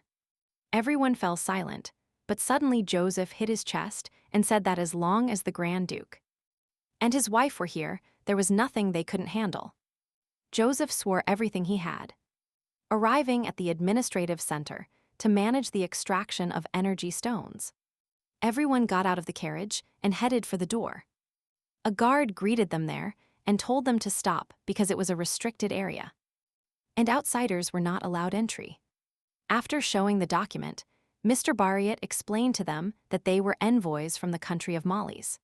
Everyone fell silent, but suddenly Joseph hit his chest and said that as long as the Grand Duke and his wife were here, there was nothing they couldn't handle. Joseph swore everything he had. Arriving at the administrative center to manage the extraction of energy stones, everyone got out of the carriage and headed for the door. A guard greeted them there and told them to stop because it was a restricted area, and outsiders were not allowed entry. After showing the document, Mr. Barriette explained to them that they were envoys from the country of Molly's,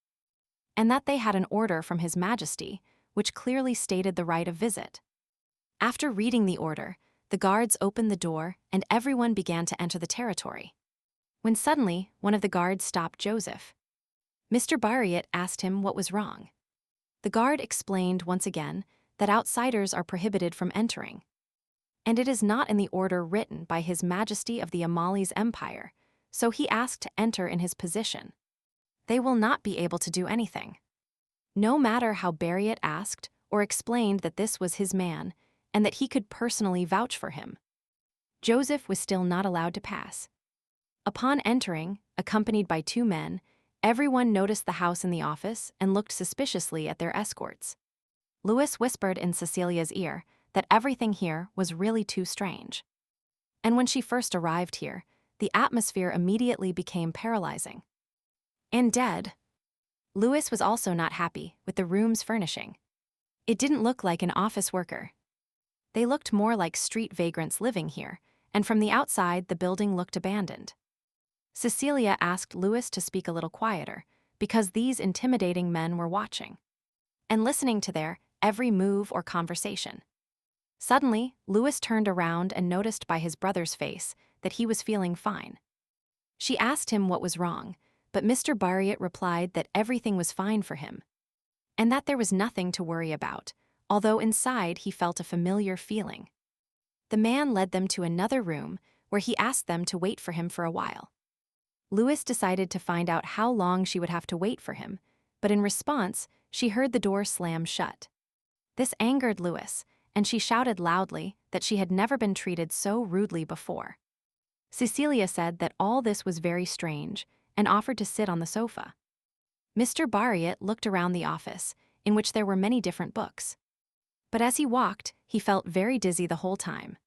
and that they had an order from His Majesty, which clearly stated the right of visit. After reading the order, the guards opened the door and everyone began to enter the territory, when suddenly one of the guards stopped Joseph. Mr. Barriette asked him what was wrong. The guard explained once again that outsiders are prohibited from entering, and it is not in the order written by His Majesty of the Amali's Empire, so he asked to enter in his position. They will not be able to do anything. No matter how Barriette asked or explained that this was his man and that he could personally vouch for him, Joseph was still not allowed to pass. Upon entering, accompanied by 2 men, everyone noticed the house and the office and looked suspiciously at their escorts. Louis whispered in Cecilia's ear that everything here was really too strange. And when she first arrived here, the atmosphere immediately became paralyzing and dead. Louis was also not happy with the room's furnishing. It didn't look like an office worker. They looked more like street vagrants living here, and from the outside the building looked abandoned. Cecilia asked Louis to speak a little quieter, because these intimidating men were watching and listening to their every move or conversation. Suddenly, Louis turned around and noticed by his brother's face that he was feeling fine. She asked him what was wrong, but Mr. Barriott replied that everything was fine for him, and that there was nothing to worry about, although inside he felt a familiar feeling. The man led them to another room where he asked them to wait for him for a while. Louis decided to find out how long she would have to wait for him, but in response, she heard the door slam shut. This angered Louis, and she shouted loudly that she had never been treated so rudely before. Cecilia said that all this was very strange and offered to sit on the sofa. Mr. Barriott looked around the office, in which there were many different books. But as he walked, he felt very dizzy the whole time.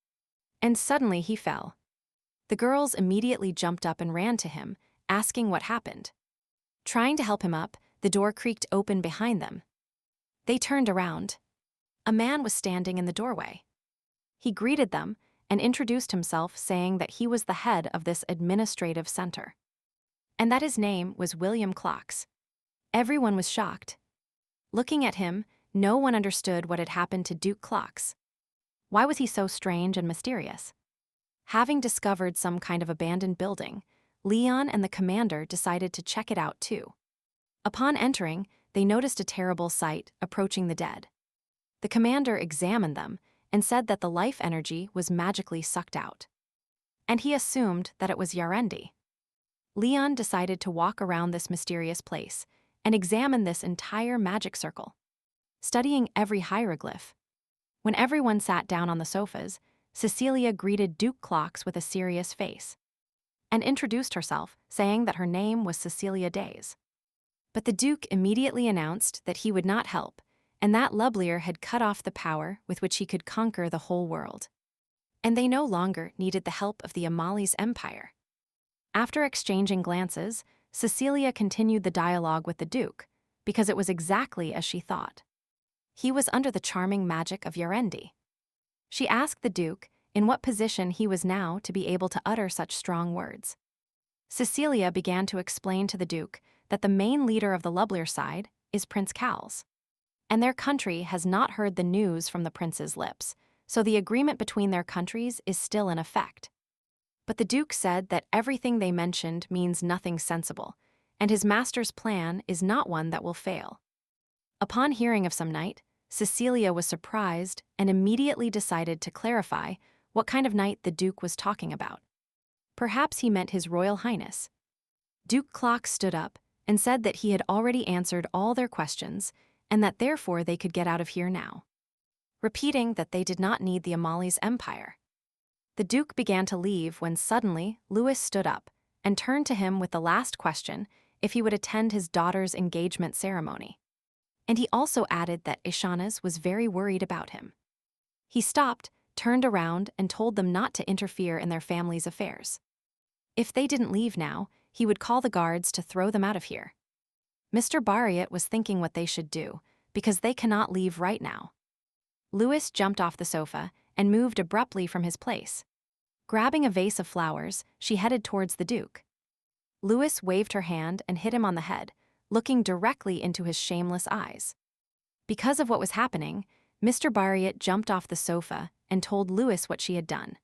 And suddenly he fell. The girls immediately jumped up and ran to him, asking what happened. Trying to help him up, the door creaked open behind them. They turned around. A man was standing in the doorway. He greeted them and introduced himself, saying that he was the head of this administrative center, and that his name was William Clocks. Everyone was shocked. Looking at him, no one understood what had happened to Duke Clocks. Why was he so strange and mysterious? Having discovered some kind of abandoned building, Leon and the commander decided to check it out too. Upon entering, they noticed a terrible sight approaching the dead. The commander examined them and said that the life energy was magically sucked out. And he assumed that it was Yarendi. Leon decided to walk around this mysterious place and examine this entire magic circle, studying every hieroglyph. When everyone sat down on the sofas, Cecilia greeted Duke Clocks with a serious face and introduced herself, saying that her name was Cecilia Days. But the Duke immediately announced that he would not help, and that Lublier had cut off the power with which he could conquer the whole world. And they no longer needed the help of the Amali's empire. After exchanging glances, Cecilia continued the dialogue with the Duke, because it was exactly as she thought. He was under the charming magic of Yarendi. She asked the Duke in what position he was now to be able to utter such strong words. Cecilia began to explain to the Duke that the main leader of the Lublier side is Prince Cowles, and their country has not heard the news from the prince's lips, so the agreement between their countries is still in effect. But the Duke said that everything they mentioned means nothing sensible, and his master's plan is not one that will fail. Upon hearing of some night, Cecilia was surprised and immediately decided to clarify what kind of night the Duke was talking about. Perhaps he meant His Royal Highness. Duke Clock stood up and said that he had already answered all their questions and that therefore they could get out of here now, repeating that they did not need the Amali's empire. The Duke began to leave when suddenly Louis stood up and turned to him with the last question if he would attend his daughter's engagement ceremony. And he also added that Ishanas was very worried about him. He stopped, turned around, and told them not to interfere in their family's affairs. If they didn't leave now, he would call the guards to throw them out of here. Mr. Barriott was thinking what they should do, because they cannot leave right now. Louis jumped off the sofa and moved abruptly from his place. Grabbing a vase of flowers, she headed towards the Duke. Louis waved her hand and hit him on the head, looking directly into his shameless eyes. Because of what was happening, Mr. Barriott jumped off the sofa and told Louis what she had done.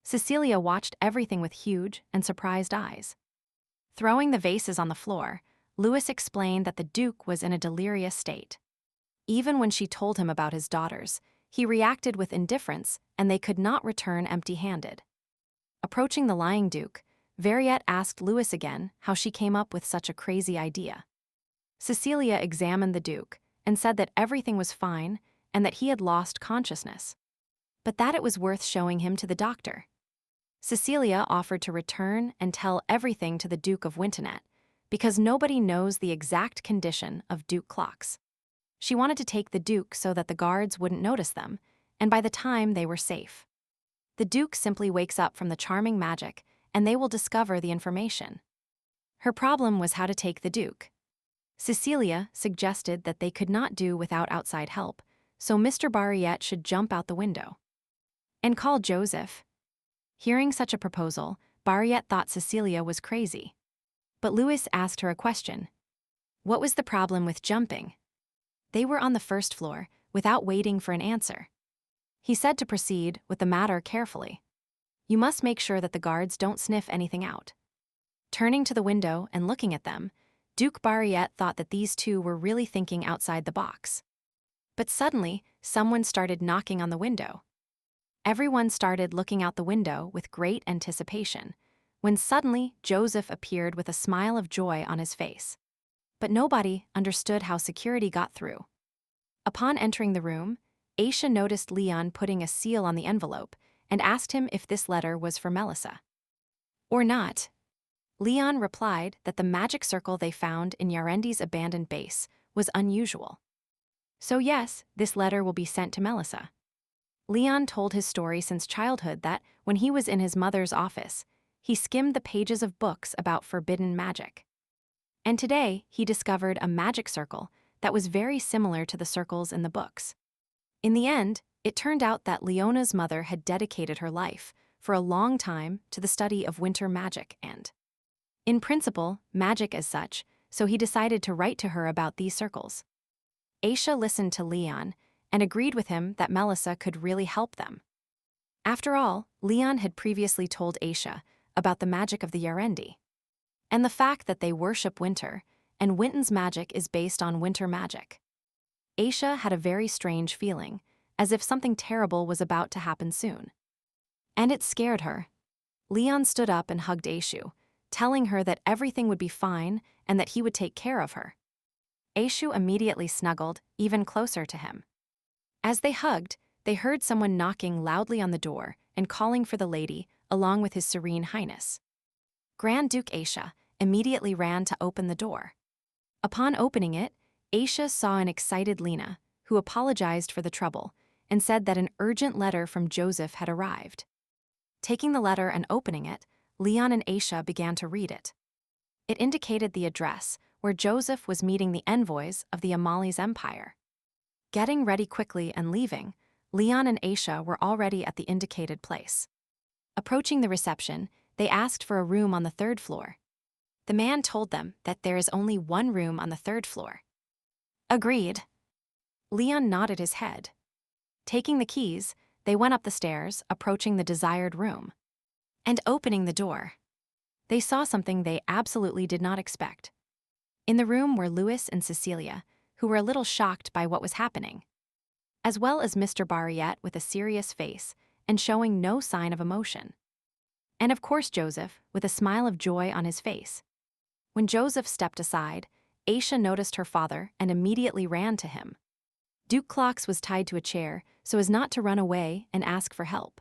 Cecilia watched everything with huge and surprised eyes. Throwing the vases on the floor, Louis explained that the Duke was in a delirious state. Even when she told him about his daughters, he reacted with indifference, and they could not return empty-handed. Approaching the lying Duke, Variette asked Louis again how she came up with such a crazy idea. Cecilia examined the Duke and said that everything was fine and that he had lost consciousness, but that it was worth showing him to the doctor. Cecilia offered to return and tell everything to the Duke of Wintonet, because nobody knows the exact condition of Duke Clocks. She wanted to take the Duke so that the guards wouldn't notice them, and by the time they were safe. The Duke simply wakes up from the charming magic, and they will discover the information. Her problem was how to take the Duke. Cecilia suggested that they could not do without outside help, so Mr. Barriette should jump out the window and call Joseph. Hearing such a proposal, Barriette thought Cecilia was crazy. But Louis asked her a question. What was the problem with jumping? They were on the first floor, without waiting for an answer. He said to proceed with the matter carefully. You must make sure that the guards don't sniff anything out. Turning to the window and looking at them, Duke Bariette thought that these two were really thinking outside the box. But suddenly, someone started knocking on the window. Everyone started looking out the window with great anticipation, when suddenly Joseph appeared with a smile of joy on his face. But nobody understood how security got through. Upon entering the room, Aisha noticed Leon putting a seal on the envelope and asked him if this letter was for Melissa. Or not. Leon replied that the magic circle they found in Yarendi's abandoned base was unusual. So yes, this letter will be sent to Melissa. Leon told his story since childhood that, when he was in his mother's office, he skimmed the pages of books about forbidden magic. And today, he discovered a magic circle that was very similar to the circles in the books. In the end, it turned out that Leona's mother had dedicated her life, for a long time, to the study of winter magic and, in principle, magic as such, so he decided to write to her about these circles. Aisha listened to Leon and agreed with him that Melissa could really help them. After all, Leon had previously told Aisha about the magic of the Yarendi, and the fact that they worship winter, and Winton's magic is based on winter magic. Aisha had a very strange feeling, as if something terrible was about to happen soon. And it scared her. Leon stood up and hugged Aishu, telling her that everything would be fine and that he would take care of her. Aishu immediately snuggled even closer to him. As they hugged, they heard someone knocking loudly on the door and calling for the lady, along with His Serene Highness. Grand Duke Aisha immediately ran to open the door. Upon opening it, Aisha saw an excited Lena, who apologized for the trouble and said that an urgent letter from Joseph had arrived. Taking the letter and opening it, Leon and Aisha began to read it. It indicated the address where Joseph was meeting the envoys of the Amali's empire. Getting ready quickly and leaving, Leon and Aisha were already at the indicated place. Approaching the reception, they asked for a room on the 3rd floor. The man told them that there is only one room on the 3rd floor. Agreed. Leon nodded his head. Taking the keys, they went up the stairs, approaching the desired room. And opening the door, they saw something they absolutely did not expect. In the room were Louis and Cecilia, who were a little shocked by what was happening, as well as Mr. Bariette with a serious face and showing no sign of emotion. And of course Joseph, with a smile of joy on his face. When Joseph stepped aside, Aisha noticed her father and immediately ran to him. Duke Clocks was tied to a chair so as not to run away and ask for help.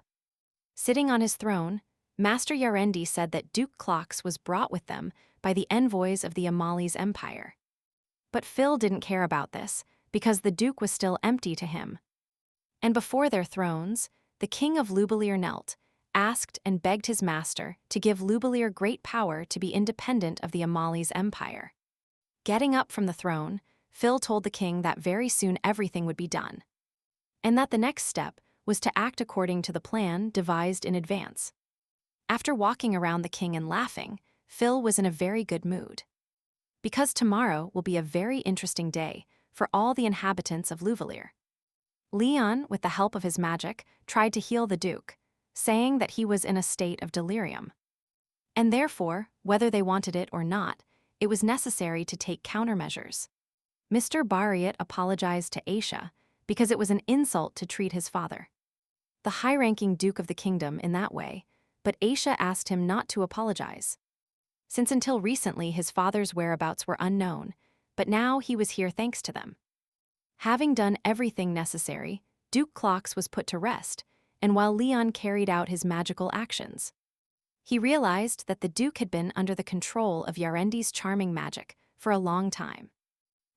Sitting on his throne, Master Yarendi said that Duke Clocks was brought with them by the envoys of the Amali's empire. But Phil didn't care about this, because the Duke was still empty to him. And before their thrones, the King of Lubelier knelt, asked and begged his master to give Lubelier great power to be independent of the Amali's empire. Getting up from the throne, Phil told the king that very soon everything would be done, and that the next step was to act according to the plan devised in advance. After walking around the king and laughing, Phil was in a very good mood. Because tomorrow will be a very interesting day for all the inhabitants of Luvelier. Leon, with the help of his magic, tried to heal the Duke, saying that he was in a state of delirium. And therefore, whether they wanted it or not, it was necessary to take countermeasures. Mr. Bariette apologized to Aisha because it was an insult to treat his father, the high-ranking Duke of the kingdom, in that way, but Aisha asked him not to apologize, since until recently his father's whereabouts were unknown, but now he was here thanks to them. Having done everything necessary, Duke Clocks was put to rest, and while Leon carried out his magical actions, he realized that the Duke had been under the control of Yarendi's charming magic for a long time.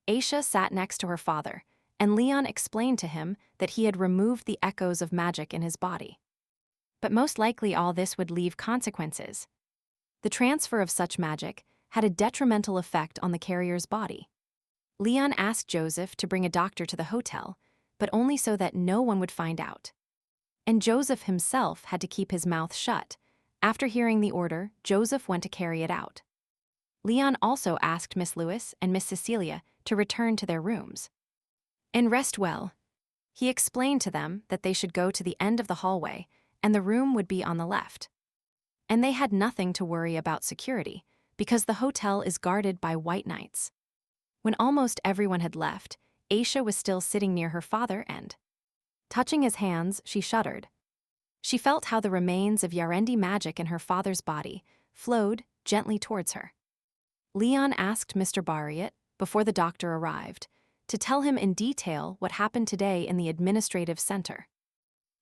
Aisha sat next to her father, and Leon explained to him that he had removed the echoes of magic in his body. But most likely all this would leave consequences. The transfer of such magic had a detrimental effect on the carrier's body. Leon asked Joseph to bring a doctor to the hotel, but only so that no one would find out. And Joseph himself had to keep his mouth shut. After hearing the order, Joseph went to carry it out. Leon also asked Miss Lewis and Miss Cecilia to return to their rooms and rest well. He explained to them that they should go to the end of the hallway and the room would be on the left. And they had nothing to worry about security, because the hotel is guarded by white knights. When almost everyone had left, Aisha was still sitting near her father and, touching his hands, she shuddered. She felt how the remains of Yarendi magic in her father's body flowed gently towards her. Leon asked Mr. Bariat, before the doctor arrived, to tell him in detail what happened today in the administrative center.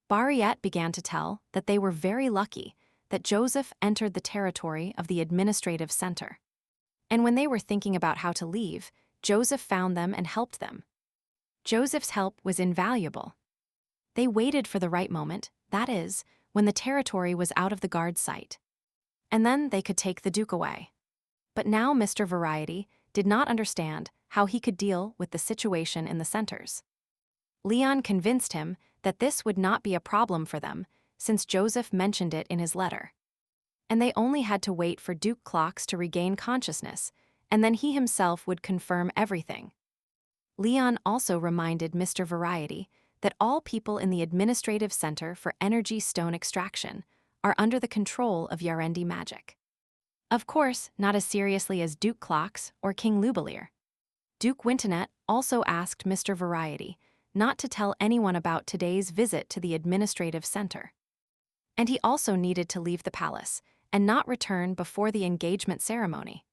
Bariat began to tell that they were very lucky that Joseph entered the territory of the administrative center. And when they were thinking about how to leave, Joseph found them and helped them. Joseph's help was invaluable. They waited for the right moment, that is, when the territory was out of the guard sight. And then they could take the Duke away. But now Mr. Variety did not understand how he could deal with the situation in the centers. Leon convinced him that this would not be a problem for them, since Joseph mentioned it in his letter. And they only had to wait for Duke Clocks to regain consciousness, and then he himself would confirm everything. Leon also reminded Mr. Variety that all people in the administrative center for energy stone extraction are under the control of Yarendi magic. Of course, not as seriously as Duke Clocks or King Lubelier. Duke Wintonet also asked Mr. Variety not to tell anyone about today's visit to the administrative center. And he also needed to leave the palace and not return before the engagement ceremony.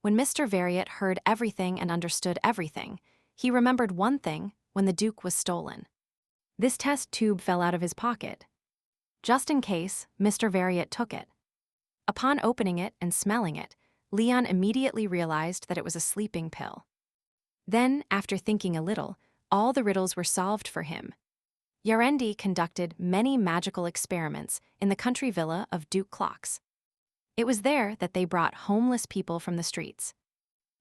When Mr. Variat heard everything and understood everything, he remembered one thing when the Duke was stolen. This test tube fell out of his pocket. Just in case, Mr. Variat took it. Upon opening it and smelling it, Leon immediately realized that it was a sleeping pill. Then, after thinking a little, all the riddles were solved for him. Yarendi conducted many magical experiments in the country villa of Duke Clocks. It was there that they brought homeless people from the streets.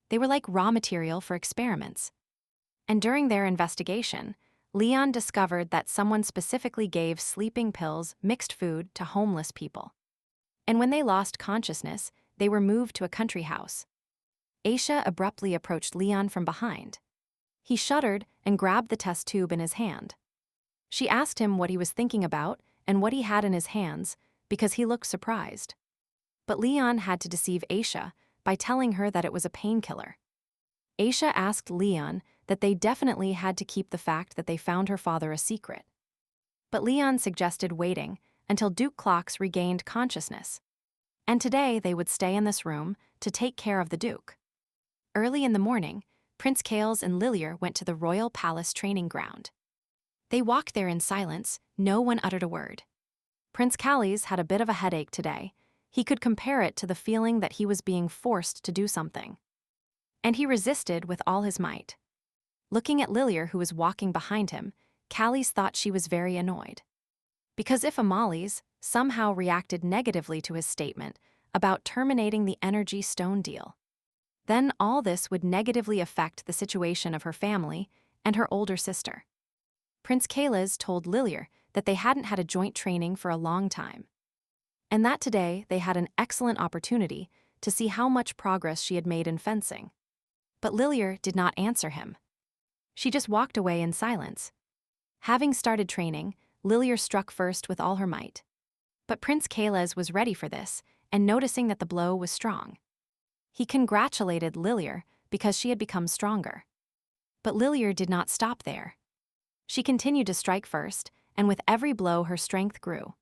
They were like raw material for experiments. And during their investigation, Leon discovered that someone specifically gave sleeping pills mixed food to homeless people. And when they lost consciousness, they were moved to a country house. Aisha abruptly approached Leon from behind. He shuddered and grabbed the test tube in his hand. She asked him what he was thinking about and what he had in his hands, because he looked surprised. But Leon had to deceive Aisha by telling her that it was a painkiller. Aisha asked Leon that they definitely had to keep the fact that they found her father a secret. But Leon suggested waiting until Duke Clocks regained consciousness. And today they would stay in this room to take care of the Duke. Early in the morning, Prince Kales and Lilier went to the royal palace training ground. They walked there in silence, no one uttered a word. Prince Callies had a bit of a headache today. He could compare it to the feeling that he was being forced to do something. And he resisted with all his might. Looking at Lilier, who was walking behind him, Callies thought she was very annoyed. Because if Amalis somehow reacted negatively to his statement about terminating the energy stone deal, then all this would negatively affect the situation of her family and her older sister. Prince Kales told Lilier that they hadn't had a joint training for a long time, and that today they had an excellent opportunity to see how much progress she had made in fencing. But Lilier did not answer him. She just walked away in silence. Having started training, Lilier struck first with all her might. But Prince Kales was ready for this, and noticing that the blow was strong. He congratulated Lilier because she had become stronger. But Lilier did not stop there. She continued to strike first, and with every blow her strength grew.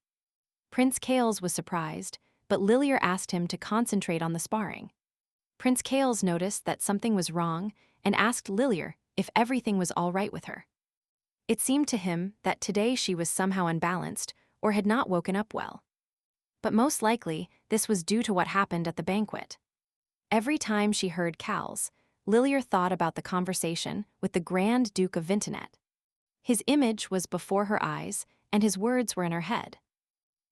Prince Kales was surprised, but Lilier asked him to concentrate on the sparring. Prince Kales noticed that something was wrong and asked Lilier if everything was all right with her. It seemed to him that today she was somehow unbalanced or had not woken up well. But most likely, this was due to what happened at the banquet. Every time she heard Cals, Lilier thought about the conversation with the Grand Duke of Vintonet. His image was before her eyes, and his words were in her head.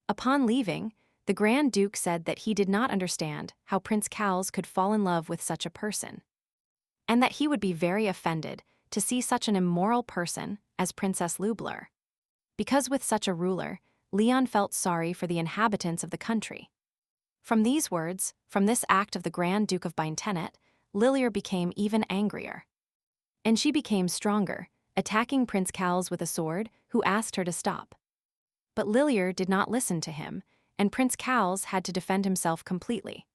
Upon leaving, the Grand Duke said that he did not understand how Prince Cals could fall in love with such a person, and that he would be very offended to see such an immoral person as Princess Lubler. Because with such a ruler, Leon felt sorry for the inhabitants of the country. From these words, from this act of the Grand Duke of Vintonet, Lilier became even angrier. And she became stronger, attacking Prince Cals with a sword, who asked her to stop. But Lilier did not listen to him, and Prince Cals had to defend himself completely.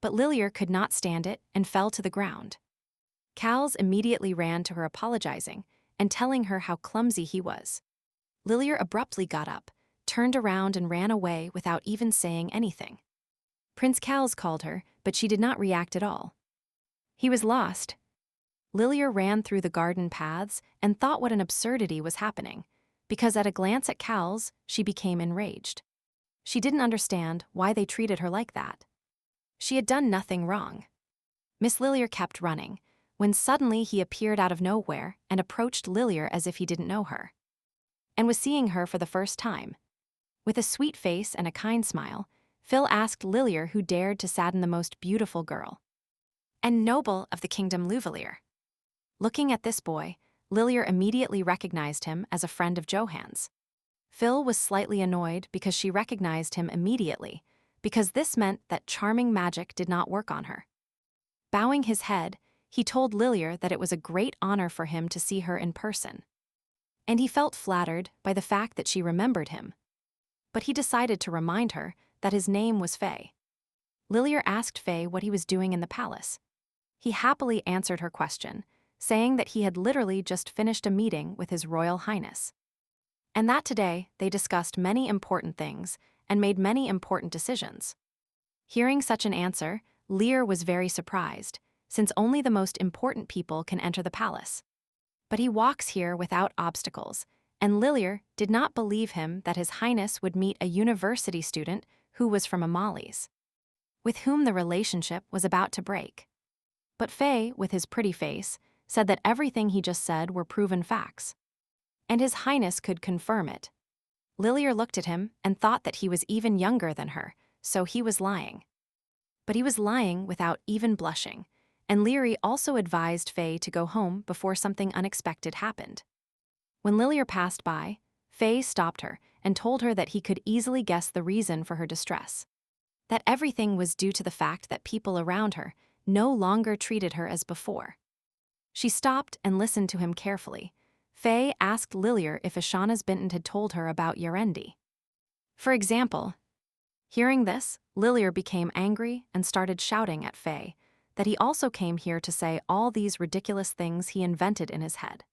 But Lilier could not stand it and fell to the ground. Cals immediately ran to her apologizing and telling her how clumsy he was. Lilier abruptly got up, turned around and ran away without even saying anything. Prince Cals called her, but she did not react at all. He was lost. Lilier ran through the garden paths and thought what an absurdity was happening, because at a glance at Cals, she became enraged. She didn't understand why they treated her like that. She had done nothing wrong. Miss Lilier kept running, when suddenly he appeared out of nowhere and approached Lilier as if he didn't know her, and was seeing her for the first time. With a sweet face and a kind smile, Phil asked Lilier who dared to sadden the most beautiful girl and noble of the kingdom Luvalier. Looking at this boy, Lilier immediately recognized him as a friend of Johan's. Phil was slightly annoyed because she recognized him immediately, because this meant that charming magic did not work on her. Bowing his head, he told Lilier that it was a great honor for him to see her in person. And he felt flattered by the fact that she remembered him. But he decided to remind her that his name was Faye. Lilier asked Faye what he was doing in the palace. He happily answered her question, saying that he had literally just finished a meeting with His Royal Highness. And that today they discussed many important things and made many important decisions. Hearing such an answer, Lear was very surprised, since only the most important people can enter the palace. But he walks here without obstacles, and Lilier did not believe him that His Highness would meet a university student who was from Amali's, with whom the relationship was about to break. But Faye, with his pretty face, said that everything he just said were proven facts. And His Highness could confirm it. Lilier looked at him and thought that he was even younger than her, so he was lying. But he was lying without even blushing, and Leary also advised Faye to go home before something unexpected happened. When Lilier passed by, Faye stopped her and told her that he could easily guess the reason for her distress. That everything was due to the fact that people around her no longer treated her as before. She stopped and listened to him carefully. Faye asked Lilier if Ashana's Binton had told her about Yarendi. For example, hearing this, Lilier became angry and started shouting at Faye that he also came here to say all these ridiculous things he invented in his head.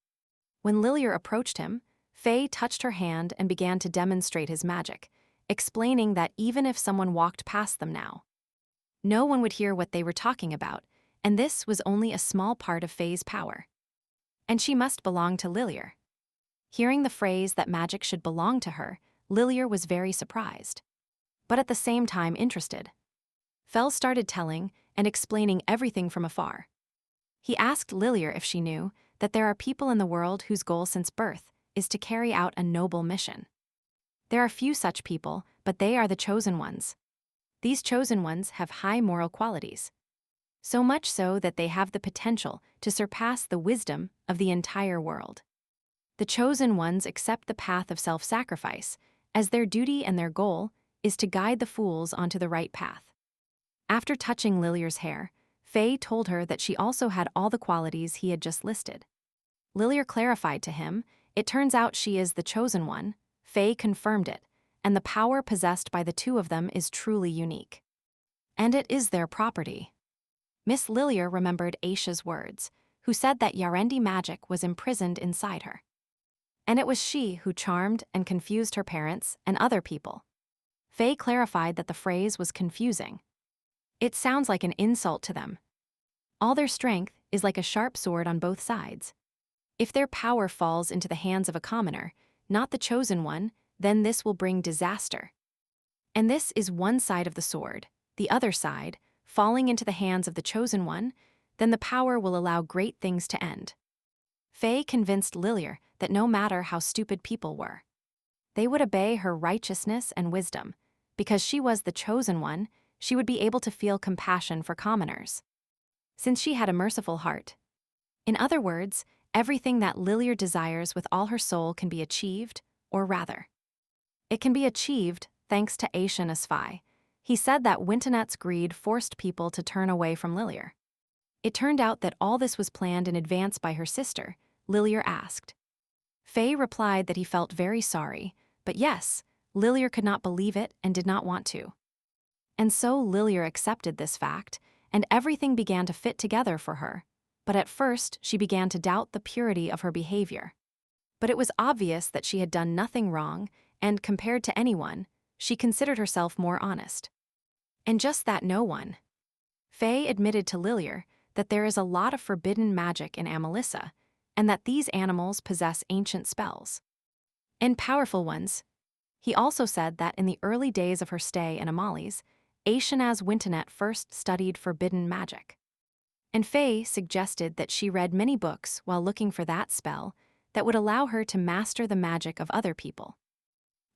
When Lilier approached him, Faye touched her hand and began to demonstrate his magic, explaining that even if someone walked past them now, no one would hear what they were talking about, and this was only a small part of Faye's power. And she must belong to Lilier. Hearing the phrase that magic should belong to her, Lilier was very surprised, but at the same time interested. Fell started telling and explaining everything from afar. He asked Lilier if she knew that there are people in the world whose goal since birth is to carry out a noble mission. There are few such people, but they are the chosen ones. These chosen ones have high moral qualities, so much so that they have the potential to surpass the wisdom of the entire world. The chosen ones accept the path of self-sacrifice, as their duty and their goal is to guide the fools onto the right path. After touching Lilier's hair, Faye told her that she also had all the qualities he had just listed. Lilier clarified to him, it turns out she is the chosen one. Faye confirmed it, and the power possessed by the two of them is truly unique. And it is their property. Miss Lilier remembered Aisha's words, who said that Yarendi magic was imprisoned inside her. And it was she who charmed and confused her parents and other people. Faye clarified that the phrase was confusing. It sounds like an insult to them. All their strength is like a sharp sword on both sides. If their power falls into the hands of a commoner, not the chosen one, then this will bring disaster. And this is one side of the sword. The other side, falling into the hands of the chosen one, then the power will allow great things to end. Faye convinced Lilier that no matter how stupid people were, they would obey her righteousness and wisdom. Because she was the chosen one, she would be able to feel compassion for commoners, since she had a merciful heart. In other words, everything that Lilier desires with all her soul can be achieved, or rather, it can be achieved thanks to Aisha Asfai. He said that Wintonette's greed forced people to turn away from Lilier. It turned out that all this was planned in advance by her sister, Lilier asked. Faye replied that he felt very sorry, but yes, Lilier could not believe it and did not want to. And so Lilia accepted this fact, and everything began to fit together for her. But at first, she began to doubt the purity of her behavior. But it was obvious that she had done nothing wrong, and compared to anyone, she considered herself more honest. And just that no one. Faye admitted to Lilia that there is a lot of forbidden magic in Amelissa, and that these animals possess ancient spells. And powerful ones. He also said that in the early days of her stay in Amali's, Aishanaz Wintonet first studied forbidden magic. And Faye suggested that she read many books while looking for that spell that would allow her to master the magic of other people.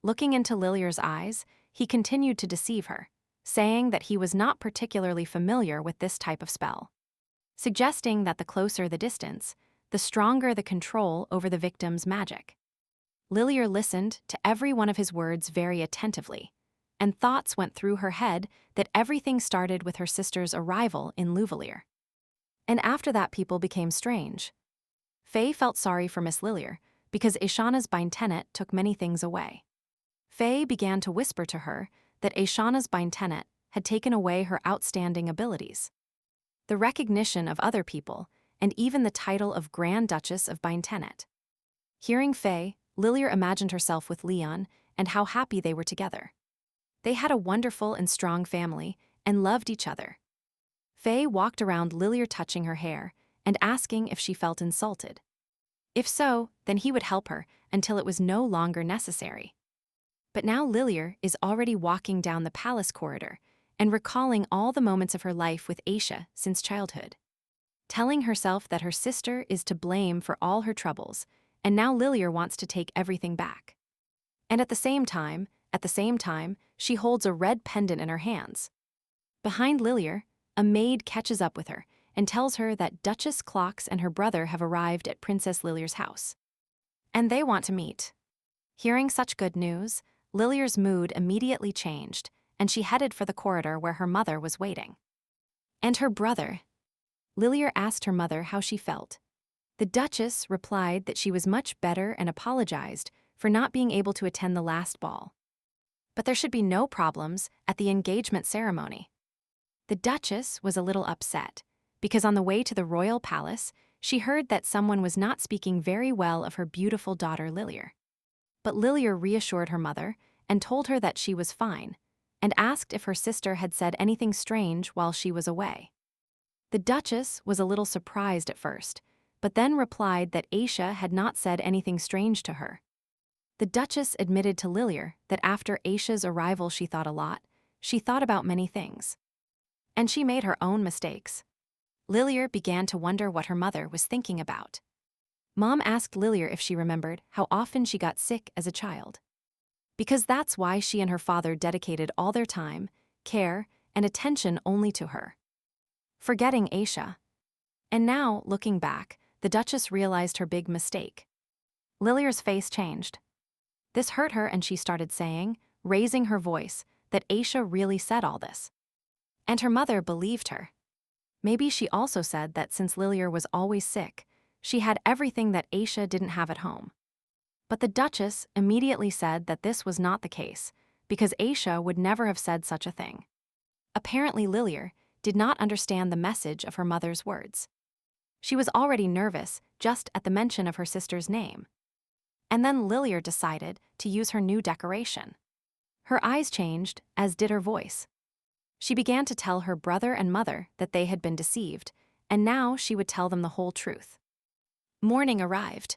Looking into Lilia's eyes, he continued to deceive her, saying that he was not particularly familiar with this type of spell, suggesting that the closer the distance, the stronger the control over the victim's magic. Lilia listened to every one of his words very attentively, and thoughts went through her head that everything started with her sister's arrival in Louvalier. And after that people became strange. Faye felt sorry for Miss Lilia because Aishana's Bintenet took many things away. Faye began to whisper to her that Aishana's Bintenet had taken away her outstanding abilities, the recognition of other people, and even the title of Grand Duchess of Bintenet. Hearing Faye, Lilia imagined herself with Leon and how happy they were together. They had a wonderful and strong family and loved each other. Faye walked around Lilia touching her hair and asking if she felt insulted. If so, then he would help her until it was no longer necessary. But now Lilia is already walking down the palace corridor and recalling all the moments of her life with Aisha since childhood, telling herself that her sister is to blame for all her troubles, and now Lilia wants to take everything back. And at the same time, she holds a red pendant in her hands. Behind Lilia, a maid catches up with her and tells her that Duchess Clocks and her brother have arrived at Princess Lilia's house. And they want to meet. Hearing such good news, Lilia's mood immediately changed, and she headed for the corridor where her mother was waiting. And her brother? Lilia asked her mother how she felt. The Duchess replied that she was much better and apologized for not being able to attend the last ball. But there should be no problems at the engagement ceremony. The Duchess was a little upset, because on the way to the royal palace, she heard that someone was not speaking very well of her beautiful daughter Lilia. But Lilia reassured her mother and told her that she was fine, and asked if her sister had said anything strange while she was away. The Duchess was a little surprised at first, but then replied that Aisha had not said anything strange to her. The Duchess admitted to Lilia that after Aisha's arrival she thought a lot, she thought about many things. And she made her own mistakes. Lilia began to wonder what her mother was thinking about. Mom asked Lilia if she remembered how often she got sick as a child. Because that's why she and her father dedicated all their time, care, and attention only to her, forgetting Aisha. And now, looking back, the Duchess realized her big mistake. Lilia's face changed. This hurt her, and she started saying, raising her voice, that Aisha really said all this. And her mother believed her. Maybe she also said that since Lilia was always sick, she had everything that Aisha didn't have at home. But the Duchess immediately said that this was not the case, because Aisha would never have said such a thing. Apparently Lilia did not understand the message of her mother's words. She was already nervous just at the mention of her sister's name. And then Lilia decided to use her new decoration. Her eyes changed, as did her voice. She began to tell her brother and mother that they had been deceived, and now she would tell them the whole truth. Morning arrived.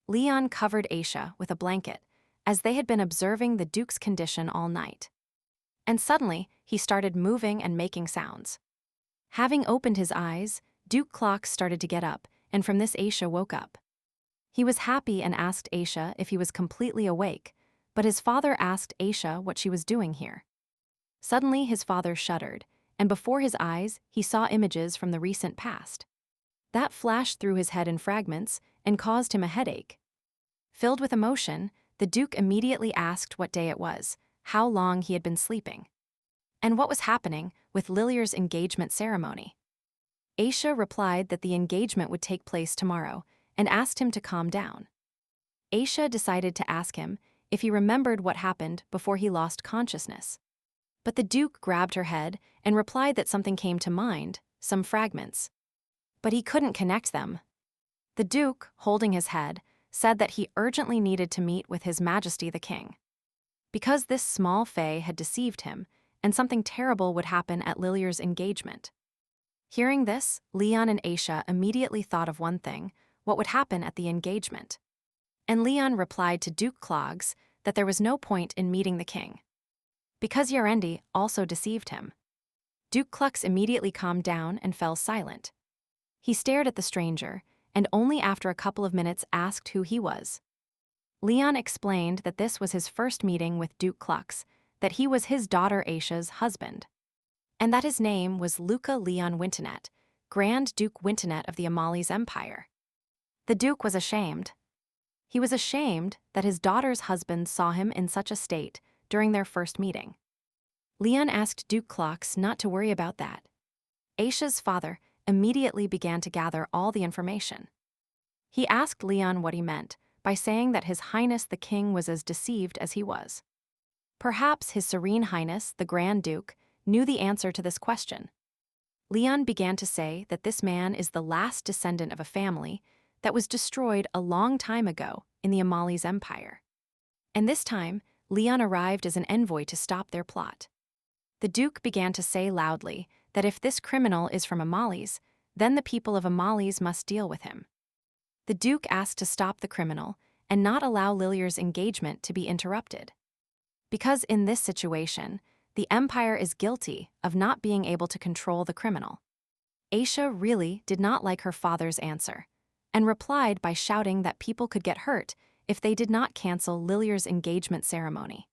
Leon covered Aisha with a blanket, as they had been observing the Duke's condition all night. And suddenly, he started moving and making sounds. Having opened his eyes, Duke Clocks started to get up, and from this Aisha woke up. He was happy and asked Aisha if he was completely awake, but his father asked Aisha what she was doing here. Suddenly his father shuddered, and before his eyes he saw images from the recent past. That flashed through his head in fragments and caused him a headache. Filled with emotion, the Duke immediately asked what day it was, how long he had been sleeping, and what was happening with Lilia's engagement ceremony. Aisha replied that the engagement would take place tomorrow and asked him to calm down. Aisha decided to ask him if he remembered what happened before he lost consciousness. But the Duke grabbed her head and replied that something came to mind, some fragments. But he couldn't connect them. The Duke, holding his head, said that he urgently needed to meet with His Majesty the King. Because this small fae had deceived him, and something terrible would happen at Lilier's engagement. Hearing this, Leon and Aisha immediately thought of one thing: what would happen at the engagement. And Leon replied to Duke Clogs that there was no point in meeting the king, because Yarendi also deceived him. Duke Klux immediately calmed down and fell silent. He stared at the stranger, and only after a couple of minutes asked who he was. Leon explained that this was his first meeting with Duke Klux, that he was his daughter Aisha's husband, and that his name was Luca Leon Wintonet, Grand Duke Wintonet of the Amali's Empire. The Duke was ashamed. He was ashamed that his daughter's husband saw him in such a state during their first meeting. Leon asked Duke Klux not to worry about that. Aisha's father immediately began to gather all the information. He asked Leon what he meant by saying that His Highness the King was as deceived as he was. Perhaps His Serene Highness, the Grand Duke, knew the answer to this question. Leon began to say that this man is the last descendant of a family that was destroyed a long time ago in the Amali's Empire. And this time, Leon arrived as an envoy to stop their plot. The Duke began to say loudly that if this criminal is from Amali's, then the people of Amali's must deal with him. The Duke asked to stop the criminal and not allow Lilier's engagement to be interrupted. Because in this situation, the Empire is guilty of not being able to control the criminal. Aisha really did not like her father's answer, and replied by shouting that people could get hurt if they did not cancel Lilier's engagement ceremony.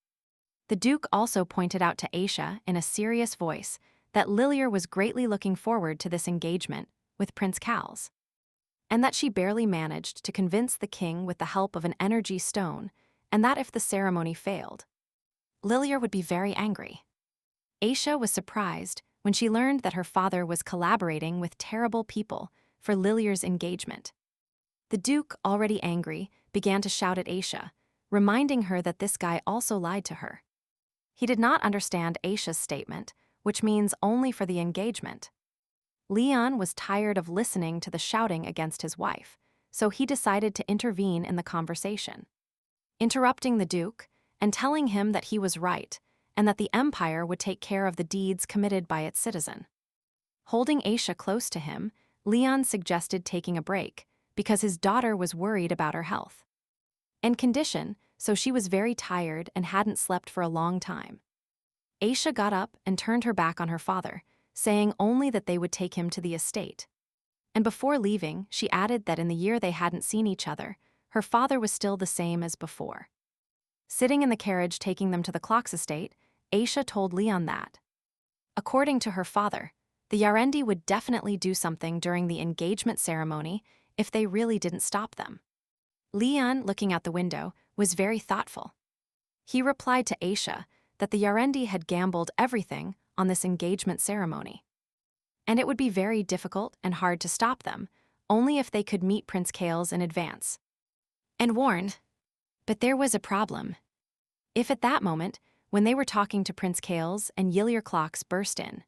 The Duke also pointed out to Aisha in a serious voice that Lilier was greatly looking forward to this engagement with Prince Cal's, and that she barely managed to convince the king with the help of an energy stone, and that if the ceremony failed, Lilier would be very angry. Aisha was surprised when she learned that her father was collaborating with terrible people for Lilier's engagement. The Duke, already angry, began to shout at Aisha, reminding her that this guy also lied to her. He did not understand Aisha's statement, which means only for the engagement. Leon was tired of listening to the shouting against his wife, so he decided to intervene in the conversation, interrupting the Duke and telling him that he was right and that the Empire would take care of the deeds committed by its citizen. Holding Aisha close to him, Leon suggested taking a break because his daughter was worried about her health and condition, so she was very tired and hadn't slept for a long time. Aisha got up and turned her back on her father, saying only that they would take him to the estate. And before leaving, she added that in the year they hadn't seen each other, her father was still the same as before. Sitting in the carriage taking them to the Clocks estate, Aisha told Leon that, according to her father, the Yarendi would definitely do something during the engagement ceremony if they really didn't stop them. Leon, looking out the window, was very thoughtful. He replied to Aisha that the Yarendi had gambled everything on this engagement ceremony, and it would be very difficult and hard to stop them, only if they could meet Prince Kales in advance. And warned, but there was a problem. If at that moment, when they were talking to Prince Kales and Ylier Clocks burst in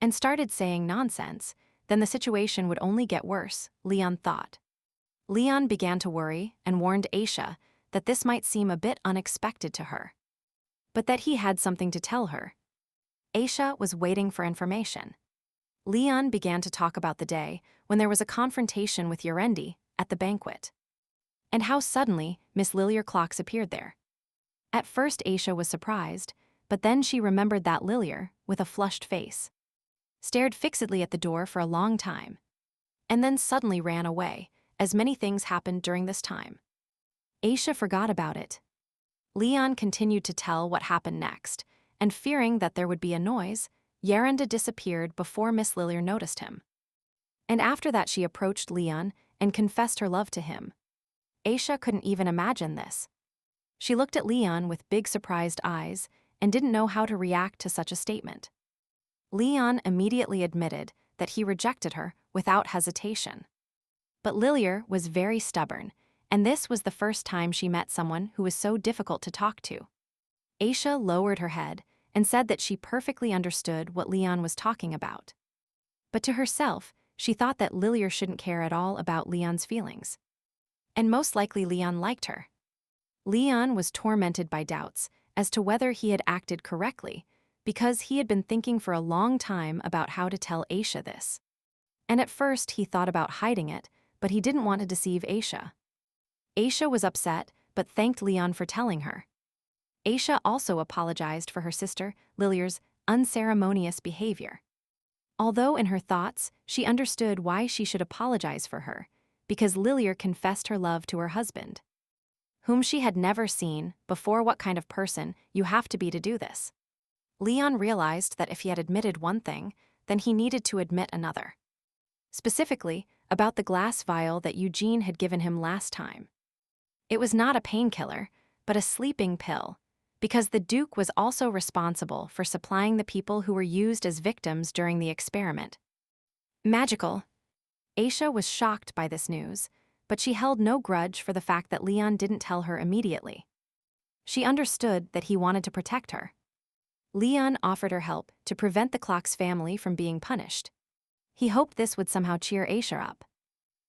and started saying nonsense, then the situation would only get worse, Leon thought. Leon began to worry and warned Aisha that this might seem a bit unexpected to her, but that he had something to tell her. Aisha was waiting for information. Leon began to talk about the day when there was a confrontation with Yarendi at the banquet, and how suddenly Miss Lilier Clocks appeared there. At first Aisha was surprised, but then she remembered that Lilier, with a flushed face, stared fixedly at the door for a long time, and then suddenly ran away, as many things happened during this time. Aisha forgot about it. Leon continued to tell what happened next, and fearing that there would be a noise, Yarenda disappeared before Miss Lilier noticed him. And after that she approached Leon and confessed her love to him. Aisha couldn't even imagine this. She looked at Leon with big surprised eyes and didn't know how to react to such a statement. Leon immediately admitted that he rejected her without hesitation. But Lilier was very stubborn, and this was the first time she met someone who was so difficult to talk to. Aisha lowered her head and said that she perfectly understood what Leon was talking about. But to herself, she thought that Lilia shouldn't care at all about Leon's feelings. And most likely Leon liked her. Leon was tormented by doubts as to whether he had acted correctly, because he had been thinking for a long time about how to tell Aisha this. And at first he thought about hiding it, but he didn't want to deceive Aisha. Aisha was upset, but thanked Leon for telling her. Aisha also apologized for her sister, Lilia's, unceremonious behavior. Although in her thoughts, she understood why she should apologize for her, because Lilia confessed her love to her husband, whom she had never seen before. What kind of person you have to be to do this? Leon realized that if he had admitted one thing, then he needed to admit another. Specifically, about the glass vial that Eugene had given him last time. It was not a painkiller, but a sleeping pill, because the Duke was also responsible for supplying the people who were used as victims during the experiment. Magical. Aisha was shocked by this news, but she held no grudge for the fact that Leon didn't tell her immediately. She understood that he wanted to protect her. Leon offered her help to prevent the clock's family from being punished. He hoped this would somehow cheer Aisha up.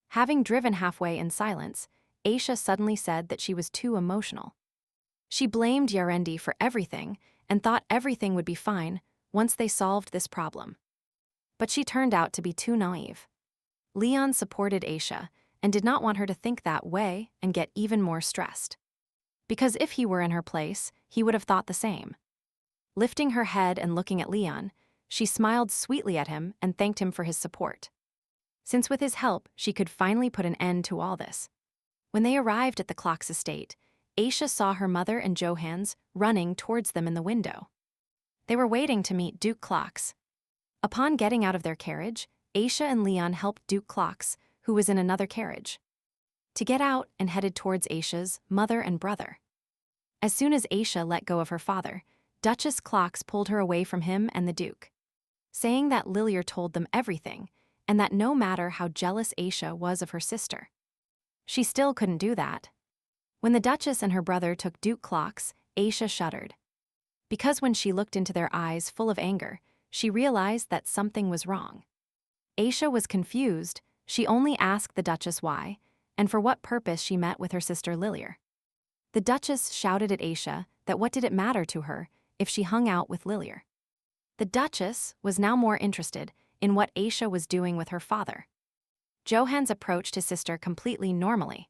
Having driven halfway in silence, Aisha suddenly said that she was too emotional. She blamed Yerendi for everything and thought everything would be fine once they solved this problem. But she turned out to be too naive. Leon supported Aisha and did not want her to think that way and get even more stressed. Because if he were in her place, he would have thought the same. Lifting her head and looking at Leon, she smiled sweetly at him and thanked him for his support. Since with his help, she could finally put an end to all this. When they arrived at the clock's estate, Aisha saw her mother and Johans running towards them in the window. They were waiting to meet Duke Clocks. Upon getting out of their carriage, Aisha and Leon helped Duke Clocks, who was in another carriage, to get out and headed towards Aisha's mother and brother. As soon as Aisha let go of her father, Duchess Clocks pulled her away from him and the Duke, saying that Lilia told them everything, and that no matter how jealous Aisha was of her sister, she still couldn't do that. When the Duchess and her brother took Duke Clocks, Aisha shuddered. Because when she looked into their eyes full of anger, she realized that something was wrong. Aisha was confused. She only asked the Duchess why, and for what purpose she met with her sister Lilia. The Duchess shouted at Aisha that what did it matter to her if she hung out with Lilia. The Duchess was now more interested in what Aisha was doing with her father. Johans approached his sister completely normally.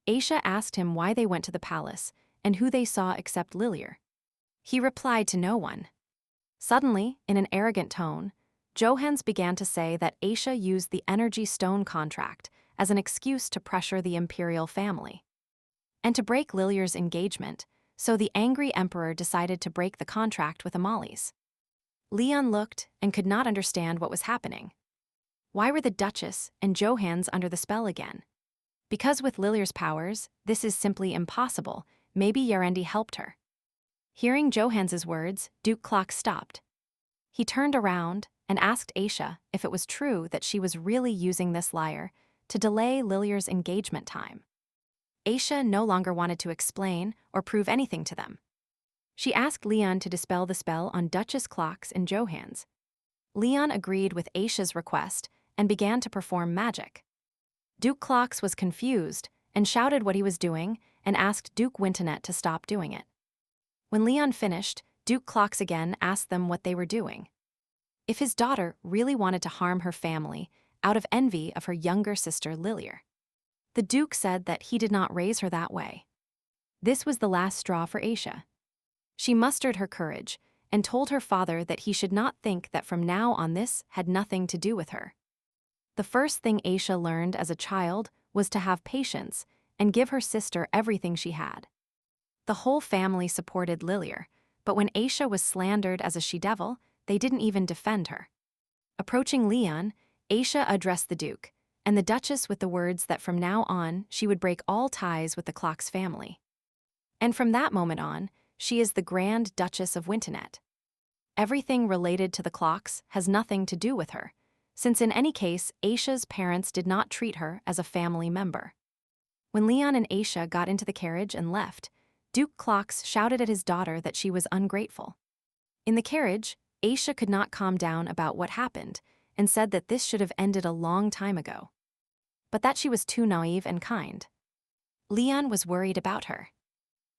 Aisha asked him why they went to the palace and who they saw except Lilia. He replied to no one. Suddenly, in an arrogant tone, Johans began to say that Aisha used the energy stone contract as an excuse to pressure the imperial family and to break Lilia's engagement, so the angry emperor decided to break the contract with Amali's. Leon looked and could not understand what was happening. Why were the Duchess and Johans under the spell again? Because with Lilia's powers, this is simply impossible. Maybe Yerendi helped her. Hearing Johans's words, Duke Clock stopped. He turned around and asked Aisha if it was true that she was really using this liar to delay Lilia's engagement time. Aisha no longer wanted to explain or prove anything to them. She asked Leon to dispel the spell on Duchess Clocks and Johans. Leon agreed with Aisha's request and began to perform magic. Duke Clocks was confused and shouted what he was doing and asked Duke Wintonet to stop doing it. When Leon finished, Duke Clocks again asked them what they were doing. If his daughter really wanted to harm her family out of envy of her younger sister Lilia. The Duke said that he did not raise her that way. This was the last straw for Aisha. She mustered her courage and told her father that he should not think that from now on this had nothing to do with her. The first thing Aisha learned as a child was to have patience and give her sister everything she had. The whole family supported Lilia, but when Aisha was slandered as a she-devil, they didn't even defend her. Approaching Leon, Aisha addressed the Duke and the Duchess with the words that from now on she would break all ties with the Clocks family. And from that moment on, she is the Grand Duchess of Wintonet. Everything related to the Clocks has nothing to do with her, since in any case Aisha's parents did not treat her as a family member. When Leon and Aisha got into the carriage and left, Duke Clocks shouted at his daughter that she was ungrateful. In the carriage, Aisha could not calm down about what happened and said that this should have ended a long time ago, but that she was too naive and kind. Leon was worried about her.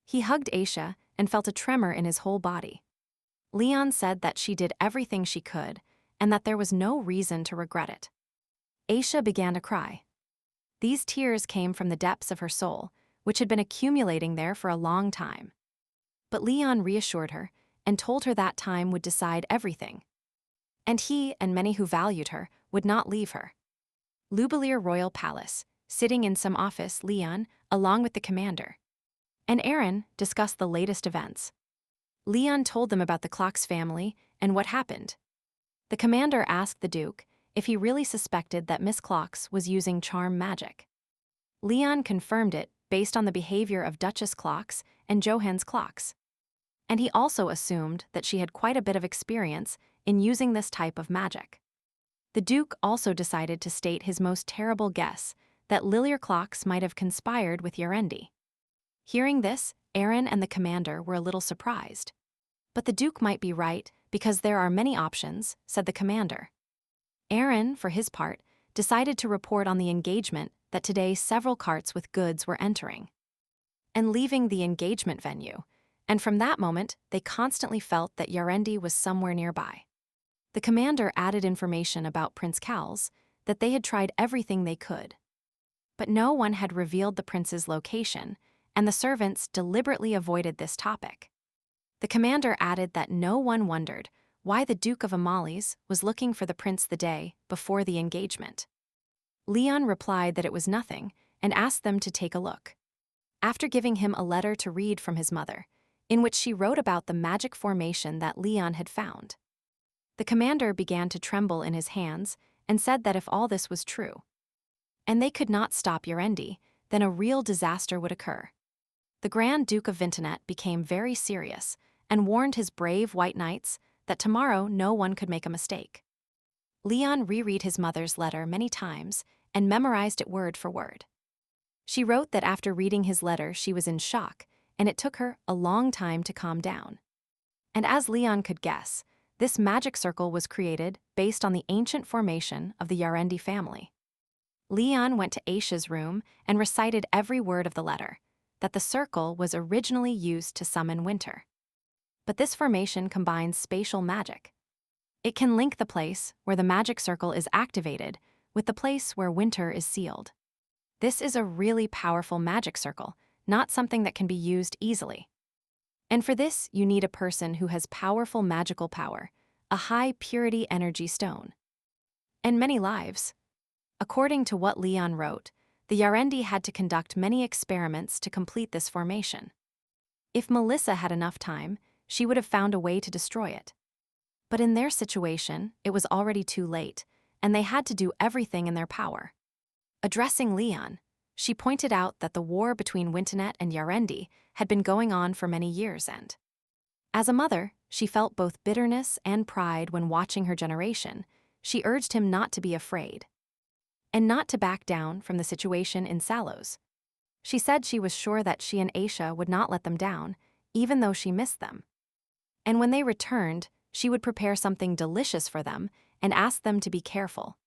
He hugged Aisha and felt a tremor in his whole body. Leon said that she did everything she could and that there was no reason to regret it. Aisha began to cry. These tears came from the depths of her soul, which had been accumulating there for a long time. But Leon reassured her and told her that time would decide everything. And he and many who valued her would not leave her. Lubelier Royal Palace, sitting in some office, Leon, along with the commander, and Aaron discussed the latest events. Leon told them about the Clock's family and what happened. The commander asked the Duke if he really suspected that Miss Clocks was using charm magic. Leon confirmed it based on the behavior of Duchess Clocks and Johann's Clocks. And he also assumed that she had quite a bit of experience in using this type of magic. The Duke also decided to state his most terrible guess, that Lilier Clocks might have conspired with Yarendi. Hearing this, Aaron and the commander were a little surprised. But the Duke might be right, because there are many options, said the commander. Aaron, for his part, decided to report on the engagement that today several carts with goods were entering and leaving the engagement venue, and from that moment they constantly felt that Yarendi was somewhere nearby. The commander added information about Prince Cal's, that they had tried everything they could. But no one had revealed the prince's location, and the servants deliberately avoided this topic. The commander added that no one wondered why the Duke of Amales was looking for the prince the day before the engagement. Leon replied that it was nothing and asked them to take a look. After giving him a letter to read from his mother, in which she wrote about the magic formation that Leon had found. The commander began to tremble in his hands and said that if all this was true, and they could not stop Yarendi, then a real disaster would occur. The Grand Duke of Vintenet became very serious and warned his brave white knights that tomorrow no one could make a mistake. Leon reread his mother's letter many times and memorized it word for word. She wrote that after reading his letter she was in shock, and it took her a long time to calm down. And as Leon could guess, this magic circle was created based on the ancient formation of the Yarendi family. Leon went to Aisha's room and recited every word of the letter, that the circle was originally used to summon winter. But this formation combines spatial magic. It can link the place where the magic circle is activated with the place where winter is sealed. This is a really powerful magic circle, not something that can be used easily. And for this, you need a person who has powerful magical power, a high-purity energy stone, and many lives. According to what Leon wrote, the Yarendi had to conduct many experiments to complete this formation. If Melissa had enough time, she would have found a way to destroy it. But in their situation, it was already too late, and they had to do everything in their power. Addressing Leon, she pointed out that the war between Wintenet and Yarendi had been going on for many years and, as a mother, she felt both bitterness and pride when watching her generation. She urged him not to be afraid and not to back down from the situation in Salos. She said she was sure that she and Aisha would not let them down, even though she missed them. And when they returned, she would prepare something delicious for them and ask them to be careful.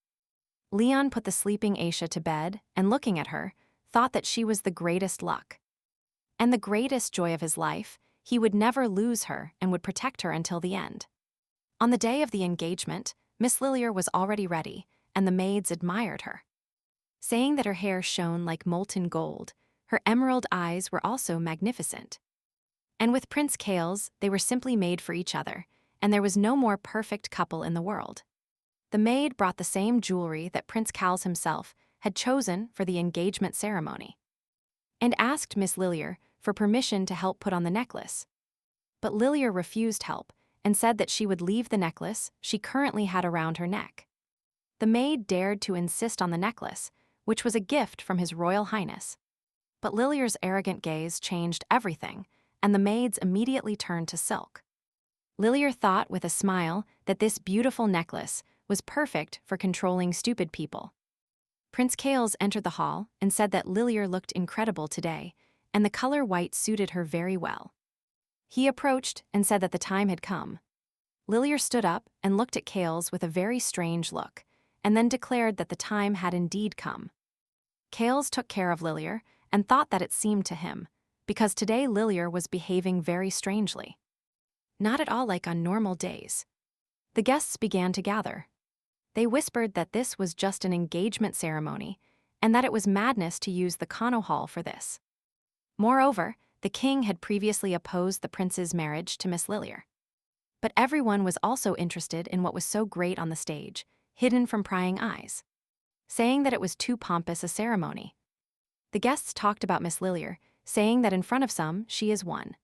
Leon put the sleeping Aisha to bed and, looking at her, thought that she was the greatest luck and the greatest joy of his life. He would never lose her and would protect her until the end. On the day of the engagement, Miss Lilier was already ready, and the maids admired her, saying that her hair shone like molten gold. Her emerald eyes were also magnificent. And with Prince Kales, they were simply made for each other, and there was no more perfect couple in the world. The maid brought the same jewelry that Prince Kales himself had chosen for the engagement ceremony, and asked Miss Lilier for permission to help put on the necklace. But Lilier refused help and said that she would leave the necklace she currently had around her neck. The maid dared to insist on the necklace, which was a gift from His Royal Highness. But Lilier's arrogant gaze changed everything, and the maids immediately turned to silk. Lilier thought with a smile that this beautiful necklace was perfect for controlling stupid people. Prince Kales entered the hall and said that Lilier looked incredible today, and the color white suited her very well. He approached and said that the time had come. Lilier stood up and looked at Kales with a very strange look, and then declared that the time had indeed come. Kales took care of Lilier and thought that it seemed to him, because today Lilier was behaving very strangely. Not at all like on normal days. The guests began to gather. They whispered that this was just an engagement ceremony, and that it was madness to use the Kano Hall for this. Moreover, the king had previously opposed the prince's marriage to Miss Lilier. But everyone was also interested in what was so great on the stage, hidden from prying eyes, saying that it was too pompous a ceremony. The guests talked about Miss Lilier, saying that in front of some, she is one.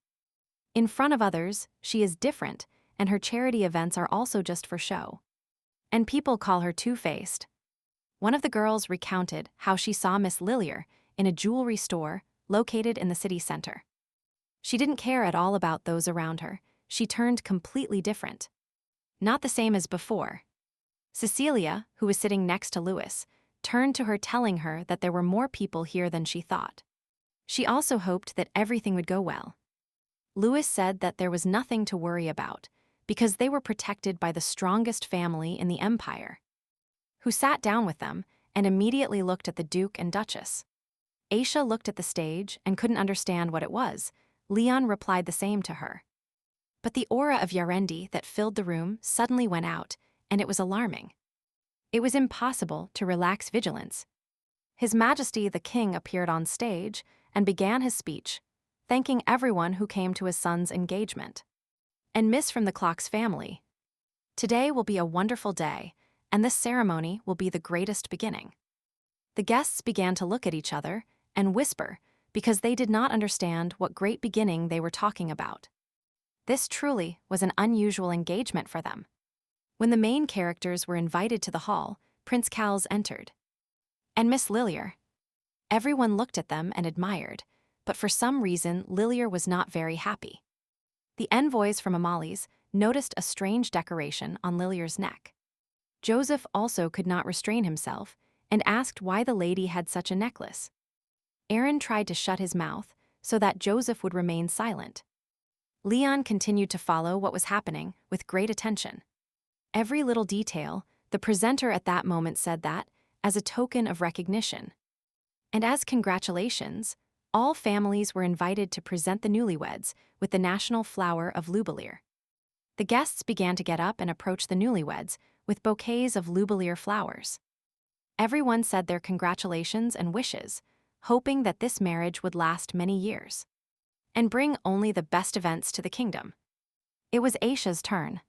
In front of others, she is different, and her charity events are also just for show. And people call her two-faced. One of the girls recounted how she saw Miss Lilier in a jewelry store located in the city center. She didn't care at all about those around her. She turned completely different. Not the same as before. Cecilia, who was sitting next to Louis, turned to her telling her that there were more people here than she thought. She also hoped that everything would go well. Louis said that there was nothing to worry about, because they were protected by the strongest family in the empire, who sat down with them and immediately looked at the Duke and Duchess. Aisha looked at the stage and couldn't understand what it was. Leon replied the same to her. But the aura of Yarendi that filled the room suddenly went out, and it was alarming. It was impossible to relax vigilance. His Majesty the King appeared on stage and began his speech, thanking everyone who came to his son's engagement. And Miss from the Clock's family. Today will be a wonderful day, and this ceremony will be the greatest beginning. The guests began to look at each other and whisper because they did not understand what great beginning they were talking about. This truly was an unusual engagement for them. When the main characters were invited to the hall, Prince Kals entered. And Miss Lilier. Everyone looked at them and admired, but for some reason Lilier was not very happy. The envoys from Amali's noticed a strange decoration on Lilier's neck. Joseph also could not restrain himself and asked why the lady had such a necklace. Aaron tried to shut his mouth so that Joseph would remain silent. Leon continued to follow what was happening with great attention. Every little detail, the presenter at that moment said that, as a token of recognition. And as congratulations, all families were invited to present the newlyweds with the national flower of Lubelier. The guests began to get up and approach the newlyweds with bouquets of Lubelier flowers. Everyone said their congratulations and wishes, hoping that this marriage would last many years and bring only the best events to the kingdom. It was Aisha's turn.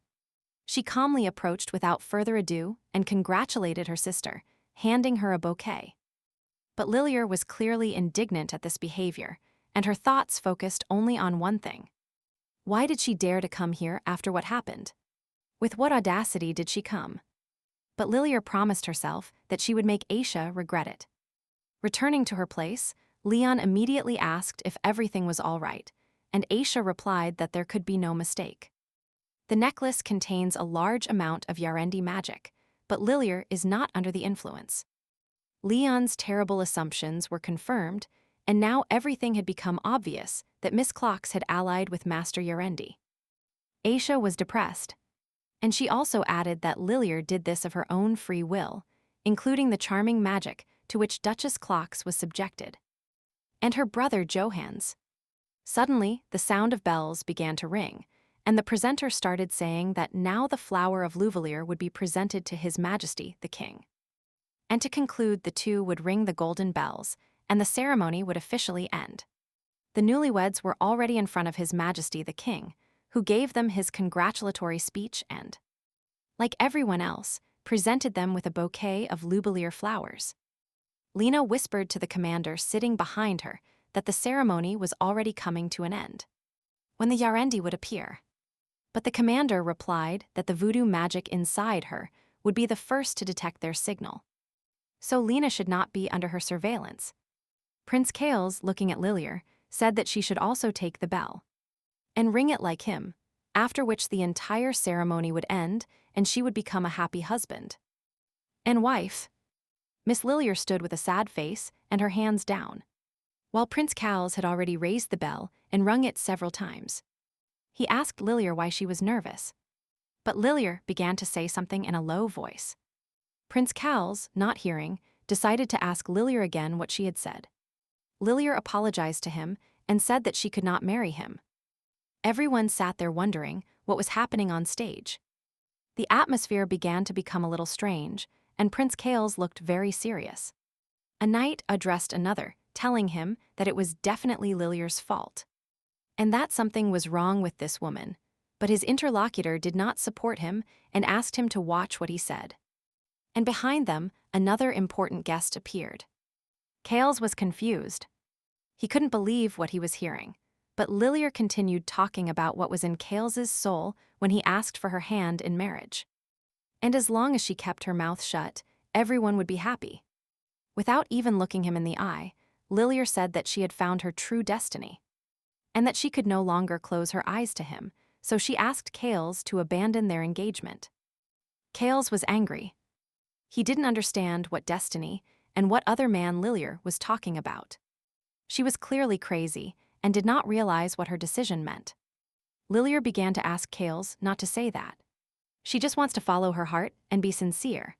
She calmly approached without further ado and congratulated her sister, handing her a bouquet. But Lilier was clearly indignant at this behavior, and her thoughts focused only on one thing. Why did she dare to come here after what happened? With what audacity did she come? But Lilier promised herself that she would make Aisha regret it. Returning to her place, Leon immediately asked if everything was all right, and Aisha replied that there could be no mistake. The necklace contains a large amount of Yarendi magic, but Lilier is not under the influence. Leon's terrible assumptions were confirmed, and now everything had become obvious that Miss Clocks had allied with Master Yarendi. Aisha was depressed, and she also added that Lilier did this of her own free will, including the charming magic to which Duchess Clocks was subjected. And her brother Johans. Suddenly, the sound of bells began to ring, and the presenter started saying that now the flower of Luvelier would be presented to His Majesty the King. And to conclude, the two would ring the golden bells, and the ceremony would officially end. The newlyweds were already in front of His Majesty the King, who gave them his congratulatory speech and, like everyone else, presented them with a bouquet of Lubelier flowers. Lena whispered to the commander sitting behind her that the ceremony was already coming to an end, when the Yarendi would appear. But the commander replied that the voodoo magic inside her would be the first to detect their signal. So Lena should not be under her surveillance. Prince Kales, looking at Lilier, said that she should also take the bell and ring it like him, after which the entire ceremony would end and she would become a happy husband and wife. Miss Lilier stood with a sad face and her hands down, while Prince Kals had already raised the bell and rung it several times. He asked Lilier why she was nervous. But Lilir began to say something in a low voice. Prince Kals, not hearing, decided to ask Lilir again what she had said. Lilir apologized to him and said that she could not marry him. Everyone sat there wondering what was happening on stage. The atmosphere began to become a little strange, and Prince Kales looked very serious. A knight addressed another, telling him that it was definitely Lilir's fault, and that something was wrong with this woman, but his interlocutor did not support him and asked him to watch what he said. And behind them, another important guest appeared. Kales was confused. He couldn't believe what he was hearing, but Lilir continued talking about what was in Kales's soul when he asked for her hand in marriage. And as long as she kept her mouth shut, everyone would be happy. Without even looking him in the eye, Lilir said that she had found her true destiny, and that she could no longer close her eyes to him, so she asked Kales to abandon their engagement. Kales was angry. He didn't understand what destiny and what other man Lilir was talking about. She was clearly crazy and did not realize what her decision meant. Lilir began to ask Kales not to say that. She just wants to follow her heart and be sincere.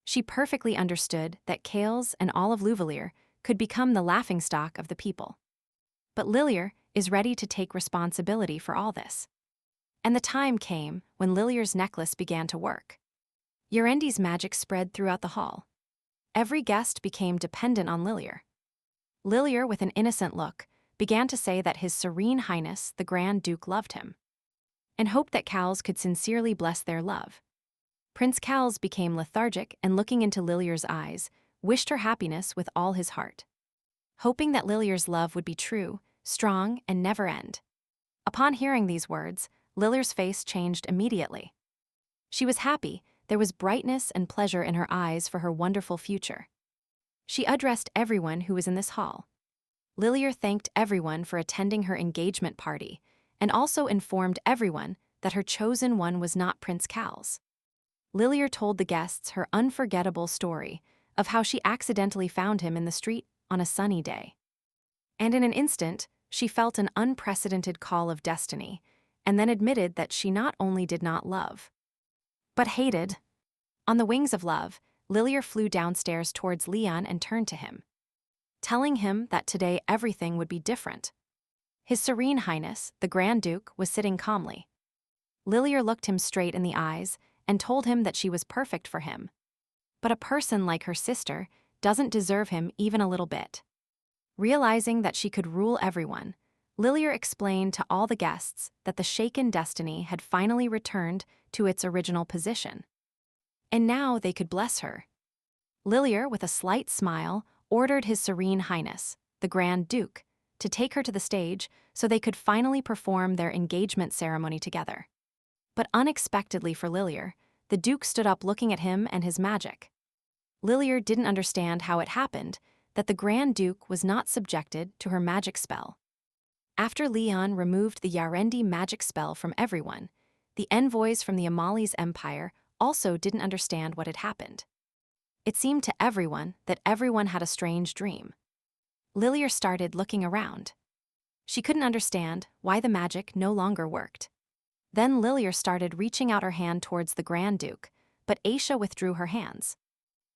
She perfectly understood that Kales and all of Luvalir could become the laughingstock of the people. But Lilir is ready to take responsibility for all this. And the time came when Lilir's necklace began to work. Yarendi's magic spread throughout the hall. Every guest became dependent on Lilir. Lilir, with an innocent look, began to say that His Serene Highness, the Grand Duke, loved him, and hoped that Kals could sincerely bless their love. Prince Kals became lethargic and, looking into Lilir's eyes, wished her happiness with all his heart, hoping that Lilir's love would be true, strong, and never end. Upon hearing these words, Lilir's face changed immediately. She was happy. There was brightness and pleasure in her eyes for her wonderful future. She addressed everyone who was in this hall. Lilir thanked everyone for attending her engagement party and also informed everyone that her chosen one was not Prince Kals. Lilir told the guests her unforgettable story of how she accidentally found him in the street on a sunny day. And in an instant, she felt an unprecedented call of destiny, and then admitted that she not only did not love, but hated. On the wings of love, Lilir flew downstairs towards Leon and turned to him, telling him that today everything would be different. His Serene Highness, the Grand Duke, was sitting calmly. Lilir looked him straight in the eyes and told him that she was perfect for him. But a person like her sister doesn't deserve him even a little bit. Realizing that she could rule everyone, Lilir explained to all the guests that the shaken destiny had finally returned to its original position, and now they could bless her. Lilir, with a slight smile, ordered His Serene Highness, the Grand Duke, to take her to the stage so they could finally perform their engagement ceremony together. But unexpectedly for Lilir, the Duke stood up looking at him and his magic. Lilir didn't understand how it happened that the Grand Duke was not subjected to her magic spell. After Leon removed the Yarendi magic spell from everyone, the envoys from the Amali's empire also didn't understand what had happened. It seemed to everyone that everyone had a strange dream. Lilir started looking around. She couldn't understand why the magic no longer worked. Then Lilir started reaching out her hand towards the Grand Duke, but Aisha withdrew her hands.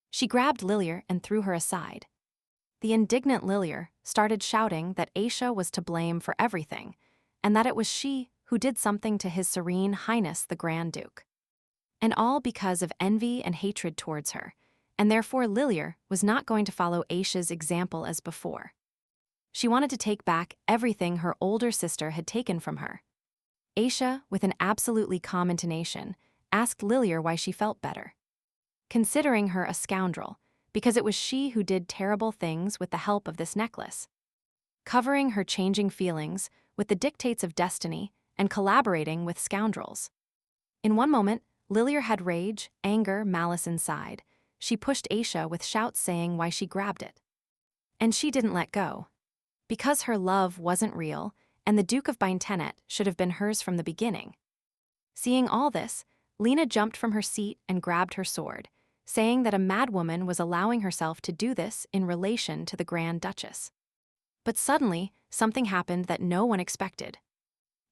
She grabbed Lilir and threw her aside. The indignant Lilir started shouting that Aisha was to blame for everything, and that it was she who did something to His Serene Highness the Grand Duke. And all because of envy and hatred towards her, and therefore Lilir was not going to follow Aisha's example as before. She wanted to take back everything her older sister had taken from her. Aisha, with an absolutely calm intonation, asked Lilir why she felt better, considering her a scoundrel, because it was she who did terrible things with the help of this necklace, covering her changing feelings with the dictates of destiny and collaborating with scoundrels. In one moment, Lilir had rage, anger, malice inside. She pushed Aisha with shouts saying why she grabbed it. And she didn't let go. Because her love wasn't real, and the Duke of Baintenet should have been hers from the beginning. Seeing all this, Lena jumped from her seat and grabbed her sword, saying that a madwoman was allowing herself to do this in relation to the Grand Duchess. But suddenly, something happened that no one expected.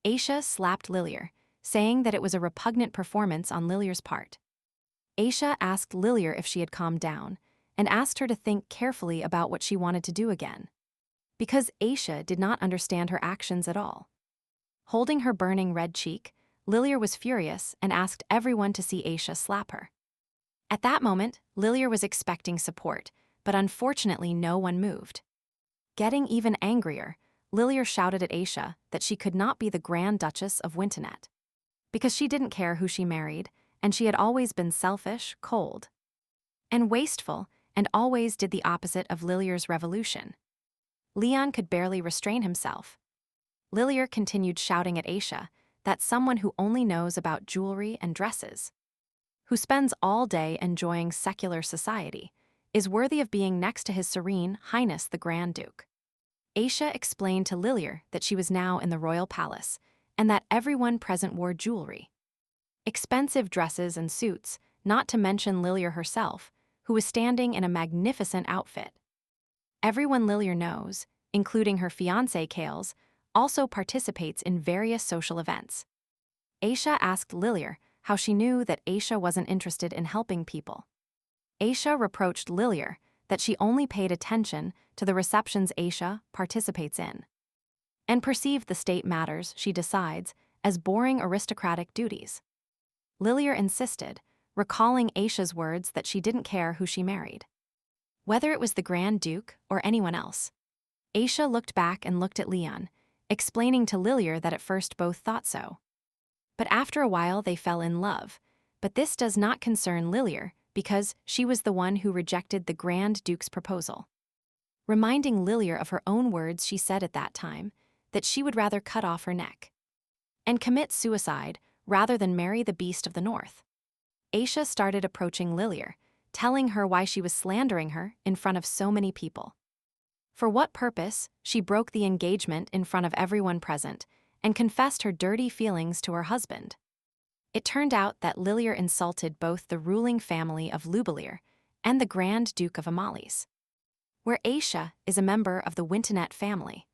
Aisha slapped Lilir, saying that it was a repugnant performance on Lilyr's part. Aisha asked Lilyr if she had calmed down, and asked her to think carefully about what she wanted to do again. Because Aisha did not understand her actions at all. Holding her burning red cheek, Lilyr was furious and asked everyone to see Aisha slap her. At that moment, Lilyr was expecting support, but unfortunately no one moved. Getting even angrier, Lilyr shouted at Aisha that she could not be the Grand Duchess of Wintonet. Because she didn't care who she married, and she had always been selfish, cold, and wasteful, and always did the opposite of Lilyr's revolution. Leon could barely restrain himself. Lilyr continued shouting at Aisha that someone who only knows about jewelry and dresses, who spends all day enjoying secular society, is worthy of being next to His Serene Highness the Grand Duke. Aisha explained to Lilyr that she was now in the royal palace, and that everyone present wore jewelry. Expensive dresses and suits, not to mention Lilyr herself, who was standing in a magnificent outfit. Everyone Lilyr knows, including her fiancé Kales, also participates in various social events. Aisha asked Lilyr how she knew that Aisha wasn't interested in helping people. Aisha reproached Lilyr that she only paid attention to the receptions Aisha participates in, and perceived the state matters she decides as boring aristocratic duties. Lilyr insisted, recalling Aisha's words that she didn't care who she married, whether it was the Grand Duke or anyone else. Aisha looked back and looked at Leon, explaining to Lilyr that at first both thought so. But after a while they fell in love, but this does not concern Lilyr because she was the one who rejected the Grand Duke's proposal. Reminding Lilyr of her own words she said at that time, that she would rather cut off her neck and commit suicide rather than marry the beast of the north. Aisha started approaching Lilyr, telling her why she was slandering her in front of so many people. For what purpose she broke the engagement in front of everyone present and confessed her dirty feelings to her husband. It turned out that Lilyr insulted both the ruling family of Lubelir and the Grand Duke of Amalis, where Aisha is a member of the Wintonet family.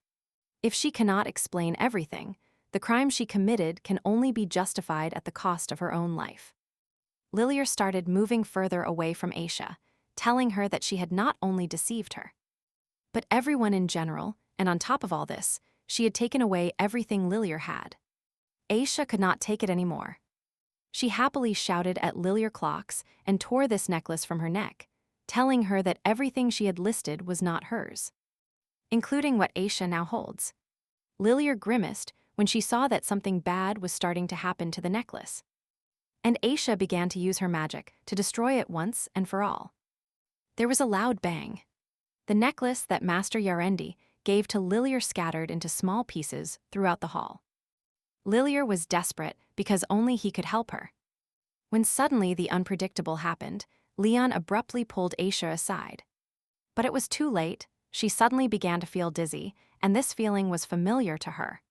If she cannot explain everything, the crime she committed can only be justified at the cost of her own life. Lilyr started moving further away from Aisha, telling her that she had not only deceived her, but everyone in general, and on top of all this, she had taken away everything Lilyr had. Aisha could not take it anymore. She happily shouted at Lilyr Clocks and tore this necklace from her neck, telling her that everything she had listed was not hers, including what Aisha now holds. Lilyr grimaced when she saw that something bad was starting to happen to the necklace, and Aisha began to use her magic to destroy it once and for all. There was a loud bang. The necklace that Master Yarendi gave to Lilyr scattered into small pieces throughout the hall. Lilyr was desperate because only he could help her. When suddenly the unpredictable happened, Leon abruptly pulled Aisha aside. But it was too late. She suddenly began to feel dizzy, and this feeling was familiar to her.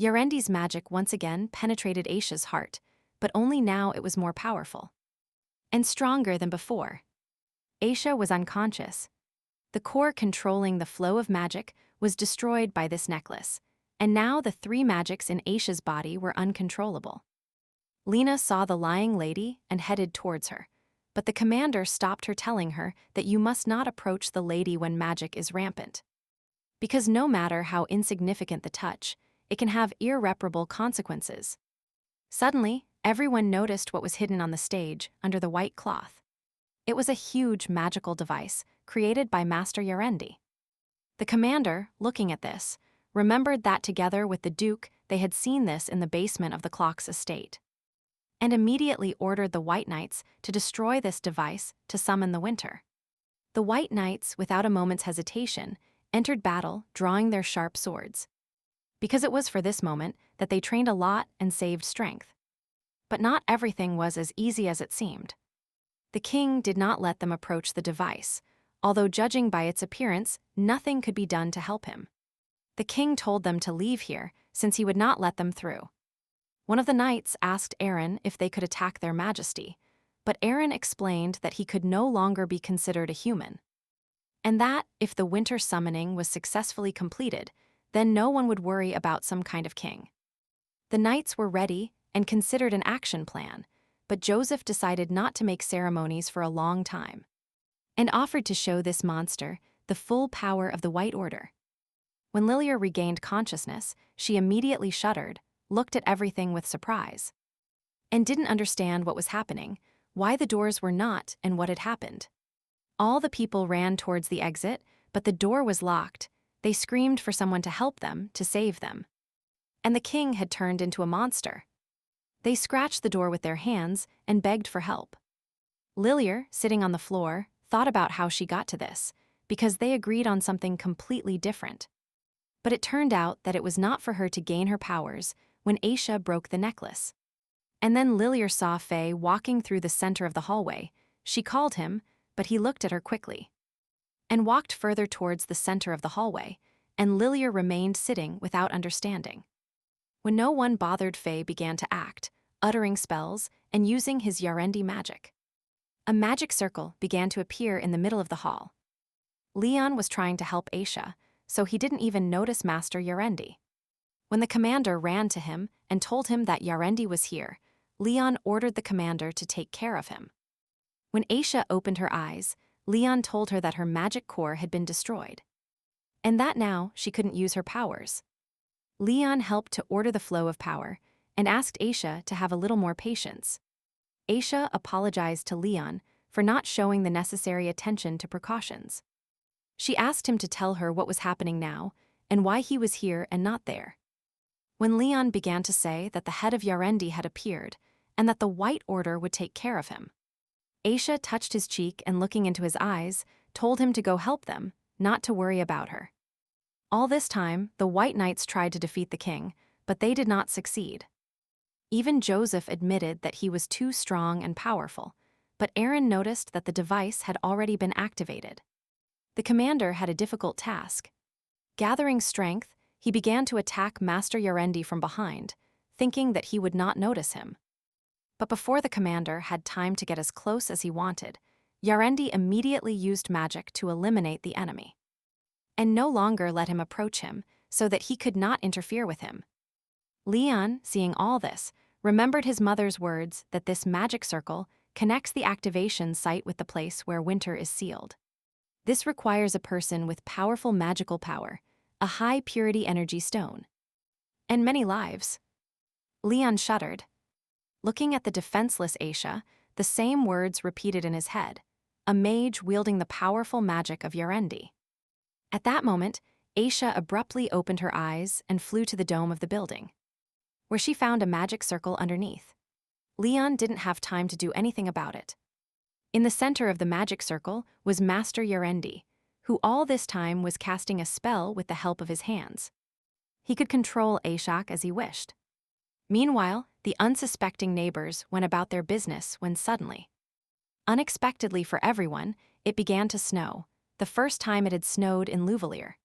Yarendi's magic once again penetrated Aisha's heart, but only now it was more powerful and stronger than before. Aisha was unconscious. The core controlling the flow of magic was destroyed by this necklace, and now the three magics in Aisha's body were uncontrollable. Lena saw the lying lady and headed towards her, but the commander stopped her, telling her that you must not approach the lady when magic is rampant, because no matter how insignificant the touch, it can have irreparable consequences. Suddenly, everyone noticed what was hidden on the stage under the white cloth. It was a huge magical device created by Master Yarendi. The commander, looking at this, remembered that together with the Duke they had seen this in the basement of the clock's estate, and immediately ordered the White Knights to destroy this device to summon the winter. The White Knights, without a moment's hesitation, entered battle drawing their sharp swords, because it was for this moment that they trained a lot and saved strength. But not everything was as easy as it seemed. The king did not let them approach the device, although judging by its appearance, nothing could be done to help him. The king told them to leave here, since he would not let them through. One of the knights asked Aaron if they could attack their majesty, but Aaron explained that he could no longer be considered a human, and that, if the winter summoning was successfully completed, then no one would worry about some kind of king. The knights were ready and considered an action plan, but Joseph decided not to make ceremonies for a long time and offered to show this monster the full power of the White Order. When Lilia regained consciousness, she immediately shuddered, looked at everything with surprise, and didn't understand what was happening, why the doors were not, and what had happened. All the people ran towards the exit, but the door was locked. They screamed for someone to help them, to save them. And the king had turned into a monster. They scratched the door with their hands and begged for help. Lilia, sitting on the floor, thought about how she got to this, because they agreed on something completely different. But it turned out that it was not for her to gain her powers when Aisha broke the necklace. And then Lilia saw Faye walking through the center of the hallway. She called him, but he looked at her quickly and walked further towards the center of the hallway, and Lilia remained sitting without understanding. When no one bothered, Faye began to act, uttering spells and using his Yarendi magic. A magic circle began to appear in the middle of the hall. Leon was trying to help Aisha, so he didn't even notice Master Yarendi. When the commander ran to him and told him that Yarendi was here, Leon ordered the commander to take care of him. When Aisha opened her eyes, Leon told her that her magic core had been destroyed, and that now she couldn't use her powers. Leon helped to order the flow of power and asked Aisha to have a little more patience. Aisha apologized to Leon for not showing the necessary attention to precautions. She asked him to tell her what was happening now and why he was here and not there. When Leon began to say that the head of Yarendi had appeared and that the White Order would take care of him, Aisha touched his cheek and, looking into his eyes, told him to go help them, not to worry about her. All this time, the White Knights tried to defeat the king, but they did not succeed. Even Joseph admitted that he was too strong and powerful, but Aaron noticed that the device had already been activated. The commander had a difficult task. Gathering strength, he began to attack Master Yarendi from behind, thinking that he would not notice him. But before the commander had time to get as close as he wanted, Yarendi immediately used magic to eliminate the enemy, and no longer let him approach him so that he could not interfere with him. Leon, seeing all this, remembered his mother's words that this magic circle connects the activation site with the place where winter is sealed. This requires a person with powerful magical power, a high-purity energy stone, and many lives. Leon shuddered. Looking at the defenseless Aisha, the same words repeated in his head, a mage wielding the powerful magic of Yarendi. At that moment, Aisha abruptly opened her eyes and flew to the dome of the building, where she found a magic circle underneath. Leon didn't have time to do anything about it. In the center of the magic circle was Master Yarendi, who all this time was casting a spell with the help of his hands. He could control Aisha as he wished. Meanwhile, the unsuspecting neighbors went about their business when suddenly, unexpectedly for everyone, it began to snow, the first time it had snowed in Louvalier.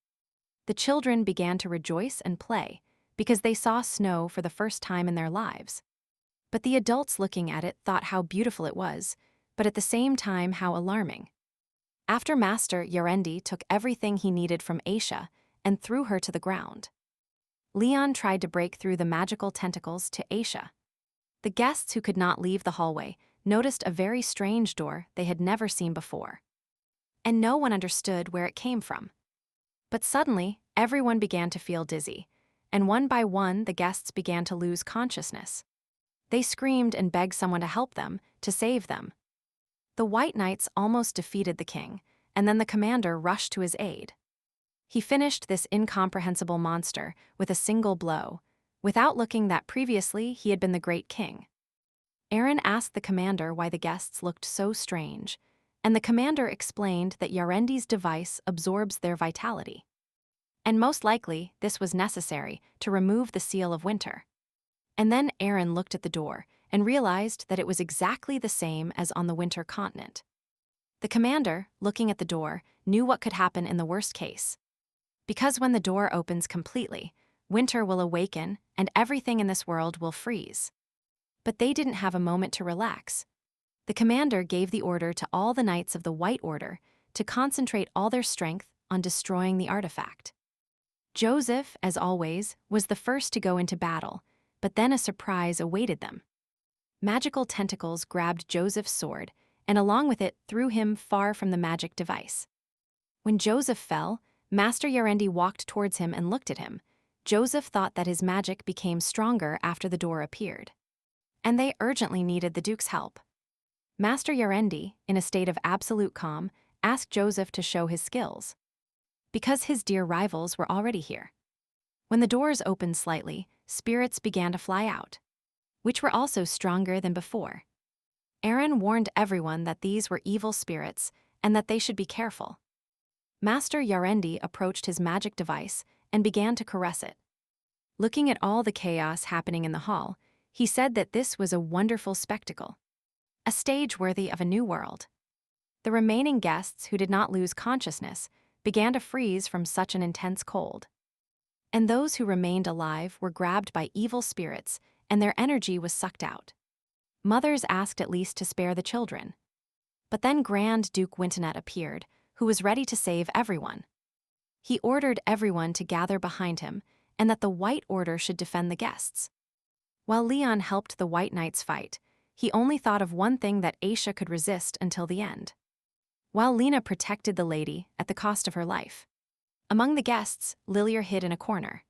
The children began to rejoice and play because they saw snow for the first time in their lives. But the adults looking at it thought how beautiful it was, but at the same time how alarming. After Master Yarendi took everything he needed from Aisha and threw her to the ground, Leon tried to break through the magical tentacles to Aisha. The guests who could not leave the hallway noticed a very strange door they had never seen before, and no one understood where it came from. But suddenly, everyone began to feel dizzy, and one by one the guests began to lose consciousness. They screamed and begged someone to help them, to save them. The White Knights almost defeated the king, and then the commander rushed to his aid. He finished this incomprehensible monster with a single blow, without looking that previously he had been the great king. Aaron asked the commander why the guests looked so strange, and the commander explained that Yarendi's device absorbs their vitality. And most likely, this was necessary to remove the seal of winter. And then Aaron looked at the door and realized that it was exactly the same as on the winter continent. The commander, looking at the door, knew what could happen in the worst case. Because when the door opens completely, winter will awaken and everything in this world will freeze. But they didn't have a moment to relax. The commander gave the order to all the knights of the White Order to concentrate all their strength on destroying the artifact. Joseph, as always, was the first to go into battle, But then a surprise awaited them. Magical tentacles grabbed Joseph's sword, and along with it threw him far from the magic device. When Joseph fell, Master Yarendi walked towards him and looked at him. Joseph thought that his magic became stronger after the door appeared. And they urgently needed the Duke's help. Master Yarendi, in a state of absolute calm, asked Joseph to show his skills. Because his dear rivals were already here. When the doors opened slightly, spirits began to fly out, which were also stronger than before. Aaron warned everyone that these were evil spirits and that they should be careful. Master Yarendi approached his magic device and began to caress it. Looking at all the chaos happening in the hall, he said that this was a wonderful spectacle, a stage worthy of a new world. The remaining guests who did not lose consciousness began to freeze from such an intense cold. And those who remained alive were grabbed by evil spirits, and their energy was sucked out. Mothers asked at least to spare the children. But then Grand Duke Wintonet appeared, who was ready to save everyone. He ordered everyone to gather behind him, and that the White Order should defend the guests. While Leon helped the White Knights fight, he only thought of one thing that Aisha could resist until the end. While Lena protected the lady at the cost of her life. Among the guests, Lilier hid in a corner.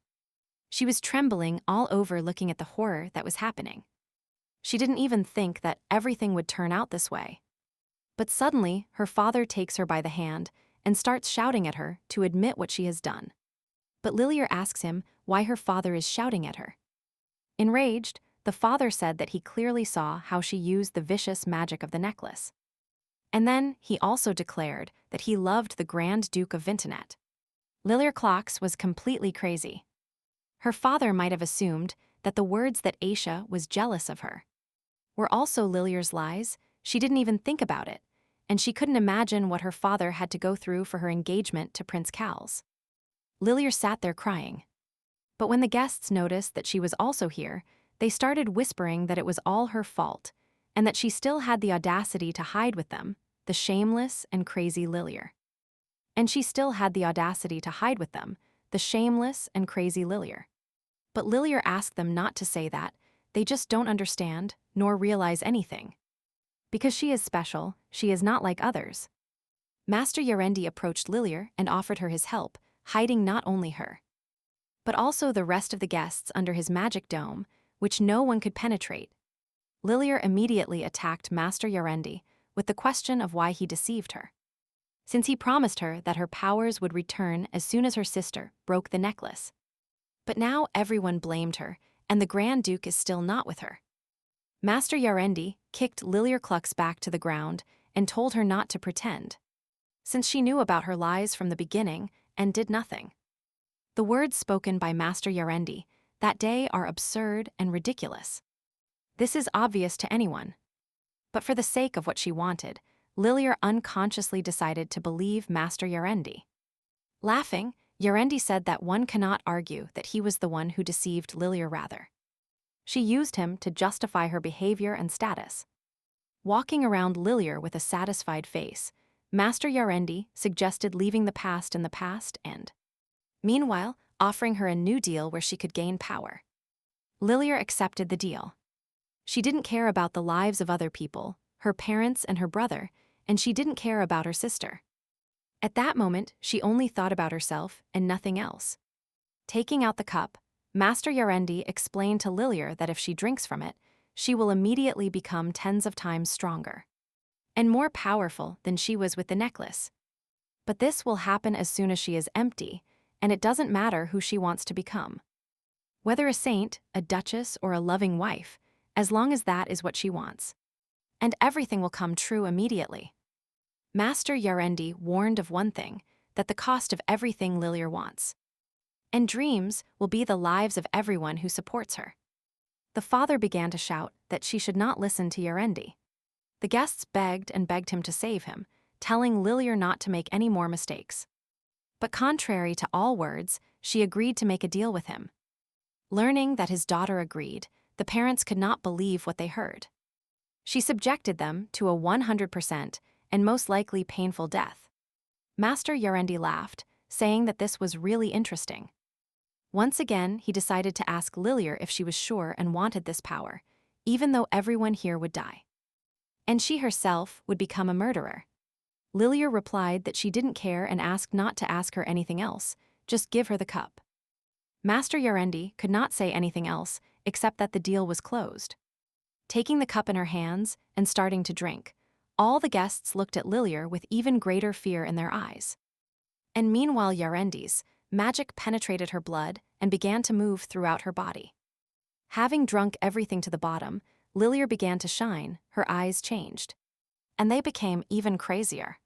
She was trembling all over looking at the horror that was happening. She didn't even think that everything would turn out this way. But suddenly, her father takes her by the hand and starts shouting at her to admit what she has done. But Lilier asks him why her father is shouting at her. Enraged, the father said that he clearly saw how she used the vicious magic of the necklace. And then he also declared that he loved the Grand Duke of Vintonet. Lilier Clocks was completely crazy. Her father might have assumed that the words that Aisha was jealous of her were also Lilier's lies. She didn't even think about it, and she couldn't imagine what her father had to go through for her engagement to Prince Cal's. Lilier sat there crying. But when the guests noticed that she was also here, they started whispering that it was all her fault, and that she still had the audacity to hide with them, the shameless and crazy Lilier. And she still had the audacity to hide with them, the shameless and crazy Lilier. But Lilier asked them not to say that. They just don't understand, nor realize anything. Because she is special, she is not like others. Master Yarendi approached Lilier and offered her his help, hiding not only her, but also the rest of the guests under his magic dome, which no one could penetrate. Lilier immediately attacked Master Yarendi with the question of why he deceived her. Since he promised her that her powers would return as soon as her sister broke the necklace. But now everyone blamed her, and the Grand Duke is still not with her. Master Yarendi kicked Lilier Clucks back to the ground and told her not to pretend, since she knew about her lies from the beginning and did nothing. The words spoken by Master Yarendi that day are absurd and ridiculous. This is obvious to anyone. But for the sake of what she wanted, Lilier unconsciously decided to believe Master Yarendi. Laughing, Yarendi said that one cannot argue that he was the one who deceived Lilier rather. She used him to justify her behavior and status. Walking around Lilier with a satisfied face, Master Yarendi suggested leaving the past in the past and, meanwhile, offering her a new deal where she could gain power. Lilier accepted the deal. She didn't care about the lives of other people, her parents and her brother, and she didn't care about her sister. At that moment, she only thought about herself and nothing else. Taking out the cup, Master Yarendi explained to Lilier that if she drinks from it, she will immediately become tens of times stronger and more powerful than she was with the necklace. But this will happen as soon as she is empty, and it doesn't matter who she wants to become. Whether a saint, a duchess, or a loving wife, as long as that is what she wants. And everything will come true immediately. Master Yarendi warned of one thing, that the cost of everything Lilier wants. And dreams will be the lives of everyone who supports her. The father began to shout that she should not listen to Yarendi. The guests begged and begged him to save him, telling Lilier not to make any more mistakes. But contrary to all words, she agreed to make a deal with him. Learning that his daughter agreed, the parents could not believe what they heard. She subjected them to a 100% and most likely painful death. Master Yarendi laughed, saying that this was really interesting. Once again, he decided to ask Lilir if she was sure and wanted this power, even though everyone here would die. And she herself would become a murderer. Lilir replied that she didn't care and asked not to ask her anything else, just give her the cup. Master Yarendi could not say anything else except that the deal was closed. Taking the cup in her hands and starting to drink, all the guests looked at Lilir with even greater fear in their eyes. And meanwhile Yarendi's magic penetrated her blood and began to move throughout her body. Having drunk everything to the bottom, Lilir began to shine, her eyes changed. And they became even crazier.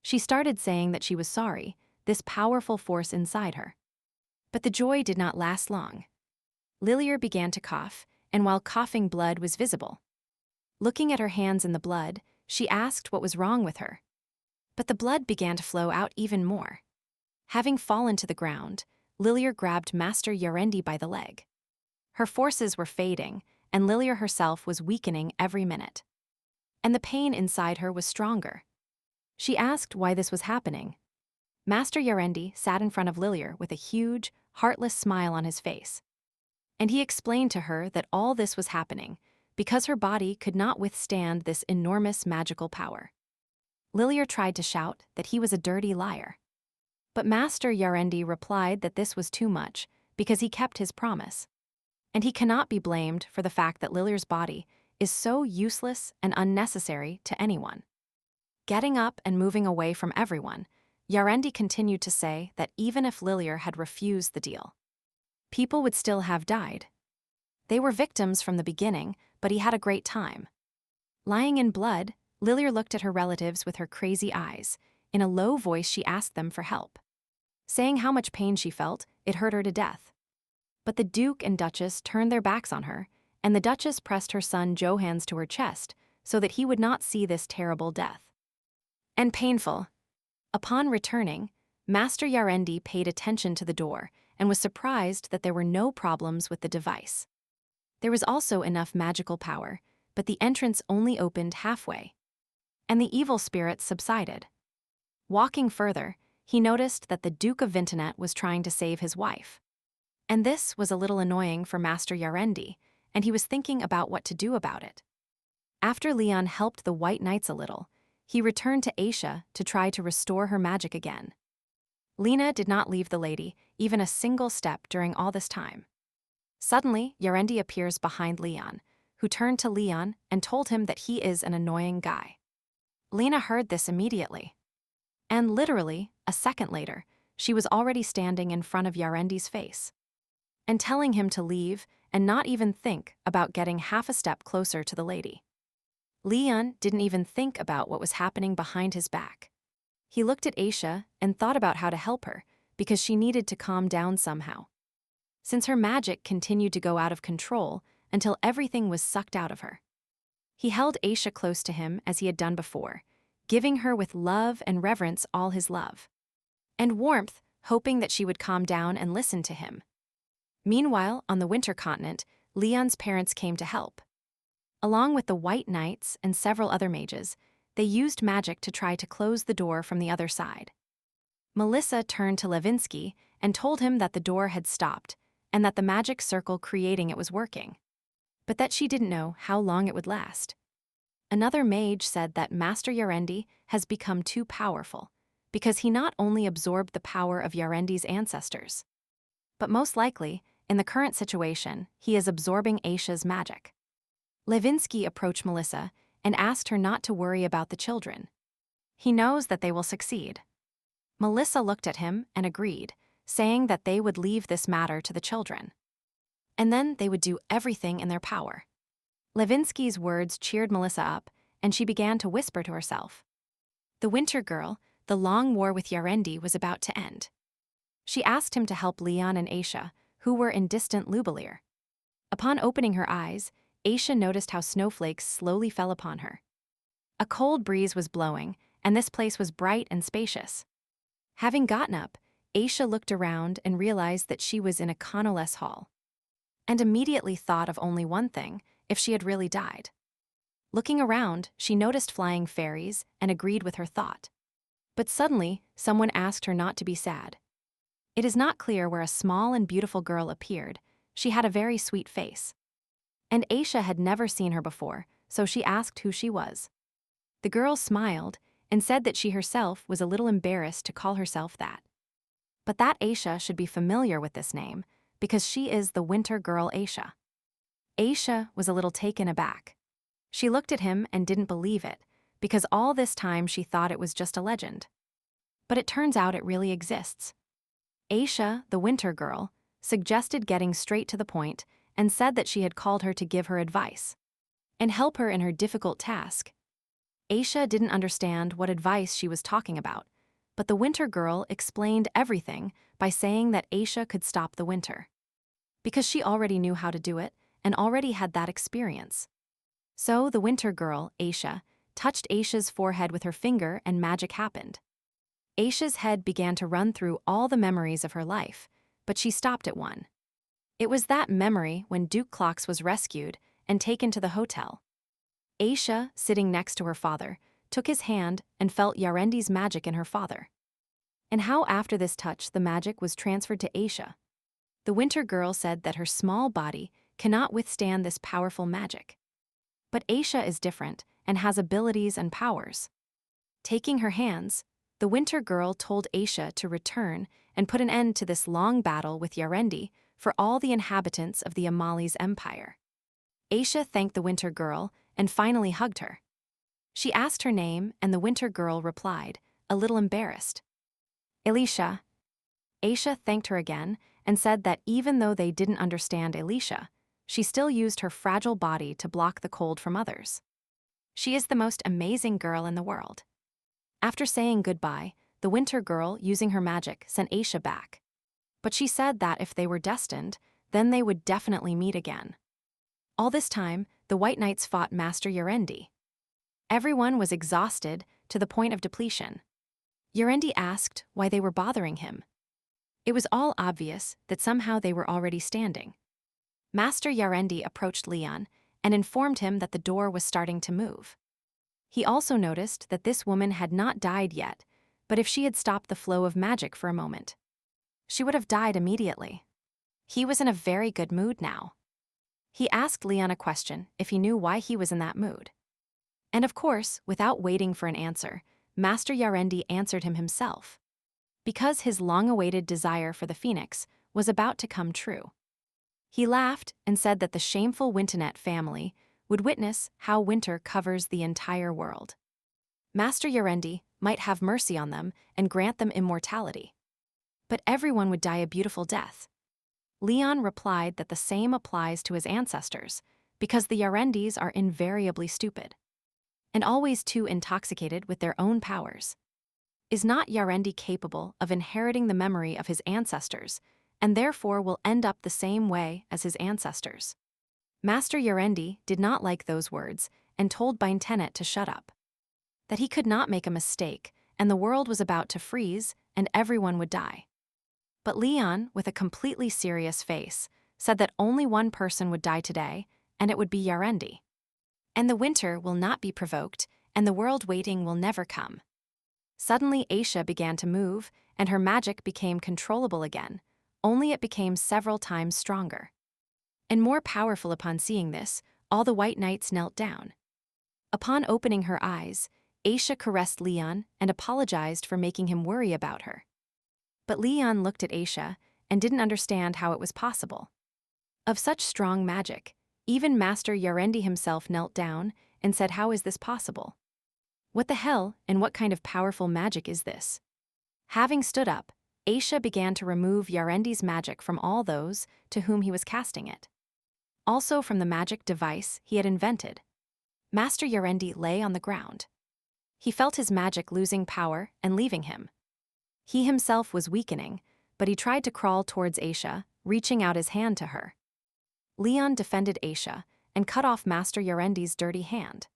She started saying that she was sorry, this powerful force inside her. But the joy did not last long. Lilir began to cough, and while coughing, blood was visible. Looking at her hands in the blood, she asked what was wrong with her. But the blood began to flow out even more. Having fallen to the ground, Lilir grabbed Master Yarendi by the leg. Her forces were fading, and Lilir herself was weakening every minute. And the pain inside her was stronger. She asked why this was happening. Master Yarendi sat in front of Lilir with a huge, heartless smile on his face. And he explained to her that all this was happening because her body could not withstand this enormous magical power. Lilir tried to shout that he was a dirty liar. But Master Yarendi replied that this was too much because he kept his promise. And he cannot be blamed for the fact that Lilir's body is so useless and unnecessary to anyone. Getting up and moving away from everyone, Yarendi continued to say that even if Lilir had refused the deal, people would still have died. They were victims from the beginning, but he had a great time. Lying in blood, Lilir looked at her relatives with her crazy eyes. In a low voice, she asked them for help. Saying how much pain she felt, it hurt her to death. But the Duke and Duchess turned their backs on her, and the Duchess pressed her son Johannes to her chest so that he would not see this terrible death. And painful. Upon returning, Master Yarendi paid attention to the door and was surprised that there were no problems with the device. There was also enough magical power, but the entrance only opened halfway. And the evil spirits subsided. Walking further, he noticed that the Duke of Vintenet was trying to save his wife. And this was a little annoying for Master Yarendi, and he was thinking about what to do about it. After Leon helped the White Knights a little, he returned to Aisha to try to restore her magic again. Lena did not leave the lady even a single step during all this time. Suddenly, Yarendi appears behind Leon, who turned to Leon and told him that he is an annoying guy. Lena heard this immediately. And literally, a second later, she was already standing in front of Yarendi's face and telling him to leave and not even think about getting half a step closer to the lady. Leon didn't even think about what was happening behind his back. He looked at Aisha and thought about how to help her because she needed to calm down somehow, since her magic continued to go out of control until everything was sucked out of her. He held Aisha close to him as he had done before, giving her with love and reverence all his love and warmth, hoping that she would calm down and listen to him. Meanwhile, on the winter continent, Leon's parents came to help. Along with the White Knights and several other mages, they used magic to try to close the door from the other side. Melissa turned to Levinsky and told him that the door had stopped and that the magic circle creating it was working, but that she didn't know how long it would last. Another mage said that Master Yarendi has become too powerful because he not only absorbed the power of Yarendi's ancestors, but most likely, in the current situation, he is absorbing Aisha's magic. Levinsky approached Melissa and asked her not to worry about the children. He knows that they will succeed. Melissa looked at him and agreed, saying that they would leave this matter to the children. And then they would do everything in their power. Levinsky's words cheered Melissa up, and she began to whisper to herself. The winter girl, the long war with Yarendi was about to end. She asked him to help Leon and Aisha, who were in distant Lubelir. Upon opening her eyes, Aisha noticed how snowflakes slowly fell upon her. A cold breeze was blowing, and this place was bright and spacious. Having gotten up, Aisha looked around and realized that she was in a Conoless hall, and immediately thought of only one thing: if she had really died. Looking around, she noticed flying fairies and agreed with her thought. But suddenly, someone asked her not to be sad. It is not clear where a small and beautiful girl appeared. She had a very sweet face. And Aisha had never seen her before, so she asked who she was. The girl smiled and said that she herself was a little embarrassed to call herself that. But that Aisha should be familiar with this name, because she is the winter girl Aisha. Aisha was a little taken aback. She looked at him and didn't believe it, because all this time she thought it was just a legend. But it turns out it really exists. Aisha, the winter girl, suggested getting straight to the point and said that she had called her to give her advice and help her in her difficult task. Aisha didn't understand what advice she was talking about, but the winter girl explained everything by saying that Aisha could stop the winter, because she already knew how to do it and already had that experience. So the winter girl, Aisha, touched Aisha's forehead with her finger and magic happened. Aisha's head began to run through all the memories of her life, but she stopped at one. It was that memory when Duke Clocks was rescued and taken to the hotel. Aisha, sitting next to her father, took his hand and felt Yarendi's magic in her father. And how after this touch the magic was transferred to Aisha. The winter girl said that her small body cannot withstand this powerful magic. But Aisha is different and has abilities and powers. Taking her hands, the winter girl told Aisha to return and put an end to this long battle with Yarendi for all the inhabitants of the Amali's empire. Aisha thanked the winter girl and finally hugged her. She asked her name and the winter girl replied, a little embarrassed. Elisha. Aisha thanked her again and said that even though they didn't understand Elisha, she still used her fragile body to block the cold from others. She is the most amazing girl in the world. After saying goodbye, the winter girl, using her magic, sent Aisha back. But she said that if they were destined, then they would definitely meet again. All this time, the White Knights fought Master Yarendi. Everyone was exhausted to the point of depletion. Yarendi asked why they were bothering him. It was all obvious that somehow they were already standing. Master Yarendi approached Leon and informed him that the door was starting to move. He also noticed that this woman had not died yet, but if she had stopped the flow of magic for a moment, she would have died immediately. He was in a very good mood now. He asked Leon a question if he knew why he was in that mood. And of course, without waiting for an answer, Master Yarendi answered him himself. Because his long-awaited desire for the phoenix was about to come true. He laughed and said that the shameful Winternet family would witness how winter covers the entire world. Master Yarendi might have mercy on them and grant them immortality. But everyone would die a beautiful death. Leon replied that the same applies to his ancestors, because the Yarendis are invariably stupid and always too intoxicated with their own powers. Is not Yarendi capable of inheriting the memory of his ancestors, and therefore will end up the same way as his ancestors? Master Yarendi did not like those words and told Bintenet to shut up. That he could not make a mistake, and the world was about to freeze, and everyone would die. But Leon, with a completely serious face, said that only one person would die today, and it would be Yarendi. And the winter will not be provoked, and the world waiting will never come. Suddenly Aisha began to move, and her magic became controllable again, only it became several times stronger. And more powerful upon seeing this, all the White Knights knelt down. Upon opening her eyes, Aisha caressed Leon and apologized for making him worry about her. But Leon looked at Aisha and didn't understand how it was possible. Of such strong magic, even Master Yarendi himself knelt down and said, "How is this possible? What the hell and what kind of powerful magic is this?" Having stood up, Aisha began to remove Yarendi's magic from all those to whom he was casting it. Also from the magic device he had invented. Master Yarendi lay on the ground. He felt his magic losing power and leaving him. He himself was weakening, but he tried to crawl towards Aisha, reaching out his hand to her. Leon defended Aisha and cut off Master Yarendi's dirty hand.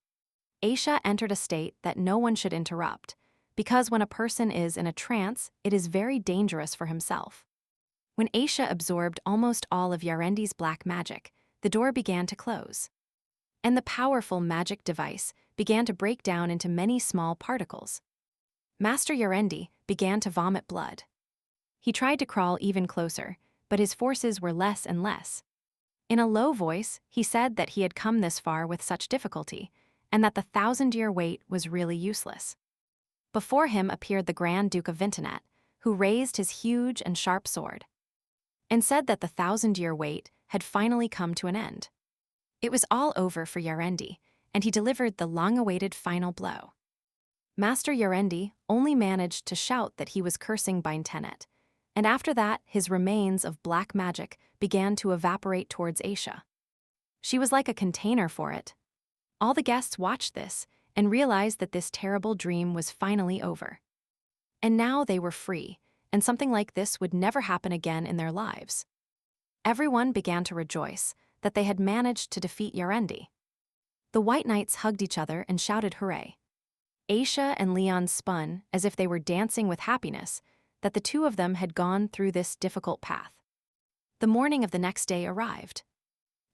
Aisha entered a state that no one should interrupt, because when a person is in a trance, it is very dangerous for himself. When Aisha absorbed almost all of Yarendi's black magic, the door began to close. And the powerful magic device began to break down into many small particles. Master Yarendi began to vomit blood. He tried to crawl even closer, but his forces were less and less. In a low voice, he said that he had come this far with such difficulty, and that the 1,000-year wait was really useless. Before him appeared the Grand Duke of Vintenet, who raised his huge and sharp sword, and said that the 1,000-year wait had finally come to an end. It was all over for Yarendi, and he delivered the long-awaited final blow. Master Yarendi only managed to shout that he was cursing Bintenet, and after that his remains of black magic began to evaporate towards Aisha. She was like a container for it. All the guests watched this and realized that this terrible dream was finally over. And now they were free, and something like this would never happen again in their lives. Everyone began to rejoice that they had managed to defeat Yarendi. The White Knights hugged each other and shouted hooray. Aisha and Leon spun as if they were dancing with happiness that the two of them had gone through this difficult path. The morning of the next day arrived.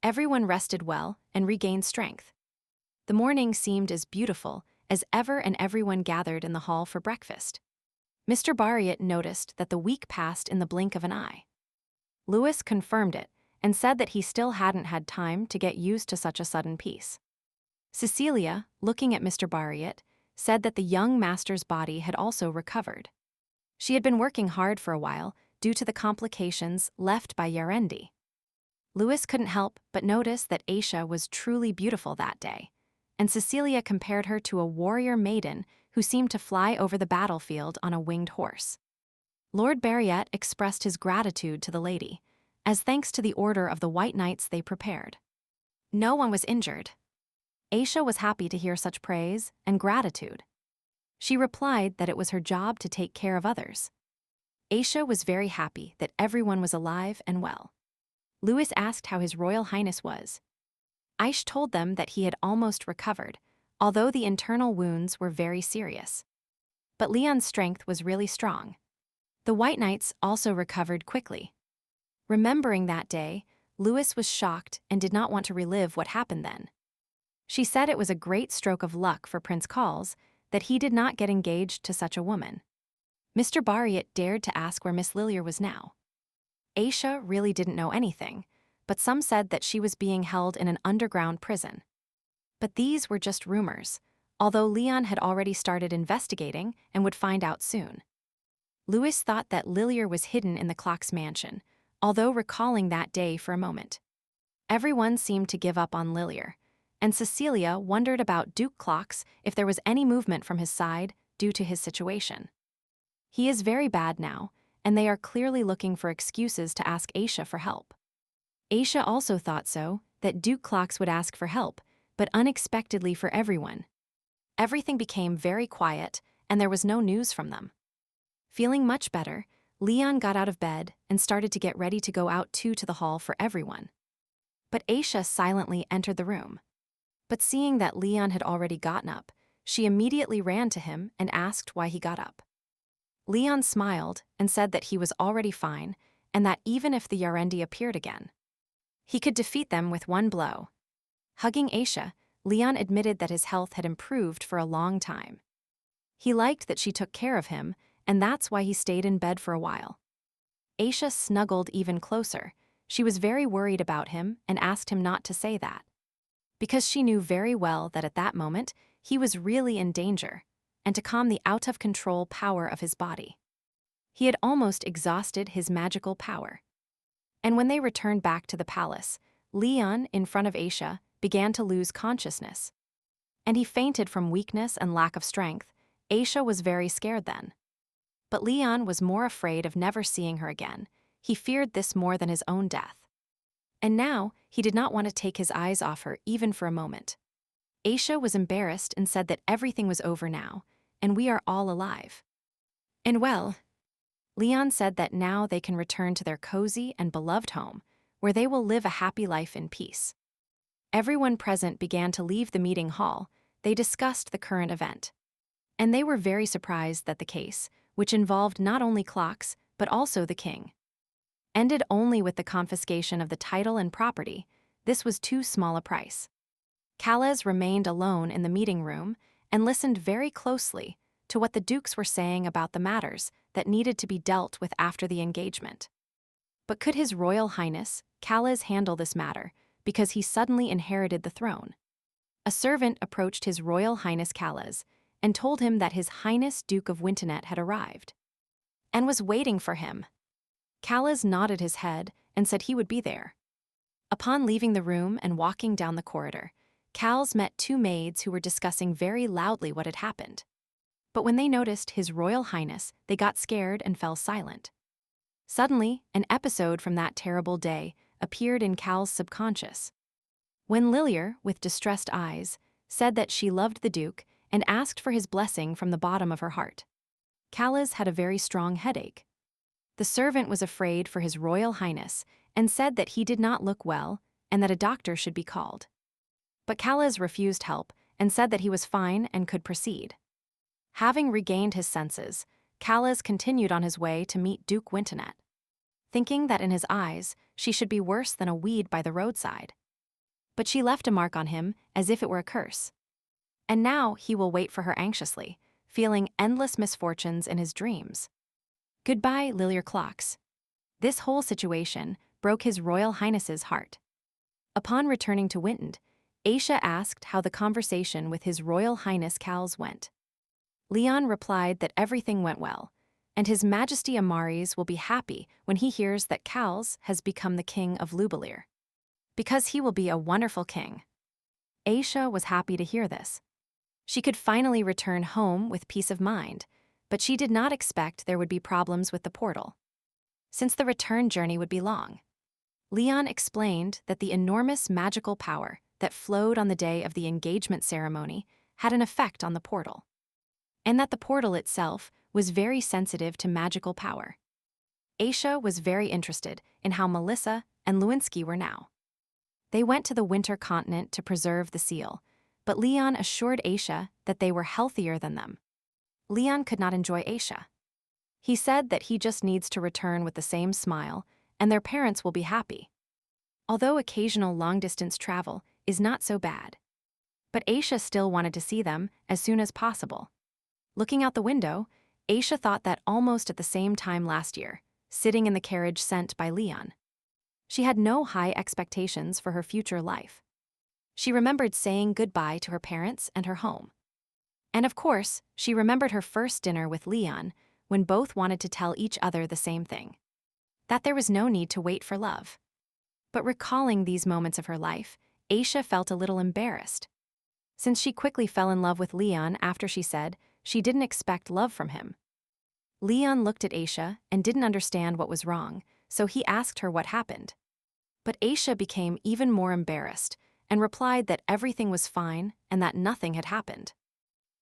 Everyone rested well and regained strength. The morning seemed as beautiful as ever, and everyone gathered in the hall for breakfast. Mr. Barriott noticed that the week passed in the blink of an eye. Louis confirmed it and said that he still hadn't had time to get used to such a sudden peace. Cecilia, looking at Mr. Barriott, said that the young master's body had also recovered. She had been working hard for a while due to the complications left by Yarendi. Louis couldn't help but notice that Aisha was truly beautiful that day, and Cecilia compared her to a warrior maiden who seemed to fly over the battlefield on a winged horse. Lord Barriott expressed his gratitude to the lady, as thanks to the order of the White Knights they prepared. No one was injured. Aisha was happy to hear such praise and gratitude. She replied that it was her job to take care of others. Aisha was very happy that everyone was alive and well. Louis asked how His Royal Highness was. Aish told them that he had almost recovered, although the internal wounds were very serious. But Leon's strength was really strong. The White Knights also recovered quickly. Remembering that day, Louis was shocked and did not want to relive what happened then. She said it was a great stroke of luck for Prince Calls that he did not get engaged to such a woman. Mr. Barriott dared to ask where Miss Lillier was now. Aisha really didn't know anything, but some said that she was being held in an underground prison. But these were just rumors, although Leon had already started investigating and would find out soon. Louis thought that Lillier was hidden in the clock's mansion, although recalling that day for a moment. Everyone seemed to give up on Lillier, and Cecilia wondered about Duke Clocks if there was any movement from his side due to his situation. He is very bad now, and they are clearly looking for excuses to ask Aisha for help. Aisha also thought so, that Duke Clocks would ask for help, but unexpectedly for everyone. Everything became very quiet, and there was no news from them. Feeling much better, Leon got out of bed and started to get ready to go out to the hall for everyone. But Aisha silently entered the room. But seeing that Leon had already gotten up, she immediately ran to him and asked why he got up. Leon smiled and said that he was already fine, and that even if the Yarendi appeared again, he could defeat them with one blow. Hugging Aisha, Leon admitted that his health had improved for a long time. He liked that she took care of him, and that's why he stayed in bed for a while. Aisha snuggled even closer. She was very worried about him and asked him not to say that, because she knew very well that at that moment he was really in danger, and to calm the out-of-control power of his body. He had almost exhausted his magical power. And when they returned back to the palace, Leon, in front of Aisha, began to lose consciousness. And he fainted from weakness and lack of strength. Aisha was very scared then. But Leon was more afraid of never seeing her again. He feared this more than his own death. And now, he did not want to take his eyes off her even for a moment. Aisha was embarrassed and said that everything was over now, and we are all alive. And well, Leon said that now they can return to their cozy and beloved home, where they will live a happy life in peace. Everyone present began to leave the meeting hall. They discussed the current event. And they were very surprised that the case, which involved not only Clocks, but also the king, ended only with the confiscation of the title and property. This was too small a price. Calais remained alone in the meeting room and listened very closely to what the dukes were saying about the matters that needed to be dealt with after the engagement. But could His Royal Highness, Kalez, handle this matter, because he suddenly inherited the throne? A servant approached His Royal Highness Kalez and told him that His Highness Duke of Winternet had arrived and was waiting for him. Kalez nodded his head and said he would be there. Upon leaving the room and walking down the corridor, Kalez met two maids who were discussing very loudly what had happened. But when they noticed His Royal Highness, they got scared and fell silent. Suddenly, an episode from that terrible day appeared in Kalez's subconscious. When Lilir, with distressed eyes, said that she loved the Duke and asked for his blessing from the bottom of her heart. Kalez had a very strong headache. The servant was afraid for His Royal Highness and said that he did not look well and that a doctor should be called. But Kalez refused help and said that he was fine and could proceed. Having regained his senses, Kalez continued on his way to meet Duke Winternet, thinking that in his eyes she should be worse than a weed by the roadside. But she left a mark on him as if it were a curse. And now he will wait for her anxiously, feeling endless misfortunes in his dreams. Goodbye, Lilir Clocks. This whole situation broke His Royal Highness's heart. Upon returning to Winton, Aisha asked how the conversation with His Royal Highness Kalez went. Leon replied that everything went well, and His Majesty Amaris will be happy when he hears that Kalez has become the king of Lubalir, because he will be a wonderful king. Aisha was happy to hear this. She could finally return home with peace of mind, but she did not expect there would be problems with the portal, since the return journey would be long. Leon explained that the enormous magical power that flowed on the day of the engagement ceremony had an effect on the portal, and that the portal itself was very sensitive to magical power. Aisha was very interested in how Melissa and Lewinsky were now. They went to the winter continent to preserve the seal, but Leon assured Aisha that they were healthier than them. Leon could not enjoy Aisha. He said that he just needs to return with the same smile, and their parents will be happy. Although occasional long-distance travel is not so bad. But Aisha still wanted to see them as soon as possible. Looking out the window, Aisha thought that almost at the same time last year, sitting in the carriage sent by Leon. She had no high expectations for her future life. She remembered saying goodbye to her parents and her home. And of course, she remembered her first dinner with Leon when both wanted to tell each other the same thing, that there was no need to wait for love. But recalling these moments of her life, Aisha felt a little embarrassed, since she quickly fell in love with Leon after she said she didn't expect love from him. Leon looked at Aisha and didn't understand what was wrong, so he asked her what happened. But Aisha became even more embarrassed and replied that everything was fine and that nothing had happened.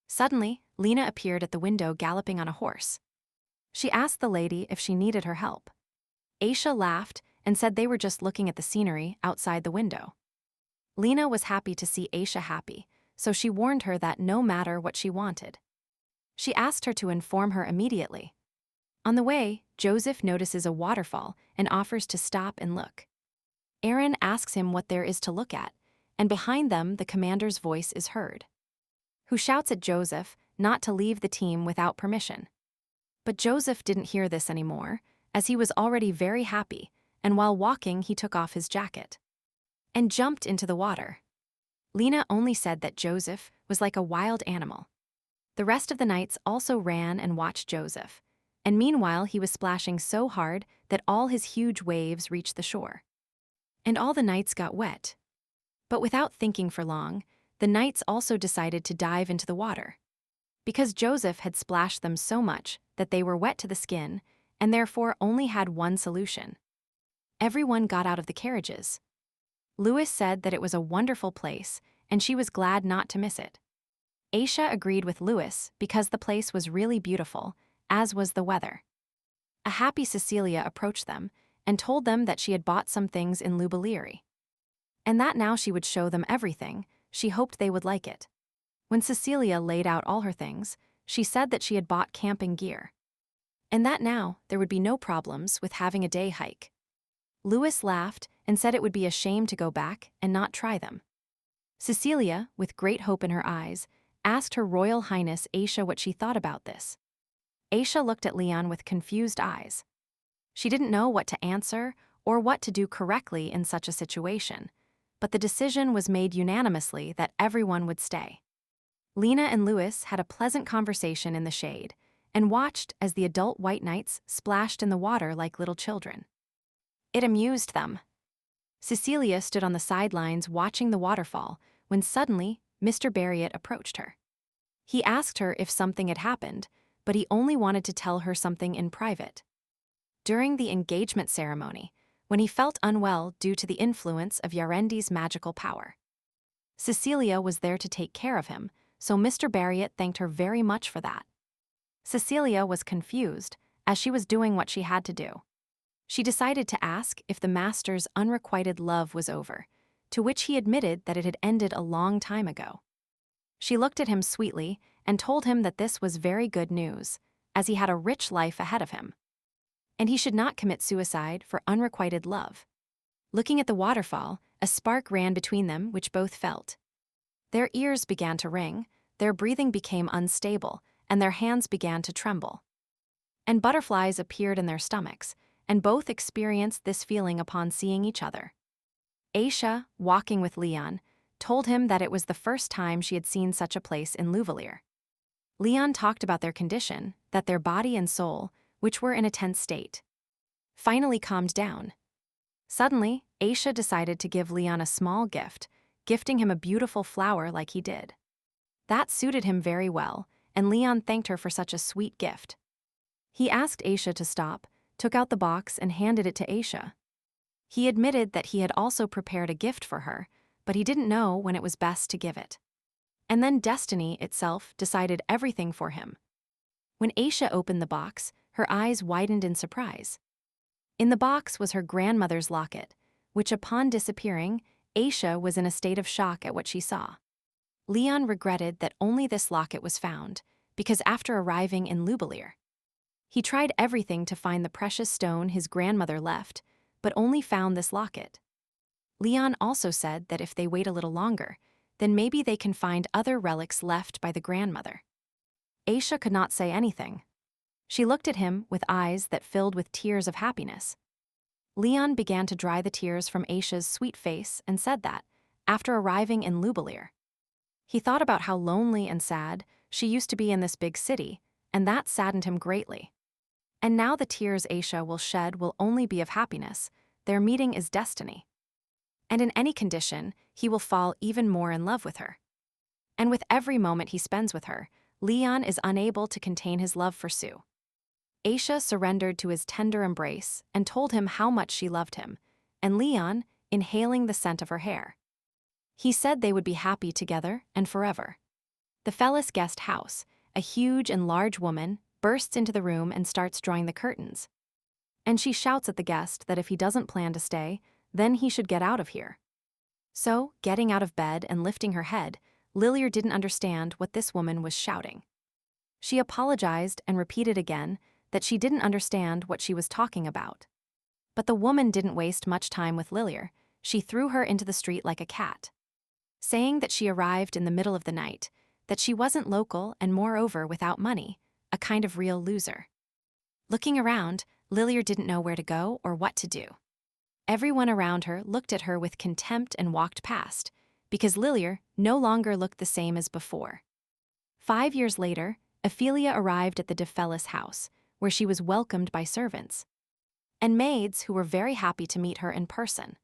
Suddenly, Lena appeared at the window galloping on a horse. She asked the lady if she needed her help. Aisha laughed and said they were just looking at the scenery outside the window. Lena was happy to see Aisha happy, so she warned her that no matter what she wanted, she asked her to inform her immediately. On the way, Joseph notices a waterfall and offers to stop and look. Aaron asks him what there is to look at, and behind them the commander's voice is heard, who shouts at Joseph not to leave the team without permission. But Joseph didn't hear this anymore, as he was already very happy, and while walking he took off his jacket and jumped into the water. Lena only said that Joseph was like a wild animal. The rest of the knights also ran and watched Joseph, and meanwhile he was splashing so hard that all his huge waves reached the shore. And all the knights got wet. But without thinking for long, the knights also decided to dive into the water, because Joseph had splashed them so much that they were wet to the skin and therefore only had one solution. Everyone got out of the carriages. Louis said that it was a wonderful place and she was glad not to miss it. Aisha agreed with Louis because the place was really beautiful, as was the weather. A happy Cecilia approached them and told them that she had bought some things in Lubaleri, and that now she would show them everything. She hoped they would like it. When Cecilia laid out all her things, she said that she had bought camping gear, and that now there would be no problems with having a day hike. Louis laughed and said it would be a shame to go back and not try them. Cecilia, with great hope in her eyes, asked Her Royal Highness Aisha what she thought about this. Aisha looked at Leon with confused eyes. She didn't know what to answer or what to do correctly in such a situation, but the decision was made unanimously that everyone would stay. Lena and Louis had a pleasant conversation in the shade and watched as the adult white knights splashed in the water like little children. It amused them. Cecilia stood on the sidelines watching the waterfall when suddenly Mr. Barriott approached her. He asked her if something had happened, but he only wanted to tell her something in private. During the engagement ceremony, when he felt unwell due to the influence of Yarendi's magical power. Cecilia was there to take care of him, so Mr. Barriott thanked her very much for that. Cecilia was confused, as she was doing what she had to do. She decided to ask if the master's unrequited love was over, to which he admitted that it had ended a long time ago. She looked at him sweetly and told him that this was very good news, as he had a rich life ahead of him. And he should not commit suicide for unrequited love. Looking at the waterfall, a spark ran between them, which both felt. Their ears began to ring, their breathing became unstable, and their hands began to tremble. And butterflies appeared in their stomachs, and both experienced this feeling upon seeing each other. Aisha, walking with Leon, told him that it was the first time she had seen such a place in Louvalier. Leon talked about their condition, that their body and soul, which were in a tense state, finally calmed down. Suddenly, Aisha decided to give Leon a small gift, gifting him a beautiful flower like he did. That suited him very well, and Leon thanked her for such a sweet gift. He asked Aisha to stop, took out the box and handed it to Aisha. He admitted that he had also prepared a gift for her, but he didn't know when it was best to give it. And then destiny itself decided everything for him. When Aisha opened the box, her eyes widened in surprise. In the box was her grandmother's locket, which upon disappearing, Aisha was in a state of shock at what she saw. Leon regretted that only this locket was found, because after arriving in Louvalier, he tried everything to find the precious stone his grandmother left, but only found this locket. Leon also said that if they wait a little longer, then maybe they can find other relics left by the grandmother. Aisha could not say anything. She looked at him with eyes that filled with tears of happiness. Leon began to dry the tears from Aisha's sweet face and said that, after arriving in Louvalier, he thought about how lonely and sad she used to be in this big city, and that saddened him greatly. And now the tears Aisha will shed will only be of happiness. Their meeting is destiny. And in any condition, he will fall even more in love with her. And with every moment he spends with her, Leon is unable to contain his love for Sue. Aisha surrendered to his tender embrace and told him how much she loved him, and Leon, inhaling the scent of her hair. He said they would be happy together and forever. The Fellis guest house, a huge and large woman, bursts into the room and starts drawing the curtains. And she shouts at the guest that if he doesn't plan to stay, then he should get out of here. So, getting out of bed and lifting her head, Lilier didn't understand what this woman was shouting. She apologized and repeated again that she didn't understand what she was talking about. But the woman didn't waste much time with Lilier. She threw her into the street like a cat, saying that she arrived in the middle of the night, that she wasn't local and moreover without money, a kind of real loser. Looking around, Lilier didn't know where to go or what to do. Everyone around her looked at her with contempt and walked past, because Lilier no longer looked the same as before. 5 years later, Ophelia arrived at the de Fellis house, where she was welcomed by servants and maids who were very happy to meet her in person.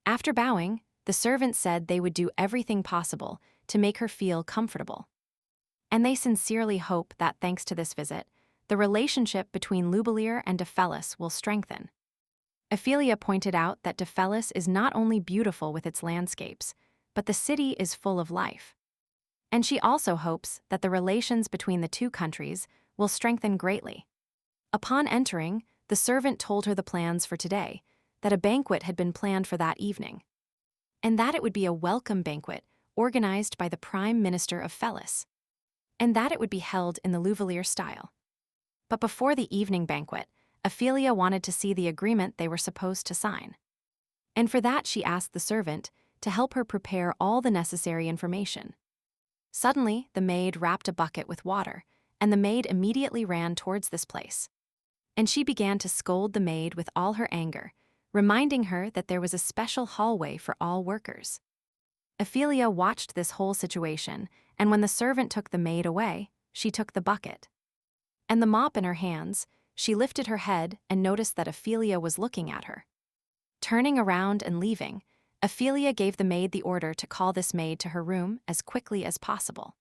After bowing, the servants said they would do everything possible to make her feel comfortable. And they sincerely hope that thanks to this visit, the relationship between Louvalier and de Fellis will strengthen. Ophelia pointed out that de Fellis is not only beautiful with its landscapes, but the city is full of life. And she also hopes that the relations between the two countries will strengthen greatly. Upon entering, the servant told her the plans for today, that a banquet had been planned for that evening, and that it would be a welcome banquet organized by the Prime Minister of Fellis, and that it would be held in the Louvalier style. But before the evening banquet, Ophelia wanted to see the agreement they were supposed to sign. And for that she asked the servant to help her prepare all the necessary information. Suddenly, the maid wrapped a bucket with water, and the maid immediately ran towards this place. And she began to scold the maid with all her anger, reminding her that there was a special hallway for all workers. Ophelia watched this whole situation, and when the servant took the maid away, she took the bucket and the mop in her hands. She lifted her head and noticed that Ophelia was looking at her. Turning around and leaving, Ophelia gave the maid the order to call this maid to her room as quickly as possible,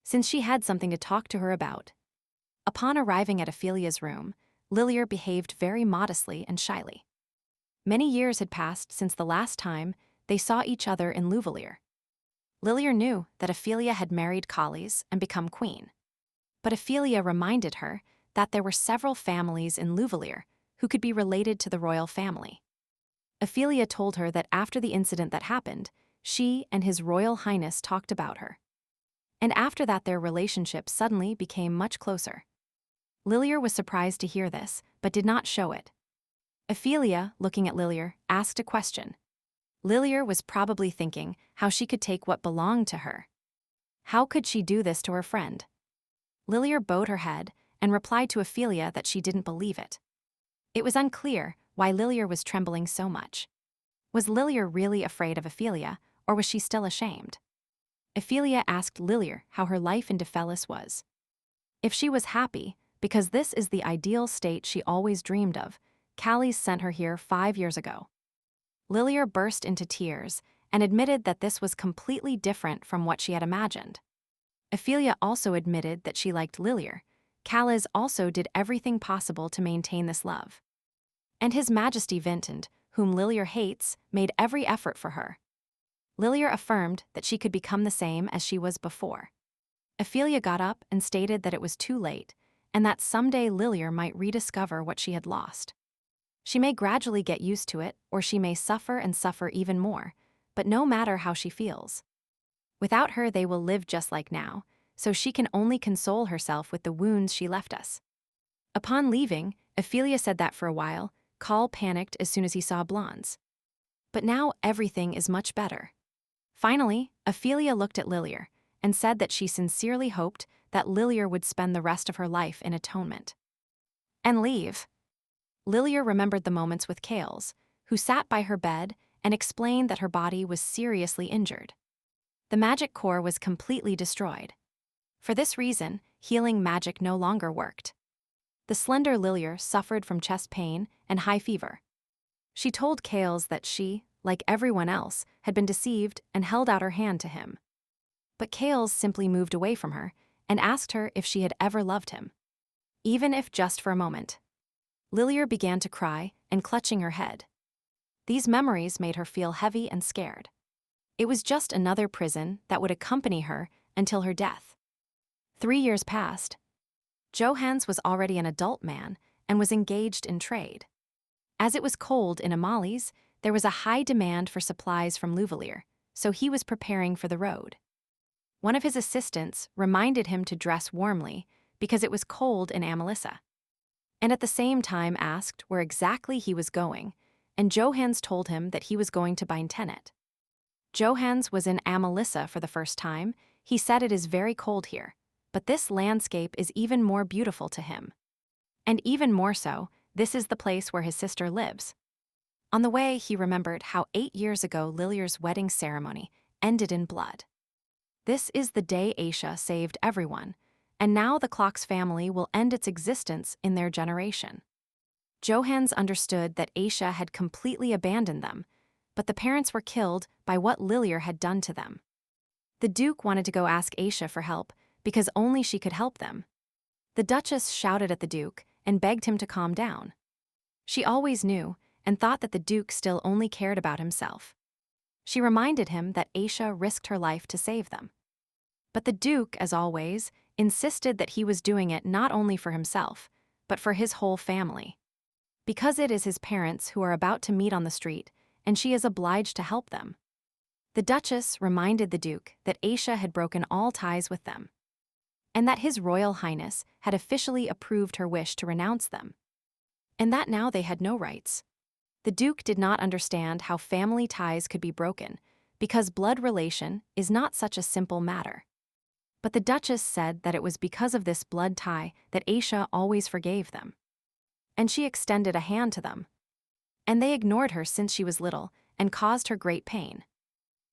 since she had something to talk to her about. Upon arriving at Ophelia's room, Lilier behaved very modestly and shyly. Many years had passed since the last time they saw each other in Louvalier. Lilier knew that Ophelia had married Colles and become queen. But Ophelia reminded her that there were several families in Louvalier who could be related to the royal family. Ophelia told her that after the incident that happened, she and His Royal Highness talked about her. And after that their relationship suddenly became much closer. Lilier was surprised to hear this, but did not show it. Ophelia, looking at Lilier, asked a question. Lilier was probably thinking how she could take what belonged to her. How could she do this to her friend? Lilier bowed her head and replied to Ophelia that she didn't believe it. It was unclear why Lilier was trembling so much. Was Lilier really afraid of Ophelia, or was she still ashamed? Ophelia asked Lilier how her life in Defelis was. If she was happy, because this is the ideal state she always dreamed of, Callies sent her here 5 years ago. Lilier burst into tears and admitted that this was completely different from what she had imagined. Ophelia also admitted that she liked Lilier. Callies also did everything possible to maintain this love. And His Majesty Vincent, whom Lilier hates, made every effort for her. Lilier affirmed that she could become the same as she was before. Ophelia got up and stated that it was too late, and that someday Lilier might rediscover what she had lost. She may gradually get used to it, or she may suffer and suffer even more, but no matter how she feels. Without her they will live just like now, so she can only console herself with the wounds she left us. Upon leaving, Ophelia said that for a while, Call panicked as soon as he saw blondes. But now everything is much better. Finally, Ophelia looked at Lilier and said that she sincerely hoped that Lilier would spend the rest of her life in atonement. And leave. Lilier remembered the moments with Cales, who sat by her bed and explained that her body was seriously injured. The magic core was completely destroyed. For this reason, healing magic no longer worked. The slender Lilier suffered from chest pain and high fever. She told Cales that she, like everyone else, had been deceived and held out her hand to him. But Cales simply moved away from her and asked her if she had ever loved him, even if just for a moment. Lilier began to cry and clutching her head. These memories made her feel heavy and scared. It was just another prison that would accompany her until her death. 3 years passed. Johannes was already an adult man and was engaged in trade. As it was cold in Amalis, there was a high demand for supplies from Louvalier, so he was preparing for the road. One of his assistants reminded him to dress warmly because it was cold in Amalissa, and at the same time asked where exactly he was going, and Johannes told him that he was going to Beintenet. Johannes was in Amalissa for the first time. He said it is very cold here, but this landscape is even more beautiful to him. And even more so, this is the place where his sister lives. On the way, he remembered how 8 years ago Lilier's wedding ceremony ended in blood. This is the day Aisha saved everyone, and now the Clock's family will end its existence in their generation. Johannes understood that Aisha had completely abandoned them, but the parents were killed by what Lilier had done to them. The Duke wanted to go ask Aisha for help because only she could help them. The Duchess shouted at the Duke and begged him to calm down. She always knew and thought that the Duke still only cared about himself. She reminded him that Aisha risked her life to save them. But the Duke, as always, insisted that he was doing it not only for himself, but for his whole family. Because it is his parents who are about to meet on the street, and she is obliged to help them. The Duchess reminded the Duke that Aisha had broken all ties with them, and that His Royal Highness had officially approved her wish to renounce them, and that now they had no rights. The Duke did not understand how family ties could be broken, because blood relation is not such a simple matter. But the Duchess said that it was because of this blood tie that Aisha always forgave them. And she extended a hand to them. And they ignored her since she was little and caused her great pain.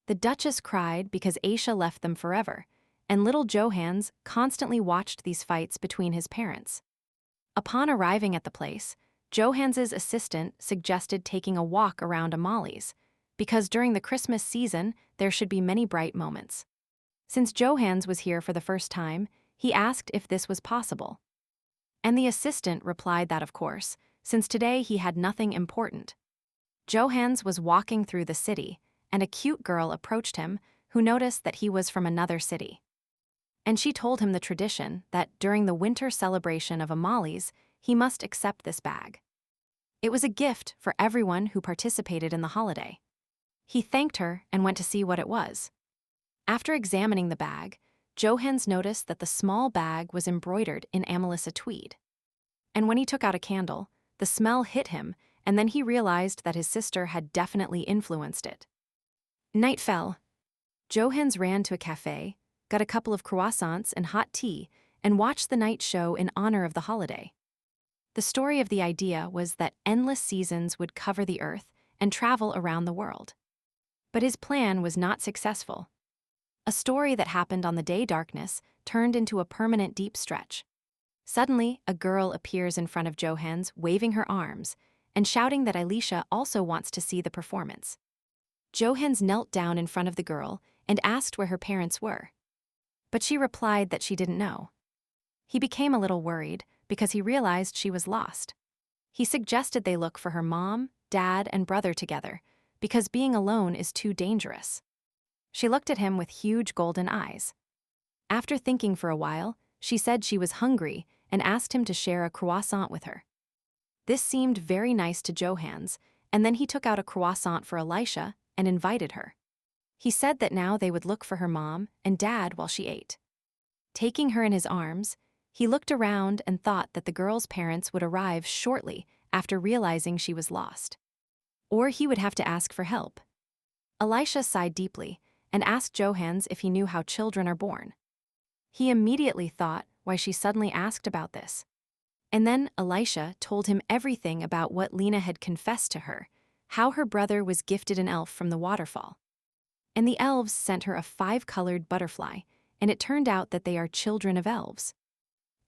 The Duchess cried because Aisha left them forever, and little Johans constantly watched these fights between his parents. Upon arriving at the place, Johans's assistant suggested taking a walk around Amalie's, because during the Christmas season there should be many bright moments. Since Johans was here for the first time, he asked if this was possible. And the assistant replied that of course, since today he had nothing important. Johans was walking through the city, and a cute girl approached him who noticed that he was from another city. And she told him the tradition that during the winter celebration of Amalie's, he must accept this bag. It was a gift for everyone who participated in the holiday. He thanked her and went to see what it was. After examining the bag, Johans noticed that the small bag was embroidered in Amelissa tweed. And when he took out a candle, the smell hit him, and then he realized that his sister had definitely influenced it. Night fell. Johans ran to a cafe, got a couple of croissants and hot tea, and watched the night show in honor of the holiday. The story of the idea was that endless seasons would cover the earth and travel around the world. But his plan was not successful. A story that happened on the day darkness turned into a permanent deep stretch. Suddenly, a girl appears in front of Johans, waving her arms, and shouting that Alicia also wants to see the performance. Johans knelt down in front of the girl and asked where her parents were. But she replied that she didn't know. He became a little worried because he realized she was lost. He suggested they look for her mom, dad, and brother together, because being alone is too dangerous. She looked at him with huge golden eyes. After thinking for a while, she said she was hungry and asked him to share a croissant with her. This seemed very nice to Johans, and then he took out a croissant for Alicia and invited her. He said that now they would look for her mom and dad while she ate. Taking her in his arms, he looked around and thought that the girl's parents would arrive shortly after realizing she was lost. Or he would have to ask for help. Alicia sighed deeply and asked Johans if he knew how children are born. He immediately thought why she suddenly asked about this. And then Alicia told him everything about what Lena had confessed to her, how her brother was gifted an elf from the waterfall. And the elves sent her a 5-colored butterfly, and it turned out that they are children of elves.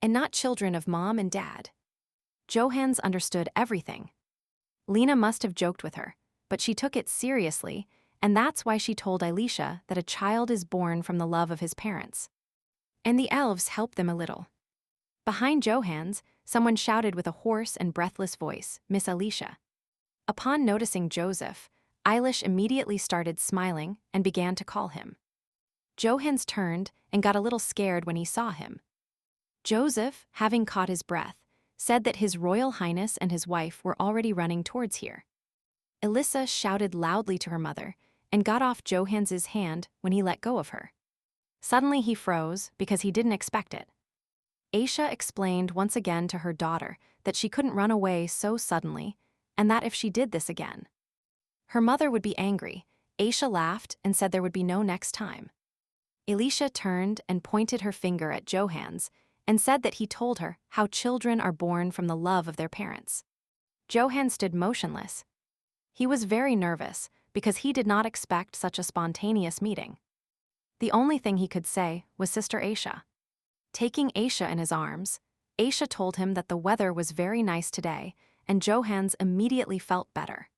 And not children of mom and dad. Johans understood everything. Lena must have joked with her, but she took it seriously, and that's why she told Alicia that a child is born from the love of his parents. And the elves helped them a little. Behind Johans, someone shouted with a hoarse and breathless voice, "Miss Alicia." Upon noticing Joseph, Eilish immediately started smiling and began to call him. Johans turned and got a little scared when he saw him. Joseph, having caught his breath, said that His Royal Highness and his wife were already running towards here. Elissa shouted loudly to her mother and got off Johans's hand when he let go of her. Suddenly he froze because he didn't expect it. Aisha explained once again to her daughter that she couldn't run away so suddenly, and that if she did this again, her mother would be angry. Aisha laughed and said there would be no next time. Elisha turned and pointed her finger at Johans and said that he told her how children are born from the love of their parents. Johan stood motionless. He was very nervous because he did not expect such a spontaneous meeting. The only thing he could say was Sister Aisha. Taking Aisha in his arms, Aisha told him that the weather was very nice today, and Johans immediately felt better.